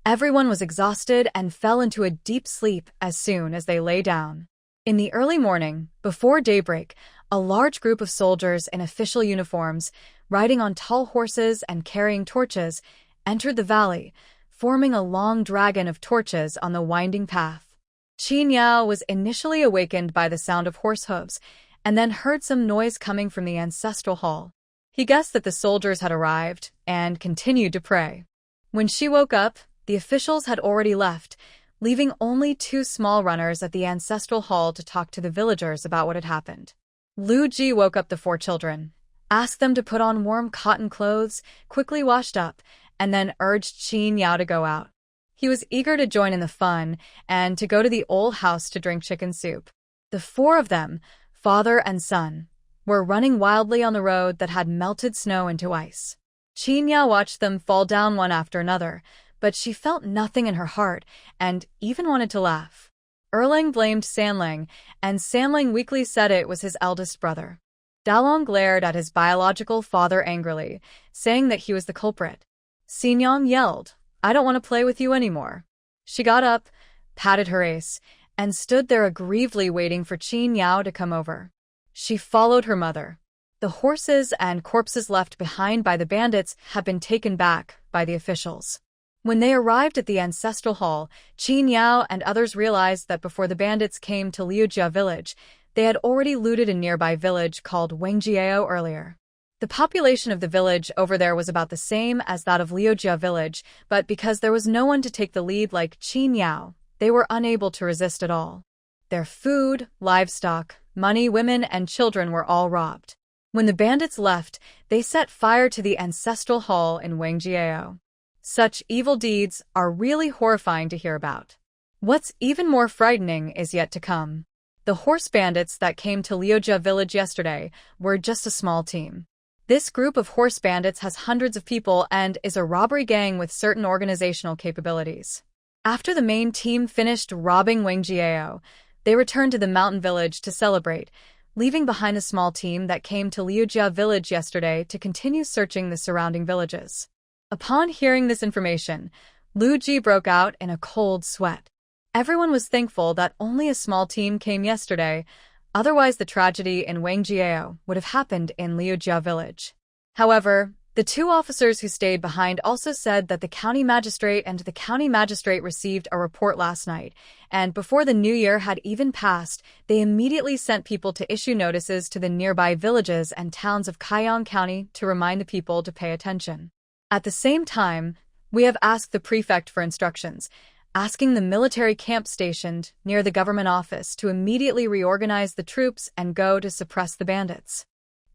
everyone was exhausted and fell into a deep sleep as soon as they lay down. In the early morning, before daybreak, a large group of soldiers in official uniforms, riding on tall horses and carrying torches, entered the valley, forming a long dragon of torches on the winding path. Qin Yao was initially awakened by the sound of horse hooves, and then heard some noise coming from the ancestral hall. He guessed that the soldiers had arrived and continued to pray. When she woke up, the officials had already left, leaving only 2 small runners at the ancestral hall to talk to the villagers about what had happened. Lu Ji woke up the 4 children, asked them to put on warm cotton clothes, quickly washed up, and then urged Qin Yao to go out. He was eager to join in the fun and to go to the old house to drink chicken soup. The 4 of them, father and son, were running wildly on the road that had melted snow into ice. Qin Yao watched them fall down one after another, but she felt nothing in her heart and even wanted to laugh. Erlang blamed Sanlang, and Sanlang weakly said it was his eldest brother. Dalong glared at his biological father angrily, saying that he was the culprit. Xingyang yelled, "I don't want to play with you anymore." She got up, patted her ace, and stood there aggrievedly waiting for Qin Yao to come over. She followed her mother. The horses and corpses left behind by the bandits had been taken back by the officials. When they arrived at the ancestral hall, Qin Yao and others realized that before the bandits came to Liujia village, they had already looted a nearby village called Wangjiao earlier. The population of the village over there was about the same as that of Liujia village, but because there was no one to take the lead like Qin Yao, they were unable to resist at all. Their food, livestock, money, women, and children were all robbed. When the bandits left, they set fire to the ancestral hall in Wangjiao. Such evil deeds are really horrifying to hear about. What's even more frightening is yet to come. The horse bandits that came to Liujia village yesterday were just a small team. This group of horse bandits has hundreds of people and is a robbery gang with certain organizational capabilities. After the main team finished robbing Wangjiao, they returned to the mountain village to celebrate, leaving behind a small team that came to Liujia village yesterday to continue searching the surrounding villages. Upon hearing this information, Lu Ji broke out in a cold sweat. Everyone was thankful that only a small team came yesterday, otherwise the tragedy in Wangjiao would have happened in Liujia village. However, the 2 officers who stayed behind also said that the county magistrate received a report last night, and before the new year had even passed, they immediately sent people to issue notices to the nearby villages and towns of Kaiyang County to remind the people to pay attention. At the same time, we have asked the prefect for instructions, asking the military camp stationed near the government office to immediately reorganize the troops and go to suppress the bandits.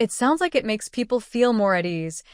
It sounds like it makes people feel more at ease.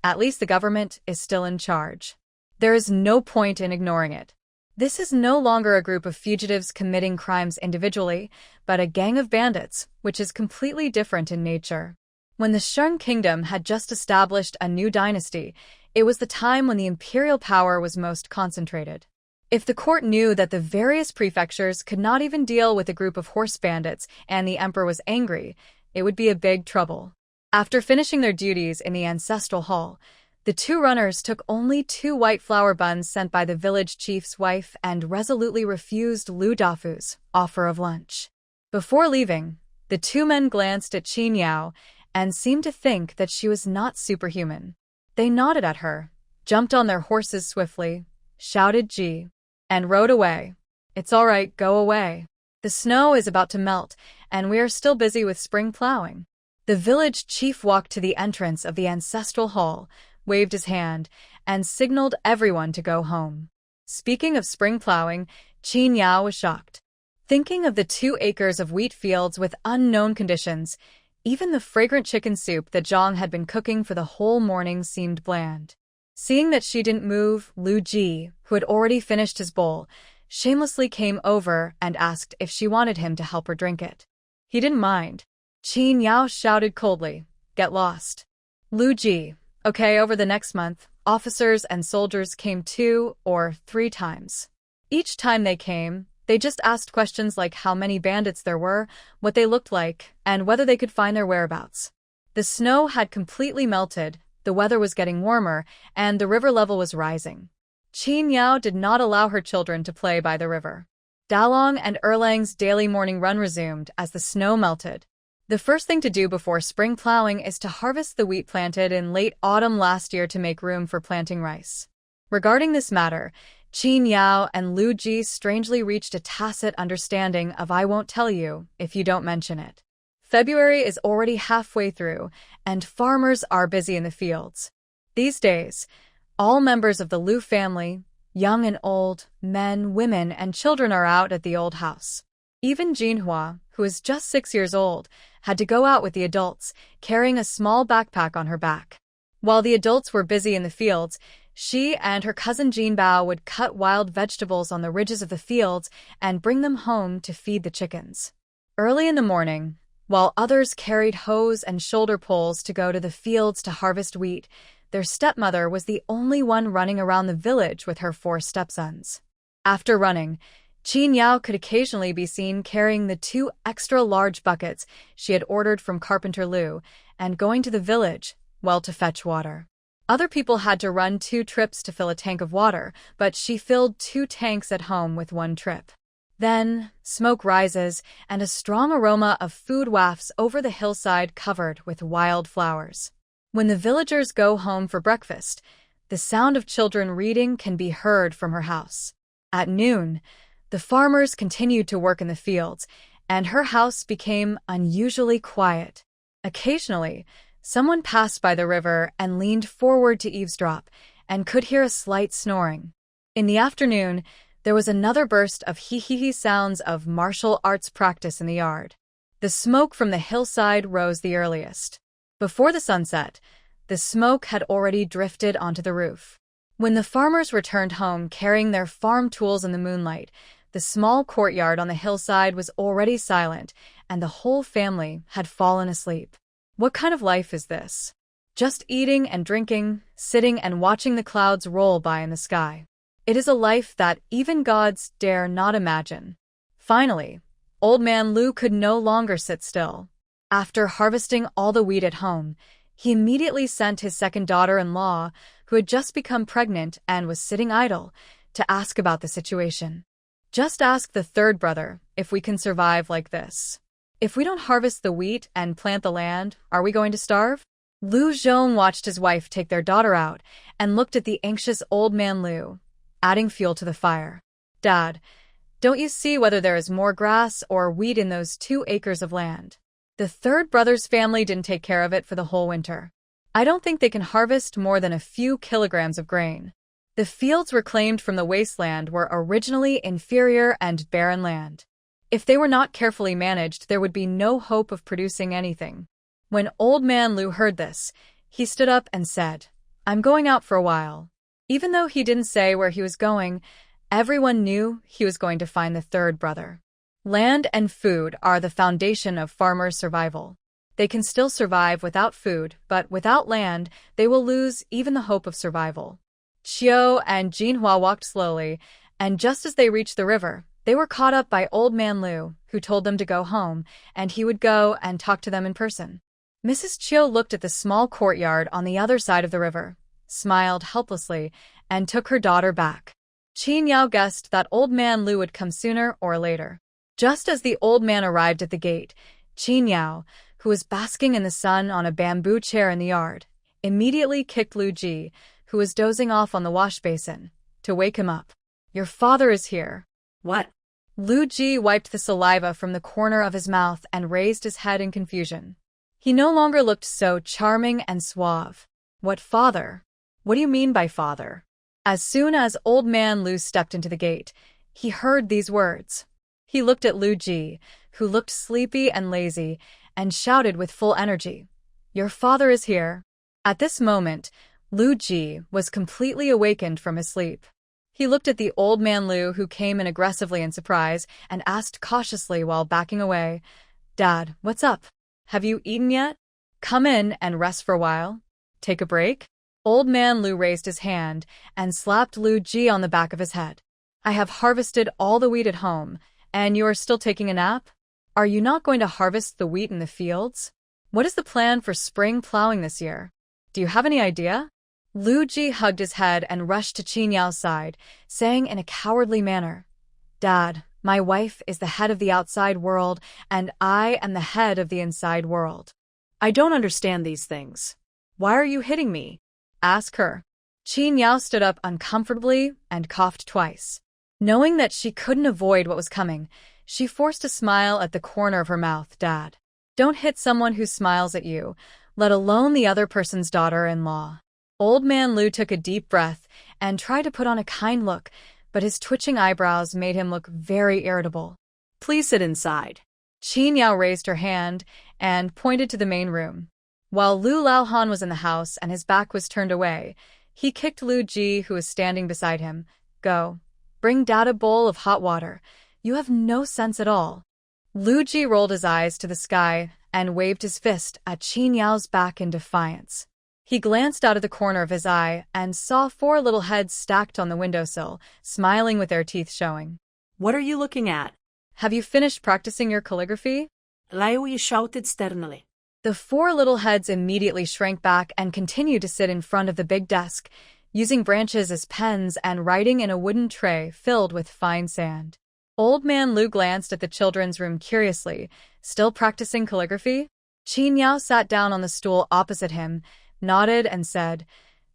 At least the government is still in charge. There is no point in ignoring it. This is no longer a group of fugitives committing crimes individually, but a gang of bandits, which is completely different in nature. When the Shang kingdom had just established a new dynasty, it was the time when the imperial power was most concentrated. If the court knew that the various prefectures could not even deal with a group of horse bandits and the emperor was angry, it would be a big trouble. After finishing their duties in the ancestral hall, the two runners took only 2 white flower buns sent by the village chief's wife and resolutely refused Lu Dafu's offer of lunch. Before leaving, the 2 men glanced at Qin Yao and seemed to think that she was not superhuman. They nodded at her, jumped on their horses swiftly, shouted "Gee," and rode away. It's all right, go away. The snow is about to melt, and we are still busy with spring plowing. The village chief walked to the entrance of the ancestral hall, waved his hand, and signaled everyone to go home. Speaking of spring plowing, Qin Yao was shocked. Thinking of the 2 acres of wheat fields with unknown conditions, even the fragrant chicken soup that Zhang had been cooking for the whole morning seemed bland. Seeing that she didn't move, Lu Ji, who had already finished his bowl, shamelessly came over and asked if she wanted him to help her drink it. He didn't mind. Qin Yao shouted coldly, "Get lost." Lu Ji, okay, over the next month, officers and soldiers came 2 or 3 times. Each time they came, they just asked questions like how many bandits there were, what they looked like, and whether they could find their whereabouts. The snow had completely melted, the weather was getting warmer, and the river level was rising. Qin Yao did not allow her children to play by the river. Dalong and Erlang's daily morning run resumed as the snow melted. The first thing to do before spring plowing is to harvest the wheat planted in late autumn last year to make room for planting rice. Regarding this matter, Qin Yao and Lu Ji strangely reached a tacit understanding of "I won't tell you if you don't mention it." February is already halfway through, and farmers are busy in the fields. These days, all members of the Lu family, young and old, men, women, and children are out at the old house. Even Jinhua, who is just 6 years old, had to go out with the adults, carrying a small backpack on her back. While the adults were busy in the fields, she and her cousin Jinbao would cut wild vegetables on the ridges of the fields and bring them home to feed the chickens. Early in the morning, while others carried hoes and shoulder poles to go to the fields to harvest wheat, their stepmother was the only one running around the village with her 4 stepsons. After running, Qin Yao could occasionally be seen carrying the 2 extra large buckets she had ordered from Carpenter Lu and going to the village, well, to fetch water. Other people had to run 2 trips to fill a tank of water, but she filled 2 tanks at home with 1 trip. Then, smoke rises, and a strong aroma of food wafts over the hillside covered with wild flowers. When the villagers go home for breakfast, the sound of children reading can be heard from her house. At noon, the farmers continued to work in the fields, and her house became unusually quiet. Occasionally, someone passed by the river and leaned forward to eavesdrop, and could hear a slight snoring. In the afternoon, there was another burst of hee-hee-hee sounds of martial arts practice in the yard. The smoke from the hillside rose the earliest. Before the sunset, the smoke had already drifted onto the roof. When the farmers returned home carrying their farm tools in the moonlight, the small courtyard on the hillside was already silent, and the whole family had fallen asleep. What kind of life is this? Just eating and drinking, sitting and watching the clouds roll by in the sky. It is a life that even gods dare not imagine. Finally, Old Man Lu could no longer sit still. After harvesting all the wheat at home, he immediately sent his second daughter-in-law, who had just become pregnant and was sitting idle, to ask about the situation. "Just ask the third brother if we can survive like this. If we don't harvest the wheat and plant the land, are we going to starve?" Lu Zhong watched his wife take their daughter out and looked at the anxious Old Man Lu, adding fuel to the fire. "Dad, don't you see whether there is more grass or wheat in those 2 acres of land? The third brother's family didn't take care of it for the whole winter. I don't think they can harvest more than a few kilograms of grain. The fields reclaimed from the wasteland were originally inferior and barren land. If they were not carefully managed, there would be no hope of producing anything. When Old Man Lu heard this, he stood up and said, "I'm going out for a while." Even though he didn't say where he was going, everyone knew he was going to find the third brother. Land and food are the foundation of farmers' survival. They can still survive without food, but without land, they will lose even the hope of survival. Qiu and Jinhua walked slowly, and just as they reached the river, they were caught up by Old Man Lu, who told them to go home, and he would go and talk to them in person. Mrs. Qiu looked at the small courtyard on the other side of the river, smiled helplessly, and took her daughter back. Qin Yao guessed that Old Man Lu would come sooner or later. Just as the old man arrived at the gate, Qin Yao, who was basking in the sun on a bamboo chair in the yard, immediately kicked Lu Ji, who was dozing off on the wash basin, to wake him up. "Your father is here." What? Lu Ji wiped the saliva from the corner of his mouth and raised his head in confusion. He no longer looked so charming and suave. "What father? What do you mean by father?" As soon as Old Man Lu stepped into the gate, he heard these words. He looked at Lu Ji, who looked sleepy and lazy, and shouted with full energy, "Your father is here." At this moment, Lu Ji was completely awakened from his sleep. He looked at the Old Man Lu, who came in aggressively in surprise, and asked cautiously while backing away, "Dad, what's up? Have you eaten yet? Come in and rest for a while. Take a break?" Old Man Lu raised his hand and slapped Lu Ji on the back of his head. "I have harvested all the wheat at home, and you are still taking a nap? Are you not going to harvest the wheat in the fields? What is the plan for spring plowing this year? Do you have any idea?" Lu Ji hugged his head and rushed to Qin Yao's side, saying in a cowardly manner, "Dad, my wife is the head of the outside world, and I am the head of the inside world. I don't understand these things. Why are you hitting me? Ask her." Qin Yao stood up uncomfortably and coughed twice. Knowing that she couldn't avoid what was coming, she forced a smile at the corner of her mouth. "Dad, don't hit someone who smiles at you, let alone the other person's daughter-in-law." Old Man Lu took a deep breath and tried to put on a kind look, but his twitching eyebrows made him look very irritable. "Please sit inside." Qin Yao raised her hand and pointed to the main room. While Lu Laohan was in the house and his back was turned away, he kicked Lu Ji, who was standing beside him. "Go. Bring Dad a bowl of hot water. You have no sense at all." Lu Ji rolled his eyes to the sky and waved his fist at Qin Yao's back in defiance. He glanced out of the corner of his eye and saw 4 little heads stacked on the windowsill, smiling with their teeth showing. "What are you looking at?" "Have you finished practicing your calligraphy?" Liu shouted sternly. The 4 little heads immediately shrank back and continued to sit in front of the big desk, using branches as pens and writing in a wooden tray filled with fine sand. Old Man Lu glanced at the children's room curiously, still practicing calligraphy. Qin Yao sat down on the stool opposite him, nodded and said,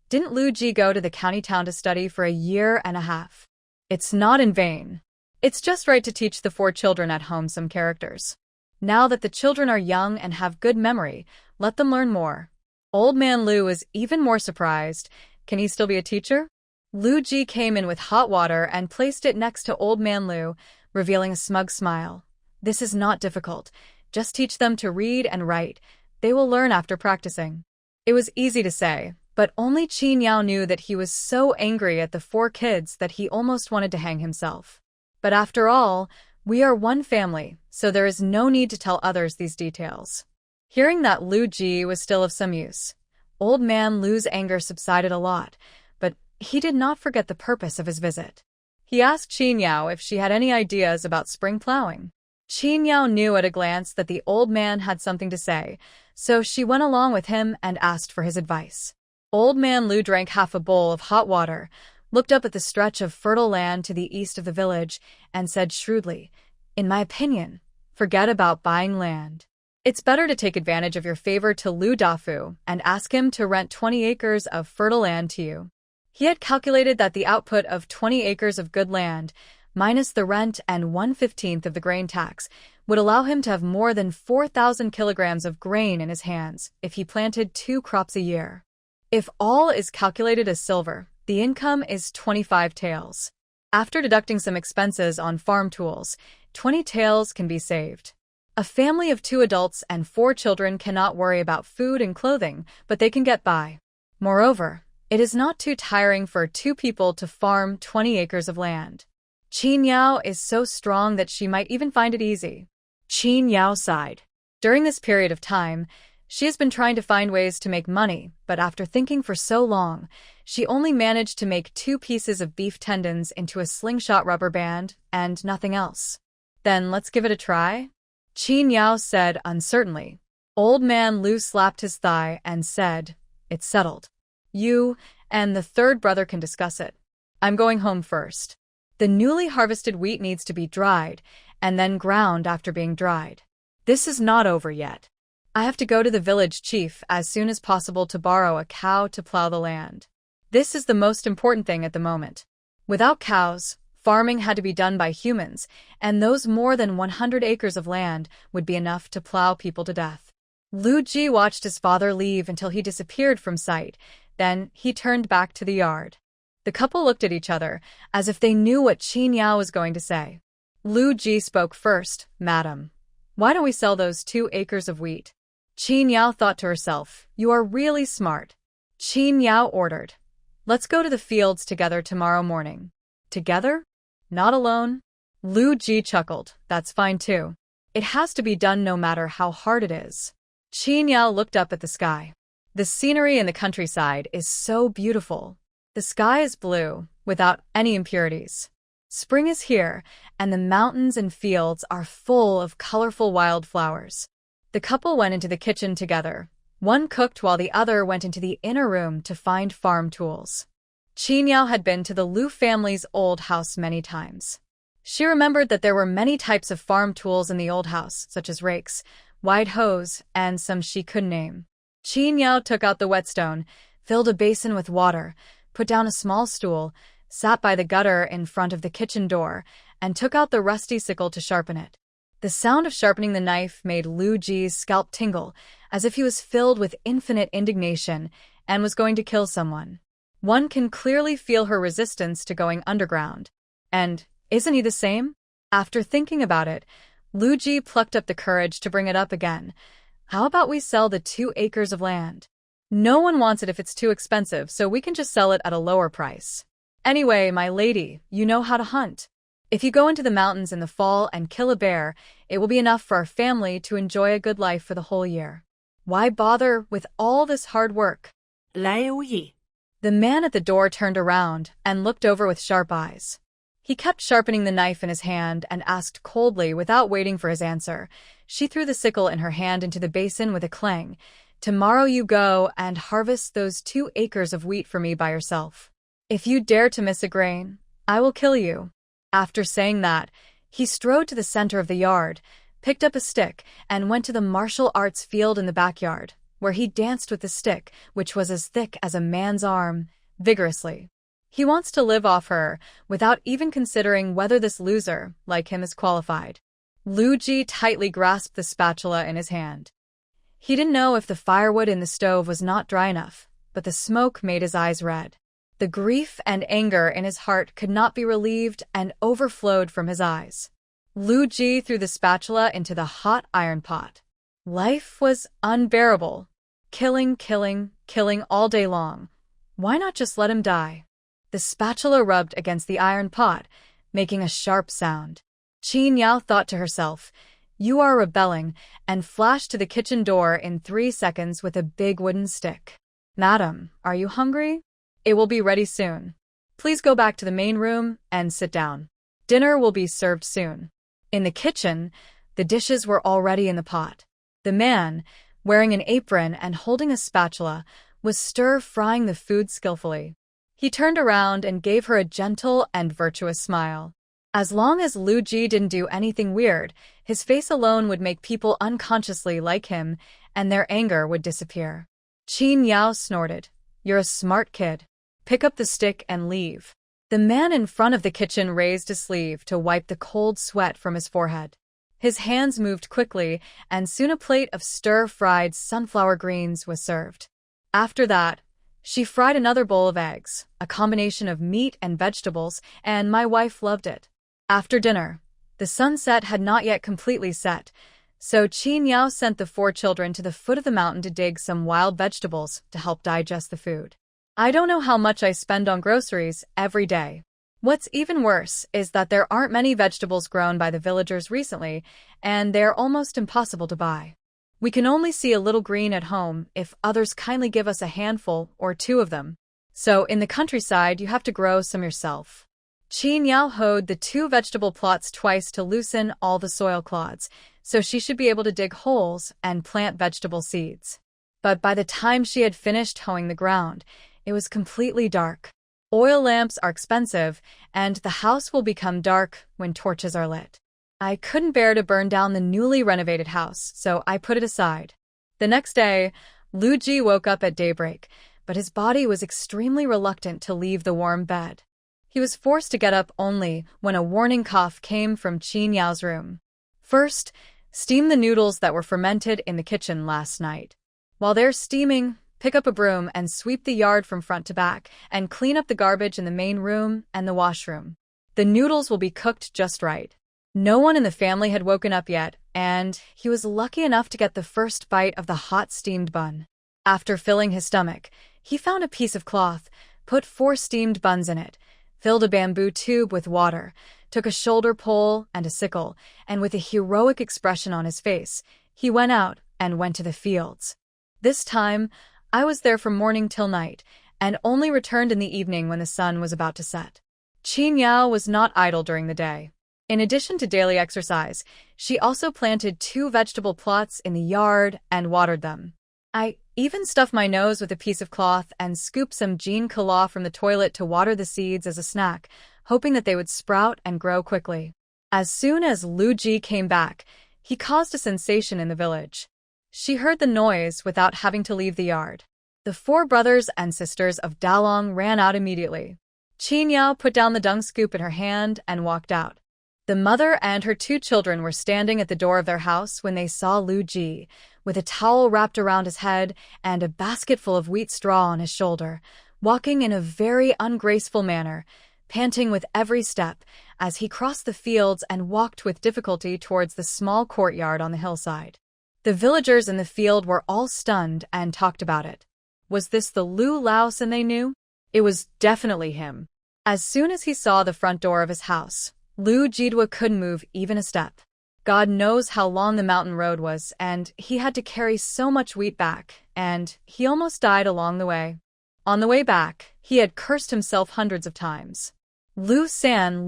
"Didn't Lu Ji go to the county town to study for a year and a half? It's not in vain. It's just right to teach the 4 children at home some characters. Now that the children are young and have good memory, let them learn more." Old Man Lu was even more surprised. Can he still be a teacher? Lu Ji came in with hot water and placed it next to Old Man Lu, revealing a smug smile. "This is not difficult. Just teach them to read and write. They will learn after practicing." It was easy to say, but only Qin Yao knew that he was so angry at the 4 kids that he almost wanted to hang himself. But after all, we are one family, so there is no need to tell others these details. Hearing that Lu Ji was still of some use, Old Man Lu's anger subsided a lot, but he did not forget the purpose of his visit. He asked Qin Yao if she had any ideas about spring plowing. Qin Yao knew at a glance that the old man had something to say, so she went along with him and asked for his advice. Old Man Lu drank half a bowl of hot water, looked up at the stretch of fertile land to the east of the village, and said shrewdly, "In my opinion, forget about buying land. It's better to take advantage of your favor to Lu Dafu and ask him to rent 20 acres of fertile land to you." He had calculated that the output of 20 acres of good land, minus the rent and 1/15 of the grain tax, would allow him to have more than 4,000 kilograms of grain in his hands if he planted 2 crops a year. If all is calculated as silver, the income is 25 taels. After deducting some expenses on farm tools, 20 taels can be saved. A family of 2 adults and 4 children cannot worry about food and clothing, but they can get by. Moreover, it is not too tiring for 2 people to farm 20 acres of land. Qin Yao is so strong that she might even find it easy. Qin Yao sighed. During this period of time, she has been trying to find ways to make money, but after thinking for so long, she only managed to make 2 pieces of beef tendons into a slingshot rubber band and nothing else. Then let's give it a try? Qin Yao said uncertainly. Old man Lu slapped his thigh and said, "It's settled. You and the 3rd brother can discuss it. I'm going home first. The newly harvested wheat needs to be dried and then ground after being dried. This is not over yet. I have to go to the village chief as soon as possible to borrow a cow to plow the land. This is the most important thing at the moment. Without cows, farming had to be done by humans, and those more than 100 acres of land would be enough to plow people to death." Lu Ji watched his father leave until he disappeared from sight. Then he turned back to the yard. The couple looked at each other, as if they knew what Qin Yao was going to say. Lu Ji spoke first. "Madam, why don't we sell those 2 acres of wheat?" Qin Yao thought to herself, "You are really smart." Qin Yao ordered, "Let's go to the fields together tomorrow morning." "Together? Not alone?" Lu Ji chuckled. "That's fine too. It has to be done no matter how hard it is." Qin Yao looked up at the sky. The scenery in the countryside is so beautiful. The sky is blue, without any impurities. Spring is here, and the mountains and fields are full of colorful wildflowers. The couple went into the kitchen together. One cooked while the other went into the inner room to find farm tools. Qin Yao had been to the Lu family's old house many times. She remembered that there were many types of farm tools in the old house, such as rakes, wide hoes, and some she couldn't name. Qin Yao took out the whetstone, filled a basin with water, put down a small stool, sat by the gutter in front of the kitchen door, and took out the rusty sickle to sharpen it. The sound of sharpening the knife made Lu Ji's scalp tingle, as if he was filled with infinite indignation and was going to kill someone. One can clearly feel her resistance to going underground. And isn't he the same? After thinking about it, Lu Ji plucked up the courage to bring it up again. "How about we sell the 2 acres of land? No one wants it if it's too expensive, so we can just sell it at a lower price. Anyway, my lady, you know how to hunt. If you go into the mountains in the fall and kill a bear, it will be enough for our family to enjoy a good life for the whole year. Why bother with all this hard work?" Yi. The man at the door turned around and looked over with sharp eyes. He kept sharpening the knife in his hand and asked coldly without waiting for his answer. She threw the sickle in her hand into the basin with a clang. "Tomorrow you go and harvest those 2 acres of wheat for me by yourself. If you dare to miss a grain, I will kill you." After saying that, he strode to the center of the yard, picked up a stick, and went to the martial arts field in the backyard, where he danced with the stick, which was as thick as a man's arm, vigorously. He wants to live off her, without even considering whether this loser, like him, is qualified. Lu Ji tightly grasped the spatula in his hand. He didn't know if the firewood in the stove was not dry enough, but the smoke made his eyes red. The grief and anger in his heart could not be relieved and overflowed from his eyes. Lu Ji threw the spatula into the hot iron pot. Life was unbearable. Killing, killing, killing all day long. Why not just let him die? The spatula rubbed against the iron pot, making a sharp sound. Qin Yao thought to herself, "You are rebelling," and flashed to the kitchen door in 3 seconds with a big wooden stick. "Madam, are you hungry? It will be ready soon. Please go back to the main room and sit down. Dinner will be served soon." In the kitchen, the dishes were already in the pot. The man, wearing an apron and holding a spatula, was stir-frying the food skillfully. He turned around and gave her a gentle and virtuous smile. As long as Lu Ji didn't do anything weird, his face alone would make people unconsciously like him, and their anger would disappear. Qin Yao snorted. "You're a smart kid. Pick up the stick and leave." The man in front of the kitchen raised a sleeve to wipe the cold sweat from his forehead. His hands moved quickly, and soon a plate of stir-fried sunflower greens was served. After that, she fried another bowl of eggs, a combination of meat and vegetables, and my wife loved it. After dinner, the sunset had not yet completely set. So Qin Yao sent the 4 children to the foot of the mountain to dig some wild vegetables to help digest the food. I don't know how much I spend on groceries every day. What's even worse is that there aren't many vegetables grown by the villagers recently, and they're almost impossible to buy. We can only see a little green at home if others kindly give us a handful or 2 of them. So in the countryside, you have to grow some yourself. Qin Yao hoed the 2 vegetable plots twice to loosen all the soil clods, so she should be able to dig holes and plant vegetable seeds. But by the time she had finished hoeing the ground, it was completely dark. Oil lamps are expensive, and the house will become dark when torches are lit. I couldn't bear to burn down the newly renovated house, so I put it aside. The next day, Lu Ji woke up at daybreak, but his body was extremely reluctant to leave the warm bed. He was forced to get up only when a warning cough came from Qin Yao's room. First, steam the noodles that were fermented in the kitchen last night. While they're steaming, pick up a broom and sweep the yard from front to back, and clean up the garbage in the main room and the washroom. The noodles will be cooked just right. No one in the family had woken up yet, and he was lucky enough to get the first bite of the hot steamed bun. After filling his stomach, he found a piece of cloth, put 4 steamed buns in it, filled a bamboo tube with water, took a shoulder pole and a sickle, and with a heroic expression on his face, he went out and went to the fields. This time, I was there from morning till night, and only returned in the evening when the sun was about to set. Qin Yao was not idle during the day. In addition to daily exercise, she also planted 2 vegetable plots in the yard and watered them. I even stuffed my nose with a piece of cloth and scooped some jean kala from the toilet to water the seeds as a snack, hoping that they would sprout and grow quickly. As soon as Lu Ji came back, he caused a sensation in the village. She heard the noise without having to leave the yard. The 4 brothers and sisters of Dalong ran out immediately. Qin Yao put down the dung scoop in her hand and walked out. The mother and her 2 children were standing at the door of their house when they saw Lu Ji, with a towel wrapped around his head and a basket full of wheat straw on his shoulder, walking in a very ungraceful manner, panting with every step as he crossed the fields and walked with difficulty towards the small courtyard on the hillside. The villagers in the field were all stunned and talked about it. Was this the Lu Laosan they knew? It was definitely him. As soon as he saw the front door of his house, Lu Jidwa couldn't move even a step. God knows how long the mountain road was, and he had to carry so much wheat back, and he almost died along the way. On the way back, he had cursed himself hundreds of times. Lu San,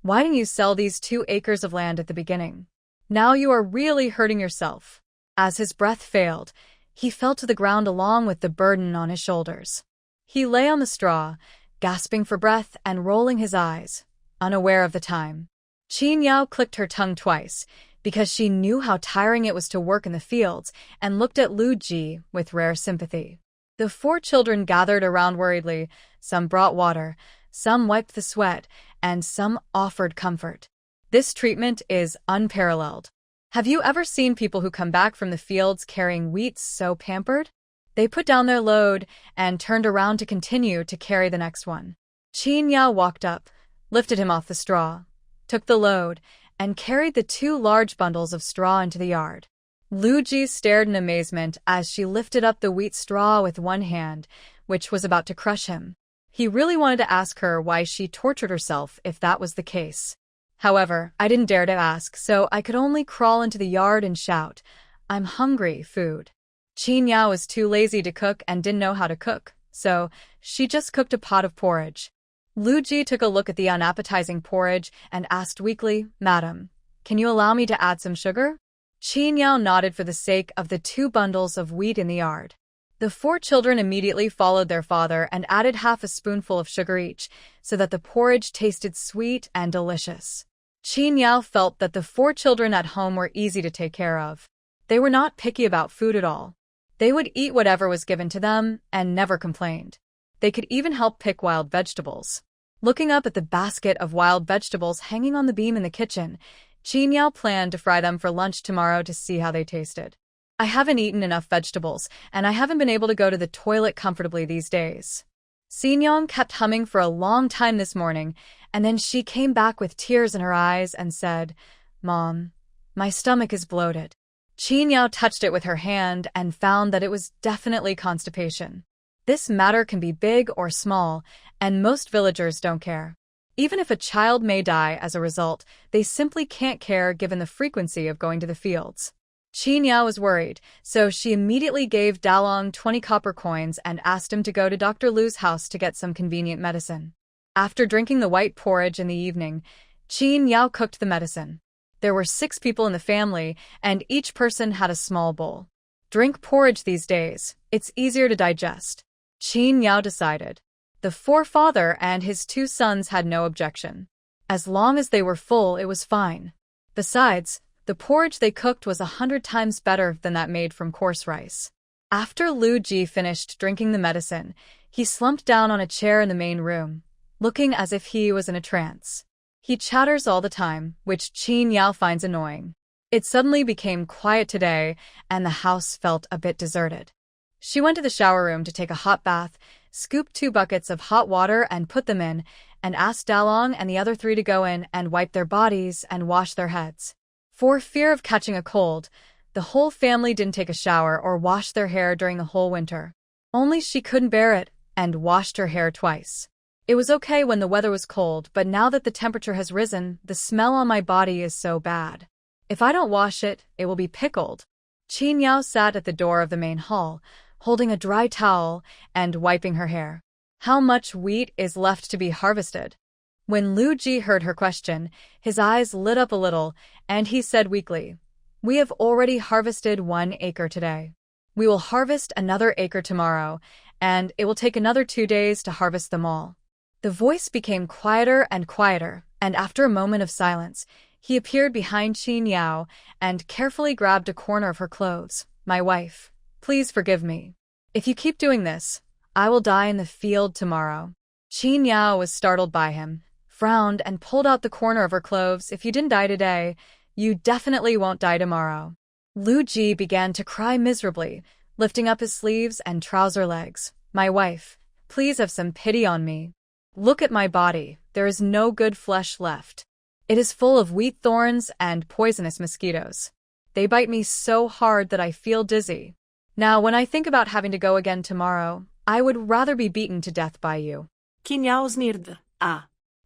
why didn't you sell these 2 acres of land at the beginning? Now you are really hurting yourself. As his breath failed, he fell to the ground along with the burden on his shoulders. He lay on the straw, gasping for breath and rolling his eyes, unaware of the time. Qin Yao clicked her tongue twice, because she knew how tiring it was to work in the fields, and looked at Lu Ji with rare sympathy. The 4 children gathered around worriedly. Some brought water, some wiped the sweat, and some offered comfort. This treatment is unparalleled. Have you ever seen people who come back from the fields carrying wheat so pampered? They put down their load and turned around to continue to carry the next one. Qin Yao walked up, lifted him off the straw, took the load, and carried the 2 large bundles of straw into the yard. Lu Ji stared in amazement as she lifted up the wheat straw with one hand, which was about to crush him. He really wanted to ask her why she tortured herself if that was the case. However, I didn't dare to ask, so I could only crawl into the yard and shout, "I'm hungry, food." Qin Yao was too lazy to cook and didn't know how to cook, so she just cooked a pot of porridge. Lu Ji took a look at the unappetizing porridge and asked weakly, "Madam, can you allow me to add some sugar?" Qin Yao nodded for the sake of the 2 bundles of wheat in the yard. The 4 children immediately followed their father and added half a spoonful of sugar each, so that the porridge tasted sweet and delicious. Qin Yao felt that the 4 children at home were easy to take care of. They were not picky about food at all. They would eat whatever was given to them and never complained. They could even help pick wild vegetables. Looking up at the basket of wild vegetables hanging on the beam in the kitchen, Qin Yao planned to fry them for lunch tomorrow to see how they tasted. "I haven't eaten enough vegetables, and I haven't been able to go to the toilet comfortably these days." Xingyang kept humming for a long time this morning, and then she came back with tears in her eyes and said, Mom, My stomach is bloated. Qin Yao touched it with her hand and found that it was definitely constipation. This matter can be big or small, and most villagers don't care. Even if a child may die as a result, they simply can't care given the frequency of going to the fields. Qin Yao was worried, so she immediately gave Dalong 20 copper coins and asked him to go to Dr. Lu's house to get some convenient medicine. After drinking the white porridge in the evening, Qin Yao cooked the medicine. There were 6 people in the family, and each person had a small bowl. Drink porridge these days, it's easier to digest, Qin Yao decided. The forefather and his 2 sons had no objection. As long as they were full, it was fine. Besides, the porridge they cooked was 100 times better than that made from coarse rice. After Lu Ji finished drinking the medicine, he slumped down on a chair in the main room, looking as if he was in a trance. He chatters all the time, which Qin Yao finds annoying. It suddenly became quiet today, and the house felt a bit deserted. She went to the shower room to take a hot bath, scooped 2 buckets of hot water and put them in, and asked Dalong and the other 3 to go in and wipe their bodies and wash their heads. For fear of catching a cold, the whole family didn't take a shower or wash their hair during the whole winter. Only she couldn't bear it, and washed her hair twice. It was okay when the weather was cold, but now that the temperature has risen, the smell on my body is so bad. If I don't wash it, it will be pickled. Qin Yao sat at the door of the main hall, holding a dry towel and wiping her hair. How much wheat is left to be harvested? When Lu Ji heard her question, his eyes lit up a little, and he said weakly, "We have already harvested 1 acre today. We will harvest another acre tomorrow, and it will take another 2 days to harvest them all." The voice became quieter, and after a moment of silence, he appeared behind Qin Yao and carefully grabbed a corner of her clothes. "My wife, please forgive me. If you keep doing this, I will die in the field tomorrow." Qin Yao was startled by him, frowned, and pulled out the corner of her clothes. "If you didn't die today, you definitely won't die tomorrow." Lu Ji began to cry miserably, lifting up his sleeves and trouser legs. "My wife, please have some pity on me. Look at my body, there is no good flesh left. It is full of wheat thorns and poisonous mosquitoes. They bite me so hard that I feel dizzy. Now, when I think about having to go again tomorrow, I would rather be beaten to death by you." Qin Yao sneered.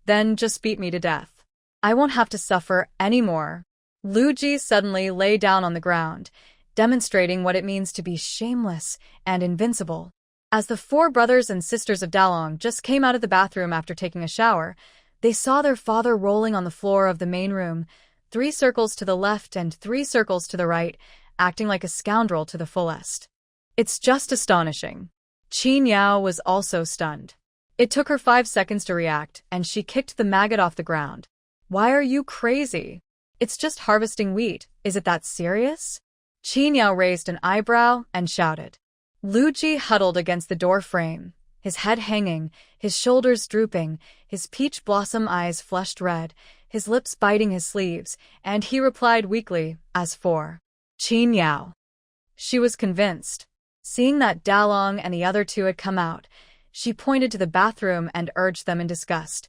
Then just beat me to death. I won't have to suffer anymore." Lu Ji suddenly lay down on the ground, demonstrating what it means to be shameless and invincible. As the 4 brothers and sisters of Dalong just came out of the bathroom after taking a shower, they saw their father rolling on the floor of the main room, 3 circles to the left and 3 circles to the right, acting like a scoundrel to the fullest. It's just astonishing. Qin Yao was also stunned. It took her 5 seconds to react, and she kicked the maggot off the ground. "Why are you crazy? It's just harvesting wheat. Is it that serious?" Qin Yao raised an eyebrow and shouted. Lu Ji huddled against the door frame, his head hanging, his shoulders drooping, his peach blossom eyes flushed red, his lips biting his sleeves, and he replied weakly, "As for Qin Yao." She was convinced. Seeing that Dalong and the other 2 had come out, she pointed to the bathroom and urged them in disgust,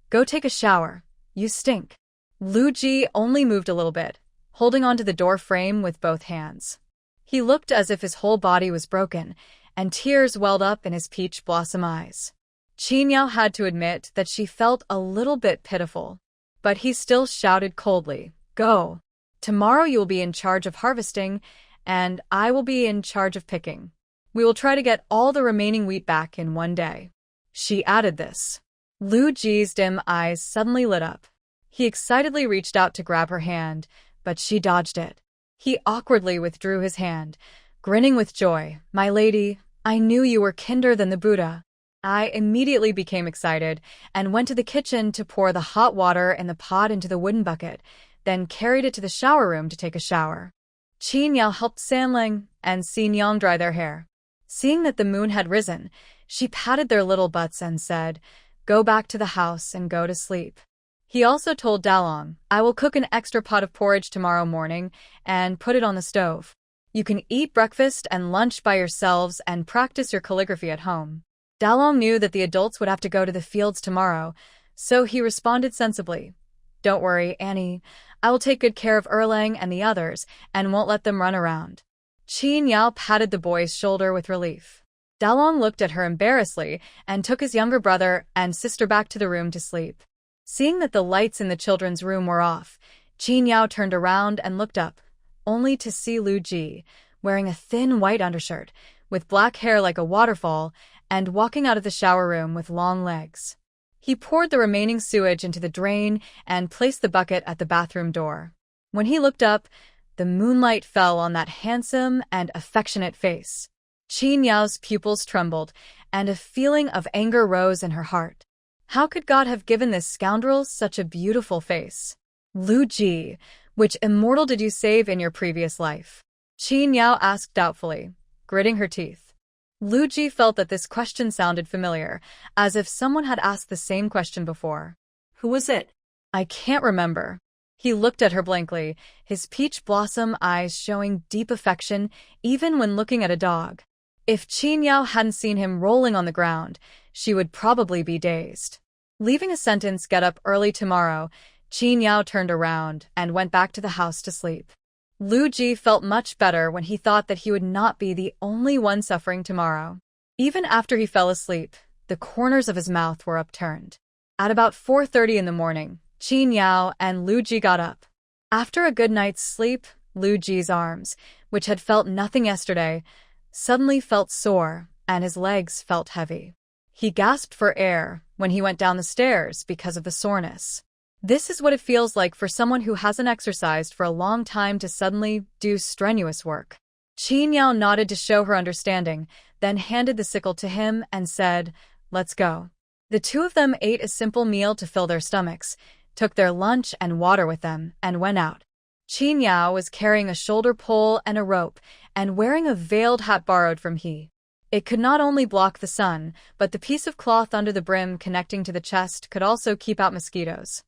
"Go take a shower. You stink." Lu Ji only moved a little bit, holding onto the door frame with both hands. He looked as if his whole body was broken, and tears welled up in his peach blossom eyes. Qin Yao had to admit that she felt a little bit pitiful, but he still shouted coldly, "Go. Tomorrow you will be in charge of harvesting, and I will be in charge of picking. We will try to get all the remaining wheat back in 1 day." She added this. Lu Ji's dim eyes suddenly lit up. He excitedly reached out to grab her hand, but she dodged it. He awkwardly withdrew his hand, grinning with joy. "My lady, I knew you were kinder than the Buddha." I immediately became excited and went to the kitchen to pour the hot water in the pot into the wooden bucket, then carried it to the shower room to take a shower. Qin Yao helped Sanling and Xin Yang dry their hair. Seeing that the moon had risen, she patted their little butts and said, "Go back to the house and go to sleep." He also told Dalong, "I will cook an extra pot of porridge tomorrow morning and put it on the stove. You can eat breakfast and lunch by yourselves and practice your calligraphy at home." Dalong knew that the adults would have to go to the fields tomorrow, so he responded sensibly, "Don't worry, Annie. I will take good care of Erlang and the others and won't let them run around. Qin Yao patted the boy's shoulder with relief. Dalong looked at her embarrassedly and took his younger brother and sister back to the room to sleep. Seeing that the lights in the children's room were off, Qin Yao turned around and looked up, only to see Lu Ji, wearing a thin white undershirt, with black hair like a waterfall, and walking out of the shower room with long legs. He poured the remaining sewage into the drain and placed the bucket at the bathroom door. When he looked up, the moonlight fell on that handsome and affectionate face. Qin Yao's pupils trembled, and a feeling of anger rose in her heart. How could God have given this scoundrel such a beautiful face? Lu Ji, which immortal did you save in your previous life? Qin Yao asked doubtfully, gritting her teeth. Lu Ji felt that this question sounded familiar, as if someone had asked the same question before. Who was it? I can't remember. He looked at her blankly, his peach blossom eyes showing deep affection even when looking at a dog. If Qin Yao hadn't seen him rolling on the ground, she would probably be dazed. Leaving a sentence, "Get up early tomorrow," Qin Yao turned around and went back to the house to sleep. Lu Ji felt much better when he thought that he would not be the only one suffering tomorrow. Even after he fell asleep, the corners of his mouth were upturned. At about 4:30 in the morning, Qin Yao and Lu Ji got up. After a good night's sleep, Lu Ji's arms, which had felt nothing yesterday, suddenly felt sore, and his legs felt heavy. He gasped for air when he went down the stairs because of the soreness. This is what it feels like for someone who hasn't exercised for a long time to suddenly do strenuous work. Qin Yao nodded to show her understanding, then handed the sickle to him and said, "Let's go." The two of them ate a simple meal to fill their stomachs, took their lunch and water with them, and went out. Qin Yao was carrying a shoulder pole and a rope, and wearing a veiled hat borrowed from he. It could not only block the sun, but the piece of cloth under the brim connecting to the chest could also keep out mosquitoes.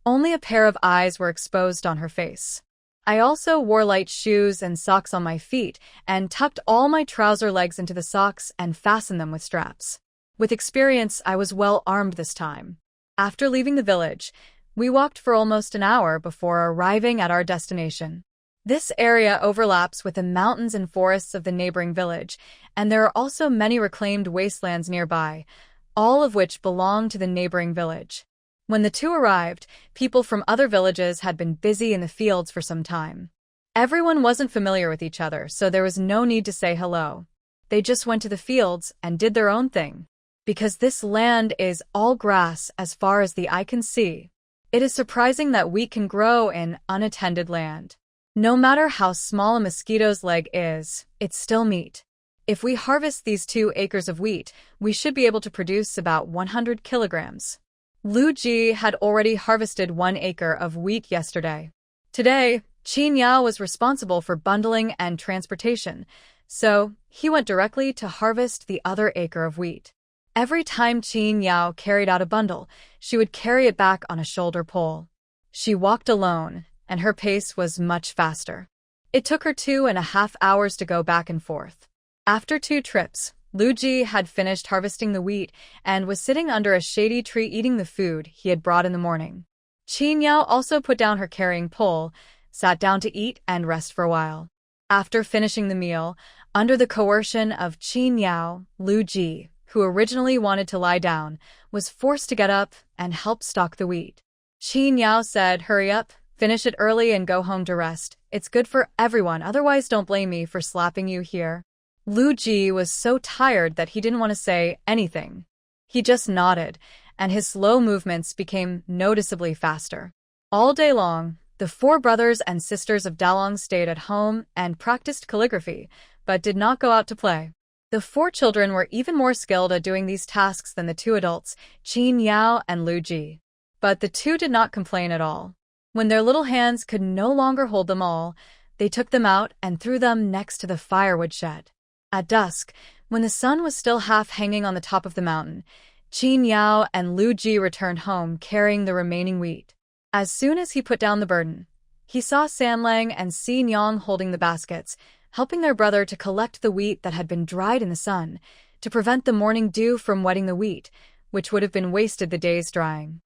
Only a pair of eyes were exposed on her face. I also wore light shoes and socks on my feet, and tucked all my trouser legs into the socks and fastened them with straps. With experience, I was well armed this time. After leaving the village, we walked for almost an hour before arriving at our destination. This area overlaps with the mountains and forests of the neighboring village, and there are also many reclaimed wastelands nearby, all of which belong to the neighboring village. When the two arrived, people from other villages had been busy in the fields for some time. Everyone wasn't familiar with each other, so there was no need to say hello. They just went to the fields and did their own thing. Because this land is all grass as far as the eye can see, it is surprising that wheat can grow in unattended land. No matter how small a mosquito's leg is, it's still meat. If we harvest these 2 acres of wheat, we should be able to produce about 100 kilograms. Lu Ji had already harvested 1 acre of wheat yesterday. Today, Qin Yao was responsible for bundling and transportation, so he went directly to harvest the other acre of wheat. Every time Qin Yao carried out a bundle, she would carry it back on a shoulder pole. She walked alone, and her pace was much faster. It took her 2.5 hours to go back and forth. After 2 trips, Lu Ji had finished harvesting the wheat and was sitting under a shady tree eating the food he had brought in the morning. Qin Yao also put down her carrying pole, sat down to eat and rest for a while. After finishing the meal, under the coercion of Qin Yao, Lu Ji, who originally wanted to lie down, was forced to get up and help stock the wheat. Qin Yao said, "Hurry up, finish it early and go home to rest. It's good for everyone, otherwise don't blame me for slapping you here." Lu Ji was so tired that he didn't want to say anything. He just nodded, and his slow movements became noticeably faster. All day long, the 4 brothers and sisters of Dalong stayed at home and practiced calligraphy, but did not go out to play. The 4 children were even more skilled at doing these tasks than the 2 adults, Qin Yao and Lu Ji. But the 2 did not complain at all. When their little hands could no longer hold them all, they took them out and threw them next to the firewood shed. At dusk, when the sun was still half hanging on the top of the mountain, Qin Yao and Lu Ji returned home carrying the remaining wheat. As soon as he put down the burden, he saw Sanlang and Si Nyong holding the baskets, helping their brother to collect the wheat that had been dried in the sun, to prevent the morning dew from wetting the wheat, which would have been wasted the day's drying.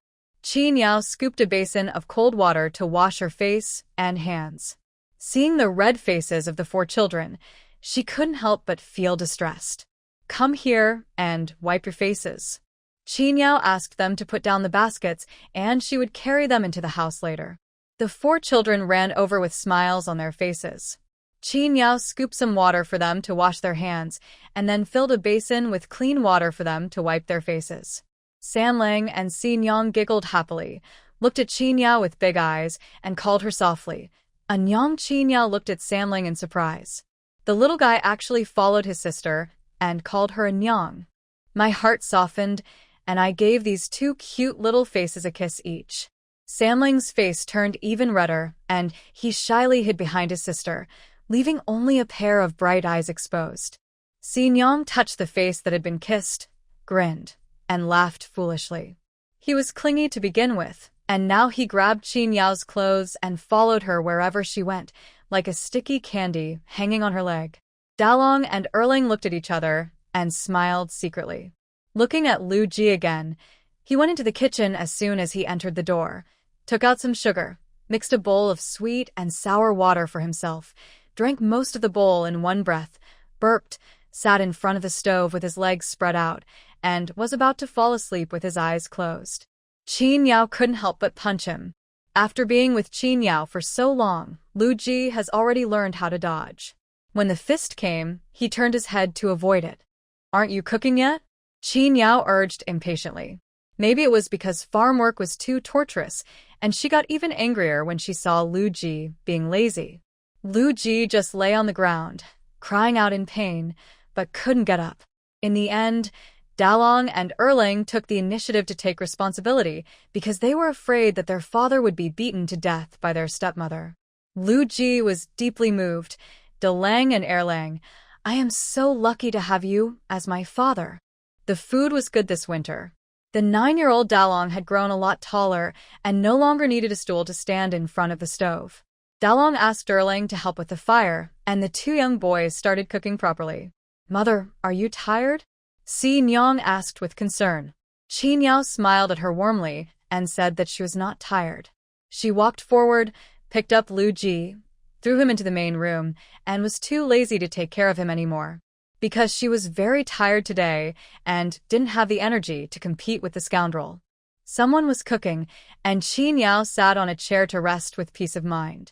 Qin Yao scooped a basin of cold water to wash her face and hands. Seeing the red faces of the 4 children, she couldn't help but feel distressed. "Come here and wipe your faces." Qin Yao asked them to put down the baskets, and she would carry them into the house later. The 4 children ran over with smiles on their faces. Qin Yao scooped some water for them to wash their hands, and then filled a basin with clean water for them to wipe their faces. Sanlang and Xin Yang giggled happily, looked at Qin Yao with big eyes, and called her softly. Anyang. Qin Yao looked at Sanlang in surprise. The little guy actually followed his sister and called her Anyang. My heart softened, and I gave these 2 cute little faces a kiss each. Sanlang's face turned even redder, and he shyly hid behind his sister, leaving only a pair of bright eyes exposed. Xin Yang touched the face that had been kissed, grinned, and laughed foolishly. He was clingy to begin with, and now he grabbed Qin Yao's clothes and followed her wherever she went, like a sticky candy hanging on her leg. Dalong and Erling looked at each other and smiled secretly. Looking at Lu Ji again, he went into the kitchen as soon as he entered the door, took out some sugar, mixed a bowl of sweet and sour water for himself, drank most of the bowl in one breath, burped, sat in front of the stove with his legs spread out, and was about to fall asleep with his eyes closed. Qin Yao couldn't help but punch him. After being with Qin Yao for so long, Lu Ji has already learned how to dodge. When the fist came, he turned his head to avoid it. "Aren't you cooking yet?" Qin Yao urged impatiently. Maybe it was because farm work was too torturous, and she got even angrier when she saw Lu Ji being lazy. Lu Ji just lay on the ground, crying out in pain, but couldn't get up. In the end, Dalong and Erling took the initiative to take responsibility because they were afraid that their father would be beaten to death by their stepmother. Lu Ji was deeply moved. Dalang and Erlang, "I am so lucky to have you as my father." The food was good this winter. The 9-year-old Dalong had grown a lot taller and no longer needed a stool to stand in front of the stove. Dalong asked Erlang to help with the fire, and the 2 young boys started cooking properly. "Mother, are you tired?" Xin Yang asked with concern. Qin Yao smiled at her warmly and said that she was not tired. She walked forward, picked up Lu Ji, threw him into the main room, and was too lazy to take care of him anymore. Because she was very tired today and didn't have the energy to compete with the scoundrel. Someone was cooking, and Qin Yao sat on a chair to rest with peace of mind.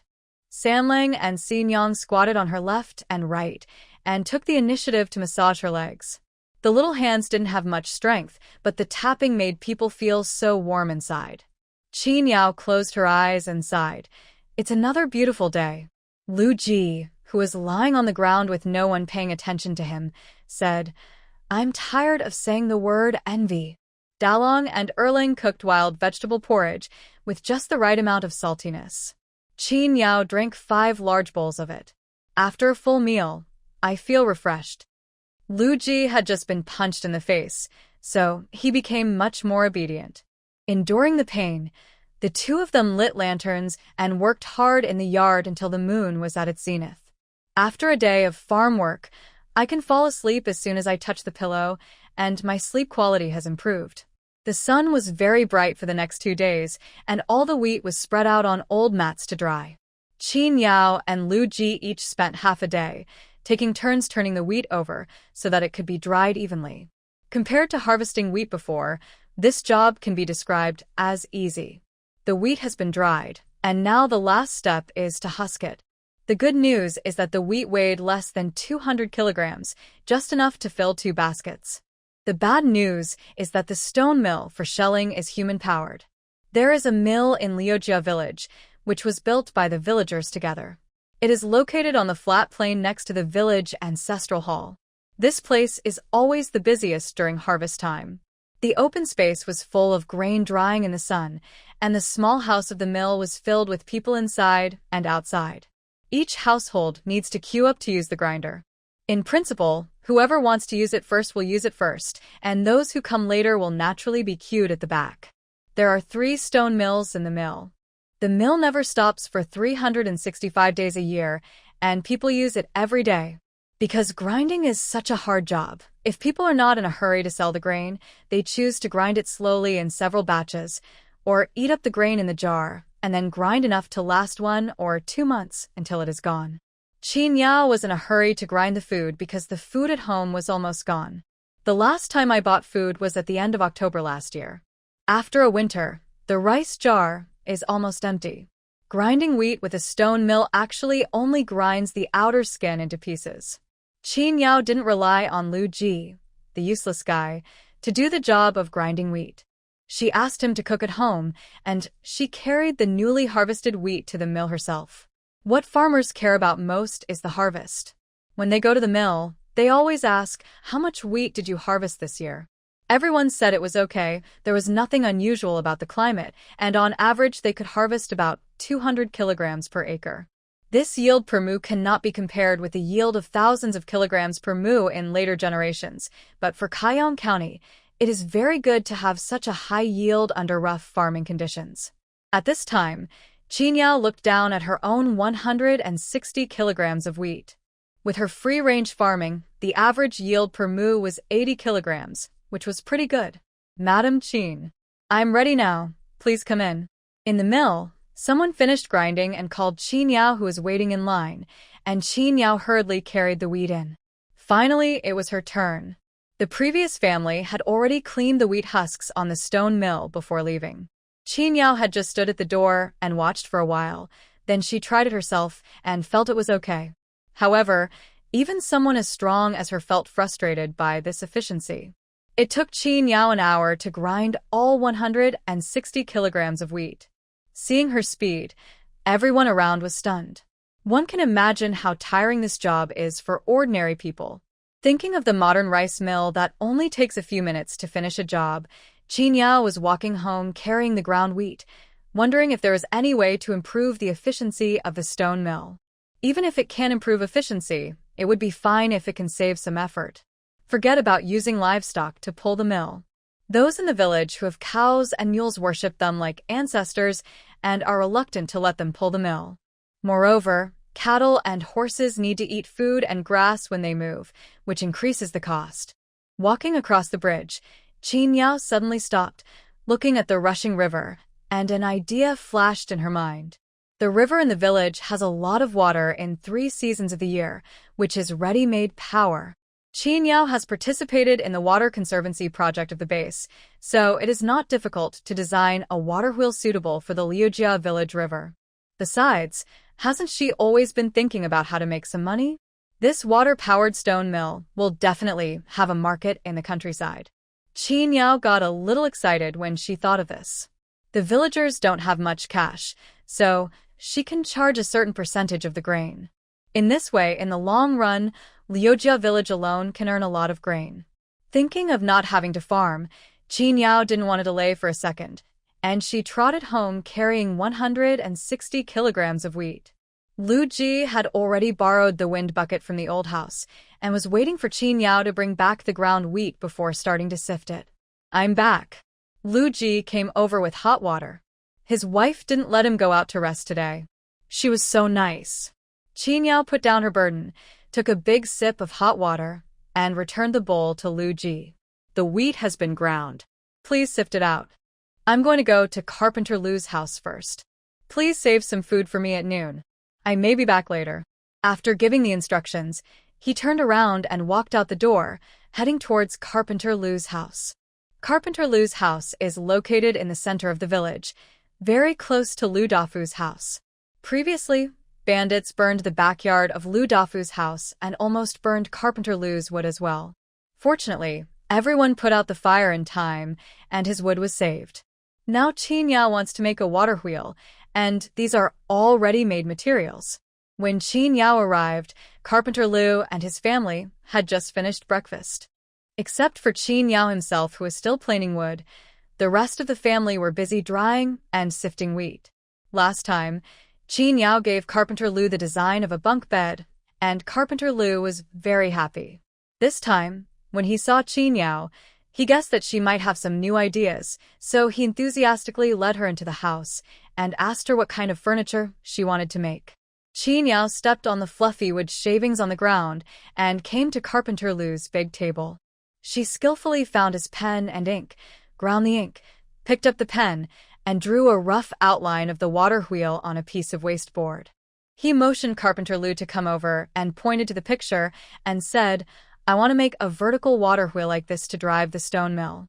Sanlang and Xin Yang squatted on her left and right, and took the initiative to massage her legs. The little hands didn't have much strength, but the tapping made people feel so warm inside. Qin Yao closed her eyes and sighed. It's another beautiful day. Lu Ji, who was lying on the ground with no one paying attention to him, said, "I'm tired of saying the word envy." Dalong and Erling cooked wild vegetable porridge with just the right amount of saltiness. Qin Yao drank 5 large bowls of it. After a full meal, I feel refreshed. Lu Ji had just been punched in the face, so he became much more obedient. Enduring the pain, the 2 of them lit lanterns and worked hard in the yard until the moon was at its zenith. After a day of farm work, I can fall asleep as soon as I touch the pillow, and my sleep quality has improved. The sun was very bright for the next 2 days, and all the wheat was spread out on old mats to dry. Qin Yao and Lu Ji each spent half a day, taking turns turning the wheat over so that it could be dried evenly. Compared to harvesting wheat before, this job can be described as easy. The wheat has been dried, and now the last step is to husk it. The good news is that the wheat weighed less than 200 kilograms, just enough to fill 2 baskets. The bad news is that the stone mill for shelling is human-powered. There is a mill in Liujia village, which was built by the villagers together. It is located on the flat plain next to the village ancestral hall. This place is always the busiest during harvest time. The open space was full of grain drying in the sun, and the small house of the mill was filled with people inside and outside. Each household needs to queue up to use the grinder. In principle, whoever wants to use it first will use it first, and those who come later will naturally be queued at the back. There are 3 stone mills in the mill. The mill never stops for 365 days a year, and people use it every day. Because grinding is such a hard job, if people are not in a hurry to sell the grain, they choose to grind it slowly in several batches, or eat up the grain in the jar, and then grind enough to last 1 or 2 months until it is gone. Qin Yao was in a hurry to grind the food because the food at home was almost gone. The last time I bought food was at the end of October last year. After a winter, the rice jar is almost empty. Grinding wheat with a stone mill actually only grinds the outer skin into pieces. Qin Yao didn't rely on Lu Ji, the useless guy, to do the job of grinding wheat. She asked him to cook at home, and she carried the newly harvested wheat to the mill herself. What farmers care about most is the harvest. When they go to the mill, they always ask, "How much wheat did you harvest this year?" Everyone said it was okay, there was nothing unusual about the climate, and on average they could harvest about 200 kilograms per acre. This yield per mu cannot be compared with the yield of thousands of kilograms per mu in later generations, but for Kaiyang County, it is very good to have such a high yield under rough farming conditions. At this time, Qin Yao looked down at her own 160 kilograms of wheat. With her free-range farming, the average yield per mu was 80 kilograms, which was pretty good. "Madam Qin, I'm ready now, please come in." In the mill, someone finished grinding and called Qin Yao, who was waiting in line, and Qin Yao hurriedly carried the wheat in. Finally, it was her turn. The previous family had already cleaned the wheat husks on the stone mill before leaving. Qin Yao had just stood at the door and watched for a while, then she tried it herself and felt it was okay. However, even someone as strong as her felt frustrated by this efficiency. It took Qin Yao an hour to grind all 160 kilograms of wheat. Seeing her speed, everyone around was stunned. One can imagine how tiring this job is for ordinary people. Thinking of the modern rice mill that only takes a few minutes to finish a job, Qin Yao was walking home carrying the ground wheat, wondering if there was any way to improve the efficiency of the stone mill. Even if it can improve efficiency, it would be fine if it can save some effort. Forget about using livestock to pull the mill. Those in the village who have cows and mules worship them like ancestors and are reluctant to let them pull the mill. Moreover, cattle and horses need to eat food and grass when they move, which increases the cost. Walking across the bridge, Qin Yao suddenly stopped, looking at the rushing river, and an idea flashed in her mind. The river in the village has a lot of water in 3 seasons of the year, which is ready-made power. Qin Yao has participated in the water conservancy project of the base, so it is not difficult to design a water wheel suitable for the Liujia village river. Besides, hasn't she always been thinking about how to make some money? This water-powered stone mill will definitely have a market in the countryside. Qin Yao got a little excited when she thought of this. The villagers don't have much cash, so she can charge a certain percentage of the grain. In this way, in the long run, Liujia village alone can earn a lot of grain. Thinking of not having to farm, Qin Yao didn't want to delay for a second, and she trotted home carrying 160 kilograms of wheat. Lu Ji had already borrowed the wind bucket from the old house and was waiting for Qin Yao to bring back the ground wheat before starting to sift it. "I'm back." Lu Ji came over with hot water. His wife didn't let him go out to rest today. She was so nice. Qin Yao put down her burden, took a big sip of hot water, and returned the bowl to Lu Ji. "The wheat has been ground. Please sift it out. I'm going to go to Carpenter Lu's house first. Please save some food for me at noon. I may be back later." After giving the instructions, he turned around and walked out the door, heading towards Carpenter Lu's house. Carpenter Lu's house is located in the center of the village, very close to Lu Dafu's house. Previously, bandits burned the backyard of Lu Dafu's house and almost burned Carpenter Lu's wood as well. Fortunately, everyone put out the fire in time, and his wood was saved. Now Qin Yao wants to make a water wheel, and these are all ready-made materials. When Qin Yao arrived, Carpenter Lu and his family had just finished breakfast. Except for Qin Yao himself, who was still planing wood, the rest of the family were busy drying and sifting wheat. Last time, Qin Yao gave Carpenter Lu the design of a bunk bed, and Carpenter Lu was very happy. This time, when he saw Qin Yao, he guessed that she might have some new ideas, so he enthusiastically led her into the house and asked her what kind of furniture she wanted to make. Qin Yao stepped on the fluffy wood shavings on the ground and came to Carpenter Lu's big table. She skillfully found his pen and ink, ground the ink, picked up the pen, and drew a rough outline of the water wheel on a piece of waste board. He motioned Carpenter Lu to come over and pointed to the picture and said, "I want to make a vertical water wheel like this to drive the stone mill.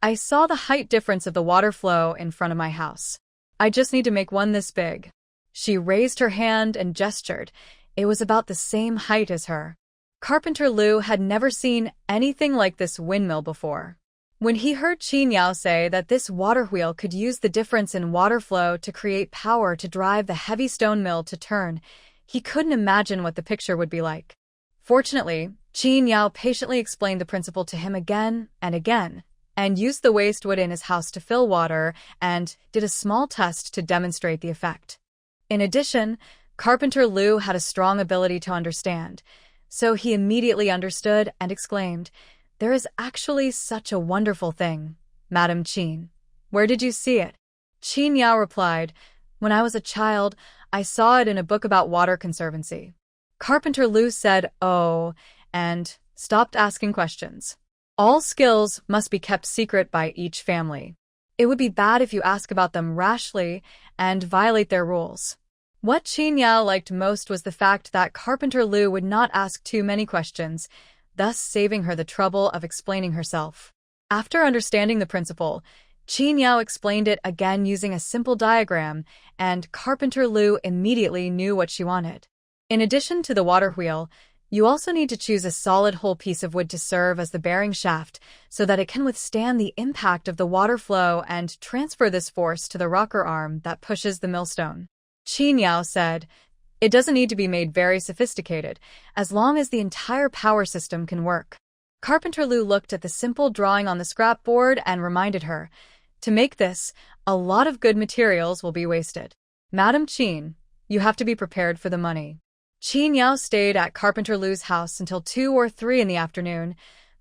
I saw the height difference of the water flow in front of my house. I just need to make one this big." She raised her hand and gestured. It was about the same height as her. Carpenter Lu had never seen anything like this windmill before. When he heard Qin Yao say that this water wheel could use the difference in water flow to create power to drive the heavy stone mill to turn, he couldn't imagine what the picture would be like. Fortunately, Qin Yao patiently explained the principle to him again and again, and used the waste wood in his house to fill water and did a small test to demonstrate the effect. In addition, Carpenter Lu had a strong ability to understand, so he immediately understood and exclaimed, "There is actually such a wonderful thing, Madam Qin. Where did you see it?" Qin Yao replied, "When I was a child, I saw it in a book about water conservancy." Carpenter Lu said, "Oh," and stopped asking questions. All skills must be kept secret by each family. It would be bad if you ask about them rashly and violate their rules. What Qin Yao liked most was the fact that Carpenter Lu would not ask too many questions, thus saving her the trouble of explaining herself. After understanding the principle, Qin Yao explained it again using a simple diagram, and Carpenter Lu immediately knew what she wanted. In addition to the water wheel, you also need to choose a solid whole piece of wood to serve as the bearing shaft so that it can withstand the impact of the water flow and transfer this force to the rocker arm that pushes the millstone. Qin Yao said, "It doesn't need to be made very sophisticated, as long as the entire power system can work." Carpenter Lu looked at the simple drawing on the scrap board and reminded her, "To make this, a lot of good materials will be wasted. Madam Qin, you have to be prepared for the money." Qin Yao stayed at Carpenter Lu's house until 2 or 3 in the afternoon,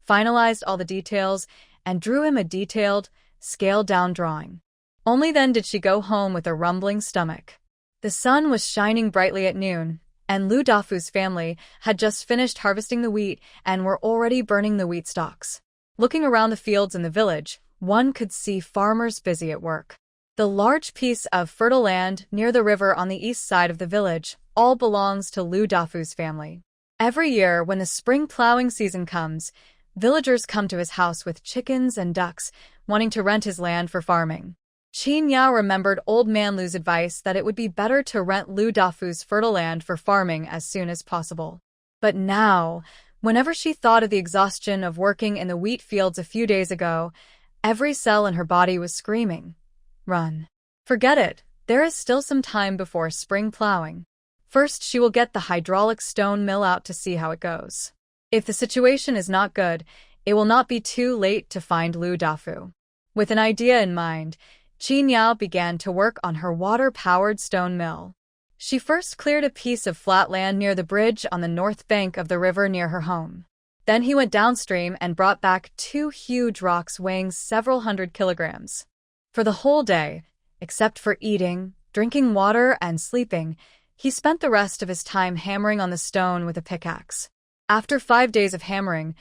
finalized all the details, and drew him a detailed, scaled-down drawing. Only then did she go home with a rumbling stomach. The sun was shining brightly at noon, and Lu Dafu's family had just finished harvesting the wheat and were already burning the wheat stalks. Looking around the fields in the village, one could see farmers busy at work. The large piece of fertile land near the river on the east side of the village all belongs to Lu Dafu's family. Every year, when the spring plowing season comes, villagers come to his house with chickens and ducks, wanting to rent his land for farming. Qin Yao remembered Old Man Lu's advice that it would be better to rent Lu Dafu's fertile land for farming as soon as possible. But now, whenever she thought of the exhaustion of working in the wheat fields a few days ago, every cell in her body was screaming, "Run. Forget it, there is still some time before spring plowing. First, she will get the hydraulic stone mill out to see how it goes. If the situation is not good, it will not be too late to find Lu Dafu." With an idea in mind, Qin Yao began to work on her water-powered stone mill. She first cleared a piece of flat land near the bridge on the north bank of the river near her home. Then he went downstream and brought back 2 huge rocks weighing several hundred kilograms. For the whole day, except for eating, drinking water, and sleeping, he spent the rest of his time hammering on the stone with a pickaxe. After 5 days of hammering,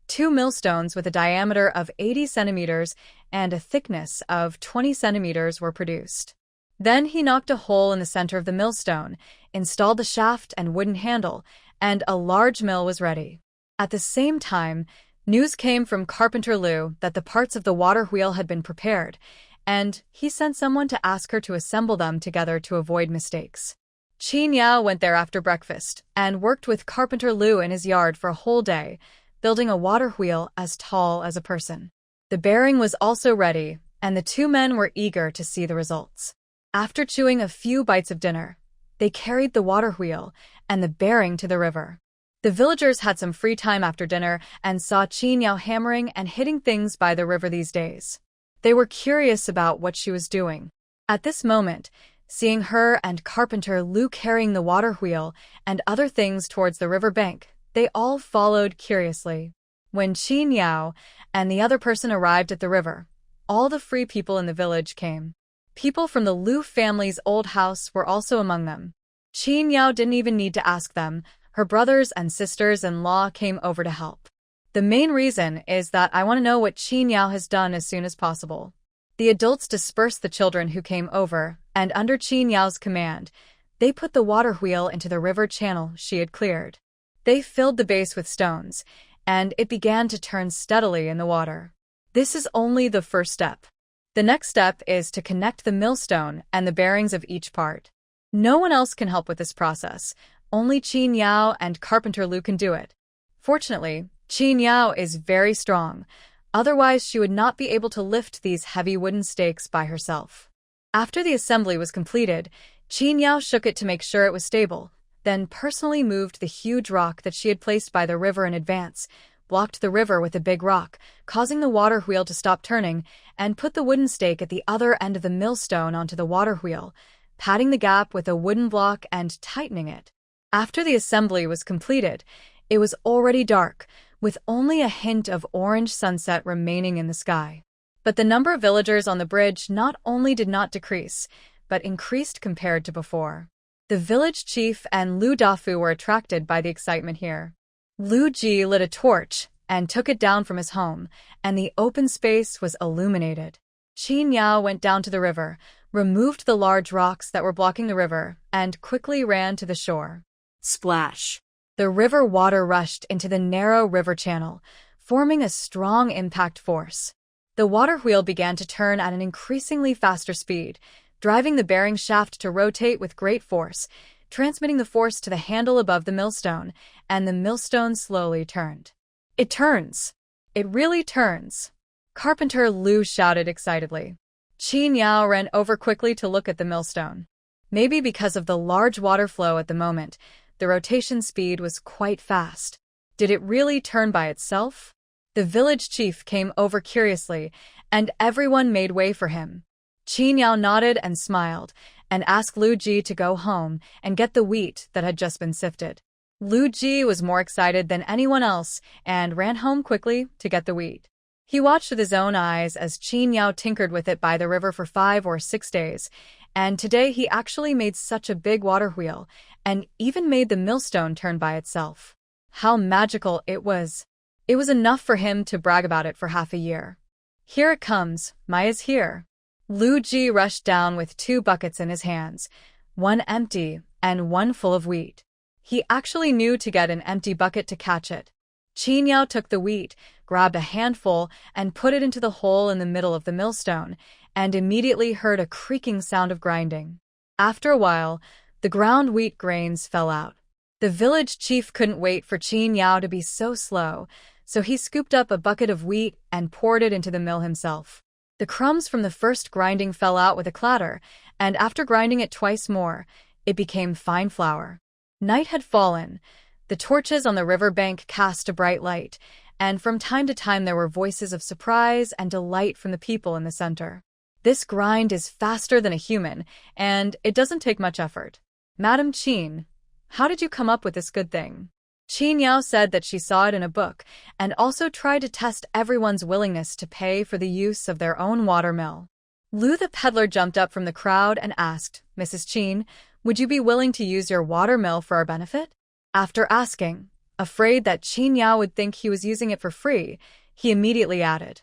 2 millstones with a diameter of 80 centimeters and a thickness of 20 centimeters were produced. Then he knocked a hole in the center of the millstone, installed the shaft and wooden handle, and a large mill was ready. At the same time, news came from Carpenter Lu that the parts of the water wheel had been prepared, and he sent someone to ask her to assemble them together to avoid mistakes. Qin Yao went there after breakfast and worked with Carpenter Lu in his yard for a whole day, building a water wheel as tall as a person. The bearing was also ready, and the 2 men were eager to see the results. After chewing a few bites of dinner, they carried the water wheel and the bearing to the river. The villagers had some free time after dinner and saw Qin Yao hammering and hitting things by the river these days. They were curious about what she was doing. At this moment, seeing her and Carpenter Lu carrying the water wheel and other things towards the river bank, they all followed curiously. When Qin Yao and the other person arrived at the river, all the free people in the village came. People from the Lu family's old house were also among them. Qin Yao didn't even need to ask them. Her brothers and sisters-in-law came over to help. The main reason is that I want to know what Qin Yao has done as soon as possible. The adults dispersed the children who came over, and under Qin Yao's command, they put the water wheel into the river channel she had cleared. They filled the base with stones, and it began to turn steadily in the water. This is only the first step. The next step is to connect the millstone and the bearings of each part. No one else can help with this process. Only Qin Yao and Carpenter Lu can do it. Fortunately, Qin Yao is very strong. Otherwise, she would not be able to lift these heavy wooden stakes by herself. After the assembly was completed, Qin Yao shook it to make sure it was stable, then personally moved the huge rock that she had placed by the river in advance, blocked the river with a big rock, causing the water wheel to stop turning, and put the wooden stake at the other end of the millstone onto the water wheel, padding the gap with a wooden block and tightening it. After the assembly was completed, it was already dark, with only a hint of orange sunset remaining in the sky. But the number of villagers on the bridge not only did not decrease, but increased compared to before. The village chief and Lu Dafu were attracted by the excitement here. Lu Ji lit a torch and took it down from his home, and the open space was illuminated. Qin Yao went down to the river, removed the large rocks that were blocking the river, and quickly ran to the shore. Splash. The river water rushed into the narrow river channel, forming a strong impact force. The water wheel began to turn at an increasingly faster speed, driving the bearing shaft to rotate with great force, transmitting the force to the handle above the millstone, and the millstone slowly turned. It turns! It really turns! Carpenter Lu shouted excitedly. Qin Yao ran over quickly to look at the millstone. Maybe because of the large water flow at the moment, the rotation speed was quite fast. Did it really turn by itself? The village chief came over curiously, and everyone made way for him. Qin Yao nodded and smiled, and asked Lu Ji to go home and get the wheat that had just been sifted. Lu Ji was more excited than anyone else and ran home quickly to get the wheat. He watched with his own eyes as Qin Yao tinkered with it by the river for 5 or 6 days, and today he actually made such a big water wheel, and even made the millstone turn by itself. How magical it was! It was enough for him to brag about it for half a year. Here it comes, Maya's here. Lu Ji rushed down with 2 buckets in his hands, one empty and one full of wheat. He actually knew to get an empty bucket to catch it. Qin Yao took the wheat, grabbed a handful, and put it into the hole in the middle of the millstone, and immediately heard a creaking sound of grinding. After a while, the ground wheat grains fell out. The village chief couldn't wait for Qin Yao to be so slow, so he scooped up a bucket of wheat and poured it into the mill himself. The crumbs from the first grinding fell out with a clatter, and after grinding it twice more, it became fine flour. Night had fallen. The torches on the river bank cast a bright light, and from time to time there were voices of surprise and delight from the people in the center. This grind is faster than a human, and it doesn't take much effort. Madam Qin, how did you come up with this good thing? Qin Yao said that she saw it in a book, and also tried to test everyone's willingness to pay for the use of their own watermill. Lu the peddler jumped up from the crowd and asked, Mrs. Qin, would you be willing to use your watermill for our benefit? After asking, afraid that Qin Yao would think he was using it for free, he immediately added,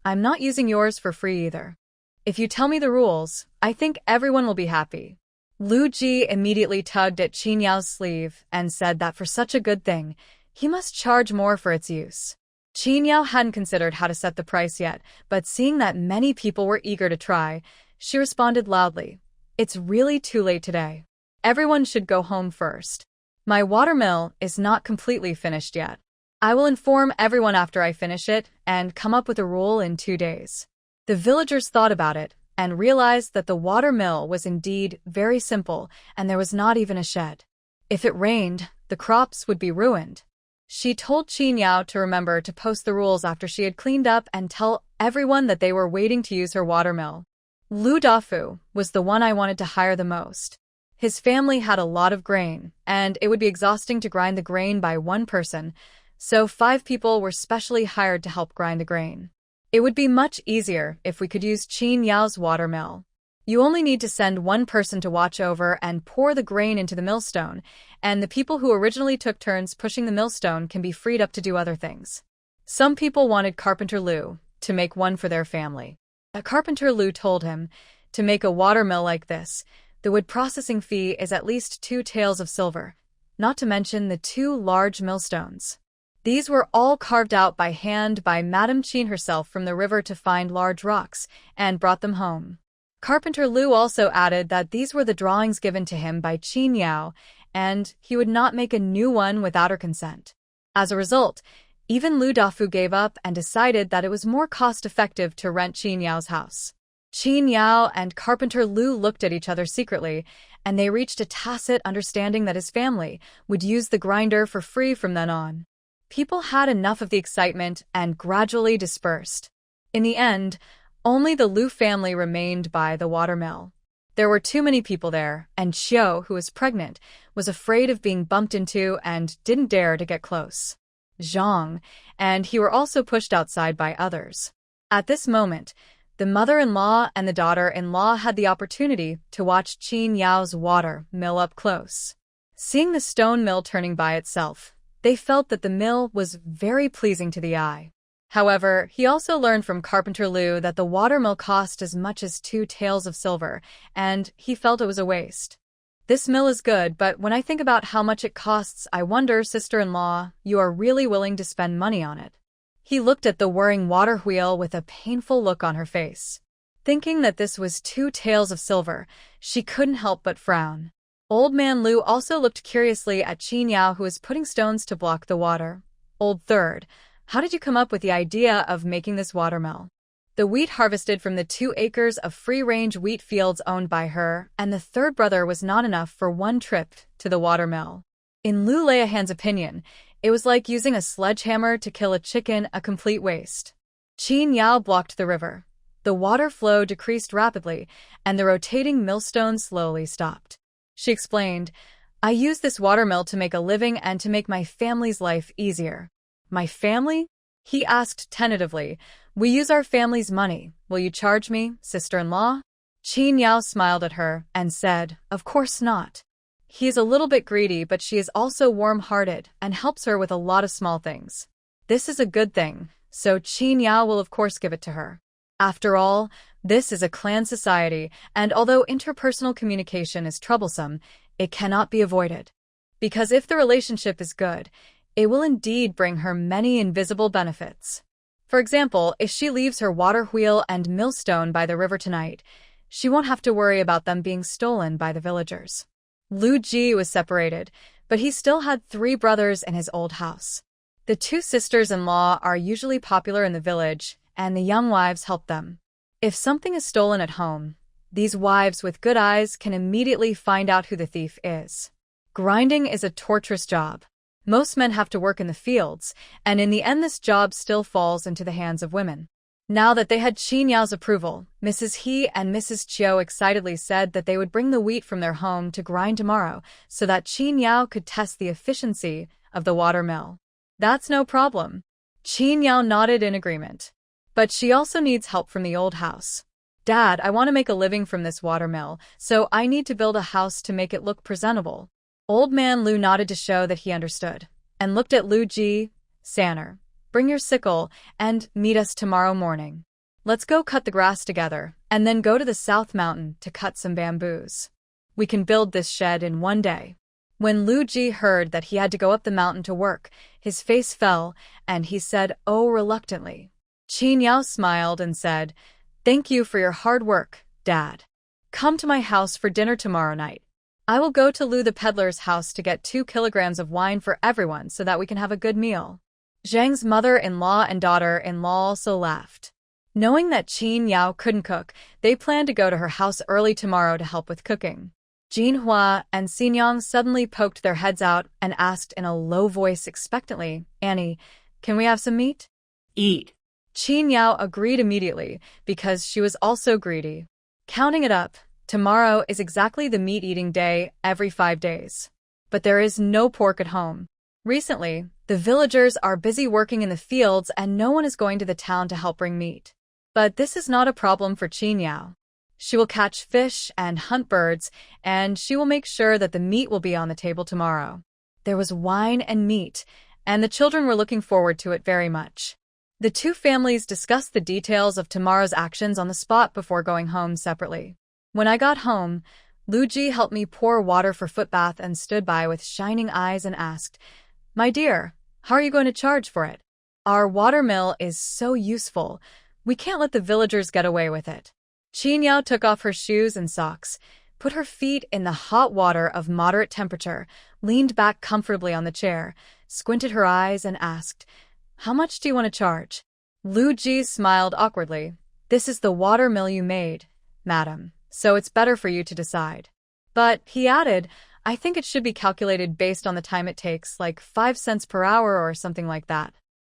I'm not using yours for free either. If you tell me the rules, I think everyone will be happy. Lu Ji immediately tugged at Qin Yao's sleeve and said that for such a good thing, he must charge more for its use. Qin Yao hadn't considered how to set the price yet, but seeing that many people were eager to try, she responded loudly, It's really too late today. Everyone should go home first. My watermill is not completely finished yet. I will inform everyone after I finish it and come up with a rule in 2 days. The villagers thought about it and realized that the watermill was indeed very simple and there was not even a shed. If it rained, the crops would be ruined. She told Qin Yao to remember to post the rules after she had cleaned up and tell everyone that they were waiting to use her watermill. Lu Dafu was the one I wanted to hire the most. His family had a lot of grain, and it would be exhausting to grind the grain by one person, so 5 people were specially hired to help grind the grain. It would be much easier if we could use Qin Yao's watermill. You only need to send one person to watch over and pour the grain into the millstone, and the people who originally took turns pushing the millstone can be freed up to do other things. Some people wanted Carpenter Lu to make one for their family. A carpenter Lu told him, to make a watermill like this, the wood processing fee is at least 2 taels of silver, not to mention the 2 large millstones. These were all carved out by hand by Madame Qin herself from the river to find large rocks, and brought them home. Carpenter Lu also added that these were the drawings given to him by Qin Yao, and he would not make a new one without her consent. As a result, even Lu Dafu gave up and decided that it was more cost-effective to rent Qin Yao's house. Qin Yao and Carpenter Lu looked at each other secretly, and they reached a tacit understanding that his family would use the grinder for free from then on. People had enough of the excitement and gradually dispersed. In the end, only the Lu family remained by the watermill. There were too many people there, and Xiao, who was pregnant, was afraid of being bumped into and didn't dare to get close. Zhang and he were also pushed outside by others. At this moment, the mother-in-law and the daughter-in-law had the opportunity to watch Qin Yao's water mill up close. Seeing the stone mill turning by itself, they felt that the mill was very pleasing to the eye. However, he also learned from Carpenter Lu that the watermill cost as much as 2 taels of silver, and he felt it was a waste. This mill is good, but when I think about how much it costs, I wonder, sister-in-law, you are really willing to spend money on it. He looked at the whirring water wheel with a painful look on her face. Thinking that this was 2 taels of silver, she couldn't help but frown. Old man Lu also looked curiously at Qin Yao, who was putting stones to block the water. Old third, how did you come up with the idea of making this watermill? The wheat harvested from the 2 acres of free-range wheat fields owned by her and the third brother was not enough for one trip to the watermill. In Lu Leiahan's opinion, it was like using a sledgehammer to kill a chicken, a complete waste. Qin Yao blocked the river. The water flow decreased rapidly, and the rotating millstone slowly stopped. She explained, I use this watermill to make a living and to make my family's life easier. My family? He asked tentatively. We use our family's money. Will you charge me, sister-in-law? Qin Yao smiled at her and said, Of course not. He is a little bit greedy, but she is also warm-hearted and helps her with a lot of small things. This is a good thing, so Qin Yao will of course give it to her. After all, this is a clan society, and although interpersonal communication is troublesome, it cannot be avoided. Because if the relationship is good, it will indeed bring her many invisible benefits. For example, if she leaves her water wheel and millstone by the river tonight, she won't have to worry about them being stolen by the villagers. Lu Ji was separated, but he still had 3 brothers in his old house. The 2 sisters-in-law are usually popular in the village, and the young wives help them. If something is stolen at home, these wives with good eyes can immediately find out who the thief is. Grinding is a torturous job. Most men have to work in the fields, and in the end this job still falls into the hands of women. Now that they had Qin Yao's approval, Mrs. He and Mrs. Chiu excitedly said that they would bring the wheat from their home to grind tomorrow so that Qin Yao could test the efficiency of the watermill. That's no problem. Qin Yao nodded in agreement. But she also needs help from the old house. Dad, I want to make a living from this watermill, so I need to build a house to make it look presentable. Old man Lu nodded to show that he understood, and looked at Lu Ji. Sanner, bring your sickle and meet us tomorrow morning. Let's go cut the grass together, and then go to the South Mountain to cut some bamboos. We can build this shed in one day. When Lu Ji heard that he had to go up the mountain to work, his face fell, and he said, oh, reluctantly. Qin Yao smiled and said, Thank you for your hard work, Dad. Come to my house for dinner tomorrow night. I will go to Lu the peddler's house to get 2 kilograms of wine for everyone so that we can have a good meal. Zhang's mother-in-law and daughter-in-law also laughed. Knowing that Qin Yao couldn't cook, they planned to go to her house early tomorrow to help with cooking. Jinhua and Xinyang suddenly poked their heads out and asked in a low voice expectantly, Annie, can we have some meat? Eat. Qin Yao agreed immediately because she was also greedy. Counting it up, tomorrow is exactly the meat-eating day every 5 days. But there is no pork at home. Recently, the villagers are busy working in the fields and no one is going to the town to help bring meat. But this is not a problem for Qin Yao. She will catch fish and hunt birds, and she will make sure that the meat will be on the table tomorrow. There was wine and meat, and the children were looking forward to it very much. The two families discussed the details of tomorrow's actions on the spot before going home separately. When I got home, Luji helped me pour water for footbath and stood by with shining eyes and asked, "My dear, how are you going to charge for it? Our water mill is so useful. We can't let the villagers get away with it." Qin Yao took off her shoes and socks, put her feet in the hot water of moderate temperature, leaned back comfortably on the chair, squinted her eyes, and asked, "How much do you want to charge?" Lu Ji smiled awkwardly. "This is the water mill you made, madam, so it's better for you to decide." But, he added, "I think it should be calculated based on the time it takes, like 5 cents per hour or something like that.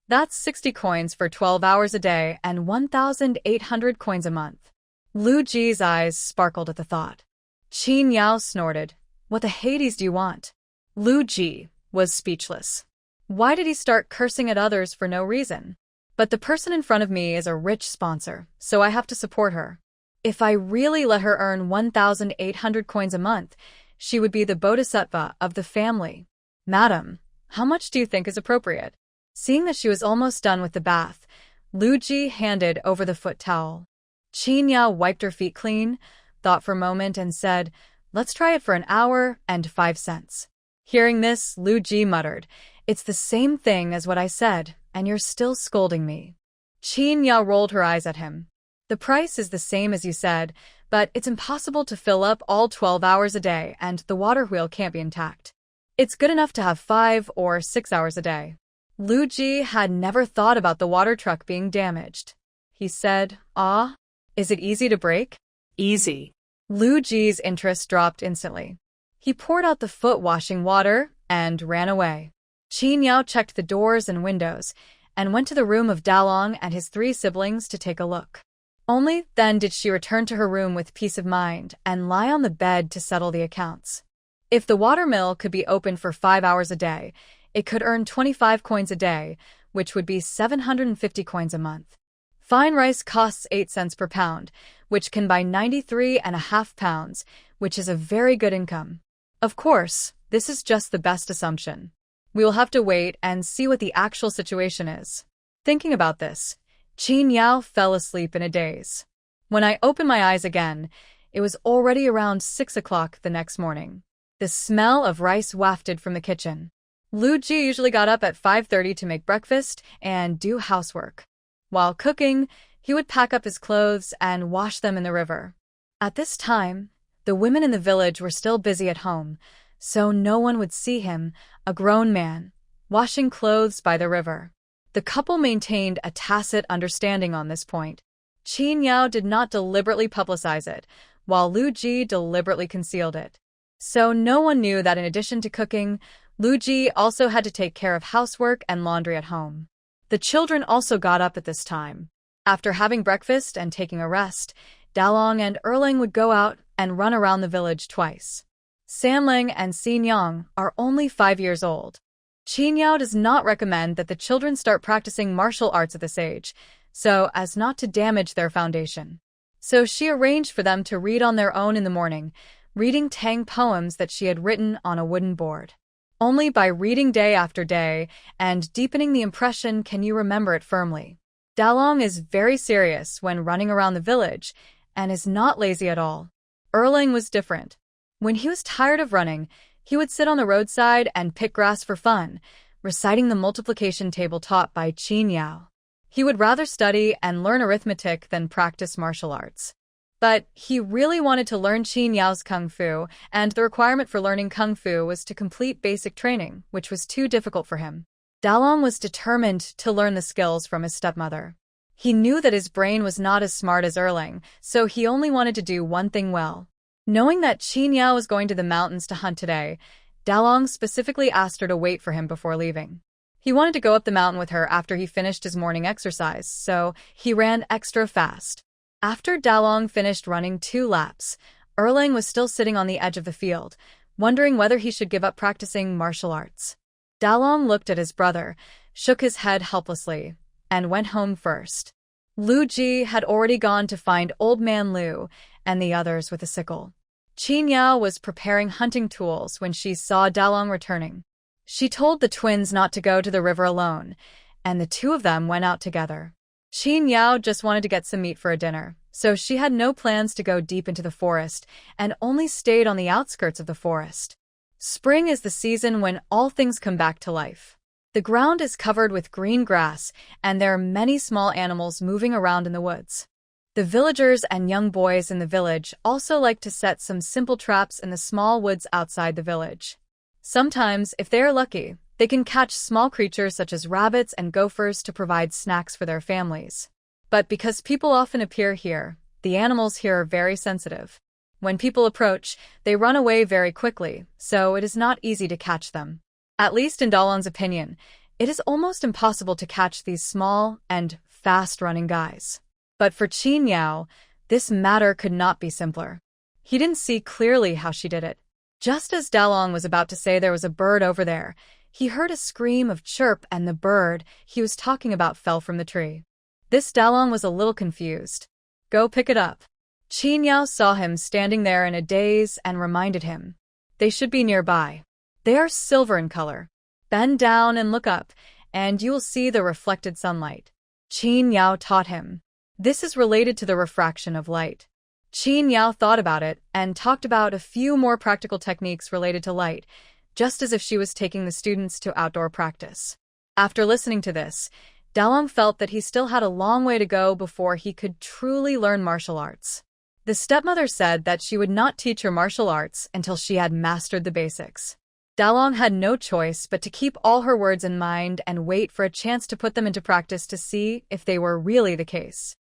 That's 60 coins for 12 hours a day and 1,800 coins a month." Lu Ji's eyes sparkled at the thought. Qin Yao snorted. "What the Hades do you want?" Lu Ji was speechless. Why did he start cursing at others for no reason? But the person in front of me is a rich sponsor, so I have to support her. If I really let her earn 1,800 coins a month, she would be the bodhisattva of the family. "Madam, how much do you think is appropriate?" Seeing that she was almost done with the bath, Lu Ji handed over the foot towel. Qin Yao wiped her feet clean, thought for a moment, and said, "Let's try it for an hour and 5 cents. Hearing this, Lu Ji muttered, "It's the same thing as what I said, and you're still scolding me." Qin Yao rolled her eyes at him. "The price is the same as you said, but it's impossible to fill up all 12 hours a day, and the water wheel can't be intact. It's good enough to have 5 or 6 hours a day." Lu Ji had never thought about the water truck being damaged. He said, "Ah, is it easy to break?" Easy. Lu Ji's interest dropped instantly. He poured out the foot-washing water and ran away. Qin Yao checked the doors and windows and went to the room of Dalong and his 3 siblings to take a look. Only then did she return to her room with peace of mind and lie on the bed to settle the accounts. If the water mill could be open for 5 hours a day, it could earn 25 coins a day, which would be 750 coins a month. Fine rice costs 8 cents per pound, which can buy 93.5 pounds, which is a very good income. Of course, this is just the best assumption. We will have to wait and see what the actual situation is. Thinking about this, Qin Yao fell asleep in a daze. When I opened my eyes again, it was already around 6 o'clock the next morning. The smell of rice wafted from the kitchen. Lu Ji usually got up at 5:30 to make breakfast and do housework. While cooking, he would pack up his clothes and wash them in the river. At this time, the women in the village were still busy at home, so no one would see him, a grown man, washing clothes by the river. The couple maintained a tacit understanding on this point. Qin Yao did not deliberately publicize it, while Lu Ji deliberately concealed it. So no one knew that in addition to cooking, Lu Ji also had to take care of housework and laundry at home. The children also got up at this time. After having breakfast and taking a rest, Dalong and Erling would go out and run around the village twice. Sanling and Xinyang are only 5 years old. Qin Yao does not recommend that the children start practicing martial arts at this age, so as not to damage their foundation. So she arranged for them to read on their own in the morning, reading Tang poems that she had written on a wooden board. Only by reading day after day and deepening the impression can you remember it firmly. Dalong is very serious when running around the village and is not lazy at all. Erling was different. When he was tired of running, he would sit on the roadside and pick grass for fun, reciting the multiplication table taught by Qin Yao. He would rather study and learn arithmetic than practice martial arts. But he really wanted to learn Qin Yao's kung fu, and the requirement for learning kung fu was to complete basic training, which was too difficult for him. Dalong was determined to learn the skills from his stepmother. He knew that his brain was not as smart as Erling, so he only wanted to do one thing well. Knowing that Qin Yao was going to the mountains to hunt today, Dalong specifically asked her to wait for him before leaving. He wanted to go up the mountain with her after he finished his morning exercise, so he ran extra fast. After Dalong finished running 2 laps, Erling was still sitting on the edge of the field, wondering whether he should give up practicing martial arts. Dalong looked at his brother, shook his head helplessly, and went home first. Lu Ji had already gone to find Old Man Lu and the others with a sickle. Qin Yao was preparing hunting tools when she saw Dalong returning. She told the twins not to go to the river alone, and the two of them went out together. Qin Yao just wanted to get some meat for a dinner, so she had no plans to go deep into the forest and only stayed on the outskirts of the forest. Spring is the season when all things come back to life. The ground is covered with green grass, and there are many small animals moving around in the woods. The villagers and young boys in the village also like to set some simple traps in the small woods outside the village. Sometimes, if they are lucky, they can catch small creatures such as rabbits and gophers to provide snacks for their families. But because people often appear here, the animals here are very sensitive. When people approach, they run away very quickly, so it is not easy to catch them. At least in Dalong's opinion, it is almost impossible to catch these small and fast-running guys. But for Qin Yao, this matter could not be simpler. He didn't see clearly how she did it. Just as Dalong was about to say there was a bird over there, he heard a scream of chirp and the bird he was talking about fell from the tree. This Dalong was a little confused. Go pick it up. Qin Yao saw him standing there in a daze and reminded him. They should be nearby. They are silver in color. Bend down and look up, and you will see the reflected sunlight. Qin Yao taught him. This is related to the refraction of light. Qin Yao thought about it and talked about a few more practical techniques related to light, just as if she was taking the students to outdoor practice. After listening to this, Dalong felt that he still had a long way to go before he could truly learn martial arts. The stepmother said that she would not teach her martial arts until she had mastered the basics. Dalong had no choice but to keep all her words in mind and wait for a chance to put them into practice to see if they were really the case.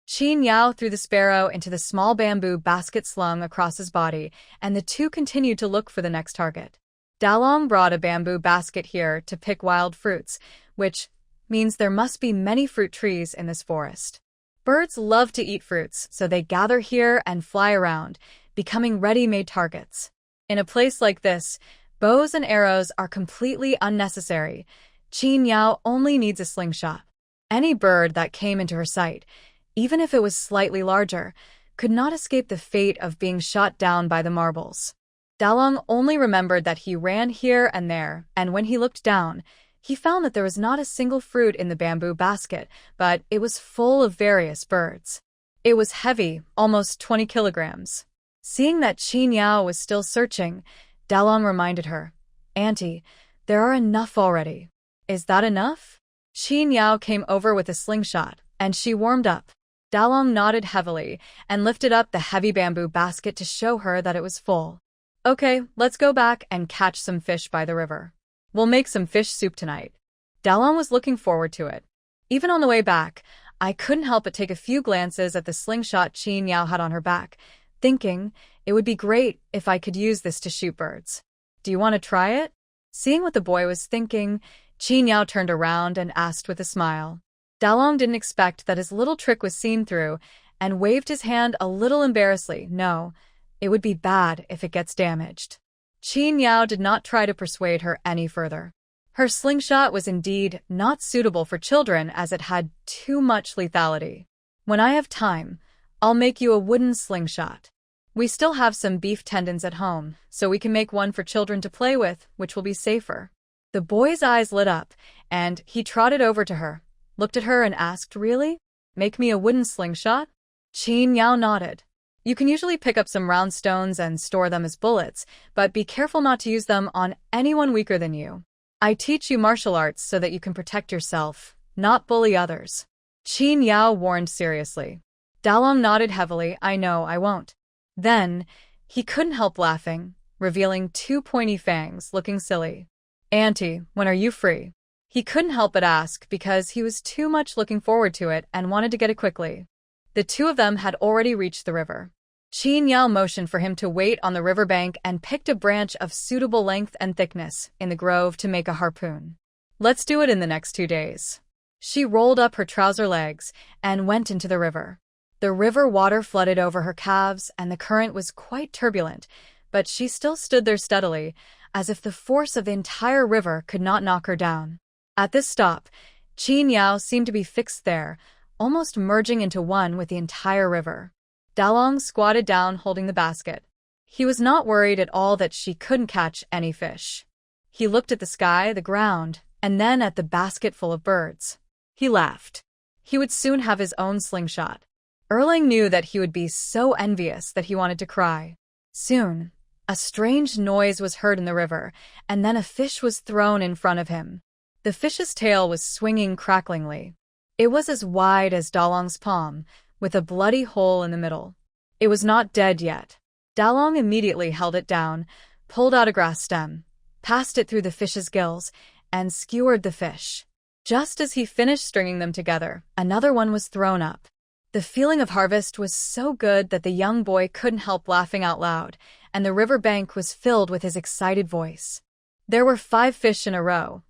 Qin Yao threw the sparrow into the small bamboo basket slung across his body, and the two continued to look for the next target. Dalong brought a bamboo basket here to pick wild fruits, which means there must be many fruit trees in this forest. Birds love to eat fruits, so they gather here and fly around, becoming ready-made targets. In a place like this, bows and arrows are completely unnecessary. Qin Yao only needs a slingshot. Any bird that came into her sight, even if it was slightly larger, could not escape the fate of being shot down by the marbles. Dalong only remembered that he ran here and there, and when he looked down, he found that there was not a single fruit in the bamboo basket, but it was full of various birds. It was heavy, almost 20 kilograms. Seeing that Qin Yao was still searching, Dalong reminded her, "Auntie, there are enough already." "Is that enough?" Qin Yao came over with a slingshot, and she warmed up. Dalong nodded heavily and lifted up the heavy bamboo basket to show her that it was full. "Okay, let's go back and catch some fish by the river. We'll make some fish soup tonight." Dalong was looking forward to it. Even on the way back, I couldn't help but take a few glances at the slingshot Qin Yao had on her back, thinking it would be great if I could use this to shoot birds. "Do you want to try it?" Seeing what the boy was thinking, Qin Yao turned around and asked with a smile. Dalong didn't expect that his little trick was seen through and waved his hand a little embarrassedly. "No, it would be bad if it gets damaged." Qin Yao did not try to persuade her any further. Her slingshot was indeed not suitable for children as it had too much lethality. "When I have time, I'll make you a wooden slingshot. We still have some beef tendons at home, so we can make one for children to play with, which will be safer." The boy's eyes lit up, and he trotted over to her, looked at her and asked, "Really? Make me a wooden slingshot?" Qin Yao nodded. "You can usually pick up some round stones and store them as bullets, but be careful not to use them on anyone weaker than you. I teach you martial arts so that you can protect yourself, not bully others." Qin Yao warned seriously. Dalong nodded heavily. "I know, I won't." Then, he couldn't help laughing, revealing two pointy fangs, looking silly. "Auntie, when are you free?" He couldn't help but ask because he was too much looking forward to it and wanted to get it quickly. The two of them had already reached the river. Qin Yao motioned for him to wait on the riverbank and picked a branch of suitable length and thickness in the grove to make a harpoon. "Let's do it in the next 2 days." She rolled up her trouser legs and went into the river. The river water flooded over her calves and the current was quite turbulent, but she still stood there steadily, as if the force of the entire river could not knock her down. At this stop, Qin Yao seemed to be fixed there, almost merging into one with the entire river. Dalong squatted down holding the basket. He was not worried at all that she couldn't catch any fish. He looked at the sky, the ground, and then at the basket full of birds. He laughed. He would soon have his own slingshot. Erling knew that he would be so envious that he wanted to cry. Soon, a strange noise was heard in the river, and then a fish was thrown in front of him. The fish's tail was swinging cracklingly. It was as wide as Dalong's palm, with a bloody hole in the middle. It was not dead yet. Dalong immediately held it down, pulled out a grass stem, passed it through the fish's gills, and skewered the fish. Just as he finished stringing them together, another one was thrown up. The feeling of harvest was so good that the young boy couldn't help laughing out loud, and the river bank was filled with his excited voice. There were 5 fish in a row,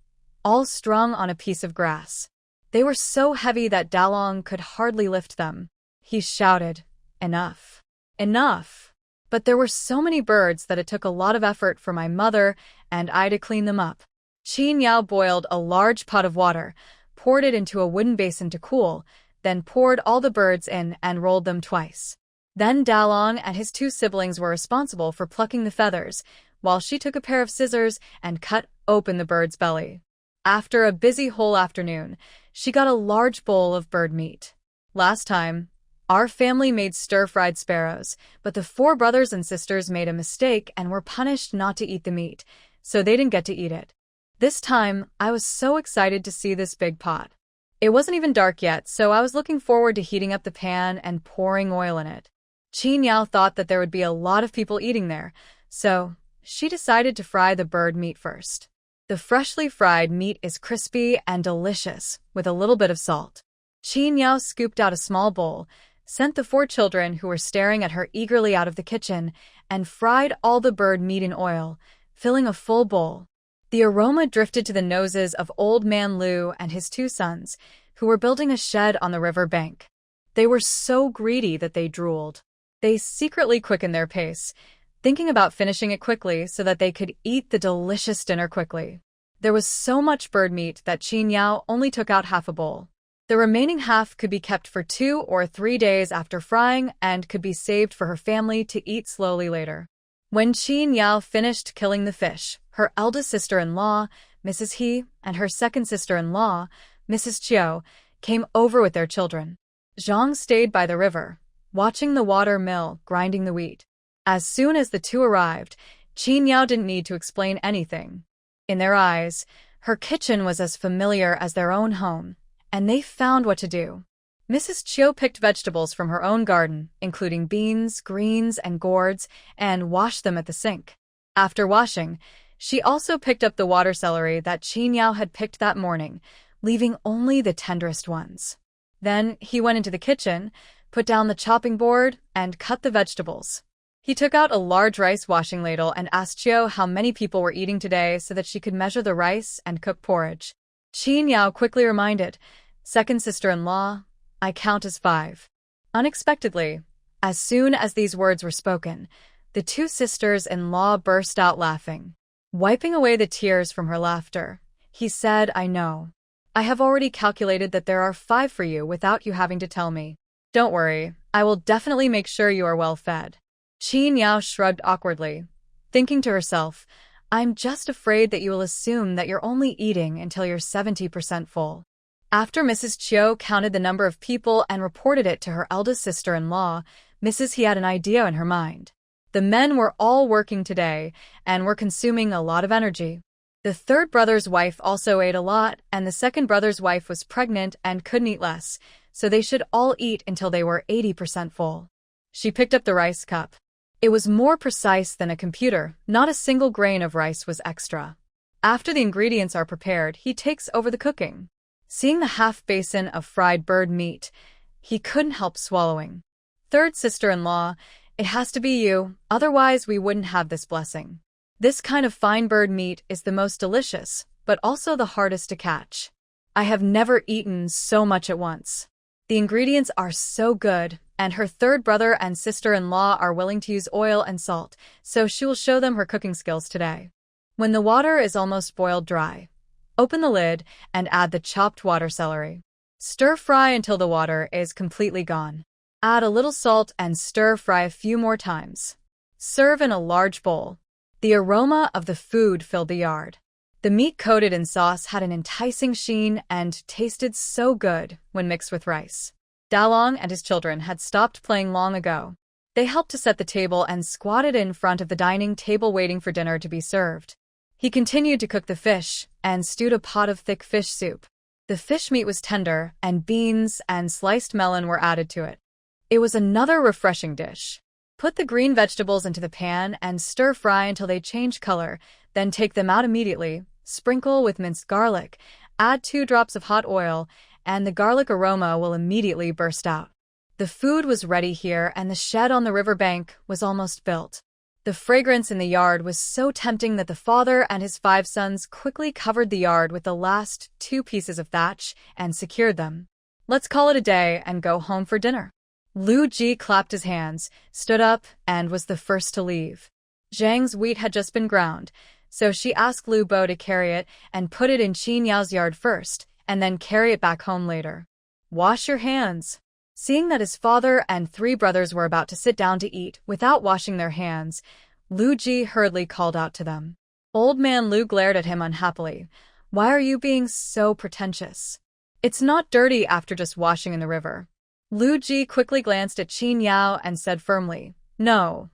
all strung on a piece of grass. They were so heavy that Dalong could hardly lift them. He shouted, "Enough! Enough!" But there were so many birds that it took a lot of effort for my mother and I to clean them up. Qin Yao boiled a large pot of water, poured it into a wooden basin to cool, then poured all the birds in and rolled them twice. Then Dalong and his 2 siblings were responsible for plucking the feathers, while she took a pair of scissors and cut open the bird's belly. After a busy whole afternoon, she got a large bowl of bird meat. Last time, our family made stir-fried sparrows, but the 4 brothers and sisters made a mistake and were punished not to eat the meat, so they didn't get to eat it. This time, I was so excited to see this big pot. It wasn't even dark yet, so I was looking forward to heating up the pan and pouring oil in it. Qin Yao thought that there would be a lot of people eating there, so she decided to fry the bird meat first. The freshly fried meat is crispy and delicious, with a little bit of salt. Qin Yao scooped out a small bowl, sent the 4 children who were staring at her eagerly out of the kitchen, and fried all the bird meat in oil, filling a full bowl. The aroma drifted to the noses of Old Man Liu and his 2 sons, who were building a shed on the river bank. They were so greedy that they drooled. They secretly quickened their pace, thinking about finishing it quickly so that they could eat the delicious dinner quickly. There was so much bird meat that Qin Yao only took out half a bowl. The remaining half could be kept for 2 or 3 days after frying and could be saved for her family to eat slowly later. When Qin Yao finished killing the fish, her eldest sister-in-law, Mrs. He, and her second sister-in-law, Mrs. Chiu, came over with their children. Zhang stayed by the river, watching the water mill grinding the wheat. As soon as the 2 arrived, Qin Yao didn't need to explain anything. In their eyes, her kitchen was as familiar as their own home, and they found what to do. Mrs. Chiu picked vegetables from her own garden, including beans, greens, and gourds, and washed them at the sink. After washing, she also picked up the water celery that Qin Yao had picked that morning, leaving only the tenderest ones. Then he went into the kitchen, put down the chopping board, and cut the vegetables. He took out a large rice washing ladle and asked Chiu how many people were eating today so that she could measure the rice and cook porridge. Qin Yao quickly reminded, "Second sister-in-law, I count as 5. Unexpectedly, as soon as these words were spoken, the 2 sisters-in-law burst out laughing. Wiping away the tears from her laughter, he said, "I know. I have already calculated that there are 5 for you without you having to tell me. Don't worry, I will definitely make sure you are well fed." Qin Yao shrugged awkwardly, thinking to herself, "I'm just afraid that you will assume that you're only eating until you're 70% full." After Mrs. Chiu counted the number of people and reported it to her eldest sister-in-law, Mrs. He had an idea in her mind. The men were all working today and were consuming a lot of energy. The 3rd brother's wife also ate a lot, and the 2nd brother's wife was pregnant and couldn't eat less, so they should all eat until they were 80% full. She picked up the rice cup. It was more precise than a computer. Not a single grain of rice was extra. After the ingredients are prepared, he takes over the cooking. Seeing the half basin of fried bird meat, he couldn't help swallowing. "Third sister-in-law, it has to be you, otherwise we wouldn't have this blessing. This kind of fine bird meat is the most delicious, but also the hardest to catch. I have never eaten so much at once. The ingredients are so good, and her 3rd brother and sister-in-law are willing to use oil and salt, so she will show them her cooking skills today." When the water is almost boiled dry, open the lid and add the chopped water celery. Stir-fry until the water is completely gone. Add a little salt and stir-fry a few more times. Serve in a large bowl. The aroma of the food filled the yard. The meat coated in sauce had an enticing sheen and tasted so good when mixed with rice. Dalong and his children had stopped playing long ago. They helped to set the table and squatted in front of the dining table waiting for dinner to be served. He continued to cook the fish and stewed a pot of thick fish soup. The fish meat was tender, and beans and sliced melon were added to it. It was another refreshing dish. Put the green vegetables into the pan and stir-fry until they change color, then take them out immediately, sprinkle with minced garlic, add 2 drops of hot oil, and the garlic aroma will immediately burst out. The food was ready here, and the shed on the riverbank was almost built. The fragrance in the yard was so tempting that the father and his 5 sons quickly covered the yard with the last 2 pieces of thatch and secured them. Let's call it a day and go home for dinner. Lu Ji clapped his hands, stood up, and was the first to leave. Zhang's wheat had just been ground, so she asked Lu Bo to carry it and put it in Qin Yao's yard first, and then carry it back home later. Wash your hands. Seeing that his father and 3 brothers were about to sit down to eat without washing their hands, Lu Ji hurriedly called out to them. Old man Lu glared at him unhappily. Why are you being so pretentious? It's not dirty after just washing in the river. Lu Ji quickly glanced at Qin Yao and said firmly, No.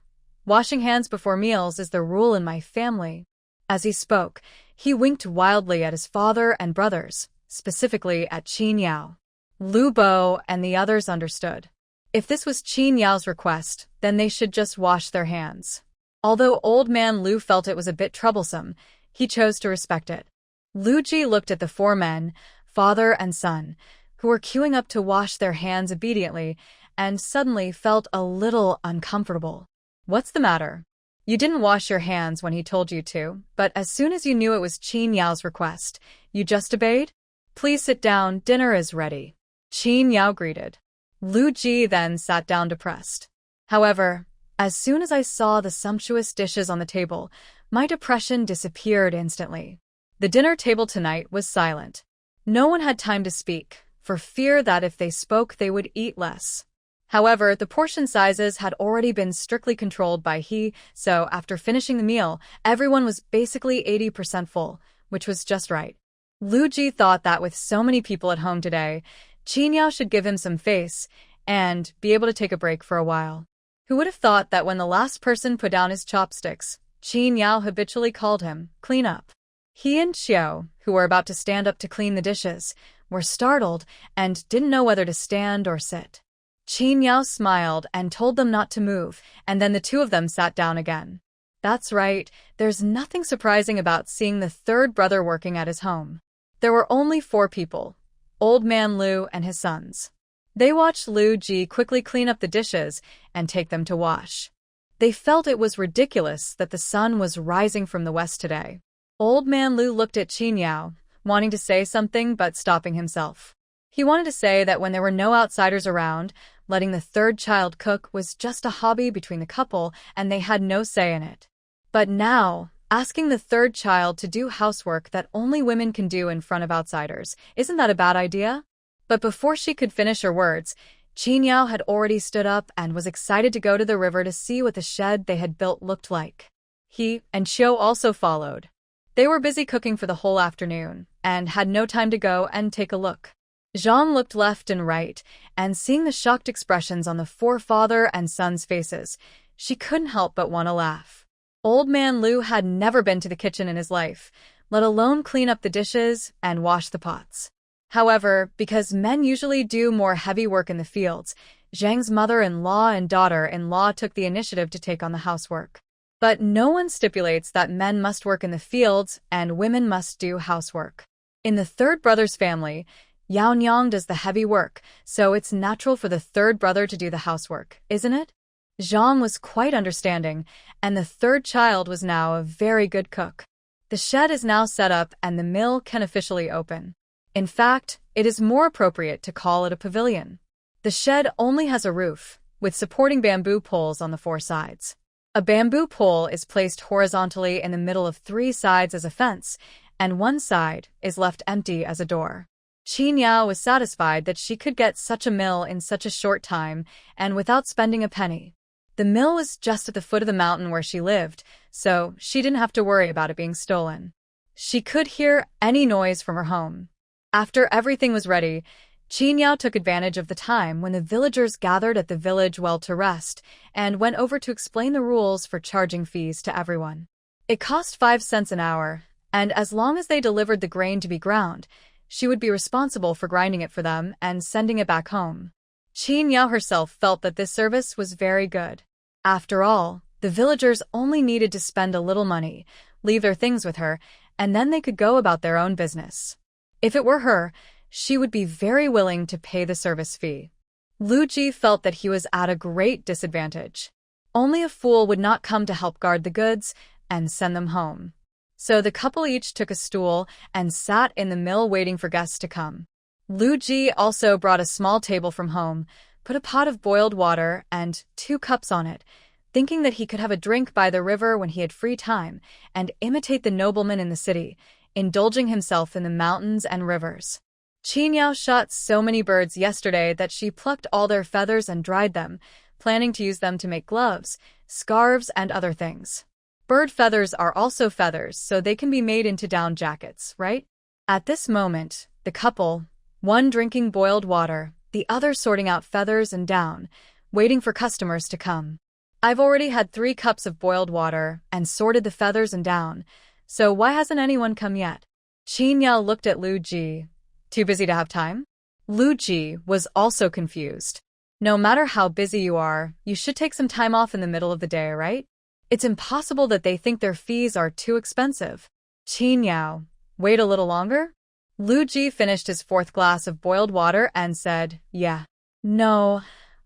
Washing hands before meals is the rule in my family. As he spoke, he winked wildly at his father and brothers, specifically at Qin Yao. Lu Bo and the others understood. If this was Qin Yao's request, then they should just wash their hands. Although old man Lu felt it was a bit troublesome, he chose to respect it. Lu Ji looked at the 4 men, father and son, who were queuing up to wash their hands obediently, and suddenly felt a little uncomfortable. What's the matter? You didn't wash your hands when he told you to, but as soon as you knew it was Qin Yao's request, you just obeyed? Please sit down, dinner is ready. Qin Yao greeted. Lu Ji then sat down depressed. However, as soon as I saw the sumptuous dishes on the table, my depression disappeared instantly. The dinner table tonight was silent. No one had time to speak, for fear that if they spoke they would eat less. However, the portion sizes had already been strictly controlled by he, so after finishing the meal, everyone was basically 80% full, which was just right. Lu Ji thought that with so many people at home today, Qin Yao should give him some face and be able to take a break for a while. Who would have thought that when the last person put down his chopsticks, Qin Yao habitually called him, clean up. He and Xiao, who were about to stand up to clean the dishes, were startled and didn't know whether to stand or sit. Qin Yao smiled and told them not to move, and then the 2 of them sat down again. That's right, there's nothing surprising about seeing the 3rd brother working at his home. There were only 4 people, old man Lu and his sons. They watched Lu Ji quickly clean up the dishes and take them to wash. They felt it was ridiculous that the sun was rising from the west today. Old man Lu looked at Qin Yao, wanting to say something but stopping himself. He wanted to say that when there were no outsiders around, letting the 3rd child cook was just a hobby between the couple and they had no say in it. But now, asking the 3rd child to do housework that only women can do in front of outsiders, isn't that a bad idea? But before she could finish her words, Qin Yao had already stood up and was excited to go to the river to see what the shed they had built looked like. He and Xiao also followed. They were busy cooking for the whole afternoon and had no time to go and take a look. Zhang looked left and right, and seeing the shocked expressions on the 4 father and sons' faces, she couldn't help but want to laugh. Old man Lu had never been to the kitchen in his life, let alone clean up the dishes and wash the pots. However, because men usually do more heavy work in the fields, Zhang's mother-in-law and daughter-in-law took the initiative to take on the housework. But no one stipulates that men must work in the fields and women must do housework. In the 3rd brother's family, Yao Nyang does the heavy work, so it's natural for the 3rd brother to do the housework, isn't it? Zhang was quite understanding, and the 3rd child was now a very good cook. The shed is now set up and the mill can officially open. In fact, it is more appropriate to call it a pavilion. The shed only has a roof, with supporting bamboo poles on the 4 sides. A bamboo pole is placed horizontally in the middle of 3 sides as a fence, and 1 side is left empty as a door. Qin Yao was satisfied that she could get such a mill in such a short time and without spending a penny. The mill was just at the foot of the mountain where she lived, so she didn't have to worry about it being stolen. She could hear any noise from her home. After everything was ready, Qin took advantage of the time when the villagers gathered at the village well to rest and went over to explain the rules for charging fees to everyone. It cost 5 cents an hour, and as long as they delivered the grain to be ground, she would be responsible for grinding it for them and sending it back home. Qin herself felt that this service was very good. After all, the villagers only needed to spend a little money, leave their things with her, and then they could go about their own business. If it were her, she would be very willing to pay the service fee. Lu Ji felt that he was at a great disadvantage. Only a fool would not come to help guard the goods and send them home. So the couple each took a stool and sat in the mill waiting for guests to come. Lu Ji also brought a small table from home, put a pot of boiled water and 2 cups on it, thinking that he could have a drink by the river when he had free time and imitate the nobleman in the city, indulging himself in the mountains and rivers. Qin shot so many birds yesterday that she plucked all their feathers and dried them, planning to use them to make gloves, scarves, and other things. Bird feathers are also feathers, so they can be made into down jackets, right? At this moment, the couple, one drinking boiled water, the other sorting out feathers and down, waiting for customers to come. I've already had 3 cups of boiled water and sorted the feathers and down, so why hasn't anyone come yet? Qin looked at Lu Ji. Too busy to have time? Lu Ji was also confused. No matter how busy you are, you should take some time off in the middle of the day, right? It's impossible that they think their fees are too expensive. Qin, wait a little longer? Lu Ji finished his 4th glass of boiled water and said, yeah. No,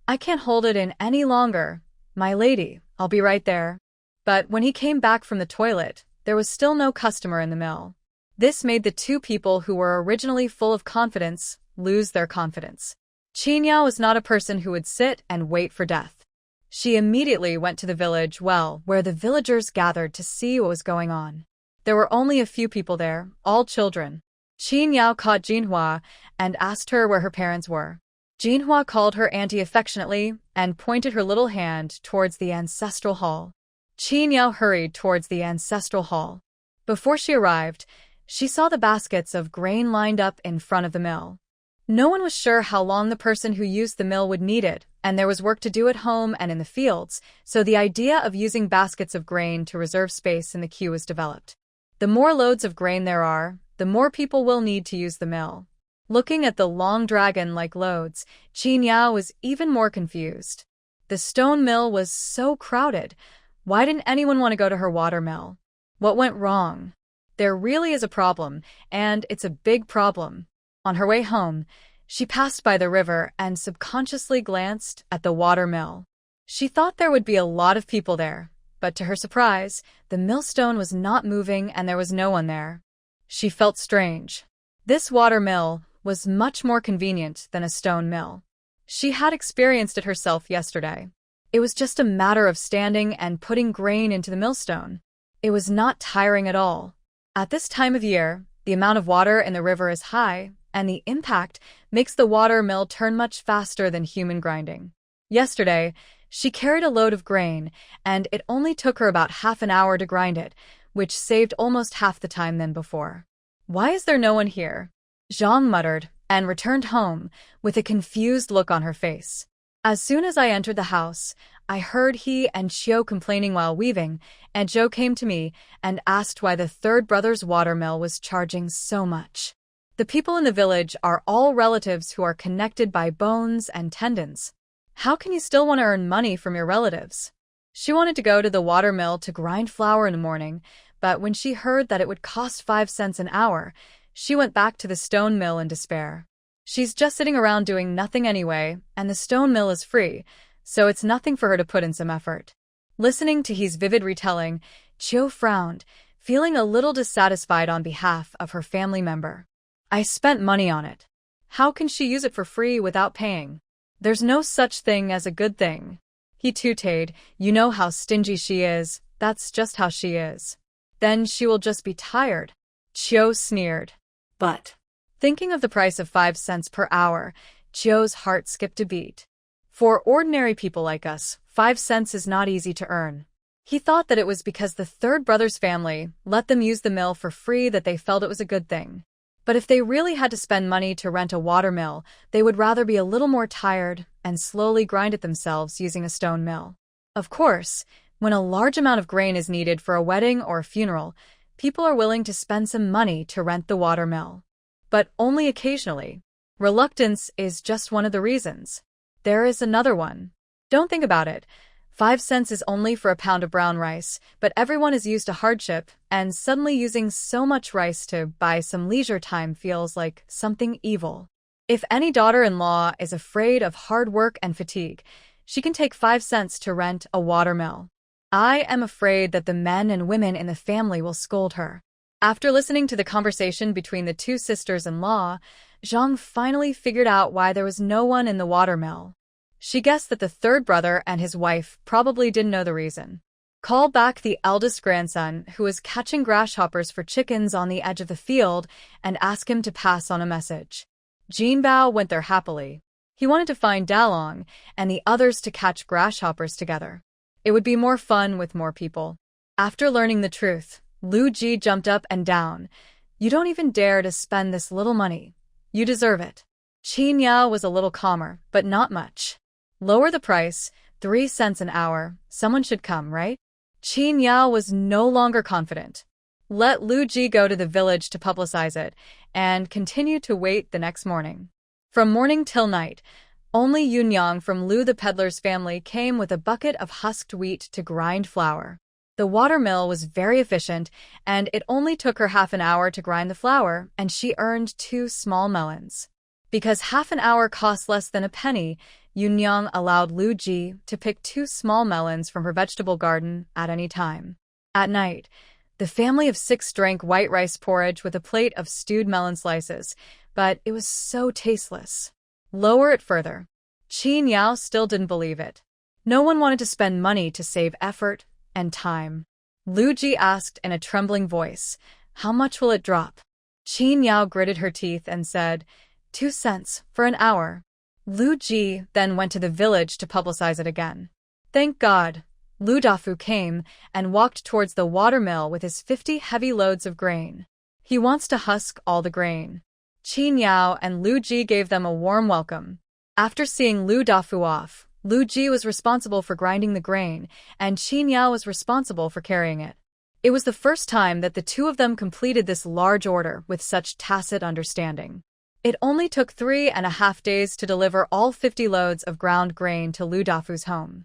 I can't hold it in any longer. My lady, I'll be right there. But when he came back from the toilet, there was still no customer in the mill. This made the 2 people who were originally full of confidence lose their confidence. Qin was not a person who would sit and wait for death. She immediately went to the village well where the villagers gathered to see what was going on. There were only a few people there, all children. Qin caught Jinhua and asked her where her parents were. Jinhua called her auntie affectionately and pointed her little hand towards the ancestral hall. Qin hurried towards the ancestral hall. Before she arrived, she saw the baskets of grain lined up in front of the mill. No one was sure how long the person who used the mill would need it, and there was work to do at home and in the fields, so the idea of using baskets of grain to reserve space in the queue was developed. The more loads of grain there are, the more people will need to use the mill. Looking at the long dragon-like loads, Qin was even more confused. The stone mill was so crowded. Why didn't anyone want to go to her water mill? What went wrong? There really is a problem, and it's a big problem. On her way home, she passed by the river and subconsciously glanced at the water mill. She thought there would be a lot of people there, but to her surprise, the millstone was not moving and there was no one there. She felt strange. This water mill was much more convenient than a stone mill. She had experienced it herself yesterday. It was just a matter of standing and putting grain into the millstone. It was not tiring at all. At this time of year, the amount of water in the river is high, and the impact makes the water mill turn much faster than human grinding. Yesterday, she carried a load of grain, and it only took her about half an hour to grind it, which saved almost half the time than before. Why is there no one here? Zhang muttered, and returned home, with a confused look on her face. As soon as I entered the house, I heard he and Qiu complaining while weaving, and Zhou came to me and asked why the 3rd brother's watermill was charging so much. The people in the village are all relatives who are connected by bones and tendons. How can you still want to earn money from your relatives? She wanted to go to the watermill to grind flour in the morning, but when she heard that it would cost 5 cents an hour, she went back to the stone mill in despair. She's just sitting around doing nothing anyway, and the stone mill is free, so it's nothing for her to put in some effort. Listening to his vivid retelling, Qiu frowned, feeling a little dissatisfied on behalf of her family member. I spent money on it. How can she use it for free without paying? There's no such thing as a good thing. He tooted, you know how stingy she is, that's just how she is. Then she will just be tired. Qiu sneered. But, thinking of the price of 5 cents per hour, Qiu's heart skipped a beat. For ordinary people like us, 5 cents is not easy to earn. He thought that it was because the third brother's family let them use the mill for free that they felt it was a good thing. But if they really had to spend money to rent a watermill, they would rather be a little more tired and slowly grind it themselves using a stone mill. Of course, when a large amount of grain is needed for a wedding or a funeral, people are willing to spend some money to rent the watermill. But only occasionally. Reluctance is just one of the reasons. There is another one. Don't think about it. 5 cents is only for a pound of brown rice, but everyone is used to hardship, and suddenly using so much rice to buy some leisure time feels like something evil. If any daughter-in-law is afraid of hard work and fatigue, she can take 5 cents to rent a watermill. I am afraid that the men and women in the family will scold her. After listening to the conversation between the two sisters-in-law, Zhang finally figured out why there was no one in the watermill. She guessed that the third brother and his wife probably didn't know the reason. Call back the eldest grandson, who was catching grasshoppers for chickens on the edge of the field, and ask him to pass on a message. Jinbao went there happily. He wanted to find Dalong and the others to catch grasshoppers together. It would be more fun with more people. After learning the truth, Lu Ji jumped up and down. You don't even dare to spend this little money. You deserve it. Qin Yao was a little calmer, but not much. Lower the price, 3 cents an hour, someone should come, right? Qin Yao was no longer confident. Let Lu Ji go to the village to publicize it, and continue to wait the next morning. From morning till night, only Yunyang from Lu the peddler's family came with a bucket of husked wheat to grind flour. The watermill was very efficient, and it only took her half an hour to grind the flour, and she earned 2 small melons. Because half an hour cost less than a penny, Yunyang allowed Lu Ji to pick 2 small melons from her vegetable garden at any time. At night, the family of 6 drank white rice porridge with a plate of stewed melon slices, but it was so tasteless. Lower it further. Qin Yao still didn't believe it. No one wanted to spend money to save effort and time. Lu Ji asked in a trembling voice, "How much will it drop?" Qin Yao gritted her teeth and said, 2 cents for an hour. Lu Ji then went to the village to publicize it again. Thank God, Lu Dafu came and walked towards the watermill with his 50 heavy loads of grain. He wants to husk all the grain. Qin Yao and Lu Ji gave them a warm welcome. After seeing Lu Dafu off, Lu Ji was responsible for grinding the grain, and Qin Yao was responsible for carrying it. It was the first time that the two of them completed this large order with such tacit understanding. It only took 3.5 days to deliver all 50 loads of ground grain to Lu Dafu's home.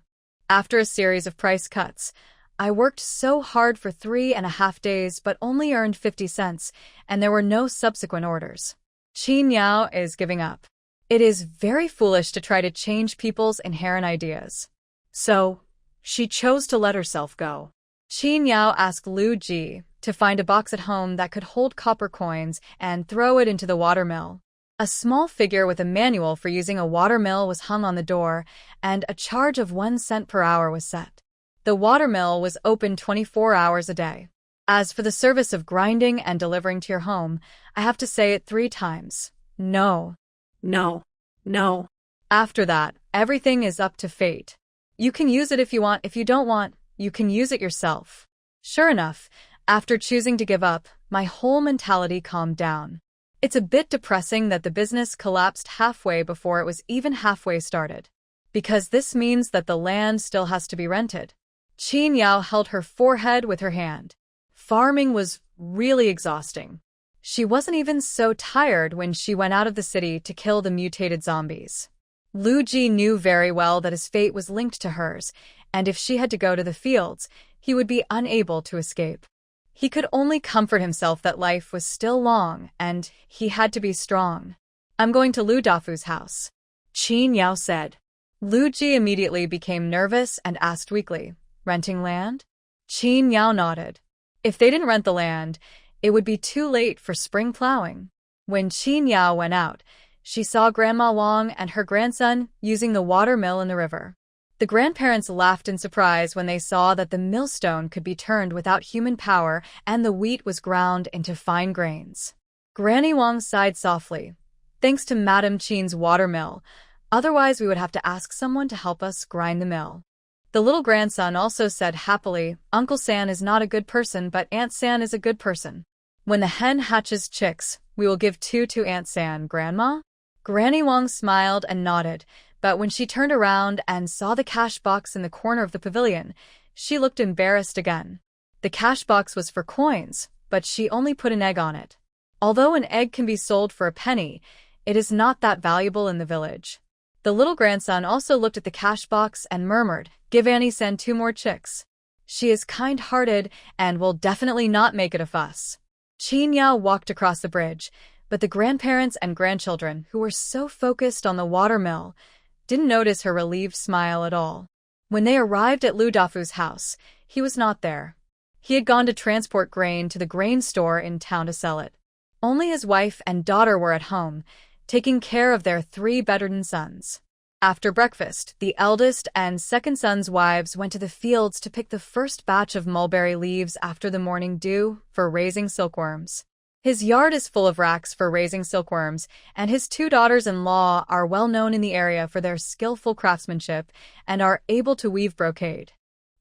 After a series of price cuts, I worked so hard for 3.5 days but only earned 50 cents, and there were no subsequent orders. Qin Yao is giving up. It is very foolish to try to change people's inherent ideas. So, she chose to let herself go. Qin Yao asked Lu Ji to find a box at home that could hold copper coins and throw it into the watermill. A small figure with a manual for using a watermill was hung on the door, and a charge of 1 cent per hour was set. The watermill was open 24 hours a day. As for the service of grinding and delivering to your home, I have to say it 3 times. No. No. No. After that, everything is up to fate. You can use it if you want. If you don't want, you can use it yourself. Sure enough, after choosing to give up, my whole mentality calmed down. It's a bit depressing that the business collapsed halfway before it was even halfway started. Because this means that the land still has to be rented. Qin Yao held her forehead with her hand. Farming was really exhausting. She wasn't even so tired when she went out of the city to kill the mutated zombies. Lu Ji knew very well that his fate was linked to hers, and if she had to go to the fields, he would be unable to escape. He could only comfort himself that life was still long, and he had to be strong. I'm going to Lu Dafu's house, Qin Yao said. Lu Ji immediately became nervous and asked weakly, renting land? Qin Yao nodded. If they didn't rent the land, it would be too late for spring plowing. When Qin Yao went out, she saw Grandma Wang and her grandson using the water mill in the river. The grandparents laughed in surprise when they saw that the millstone could be turned without human power and the wheat was ground into fine grains. Granny Wang sighed softly. Thanks to Madame Qin's water mill, otherwise we would have to ask someone to help us grind the mill. The little grandson also said happily, Uncle San is not a good person, but Aunt San is a good person. When the hen hatches chicks, we will give 2 to Aunt San, Grandma? Granny Wong smiled and nodded, but when she turned around and saw the cash box in the corner of the pavilion, she looked embarrassed again. The cash box was for coins, but she only put an egg on it. Although an egg can be sold for a penny, it is not that valuable in the village. The little grandson also looked at the cash box and murmured, Give Annie San 2 more chicks. She is kind-hearted and will definitely not make it a fuss. Qin Yao walked across the bridge, but the grandparents and grandchildren, who were so focused on the watermill, didn't notice her relieved smile at all. When they arrived at Lu Dafu's house, he was not there. He had gone to transport grain to the grain store in town to sell it. Only his wife and daughter were at home, taking care of their 3 bedridden sons. After breakfast, the eldest and second son's wives went to the fields to pick the first batch of mulberry leaves after the morning dew for raising silkworms. His yard is full of racks for raising silkworms, and his 2 daughters-in-law are well known in the area for their skillful craftsmanship and are able to weave brocade.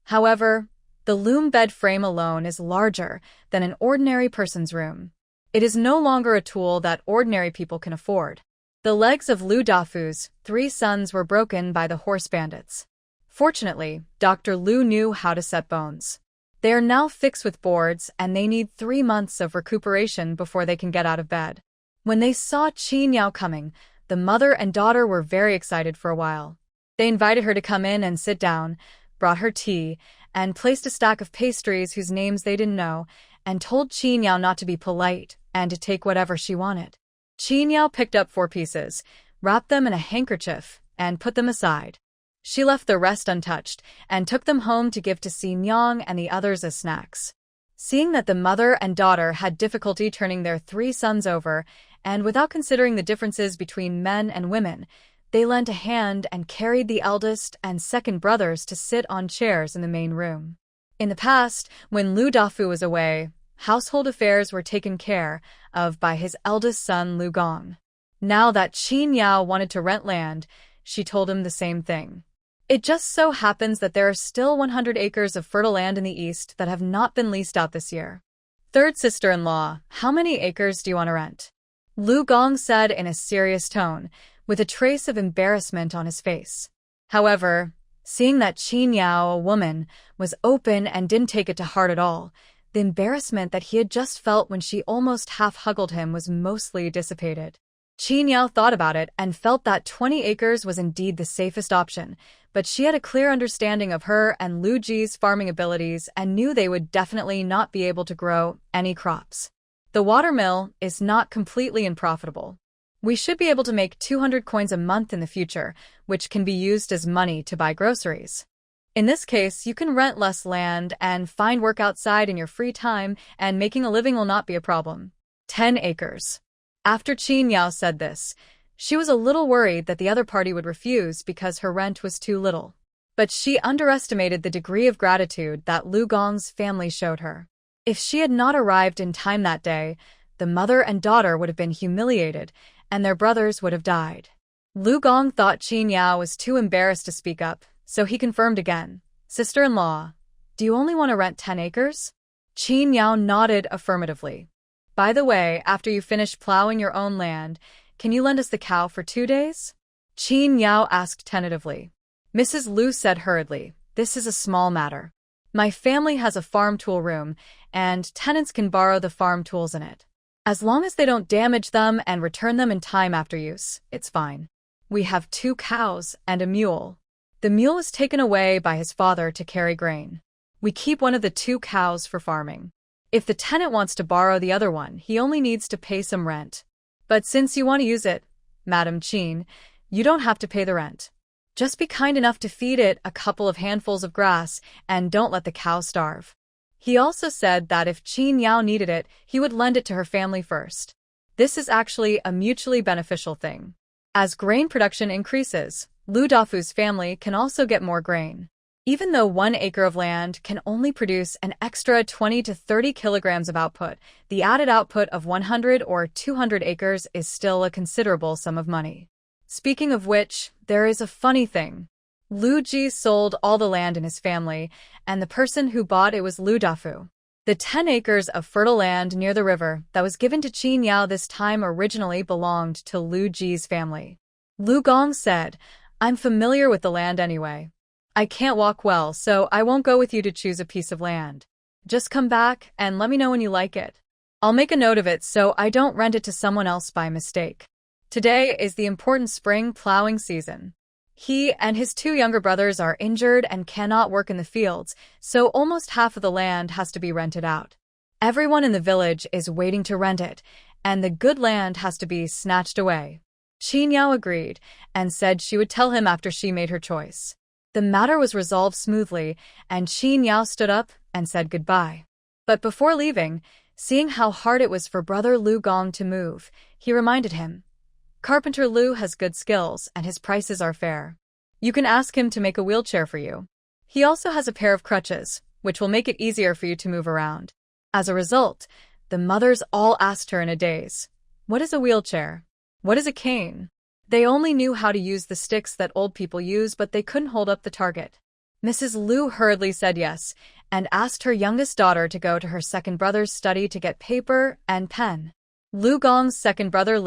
However, the loom bed frame alone is larger than an ordinary person's room. It is no longer a tool that ordinary people can afford. The legs of Lu Dafu's 3 sons were broken by the horse bandits. Fortunately, Dr. Lu knew how to set bones. They are now fixed with boards, and they need 3 months of recuperation before they can get out of bed. When they saw Qin Yao coming, the mother and daughter were very excited for a while. They invited her to come in and sit down, brought her tea, and placed a stack of pastries whose names they didn't know, and told Qin Yao not to be polite and to take whatever she wanted. Qin Yao picked up 4 pieces, wrapped them in a handkerchief, and put them aside. She left the rest untouched and took them home to give to Xin Yang and the others as snacks. Seeing that the mother and daughter had difficulty turning their 3 sons over, and without considering the differences between men and women, they lent a hand and carried the eldest and second brothers to sit on chairs in the main room. In the past, when Lu Dafu was away, household affairs were taken care of by his eldest son Lu Gong. Now that Qin Yao wanted to rent land, she told him the same thing. It just so happens that there are still 100 acres of fertile land in the east that have not been leased out this year. Third sister-in-law, how many acres do you want to rent? Lu Gong said in a serious tone, with a trace of embarrassment on his face. However, seeing that Qin Yao, a woman, was open and didn't take it to heart at all, the embarrassment that he had just felt when she almost half-huggled him was mostly dissipated. Qin Yao thought about it and felt that 20 acres was indeed the safest option, but she had a clear understanding of her and Lu Ji's farming abilities and knew they would definitely not be able to grow any crops. The watermill is not completely unprofitable. We should be able to make 200 coins a month in the future, which can be used as money to buy groceries. In this case, you can rent less land and find work outside in your free time, and making a living will not be a problem. 10 acres. After Qin Yao said this, she was a little worried that the other party would refuse because her rent was too little. But she underestimated the degree of gratitude that Lu Gong's family showed her. If she had not arrived in time that day, the mother and daughter would have been humiliated, and their brothers would have died. Lu Gong thought Qin Yao was too embarrassed to speak up, so he confirmed again. Sister-in-law, do you only want to rent 10 acres? Qin Yao nodded affirmatively. By the way, after you finish plowing your own land, can you lend us the cow for 2 days? Qin Yao asked tentatively. Mrs. Lu said hurriedly, this is a small matter. My family has a farm tool room, and tenants can borrow the farm tools in it. As long as they don't damage them and return them in time after use, it's fine. We have 2 cows and a mule. The mule was taken away by his father to carry grain. We keep one of the 2 cows for farming. If the tenant wants to borrow the other one, he only needs to pay some rent. But since you want to use it, Madam Qin, you don't have to pay the rent. Just be kind enough to feed it a couple of handfuls of grass and don't let the cow starve. He also said that if Qin Yao needed it, he would lend it to her family first. This is actually a mutually beneficial thing. As grain production increases, Lu Dafu's family can also get more grain. Even though 1 acre of land can only produce an extra 20 to 30 kilograms of output, the added output of 100 or 200 acres is still a considerable sum of money. Speaking of which, there is a funny thing. Lu Ji sold all the land in his family, and the person who bought it was Lu Dafu. The 10 acres of fertile land near the river that was given to Qin Yao this time originally belonged to Lu Ji's family. Lu Gong said, "I'm familiar with the land anyway. I can't walk well, so I won't go with you to choose a piece of land. Just come back and let me know when you like it. I'll make a note of it so I don't rent it to someone else by mistake. Today is the important spring plowing season. He and his 2 younger brothers are injured and cannot work in the fields, so almost half of the land has to be rented out. Everyone in the village is waiting to rent it, and the good land has to be snatched away." Qin Yao agreed and said she would tell him after she made her choice. The matter was resolved smoothly, and Qin Yao stood up and said goodbye. But before leaving, seeing how hard it was for brother Lu Gong to move, he reminded him, "Carpenter Lu has good skills and his prices are fair. You can ask him to make a wheelchair for you. He also has a pair of crutches, which will make it easier for you to move around." As a result, the mothers all asked her in a daze, "What is a wheelchair? What is a cane?" They only knew how to use the sticks that old people use, but they couldn't hold up the target. Mrs. Lu hurriedly said yes, and asked her youngest daughter to go to her second brother's study to get paper and pen. Lu Gong's second brother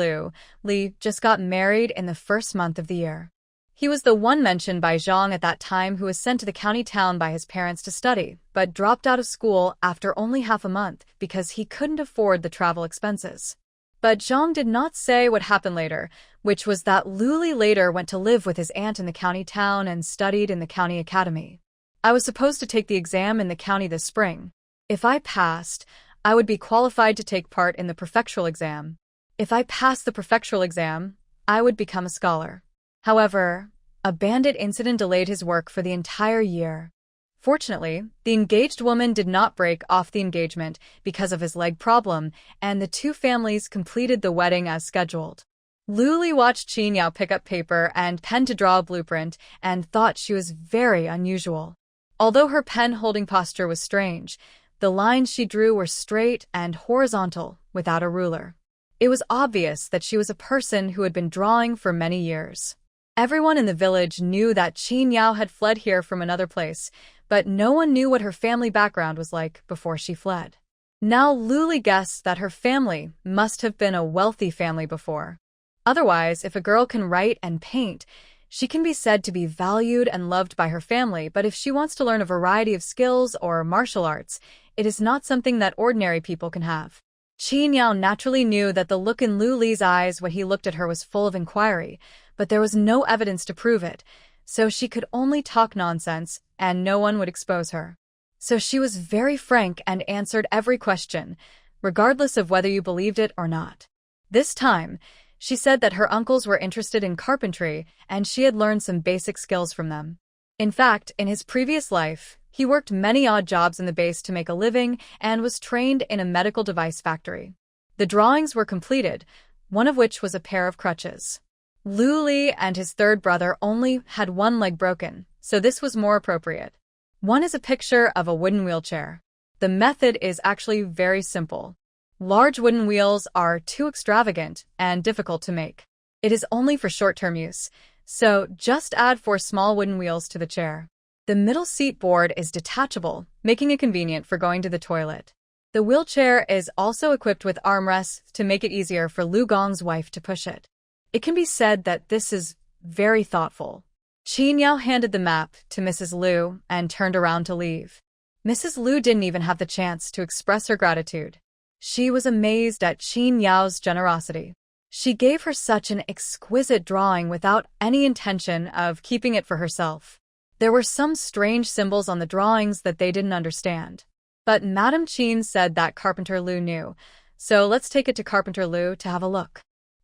Li just got married in the first month of the year. He was the one mentioned by Zhang at that time who was sent to the county town by his parents to study, but dropped out of school after only half a month because he couldn't afford the travel expenses. But Zhang did not say what happened later, which was that Li later went to live with his aunt in the county town and studied in the county academy. "I was supposed to take the exam in the county this spring. If I passed, I would be qualified to take part in the prefectural exam. If I passed the prefectural exam, I would become a scholar." However, a bandit incident delayed his work for the entire year. Fortunately, the engaged woman did not break off the engagement because of his leg problem, and the 2 families completed the wedding as scheduled. Li watched Qin Yao pick up paper and pen to draw a blueprint and thought she was very unusual. Although her pen-holding posture was strange, the lines she drew were straight and horizontal without a ruler. It was obvious that she was a person who had been drawing for many years. Everyone in the village knew that Qin Yao had fled here from another place, but no one knew what her family background was like before she fled. Now Li guessed that her family must have been a wealthy family before. Otherwise, if a girl can write and paint, she can be said to be valued and loved by her family, but if she wants to learn a variety of skills or martial arts, it is not something that ordinary people can have. Qin Yao naturally knew that the look in Li's eyes when he looked at her was full of inquiry, but there was no evidence to prove it, so she could only talk nonsense, and no one would expose her. So she was very frank and answered every question, regardless of whether you believed it or not. This time, she said that her uncles were interested in carpentry, and she had learned some basic skills from them. In fact, in his previous life, he worked many odd jobs in the base to make a living and was trained in a medical device factory. The drawings were completed, one of which was a pair of crutches. Li and his third brother only had one leg broken, so this was more appropriate. One is a picture of a wooden wheelchair. The method is actually very simple. Large wooden wheels are too extravagant and difficult to make. It is only for short-term use, so just add 4 small wooden wheels to the chair. The middle seat board is detachable, making it convenient for going to the toilet. The wheelchair is also equipped with armrests to make it easier for Lu Gong's wife to push it. It can be said that this is very thoughtful. Qin Yao handed the map to Mrs. Lu and turned around to leave. Mrs. Lu didn't even have the chance to express her gratitude. She was amazed at Qin Yao's generosity. She gave her such an exquisite drawing without any intention of keeping it for herself. There were some strange symbols on the drawings that they didn't understand. But Madame Qin said that Carpenter Lu knew, so let's take it to Carpenter Lu to have a look.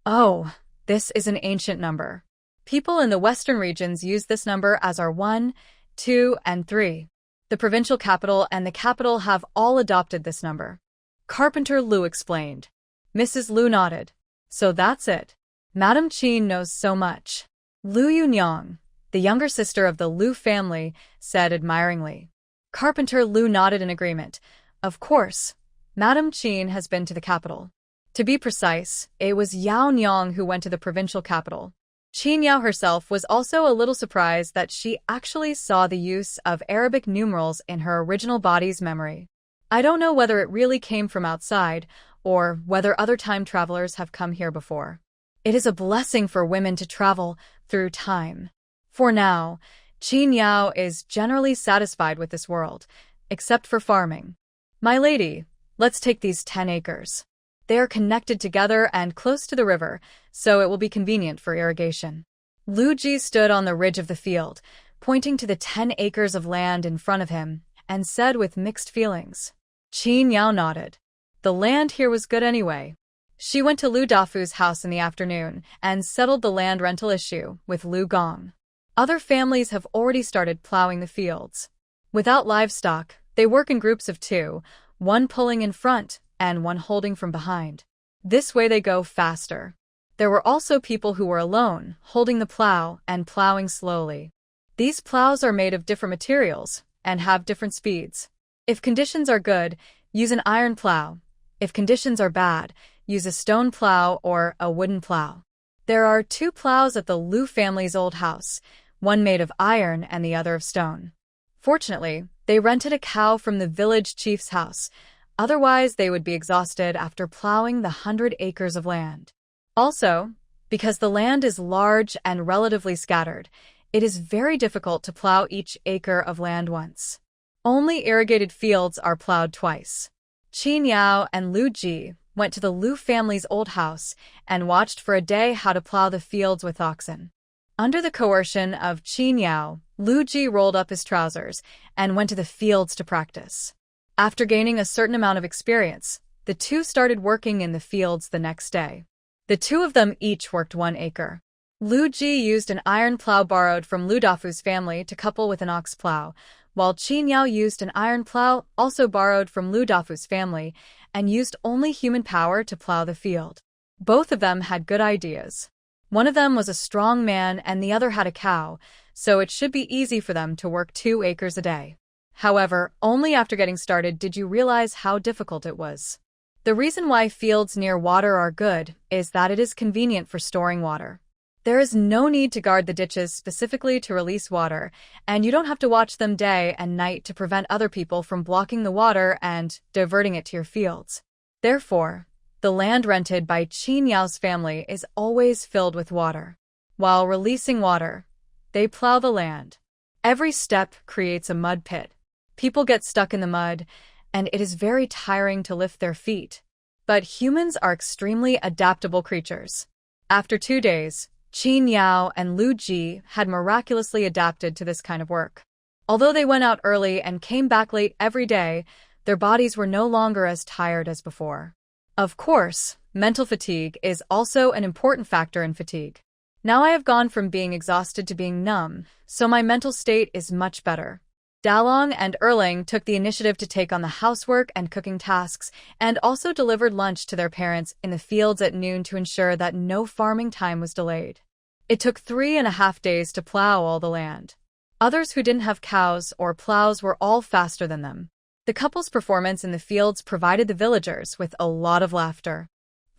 Oh, this is an ancient number. People in the western regions use this number as our 1, 2, and 3. The provincial capital and the capital have all adopted this number. Carpenter Lu explained. Mrs. Lu nodded. So that's it. Madame Qin knows so much. Lu Yunyang, the younger sister of the Lu family, said admiringly. Carpenter Lu nodded in agreement. Of course, Madame Qin has been to the capital. To be precise, it was Yao Nyang who went to the provincial capital. Qin Yao herself was also a little surprised that she actually saw the use of Arabic numerals in her original body's memory. I don't know whether it really came from outside, or whether other time travelers have come here before. It is a blessing for women to travel through time. For now, Qin Yao is generally satisfied with this world, except for farming. My lady, let's take these 10 acres. They are connected together and close to the river, so it will be convenient for irrigation. Lu Ji stood on the ridge of the field, pointing to the 10 acres of land in front of him, and said with mixed feelings. Qin Yao nodded. The land here was good anyway. She went to Lu Dafu's house in the afternoon and settled the land rental issue with Lu Gong. Other families have already started plowing the fields. Without livestock, they work in groups of 2, one pulling in front and one holding from behind. This way they go faster. There were also people who were alone, holding the plow and plowing slowly. These plows are made of different materials and have different speeds. If conditions are good, use an iron plow. If conditions are bad, use a stone plow or a wooden plow. There are 2 plows at the Lu family's old house, one made of iron and the other of stone. Fortunately, they rented a cow from the village chief's house. Otherwise, they would be exhausted after plowing the 100 acres of land. Also, because the land is large and relatively scattered, it is very difficult to plow each acre of land once. Only irrigated fields are plowed twice. Qin Yao and Lu Ji went to the Lu family's old house and watched for a day how to plow the fields with oxen. Under the coercion of Qin Yao, Lu Ji rolled up his trousers and went to the fields to practice. After gaining a certain amount of experience, the 2 started working in the fields the next day. The 2 of them each worked 1 acre. Lu Ji used an iron plow borrowed from Lu Dafu's family to couple with an ox plow, while Qin Yao used an iron plow also borrowed from Lu Dafu's family and used only human power to plow the field. Both of them had good ideas. One of them was a strong man and the other had a cow, so it should be easy for them to work 2 acres a day. However, only after getting started did you realize how difficult it was. The reason why fields near water are good is that it is convenient for storing water. There is no need to guard the ditches specifically to release water, and you don't have to watch them day and night to prevent other people from blocking the water and diverting it to your fields. Therefore, the land rented by Qin Yao's family is always filled with water. While releasing water, they plow the land. Every step creates a mud pit. People get stuck in the mud, and it is very tiring to lift their feet. But humans are extremely adaptable creatures. After 2 days, Qin Yao and Lu Ji had miraculously adapted to this kind of work. Although they went out early and came back late every day, their bodies were no longer as tired as before. Of course, mental fatigue is also an important factor in fatigue. Now I have gone from being exhausted to being numb, so my mental state is much better. Dalong and Erling took the initiative to take on the housework and cooking tasks and also delivered lunch to their parents in the fields at noon to ensure that no farming time was delayed. It took 3.5 days to plow all the land. Others who didn't have cows or plows were all faster than them. The couple's performance in the fields provided the villagers with a lot of laughter.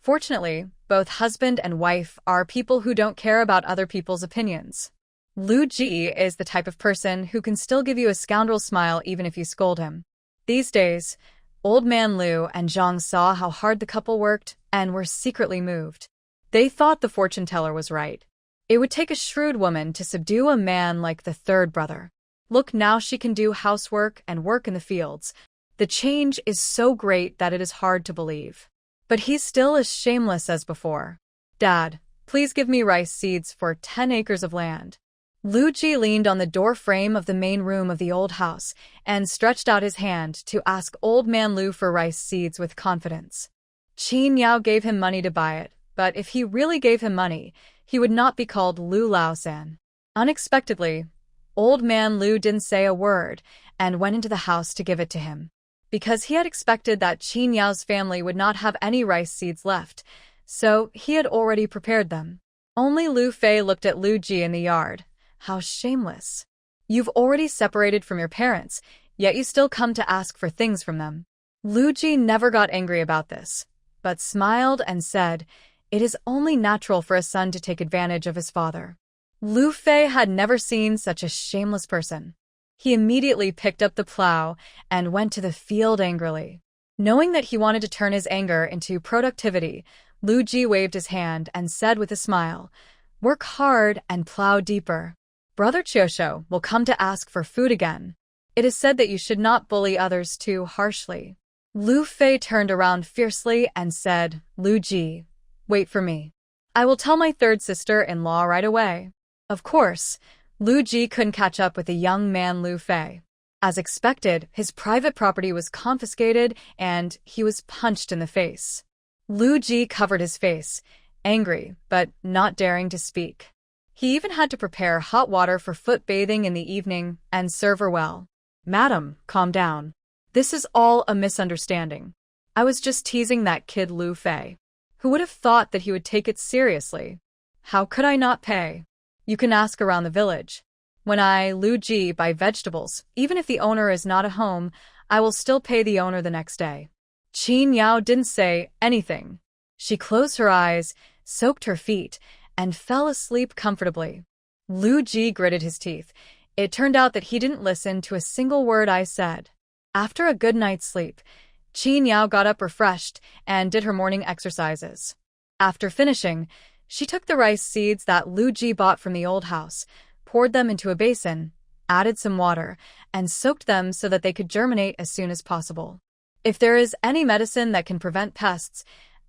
Fortunately, both husband and wife are people who don't care about other people's opinions. Lu Ji is the type of person who can still give you a scoundrel smile even if you scold him. These days, Old Man Lu and Zhang saw how hard the couple worked and were secretly moved. They thought the fortune teller was right. It would take a shrewd woman to subdue a man like the 3rd brother. Look, now she can do housework and work in the fields. The change is so great that it is hard to believe. But he's still as shameless as before. Dad, please give me rice seeds for 10 acres of land. Lu Ji leaned on the door frame of the main room of the old house and stretched out his hand to ask Old Man Lu for rice seeds with confidence. Qin Yao gave him money to buy it, but if he really gave him money, he would not be called Lu Laosan. Unexpectedly, Old Man Lu didn't say a word and went into the house to give it to him. Because he had expected that Qin Yao's family would not have any rice seeds left, so he had already prepared them. Only Lu Fei looked at Lu Ji in the yard. How shameless. You've already separated from your parents, yet you still come to ask for things from them. Lu Ji never got angry about this, but smiled and said, It is only natural for a son to take advantage of his father. Lu Fei had never seen such a shameless person. He immediately picked up the plow and went to the field angrily. Knowing that he wanted to turn his anger into productivity, Lu Ji waved his hand and said with a smile, "Work hard and plow deeper. Brother Chiosho will come to ask for food again. It is said that you should not bully others too harshly." Lu Fei turned around fiercely and said, "Lu Ji, wait for me. I will tell my third sister-in-law right away." Of course, Lu Ji couldn't catch up with the young man Lu Fei. As expected, his private property was confiscated and he was punched in the face. Lu Ji covered his face, angry but not daring to speak. He even had to prepare hot water for foot bathing in the evening and serve her well. "Madam, calm down. This is all a misunderstanding. I was just teasing that kid Lu Fei. Who would have thought that he would take it seriously? How could I not pay? You can ask around the village. When I, Lu Ji, buy vegetables, even if the owner is not at home, I will still pay the owner the next day." Qin Yao didn't say anything. She closed her eyes, soaked her feet, and fell asleep comfortably. Lu Ji gritted his teeth. It turned out that he didn't listen to a single word I said. After a good night's sleep, Qin Yao got up refreshed and did her morning exercises. After finishing, she took the rice seeds that Lu Ji bought from the old house, poured them into a basin, added some water, and soaked them so that they could germinate as soon as possible. If there is any medicine that can prevent pests,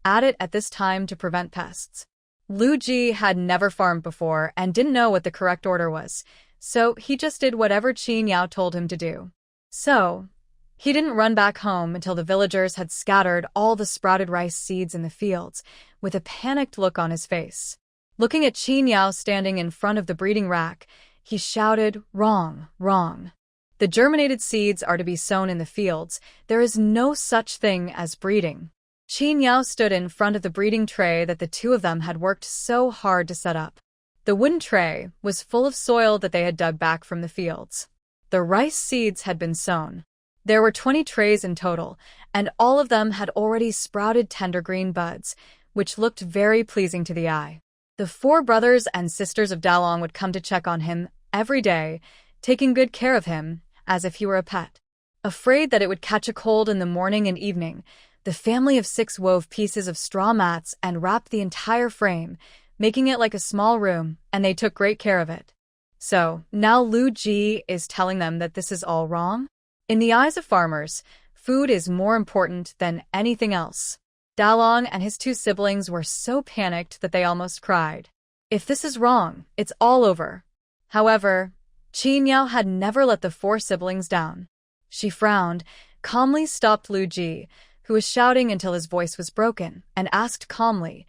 add it at this time to prevent pests. Lu Ji had never farmed before and didn't know what the correct order was, so he just did whatever Qin Yao told him to do. So, he didn't run back home until the villagers had scattered all the sprouted rice seeds in the fields, with a panicked look on his face. Looking at Qin Yao standing in front of the breeding rack, he shouted, "Wrong, wrong. The germinated seeds are to be sown in the fields. There is no such thing as breeding." Qin Yao stood in front of the breeding tray that the two of them had worked so hard to set up. The wooden tray was full of soil that they had dug back from the fields. The rice seeds had been sown. There were 20 trays in total, and all of them had already sprouted tender green buds, which looked very pleasing to the eye. The 4 brothers and sisters of Dalong would come to check on him every day, taking good care of him, as if he were a pet. Afraid that it would catch a cold in the morning and evening, the family of 6 wove pieces of straw mats and wrapped the entire frame, making it like a small room, and they took great care of it. So, now Lu Ji is telling them that this is all wrong? In the eyes of farmers, food is more important than anything else. Dalong and his 2 siblings were so panicked that they almost cried. If this is wrong, it's all over. However, Qin Yao had never let the 4 siblings down. She frowned, calmly stopped Lu Ji, who was shouting until his voice was broken, and asked calmly,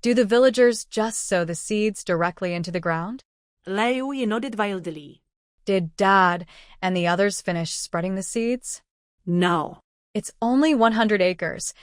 "Do the villagers just sow the seeds directly into the ground?" Liu nodded wildly. Did Dad and the others finish spreading the seeds? No. It's only 100 acres.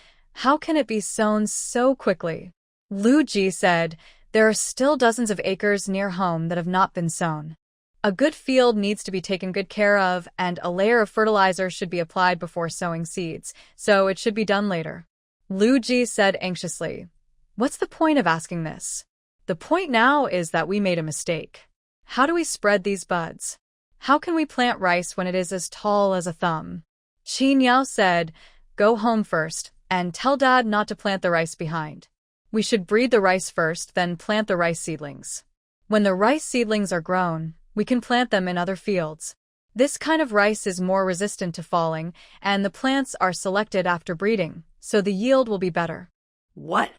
How can it be sown so quickly? Lu Ji said, "There are still dozens of acres near home that have not been sown. A good field needs to be taken good care of, and a layer of fertilizer should be applied before sowing seeds, so it should be done later." Lu Ji said anxiously, "What's the point of asking this? The point now is that we made a mistake. How do we spread these buds? How can we plant rice when it is as tall as a thumb?" Qin Yao said, "Go home first, and tell Dad not to plant the rice behind. We should breed the rice first, then plant the rice seedlings. When the rice seedlings are grown, we can plant them in other fields. This kind of rice is more resistant to falling, and the plants are selected after breeding, so the yield will be better." What?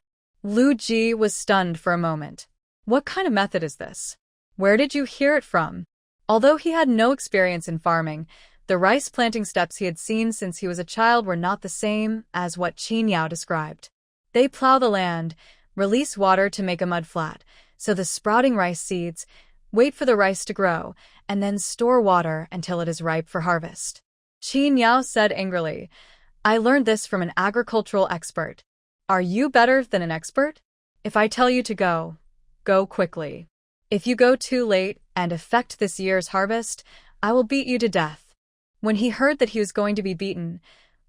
Lu Ji was stunned for a moment. What kind of method is this? Where did you hear it from? Although he had no experience in farming, the rice planting steps he had seen since he was a child were not the same as what Qin Yao described. They plow the land, release water to make a mud flat, so the sprouting rice seeds, wait for the rice to grow, and then store water until it is ripe for harvest. Qin Yao said angrily, "I learned this from an agricultural expert. Are you better than an expert? If I tell you to go, go quickly. If you go too late and affect this year's harvest, I will beat you to death." When he heard that he was going to be beaten,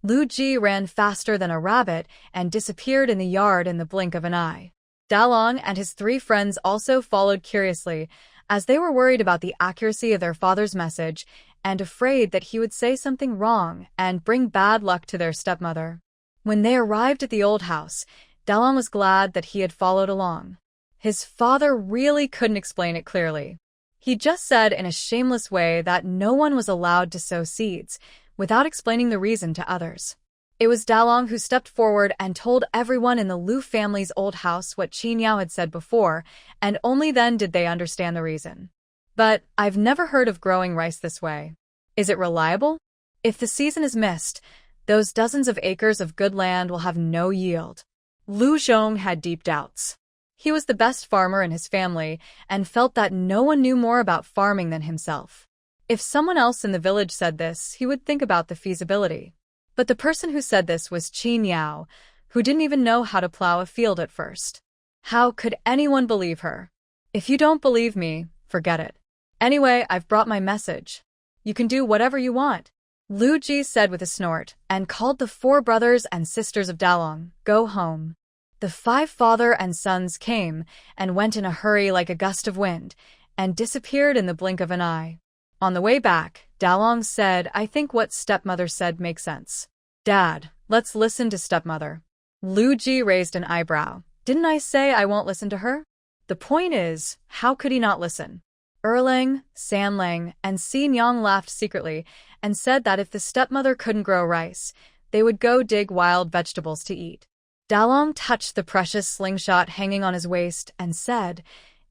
Lu Ji ran faster than a rabbit and disappeared in the yard in the blink of an eye. Dalong and his 3 friends also followed curiously, as they were worried about the accuracy of their father's message and afraid that he would say something wrong and bring bad luck to their stepmother. When they arrived at the old house, Dalong was glad that he had followed along. His father really couldn't explain it clearly. He just said in a shameless way that no one was allowed to sow seeds, without explaining the reason to others. It was Dalong who stepped forward and told everyone in the Lu family's old house what Qin Yao had said before, and only then did they understand the reason. But I've never heard of growing rice this way. Is it reliable? If the season is missed, those dozens of acres of good land will have no yield. Lu Zhong had deep doubts. He was the best farmer in his family and felt that no one knew more about farming than himself. If someone else in the village said this, he would think about the feasibility. But the person who said this was Qin Yao, who didn't even know how to plow a field at first. How could anyone believe her? If you don't believe me, forget it. Anyway, I've brought my message. You can do whatever you want. Lu Ji said with a snort, and called the 4 brothers and sisters of Dalong, go home. The 5 father and sons came and went in a hurry like a gust of wind, and disappeared in the blink of an eye. On the way back, Dalong said, I think what stepmother said makes sense. Dad, let's listen to stepmother. Lu Ji raised an eyebrow. Didn't I say I won't listen to her? The point is, how could he not listen? Erlang, Sanlang, and Xin Yang laughed secretly and said that if the stepmother couldn't grow rice, they would go dig wild vegetables to eat. Dalong touched the precious slingshot hanging on his waist and said,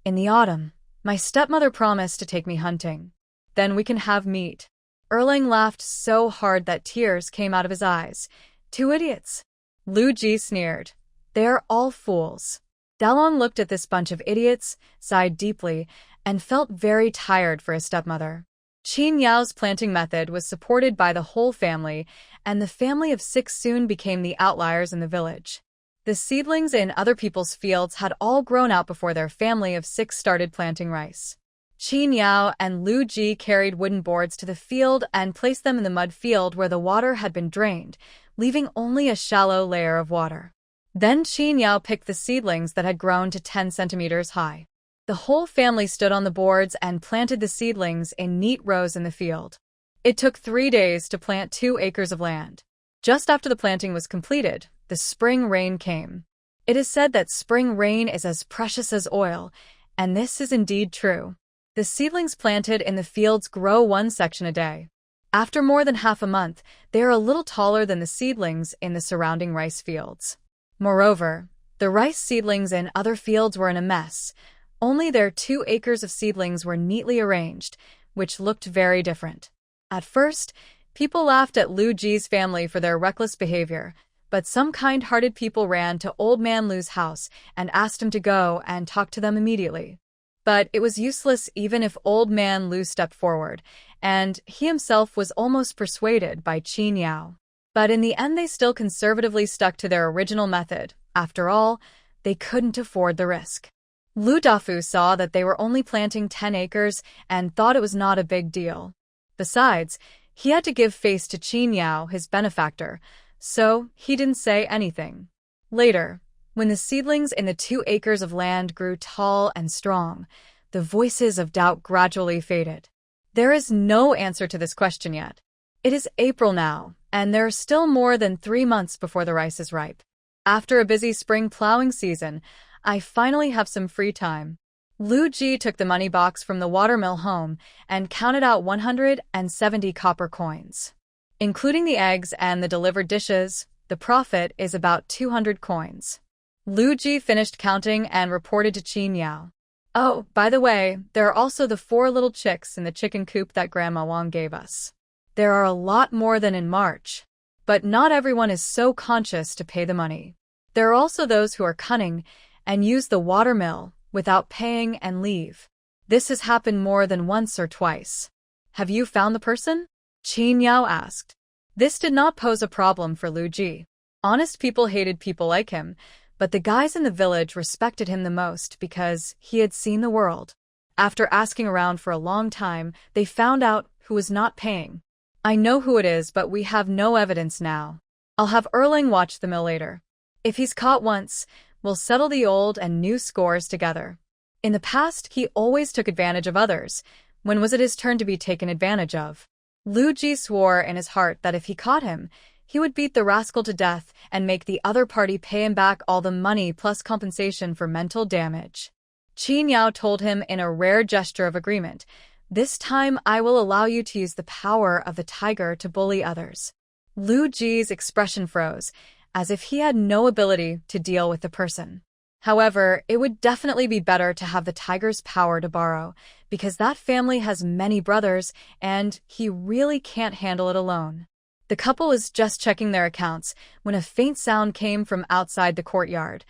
in the autumn, my stepmother promised to take me hunting. Then we can have meat. Erlang laughed so hard that tears came out of his eyes. 2 idiots. Lu Ji sneered. They are all fools. Dalong looked at this bunch of idiots, sighed deeply, and felt very tired for his stepmother. Qin Yao's planting method was supported by the whole family, and the family of 6 soon became the outliers in the village. The seedlings in other people's fields had all grown out before their family of 6 started planting rice. Qin Yao and Lu Ji carried wooden boards to the field and placed them in the mud field where the water had been drained, leaving only a shallow layer of water. Then Qin Yao picked the seedlings that had grown to 10 centimeters high. The whole family stood on the boards and planted the seedlings in neat rows in the field. It took 3 days to plant 2 acres of land. Just after the planting was completed, the spring rain came. It is said that spring rain is as precious as oil, and this is indeed true. The seedlings planted in the fields grow 1 section a day. After more than half a month, they are a little taller than the seedlings in the surrounding rice fields. Moreover, the rice seedlings in other fields were in a mess. Only their 2 acres of seedlings were neatly arranged, which looked very different. At first, people laughed at Lu Ji's family for their reckless behavior, but some kind-hearted people ran to Old Man Lu's house and asked him to go and talk to them immediately. But it was useless even if Old Man Lu stepped forward, and he himself was almost persuaded by Qin Yao. But in the end they still conservatively stuck to their original method. After all, they couldn't afford the risk. Lu Dafu saw that they were only planting 10 acres and thought it was not a big deal. Besides, he had to give face to Qin Yao, his benefactor, so he didn't say anything. Later, when the seedlings in the 2 acres of land grew tall and strong, the voices of doubt gradually faded. There is no answer to this question yet. It is April now, and there are still more than 3 months before the rice is ripe. After a busy spring plowing season, I finally have some free time. Lu Ji took the money box from the watermill home and counted out 170 copper coins. Including the eggs and the delivered dishes, the profit is about 200 coins. Lu Ji finished counting and reported to Qin Yao. Oh, by the way, there are also the 4 little chicks in the chicken coop that Grandma Wang gave us. There are a lot more than in March, but not everyone is so conscious to pay the money. There are also those who are cunning and use the watermill without paying and leave. This has happened more than once or twice. Have you found the person? Qin Yao asked. This did not pose a problem for Lu Ji. Honest people hated people like him, but the guys in the village respected him the most because he had seen the world. After asking around for a long time, they found out who was not paying. I know who it is, but we have no evidence now. I'll have Erlang watch the mill later. If he's caught once, We'll settle the old and new scores together. In the past, he always took advantage of others. When was it his turn to be taken advantage of? Lu Ji swore in his heart that if he caught him, he would beat the rascal to death and make the other party pay him back all the money plus compensation for mental damage. Qin Yao told him in a rare gesture of agreement, "This time I will allow you to use the power of the tiger to bully others." Lu Ji's expression froze, as if he had no ability to deal with the person. However, it would definitely be better to have the tiger's power to borrow, because that family has many brothers, and he really can't handle it alone. The couple was just checking their accounts when a faint sound came from outside the courtyard.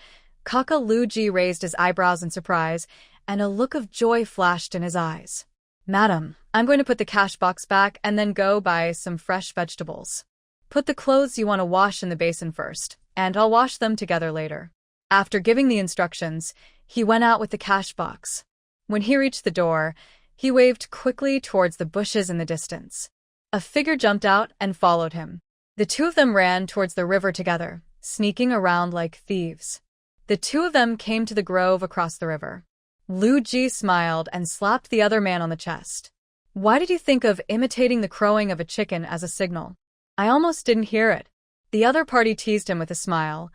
Kaka Lu Ji raised his eyebrows in surprise, and a look of joy flashed in his eyes. "Madam, I'm going to put the cash box back and then go buy some fresh vegetables. Put the clothes you want to wash in the basin first, and I'll wash them together later." After giving the instructions, he went out with the cash box. When he reached the door, he waved quickly towards the bushes in the distance. A figure jumped out and followed him. The two of them ran towards the river together, sneaking around like thieves. The two of them came to the grove across the river. Lu Ji smiled and slapped the other man on the chest. "Why did you think of imitating the crowing of a chicken as a signal? I almost didn't hear it." The other party teased him with a smile.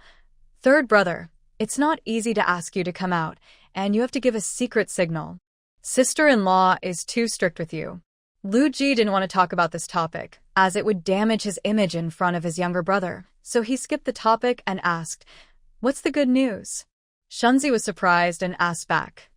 "Third brother, it's not easy to ask you to come out, and you have to give a secret signal. Sister-in-law is too strict with you." Lu Ji didn't want to talk about this topic, as it would damage his image in front of his younger brother, so he skipped the topic and asked, "What's the good news?" Shunzi was surprised and asked back,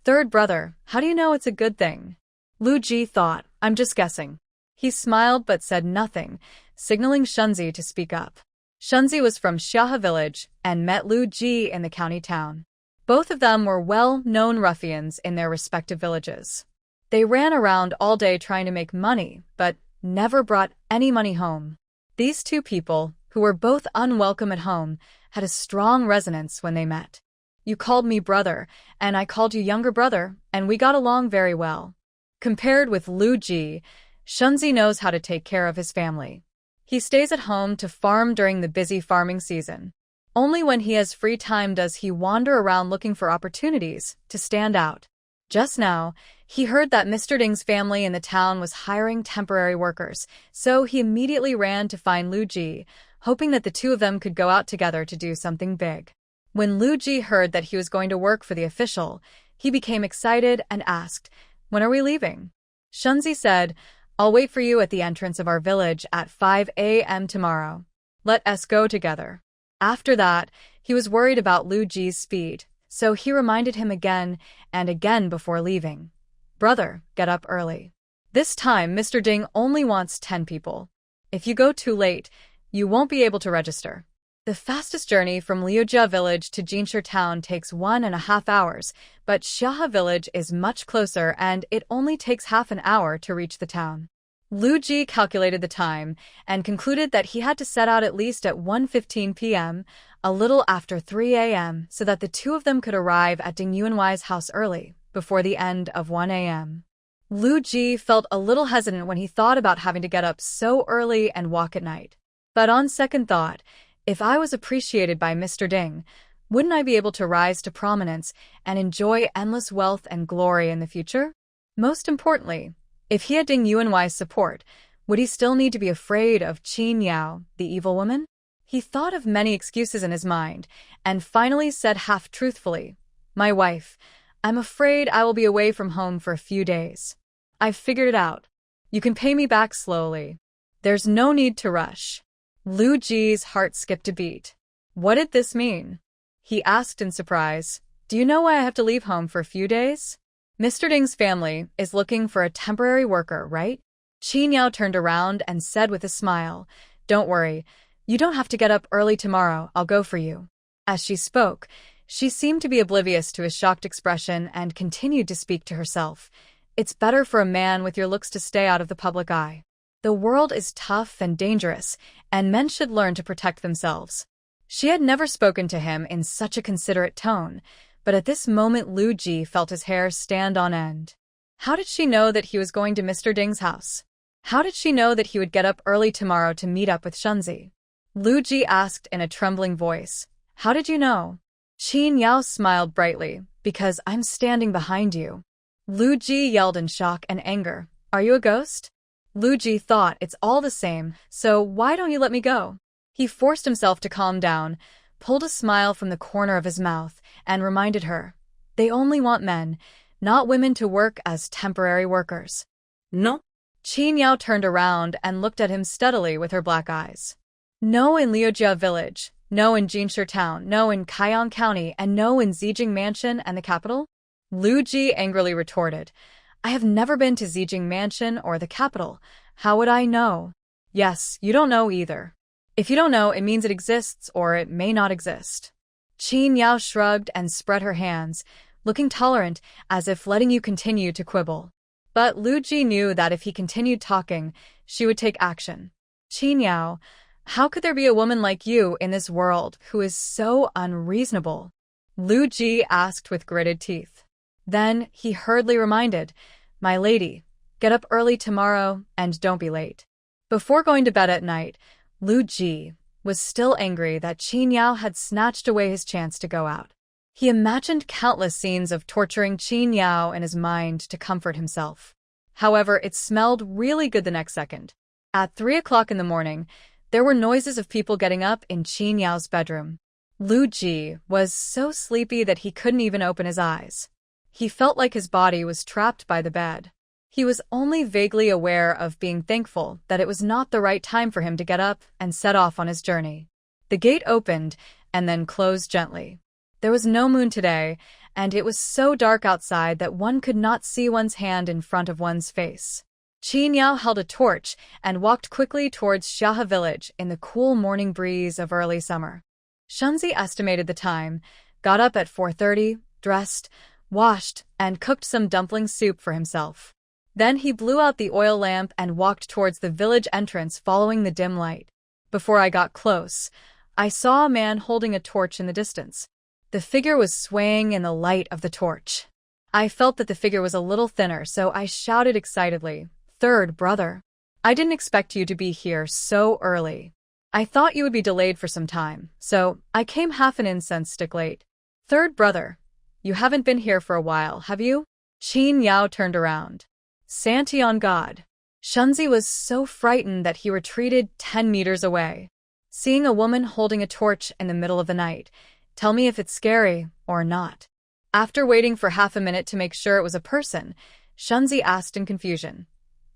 "Third brother, how do you know it's a good thing?" Lu Ji thought, "I'm just guessing." He smiled but said nothing, signaling Shunzi to speak up. Shunzi was from Xiahe village and met Lu Ji in the county town. Both of them were well-known ruffians in their respective villages. They ran around all day trying to make money, but never brought any money home. These two people, who were both unwelcome at home, had a strong resonance when they met. "You called me brother, and I called you younger brother, and we got along very well." Compared with Lu Ji, Shunzi knows how to take care of his family. He stays at home to farm during the busy farming season. Only when he has free time does he wander around looking for opportunities to stand out. Just now, he heard that Mr. Ding's family in the town was hiring temporary workers, so he immediately ran to find Lu Ji, hoping that the two of them could go out together to do something big. When Lu Ji heard that he was going to work for the official, he became excited and asked, "When are we leaving?" Shunzi said, "I'll wait for you at the entrance of our village at 5 a.m. tomorrow. Let us go together." After that, he was worried about Lu Ji's speed, so he reminded him again and again before leaving. "Brother, get up early. This time, Mr. Ding only wants 10 people. If you go too late, you won't be able to register." The fastest journey from Liujia village to Jinsher town takes 1.5 hours, but Xiahe village is much closer and it only takes half an hour to reach the town. Lu Ji calculated the time and concluded that he had to set out at least at 1:15 p.m., a little after 3 a.m., so that the two of them could arrive at Ding Yuanwai's house early, before the end of 1 a.m. Lu Ji felt a little hesitant when he thought about having to get up so early and walk at night. But on second thought, if I was appreciated by Mr. Ding, wouldn't I be able to rise to prominence and enjoy endless wealth and glory in the future? Most importantly, if he had Ding Yuanwai's support, would he still need to be afraid of Qin Yao, the evil woman? He thought of many excuses in his mind, and finally said half-truthfully, "My wife, I'm afraid I will be away from home for a few days. I've figured it out. You can pay me back slowly. There's no need to rush." Lu Ji's heart skipped a beat. What did this mean? He asked in surprise, "Do you know why I have to leave home for a few days?" Mr. Ding's family is looking for a temporary worker, right? Qin Yao turned around and said with a smile, "Don't worry. You don't have to get up early tomorrow. I'll go for you." As she spoke, she seemed to be oblivious to his shocked expression and continued to speak to herself. "It's better for a man with your looks to stay out of the public eye. The world is tough and dangerous, and men should learn to protect themselves." She had never spoken to him in such a considerate tone, but at this moment Lu Ji felt his hair stand on end. How did she know that he was going to Mr. Ding's house? How did she know that he would get up early tomorrow to meet up with Shunzi? Lu Ji asked in a trembling voice, "How did you know?" Qin Yao smiled brightly, because I'm standing behind you. Lu Ji yelled in shock and anger. Are you a ghost? Lu Ji thought it's all the same, so why don't you let me go? He forced himself to calm down, pulled a smile from the corner of his mouth, and reminded her, they only want men, not women to work as temporary workers. No. Qin Yao turned around and looked at him steadily with her black eyes. No in Liujia village, no in Jinshi town, no in Kaiyang County, and no in Zijing Mansion and the capital? Lu Ji angrily retorted, I have never been to Zijing Mansion or the capital. How would I know? Yes, you don't know either. If you don't know, it means it exists or it may not exist. Qin Yao shrugged and spread her hands, looking tolerant, as if letting you continue to quibble. But Lu Ji knew that if he continued talking, she would take action. Qin Yao, how could there be a woman like you in this world who is so unreasonable? Lu Ji asked with gritted teeth. Then he hurriedly reminded, my lady, get up early tomorrow and don't be late. Before going to bed at night, Lu Ji was still angry that Qin Yao had snatched away his chance to go out. He imagined countless scenes of torturing Qin Yao in his mind to comfort himself. However, it smelled really good the next second. At 3 o'clock in the morning, there were noises of people getting up in Qin Yao's bedroom. Lu Ji was so sleepy that he couldn't even open his eyes. He felt like his body was trapped by the bed. He was only vaguely aware of being thankful that it was not the right time for him to get up and set off on his journey. The gate opened and then closed gently. There was no moon today, and it was so dark outside that one could not see one's hand in front of one's face. Qin Yao held a torch and walked quickly towards Xiahe village in the cool morning breeze of early summer. Shunzi estimated the time, got up at 4:30, dressed, washed, and cooked some dumpling soup for himself. Then he blew out the oil lamp and walked towards the village entrance following the dim light. Before I got close, I saw a man holding a torch in the distance. The figure was swaying in the light of the torch. I felt that the figure was a little thinner, so I shouted excitedly, Third brother. I didn't expect you to be here so early. I thought you would be delayed for some time, so I came half an incense stick late. Third brother, you haven't been here for a while, have you? Qin Yao turned around. Santi on God. Shunzi was so frightened that he retreated 10 meters away. Seeing a woman holding a torch in the middle of the night, tell me if it's scary or not. After waiting for half a minute to make sure it was a person, Shunzi asked in confusion.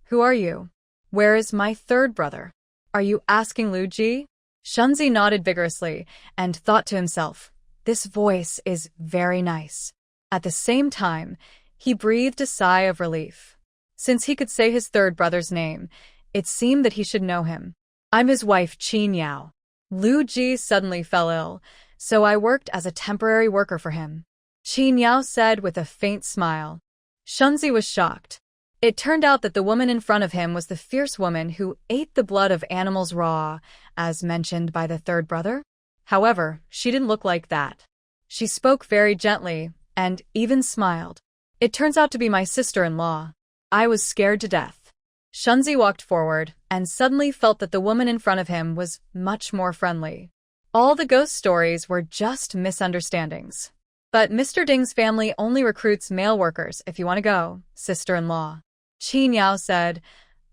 Who are you? Where is my third brother? Are you asking Lu Ji? Shunzi nodded vigorously and thought to himself, this voice is very nice. At the same time, he breathed a sigh of relief. Since he could say his third brother's name, it seemed that he should know him. I'm his wife, Qin Yao. Lu Ji suddenly fell ill, so I worked as a temporary worker for him. Qin Yao said with a faint smile. Shunzi was shocked. It turned out that the woman in front of him was the fierce woman who ate the blood of animals raw, as mentioned by the third brother. However, she didn't look like that. She spoke very gently and even smiled. It turns out to be my sister-in-law. I was scared to death. Shunzi walked forward and suddenly felt that the woman in front of him was much more friendly. All the ghost stories were just misunderstandings. But Mr. Ding's family only recruits male workers if you want to go, sister-in-law. Qin Yao said,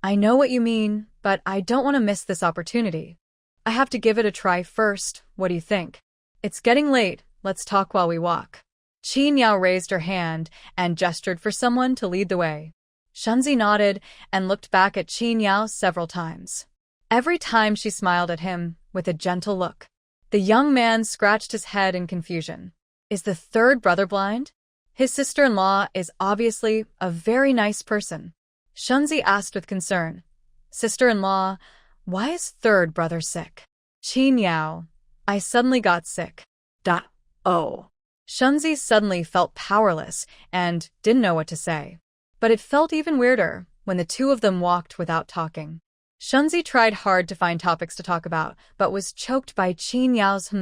I know what you mean, but I don't want to miss this opportunity. I have to give it a try first, what do you think? It's getting late, let's talk while we walk. Qin Yao raised her hand and gestured for someone to lead the way. Shunzi nodded and looked back at Qin Yao several times. Every time she smiled at him with a gentle look. The young man scratched his head in confusion. Is the third brother blind? His sister-in-law is obviously a very nice person. Shunzi asked with concern. Sister-in-law, why is third brother sick? Qin Yao, I suddenly got sick. Oh. Shunzi suddenly felt powerless and didn't know what to say. But it felt even weirder when the two of them walked without talking. Shunzi tried hard to find topics to talk about, but was choked by Qin Yao's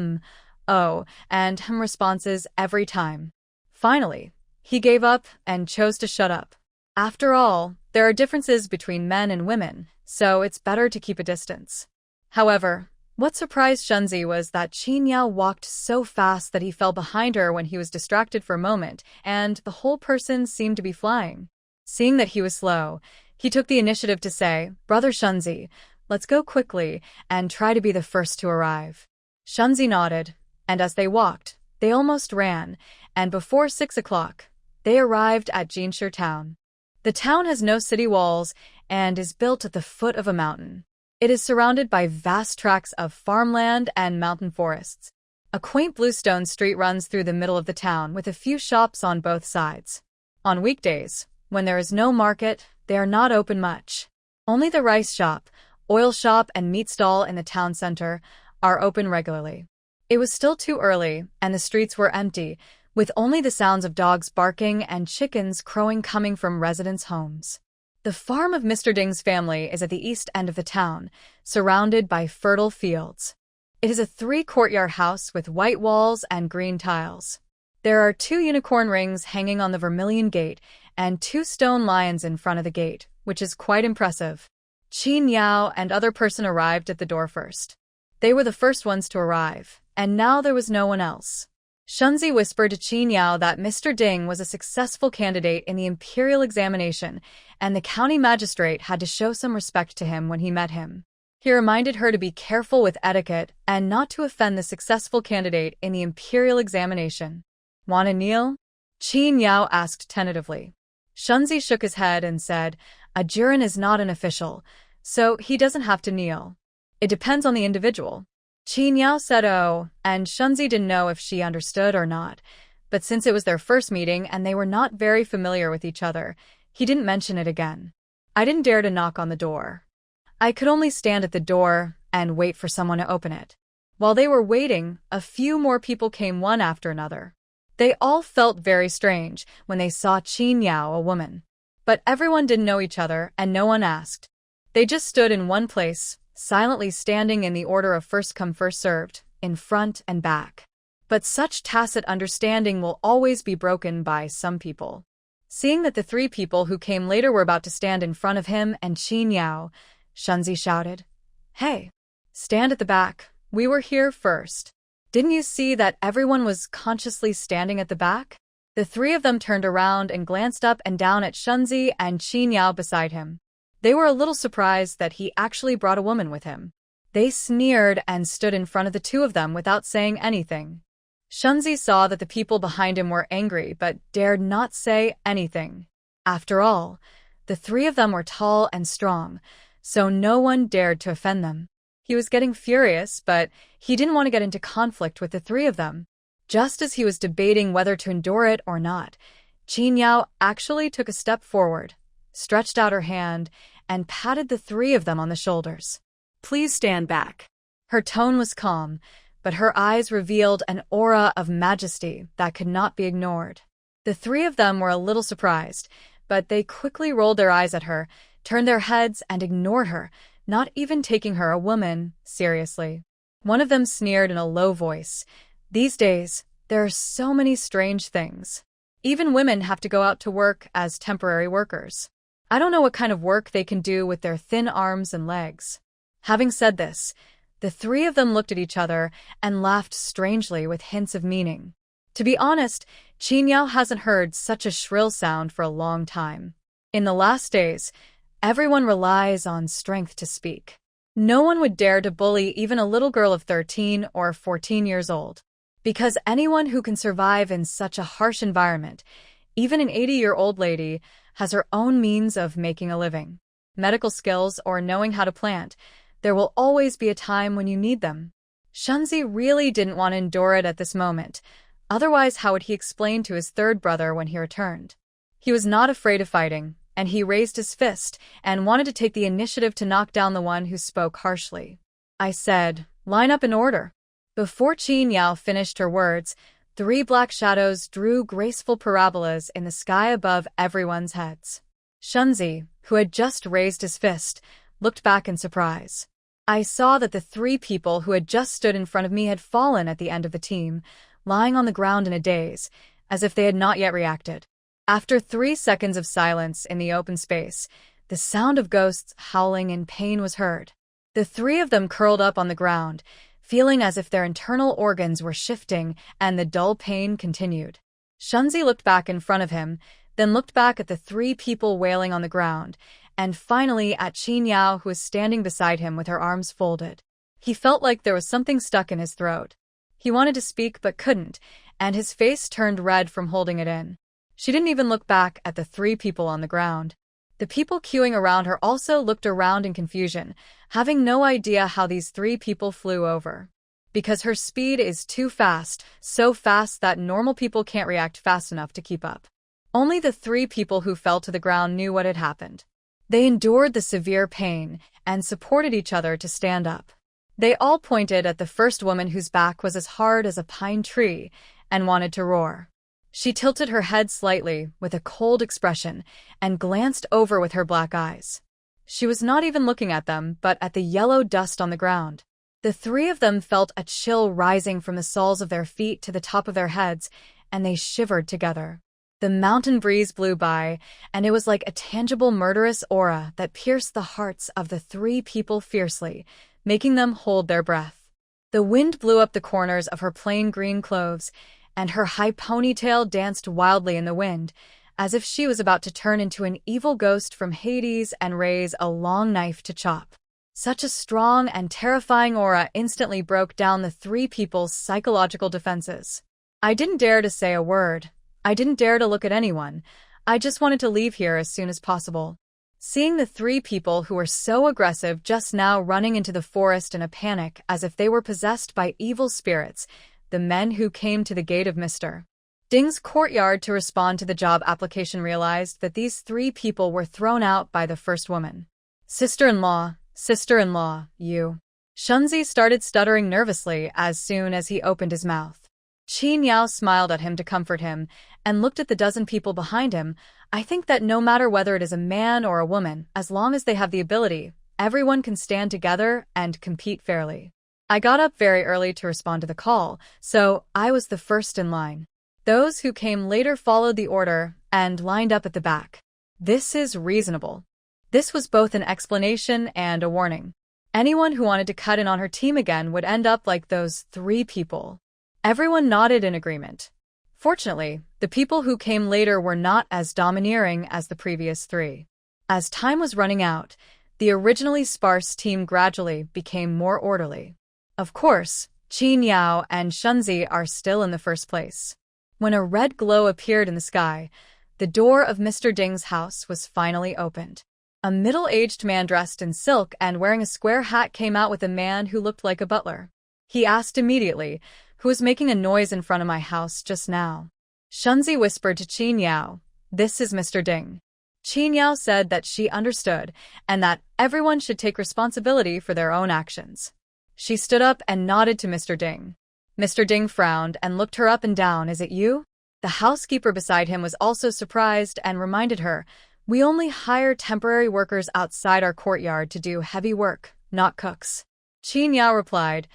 oh, and responses every time. Finally, he gave up and chose to shut up. After all, there are differences between men and women, so it's better to keep a distance. However, What surprised Shunzi was that Qin Yao walked so fast that he fell behind her when he was distracted for a moment, and the whole person seemed to be flying. Seeing that he was slow, he took the initiative to say, "Brother Shunzi, let's go quickly and try to be the first to arrive." Shunzi nodded, and as they walked, they almost ran, and before 6 o'clock, they arrived at Jinshi town. The town has no city walls and is built at the foot of a mountain. It is surrounded by vast tracts of farmland and mountain forests. A quaint bluestone street runs through the middle of the town with a few shops on both sides. On weekdays, when there is no market, they are not open much. Only the rice shop, oil shop, and meat stall in the town center are open regularly. It was still too early, and the streets were empty, with only the sounds of dogs barking and chickens crowing coming from residents' homes. The farm of Mr. Ding's family is at the east end of the town, surrounded by fertile fields. It is a 3-courtyard house with white walls and green tiles. There are 2 unicorn rings hanging on the vermilion gate and 2 stone lions in front of the gate, which is quite impressive. Qin Yao and other person arrived at the door first. They were the first ones to arrive, and now there was no one else. Shunzi whispered to Qin Yao that Mr. Ding was a successful candidate in the imperial examination, and the county magistrate had to show some respect to him when he met him. He reminded her to be careful with etiquette and not to offend the successful candidate in the imperial examination. "Want to kneel?" Qin Yao asked tentatively. Shunzi shook his head and said, "A Jiren is not an official, so he doesn't have to kneel. It depends on the individual." Qin Yao said "oh," and Shunzi didn't know if she understood or not, but since it was their first meeting and they were not very familiar with each other, he didn't mention it again. "I didn't dare to knock on the door. I could only stand at the door and wait for someone to open it." While they were waiting, a few more people came one after another. They all felt very strange when they saw Qin Yao, a woman. But everyone didn't know each other and no one asked. They just stood in one place, silently standing in the order of first come first served, in front and back. But such tacit understanding will always be broken by some people. Seeing that the 3 people who came later were about to stand in front of him and Qin Yao, Shunzi shouted, "Hey, stand at the back, we were here first. Didn't you see that everyone was consciously standing at the back?" The 3 of them turned around and glanced up and down at Shunzi and Qin Yao beside him. They were a little surprised that he actually brought a woman with him. They sneered and stood in front of the 2 of them without saying anything. Shunzi saw that the people behind him were angry but dared not say anything. After all, the 3 of them were tall and strong, so no one dared to offend them. He was getting furious, but he didn't want to get into conflict with the 3 of them. Just as he was debating whether to endure it or not, Qin Yao actually took a step forward, stretched out her hand, and patted the 3 of them on the shoulders. "Please stand back." Her tone was calm, but her eyes revealed an aura of majesty that could not be ignored. The 3 of them were a little surprised, but they quickly rolled their eyes at her, turned their heads, and ignored her, not even taking her, a woman, seriously. One of them sneered in a low voice, "These days, there are so many strange things. Even women have to go out to work as temporary workers. I don't know what kind of work they can do with their thin arms and legs." Having said this, the 3 of them looked at each other and laughed strangely with hints of meaning. To be honest, Qin Yao hasn't heard such a shrill sound for a long time. In the last days, everyone relies on strength to speak. No one would dare to bully even a little girl of 13 or 14 years old. Because anyone who can survive in such a harsh environment, even an 80-year-old lady, has her own means of making a living. Medical skills or knowing how to plant, there will always be a time when you need them. Shunzi really didn't want to endure it at this moment. Otherwise, how would he explain to his 3rd brother when he returned? He was not afraid of fighting, and he raised his fist and wanted to take the initiative to knock down the one who spoke harshly. "I said, line up in order." Before Qin Yao finished her words, 3 black shadows drew graceful parabolas in the sky above everyone's heads. Shunzi, who had just raised his fist, looked back in surprise. I saw that the 3 people who had just stood in front of me had fallen at the end of the team, lying on the ground in a daze, as if they had not yet reacted. After 3 seconds of silence in the open space, the sound of ghosts howling in pain was heard. The three of them curled up on the ground, feeling as if their internal organs were shifting and the dull pain continued. Shunzi looked back in front of him, then looked back at the three people wailing on the ground, and finally at Qin Yao, who was standing beside him with her arms folded. He felt like there was something stuck in his throat. He wanted to speak but couldn't, and his face turned red from holding it in. She didn't even look back at the three people on the ground. The people queuing around her also looked around in confusion, having no idea how these three people flew over. Because her speed is too fast, so fast that normal people can't react fast enough to keep up. Only the three people who fell to the ground knew what had happened. They endured the severe pain and supported each other to stand up. They all pointed at the first woman whose back was as hard as a pine tree and wanted to roar. She tilted her head slightly with a cold expression and glanced over with her black eyes. She was not even looking at them, but at the yellow dust on the ground. The three of them felt a chill rising from the soles of their feet to the top of their heads, and they shivered together. The mountain breeze blew by, and it was like a tangible murderous aura that pierced the hearts of the three people fiercely, making them hold their breath. The wind blew up the corners of her plain green clothes, and her high ponytail danced wildly in the wind, as if she was about to turn into an evil ghost from Hades and raise a long knife to chop. Such a strong and terrifying aura instantly broke down the three people's psychological defenses. I didn't dare to say a word. I didn't dare to look at anyone. I just wanted to leave here as soon as possible. Seeing the three people who were so aggressive just now running into the forest in a panic as if they were possessed by evil spirits, the men who came to the gate of Mr. Ding's courtyard to respond to the job application realized that these three people were thrown out by the first woman. Sister-in-law, you. Shunzi started stuttering nervously as soon as he opened his mouth. Qin Yao smiled at him to comfort him and looked at the dozen people behind him. I think that no matter whether it is a man or a woman, as long as they have the ability, everyone can stand together and compete fairly. I got up very early to respond to the call, so I was the first in line. Those who came later followed the order and lined up at the back. This is reasonable. This was both an explanation and a warning. Anyone who wanted to cut in on her team again would end up like those three people. Everyone nodded in agreement. Fortunately, the people who came later were not as domineering as the previous three. As time was running out, the originally sparse team gradually became more orderly. Of course, Qin Yao and Shunzi are still in the first place. When a red glow appeared in the sky, the door of Mr. Ding's house was finally opened. A middle-aged man dressed in silk and wearing a square hat came out with a man who looked like a butler. He asked immediately, "Who was making a noise in front of my house just now?" Shunzi whispered to Qin Yao, "This is Mr. Ding." Qin Yao said that she understood and that everyone should take responsibility for their own actions. She stood up and nodded to Mr. Ding. Mr. Ding frowned and looked her up and down. "Is it you?" The housekeeper beside him was also surprised and reminded her, "We only hire temporary workers outside our courtyard to do heavy work, not cooks." Qin Yao replied,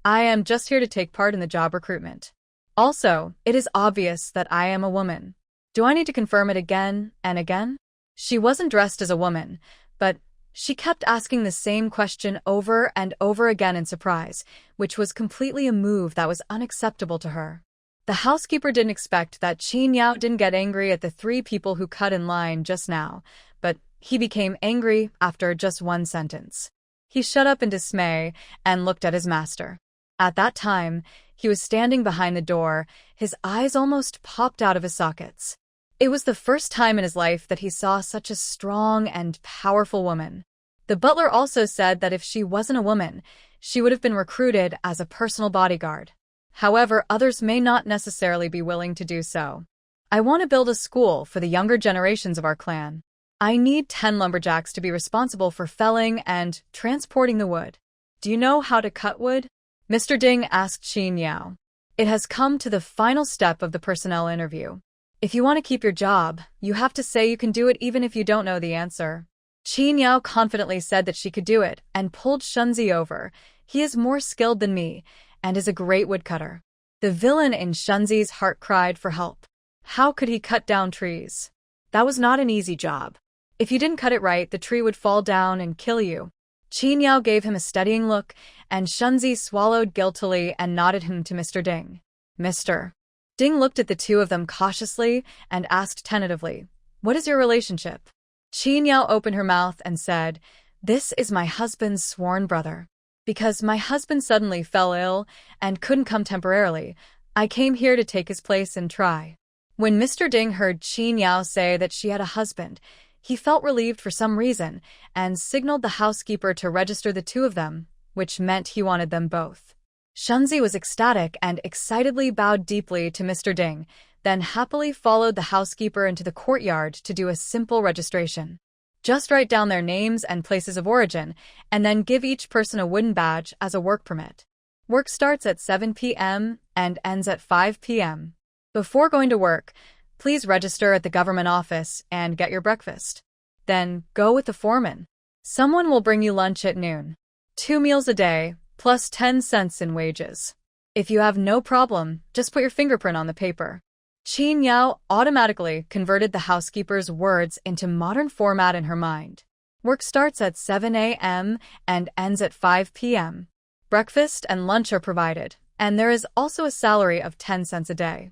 "I am just here to take part in the job recruitment. Also, it is obvious that I am a woman. Do I need to confirm it again and again?" She wasn't dressed as a woman, but she kept asking the same question over and over again in surprise, which was completely a move that was unacceptable to her. The housekeeper didn't expect that Qin Yao didn't get angry at the three people who cut in line just now, but he became angry after just one sentence. He shut up in dismay and looked at his master. At that time, he was standing behind the door, his eyes almost popped out of his sockets. It was the first time in his life that he saw such a strong and powerful woman. The butler also said that if she wasn't a woman, she would have been recruited as a personal bodyguard. However, others may not necessarily be willing to do so. "I want to build a school for the younger generations of our clan. I need 10 lumberjacks to be responsible for felling and transporting the wood. Do you know how to cut wood?" Mr. Ding asked Qin Yao. "It has come to the final step of the personnel interview. If you want to keep your job, you have to say you can do it even if you don't know the answer." Qin Yao confidently said that she could do it and pulled Shunzi over. "He is more skilled than me and is a great woodcutter." The villain in Shunzi's heart cried for help. How could he cut down trees? That was not an easy job. If you didn't cut it right, the tree would fall down and kill you. Qin Yao gave him a steadying look, and Shunzi swallowed guiltily and nodded him to Mr. Ding. Mr. Ding looked at the two of them cautiously and asked tentatively, "What is your relationship?" Qin Yao opened her mouth and said, "This is my husband's sworn brother. Because my husband suddenly fell ill and couldn't come temporarily, I came here to take his place and try." When Mr. Ding heard Qin Yao say that she had a husband, he felt relieved for some reason and signaled the housekeeper to register the two of them, which meant he wanted them both. Shunzi was ecstatic and excitedly bowed deeply to Mr. Ding, then happily followed the housekeeper into the courtyard to do a simple registration. Just write down their names and places of origin, and then give each person a wooden badge as a work permit. Work starts at 7 p.m. and ends at 5 p.m. Before going to work, please register at the government office and get your breakfast. Then go with the foreman. Someone will bring you lunch at noon. 2 meals a day, plus 10 cents in wages. If you have no problem, just put your fingerprint on the paper. Qin Yao automatically converted the housekeeper's words into modern format in her mind. Work starts at 7 a.m. and ends at 5 p.m. Breakfast and lunch are provided, and there is also a salary of 10 cents a day.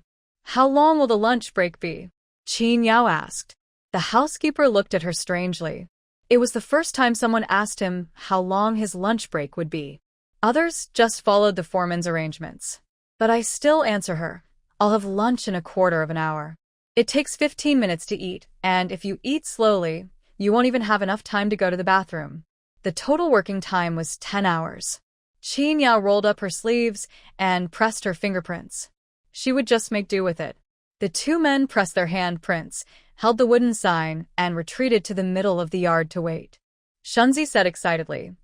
How long will the lunch break be? Qin Yao asked. The housekeeper looked at her strangely. It was the first time someone asked him how long his lunch break would be. Others just followed the foreman's arrangements. But I still answer her. I'll have lunch in a quarter of an hour. It takes 15 minutes to eat, and if you eat slowly, you won't even have enough time to go to the bathroom. The total working time was 10 hours. Qin Yao rolled up her sleeves and pressed her fingerprints. She would just make do with it. The two men pressed their handprints, held the wooden sign, and retreated to the middle of the yard to wait. Shunzi said excitedly,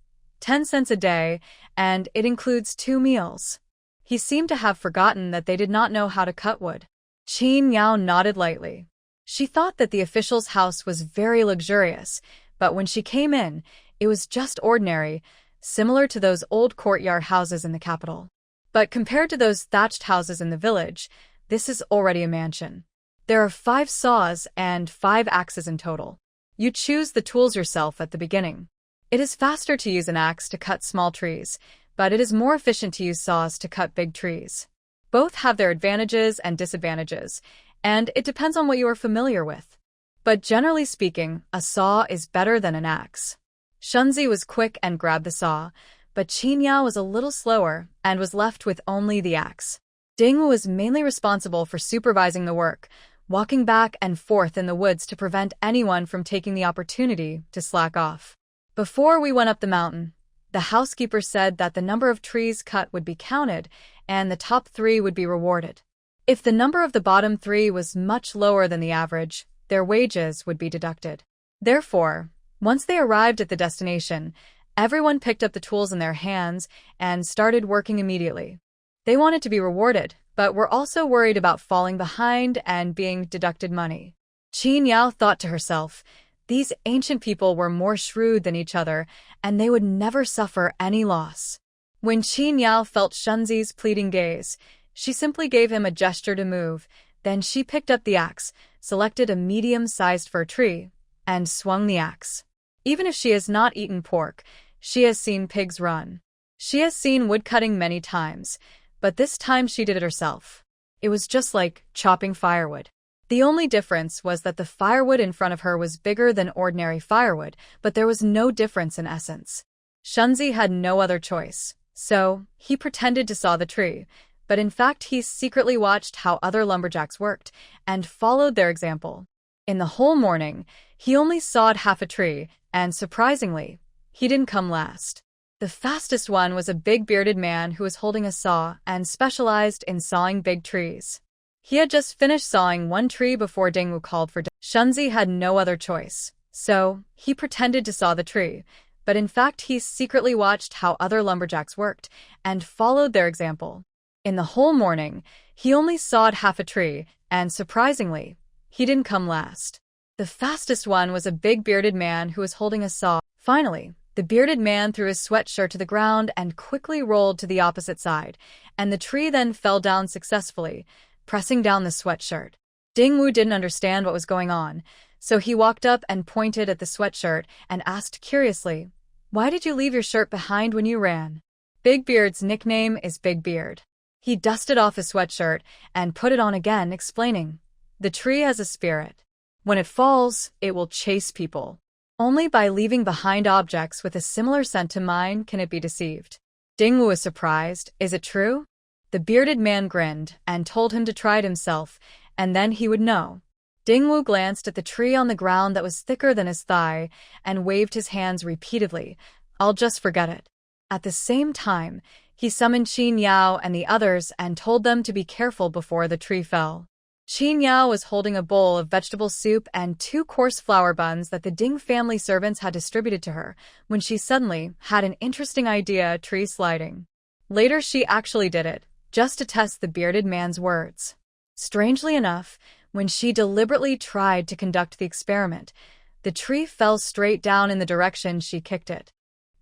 10 cents a day, and it includes 2 meals. He seemed to have forgotten that they did not know how to cut wood. Qin Yao nodded lightly. She thought that the official's house was very luxurious, but when she came in, it was just ordinary, similar to those old courtyard houses in the capital. But compared to those thatched houses in the village, this is already a mansion. There are 5 saws and 5 axes in total. You choose the tools yourself at the beginning. It is faster to use an axe to cut small trees, but it is more efficient to use saws to cut big trees. Both have their advantages and disadvantages, and it depends on what you are familiar with. But generally speaking, a saw is better than an axe. Shunzi was quick and grabbed the saw, but Qin Yao was a little slower and was left with only the axe. Ding was mainly responsible for supervising the work, walking back and forth in the woods to prevent anyone from taking the opportunity to slack off. Before we went up the mountain, the housekeeper said that the number of trees cut would be counted and the top 3 would be rewarded. If the number of the bottom 3 was much lower than the average, their wages would be deducted. Therefore, once they arrived at the destination, everyone picked up the tools in their hands and started working immediately. They wanted to be rewarded, but were also worried about falling behind and being deducted money. Qin Yao thought to herself, these ancient people were more shrewd than each other, and they would never suffer any loss. When Qin Yao felt Shunzi's pleading gaze, she simply gave him a gesture to move, then she picked up the axe, selected a medium-sized fir tree, and swung the axe. Even if she has not eaten pork, she has seen pigs run. She has seen woodcutting many times, but this time she did it herself. It was just like chopping firewood. The only difference was that the firewood in front of her was bigger than ordinary firewood, but there was no difference in essence. Shunzi had no other choice, so he pretended to saw the tree, but in fact he secretly watched how other lumberjacks worked and followed their example. In the whole morning, he only sawed half a tree, and surprisingly, he didn't come last. The fastest one was a big bearded man who was holding a saw and specialized in sawing big trees. He had just finished sawing one tree before Dingwu called for Shunzi had no other choice, so he pretended to saw the tree, but in fact he secretly watched how other lumberjacks worked and followed their example. In the whole morning, he only sawed half a tree, and surprisingly, he didn't come last. The fastest one was a big bearded man who was holding a saw. Finally, the bearded man threw his sweatshirt to the ground and quickly rolled to the opposite side, and the tree then fell down successfully, pressing down the sweatshirt. Dingwu didn't understand what was going on, so he walked up and pointed at the sweatshirt and asked curiously, Why did you leave your shirt behind when you ran? Big Beard's nickname is Big Beard. He dusted off his sweatshirt and put it on again, explaining, "The tree has a spirit. When it falls, it will chase people. Only by leaving behind objects with a similar scent to mine can it be deceived." Dingwu was surprised. "Is it true?" The bearded man grinned and told him to try it himself, and then he would know. Dingwu glanced at the tree on the ground that was thicker than his thigh and waved his hands repeatedly. "I'll just forget it." At the same time, he summoned Qin Yao and the others and told them to be careful before the tree fell. Qin Yao was holding a bowl of vegetable soup and 2 coarse flour buns that the Ding family servants had distributed to her when she suddenly had an interesting idea: tree sliding. Later she actually did it, just to test the bearded man's words. Strangely enough, when she deliberately tried to conduct the experiment, the tree fell straight down in the direction she kicked it.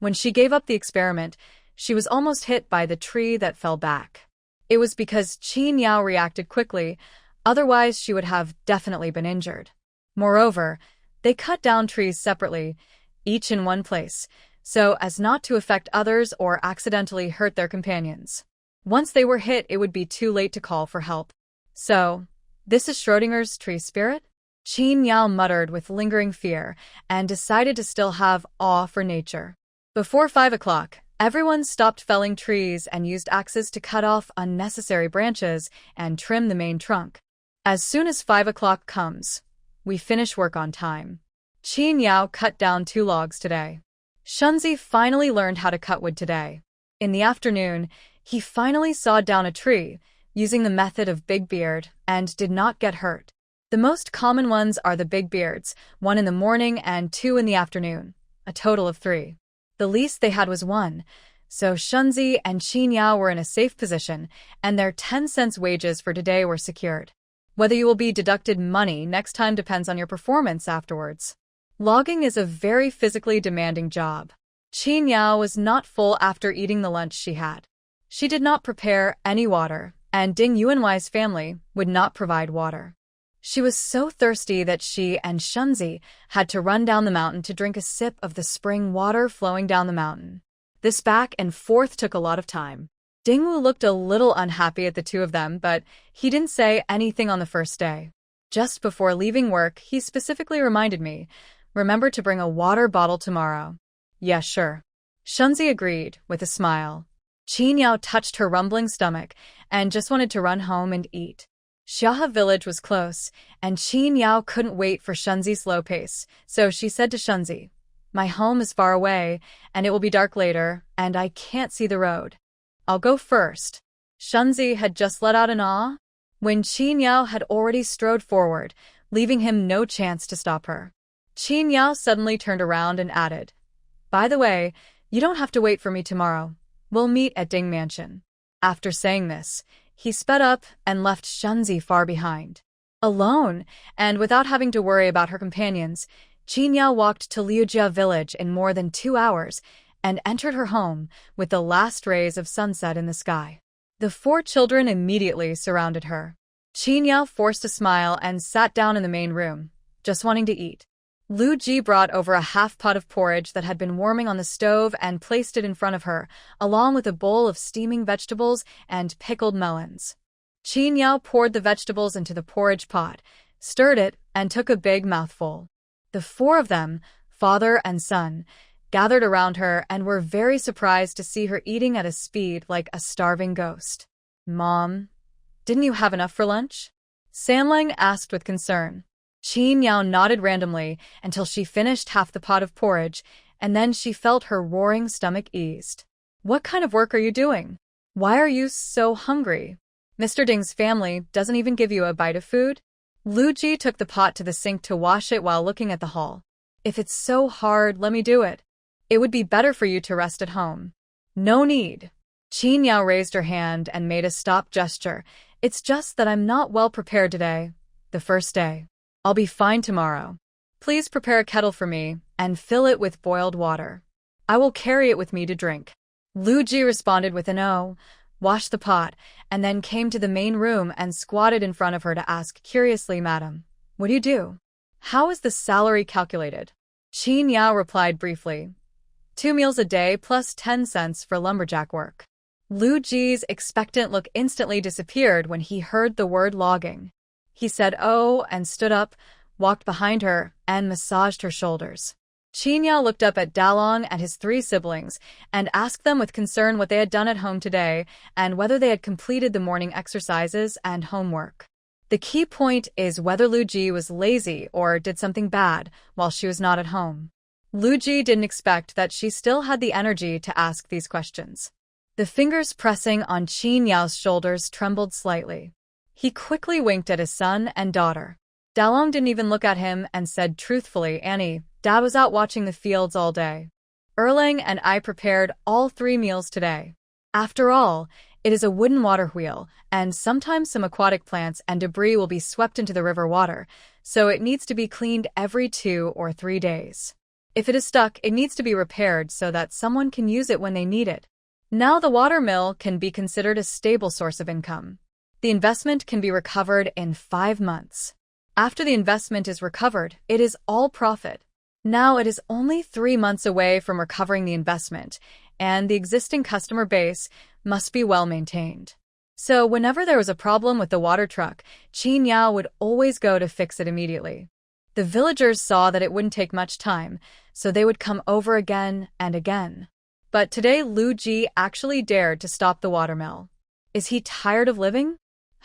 When she gave up the experiment, she was almost hit by the tree that fell back. It was because Qin Yao reacted quickly, otherwise she would have definitely been injured. Moreover, they cut down trees separately, each in one place, so as not to affect others or accidentally hurt their companions. Once they were hit, it would be too late to call for help. "So, this is Schrödinger's tree spirit?" Qin Yao muttered with lingering fear and decided to still have awe for nature. Before 5 o'clock, everyone stopped felling trees and used axes to cut off unnecessary branches and trim the main trunk. As soon as 5 o'clock comes, we finish work on time. Qin Yao cut down 2 logs today. Shunzi finally learned how to cut wood today. In the afternoon, he finally sawed down a tree, using the method of Big Beard, and did not get hurt. The most common ones are the big beards, 1 in the morning and 2 in the afternoon, a total of 3. The least they had was 1, so Shunzi and Qin Yao were in a safe position, and their 10 cents wages for today were secured. Whether you will be deducted money next time depends on your performance afterwards. Logging is a very physically demanding job. Qin Yao was not full after eating the lunch she had. She did not prepare any water, and Ding Yuanwei's family would not provide water. She was so thirsty that she and Shunzi had to run down the mountain to drink a sip of the spring water flowing down the mountain. This back and forth took a lot of time. Dingwu looked a little unhappy at the 2 of them, but he didn't say anything on the first day. Just before leaving work, he specifically reminded me, "Remember to bring a water bottle tomorrow." "Yeah, sure." Shunzi agreed, with a smile. Qin Yao touched her rumbling stomach and just wanted to run home and eat. Xiahe village was close, and Qin Yao couldn't wait for Shunzi's slow pace, so she said to Shunzi, "My home is far away, and it will be dark later, and I can't see the road. I'll go first." Shunzi had just let out an "ah" when Qin Yao had already strode forward, leaving him no chance to stop her. Qin Yao suddenly turned around and added, "By the way, you don't have to wait for me tomorrow. We'll meet at Ding Mansion." After saying this, he sped up and left Shunzi far behind. Alone, and without having to worry about her companions, Qin Yao walked to Liujia village in more than 2 hours and entered her home with the last rays of sunset in the sky. The 4 children immediately surrounded her. Qin Yao forced a smile and sat down in the main room, just wanting to eat. Lu Ji brought over a half pot of porridge that had been warming on the stove and placed it in front of her, along with a bowl of steaming vegetables and pickled melons. Qin Yao poured the vegetables into the porridge pot, stirred it, and took a big mouthful. The 4 of them, father and son, gathered around her and were very surprised to see her eating at a speed like a starving ghost. "Mom, didn't you have enough for lunch?" Sanlang asked with concern. Qin Yao nodded randomly until she finished half the pot of porridge, and then she felt her roaring stomach eased. "What kind of work are you doing? Why are you so hungry? Mr. Ding's family doesn't even give you a bite of food?" Lu Ji took the pot to the sink to wash it while looking at the hall. "If it's so hard, let me do it. It would be better for you to rest at home." "No need." Qin Yao raised her hand and made a stop gesture. "It's just that I'm not well prepared today. The first day. I'll be fine tomorrow. Please prepare a kettle for me and fill it with boiled water. I will carry it with me to drink." Lu Ji responded with an "oh," washed the pot, and then came to the main room and squatted in front of her to ask curiously, "Madam, what do you do? How is the salary calculated?" Qin Yao replied briefly, 2 meals a day plus 10 cents for lumberjack work. Lu Ji's expectant look instantly disappeared when he heard the word logging. He said oh and stood up, walked behind her, and massaged her shoulders. Qin Yao looked up at Dalong and his 3 siblings and asked them with concern what they had done at home today and whether they had completed the morning exercises and homework. The key point is whether Lu Ji was lazy or did something bad while she was not at home. Lu Ji didn't expect that she still had the energy to ask these questions. The fingers pressing on Qin Yao's shoulders trembled slightly. He quickly winked at his son and daughter. Dalong didn't even look at him and said truthfully, Annie, Dad was out watching the fields all day. Erlang and I prepared all 3 meals today. After all, it is a wooden water wheel, and sometimes some aquatic plants and debris will be swept into the river water, so it needs to be cleaned every 2 or 3 days. If it is stuck, it needs to be repaired so that someone can use it when they need it. Now the water mill can be considered a stable source of income. The investment can be recovered in 5 months. After the investment is recovered, it is all profit. Now it is only 3 months away from recovering the investment, and the existing customer base must be well maintained. So whenever there was a problem with the water truck, Qin Yao would always go to fix it immediately. The villagers saw that it wouldn't take much time, so they would come over again and again. But today Lu Ji actually dared to stop the watermill. Is he tired of living?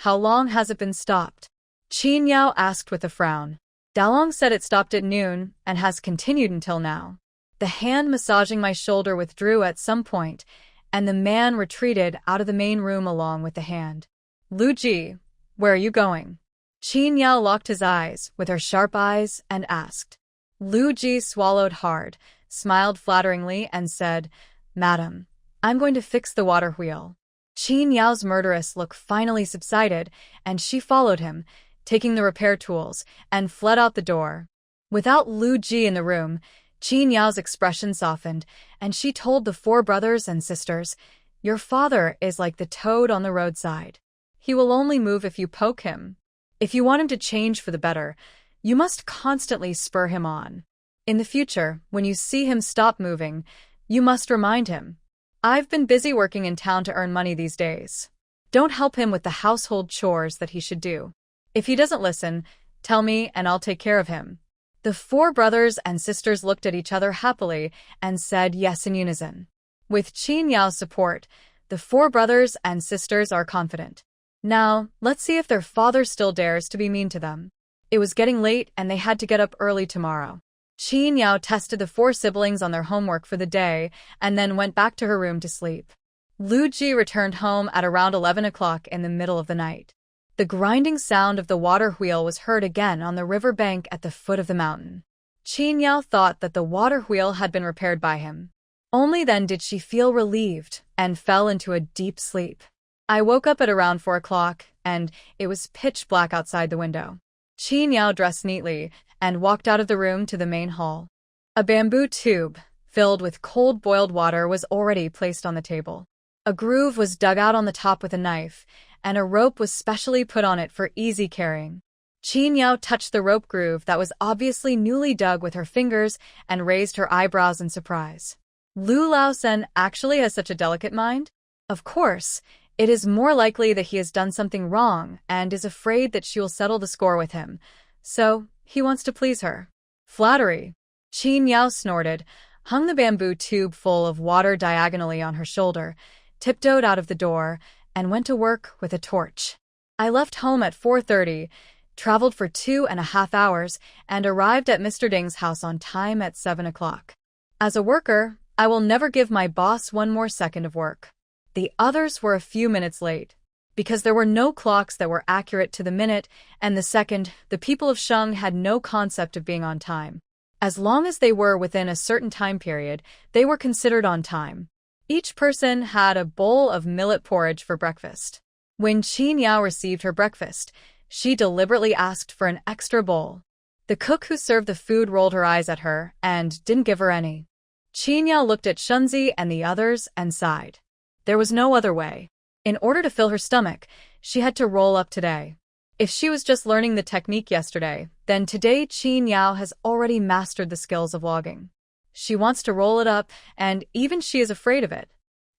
How long has it been stopped? Qin Yao asked with a frown. Dalong said it stopped at noon and has continued until now. The hand massaging my shoulder withdrew at some point, and the man retreated out of the main room along with the hand. Lu Ji, where are you going? Qin Yao locked his eyes with her sharp eyes and asked. Lu Ji swallowed hard, smiled flatteringly, and said, Madam, I'm going to fix the water wheel. Qin Yao's murderous look finally subsided, and she followed him, taking the repair tools, and fled out the door. Without Lu Ji in the room, Qin Yao's expression softened, and she told the 4 brothers and sisters, Your father is like the toad on the roadside. He will only move if you poke him. If you want him to change for the better, you must constantly spur him on. In the future, when you see him stop moving, you must remind him. I've been busy working in town to earn money these days. Don't help him with the household chores that he should do. If he doesn't listen, tell me and I'll take care of him. The 4 brothers and sisters looked at each other happily and said yes in unison. With Qin Yao's support, the 4 brothers and sisters are confident. Now, let's see if their father still dares to be mean to them. It was getting late and they had to get up early tomorrow. Qin Yao tested the 4 siblings on their homework for the day and then went back to her room to sleep. Lu Ji returned home at around 11 o'clock in the middle of the night. The grinding sound of the water wheel was heard again on the river bank at the foot of the mountain. Qin Yao thought that the water wheel had been repaired by him. Only then did she feel relieved and fell into a deep sleep. I woke up at around 4 o'clock, and it was pitch black outside the window. Qin Yao dressed neatly and walked out of the room to the main hall. A bamboo tube, filled with cold boiled water, was already placed on the table. A groove was dug out on the top with a knife, and a rope was specially put on it for easy carrying. Qin Yao touched the rope groove that was obviously newly dug with her fingers and raised her eyebrows in surprise. Lu Laosen actually has such a delicate mind? Of course, it is more likely that he has done something wrong and is afraid that she will settle the score with him, so he wants to please her. Flattery. Qin Yao snorted, hung the bamboo tube full of water diagonally on her shoulder, tiptoed out of the door, and went to work with a torch. I left home at 4:30, traveled for 2.5 hours, and arrived at Mr. Ding's house on time at 7 o'clock. As a worker, I will never give my boss 1 more second of work. The others were a few minutes late. Because there were no clocks that were accurate to the minute and the second, the people of Sheng had no concept of being on time. As long as they were within a certain time period, they were considered on time. Each person had a bowl of millet porridge for breakfast. When Qin Yao received her breakfast, she deliberately asked for an extra bowl. The cook who served the food rolled her eyes at her and didn't give her any. Qin Yao looked at Shunzi and the others and sighed. There was no other way. In order to fill her stomach, she had to roll up today. If she was just learning the technique yesterday, then today Qin Yao has already mastered the skills of logging. She wants to roll it up, and even she is afraid of it.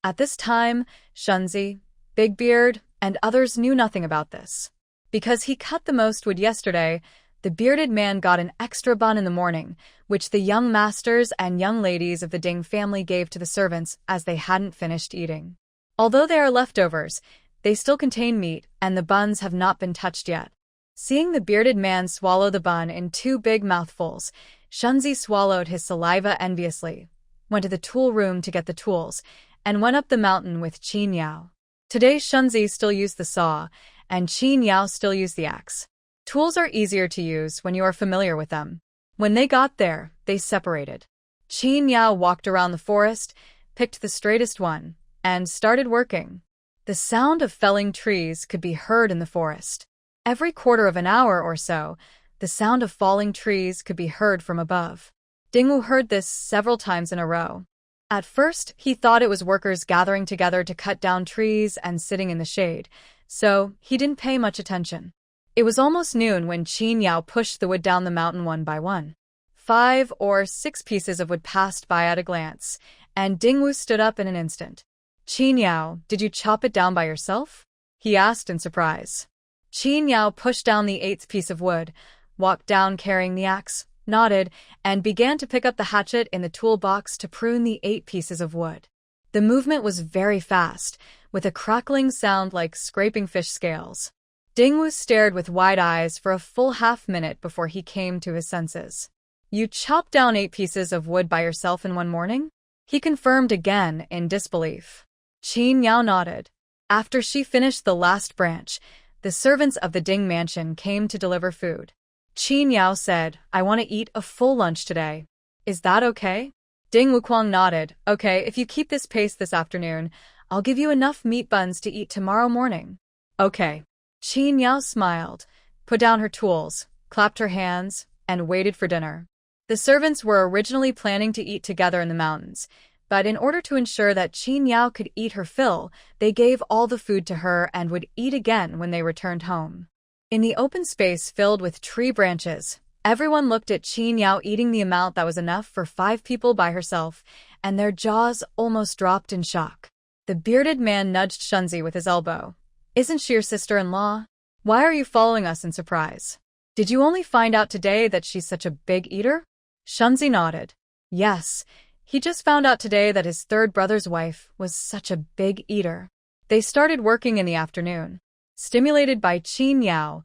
At this time, Shunzi, Big Beard, and others knew nothing about this. Because he cut the most wood yesterday, the bearded man got an extra bun in the morning, which the young masters and young ladies of the Ding family gave to the servants as they hadn't finished eating. Although they are leftovers, they still contain meat, and the buns have not been touched yet. Seeing the bearded man swallow the bun in 2 big mouthfuls, Shunzi swallowed his saliva enviously, went to the tool room to get the tools, and went up the mountain with Qin Yao. Today Shunzi still used the saw, and Qin Yao still used the axe. Tools are easier to use when you are familiar with them. When they got there, they separated. Qin Yao walked around the forest, picked the straightest one, and started working. The sound of felling trees could be heard in the forest. Every quarter of an hour or so, the sound of falling trees could be heard from above. Dingwu heard this several times in a row. At first, he thought it was workers gathering together to cut down trees and sitting in the shade, so he didn't pay much attention. It was almost noon when Qin Yao pushed the wood down the mountain one by one. 5 or 6 pieces of wood passed by at a glance, and Dingwu stood up in an instant. Qin Yao, did you chop it down by yourself? He asked in surprise. Qin Yao pushed down the 8th piece of wood, walked down carrying the axe, nodded, and began to pick up the hatchet in the toolbox to prune the 8 pieces of wood. The movement was very fast, with a crackling sound like scraping fish scales. Dingwu stared with wide eyes for a full half-minute before he came to his senses. You chopped down 8 pieces of wood by yourself in one morning? He confirmed again in disbelief. Qin Yao nodded. After she finished the last branch, the servants of the Ding mansion came to deliver food. Qin Yao said, I want to eat a full lunch today. Is that okay? Ding Wuquang nodded. Okay, if you keep this pace this afternoon, I'll give you enough meat buns to eat tomorrow morning. Okay. Qin Yao smiled, put down her tools, clapped her hands, and waited for dinner. The servants were originally planning to eat together in the mountains, but in order to ensure that Qin Yao could eat her fill, they gave all the food to her and would eat again when they returned home. In the open space filled with tree branches, everyone looked at Qin Yao eating the amount that was enough for 5 people by herself, and their jaws almost dropped in shock. The bearded man nudged Shunzi with his elbow. Isn't she your sister-in-law? Why are you following us in surprise? Did you only find out today that she's such a big eater? Shunzi nodded. Yes, he just found out today that his 3rd brother's wife was such a big eater. They started working in the afternoon. Stimulated by Qin Yao,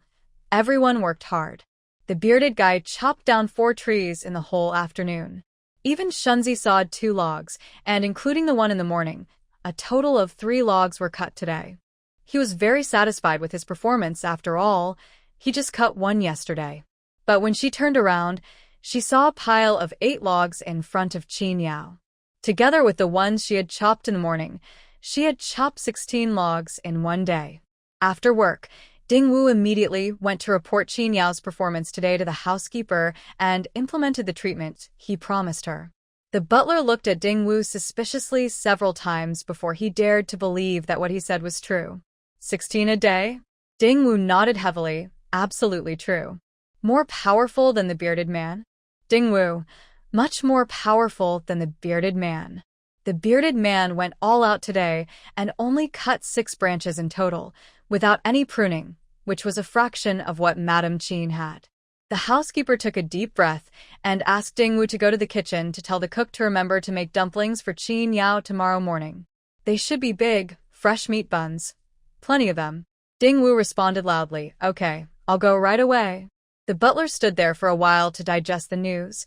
everyone worked hard. The bearded guy chopped down 4 trees in the whole afternoon. Even Shunzi sawed 2 logs, and including the one in the morning, a total of 3 logs were cut today. He was very satisfied with his performance after all. He just cut 1 yesterday. But when she turned around, she saw a pile of 8 logs in front of Qin Yao. Together with the ones she had chopped in the morning, she had chopped 16 logs in one day. After work, Dingwu immediately went to report Qin Yao's performance today to the housekeeper and implemented the treatment he promised her. The butler looked at Dingwu suspiciously several times before he dared to believe that what he said was true. 16 a day? Dingwu nodded heavily. Absolutely true. More powerful than the bearded man? Dingwu, much more powerful than the bearded man. The bearded man went all out today and only cut 6 branches in total, without any pruning, which was a fraction of what Madame Qin had. The housekeeper took a deep breath and asked Dingwu to go to the kitchen to tell the cook to remember to make dumplings for Qin Yao tomorrow morning. They should be big, fresh meat buns. Plenty of them. Dingwu responded loudly, Okay, I'll go right away. The butler stood there for a while to digest the news,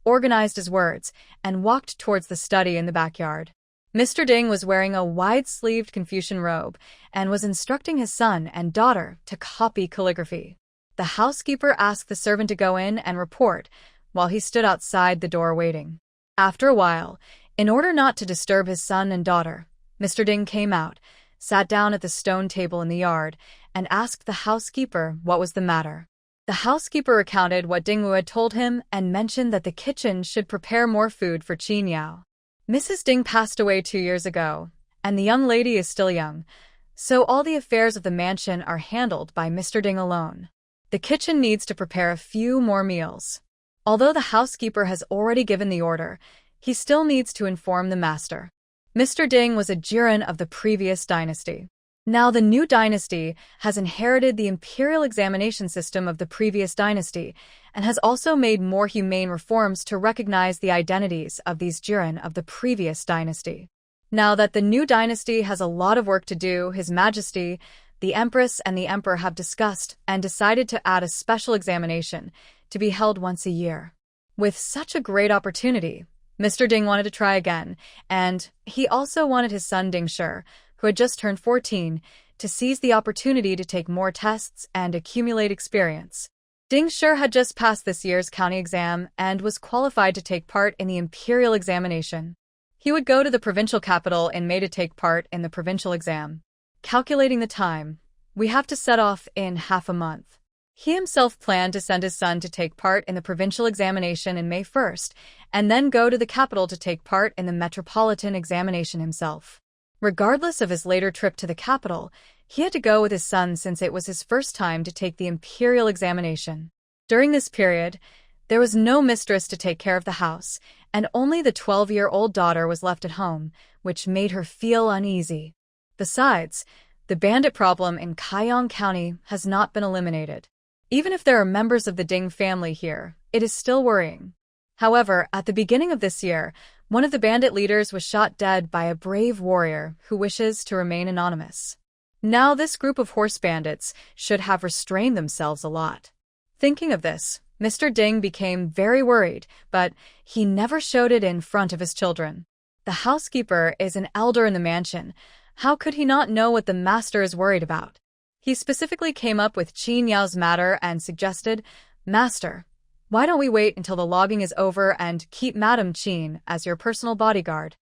organized his words, and walked towards the study in the backyard. Mr. Ding was wearing a wide-sleeved Confucian robe and was instructing his son and daughter to copy calligraphy. The housekeeper asked the servant to go in and report while he stood outside the door waiting. After a while, in order not to disturb his son and daughter, Mr. Ding came out, sat down at the stone table in the yard, and asked the housekeeper what was the matter. The housekeeper recounted what Dingwu had told him and mentioned that the kitchen should prepare more food for Qin Yao. Mrs. Ding passed away 2 years ago, and the young lady is still young, so all the affairs of the mansion are handled by Mr. Ding alone. The kitchen needs to prepare a few more meals. Although the housekeeper has already given the order, He still needs to inform the master. Mr. Ding was a Jiren of the previous dynasty. Now the new dynasty has inherited the imperial examination system of the previous dynasty and has also made more humane reforms to recognize the identities of these Jiren of the previous dynasty. Now that the new dynasty has a lot of work to do, His Majesty, the Empress and the Emperor have discussed and decided to add a special examination to be held once a year. With such a great opportunity, Mr. Ding wanted to try again, and he also wanted his son Ding Shi, who had just turned 14, to seize the opportunity to take more tests and accumulate experience. Ding Shi had just passed this year's county exam and was qualified to take part in the imperial examination. He would go to the provincial capital in May to take part in the provincial exam. Calculating the time, we have to set off in half a month. He himself planned to send his son to take part in the provincial examination in May 1st, and then go to the capital to take part in the metropolitan examination himself. Regardless of his later trip to the capital, he had to go with his son since it was his first time to take the imperial examination. During this period, there was no mistress to take care of the house, and only the 12-year-old daughter was left at home, which made her feel uneasy. Besides, the bandit problem in Kaiyang County has not been eliminated. Even if there are members of the Ding family here, it is still worrying. However, at the beginning of this year, one of the bandit leaders was shot dead by a brave warrior who wishes to remain anonymous. Now this group of horse bandits should have restrained themselves a lot. Thinking of this, Mr. Ding became very worried, but he never showed it in front of his children. The housekeeper is an elder in the mansion. How could he not know what the master is worried about? He specifically came up with Qin Yao's matter and suggested, "Master, why don't we wait until the logging is over and keep Madame Qin as your personal bodyguard?"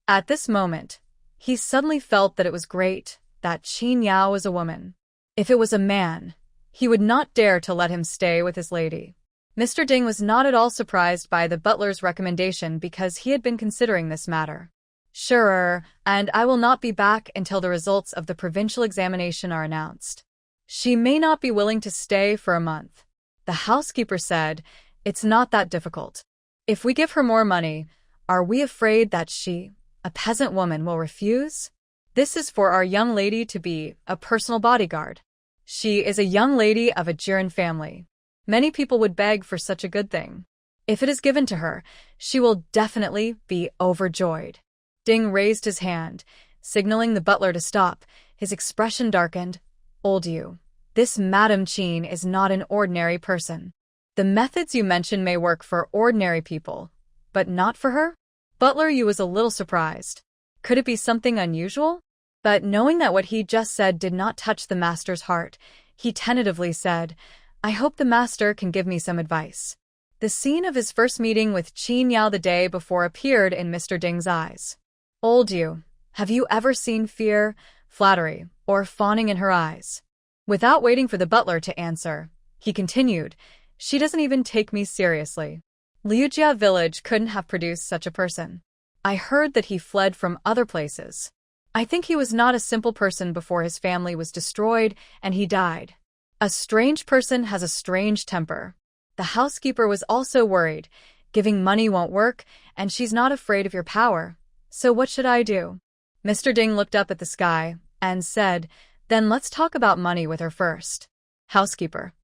At this moment, he suddenly felt that it was great that Qin Yao was a woman. If it was a man, he would not dare to let him stay with his lady. Mr. Ding was not at all surprised by the butler's recommendation because he had been considering this matter. "Sure, and I will not be back until the results of the provincial examination are announced." She may not be willing to stay for a month. The housekeeper said, "It's not that difficult. If we give her more money, are we afraid that she, a peasant woman, will refuse? This is for our young lady to be a personal bodyguard. She is a young lady of a Jiren family. Many people would beg for such a good thing. If it is given to her, she will definitely be overjoyed." Ding raised his hand, signaling the butler to stop. His expression darkened. "Old you. This Madame Qin is not an ordinary person. The methods you mention may work for ordinary people, but not for her?" Butler Yu was a little surprised. Could it be something unusual? But knowing that what he just said did not touch the master's heart, he tentatively said, "I hope the master can give me some advice." The scene of his first meeting with Qin Yao the day before appeared in Mr. Ding's eyes. "Old you, have you ever seen fear, flattery, or fawning in her eyes?" Without waiting for the butler to answer, he continued, "She doesn't even take me seriously. Liujia village couldn't have produced such a person. I heard that he fled from other places. I think he was not a simple person before his family was destroyed and he died. A strange person has a strange temper." The housekeeper was also worried. "Giving money won't work, and she's not afraid of your power. So what should I do?" Mr. Ding looked up at the sky and said, "Then let's talk about money with her first." Housekeeper.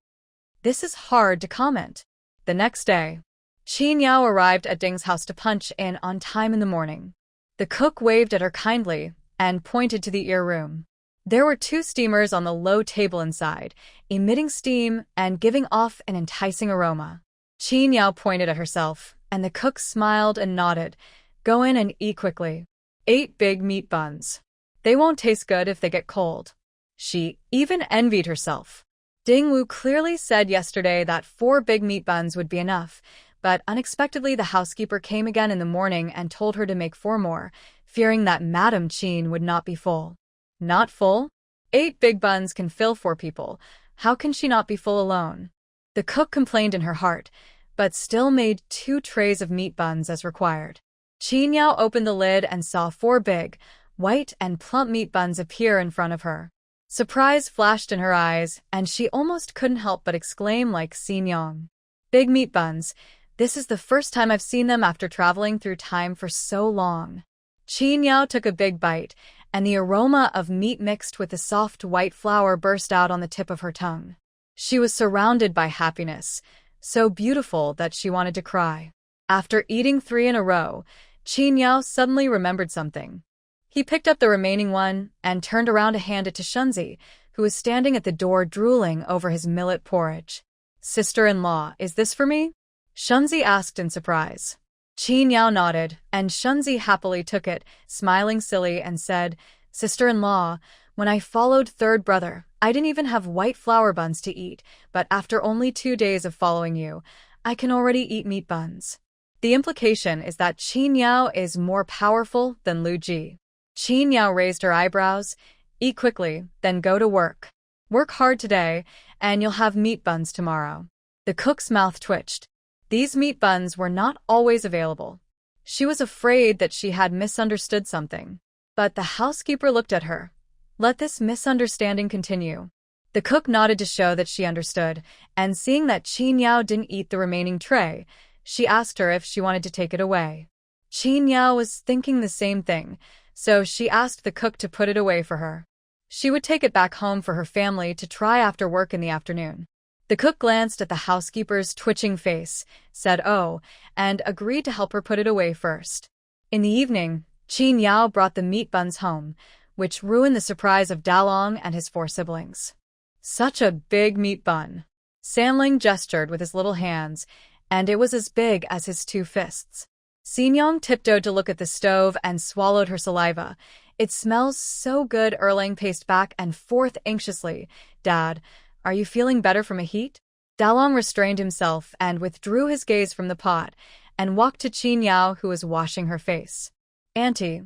This is hard to comment. The next day, Qin Yao arrived at Ding's house to punch in on time in the morning. The cook waved at her kindly and pointed to the ear room. There were 2 steamers on the low table inside, emitting steam and giving off an enticing aroma. Qin Yao pointed at herself, and the cook smiled and nodded. "Go in and eat quickly. 8 big meat buns. They won't taste good if they get cold." She even envied herself. Ding Wu clearly said yesterday that 4 big meat buns would be enough, but unexpectedly the housekeeper came again in the morning and told her to make 4 more, fearing that Madame Qin would not be full. Not full? 8 big buns can fill 4 people. How can she not be full alone? The cook complained in her heart, but still made 2 trays of meat buns as required. Qin Yao opened the lid and saw 4 big, white and plump meat buns appear in front of her. Surprise flashed in her eyes, and she almost couldn't help but exclaim like Xin Yang. "Big meat buns, This is the first time I've seen them after traveling through time for so long. Qin Yao took a big bite, and the aroma of meat mixed with the soft white flour burst out on the tip of her tongue. She was surrounded by happiness, so beautiful that she wanted to cry. After eating 3 in a row, Qin Yao suddenly remembered something. He picked up the remaining one and turned around to hand it to Shunzi, who was standing at the door drooling over his millet porridge. "Sister-in-law, is this for me?" Shunzi asked in surprise. Qin Yao nodded, and Shunzi happily took it, smiling silly, and said, "Sister-in-law, when I followed third brother, I didn't even have white flour buns to eat, but after only 2 days of following you, I can already eat meat buns." The implication is that Qin Yao is more powerful than Lu Ji. Qin Yao raised her eyebrows. "Eat quickly, then go to work. Work hard today, and you'll have meat buns tomorrow." The cook's mouth twitched. These meat buns were not always available. She was afraid that she had misunderstood something. But the housekeeper looked at her. "Let this misunderstanding continue." The cook nodded to show that she understood, and seeing that Qin Yao didn't eat the remaining tray, she asked her if she wanted to take it away. Qin Yao was thinking the same thing, so she asked the cook to put it away for her. She would take it back home for her family to try after work in the afternoon. The cook glanced at the housekeeper's twitching face, said "oh," and agreed to help her put it away first. In the evening, Qin Yao brought the meat buns home, which ruined the surprise of Dalong and his 4 siblings. "Such a big meat bun." Sanling gestured with his little hands, and it was as big as his 2 fists. Xingyang tiptoed to look at the stove and swallowed her saliva. "It smells so good." Erlang paced back and forth anxiously. "Dad, are you feeling better from a heat?" Dalong restrained himself and withdrew his gaze from the pot, and walked to Qin Yao, who was washing her face. "Auntie,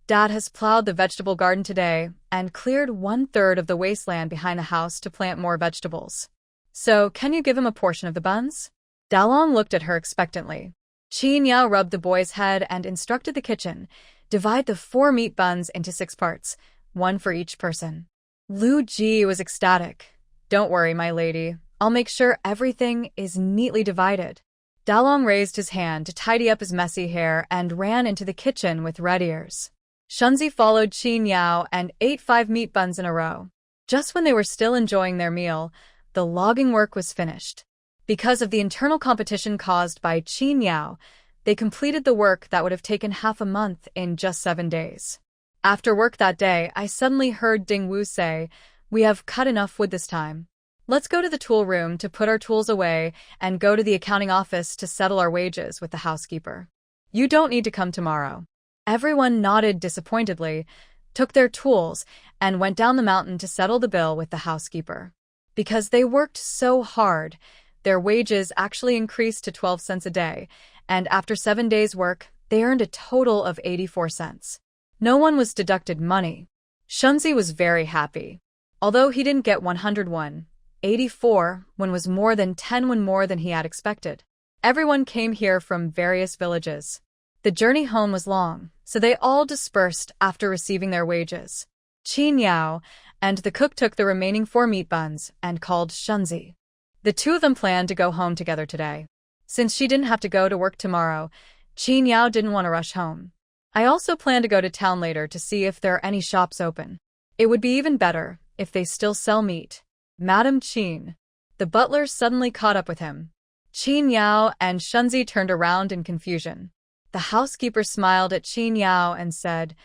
Dad has plowed the vegetable garden today and cleared 1/3 of the wasteland behind the house to plant more vegetables. So, can you give him a portion of the buns?" Dalong looked at her expectantly. Qin Yao rubbed the boy's head and instructed the kitchen, "Divide the 4 meat buns into 6 parts, 1 for each person." Lu Ji was ecstatic. "Don't worry, my lady. I'll make sure everything is neatly divided." Dalong raised his hand to tidy up his messy hair and ran into the kitchen with red ears. Shunzi followed Qin Yao and ate 5 meat buns in a row. Just when they were still enjoying their meal, the logging work was finished. Because of the internal competition caused by Qin Yao, they completed the work that would have taken half a month in just 7 days. After work that day, I suddenly heard Ding Wu say, "We have cut enough wood this time. Let's go to the tool room to put our tools away and go to the accounting office to settle our wages with the housekeeper. You don't need to come tomorrow." Everyone nodded disappointedly, took their tools, and went down the mountain to settle the bill with the housekeeper. Because they worked so hard, their wages actually increased to 12 cents a day, and after 7 days' work, they earned a total of 84 cents. No one was deducted money. Shunzi was very happy. Although he didn't get 101, 84 when was more than 10 when more than he had expected. Everyone came here from various villages. The journey home was long, so they all dispersed after receiving their wages. Qin Yao and the cook took the remaining 4 meat buns and called Shunzi. The 2 of them planned to go home together today. Since she didn't have to go to work tomorrow, Qin Yao didn't want to rush home. "I also plan to go to town later to see if there are any shops open. It would be even better if they still sell meat." "Madam Qin." The butler suddenly caught up with him. Qin Yao and Shunzi turned around in confusion. The housekeeper smiled at Qin Yao and said,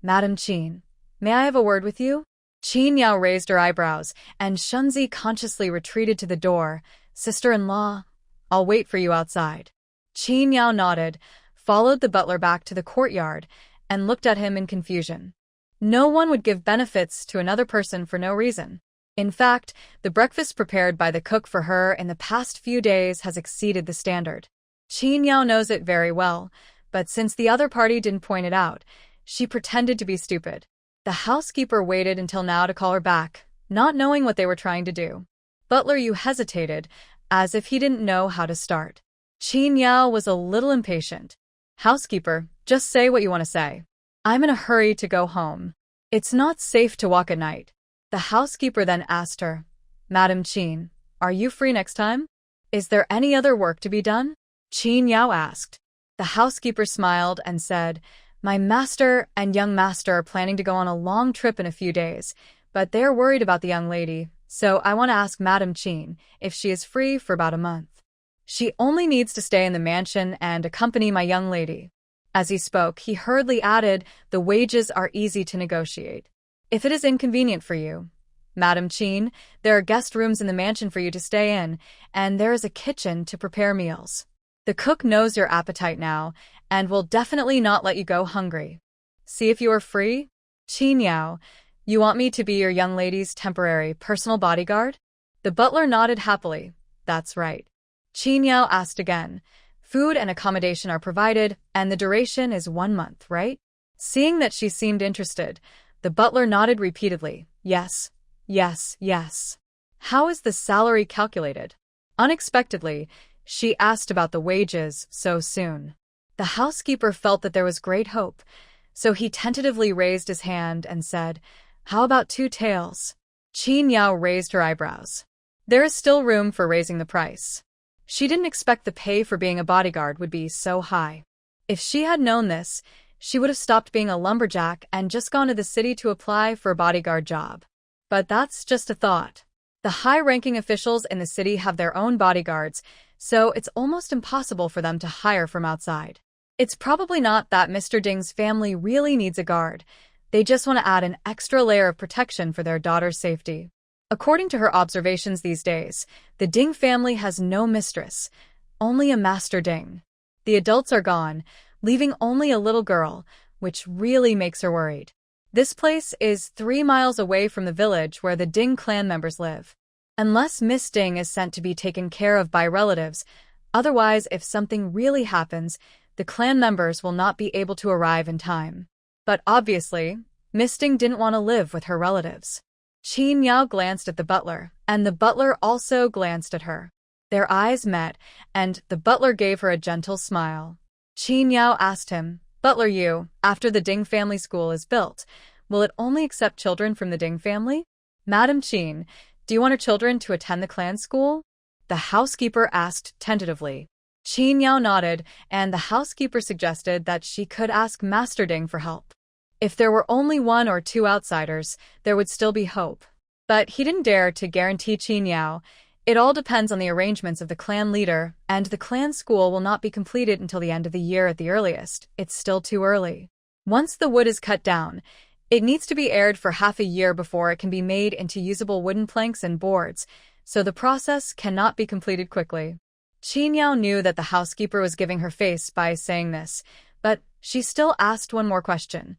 "Madam Qin, may I have a word with you?" Qin Yao raised her eyebrows, and Shunzi consciously retreated to the door. "Sister-in-law, I'll wait for you outside." Qin Yao nodded, followed the butler back to the courtyard, and looked at him in confusion. No one would give benefits to another person for no reason. In fact, the breakfast prepared by the cook for her in the past few days has exceeded the standard. Qin Yao knows it very well, but since the other party didn't point it out, she pretended to be stupid. The housekeeper waited until now to call her back, not knowing what they were trying to do. "Butler, you hesitated, as if he didn't know how to start." Qin Yao was a little impatient. "Housekeeper, just say what you want to say. I'm in a hurry to go home. It's not safe to walk at night." The housekeeper then asked her, "Madam Qin, are you free next time? Is there any other work to be done?" Qin Yao asked. The housekeeper smiled and said, "My master and young master are planning to go on a long trip in a few days, but they are worried about the young lady, so I want to ask Madame Qin if she is free for about a month. She only needs to stay in the mansion and accompany my young lady." As he spoke, he hurriedly added, "The wages are easy to negotiate. If it is inconvenient for you, Madame Qin, there are guest rooms in the mansion for you to stay in, and there is a kitchen to prepare meals. The cook knows your appetite now, and will definitely not let you go hungry. See if you are free? Qin Yao, you want me to be your young lady's temporary personal bodyguard?" The butler nodded happily. "That's right." Qin Yao asked again. "Food and accommodation are provided, and the duration is 1 month, right?" Seeing that she seemed interested, the butler nodded repeatedly. "Yes, yes, yes." "How is the salary calculated?" Unexpectedly, she asked about the wages so soon. The housekeeper felt that there was great hope, so he tentatively raised his hand and said, "How about 2 taels?" Qin Yao raised her eyebrows. There is still room for raising the price. She didn't expect the pay for being a bodyguard would be so high. If she had known this, she would have stopped being a lumberjack and just gone to the city to apply for a bodyguard job. But that's just a thought. The high-ranking officials in the city have their own bodyguards, so it's almost impossible for them to hire from outside. It's probably not that Mr. Ding's family really needs a guard. They just want to add an extra layer of protection for their daughter's safety. According to her observations these days, the Ding family has no mistress, only a Master Ding. The adults are gone, leaving only a little girl, which really makes her worried. This place is 3 miles away from the village where the Ding clan members live. Unless Miss Ding is sent to be taken care of by relatives, otherwise if something really happens, the clan members will not be able to arrive in time. But obviously, Miss Ding didn't want to live with her relatives. Qin Yao glanced at the butler, and the butler also glanced at her. Their eyes met, and the butler gave her a gentle smile. Qin Yao asked him, "Butler you, after the Ding family school is built, will it only accept children from the Ding family?" "Madam Qin, do you want her children to attend the clan school?" the housekeeper asked tentatively. Qin Yao nodded, and the housekeeper suggested that she could ask Master Ding for help. If there were only 1 or 2 outsiders, there would still be hope. But he didn't dare to guarantee Qin Yao. It all depends on the arrangements of the clan leader, and the clan school will not be completed until the end of the year at the earliest. It's still too early. Once the wood is cut down, it needs to be aired for half a year before it can be made into usable wooden planks and boards, so the process cannot be completed quickly. Qin Yao knew that the housekeeper was giving her face by saying this, but she still asked one more question.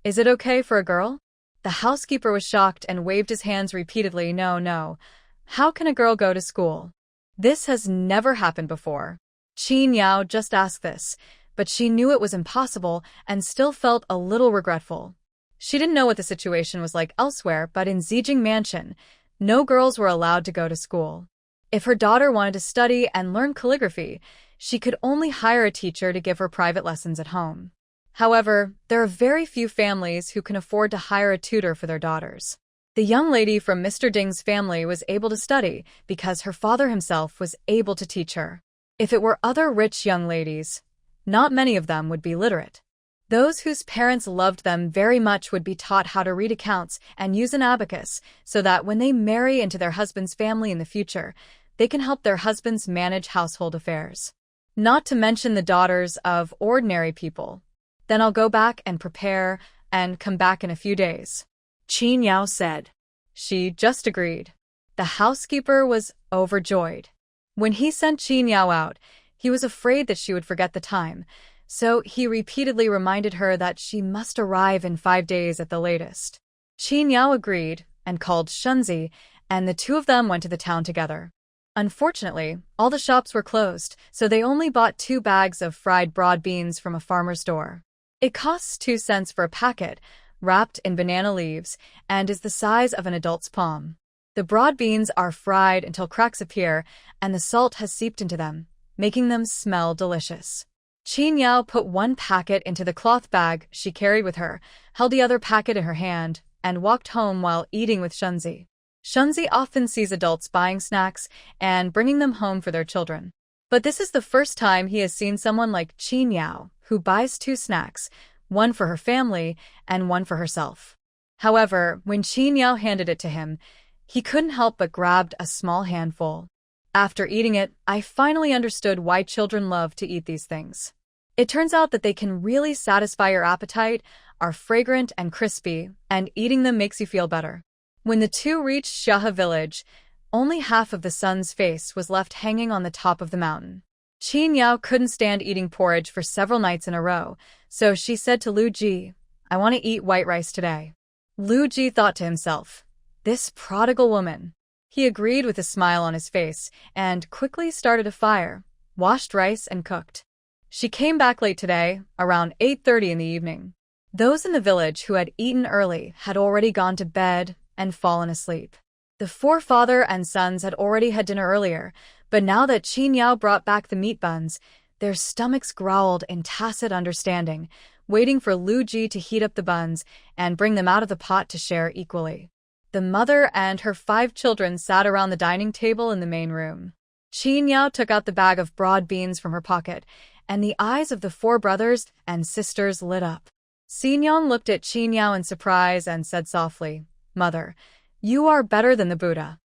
"Is it okay for a girl?" The housekeeper was shocked and waved his hands repeatedly. "No, no. How can a girl go to school? This has never happened before." Qin Yao just asked this, but she knew it was impossible and still felt a little regretful. She didn't know what the situation was like elsewhere, but in Zijing Mansion, no girls were allowed to go to school. If her daughter wanted to study and learn calligraphy, she could only hire a teacher to give her private lessons at home. However, there are very few families who can afford to hire a tutor for their daughters. The young lady from Mr. Ding's family was able to study because her father himself was able to teach her. If it were other rich young ladies, not many of them would be literate. Those whose parents loved them very much would be taught how to read accounts and use an abacus so that when they marry into their husband's family in the future, they can help their husbands manage household affairs. Not to mention the daughters of ordinary people. Then I'll go back and prepare and come back in a few days, Qin Yao said. She just agreed. The housekeeper was overjoyed. When he sent Qin Yao out, he was afraid that she would forget the time, so he repeatedly reminded her that she must arrive in 5 days at the latest. Qin Yao agreed and called Shunzi, and the 2 of them went to the town together. Unfortunately, all the shops were closed, so they only bought 2 bags of fried broad beans from a farmer's store. It costs 2 cents for a packet, wrapped in banana leaves, and is the size of an adult's palm. The broad beans are fried until cracks appear, and the salt has seeped into them, making them smell delicious. Qin Yao put 1 packet into the cloth bag she carried with her, held the other packet in her hand, and walked home while eating with Shunzi. Shunzi often sees adults buying snacks and bringing them home for their children. But this is the first time he has seen someone like Qin Yao, who buys two snacks, one for her family and one for herself. However, when Qin Yao handed it to him, he couldn't help but grabbed a small handful. After eating it, I finally understood why children love to eat these things. It turns out that they can really satisfy your appetite, are fragrant and crispy, and eating them makes you feel better. When the two reached Shaha village, only half of the sun's face was left hanging on the top of the mountain. Qin Yao couldn't stand eating porridge for several nights in a row, so she said to Lu Ji, "I want to eat white rice today." Lu Ji thought to himself, "This prodigal woman." He agreed with a smile on his face and quickly started a fire, washed rice and cooked. She came back late today, around 8:30 in the evening. Those in the village who had eaten early had already gone to bed and fallen asleep. The four father and sons had already had dinner earlier, but now that Qin Yao brought back the meat buns, their stomachs growled in tacit understanding, waiting for Lu Ji to heat up the buns and bring them out of the pot to share equally. The mother and her 5 children sat around the dining table in the main room. Qin Yao took out the bag of broad beans from her pocket, and the eyes of the 4 brothers and sisters lit up. Xin Yong looked at Qin Yao in surprise and said softly, "Mother, you are better than the Buddha."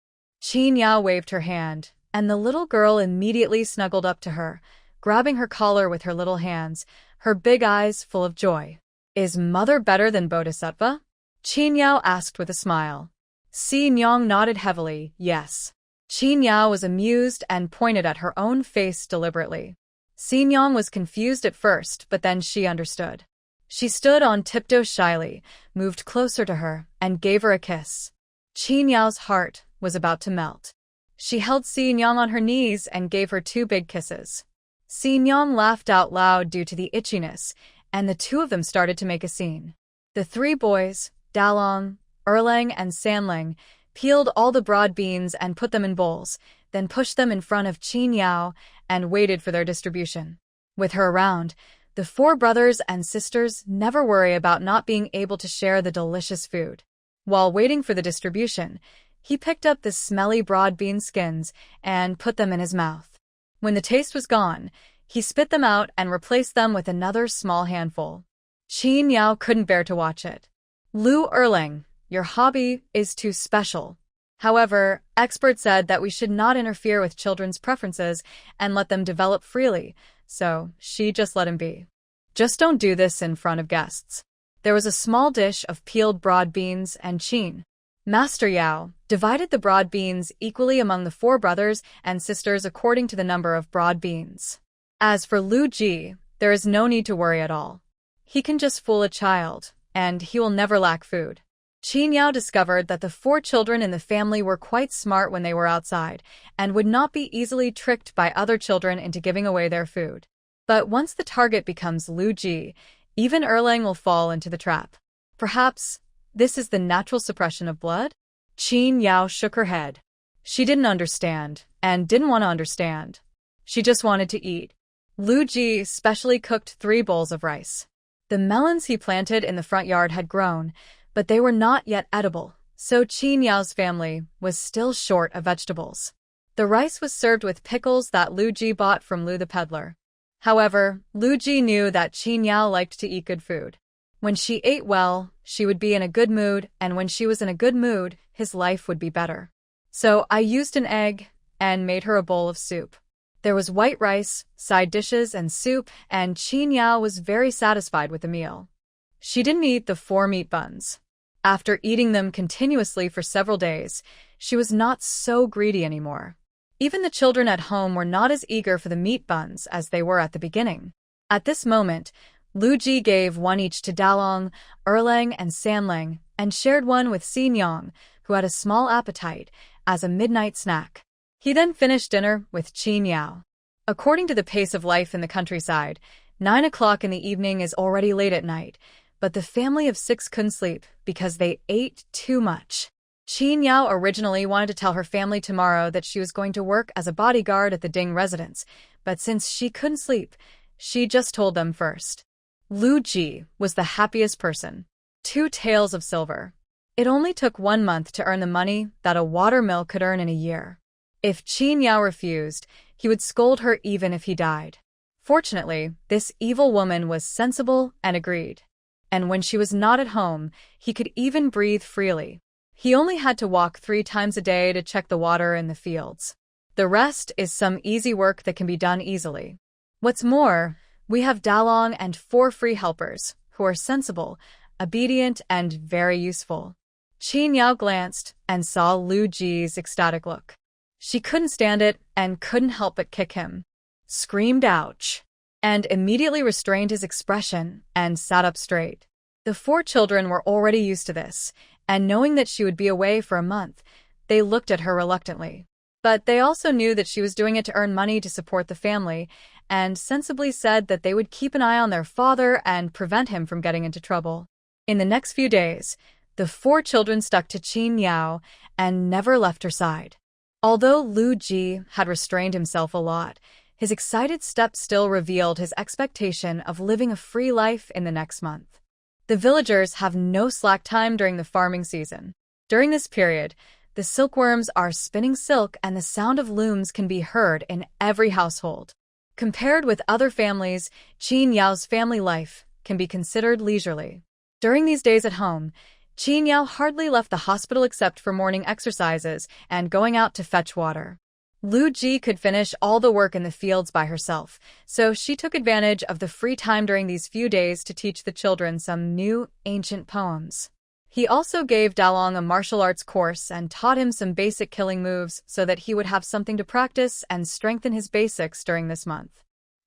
Qin Yao waved her hand, and the little girl immediately snuggled up to her, grabbing her collar with her little hands, her big eyes full of joy. "Is Mother better than Bodhisattva?" Qin Yao asked with a smile. Xin Yong nodded heavily, yes. Qin Yao was amused and pointed at her own face deliberately. Xin Yong was confused at first, but then she understood. She stood on tiptoe shyly, moved closer to her, and gave her a kiss. Qin Yao's heart was about to melt. She held Xin Yong on her knees and gave her 2 big kisses. Xin Yong laughed out loud due to the itchiness, and the 2 of them started to make a scene. The 3 boys, Dalong, Erlang, and Sanling, peeled all the broad beans and put them in bowls, then pushed them in front of Qin Yao and waited for their distribution. With her around, the 4 brothers and sisters never worry about not being able to share the delicious food. While waiting for the distribution, he picked up the smelly broad bean skins and put them in his mouth. When the taste was gone, he spit them out and replaced them with another small handful. Qin Yao couldn't bear to watch it. "Lu Erlang, your hobby is too special. However, experts said that we should not interfere with children's preferences and let them develop freely, so she just let him be. Just don't do this in front of guests." There was a small dish of peeled broad beans, and Qin Master Yao divided the broad beans equally among the 4 brothers and sisters according to the number of broad beans. As for Lu Ji, there is no need to worry at all. He can just fool a child, and he will never lack food. Qin Yao discovered that the 4 children in the family were quite smart when they were outside, and would not be easily tricked by other children into giving away their food. But once the target becomes Lu Ji, even Erlang will fall into the trap. Perhaps this is the natural suppression of blood? Qin Yao shook her head. She didn't understand, and didn't want to understand. She just wanted to eat. Lu Ji specially cooked 3 bowls of rice. The melons he planted in the front yard had grown, but they were not yet edible, so Qin Yao's family was still short of vegetables. The rice was served with pickles that Lu Ji bought from Lu the peddler. However, Lu Ji knew that Qin Yao liked to eat good food. When she ate well, she would be in a good mood, and when she was in a good mood, his life would be better. So I used an egg and made her a bowl of soup. There was white rice, side dishes, and soup, and Qin Yao was very satisfied with the meal. She didn't eat the 4 meat buns. After eating them continuously for several days, she was not so greedy anymore. Even the children at home were not as eager for the meat buns as they were at the beginning. At this moment, Lu Ji gave 1 each to Dalong, Erlang, and Sanling, and shared 1 with Xin Yong, who had a small appetite, as a midnight snack. He then finished dinner with Qin Yao. According to the pace of life in the countryside, 9 o'clock in the evening is already late at night, but the family of 6 couldn't sleep because they ate too much. Qin Yao originally wanted to tell her family tomorrow that she was going to work as a bodyguard at the Ding residence, but since she couldn't sleep, she just told them first. Lu Ji was the happiest person. 2 taels of silver. It only took 1 month to earn the money that a watermill could earn in a year. If Qin Yao refused, He would scold her even if he died. Fortunately, this evil woman was sensible and agreed. And when she was not at home, he could even breathe freely. He only had to walk 3 times a day to check the water in the fields. The rest is some easy work that can be done easily. What's more, we have Dalong and 4 free helpers, who are sensible, obedient, and very useful. Qin Yao glanced and saw Lu Ji's ecstatic look. She couldn't stand it and couldn't help but kick him. Screamed ouch, and immediately restrained his expression and sat up straight. The 4 children were already used to this, and knowing that she would be away for a month, they looked at her reluctantly. But they also knew that she was doing it to earn money to support the family, and sensibly said that they would keep an eye on their father and prevent him from getting into trouble. In the next few days, the 4 children stuck to Qin Yao and never left her side. Although Lu Ji had restrained himself a lot, his excited step still revealed his expectation of living a free life in the next month. The villagers have no slack time during the farming season. During this period, the silkworms are spinning silk and the sound of looms can be heard in every household. Compared with other families, Qin Yao's family life can be considered leisurely. During these days at home, Qin Yao hardly left the hospital except for morning exercises and going out to fetch water. Lu Ji could finish all the work in the fields by herself, so she took advantage of the free time during these few days to teach the children some new, ancient poems. He also gave Dalong a martial arts course and taught him some basic killing moves so that he would have something to practice and strengthen his basics during this month.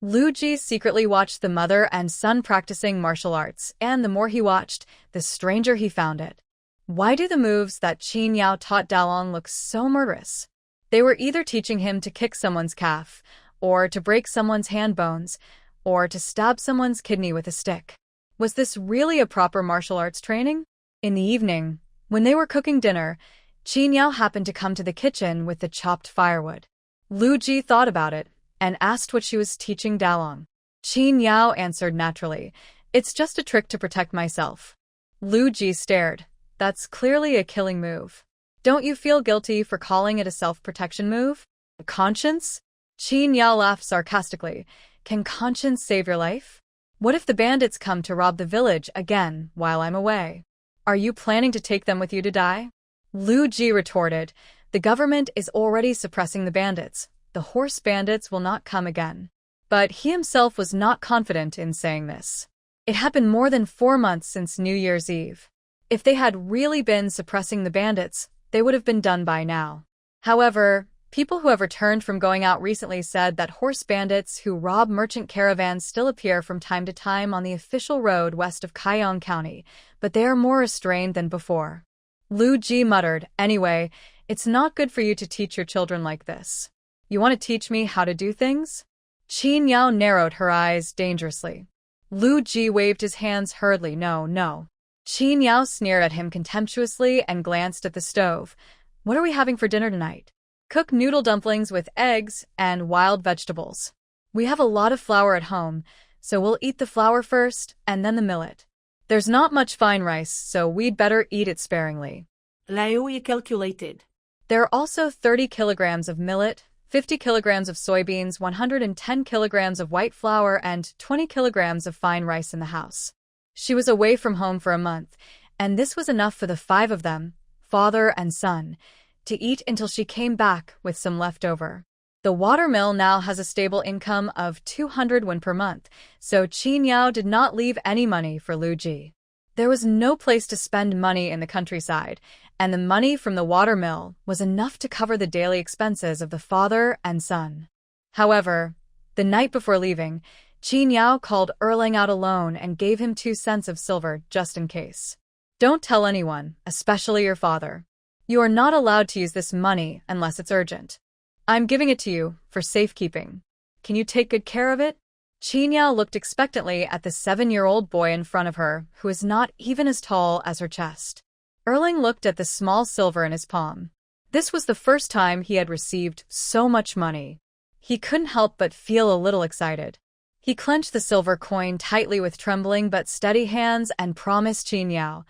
Lu Ji secretly watched the mother and son practicing martial arts, and the more he watched, the stranger he found it. Why do the moves that Qin Yao taught Dalong look so murderous? They were either teaching him to kick someone's calf, or to break someone's hand bones, or to stab someone's kidney with a stick. Was this really a proper martial arts training? In the evening, when they were cooking dinner, Qin Yao happened to come to the kitchen with the chopped firewood. Lu Ji thought about it and asked what she was teaching Dalong. Qin Yao answered naturally, "It's just a trick to protect myself." Lu Ji stared. "That's clearly a killing move. Don't you feel guilty for calling it a self-protection move? Conscience?" Qin Yao laughed sarcastically. "Can conscience save your life? What if the bandits come to rob the village again while I'm away? Are you planning to take them with you to die?" Lu Ji retorted, "The government is already suppressing the bandits. The horse bandits will not come again." But he himself was not confident in saying this. It had been more than 4 months since New Year's Eve. If they had really been suppressing the bandits, they would have been done by now. However, people who have returned from going out recently said that horse bandits who rob merchant caravans still appear from time to time on the official road west of Kaiyong County, but they are more restrained than before. Lu Ji muttered, "Anyway, it's not good for you to teach your children like this. You want to teach me how to do things?" Qin Yao narrowed her eyes dangerously. Lu Ji waved his hands hurriedly. "No, no." Qin Yao sneered at him contemptuously and glanced at the stove. "What are we having for dinner tonight?" "Cook noodle dumplings with eggs and wild vegetables. We have a lot of flour at home, so we'll eat the flour first and then the millet. There's not much fine rice, so we'd better eat it sparingly." Liu calculated. There are also 30 kilograms of millet, 50 kilograms of soybeans, 110 kilograms of white flour, and 20 kilograms of fine rice in the house. She was away from home for a month, and this was enough for the 5 of them, father and son, to eat until she came back with some left over. The watermill now has a stable income of 200 won per month, so Qin Yao did not leave any money for Lu Ji. There was no place to spend money in the countryside, and the money from the watermill was enough to cover the daily expenses of the father and son. However, the night before leaving, Qin Yao called Erling out alone and gave him 2 cents of silver just in case. "Don't tell anyone, especially your father. You are not allowed to use this money unless it's urgent. I'm giving it to you for safekeeping. Can you take good care of it?" Qin Yao looked expectantly at the 7-year-old boy in front of her, who is not even as tall as her chest. Erling looked at the small silver in his palm. This was the first time he had received so much money. He couldn't help but feel a little excited. He clenched the silver coin tightly with trembling but steady hands and promised Qin Yao,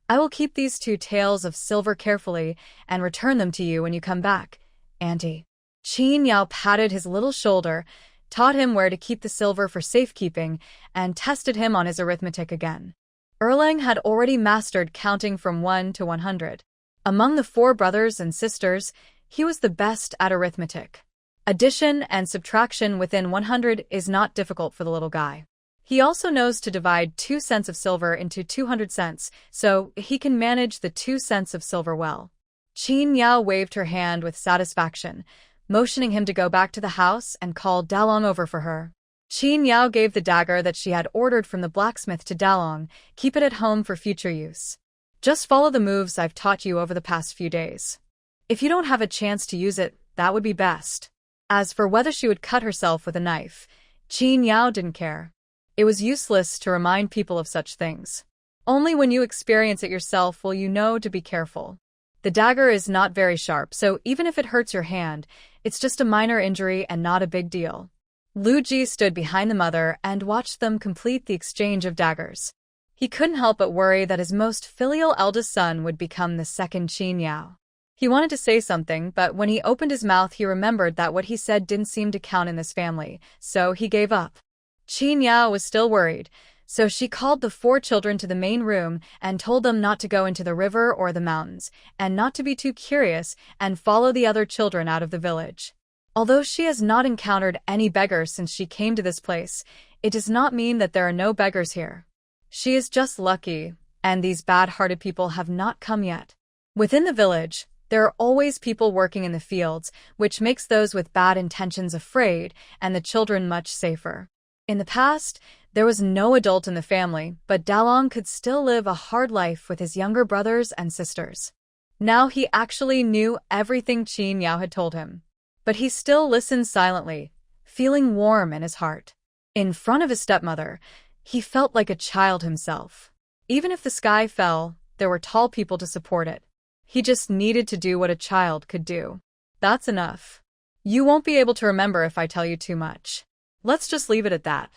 "I will keep these 2 taels of silver carefully and return them to you when you come back, Auntie." Qin Yao patted his little shoulder, taught him where to keep the silver for safekeeping, and tested him on his arithmetic again. Erlang had already mastered counting from 1 to 100. Among the 4 brothers and sisters, he was the best at arithmetic. Addition and subtraction within 100 is not difficult for the little guy. He also knows to divide 2 cents of silver into 200 cents, so he can manage the 2 cents of silver well. Qin Yao waved her hand with satisfaction, motioning him to go back to the house and call Dalong over for her. Qin Yao gave the dagger that she had ordered from the blacksmith to Dalong. Keep it at home for future use. Just follow the moves I've taught you over the past few days. If you don't have a chance to use it, that would be best. As for whether she would cut herself with a knife, Qin Yao didn't care. It was useless to remind people of such things. Only when you experience it yourself will you know to be careful. The dagger is not very sharp, so even if it hurts your hand, it's just a minor injury and not a big deal. Lu Ji stood behind the mother and watched them complete the exchange of daggers. He couldn't help but worry that his most filial eldest son would become the second Qin Yao. He wanted to say something, but when he opened his mouth he remembered that what he said didn't seem to count in this family, so he gave up. Qin Yao was still worried, so she called the 4 children to the main room and told them not to go into the river or the mountains, and not to be too curious and follow the other children out of the village. Although she has not encountered any beggars since she came to this place, it does not mean that there are no beggars here. She is just lucky, and these bad-hearted people have not come yet. Within the village, there are always people working in the fields, which makes those with bad intentions afraid and the children much safer. In the past, there was no adult in the family, but Dalong could still live a hard life with his younger brothers and sisters. Now he actually knew everything Qin Yao had told him. But he still listened silently, feeling warm in his heart. In front of his stepmother, he felt like a child himself. Even if the sky fell, there were tall people to support it. He just needed to do what a child could do. That's enough. You won't be able to remember if I tell you too much. Let's just leave it at that.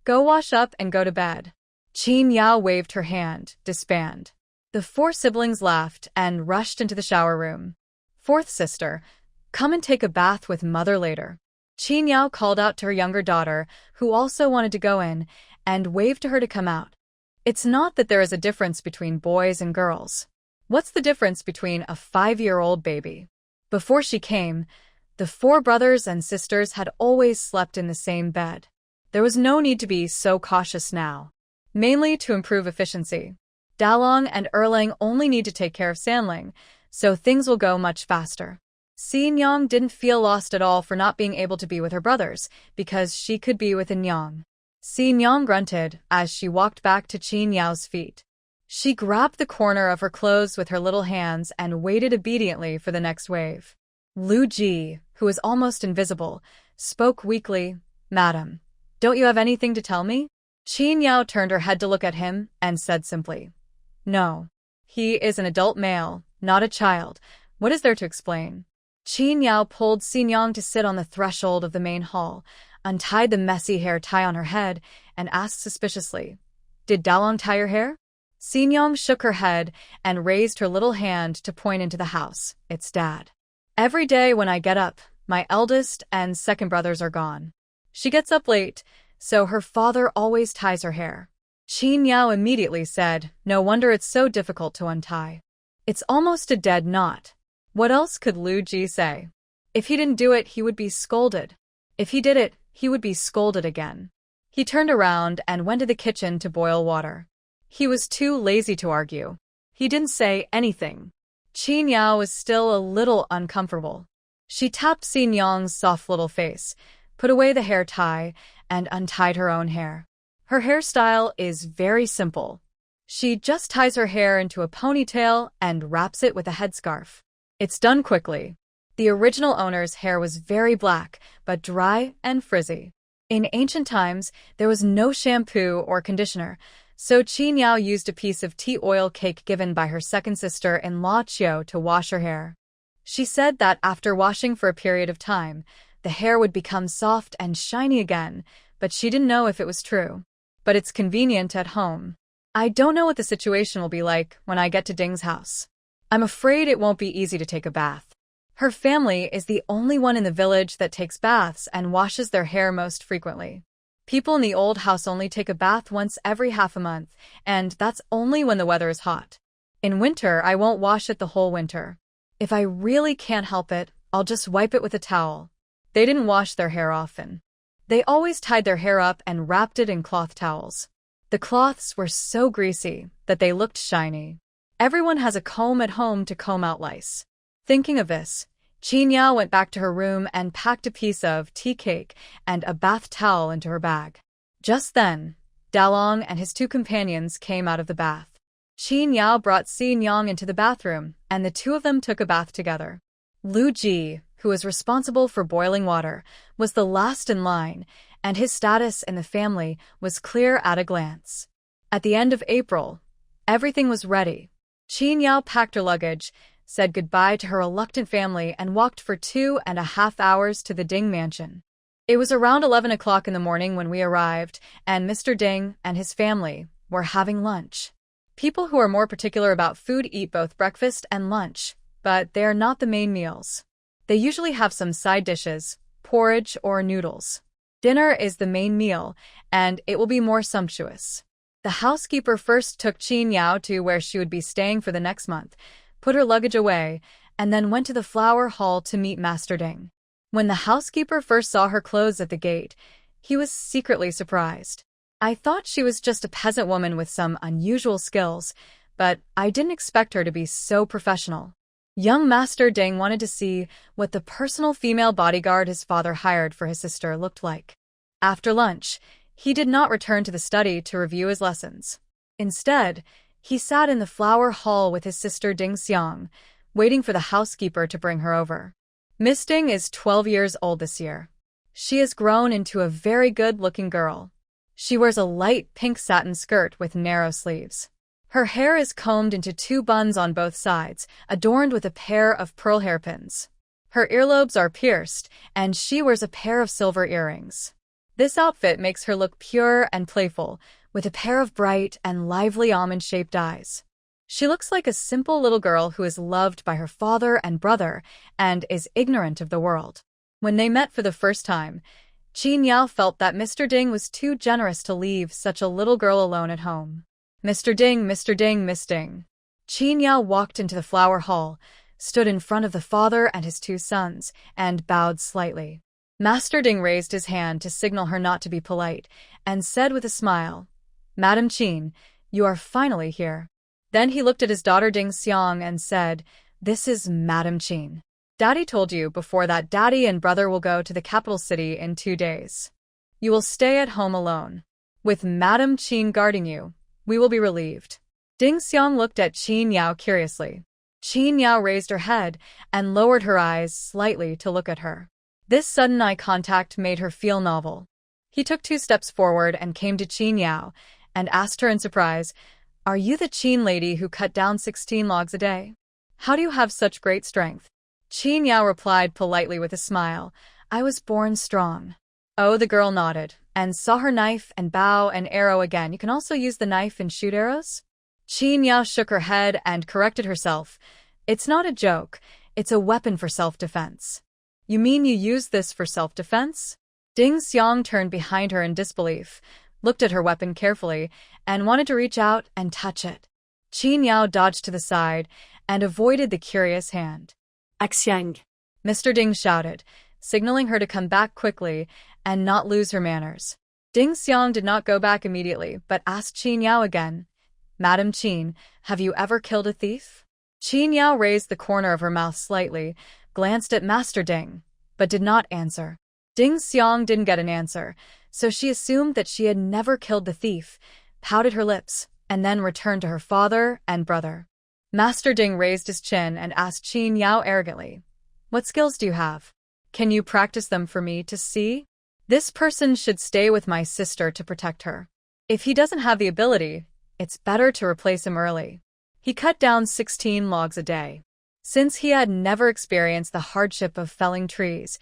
Go wash up and go to bed. Qin Yao waved her hand, disband. The 4 siblings laughed and rushed into the shower room. 4th sister, come and take a bath with mother later. Qin Yao called out to her younger daughter, who also wanted to go in, and waved to her to come out. It's not that there is a difference between boys and girls. What's the difference between a 5-year-old baby? Before she came, the 4 brothers and sisters had always slept in the same bed. There was no need to be so cautious now. Mainly to improve efficiency. Dalong and Erlang only need to take care of Sanling, so things will go much faster. Xin Yang didn't feel lost at all for not being able to be with her brothers, because she could be with Yang. Xin Yang grunted as she walked back to Qin Yao's feet. She grabbed the corner of her clothes with her little hands and waited obediently for the next wave. Lu Ji, who was almost invisible, spoke weakly, "Madam, don't you have anything to tell me?" Qin Yao turned her head to look at him and said simply, "No. He is an adult male, not a child. What is there to explain?" Qin Yao pulled Xin Yang to sit on the threshold of the main hall, untied the messy hair tie on her head, and asked suspiciously, "Did Dalong tie your hair?" Xin Yang shook her head and raised her little hand to point into the house. "It's Dad. Every day when I get up, my eldest and second brothers are gone. She gets up late, so her father always ties her hair." Qin Yao immediately said, "No wonder it's so difficult to untie. It's almost a dead knot." What else could Lu Ji say? If he didn't do it, he would be scolded. If he did it, he would be scolded again. He turned around and went to the kitchen to boil water. He was too lazy to argue. He didn't say anything. Qin Yao was still a little uncomfortable. She tapped Xin Yang's soft little face, put away the hair tie, and untied her own hair. Her hairstyle is very simple. She just ties her hair into a ponytail and wraps it with a headscarf. It's done quickly. The original owner's hair was very black, but dry and frizzy. In ancient times, there was no shampoo or conditioner, so Qin Yao used a piece of tea oil cake given by her second sister-in-law Qiu to wash her hair. She said that after washing for a period of time, the hair would become soft and shiny again, but she didn't know if it was true. But it's convenient at home. I don't know what the situation will be like when I get to Ding's house. I'm afraid it won't be easy to take a bath. Her family is the only one in the village that takes baths and washes their hair most frequently. People in the old house only take a bath once every half a month, and that's only when the weather is hot. In winter, I won't wash it the whole winter. If I really can't help it, I'll just wipe it with a towel. They didn't wash their hair often. They always tied their hair up and wrapped it in cloth towels. The cloths were so greasy that they looked shiny. Everyone has a comb at home to comb out lice. Thinking of this, Qin Yao went back to her room and packed a piece of tea cake and a bath towel into her bag. Just then, Dalong and his two companions came out of the bath. Qin Yao brought Xin Yang into the bathroom, and the two of them took a bath together. Lu Ji, who was responsible for boiling water, was the last in line, and his status in the family was clear at a glance. At the end of April, everything was ready. Qin Yao packed her luggage, said goodbye to her reluctant family, and walked for 2.5 hours to the Ding mansion. It was around 11 o'clock in the morning when we arrived, and Mr. Ding and his family were having lunch. People who are more particular about food eat both breakfast and lunch, but they are not the main meals. They usually have some side dishes, porridge or noodles. Dinner is the main meal, and it will be more sumptuous. The housekeeper first took Qin Yao to where she would be staying for the next month, put her luggage away, and then went to the flower hall to meet Master Ding. When the housekeeper first saw her clothes at the gate, he was secretly surprised. I thought she was just a peasant woman with some unusual skills, but I didn't expect her to be so professional. Young Master Ding wanted to see what the personal female bodyguard his father hired for his sister looked like. After lunch, he did not return to the study to review his lessons. Instead, he sat in the flower hall with his sister Ding Xiang, waiting for the housekeeper to bring her over. Miss Ding is 12 years old this year. She has grown into a very good-looking girl. She wears a light pink satin skirt with narrow sleeves. Her hair is combed into 2 buns on both sides, adorned with a pair of pearl hairpins. Her earlobes are pierced, and she wears a pair of silver earrings. This outfit makes her look pure and playful, with a pair of bright and lively almond-shaped eyes. She looks like a simple little girl who is loved by her father and brother and is ignorant of the world. When they met for the first time, Qin Yao felt that Mr. Ding was too generous to leave such a little girl alone at home. Mr. Ding, Mr. Ding, Miss Ding. Qin Yao walked into the flower hall, stood in front of the father and his 2 sons, and bowed slightly. Master Ding raised his hand to signal her not to be polite, and said with a smile, "Madam Qin, you are finally here." Then he looked at his daughter Ding Xiang and said, "This is Madam Qin. Daddy told you before that Daddy and brother will go to the capital city in 2 days. You will stay at home alone. With Madam Qin guarding you, we will be relieved." Ding Xiang looked at Qin Yao curiously. Qin Yao raised her head and lowered her eyes slightly to look at her. This sudden eye contact made her feel novel. He took 2 steps forward and came to Qin Yao and asked her in surprise, "Are you the Qin lady who cut down 16 logs a day? How do you have such great strength?" Qin Yao replied politely with a smile, "I was born strong." Oh, the girl nodded and saw her knife and bow and arrow again. "You can also use the knife and shoot arrows?" Qin Yao shook her head and corrected herself. "It's not a joke. It's a weapon for self-defense." "You mean you use this for self-defense?" Ding Xiang turned behind her in disbelief, looked at her weapon carefully, and wanted to reach out and touch it. Qin Yao dodged to the side and avoided the curious hand. Axiang. Mr. Ding shouted, signaling her to come back quickly and not lose her manners. Ding Xiang did not go back immediately, but asked Qin Yao again, "Madam Qin, have you ever killed a thief?" Qin Yao raised the corner of her mouth slightly, glanced at Master Ding, but did not answer. Ding Xiang didn't get an answer, so she assumed that she had never killed the thief, pouted her lips, and then returned to her father and brother. Master Ding raised his chin and asked Qin Yao arrogantly, "What skills do you have? Can you practice them for me to see? This person should stay with my sister to protect her. If he doesn't have the ability, it's better to replace him early." He cut down 16 logs a day. Since he had never experienced the hardship of felling trees,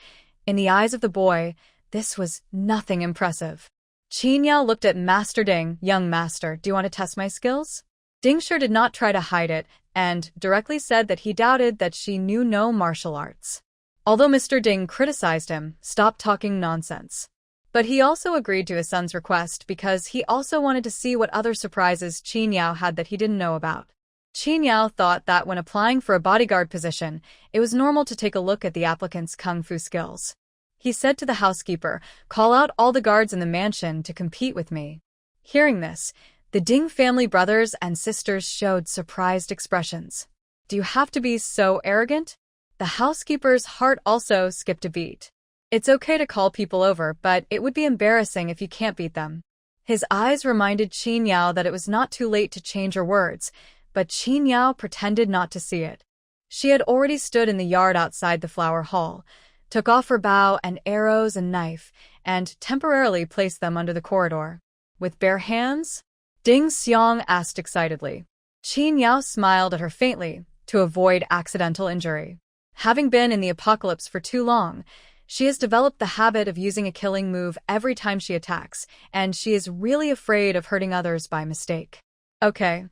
in the eyes of the boy, this was nothing impressive. Qin Yao looked at Master Ding. "Young master, do you want to test my skills?" Ding sure did not try to hide it and directly said that he doubted that she knew no martial arts. Although Mr. Ding criticized him, "Stop talking nonsense." But he also agreed to his son's request because he also wanted to see what other surprises Qin Yao had that he didn't know about. Qin Yao thought that when applying for a bodyguard position, it was normal to take a look at the applicant's kung fu skills. He said to the housekeeper, "Call out all the guards in the mansion to compete with me." Hearing this, the Ding family brothers and sisters showed surprised expressions. "Do you have to be so arrogant?" The housekeeper's heart also skipped a beat. It's okay to call people over, but it would be embarrassing if you can't beat them. His eyes reminded Qin Yao that it was not too late to change her words, but Qin Yao pretended not to see it. She had already stood in the yard outside the flower hall, took off her bow and arrows and knife, and temporarily placed them under the corridor. "With bare hands?" Ding Xiang asked excitedly. Qin Yao smiled at her faintly, to avoid accidental injury. Having been in the apocalypse for too long, she has developed the habit of using a killing move every time she attacks, and she is really afraid of hurting others by mistake. "Okay."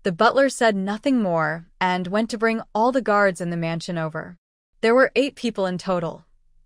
The butler said nothing more and went to bring all the guards in the mansion over. There were 8 people in total.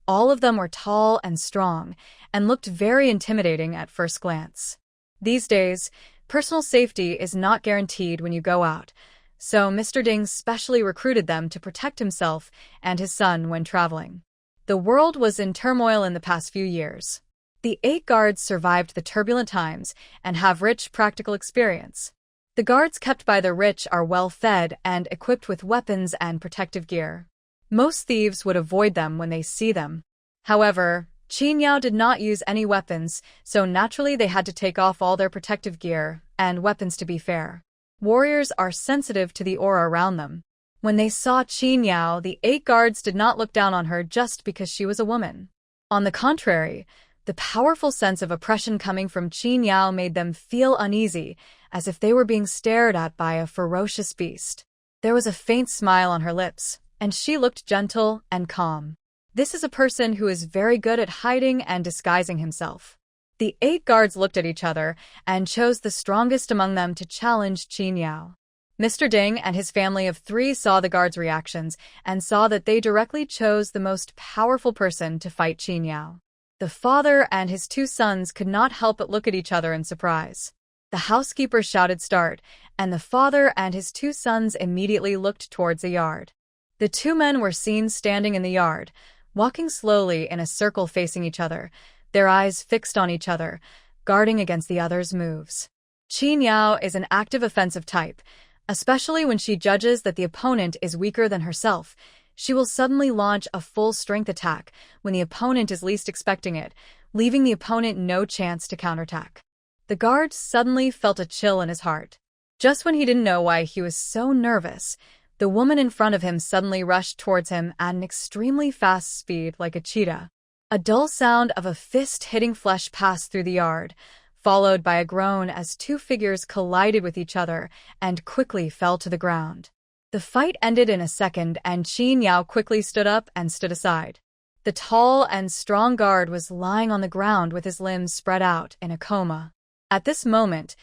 All of them were tall and strong, and looked very intimidating at first glance. These days, personal safety is not guaranteed when you go out, so Mr. Ding specially recruited them to protect himself and his son when traveling. The world was in turmoil in the past few years. The 8 guards survived the turbulent times and have rich practical experience. The guards kept by the rich are well fed and equipped with weapons and protective gear. Most thieves would avoid them when they see them. However, Qin Yao did not use any weapons, so naturally they had to take off all their protective gear and weapons to be fair. Warriors are sensitive to the aura around them. When they saw Qin Yao, the 8 guards did not look down on her just because she was a woman. On the contrary, the powerful sense of oppression coming from Qin Yao made them feel uneasy, as if they were being stared at by a ferocious beast. There was a faint smile on her lips, and she looked gentle and calm. This is a person who is very good at hiding and disguising himself. The 8 guards looked at each other and chose the strongest among them to challenge Qin Yao. Mr. Ding and his family of 3 saw the guards' reactions and saw that they directly chose the most powerful person to fight Qin Yao. The father and his 2 sons could not help but look at each other in surprise. The housekeeper shouted "Start," and the father and his 2 sons immediately looked towards the yard. The 2 men were seen standing in the yard, walking slowly in a circle facing each other, their eyes fixed on each other, guarding against the other's moves. Qin Yao is an active offensive type. Especially when she judges that the opponent is weaker than herself, she will suddenly launch a full-strength attack when the opponent is least expecting it, leaving the opponent no chance to counterattack. The guard suddenly felt a chill in his heart. Just when he didn't know why he was so nervous, the woman in front of him suddenly rushed towards him at an extremely fast speed like a cheetah. A dull sound of a fist hitting flesh passed through the yard, followed by a groan as 2 figures collided with each other and quickly fell to the ground. The fight ended in a second, and Qin Yao quickly stood up and stood aside. The tall and strong guard was lying on the ground with his limbs spread out in a coma. At this moment,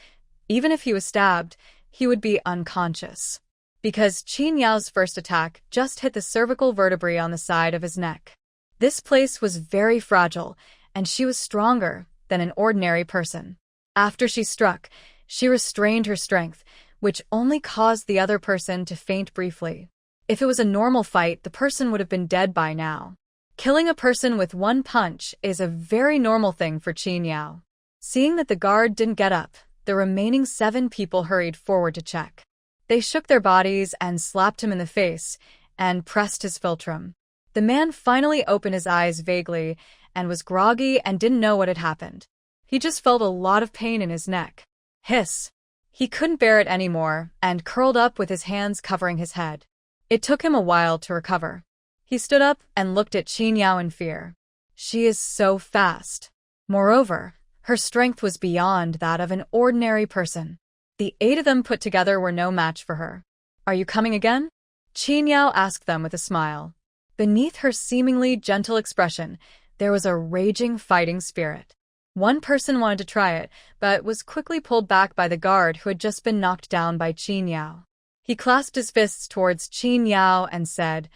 even if he was stabbed, he would be unconscious, because Qin Yao's first attack just hit the cervical vertebrae on the side of his neck. This place was very fragile, and she was stronger than an ordinary person. After she struck, she restrained her strength, which only caused the other person to faint briefly. If it was a normal fight, the person would have been dead by now. Killing a person with 1 punch is a very normal thing for Qin Yao. Seeing that the guard didn't get up, the remaining 7 people hurried forward to check. They shook their bodies and slapped him in the face and pressed his philtrum. The man finally opened his eyes vaguely and was groggy and didn't know what had happened. He just felt a lot of pain in his neck. Hiss! He couldn't bear it anymore and curled up with his hands covering his head. It took him a while to recover. He stood up and looked at Qin Yao in fear. She is so fast. Moreover, her strength was beyond that of an ordinary person. The 8 of them put together were no match for her. "Are you coming again?" Qin Yao asked them with a smile. Beneath her seemingly gentle expression, there was a raging fighting spirit. One person wanted to try it, but was quickly pulled back by the guard who had just been knocked down by Qin Yao. He clasped his fists towards Qin Yao and said,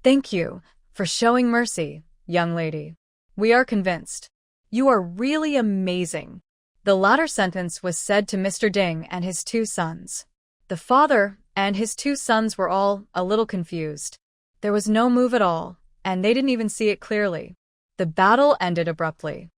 "Thank you for showing mercy, young lady. We are convinced. You are really amazing." The latter sentence was said to Mr. Ding and his two sons. The father and his two sons were all a little confused. There was no move at all, and they didn't even see it clearly. The battle ended abruptly.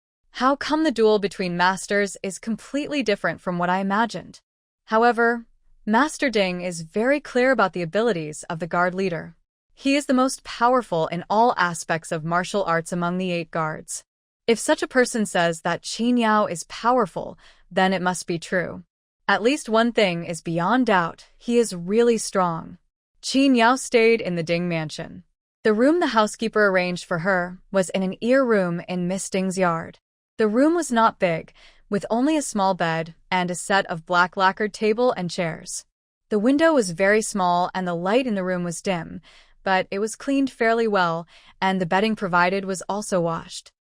How come the duel between masters is completely different from what I imagined? However, Master Ding is very clear about the abilities of the guard leader. He is the most powerful in all aspects of martial arts among the 8 guards. If such a person says that Qin Yao is powerful, then it must be true. At least one thing is beyond doubt: he is really strong. Qin Yao stayed in the Ding mansion. The room the housekeeper arranged for her was in an ear room in Miss Ding's yard. The room was not big, with only a small bed and a set of black lacquered table and chairs. The window was very small and the light in the room was dim, but it was cleaned fairly well, and the bedding provided was also washed.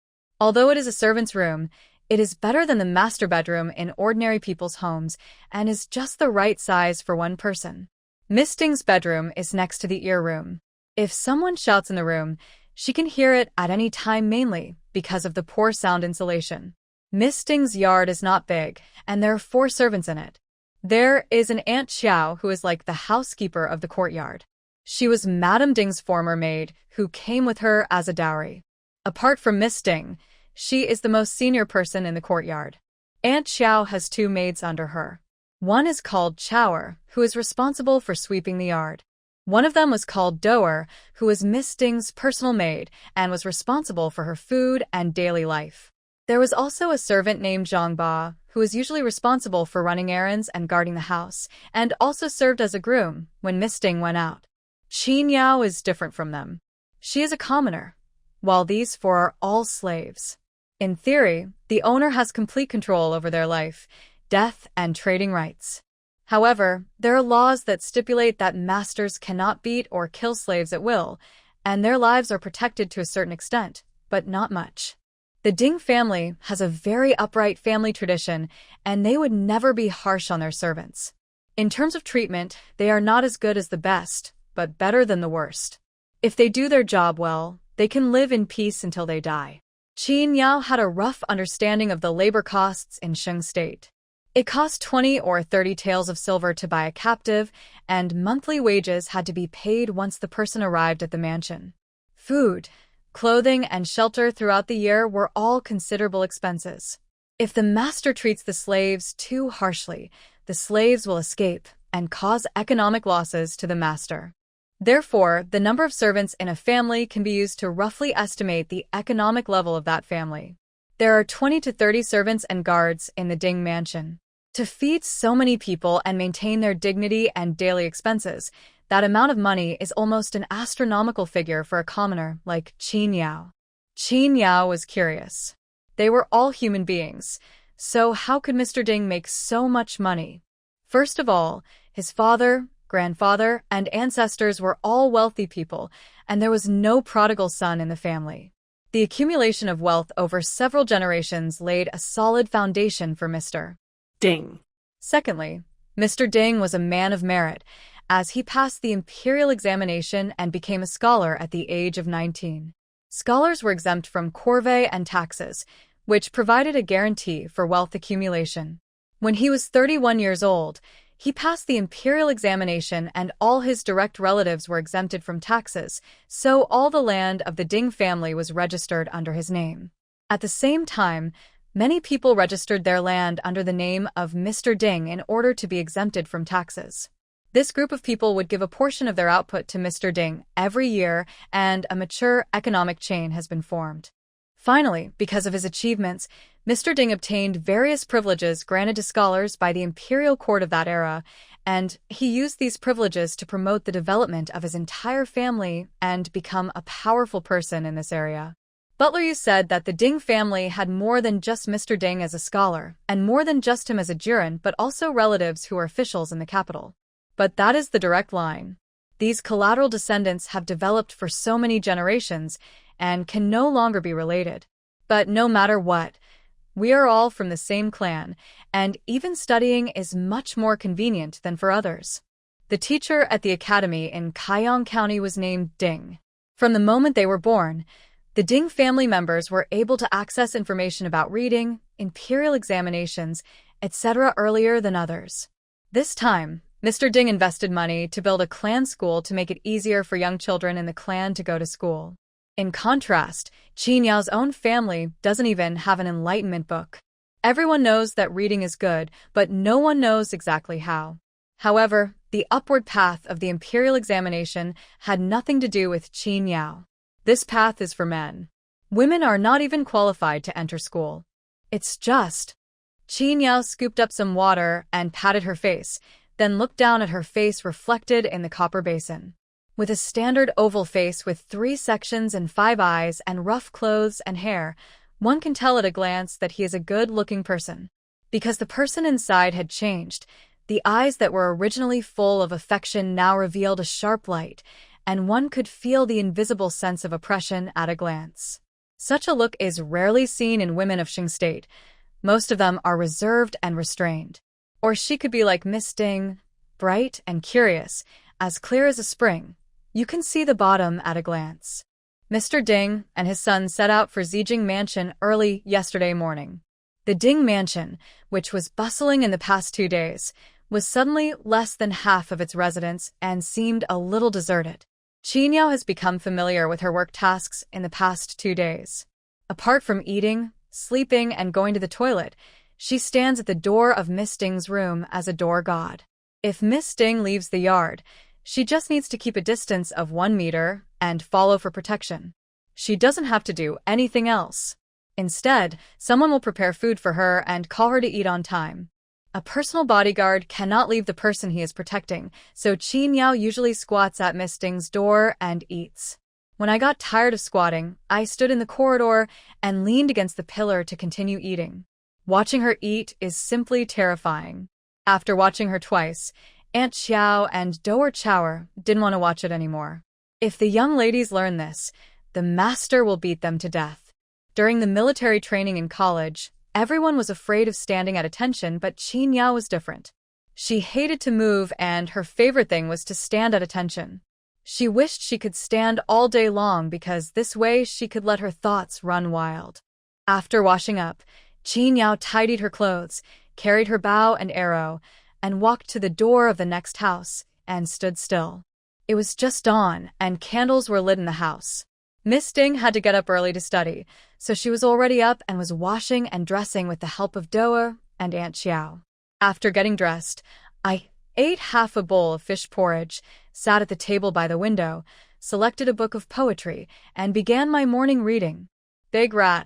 Although it is a servant's room, it is better than the master bedroom in ordinary people's homes and is just the right size for one person. Miss Ding's bedroom is next to the ear room. If someone shouts in the room, she can hear it at any time, mainly because of the poor sound insulation. Miss Ding's yard is not big, and there are 4 servants in it. There is an Aunt Xiao who is like the housekeeper of the courtyard. She was Madame Ding's former maid, who came with her as a dowry. Apart from Miss Ding, she is the most senior person in the courtyard. Aunt Xiao has 2 maids under her. One is called Chower, who is responsible for sweeping the yard. One of them was called Doer, who was Miss Ding's personal maid and was responsible for her food and daily life. There was also a servant named Zhangba, who was usually responsible for running errands and guarding the house, and also served as a groom when Miss Ding went out. Qin Yao is different from them. She is a commoner, while these 4 are all slaves. In theory, the owner has complete control over their life, death, and trading rights. However, there are laws that stipulate that masters cannot beat or kill slaves at will, and their lives are protected to a certain extent, but not much. The Ding family has a very upright family tradition, and they would never be harsh on their servants. In terms of treatment, they are not as good as the best, but better than the worst. If they do their job well, they can live in peace until they die. Qin Yao had a rough understanding of the labor costs in Sheng State. It cost 20 or 30 taels of silver to buy a captive, and monthly wages had to be paid once the person arrived at the mansion. Food, clothing, and shelter throughout the year were all considerable expenses. If the master treats the slaves too harshly, the slaves will escape and cause economic losses to the master. Therefore, the number of servants in a family can be used to roughly estimate the economic level of that family. There are 20 to 30 servants and guards in the Ding mansion. To feed so many people and maintain their dignity and daily expenses, that amount of money is almost an astronomical figure for a commoner like Qin Yao. Qin Yao was curious. They were all human beings, so how could Mr. Ding make so much money? First of all, his father, grandfather, and ancestors were all wealthy people, and there was no prodigal son in the family. The accumulation of wealth over several generations laid a solid foundation for Mr. Ding. Secondly, Mr. Ding was a man of merit, as he passed the imperial examination and became a scholar at the age of 19. Scholars were exempt from corvée and taxes, which provided a guarantee for wealth accumulation. When he was 31 years old, he passed the imperial examination and all his direct relatives were exempted from taxes, so all the land of the Ding family was registered under his name. At the same time, many people registered their land under the name of Mr. Ding in order to be exempted from taxes. This group of people would give a portion of their output to Mr. Ding every year, and a mature economic chain has been formed. Finally, because of his achievements, Mr. Ding obtained various privileges granted to scholars by the imperial court of that era, and he used these privileges to promote the development of his entire family and become a powerful person in this area. Butler Yu said that the Ding family had more than just Mr. Ding as a scholar, and more than just him as a jurin, but also relatives who are officials in the capital. But that is the direct line. These collateral descendants have developed for so many generations and can no longer be related. But no matter what, we are all from the same clan, and even studying is much more convenient than for others. The teacher at the academy in Kaiyang County was named Ding. From the moment they were born, the Ding family members were able to access information about reading, imperial examinations, etc. earlier than others. This time, Mr. Ding invested money to build a clan school to make it easier for young children in the clan to go to school. In contrast, Qin Yao's own family doesn't even have an enlightenment book. Everyone knows that reading is good, but no one knows exactly how. However, the upward path of the imperial examination had nothing to do with Qin Yao. This path is for men. Women are not even qualified to enter school. It's just... Qin Yao scooped up some water and patted her face, then looked down at her face reflected in the copper basin. With a standard oval face with 3 sections and 5 eyes and rough clothes and hair, one can tell at a glance that he is a good-looking person. Because the person inside had changed, the eyes that were originally full of affection now revealed a sharp light, and one could feel the invisible sense of oppression at a glance. Such a look is rarely seen in women of Qing state. Most of them are reserved and restrained. Or she could be like Miss Ding, bright and curious, as clear as a spring. You can see the bottom at a glance. Mr. Ding and his son set out for Zijing Mansion early yesterday morning. The Ding Mansion, which was bustling in the past 2 days, was suddenly less than half of its residents and seemed a little deserted. Qin Yao has become familiar with her work tasks in the past 2 days. Apart from eating, sleeping, and going to the toilet, she stands at the door of Miss Ding's room as a door god. If Miss Ding leaves the yard, she just needs to keep a distance of 1 meter and follow for protection. She doesn't have to do anything else. Instead, someone will prepare food for her and call her to eat on time. A personal bodyguard cannot leave the person he is protecting, so Qin Yao usually squats at Miss Ding's door and eats. When I got tired of squatting, I stood in the corridor and leaned against the pillar to continue eating. Watching her eat is simply terrifying. After watching her twice, Aunt Xiao and Doer Chower didn't want to watch it anymore. If the young ladies learn this, the master will beat them to death. During the military training in college, everyone was afraid of standing at attention, but Qin Yao was different. She hated to move, and her favorite thing was to stand at attention. She wished she could stand all day long because this way she could let her thoughts run wild. After washing up, Qin Yao tidied her clothes, carried her bow and arrow, and walked to the door of the next house and stood still. It was just dawn, and candles were lit in the house. Miss Ding had to get up early to study, so she was already up and was washing and dressing with the help of Doer and Aunt Xiao. After getting dressed, I ate half a bowl of fish porridge, sat at the table by the window, selected a book of poetry, and began my morning reading. Big rat,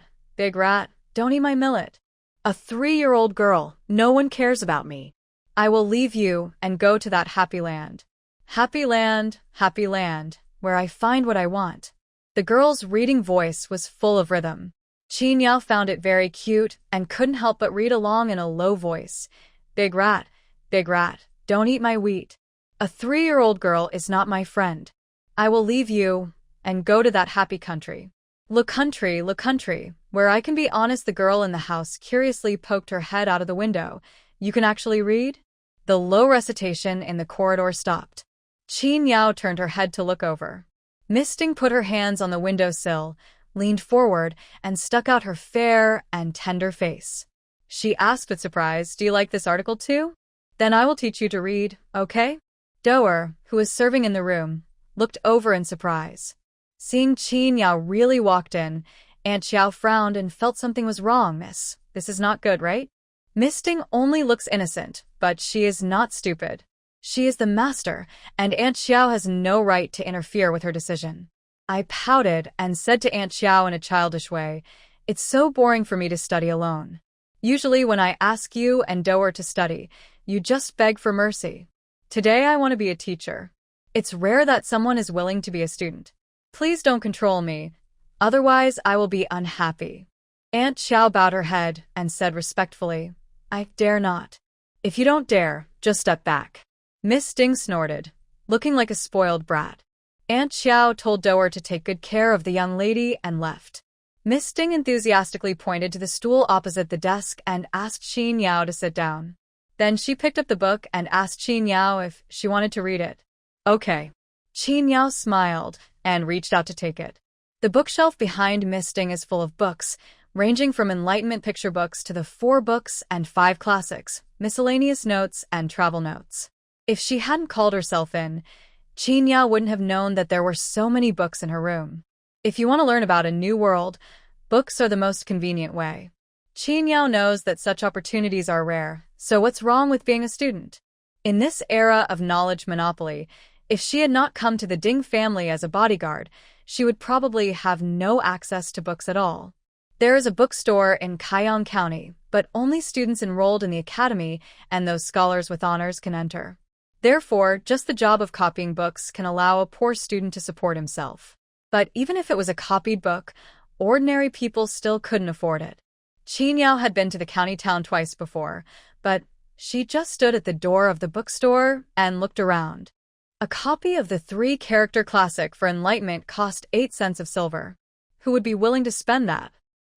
don't eat my millet. A 3-year-old girl, no one cares about me. I will leave you and go to that happy land. Happy land, where I find what I want. The girl's reading voice was full of rhythm. Qin Yao found it very cute and couldn't help but read along in a low voice. Big rat, don't eat my wheat. A 3-year-old girl is not my friend. I will leave you and go to that happy country. Look country, where I can be honest. The girl in the house curiously poked her head out of the window. You can actually read? The low recitation in the corridor stopped. Qin Yao turned her head to look over. Miss Ding put her hands on the windowsill, leaned forward, and stuck out her fair and tender face. She asked with surprise, "Do you like this article too? Then I will teach you to read, okay?" Doer, who was serving in the room, looked over in surprise. Seeing Qin Yao really walked in, Aunt Xiao frowned and felt something was wrong. Miss, this is not good, right? Miss Ding only looks innocent, but she is not stupid. She is the master, and Aunt Xiao has no right to interfere with her decision. I pouted and said to Aunt Xiao in a childish way, "It's so boring for me to study alone. Usually when I ask you and Doer to study, you just beg for mercy. Today I want to be a teacher. It's rare that someone is willing to be a student. Please don't control me, otherwise I will be unhappy." Aunt Xiao bowed her head and said respectfully, "I dare not." "If you don't dare, just step back." Miss Ding snorted, looking like a spoiled brat. Aunt Xiao told Doer to take good care of the young lady and left. Miss Ding enthusiastically pointed to the stool opposite the desk and asked Qin Yao to sit down. Then she picked up the book and asked Qin Yao if she wanted to read it. Okay. Qin Yao smiled and reached out to take it. The bookshelf behind Miss Ding is full of books, ranging from Enlightenment picture books to the 4 books and 5 classics, miscellaneous notes, and travel notes. If she hadn't called herself in, Qin Yao wouldn't have known that there were so many books in her room. If you want to learn about a new world, books are the most convenient way. Qin Yao knows that such opportunities are rare, so what's wrong with being a student? In this era of knowledge monopoly, if she had not come to the Ding family as a bodyguard, she would probably have no access to books at all. There is a bookstore in Kaiyang County, but only students enrolled in the academy and those scholars with honors can enter. Therefore, just the job of copying books can allow a poor student to support himself. But even if it was a copied book, ordinary people still couldn't afford it. Qin Yao had been to the county town twice before, but she just stood at the door of the bookstore and looked around. A copy of the 3-character classic for Enlightenment cost 8 cents of silver. Who would be willing to spend that?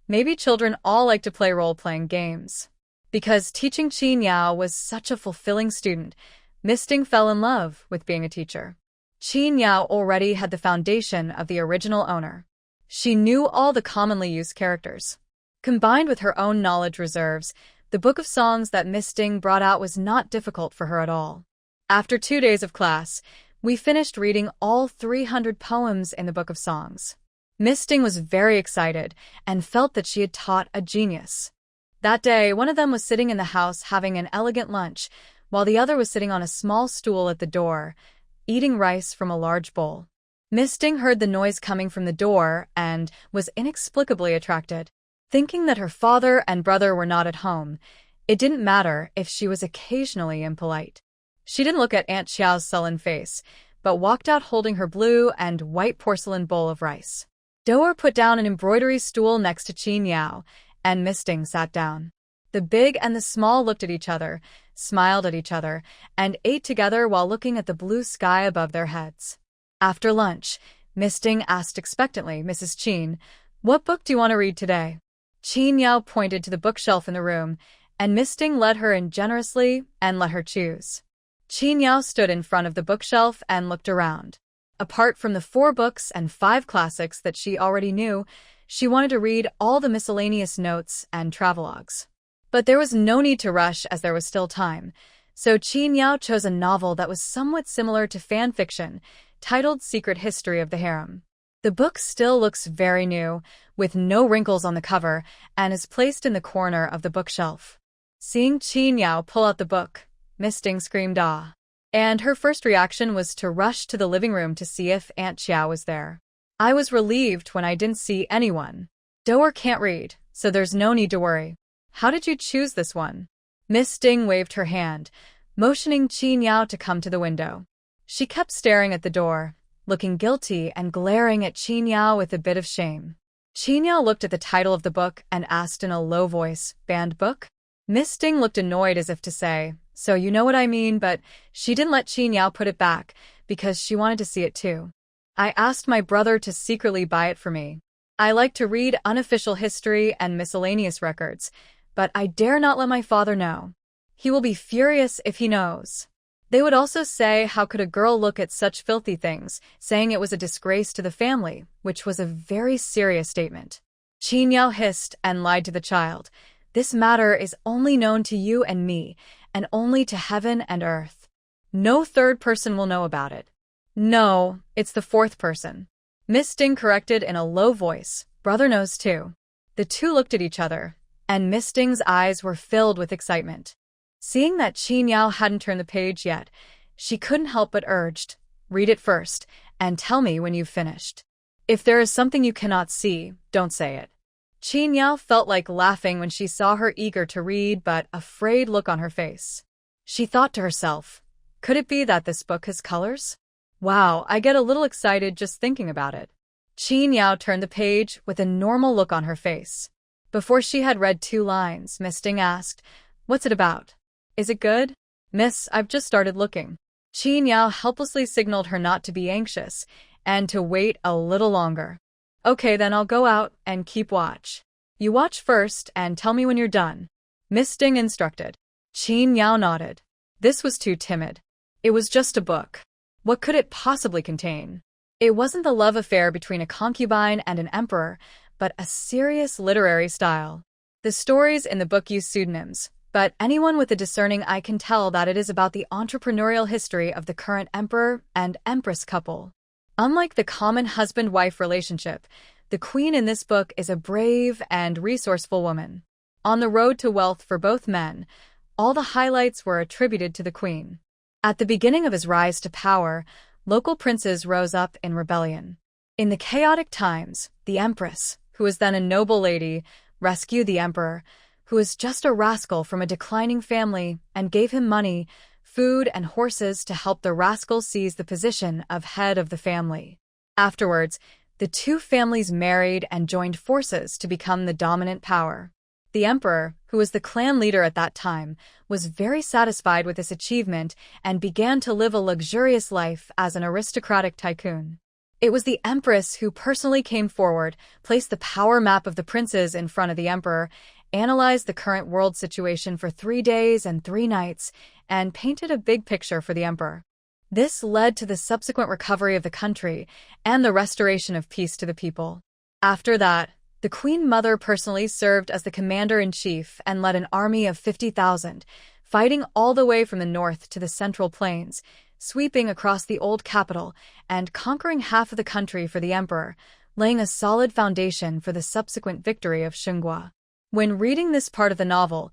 Maybe children all like to play role-playing games. Because teaching Qin Yao was such a fulfilling student, Miss Ding fell in love with being a teacher. Qin Yao already had the foundation of the original owner. She knew all the commonly used characters. Combined with her own knowledge reserves, the book of songs that Miss Ding brought out was not difficult for her at all. After 2 days of class, we finished reading all 300 poems in the book of songs. Miss Ding was very excited and felt that she had taught a genius. That day, one of them was sitting in the house having an elegant lunch, while the other was sitting on a small stool at the door, eating rice from a large bowl. Miss Ding heard the noise coming from the door and was inexplicably attracted. Thinking that her father and brother were not at home, it didn't matter if she was occasionally impolite. She didn't look at Aunt Xiao's sullen face, but walked out holding her blue and white porcelain bowl of rice. Doer put down an embroidery stool next to Qin Yao, and Miss Ding sat down. The big and the small looked at each other, smiled at each other, and ate together while looking at the blue sky above their heads. After lunch, Miss Ding asked expectantly, Mrs. Qin, "What book do you want to read today?" Qin Yao pointed to the bookshelf in the room, and Miss Ding led her in generously and let her choose. Qin Yao stood in front of the bookshelf and looked around. Apart from the 4 books and 5 classics that she already knew, she wanted to read all the miscellaneous notes and travelogues. But there was no need to rush as there was still time, so Qin Yao chose a novel that was somewhat similar to fan fiction, titled Secret History of the Harem. The book still looks very new, with no wrinkles on the cover, and is placed in the corner of the bookshelf. Seeing Qin Yao pull out the book, Miss Ding screamed ah. And her first reaction was to rush to the living room to see if Aunt Xiao was there. I was relieved when I didn't see anyone. Doer can't read, so there's no need to worry. How did you choose this one? Miss Ding waved her hand, motioning Qin Yao to come to the window. She kept staring at the door, looking guilty and glaring at Qin Yao with a bit of shame. Qin Yao looked at the title of the book and asked in a low voice, "Banned book?" Miss Ding looked annoyed as if to say, "So you know what I mean," but she didn't let Qin Yao put it back because she wanted to see it too. "I asked my brother to secretly buy it for me. I like to read unofficial history and miscellaneous records, but I dare not let my father know. He will be furious if he knows." They would also say, how could a girl look at such filthy things, saying it was a disgrace to the family, which was a very serious statement. Qin Yao hissed and lied to the child. "This matter is only known to you and me, and only to heaven and earth. No third person will know about it." "No, it's the 4th person." Miss Ding corrected in a low voice. "Brother knows too." The two looked at each other, and Miss Ding's eyes were filled with excitement. Seeing that Qin Yao hadn't turned the page yet, she couldn't help but urged, "Read it first, and tell me when you've finished. If there is something you cannot see, don't say it." Qin Yao felt like laughing when she saw her eager to read but afraid look on her face. She thought to herself, could it be that this book has colors? Wow, I get a little excited just thinking about it. Qin Yao turned the page with a normal look on her face. Before she had read 2 lines, Miss Ding asked, "What's it about? Is it good?" "Miss, I've just started looking." Qin Yao helplessly signaled her not to be anxious and to wait a little longer. "Okay, then I'll go out and keep watch. You watch first and tell me when you're done," Miss Ding instructed. Qin Yao nodded. This was too timid. It was just a book. What could it possibly contain? It wasn't the love affair between a concubine and an emperor, but a serious literary style. The stories in the book use pseudonyms, but anyone with a discerning eye can tell that it is about the entrepreneurial history of the current emperor and empress couple. Unlike the common husband-wife relationship, the queen in this book is a brave and resourceful woman. On the road to wealth for both men, all the highlights were attributed to the queen. At the beginning of his rise to power, local princes rose up in rebellion. In the chaotic times, the empress, who was then a noble lady, rescued the emperor, who was just a rascal from a declining family, and gave him money, food, and horses to help the rascal seize the position of head of the family. Afterwards, the two families married and joined forces to become the dominant power. The emperor, who was the clan leader at that time, was very satisfied with this achievement and began to live a luxurious life as an aristocratic tycoon. It was the empress who personally came forward, placed the power map of the princes in front of the emperor, analyzed the current world situation for 3 days and 3 nights, and painted a big picture for the emperor. This led to the subsequent recovery of the country and the restoration of peace to the people. After that, the Queen Mother personally served as the commander-in-chief and led an army of 50,000, fighting all the way from the north to the central plains, sweeping across the old capital and conquering half of the country for the emperor, laying a solid foundation for the subsequent victory of Xinghua. When reading this part of the novel,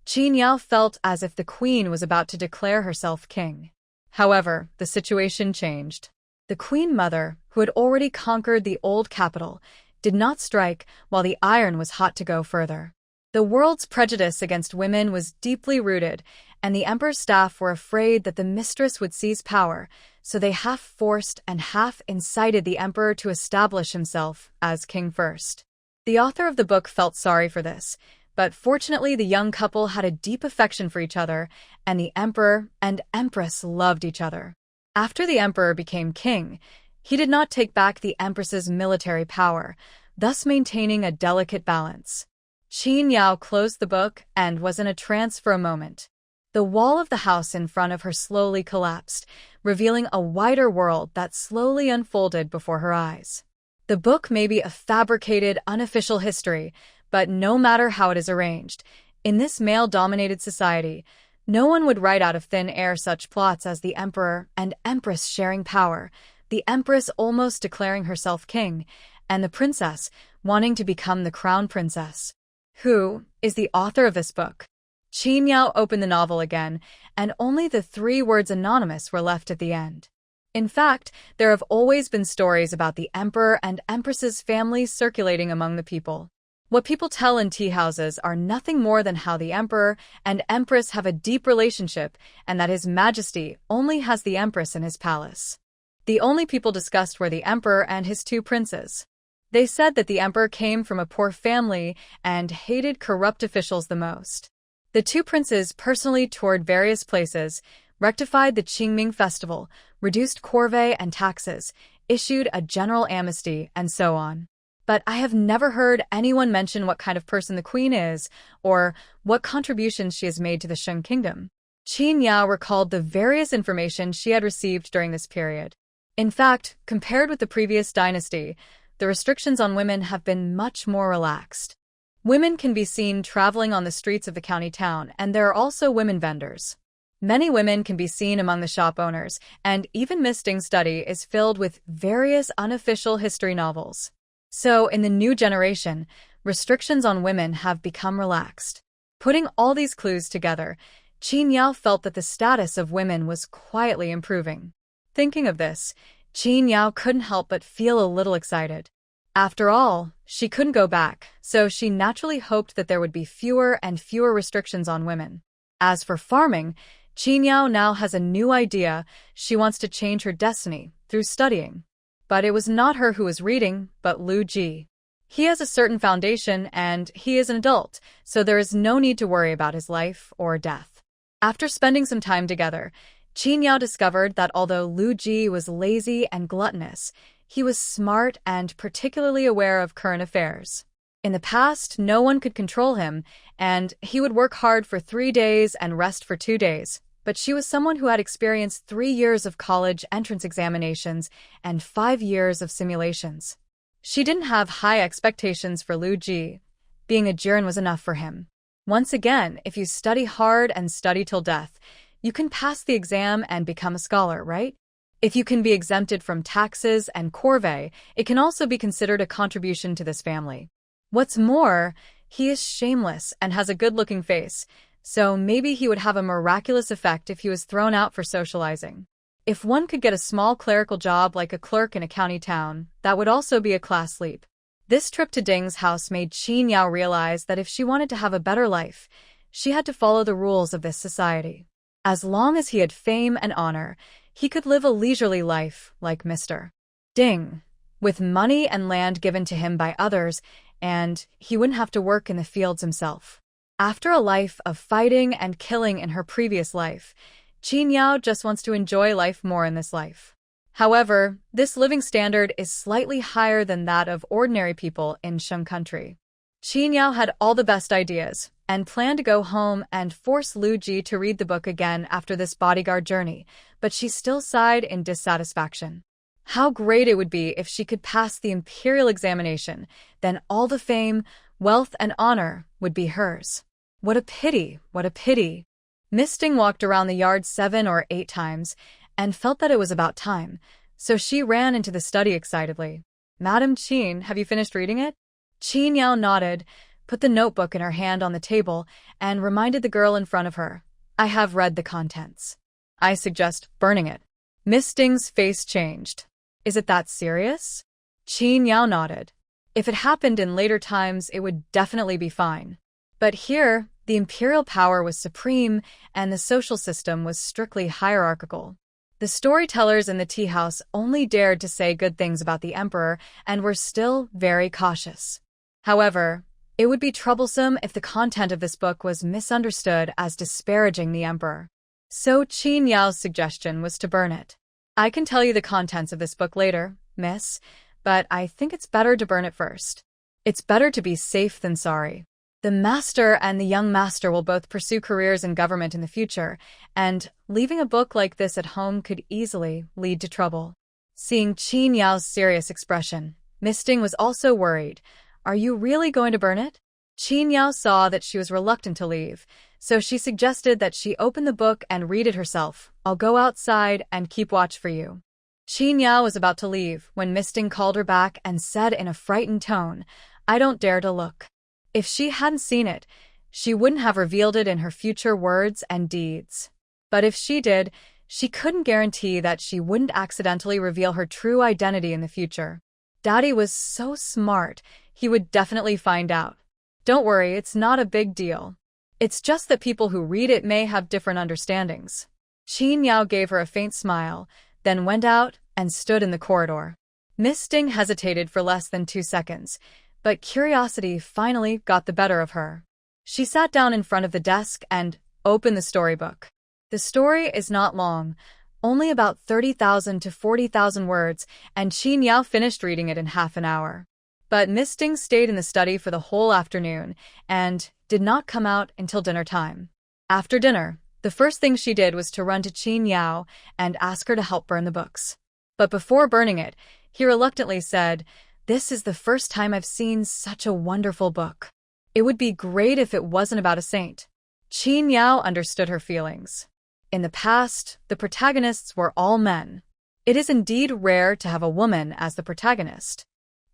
Qin Yao felt as if the queen was about to declare herself king. However, the situation changed. The Queen Mother, who had already conquered the old capital, did not strike while the iron was hot to go further. The world's prejudice against women was deeply rooted, and the emperor's staff were afraid that the mistress would seize power, so they half forced and half incited the emperor to establish himself as king first. The author of the book felt sorry for this, but fortunately the young couple had a deep affection for each other, and the emperor and empress loved each other. After the emperor became king, he did not take back the empress's military power, thus maintaining a delicate balance. Qin Yao closed the book and was in a trance for a moment. The wall of the house in front of her slowly collapsed, revealing a wider world that slowly unfolded before her eyes. The book may be a fabricated, unofficial history, but no matter how it is arranged, in this male-dominated society, no one would write out of thin air such plots as the emperor and empress sharing power, the empress almost declaring herself king, and the princess wanting to become the crown princess. Who is the author of this book? Qin Yao opened the novel again, and only the 3 words anonymous were left at the end. In fact, there have always been stories about the emperor and empress's families circulating among the people. What people tell in tea houses are nothing more than how the emperor and empress have a deep relationship and that His Majesty only has the empress in his palace. The only people discussed were the emperor and his 2 princes. They said that the emperor came from a poor family and hated corrupt officials the most. The 2 princes personally toured various places, rectified the Qingming festival, reduced corvée and taxes, issued a general amnesty, and so on. But I have never heard anyone mention what kind of person the queen is, or what contributions she has made to the Shang kingdom. Qin Yao recalled the various information she had received during this period. In fact, compared with the previous dynasty, the restrictions on women have been much more relaxed. Women can be seen traveling on the streets of the county town, and there are also women vendors. Many women can be seen among the shop owners, and even Miss Ding's study is filled with various unofficial history novels. So, in the new generation, restrictions on women have become relaxed. Putting all these clues together, Qin Yao felt that the status of women was quietly improving. Thinking of this, Qin Yao couldn't help but feel a little excited. After all, she couldn't go back, so she naturally hoped that there would be fewer and fewer restrictions on women. As for farming, Qin Yao now has a new idea. She wants to change her destiny through studying. But it was not her who was reading, but Lu Ji. He has a certain foundation, and he is an adult, so there is no need to worry about his life or death. After spending some time together, Qin Yao discovered that although Lu Ji was lazy and gluttonous, he was smart and particularly aware of current affairs. In the past, no one could control him, and he would work hard for 3 days and rest for 2 days. But she was someone who had experienced 3 years of college entrance examinations and 5 years of simulations. She didn't have high expectations for Lu Ji. Being a Jiren was enough for him. Once again, if you study hard and study till death, you can pass the exam and become a scholar, right? If you can be exempted from taxes and corvée, it can also be considered a contribution to this family. What's more, he is shameless and has a good-looking face, so maybe he would have a miraculous effect if he was thrown out for socializing. If one could get a small clerical job like a clerk in a county town, that would also be a class leap. This trip to Ding's house made Qin Yao realize that if she wanted to have a better life, she had to follow the rules of this society. As long as he had fame and honor, he could live a leisurely life like Mr. Ding, with money and land given to him by others, and he wouldn't have to work in the fields himself. After a life of fighting and killing in her previous life, Qin Yao just wants to enjoy life more in this life. However, this living standard is slightly higher than that of ordinary people in Sheng country. Qin Yao had all the best ideas and planned to go home and force Lu Ji to read the book again after this bodyguard journey, but she still sighed in dissatisfaction. How great it would be if she could pass the imperial examination, then all the fame, wealth, and honor would be hers. What a pity, what a pity. Miss Ding walked around the yard 7 or 8 times and felt that it was about time, so she ran into the study excitedly. Madam Qin, have you finished reading it? Qin Yao nodded, put the notebook in her hand on the table, and reminded the girl in front of her. I have read the contents. I suggest burning it. Miss Ding's face changed. Is it that serious? Qin Yao nodded. If it happened in later times, it would definitely be fine. But here, the imperial power was supreme, and the social system was strictly hierarchical. The storytellers in the tea house only dared to say good things about the emperor and were still very cautious. However, it would be troublesome if the content of this book was misunderstood as disparaging the emperor. So Qin Yao's suggestion was to burn it. I can tell you the contents of this book later, miss, but I think it's better to burn it first. It's better to be safe than sorry. The master and the young master will both pursue careers in government in the future, and leaving a book like this at home could easily lead to trouble. Seeing Qin Yao's serious expression, Miss Ding was also worried. Are you really going to burn it? Qin Yao saw that she was reluctant to leave, so she suggested that she open the book and read it herself. I'll go outside and keep watch for you. Qin Yao was about to leave when Miss Ding called her back and said in a frightened tone, I don't dare to look. If she hadn't seen it, she wouldn't have revealed it in her future words and deeds. But if she did, she couldn't guarantee that she wouldn't accidentally reveal her true identity in the future. Daddy was so smart, he would definitely find out. Don't worry, it's not a big deal. It's just that people who read it may have different understandings. Qin Yao gave her a faint smile, then went out and stood in the corridor. Miss Ding hesitated for less than 2 seconds, but curiosity finally got the better of her. She sat down in front of the desk and opened the storybook. The story is not long, only about 30,000 to 40,000 words, and Qin Yao finished reading it in half an hour. But Miss Ding stayed in the study for the whole afternoon and did not come out until dinner time. After dinner, the first thing she did was to run to Qin Yao and ask her to help burn the books. But before burning it, he reluctantly said, This is the first time I've seen such a wonderful book. It would be great if it wasn't about a saint. Qin Yao understood her feelings. In the past, the protagonists were all men. It is indeed rare to have a woman as the protagonist.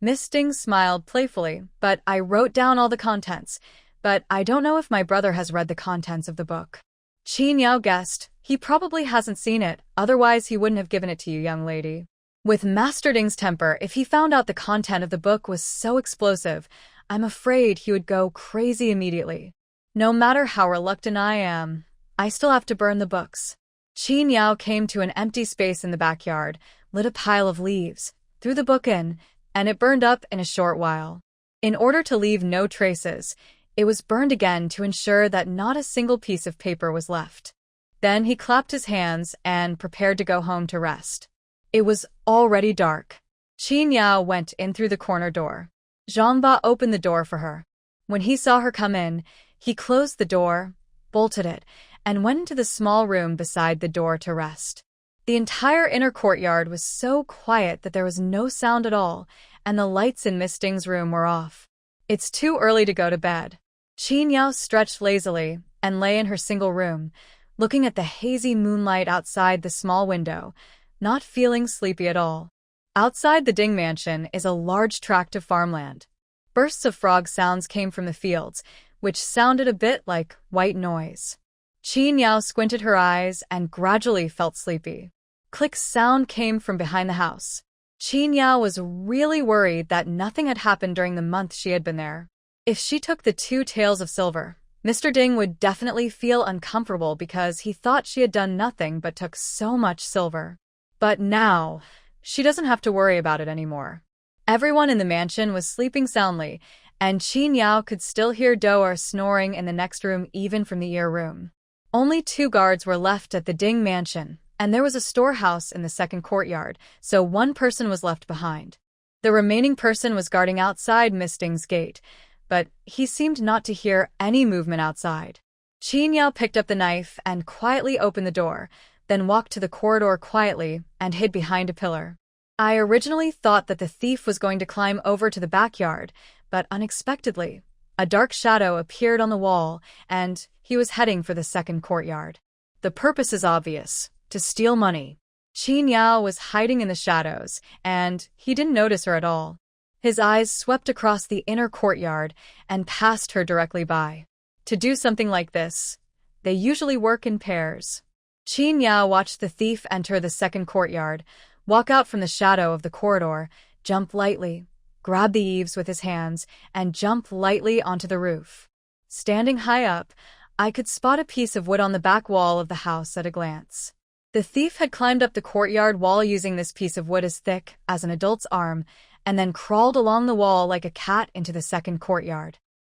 Miss Ding smiled playfully, but I wrote down all the contents, but I don't know if my brother has read the contents of the book. Qin Yao guessed, he probably hasn't seen it, otherwise he wouldn't have given it to you, young lady. With Master Ding's temper, if he found out the content of the book was so explosive, I'm afraid he would go crazy immediately. No matter how reluctant I am, I still have to burn the books. Qin Yao came to an empty space in the backyard, lit a pile of leaves, threw the book in, and it burned up in a short while. In order to leave no traces, it was burned again to ensure that not a single piece of paper was left. Then he clapped his hands and prepared to go home to rest. It was already dark. Qin Yao went in through the corner door. Zhangba opened the door for her. When he saw her come in, he closed the door, bolted it, and went into the small room beside the door to rest. The entire inner courtyard was so quiet that there was no sound at all, and the lights in Miss Ding's room were off. It's too early to go to bed. Qin Yao stretched lazily and lay in her single room, looking at the hazy moonlight outside the small window, not feeling sleepy at all. Outside the Ding mansion is a large tract of farmland. Bursts of frog sounds came from the fields, which sounded a bit like white noise. Qin Yao squinted her eyes and gradually felt sleepy. Click's sound came from behind the house. Qin Yao was really worried that nothing had happened during the month she had been there. If she took the 2 taels of silver, Mr. Ding would definitely feel uncomfortable because he thought she had done nothing but took so much silver. But now, she doesn't have to worry about it anymore. Everyone in the mansion was sleeping soundly, and Qin Yao could still hear Doer snoring in the next room even from the ear room. Only 2 guards were left at the Ding mansion, and there was a storehouse in the second courtyard, so 1 person was left behind. The remaining person was guarding outside Miss Ding's gate, but he seemed not to hear any movement outside. Qin Yao picked up the knife and quietly opened the door, then walked to the corridor quietly and hid behind a pillar. I originally thought that the thief was going to climb over to the backyard, but unexpectedly, a dark shadow appeared on the wall, and he was heading for the second courtyard. The purpose is obvious: to steal money. Qin Yao was hiding in the shadows, and he didn't notice her at all. His eyes swept across the inner courtyard and passed her directly by. To do something like this, they usually work in pairs. Qin Yao watched the thief enter the second courtyard, walk out from the shadow of the corridor, jump lightly, grab the eaves with his hands, and jump lightly onto the roof. Standing high up, I could spot a piece of wood on the back wall of the house at a glance. The thief had climbed up the courtyard wall using this piece of wood as thick as an adult's arm, and then crawled along the wall like a cat into the second courtyard.